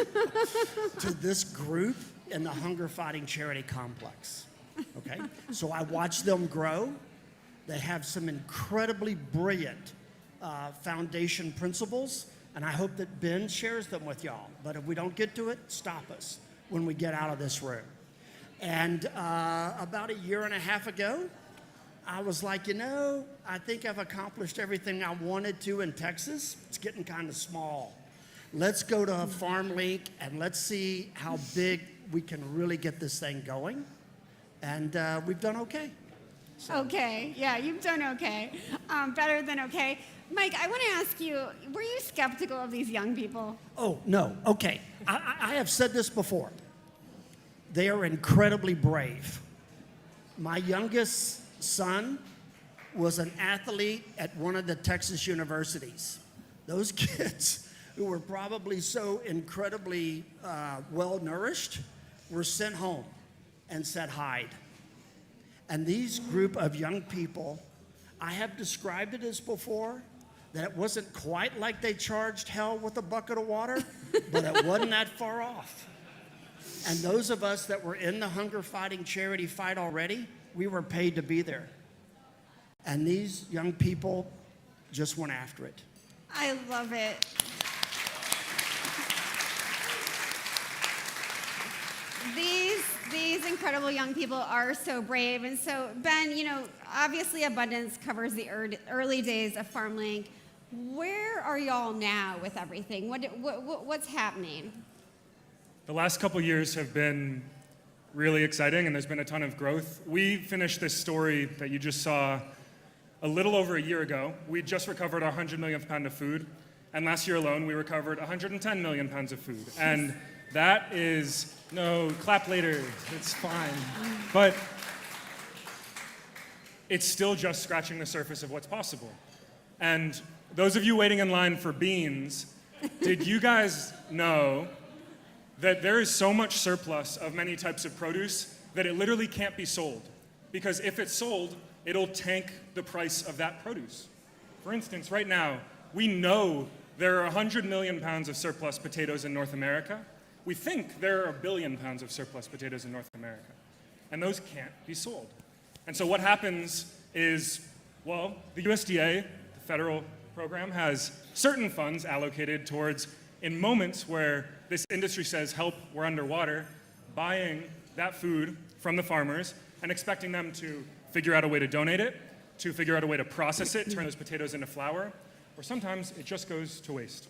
Speaker 1: to this group in the hunger fighting charity complex. Okay? So I watched them grow. They have some incredibly brilliant foundation principles, and I hope that Ben shares them with y'all. But if we don't get to it, stop us when we get out of this room. And about 1.5 years ago, I was like, I think I've accomplished everything I wanted to in Texas. It's getting kind of small. Let's go to FarmLink and let's see how big we can really get this thing going. And we've done okay. So. Okay, yeah, you've done okay. Better than okay. Mike, I want to ask you, were you skeptical of these young people? Oh, no, okay. I have said this before. They are incredibly brave. My youngest son was an athlete at one of the Texas universities. Those kids who were probably so incredibly well-nourished were sent home and said hide. And these group of young people, I have described it as before, that it wasn't quite like they charged hell with a bucket of water, but it wasn't that far off. And those of us that were in the hunger fighting charity fight already, we were paid to be there. And these young people just went after it. I love it. These incredible young people are so brave. And so, Ben, obviously abundance covers the early days of FarmLink. Where are y'all now with everything? What's happening?
Speaker 20: The last couple years have been really exciting, and there's been a ton of growth. We finished this story that you just saw a little over 1 year ago. We just recovered our 100 millionth pound of food, and last year alone we recovered 110 million pounds of food. And that is, no, clap later, it's fine. But it's still just scratching the surface of what's possible. And those of you waiting in line for beans, did you guys know that there is so much surplus of many types of produce that it literally can't be sold? Because if it's sold, it'll tank the price of that produce. For instance, right now, we know there are 100 million pounds of surplus potatoes in North America. We think there are 1 billion pounds of surplus potatoes in North America. And those can't be sold. And so what happens is Well, the USDA, the federal program, has certain funds allocated towards, in moments where this industry says, help, we're underwater, buying that food from the farmers and expecting them to figure out a way to donate it, to figure out a way to process it, turn those potatoes into flour, or sometimes it just goes to waste.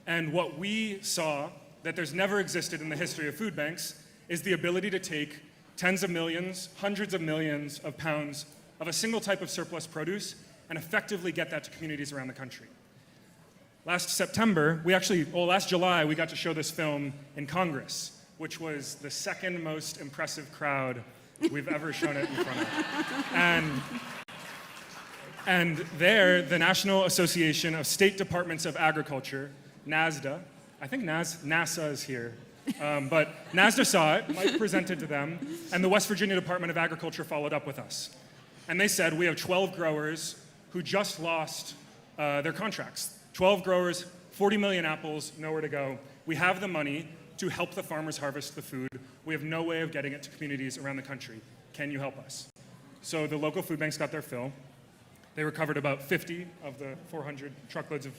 Speaker 20: And what we saw that there's never existed in the history of food banks is the ability to take tens of millions, hundreds of millions of pounds of a single type of surplus produce and effectively get that to communities around the country. Last July, we got to show this film in Congress, which was the second most impressive crowd we've ever shown it in front of. And there, the National Association of State Departments of Agriculture, NASDA, I think NASA is here, but NASDA saw it, Mike presented to them, and the West Virginia Department of Agriculture followed up with us. And they said, we have 12 growers who just lost their contracts. 12 growers, 40 million apples, nowhere to go. We have the money to help the farmers harvest the food. We have no way of getting it to communities around the country. Can you help us? So the local food banks got their fill. They recovered about 50 of the 400 truckloads of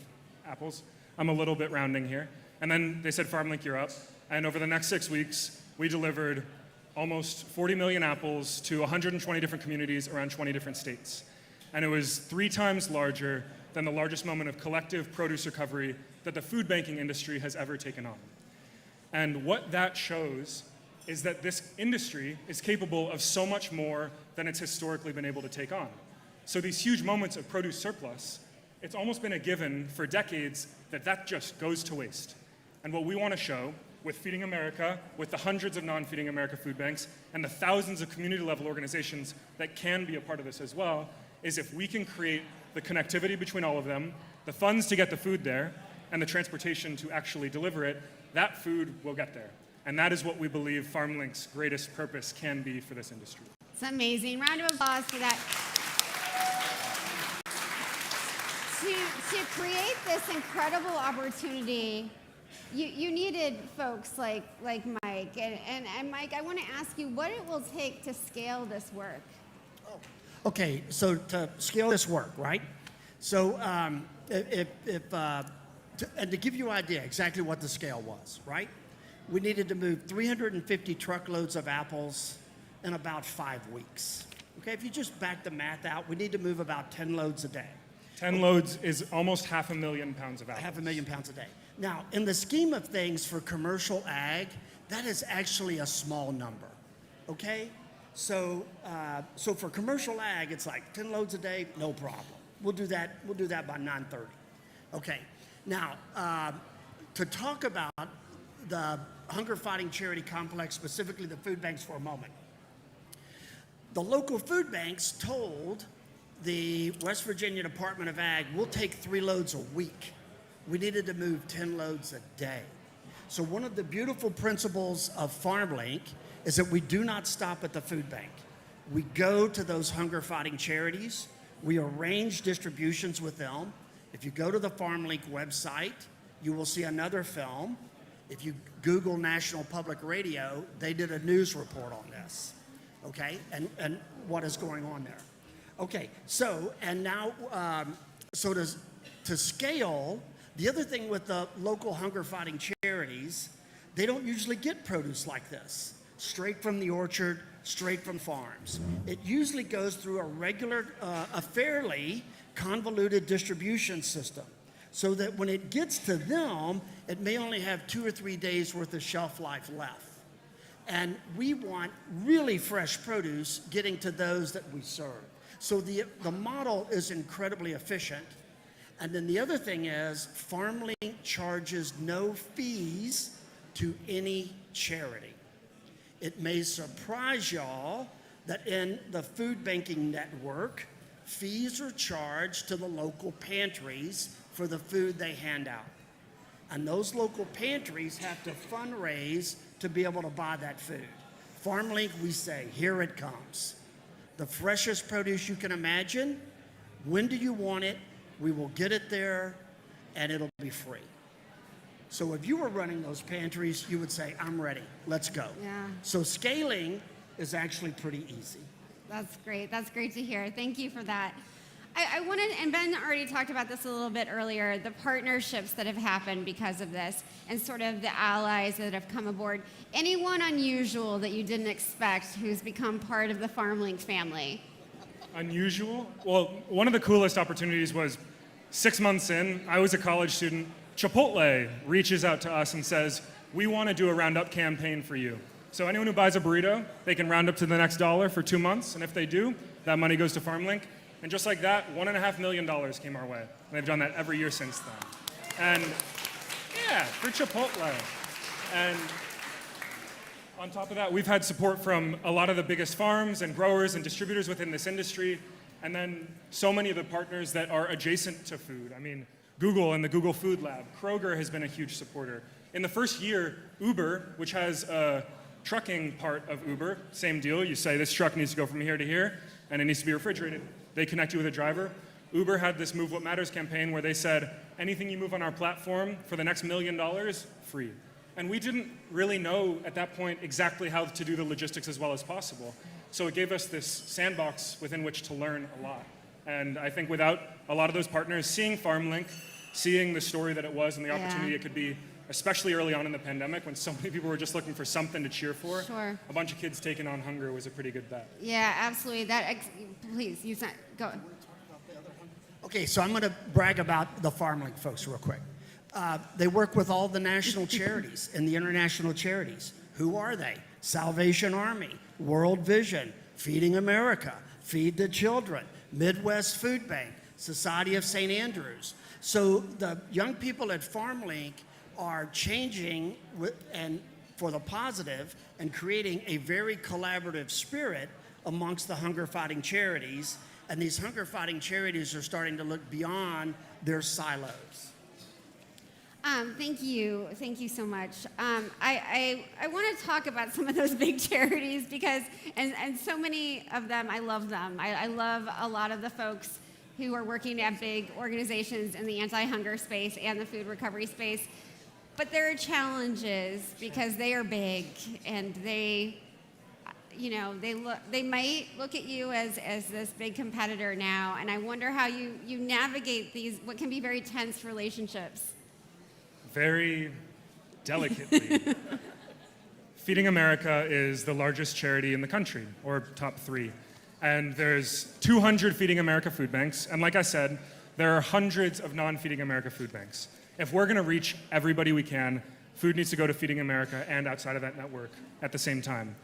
Speaker 20: apples. I'm a little bit rounding here. And then they said, FarmLink, you're up. And over the next 6 weeks, we delivered almost 40 million apples to 120 different communities around 20 different states. And it was 3 times larger than the largest moment of collective produce recovery that the food banking industry has ever taken on. And what that shows is that this industry is capable of so much more than it's historically been able to take on. So these huge moments of produce surplus, it's almost been a given for decades that that just goes to waste. And what we want to show with Feeding America, with the hundreds of non-Feeding America food banks, and the thousands of community-level organizations that can be a part of this as well, is if we can create the connectivity between all of them, the funds to get the food there, and the transportation to actually deliver it, that food will get there. And that is what we believe FarmLink's greatest purpose can be for this industry.
Speaker 18: It's amazing. Round of applause for that. To create this incredible opportunity, you needed folks like Mike. And Mike, I want to ask you what it will take to scale this work.
Speaker 1: Okay, so to scale this work, right? So and to give you an idea exactly what the scale was, right? We needed to move 350 truckloads of apples in about 5 weeks. Okay, if you just back the math out, we need to move about 10 loads a day.
Speaker 20: 10 loads is almost 500,000 pounds of apples. 500,000
Speaker 1: pounds a day. Now, in the scheme of things for commercial ag, that is actually a small number, okay? So for commercial ag, it's like 10 loads a day, no problem. We'll do that by 9:30. Okay, now, to talk about the hunger fighting charity complex, specifically the food banks for a moment. The local food banks told the West Virginia Department of Ag, we'll take 3 loads a week. We needed to move 10 loads a day. So one of the beautiful principles of FarmLink is that we do not stop at the food bank. We go to those hunger fighting charities. We arrange distributions with them. If you go to the FarmLink website, you will see another film. If you Google National Public Radio, they did a news report on this, okay, and what is going on there. Okay, so, and now, to scale, the other thing with the local hunger fighting charities, they don't usually get produce like this, straight from the orchard, straight from farms. It usually goes through a fairly convoluted distribution system, so that when it gets to them, it may only have 2 or 3 days worth of shelf life left. And we want really fresh produce getting to those that we serve. So the model is incredibly efficient. And then the other thing is FarmLink charges no fees to any charity. It may surprise y'all that in the food banking network, fees are charged to the local pantries for the food they hand out. And those local pantries have to fundraise to be able to buy that food. FarmLink, we say, here it comes. The freshest produce you can imagine. When do you want it? We will get it there, and it'll be free. So if you were running those pantries, you would say, I'm ready, let's go.
Speaker 18: Yeah.
Speaker 1: So scaling is actually pretty easy.
Speaker 18: That's great. That's great to hear. Thank you for that. I wanted, and Ben already talked about this a little bit earlier, the partnerships that have happened because of this and sort of the allies that have come aboard. Anyone unusual that you didn't expect who's become part of the FarmLink family?
Speaker 20: Unusual? Well, one of the coolest opportunities was 6 months in, I was a college student. Chipotle reaches out to us and says, we want to do a Roundup campaign for you. So anyone who buys a burrito, they can round up to the next dollar for 2 months. And if they do, that money goes to FarmLink. And just like that, $1.5 million came our way. And they've done that every year since then. And yeah, for Chipotle. And on top of that, we've had support from a lot of the biggest farms and growers and distributors within this industry. And then so many of the partners that are adjacent to food. I mean, Google and the Google Food Lab. Kroger has been a huge supporter. In the first year, Uber, which has a trucking part of Uber, same deal. You say this truck needs to go from here to here, and it needs to be refrigerated. They connect you with a driver. Uber had this Move What Matters campaign where they said, anything you move on our platform for the next $1 million, free. And we didn't really know at that point exactly how to do the logistics as well as possible. So it gave us this sandbox within which to learn a lot. And I think without a lot of those partners, seeing FarmLink, seeing the story that it was and the opportunity it could be, especially early on in the pandemic when so many people were just looking for something to cheer for.
Speaker 18: Sure.
Speaker 20: A bunch of kids taking on hunger was a pretty good bet.
Speaker 18: Yeah, absolutely. Please, you said, go.
Speaker 1: Okay, so I'm going to brag about the FarmLink folks real quick. They work with all the national charities and the international charities. Who are they? Salvation Army, World Vision, Feeding America, Feed the Children, Midwest Food Bank, Society of St. Andrews. So the young people at FarmLink are changing and for the positive and creating a very collaborative spirit amongst the hunger-fighting charities. And these hunger-fighting charities are starting to look beyond their silos.
Speaker 18: Thank you. Thank you so much. I want to talk about some of those big charities because, and so many of them, I love them. I love a lot of the folks who are working at big organizations in the anti-hunger space and the food recovery space. But there are challenges because they are big and they, you know, they might look at you as this big competitor now. And I wonder how you navigate these, what can be very tense relationships.
Speaker 20: Very delicately. Feeding America is the largest charity in the country, or top 3. And there's 200 Feeding America food banks. And like I said, there are hundreds of non-Feeding America food banks. If we're going to reach everybody we can, food needs to go to Feeding America and outside of that network at the same time.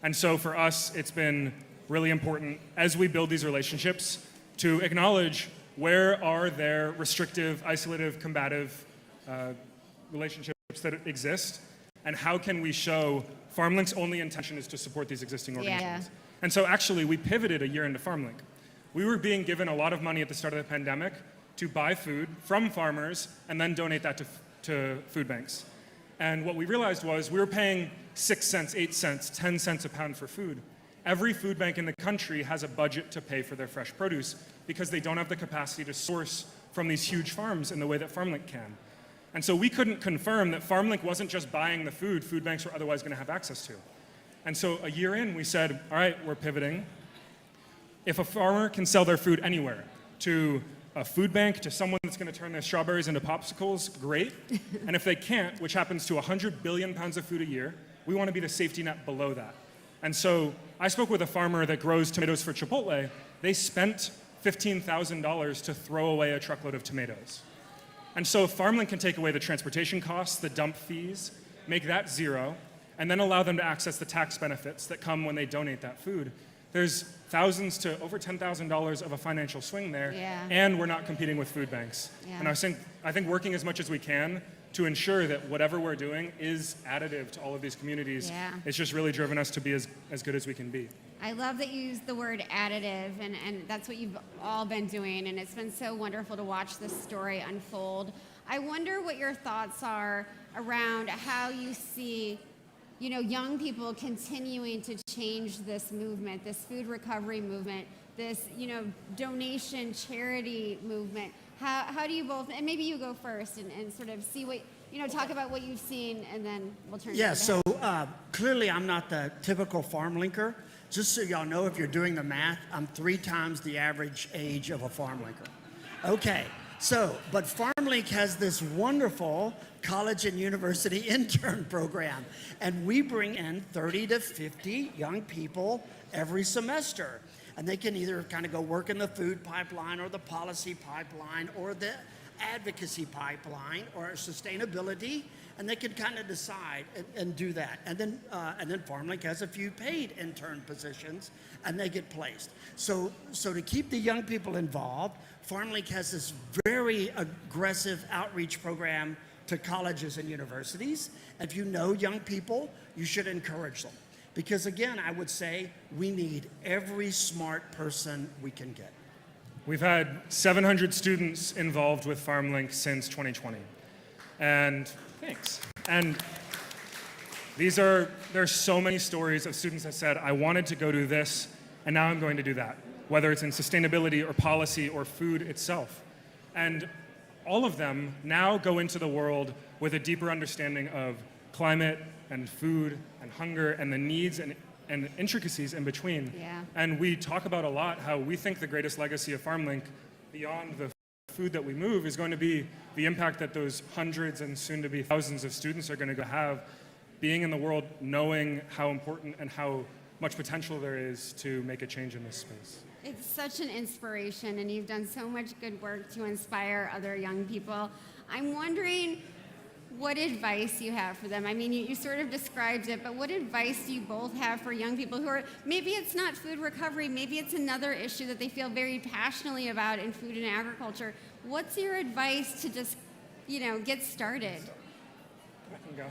Speaker 20: And so for us, it's been really important as we build these relationships to acknowledge where are there restrictive, isolative, combative relationships that exist, and how can we show FarmLink's only intention is to support these existing organizations. Yeah. And so actually, we pivoted a year into FarmLink. We were being given a lot of money at the start of the pandemic to buy food from farmers and then donate that to food banks. And what we realized was we were paying 6 cents, 8 cents, 10 cents a pound for food. Every food bank in the country has a budget to pay for their fresh produce because they don't have the capacity to source from these huge farms in the way that FarmLink can. And so we couldn't confirm that FarmLink wasn't just buying the food banks were otherwise going to have access to. And so a year in, we said, all right, we're pivoting. If a farmer can sell their food anywhere, to a food bank, to someone that's going to turn their strawberries into popsicles, great. And if they can't, which happens to 100 billion pounds of food a year, we want to be the safety net below that. And so I spoke with a farmer that grows tomatoes for Chipotle. They spent $15,000 to throw away a truckload of tomatoes. And so if FarmLink can take away the transportation costs, the dump fees, make that zero, and then allow them to access the tax benefits that come when they donate that food, there's thousands to over $10,000 of a financial swing there, and we're not competing with food banks. Yeah. And I think working as much as we can to ensure that whatever we're doing is additive to all of these communities, it's just really driven us to be as good as we can be.
Speaker 18: I love that you used the word additive, and that's what you've all been doing, and it's been so wonderful to watch this story unfold. I wonder what your thoughts are around how you see, you know, young people continuing to change this movement, this food recovery movement, this, you know, donation charity movement. How do you both, and maybe you go first and sort of see what, you know, talk about what you've seen, and then we'll turn to
Speaker 1: so clearly I'm not the typical FarmLinker, Just so y'all know, if you're doing the math, I'm 3 times the average age of a FarmLinker. Okay, so, but FarmLink has this wonderful college and university intern program, and we bring in 30 to 50 young people every semester. And they can either kind of go work in the food pipeline or the policy pipeline or the advocacy pipeline or sustainability, and they can kind of decide and do that. And then FarmLink has a few paid intern positions, and they get placed. So to keep the young people involved, FarmLink has this very aggressive outreach program to colleges and universities. If you know young people, you should encourage them. Because again, I would say we need every smart person we can get.
Speaker 20: We've had 700 students involved with FarmLink since 2020. And thanks. And there's so many stories of students that said, I wanted to go do this, and now I'm going to do that, whether it's in sustainability or policy or food itself. And all of them now go into the world with a deeper understanding of climate and food and hunger and the needs and intricacies in between.
Speaker 18: Yeah.
Speaker 20: And we talk about a lot how we think the greatest legacy of FarmLink, beyond the food that we move, is going to be the impact that those hundreds and soon to be thousands of students are going to have being in the world, knowing how important and how much potential there is to make a change in this space.
Speaker 18: It's such an inspiration, and you've done so much good work to inspire other young people. I'm wondering what advice you have for them. I mean, you sort of described it, but what advice do you both have for young people who are, maybe it's not food recovery, maybe it's another issue that they feel very passionately about in food and agriculture. What's your advice to just, get started?
Speaker 20: I can go.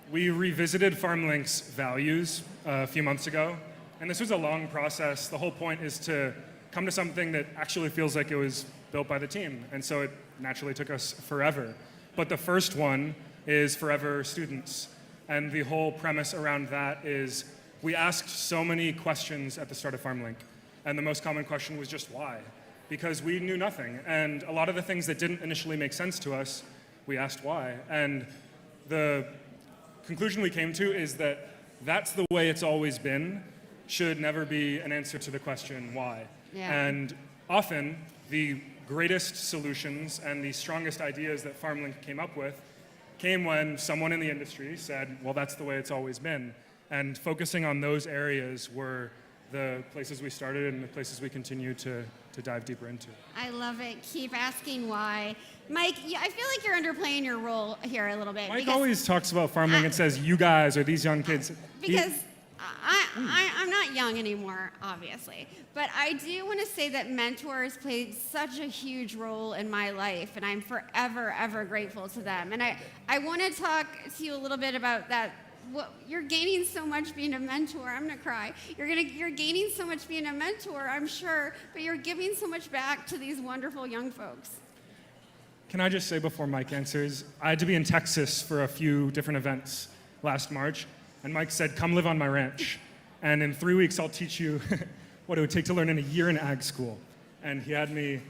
Speaker 20: We revisited FarmLink's values a few months ago, and this was a long process. The whole point is to come to something that actually feels like it was built by the team, and so it naturally took us forever. But the first one is Forever Students, and the whole premise around that is we asked so many questions at the start of FarmLink, and the most common question was just why? Because we knew nothing, and a lot of the things that didn't initially make sense to us, we asked why. And the conclusion we came to is that that's the way it's always been, should never be an answer to the question why.
Speaker 18: Yeah.
Speaker 20: And often, the greatest solutions and the strongest ideas that FarmLink came up with came when someone in the industry said, well, that's the way it's always been. And focusing on those areas were the places we started and the places we continue to dive deeper into.
Speaker 18: I love it. Keep asking why. Mike, I feel like you're underplaying your role here a little bit.
Speaker 20: Mike always talks about FarmLink and says, you guys or these young kids.
Speaker 18: Because I'm not young anymore, obviously. But I do want to say that mentors played such a huge role in my life, and I'm forever, ever grateful to them. And I want to talk to you a little bit about that. You're gaining so much being a mentor. I'm gonna cry. You're gaining so much being a mentor, I'm sure, but you're giving so much back to these wonderful young folks.
Speaker 20: Can I just say before Mike answers, I had to be in Texas for a few different events last March, and Mike said, come live on my ranch, and in 3 weeks I'll teach you what it would take to learn in a year in ag school. And he had me,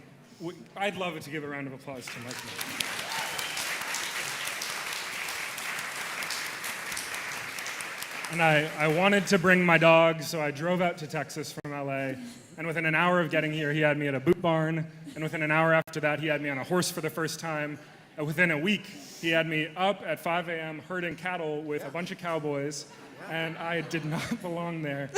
Speaker 20: I'd love it to give a round of applause to Mike. And I wanted to bring my dog, so I drove out to Texas from LA. And within an hour of getting here, he had me at a boot barn. And within an hour after that, he had me on a horse for the first time. And within a week, he had me up at 5 a.m. herding cattle with a bunch of cowboys. And I did not belong there.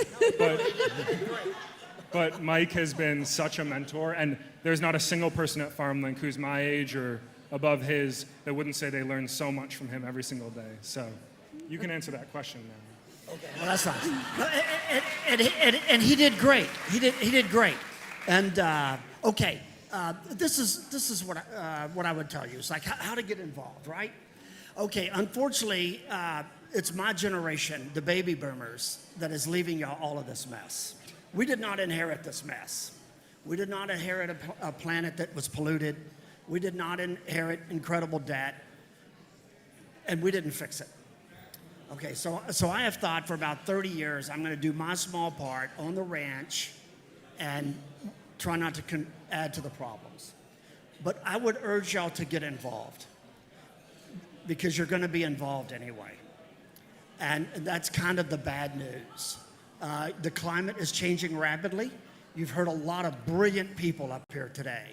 Speaker 20: But Mike has been such a mentor. And there's not a single person at FarmLink who's my age or above his that wouldn't say they learned so much from him every single day. So you can answer that question now.
Speaker 1: Okay, well, that's nice. And he did great. He did great. And okay, this is what I would tell you. It's like how to get involved, right? Okay, unfortunately, it's my generation, the baby boomers, that is leaving y'all all of this mess. We did not inherit this mess. We did not inherit a planet that was polluted. We did not inherit incredible debt, and we didn't fix it. Okay, so I have thought for about 30 years, I'm going to do my small part on the ranch and try not to add to the problems. But I would urge y'all to get involved because you're going to be involved anyway. And that's kind of the bad news. The climate is changing rapidly. You've heard a lot of brilliant people up here today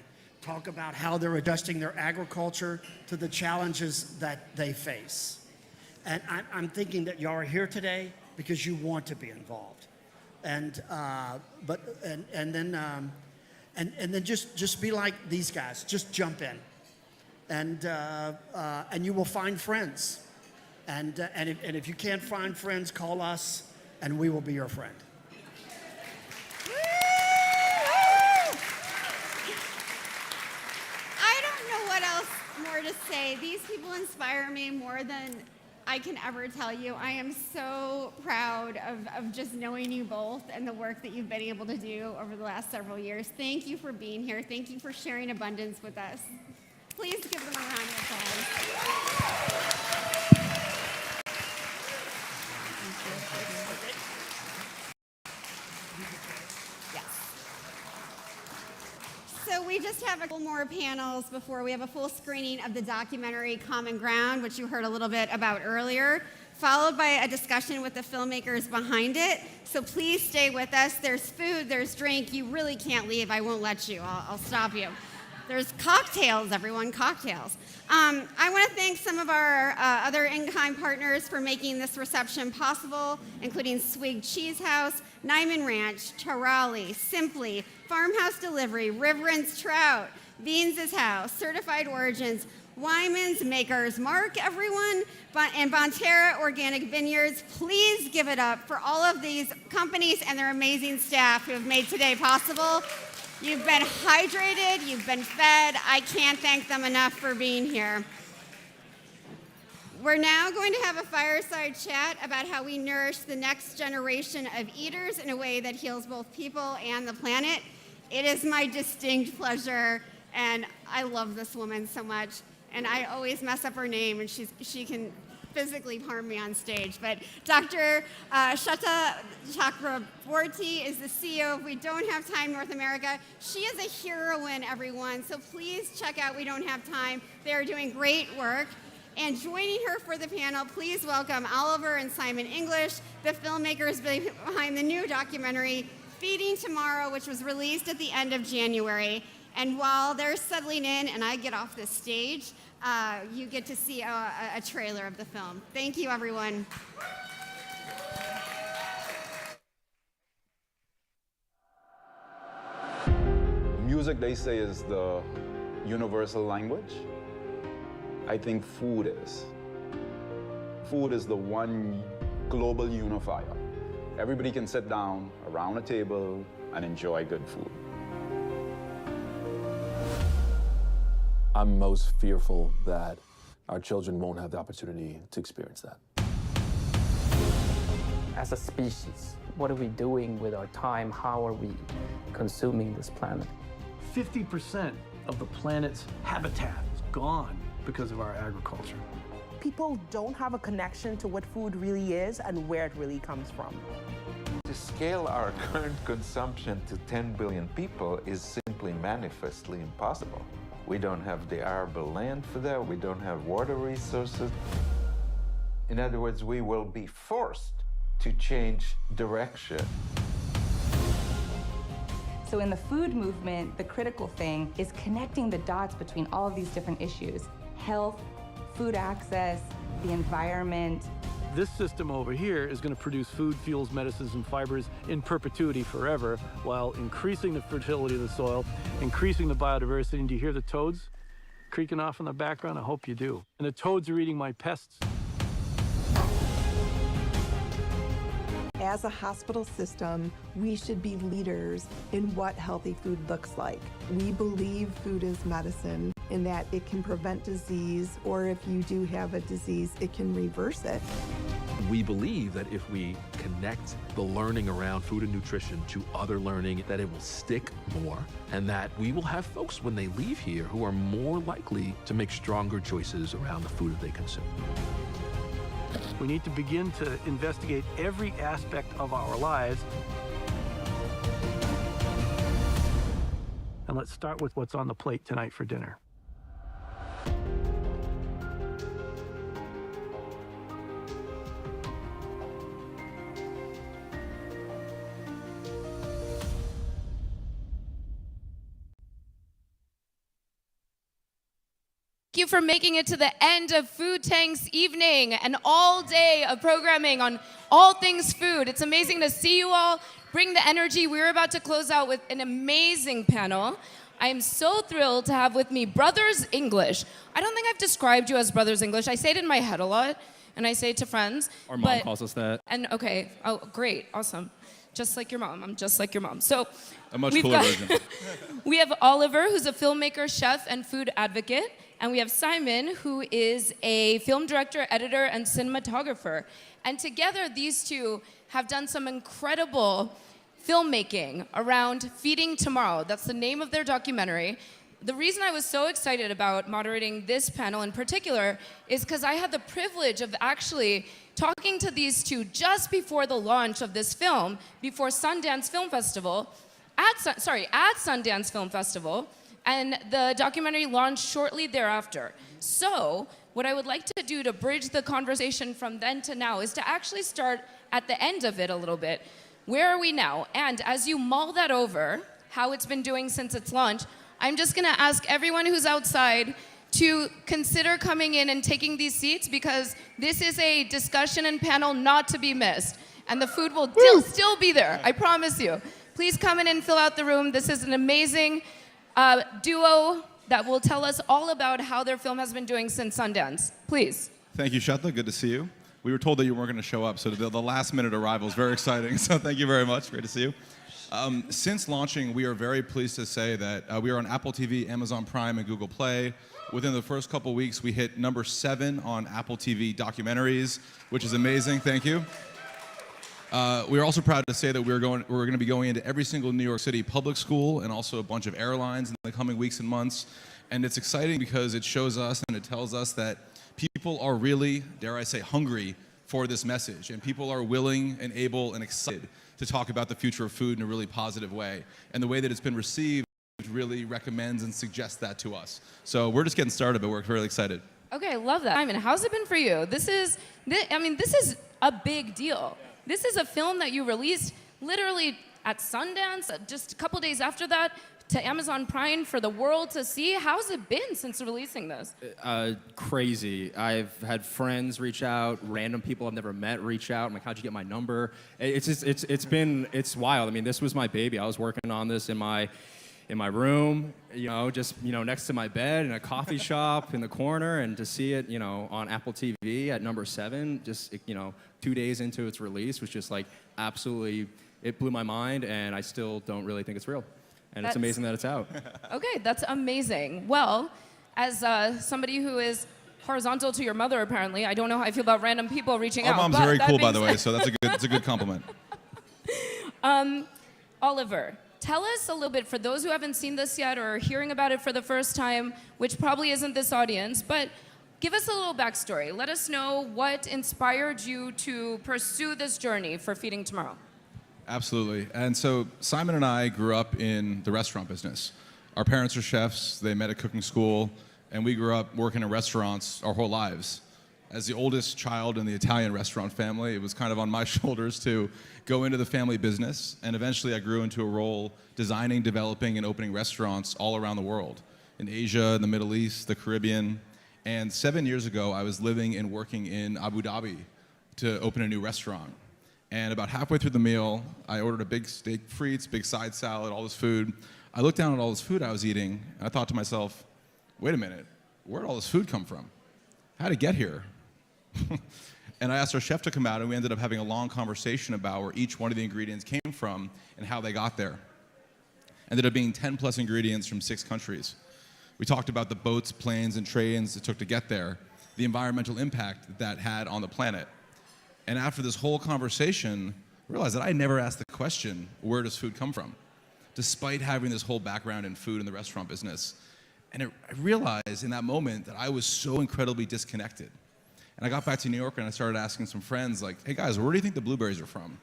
Speaker 1: talk about how they're adjusting their agriculture to the challenges that they face. And I'm thinking that y'all are here today because you want to be involved. And then just be like these guys. Just jump in, and you will find friends. And if you can't find friends, call us, and we will be your friend.
Speaker 18: I don't know what else more to say. These people inspire me more than I can ever tell you. I am so proud of just knowing you both and the work that you've been able to do over the last several years. Thank you for being here. Thank you for sharing abundance with us. Please give them a round of applause. So we just have a couple more panels before we have a full screening of the documentary Common Ground, which you heard a little bit about earlier, followed by a discussion with the filmmakers behind it. So please stay with us. There's food, there's drink. You really can't leave. I won't let you. I'll stop you. There's cocktails, everyone, cocktails. I want to thank some of our other in-kind partners for making this reception possible, including Swig Cheese House, Nyman Ranch, Tarali, Simply, Farmhouse Delivery, Riverence Trout, Beans' House, Certified Origins, Wyman's Makers, Mark, everyone, and Bonterra Organic Vineyards. Please give it up for all of these companies and their amazing staff who have made today possible. You've been hydrated, you've been fed. I can't thank them enough for being here. We're now going to have a fireside chat about how we nourish the next generation of eaters in a way that heals both people and the planet. It is my distinct pleasure, and I love this woman so much, and I always mess up her name, and she can physically harm me on stage. But Dr. Shata Chakraborty is the CEO of We Don't Have Time North America. She is a heroine, everyone, so please check out We Don't Have Time. They are doing great work. And joining her for the panel, please welcome Oliver and Simon English, the filmmakers behind the new documentary, Feeding Tomorrow, which was released at the end of January. And while they're settling in and I get off the stage, you get to see a trailer of the film. Thank you, everyone.
Speaker 4: Music, they say, is the universal language. I think food is. Food is the one global unifier. Everybody can sit down around a table and enjoy good food.
Speaker 5: I'm most fearful that our children won't have the opportunity to experience that.
Speaker 19: As a species, what are we doing with our time? How are we consuming this planet?
Speaker 23: 50% of the planet's habitat is gone because of our agriculture.
Speaker 24: People don't have a connection to what food really is and where it really comes from.
Speaker 25: To scale our current consumption to 10 billion people is simply manifestly impossible. We don't have the arable land for that. We don't have water resources. In other words, we will be forced to change direction.
Speaker 26: So in the food movement, the critical thing is connecting the dots between all of these different issues: health, food access, the environment.
Speaker 23: This system over here is going to produce food, fuels, medicines, and fibers in perpetuity forever, while increasing the fertility of the soil, increasing the biodiversity. And do you hear the toads creaking off in the background? I hope you do. And the toads are eating my pests.
Speaker 24: As a hospital system, we should be leaders in what healthy food looks like. We believe food is medicine in that it can prevent disease, or if you do have a disease, it can reverse it.
Speaker 27: We believe that if we connect the learning around food and nutrition to other learning, that it will stick more, and that we will have folks when they leave here who are more likely to make stronger choices around the food that they consume.
Speaker 23: We need to begin to investigate every aspect of our lives. And let's start with what's on the plate tonight for dinner.
Speaker 3: Thank you for making it to the end of Food Tank's evening, an all day of programming on all things food. It's amazing to see you all bring the energy. We're about to close out with an amazing panel. I am so thrilled to have with me Brothers English. I don't think I've described you as Brothers English. I say it in my head a lot, and I say it to friends.
Speaker 6: Our mom calls us that.
Speaker 3: And okay, oh great, awesome. Just like your mom, I'm just like your mom. So
Speaker 6: A much cooler version.
Speaker 3: we have Oliver, who's a filmmaker, chef, and food advocate. And we have Simon, who is a film director, editor, and cinematographer. And together, these two have done some incredible filmmaking around Feeding Tomorrow. That's the name of their documentary. The reason I was so excited about moderating this panel in particular is because I had the privilege of actually talking to these two just before the launch of this film, before Sundance Film Festival, at Sundance Film Festival, and the documentary launched shortly thereafter. So what I would like to do to bridge the conversation from then to now is to actually start at the end of it a little bit. Where are we now? And as you mull that over, how it's been doing since its launch, I'm just gonna ask everyone who's outside to consider coming in and taking these seats, because this is a discussion and panel not to be missed. And the food will still be there, I promise you. Please come in and fill out the room. This is an amazing duo that will tell us all about how their film has been doing since Sundance. Please.
Speaker 8: Thank you, Shetla. Good to see you. We were told that you weren't going to show up, so the last minute arrival is very exciting. So thank you very much. Great to see you. Since launching, we are very pleased to say that we are on Apple TV, Amazon Prime, and Google Play. Within the first couple weeks, we hit number 7 on Apple TV documentaries, which is amazing. Thank you. We are also proud to say that we're going to be going into every single New York City public school and also a bunch of airlines in the coming weeks and months. And it's exciting because it shows us and it tells us that people are really, dare I say, hungry for this message. And people are willing and able and excited to talk about the future of food in a really positive way. And the way that it's been received really recommends and suggests that to us. So we're just getting started, but we're really excited.
Speaker 3: Okay, I love that. Simon, how's it been for you? This is a big deal. This is a film that you released literally at Sundance, just a couple days after that, to Amazon Prime for the world to see. How's it been since releasing this?
Speaker 6: Crazy. I've had friends reach out, random people I've never met reach out. I'm like, how'd you get my number? It's wild. I mean, this was my baby. I was working on this in my room, just next to my bed in a coffee shop in the corner, and to see it, on Apple TV at number 7, just 2 days into its release was just like absolutely, it blew my mind, and I still don't really think it's real. And it's amazing that it's out.
Speaker 3: Okay, that's amazing. Well, as somebody who is horizontal to your mother, apparently, I don't know how I feel about random people reaching out.
Speaker 8: Our mom's very cool, by the way, so that's a good compliment.
Speaker 3: Oliver, tell us a little bit, for those who haven't seen this yet or are hearing about it for the first time, which probably isn't this audience, but give us a little backstory. Let us know what inspired you to pursue this journey for Feeding Tomorrow.
Speaker 8: Absolutely. And so Simon and I grew up in the restaurant business. Our parents are chefs, they met at cooking school, and we grew up working in restaurants our whole lives. As the oldest child in the Italian restaurant family, it was kind of on my shoulders to go into the family business, and eventually I grew into a role designing, developing, and opening restaurants all around the world, in Asia, in the Middle East, the Caribbean. And 7 years ago, I was living and working in Abu Dhabi to open a new restaurant. And about halfway through the meal, I ordered a big steak frites, big side salad, all this food. I looked down at all this food I was eating, and I thought to myself, wait a minute, where did all this food come from? How did it get here? And I asked our chef to come out, and we ended up having a long conversation about where each one of the ingredients came from and how they got there. Ended up being 10 plus ingredients from 6 countries. We talked about the boats, planes, and trains it took to get there, the environmental impact that had on the planet. And after this whole conversation, I realized that I never asked the question, where does food come from? Despite having this whole background in food in the restaurant business. And I realized in that moment that I was so incredibly disconnected. And I got back to New York and I started asking some friends, like, hey guys, where do you think the blueberries are from?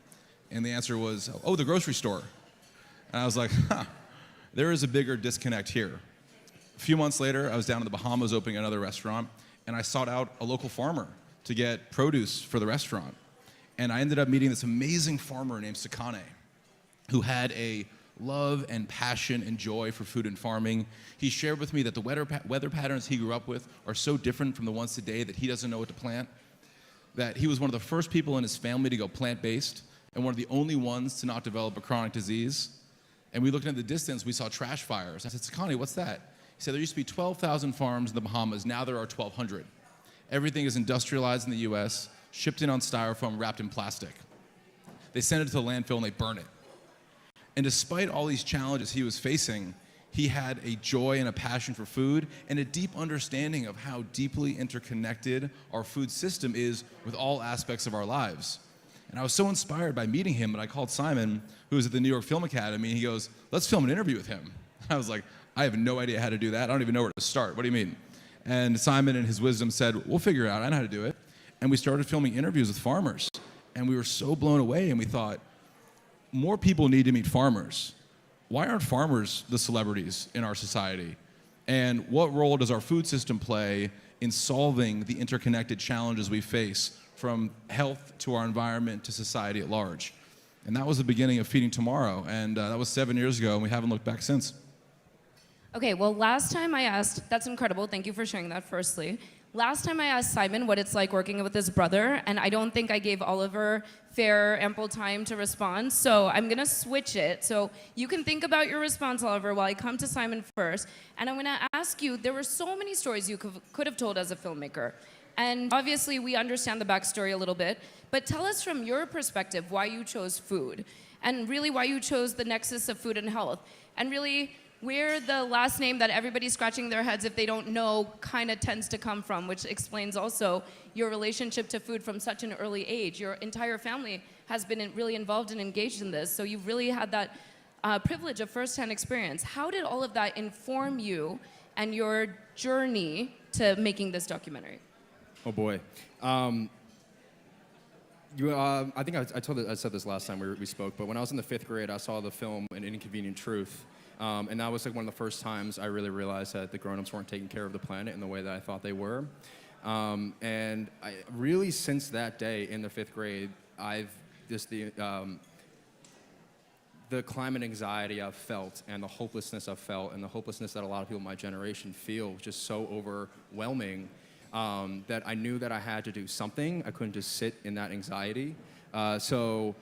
Speaker 8: And the answer was, oh, the grocery store. And I was like, there is a bigger disconnect here. A few months later, I was down in the Bahamas opening another restaurant, and I sought out a local farmer to get produce for the restaurant. And I ended up meeting this amazing farmer named Sakane, who had a love and passion and joy for food and farming. He shared with me that the weather patterns he grew up with are so different from the ones today that he doesn't know what to plant, that he was one of the first people in his family to go plant-based and one of the only ones to not develop a chronic disease. And we looked in the distance, we saw trash fires. I said, Sakani, what's that? He said, there used to be 12,000 farms in the Bahamas, now there are 1,200. Everything is industrialized in the US, shipped in on styrofoam, wrapped in plastic. They send it to the landfill and they burn it. And despite all these challenges he was facing, he had a joy and a passion for food and a deep understanding of how deeply interconnected our food system is with all aspects of our lives. And I was so inspired by meeting him that I called Simon, who was at the New York Film Academy, and he goes, let's film an interview with him. I was like, I have no idea how to do that. I don't even know where to start. What do you mean? And Simon, in his wisdom, said, we'll figure it out. I know how to do it. And we started filming interviews with farmers. And we were so blown away, and we thought, more people need to meet farmers. Why aren't farmers the celebrities in our society? And what role does our food system play in solving the interconnected challenges we face, from health to our environment to society at large? And that was the beginning of Feeding Tomorrow, and that was 7 years ago, and we haven't looked back since.
Speaker 3: Okay, well, last time I asked, that's incredible, thank you for sharing that firstly. Last time I asked Simon what it's like working with his brother, and I don't think I gave Oliver fair, ample time to respond, so I'm gonna switch it. So you can think about your response, Oliver, while I come to Simon first, and I'm gonna ask you, there were so many stories you could have told as a filmmaker, and obviously we understand the backstory a little bit, but tell us from your perspective why you chose food, and really why you chose the nexus of food and health, and really where the last name that everybody's scratching their heads if they don't know kind of tends to come from, which explains also your relationship to food from such an early age. Your entire family has been really involved and engaged in this, so you've really had that privilege of firsthand experience. How did all of that inform you and your journey to making this documentary?
Speaker 6: Oh boy. I think I said this last time we spoke, but when I was in the 5th grade, I saw the film An Inconvenient Truth. And that was like one of the first times I really realized that the grown-ups weren't taking care of the planet in the way that I thought they were. And I really, since that day in the 5th grade, the climate anxiety I've felt and the hopelessness I've felt and the hopelessness that a lot of people in my generation feel just so overwhelming that I knew that I had to do something. I couldn't just sit in that anxiety. So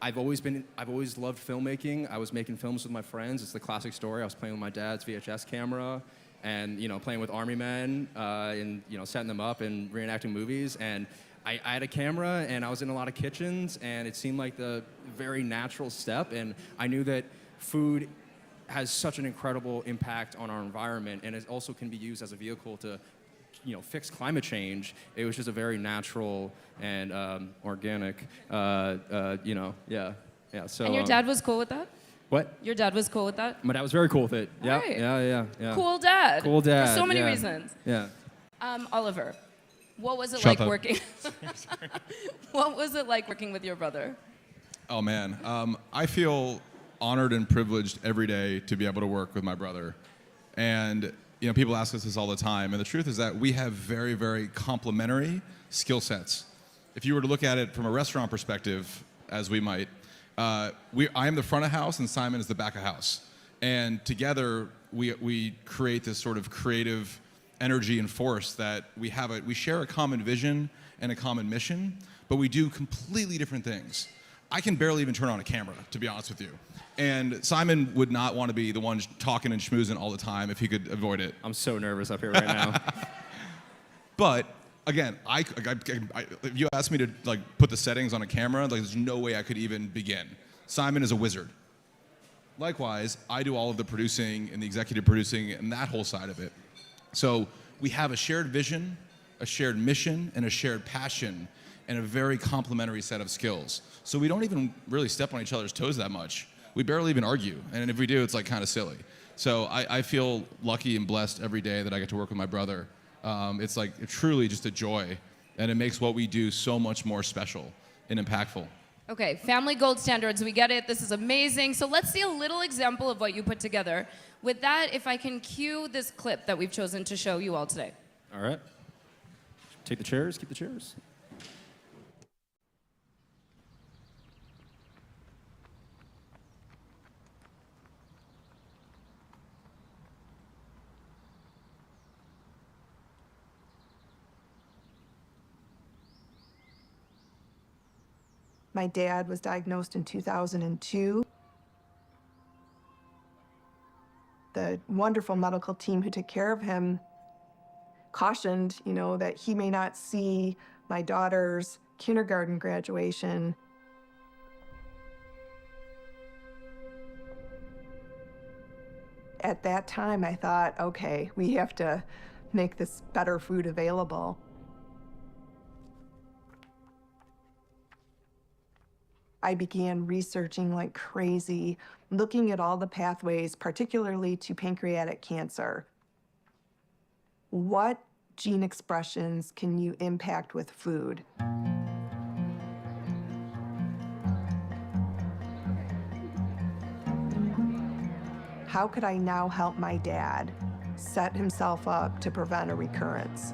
Speaker 6: I've always loved filmmaking. I was making films with my friends. It's the classic story. I was playing with my dad's VHS camera and, playing with army men and, setting them up and reenacting movies. And I had a camera and I was in a lot of kitchens and it seemed like the very natural step. And I knew that food has such an incredible impact on our environment and it also can be used as a vehicle to fix climate change. It was just a very natural and organic, yeah. So.
Speaker 3: And your dad was cool with that?
Speaker 6: What?
Speaker 3: Your dad was cool with that?
Speaker 6: My dad was very cool with it. Yeah,
Speaker 3: Right.
Speaker 6: yeah.
Speaker 3: Cool dad.
Speaker 6: Cool dad.
Speaker 3: For so many
Speaker 6: yeah.
Speaker 3: reasons.
Speaker 6: Yeah.
Speaker 3: Oliver, what was it
Speaker 8: Shut
Speaker 3: like
Speaker 8: up.
Speaker 3: working? What was it like working with your brother?
Speaker 8: Oh man, I feel honored and privileged every day to be able to work with my brother. And people ask us this all the time, and the truth is that we have very, very complementary skill sets. If you were to look at it from a restaurant perspective, as we might, I am the front of house and Simon is the back of house. And together, we create this sort of creative energy and force that we share a common vision and a common mission, but we do completely different things. I can barely even turn on a camera, to be honest with you. And Simon would not want to be the one talking and schmoozing all the time if he could avoid it.
Speaker 6: I'm so nervous up here right now.
Speaker 8: But again, if you asked me to put the settings on a camera, there's no way I could even begin. Simon is a wizard. Likewise, I do all of the producing and the executive producing and that whole side of it. So we have a shared vision, a shared mission, and a shared passion, and a very complementary set of skills. So we don't even really step on each other's toes that much. We barely even argue, and if we do, it's kind of silly. So I feel lucky and blessed every day that I get to work with my brother. It's truly just a joy, and it makes what we do so much more special and impactful.
Speaker 3: Okay, family gold standards, we get it. This is amazing. So let's see a little example of what you put together. With that, if I can cue this clip that we've chosen to show you all today.
Speaker 6: All right. Take the chairs, keep the chairs.
Speaker 24: My dad was diagnosed in 2002. The wonderful medical team who took care of him cautioned, that he may not see my daughter's kindergarten graduation. At that time, I thought, okay, we have to make this better food available. I began researching like crazy, looking at all the pathways, particularly to pancreatic cancer. What gene expressions can you impact with food? How could I now help my dad set himself up to prevent a recurrence?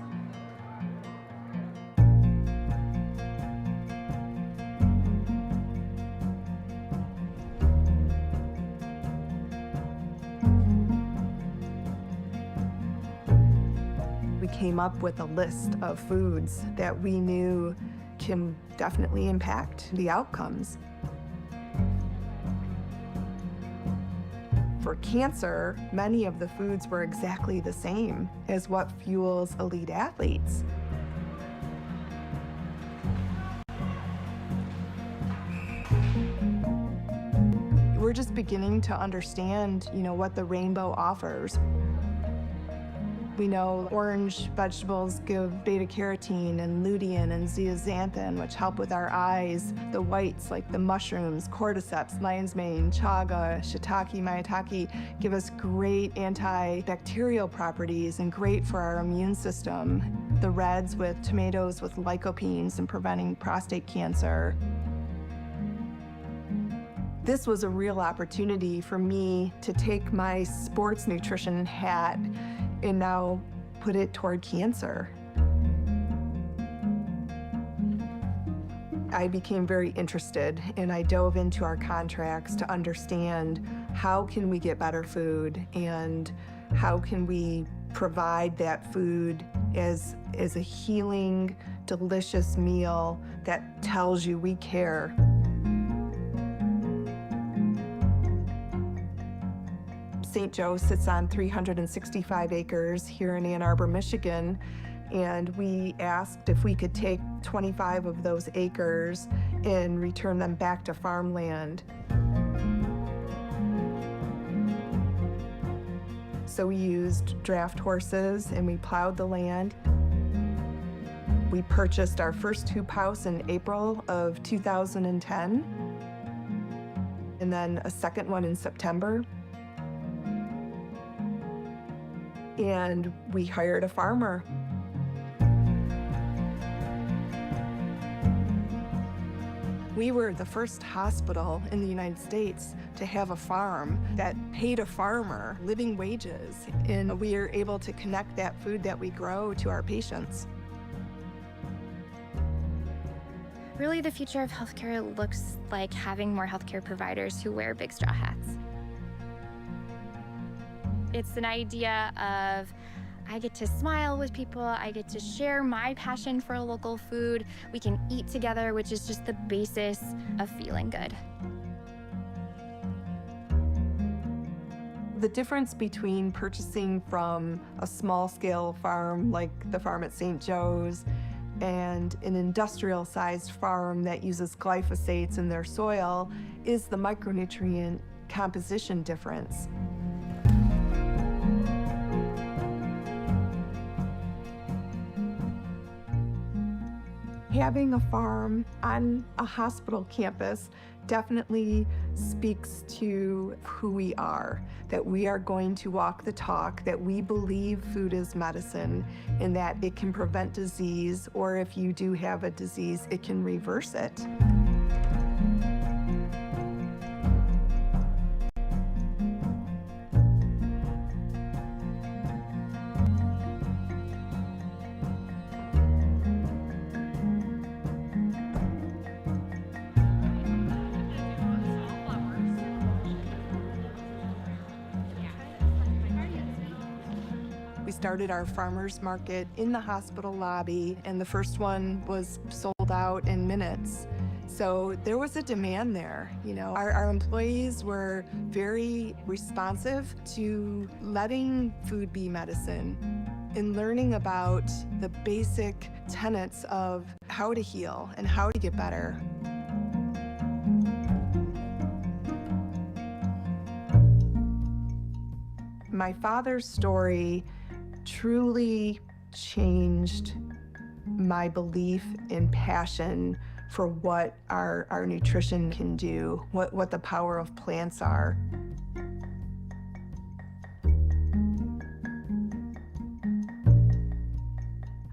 Speaker 24: We came up with a list of foods that we knew can definitely impact the outcomes. For cancer, many of the foods were exactly the same as what fuels elite athletes. We're just beginning to understand, what the rainbow offers. We know orange vegetables give beta-carotene and lutein and zeaxanthin, which help with our eyes. The whites, like the mushrooms, cordyceps, lion's mane, chaga, shiitake, maitake, give us great antibacterial properties and great for our immune system. The reds with tomatoes with lycopenes and preventing prostate cancer. This was a real opportunity for me to take my sports nutrition hat and now put it toward cancer. I became very interested and I dove into our contracts to understand how can we get better food and how can we provide that food as a healing, delicious meal that tells you we care. St. Joe sits on 365 acres here in Ann Arbor, Michigan, and we asked if we could take 25 of those acres and return them back to farmland. So we used draft horses and we plowed the land. We purchased our first hoop house in April of 2010, and then a second one in September. And we hired a farmer. We were the first hospital in the United States to have a farm that paid a farmer living wages, and we are able to connect that food that we grow to our patients.
Speaker 9: Really, the future of healthcare looks like having more healthcare providers who wear big straw hats. It's an idea of I get to smile with people, I get to share my passion for local food, we can eat together, which is just the basis of feeling good.
Speaker 24: The difference between purchasing from a small-scale farm like the farm at St. Joe's and an industrial-sized farm that uses glyphosates in their soil is the micronutrient composition difference. Having a farm on a hospital campus definitely speaks to who we are, that we are going to walk the talk, that we believe food is medicine and that it can prevent disease, or if you do have a disease, it can reverse it. We started our farmers market in the hospital lobby, and the first one was sold out in minutes. So there was a demand there. You know, our employees were very responsive to letting food be medicine and learning about the basic tenets of how to heal and how to get better. My father's story truly changed my belief and passion for what our nutrition can do, what the power of plants are.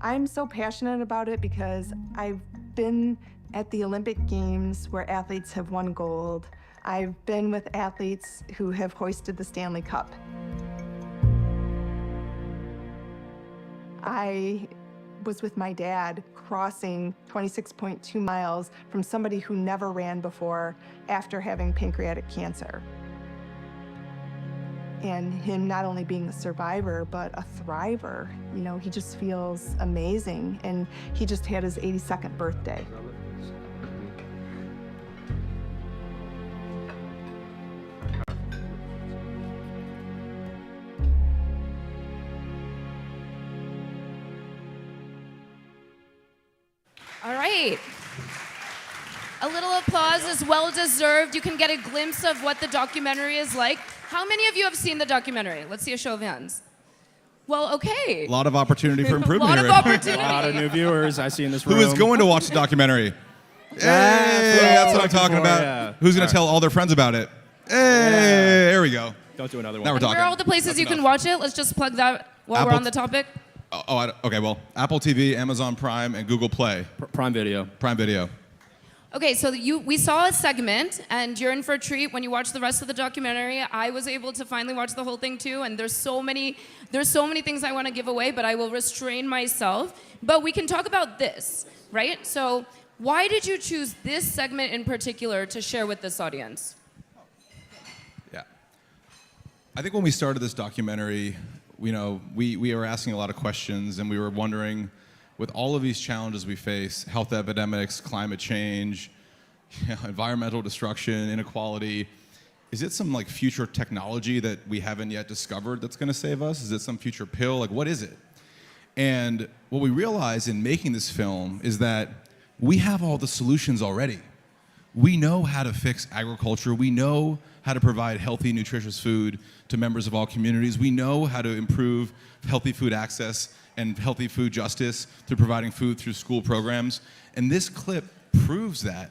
Speaker 24: I'm so passionate about it because I've been at the Olympic Games where athletes have won gold. I've been with athletes who have hoisted the Stanley Cup. I was with my dad crossing 26.2 miles from somebody who never ran before after having pancreatic cancer. And him not only being a survivor, but a thriver. You know, he just feels amazing. And he just had his 82nd birthday.
Speaker 3: All right. A little applause is well deserved. You can get a glimpse of what the documentary is like. How many of you have seen the documentary? Let's see a show of hands. Well, okay.
Speaker 8: A lot of opportunity for improvement
Speaker 3: lot
Speaker 8: here.
Speaker 3: of opportunity.
Speaker 6: A lot of new viewers I see in this room.
Speaker 8: Who is going to watch the documentary? Hey, that's what I'm talking about.
Speaker 6: Yeah.
Speaker 8: Who's going to tell all their friends about it? Hey, there we go.
Speaker 6: Don't do another one.
Speaker 8: Now we're talking.
Speaker 3: Where are all the places
Speaker 8: That's
Speaker 3: you can
Speaker 8: enough.
Speaker 3: watch it? Let's just plug that while we're
Speaker 8: Apple
Speaker 3: on the topic.
Speaker 8: Okay, well, Apple TV, Amazon Prime, and Google Play.
Speaker 6: Prime Video.
Speaker 8: Prime Video.
Speaker 3: Okay, so we saw a segment, and you're in for a treat when you watch the rest of the documentary. I was able to finally watch the whole thing too, and there's so many things I want to give away, but I will restrain myself. But we can talk about this, right? So why did you choose this segment in particular to share with this audience?
Speaker 8: Yeah. I think when we started this documentary, you know, we were asking a lot of questions, and we were wondering, with all of these challenges we face, health epidemics, climate change, environmental destruction, inequality, is it some like future technology that we haven't yet discovered that's going to save us? Is it some future pill? Like, what is it? And what we realized in making this film is that we have all the solutions already. We know how to fix agriculture. We know how to provide healthy, nutritious food to members of all communities. We know how to improve healthy food access and healthy food justice through providing food through school programs. And this clip proves that.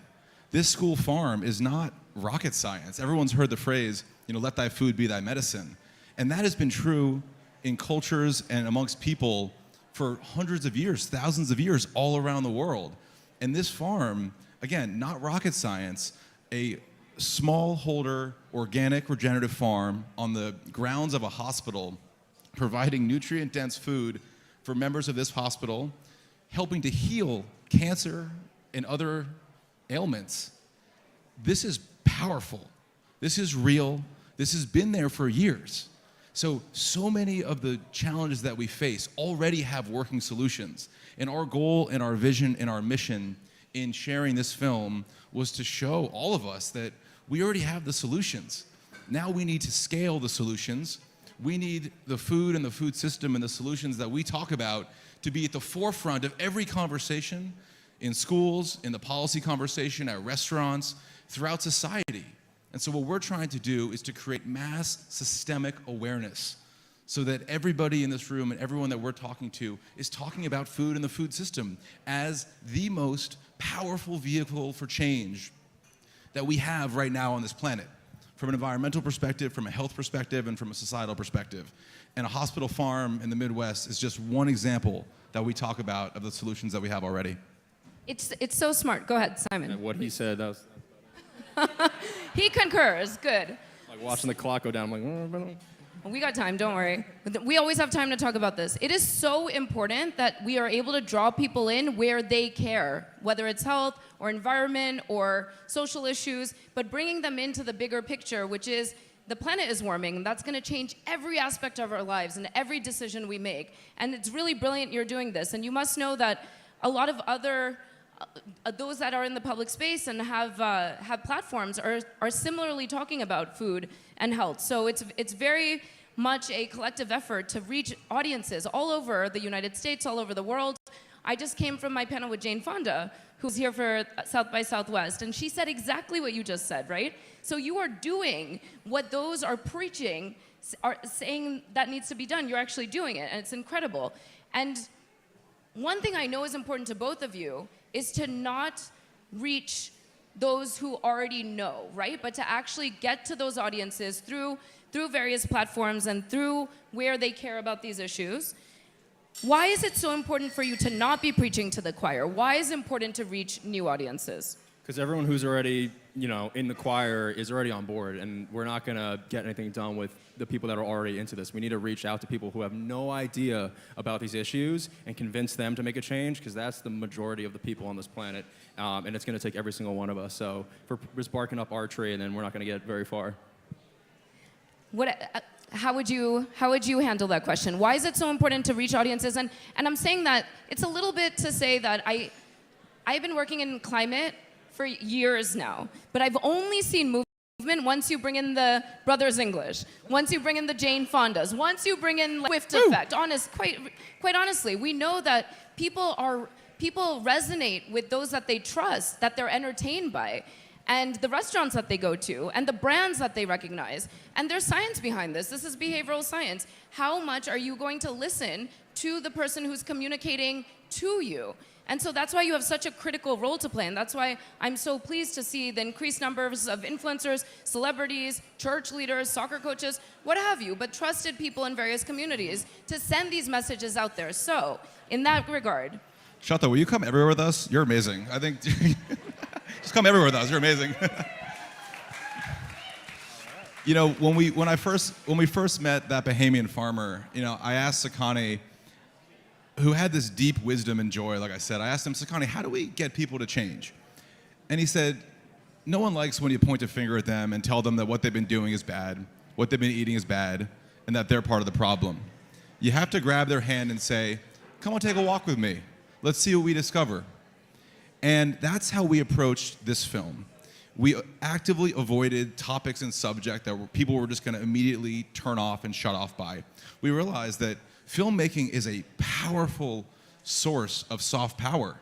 Speaker 8: This school farm is not rocket science. Everyone's heard the phrase, you know, let thy food be thy medicine. And that has been true in cultures and amongst people for hundreds of years, thousands of years, all around the world. And this farm, again, not rocket science, a smallholder, organic, regenerative farm on the grounds of a hospital, providing nutrient-dense food for members of this hospital, helping to heal cancer and other ailments. This is powerful. This is real. This has been there for years. So many of the challenges that we face already have working solutions. And our goal and our vision and our mission in sharing this film was to show all of us that we already have the solutions. Now we need to scale the solutions. We need the food and the food system and the solutions that we talk about to be at the forefront of every conversation in schools, in the policy conversation, at restaurants, throughout society. And so what we're trying to do is to create mass systemic awareness so that everybody in this room and everyone that we're talking to is talking about food and the food system as the most powerful vehicle for change that we have right now on this planet, from an environmental perspective, from a health perspective, and from a societal perspective. And a hospital farm in the Midwest is just one example that we talk about of the solutions that we have already.
Speaker 3: It's so smart. Go ahead, Simon.
Speaker 6: And what he said, that was
Speaker 3: He concurs. Good.
Speaker 6: like watching the clock go down. I'm like,
Speaker 3: We got time, don't worry. We always have time to talk about this. It is so important that we are able to draw people in where they care, whether it's health or environment or social issues, but bringing them into the bigger picture, which is the planet is warming, and that's going to change every aspect of our lives and every decision we make. And it's really brilliant you're doing this. And you must know that a lot of other those that are in the public space and have platforms are similarly talking about food and health. So it's very much a collective effort to reach audiences all over the United States, all over the world. I just came from my panel with Jane Fonda, who's here for South by Southwest, and she said exactly what you just said, right? So you are doing what those are preaching, are saying that needs to be done. You're actually doing it, and it's incredible. And one thing I know is important to both of you is to not reach those who already know, right? But to actually get to those audiences through various platforms and through where they care about these issues. Why is it so important for you to not be preaching to the choir? Why is it important to reach new audiences?
Speaker 6: Because everyone who's already, in the choir is already on board, and we're not going to get anything done with the people that are already into this. We need to reach out to people who have no idea about these issues and convince them to make a change, because that's the majority of the people on this planet, and it's going to take every single one of us. So if we're just barking up our tree, and then we're not going to get very far.
Speaker 3: How would you handle that question? Why is it so important to reach audiences? And I'm saying that it's a little bit to say that I've been working in climate for years now, but I've only seen movement once you bring in the Brothers English, once you bring in the Jane Fondas, once you bring in Swift Effect. Quite honestly, we know that people resonate with those that they trust, that they're entertained by, and the restaurants that they go to, and the brands that they recognize. And there's science behind this. This is behavioral science. How much are you going to listen to the person who's communicating to you? And so that's why you have such a critical role to play, and that's why I'm so pleased to see the increased numbers of influencers, celebrities, church leaders, soccer coaches, what have you, but trusted people in various communities to send these messages out there. So, in that regard.
Speaker 8: Shata, will you come everywhere with us? You're amazing. I think, just come everywhere with us. You're amazing. When we first met that Bahamian farmer, I asked Sakani, who had this deep wisdom and joy, like I said, I asked him, Sakani, how do we get people to change? And he said, no one likes when you point a finger at them and tell them that what they've been doing is bad, what they've been eating is bad, and that they're part of the problem. You have to grab their hand and say, come on, take a walk with me. Let's see what we discover. And that's how we approached this film. We actively avoided topics and subjects that people were just going to immediately turn off and shut off by. We realized that filmmaking is a powerful source of soft power.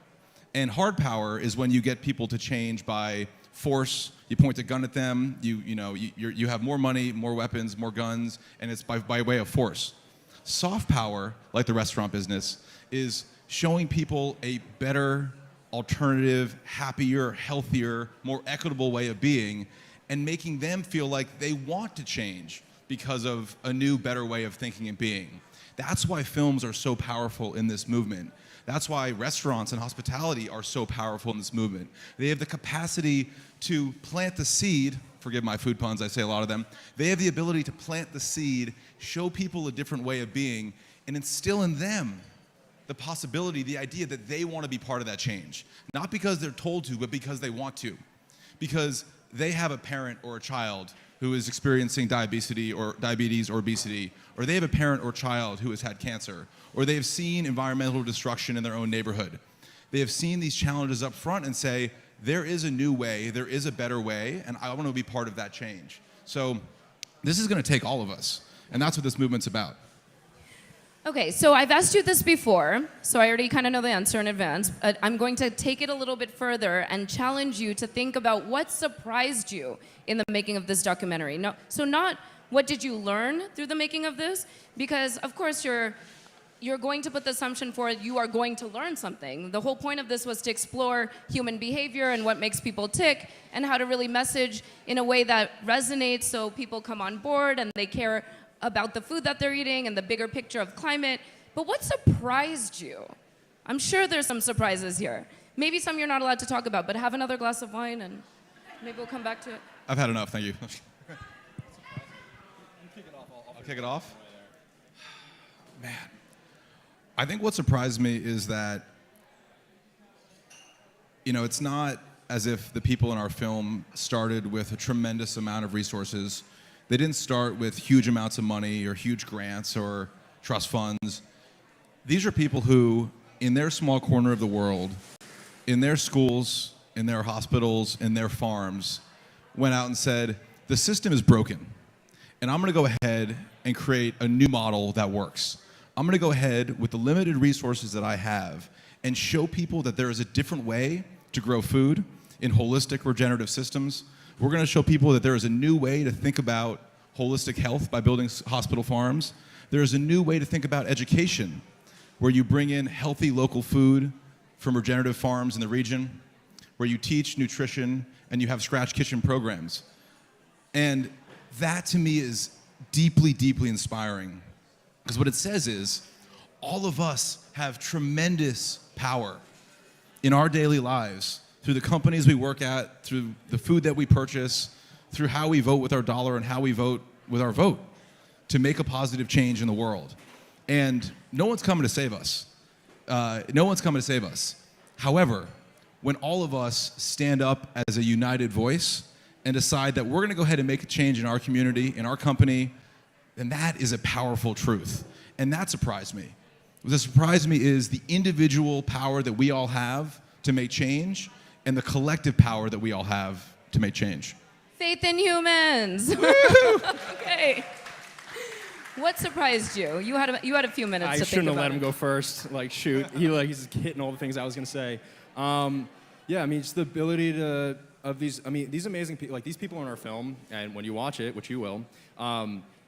Speaker 8: And hard power is when you get people to change by force. You point a gun at them, you have more money, more weapons, more guns, and it's by way of force. Soft power, like the restaurant business, is showing people a better, alternative, happier, healthier, more equitable way of being, and making them feel like they want to change because of a new, better way of thinking and being. That's why films are so powerful in this movement. That's why restaurants and hospitality are so powerful in this movement. They have the capacity to plant the seed, forgive my food puns, I say a lot of them. They have the ability to plant the seed, show people a different way of being, and instill in them the possibility, the idea that they want to be part of that change. Not because they're told to, but because they want to. Because they have a parent or a child who is experiencing diabetes or obesity, or they have a parent or child who has had cancer, or they have seen environmental destruction in their own neighborhood. They have seen these challenges up front and say, there is a new way, there is a better way, and I want to be part of that change. So this is going to take all of us, and that's what this movement's about.
Speaker 3: Okay, so I've asked you this before, so I already kind of know the answer in advance. But I'm going to take it a little bit further and challenge you to think about what surprised you in the making of this documentary. No, so not what did you learn through the making of this, because of course you're going to put the assumption for it, you are going to learn something. The whole point of this was to explore human behavior and what makes people tick and how to really message in a way that resonates so people come on board and they care about the food that they're eating and the bigger picture of climate. But what surprised you? I'm sure there's some surprises here. Maybe some you're not allowed to talk about, but have another glass of wine and maybe we'll come back to it.
Speaker 8: I've had enough, thank you. I'll kick it off. Man, I think what surprised me is that, it's not as if the people in our film started with a tremendous amount of resources. They didn't start with huge amounts of money or huge grants or trust funds. These are people who, in their small corner of the world, in their schools, in their hospitals, in their farms, went out and said, the system is broken, and I'm gonna go ahead and create a new model that works. I'm gonna go ahead with the limited resources that I have and show people that there is a different way to grow food in holistic regenerative systems. We're gonna show people that there is a new way to think about holistic health by building hospital farms. There is a new way to think about education, where you bring in healthy local food from regenerative farms in the region, where you teach nutrition and you have scratch kitchen programs. And that to me is deeply, deeply inspiring. Because what it says is, all of us have tremendous power in our daily lives through the companies we work at, through the food that we purchase, through how we vote with our dollar and how we vote with our vote to make a positive change in the world. And no one's coming to save us. No one's coming to save us. However, when all of us stand up as a united voice and decide that we're gonna go ahead and make a change in our community, in our company, then that is a powerful truth. And that surprised me. What surprised me is the individual power that we all have to make change and the collective power that we all have to make change.
Speaker 3: Faith in humans. Okay. What surprised you? You had a few minutes
Speaker 6: I
Speaker 3: to think
Speaker 6: shouldn't have
Speaker 3: about
Speaker 6: let
Speaker 3: it.
Speaker 6: him go first. Like, shoot, he's hitting all the things I was gonna say. Yeah, I mean, just the ability of these amazing people, like these people in our film, and when you watch it, which you will,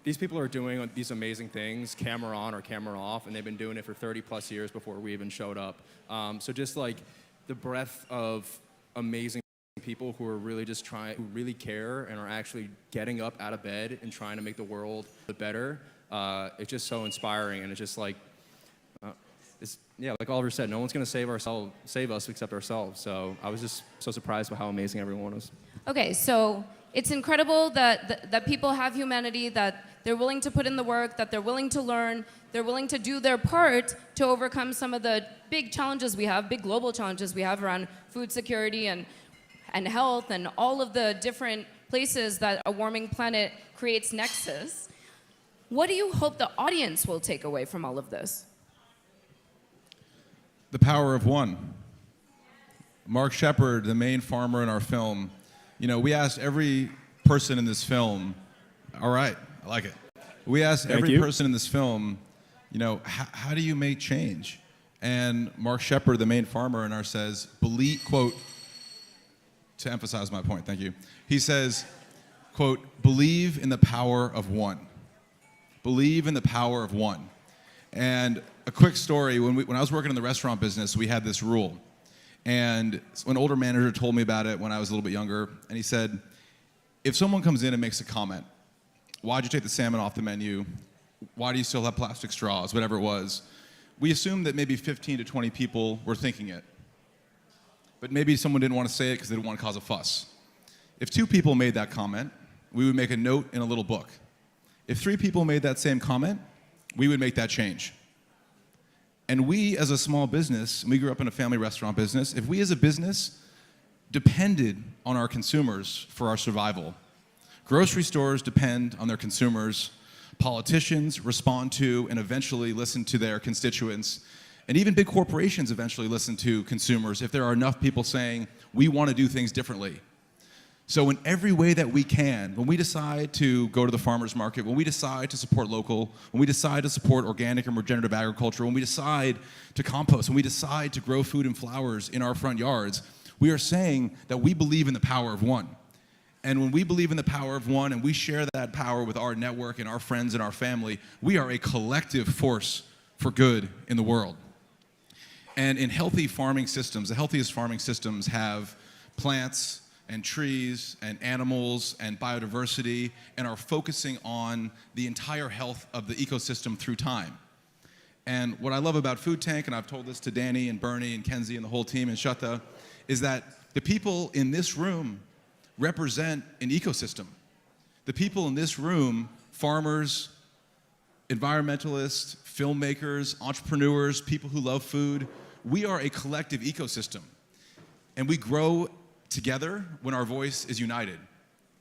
Speaker 6: these people are doing these amazing things, camera on or camera off, and they've been doing it for 30 plus years before we even showed up. So just like the breadth of amazing people who are really just who really care and are actually getting up out of bed and trying to make the world better. It's just so inspiring, and it's just like, like Oliver said, no one's gonna save us except ourselves. So I was just so surprised by how amazing everyone was.
Speaker 3: Okay, so it's incredible that people have humanity, that they're willing to put in the work, that they're willing to learn, they're willing to do their part to overcome some of the big challenges we have, big global challenges we have around food security and health and all of the different places that a warming planet creates nexus. What do you hope the audience will take away from all of this?
Speaker 8: The power of one. Mark Shepard, the main farmer in our film, we asked every person in this film, all right, I like it. We asked every person in this film, how do you make change? And Mark Shepard, the main farmer in our says, quote, to emphasize my point, thank you. He says, quote, believe in the power of one. Believe in the power of one. And a quick story, when I was working in the restaurant business, we had this rule. And an older manager told me about it when I was a little bit younger, and he said, if someone comes in and makes a comment, why'd you take the salmon off the menu? Why do you still have plastic straws? Whatever it was. We assumed that maybe 15 to 20 people were thinking it. But maybe someone didn't want to say it because they didn't want to cause a fuss. If 2 people made that comment, we would make a note in a little book. If 3 people made that same comment, we would make that change. And we, as a small business, we grew up in a family restaurant business, if we as a business depended on our consumers for our survival, grocery stores depend on their consumers, politicians respond to and eventually listen to their constituents, and even big corporations eventually listen to consumers if there are enough people saying, we want to do things differently. So in every way that we can, when we decide to go to the farmer's market, when we decide to support local, when we decide to support organic and regenerative agriculture, when we decide to compost, when we decide to grow food and flowers in our front yards, we are saying that we believe in the power of one. And when we believe in the power of one and we share that power with our network and our friends and our family, we are a collective force for good in the world. And in healthy farming systems, the healthiest farming systems have plants and trees and animals and biodiversity and are focusing on the entire health of the ecosystem through time. And what I love about Food Tank, and I've told this to Danny and Bernie and Kenzie and the whole team and Shutta, is that the people in this room represent an ecosystem. The people in this room, farmers, environmentalists, filmmakers, entrepreneurs, people who love food, we are a collective ecosystem. And we grow together when our voice is united.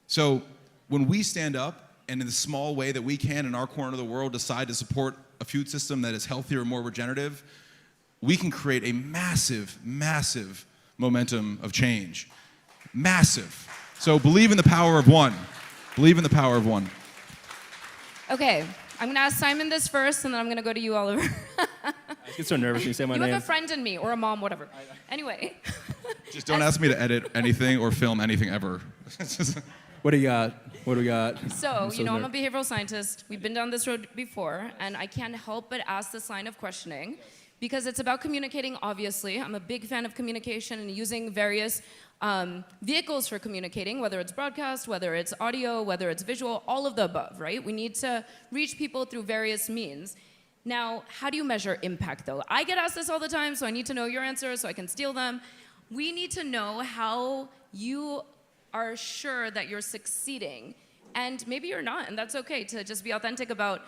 Speaker 8: So when we stand up and in the small way that we can in our corner of the world decide to support a food system that is healthier and more regenerative, we can create a massive, massive momentum of change. Massive. So believe in the power of one. Believe in the power of one.
Speaker 3: Okay, I'm gonna ask Simon this first, and then I'm gonna go to you, Oliver.
Speaker 6: I get so nervous when you say my
Speaker 3: You
Speaker 6: name.
Speaker 3: have a friend in me, or a mom, whatever. Anyway.
Speaker 8: Just don't ask me to edit anything or film anything ever.
Speaker 6: What do you got? What do we got?
Speaker 3: So,
Speaker 6: I'm
Speaker 3: I'm a behavioral scientist. We've been down this road before, and I can't help but ask this line of questioning because it's about communicating, obviously. I'm a big fan of communication and using various vehicles for communicating, whether it's broadcast, whether it's audio, whether it's visual, all of the above, right? We need to reach people through various means. Now, how do you measure impact, though? I get asked this all the time, so I need to know your answers so I can steal them. We need to know how you are sure that you're succeeding, and maybe you're not, and that's okay to just be authentic about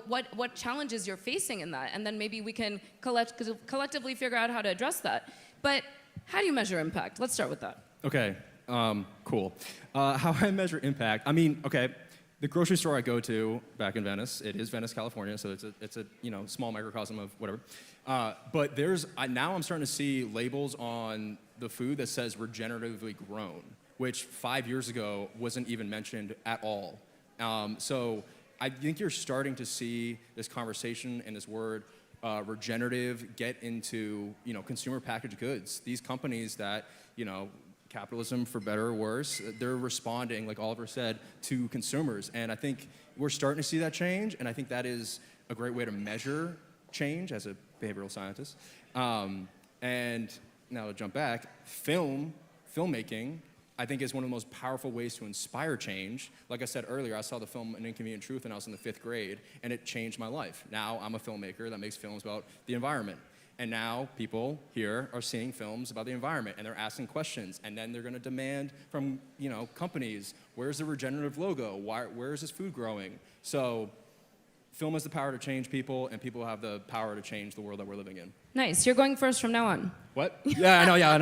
Speaker 3: what challenges you're facing in that, and then maybe we can collectively figure out how to address that. But how do you measure impact? Let's start with that.
Speaker 6: Okay, cool. How I measure impact, I mean, okay, the grocery store I go to back in Venice, it is Venice, California, so it's a small microcosm of whatever. But now I'm starting to see labels on the food that says regeneratively grown, which 5 years ago wasn't even mentioned at all. So I think you're starting to see this conversation and this word regenerative get into consumer packaged goods. These companies that capitalism, for better or worse, they're responding, like Oliver said, to consumers. And I think we're starting to see that change, and I think that is a great way to measure change as a behavioral scientist. And now to jump back, filmmaking, I think is one of the most powerful ways to inspire change. Like I said earlier, I saw the film An Inconvenient Truth when I was in the 5th grade, and it changed my life. Now I'm a filmmaker that makes films about the environment. And now people here are seeing films about the environment, and they're asking questions, and then they're gonna demand from companies, where's the regenerative logo? Where is this food growing? So film has the power to change people, and people have the power to change the world that we're living in.
Speaker 3: Nice, you're going first from now on.
Speaker 6: What? Yeah, I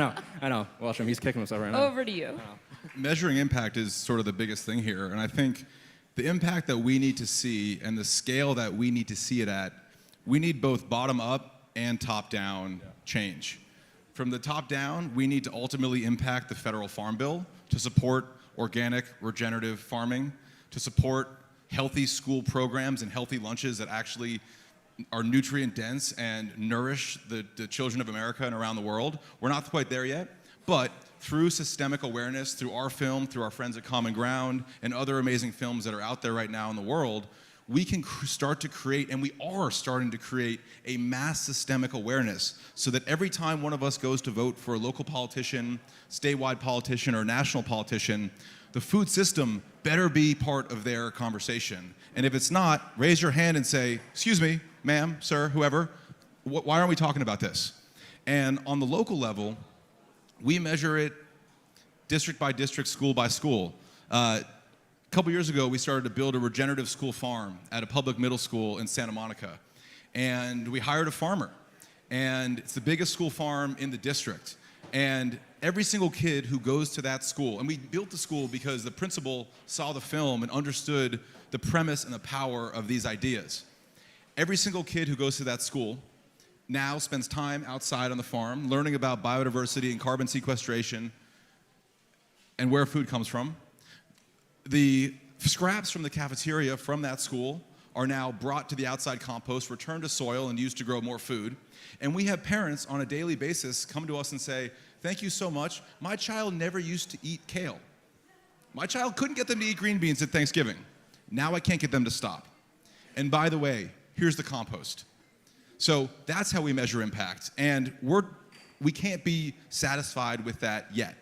Speaker 6: know. Watch him, he's kicking himself right now.
Speaker 3: Over to you.
Speaker 8: Measuring impact is sort of the biggest thing here, and I think the impact that we need to see and the scale that we need to see it at, we need both bottom-up and top-down change. From the top down, we need to ultimately impact the federal farm bill to support organic, regenerative farming, to support healthy school programs and healthy lunches that actually are nutrient dense and nourish the children of America and around the world. We're not quite there yet, but through systemic awareness, through our film, through our friends at Common Ground, and other amazing films that are out there right now in the world, we can start to create, and we are starting to create, a mass systemic awareness so that every time one of us goes to vote for a local politician, statewide politician, or national politician, the food system better be part of their conversation. And if it's not, raise your hand and say, excuse me, ma'am, sir, whoever, why aren't we talking about this? And on the local level, we measure it district by district, school by school. A couple years ago, we started to build a regenerative school farm at a public middle school in Santa Monica. And we hired a farmer. And it's the biggest school farm in the district. And every single kid who goes to that school, and we built the school because the principal saw the film and understood the premise and the power of these ideas. Every single kid who goes to that school now spends time outside on the farm learning about biodiversity and carbon sequestration and where food comes from. The scraps from the cafeteria from that school are now brought to the outside compost, returned to soil, and used to grow more food. And we have parents on a daily basis come to us and say, thank you so much. My child never used to eat kale. My child couldn't get them to eat green beans at Thanksgiving. Now I can't get them to stop. And by the way, here's the compost. So that's how we measure impact. And we can't be satisfied with that yet.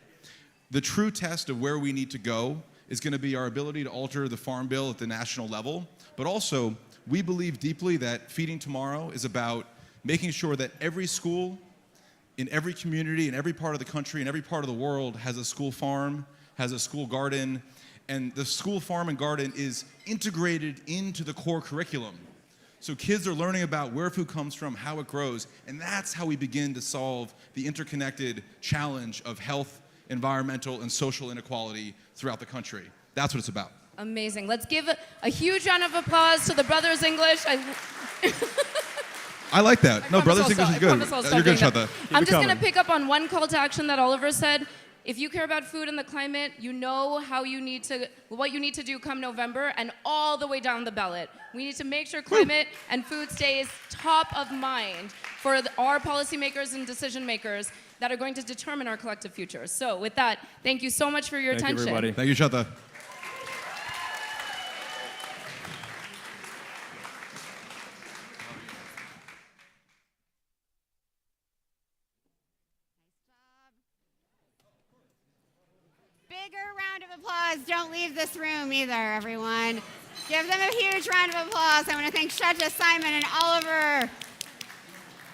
Speaker 8: The true test of where we need to go is going to be our ability to alter the farm bill at the national level. But also, we believe deeply that Feeding Tomorrow is about making sure that every school, in every community, in every part of the country, in every part of the world has a school farm, has a school garden, and the school farm and garden is integrated into the core curriculum. So kids are learning about where food comes from, how it grows, and that's how we begin to solve the interconnected challenge of health, environmental, and social inequality throughout the country. That's what it's about.
Speaker 3: Amazing. Let's give a huge round of applause to the Brothers English.
Speaker 8: I like that. No, brother's English is good.
Speaker 3: promise I'll stop
Speaker 8: You're good,
Speaker 3: doing that.
Speaker 8: Shanta.
Speaker 3: I'm just going to pick up on one call to action that Oliver said. If you care about food and the climate, you know what you need to do come November and all the way down the ballot. We need to make sure climate and food stays top of mind for our policymakers and decision makers that are going to determine our collective future. So with that, thank you so much for your attention.
Speaker 6: Thank you, everybody.
Speaker 8: Thank you, Shanta.
Speaker 18: Bigger round of applause. Don't leave this room either, everyone. Give them a huge round of applause. I want to thank Shanta, Simon, and Oliver.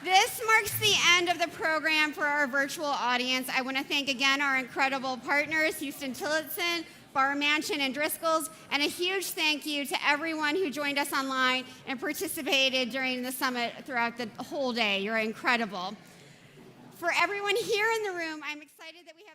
Speaker 18: This marks the end of the program for our virtual audience. I want to thank again our incredible partners, Houston Tillotson, Bar Mansion, and Driscoll's, and a huge thank you to everyone who joined us online and participated during the summit throughout the whole day. You're incredible. For everyone here in the room, I'm excited that we have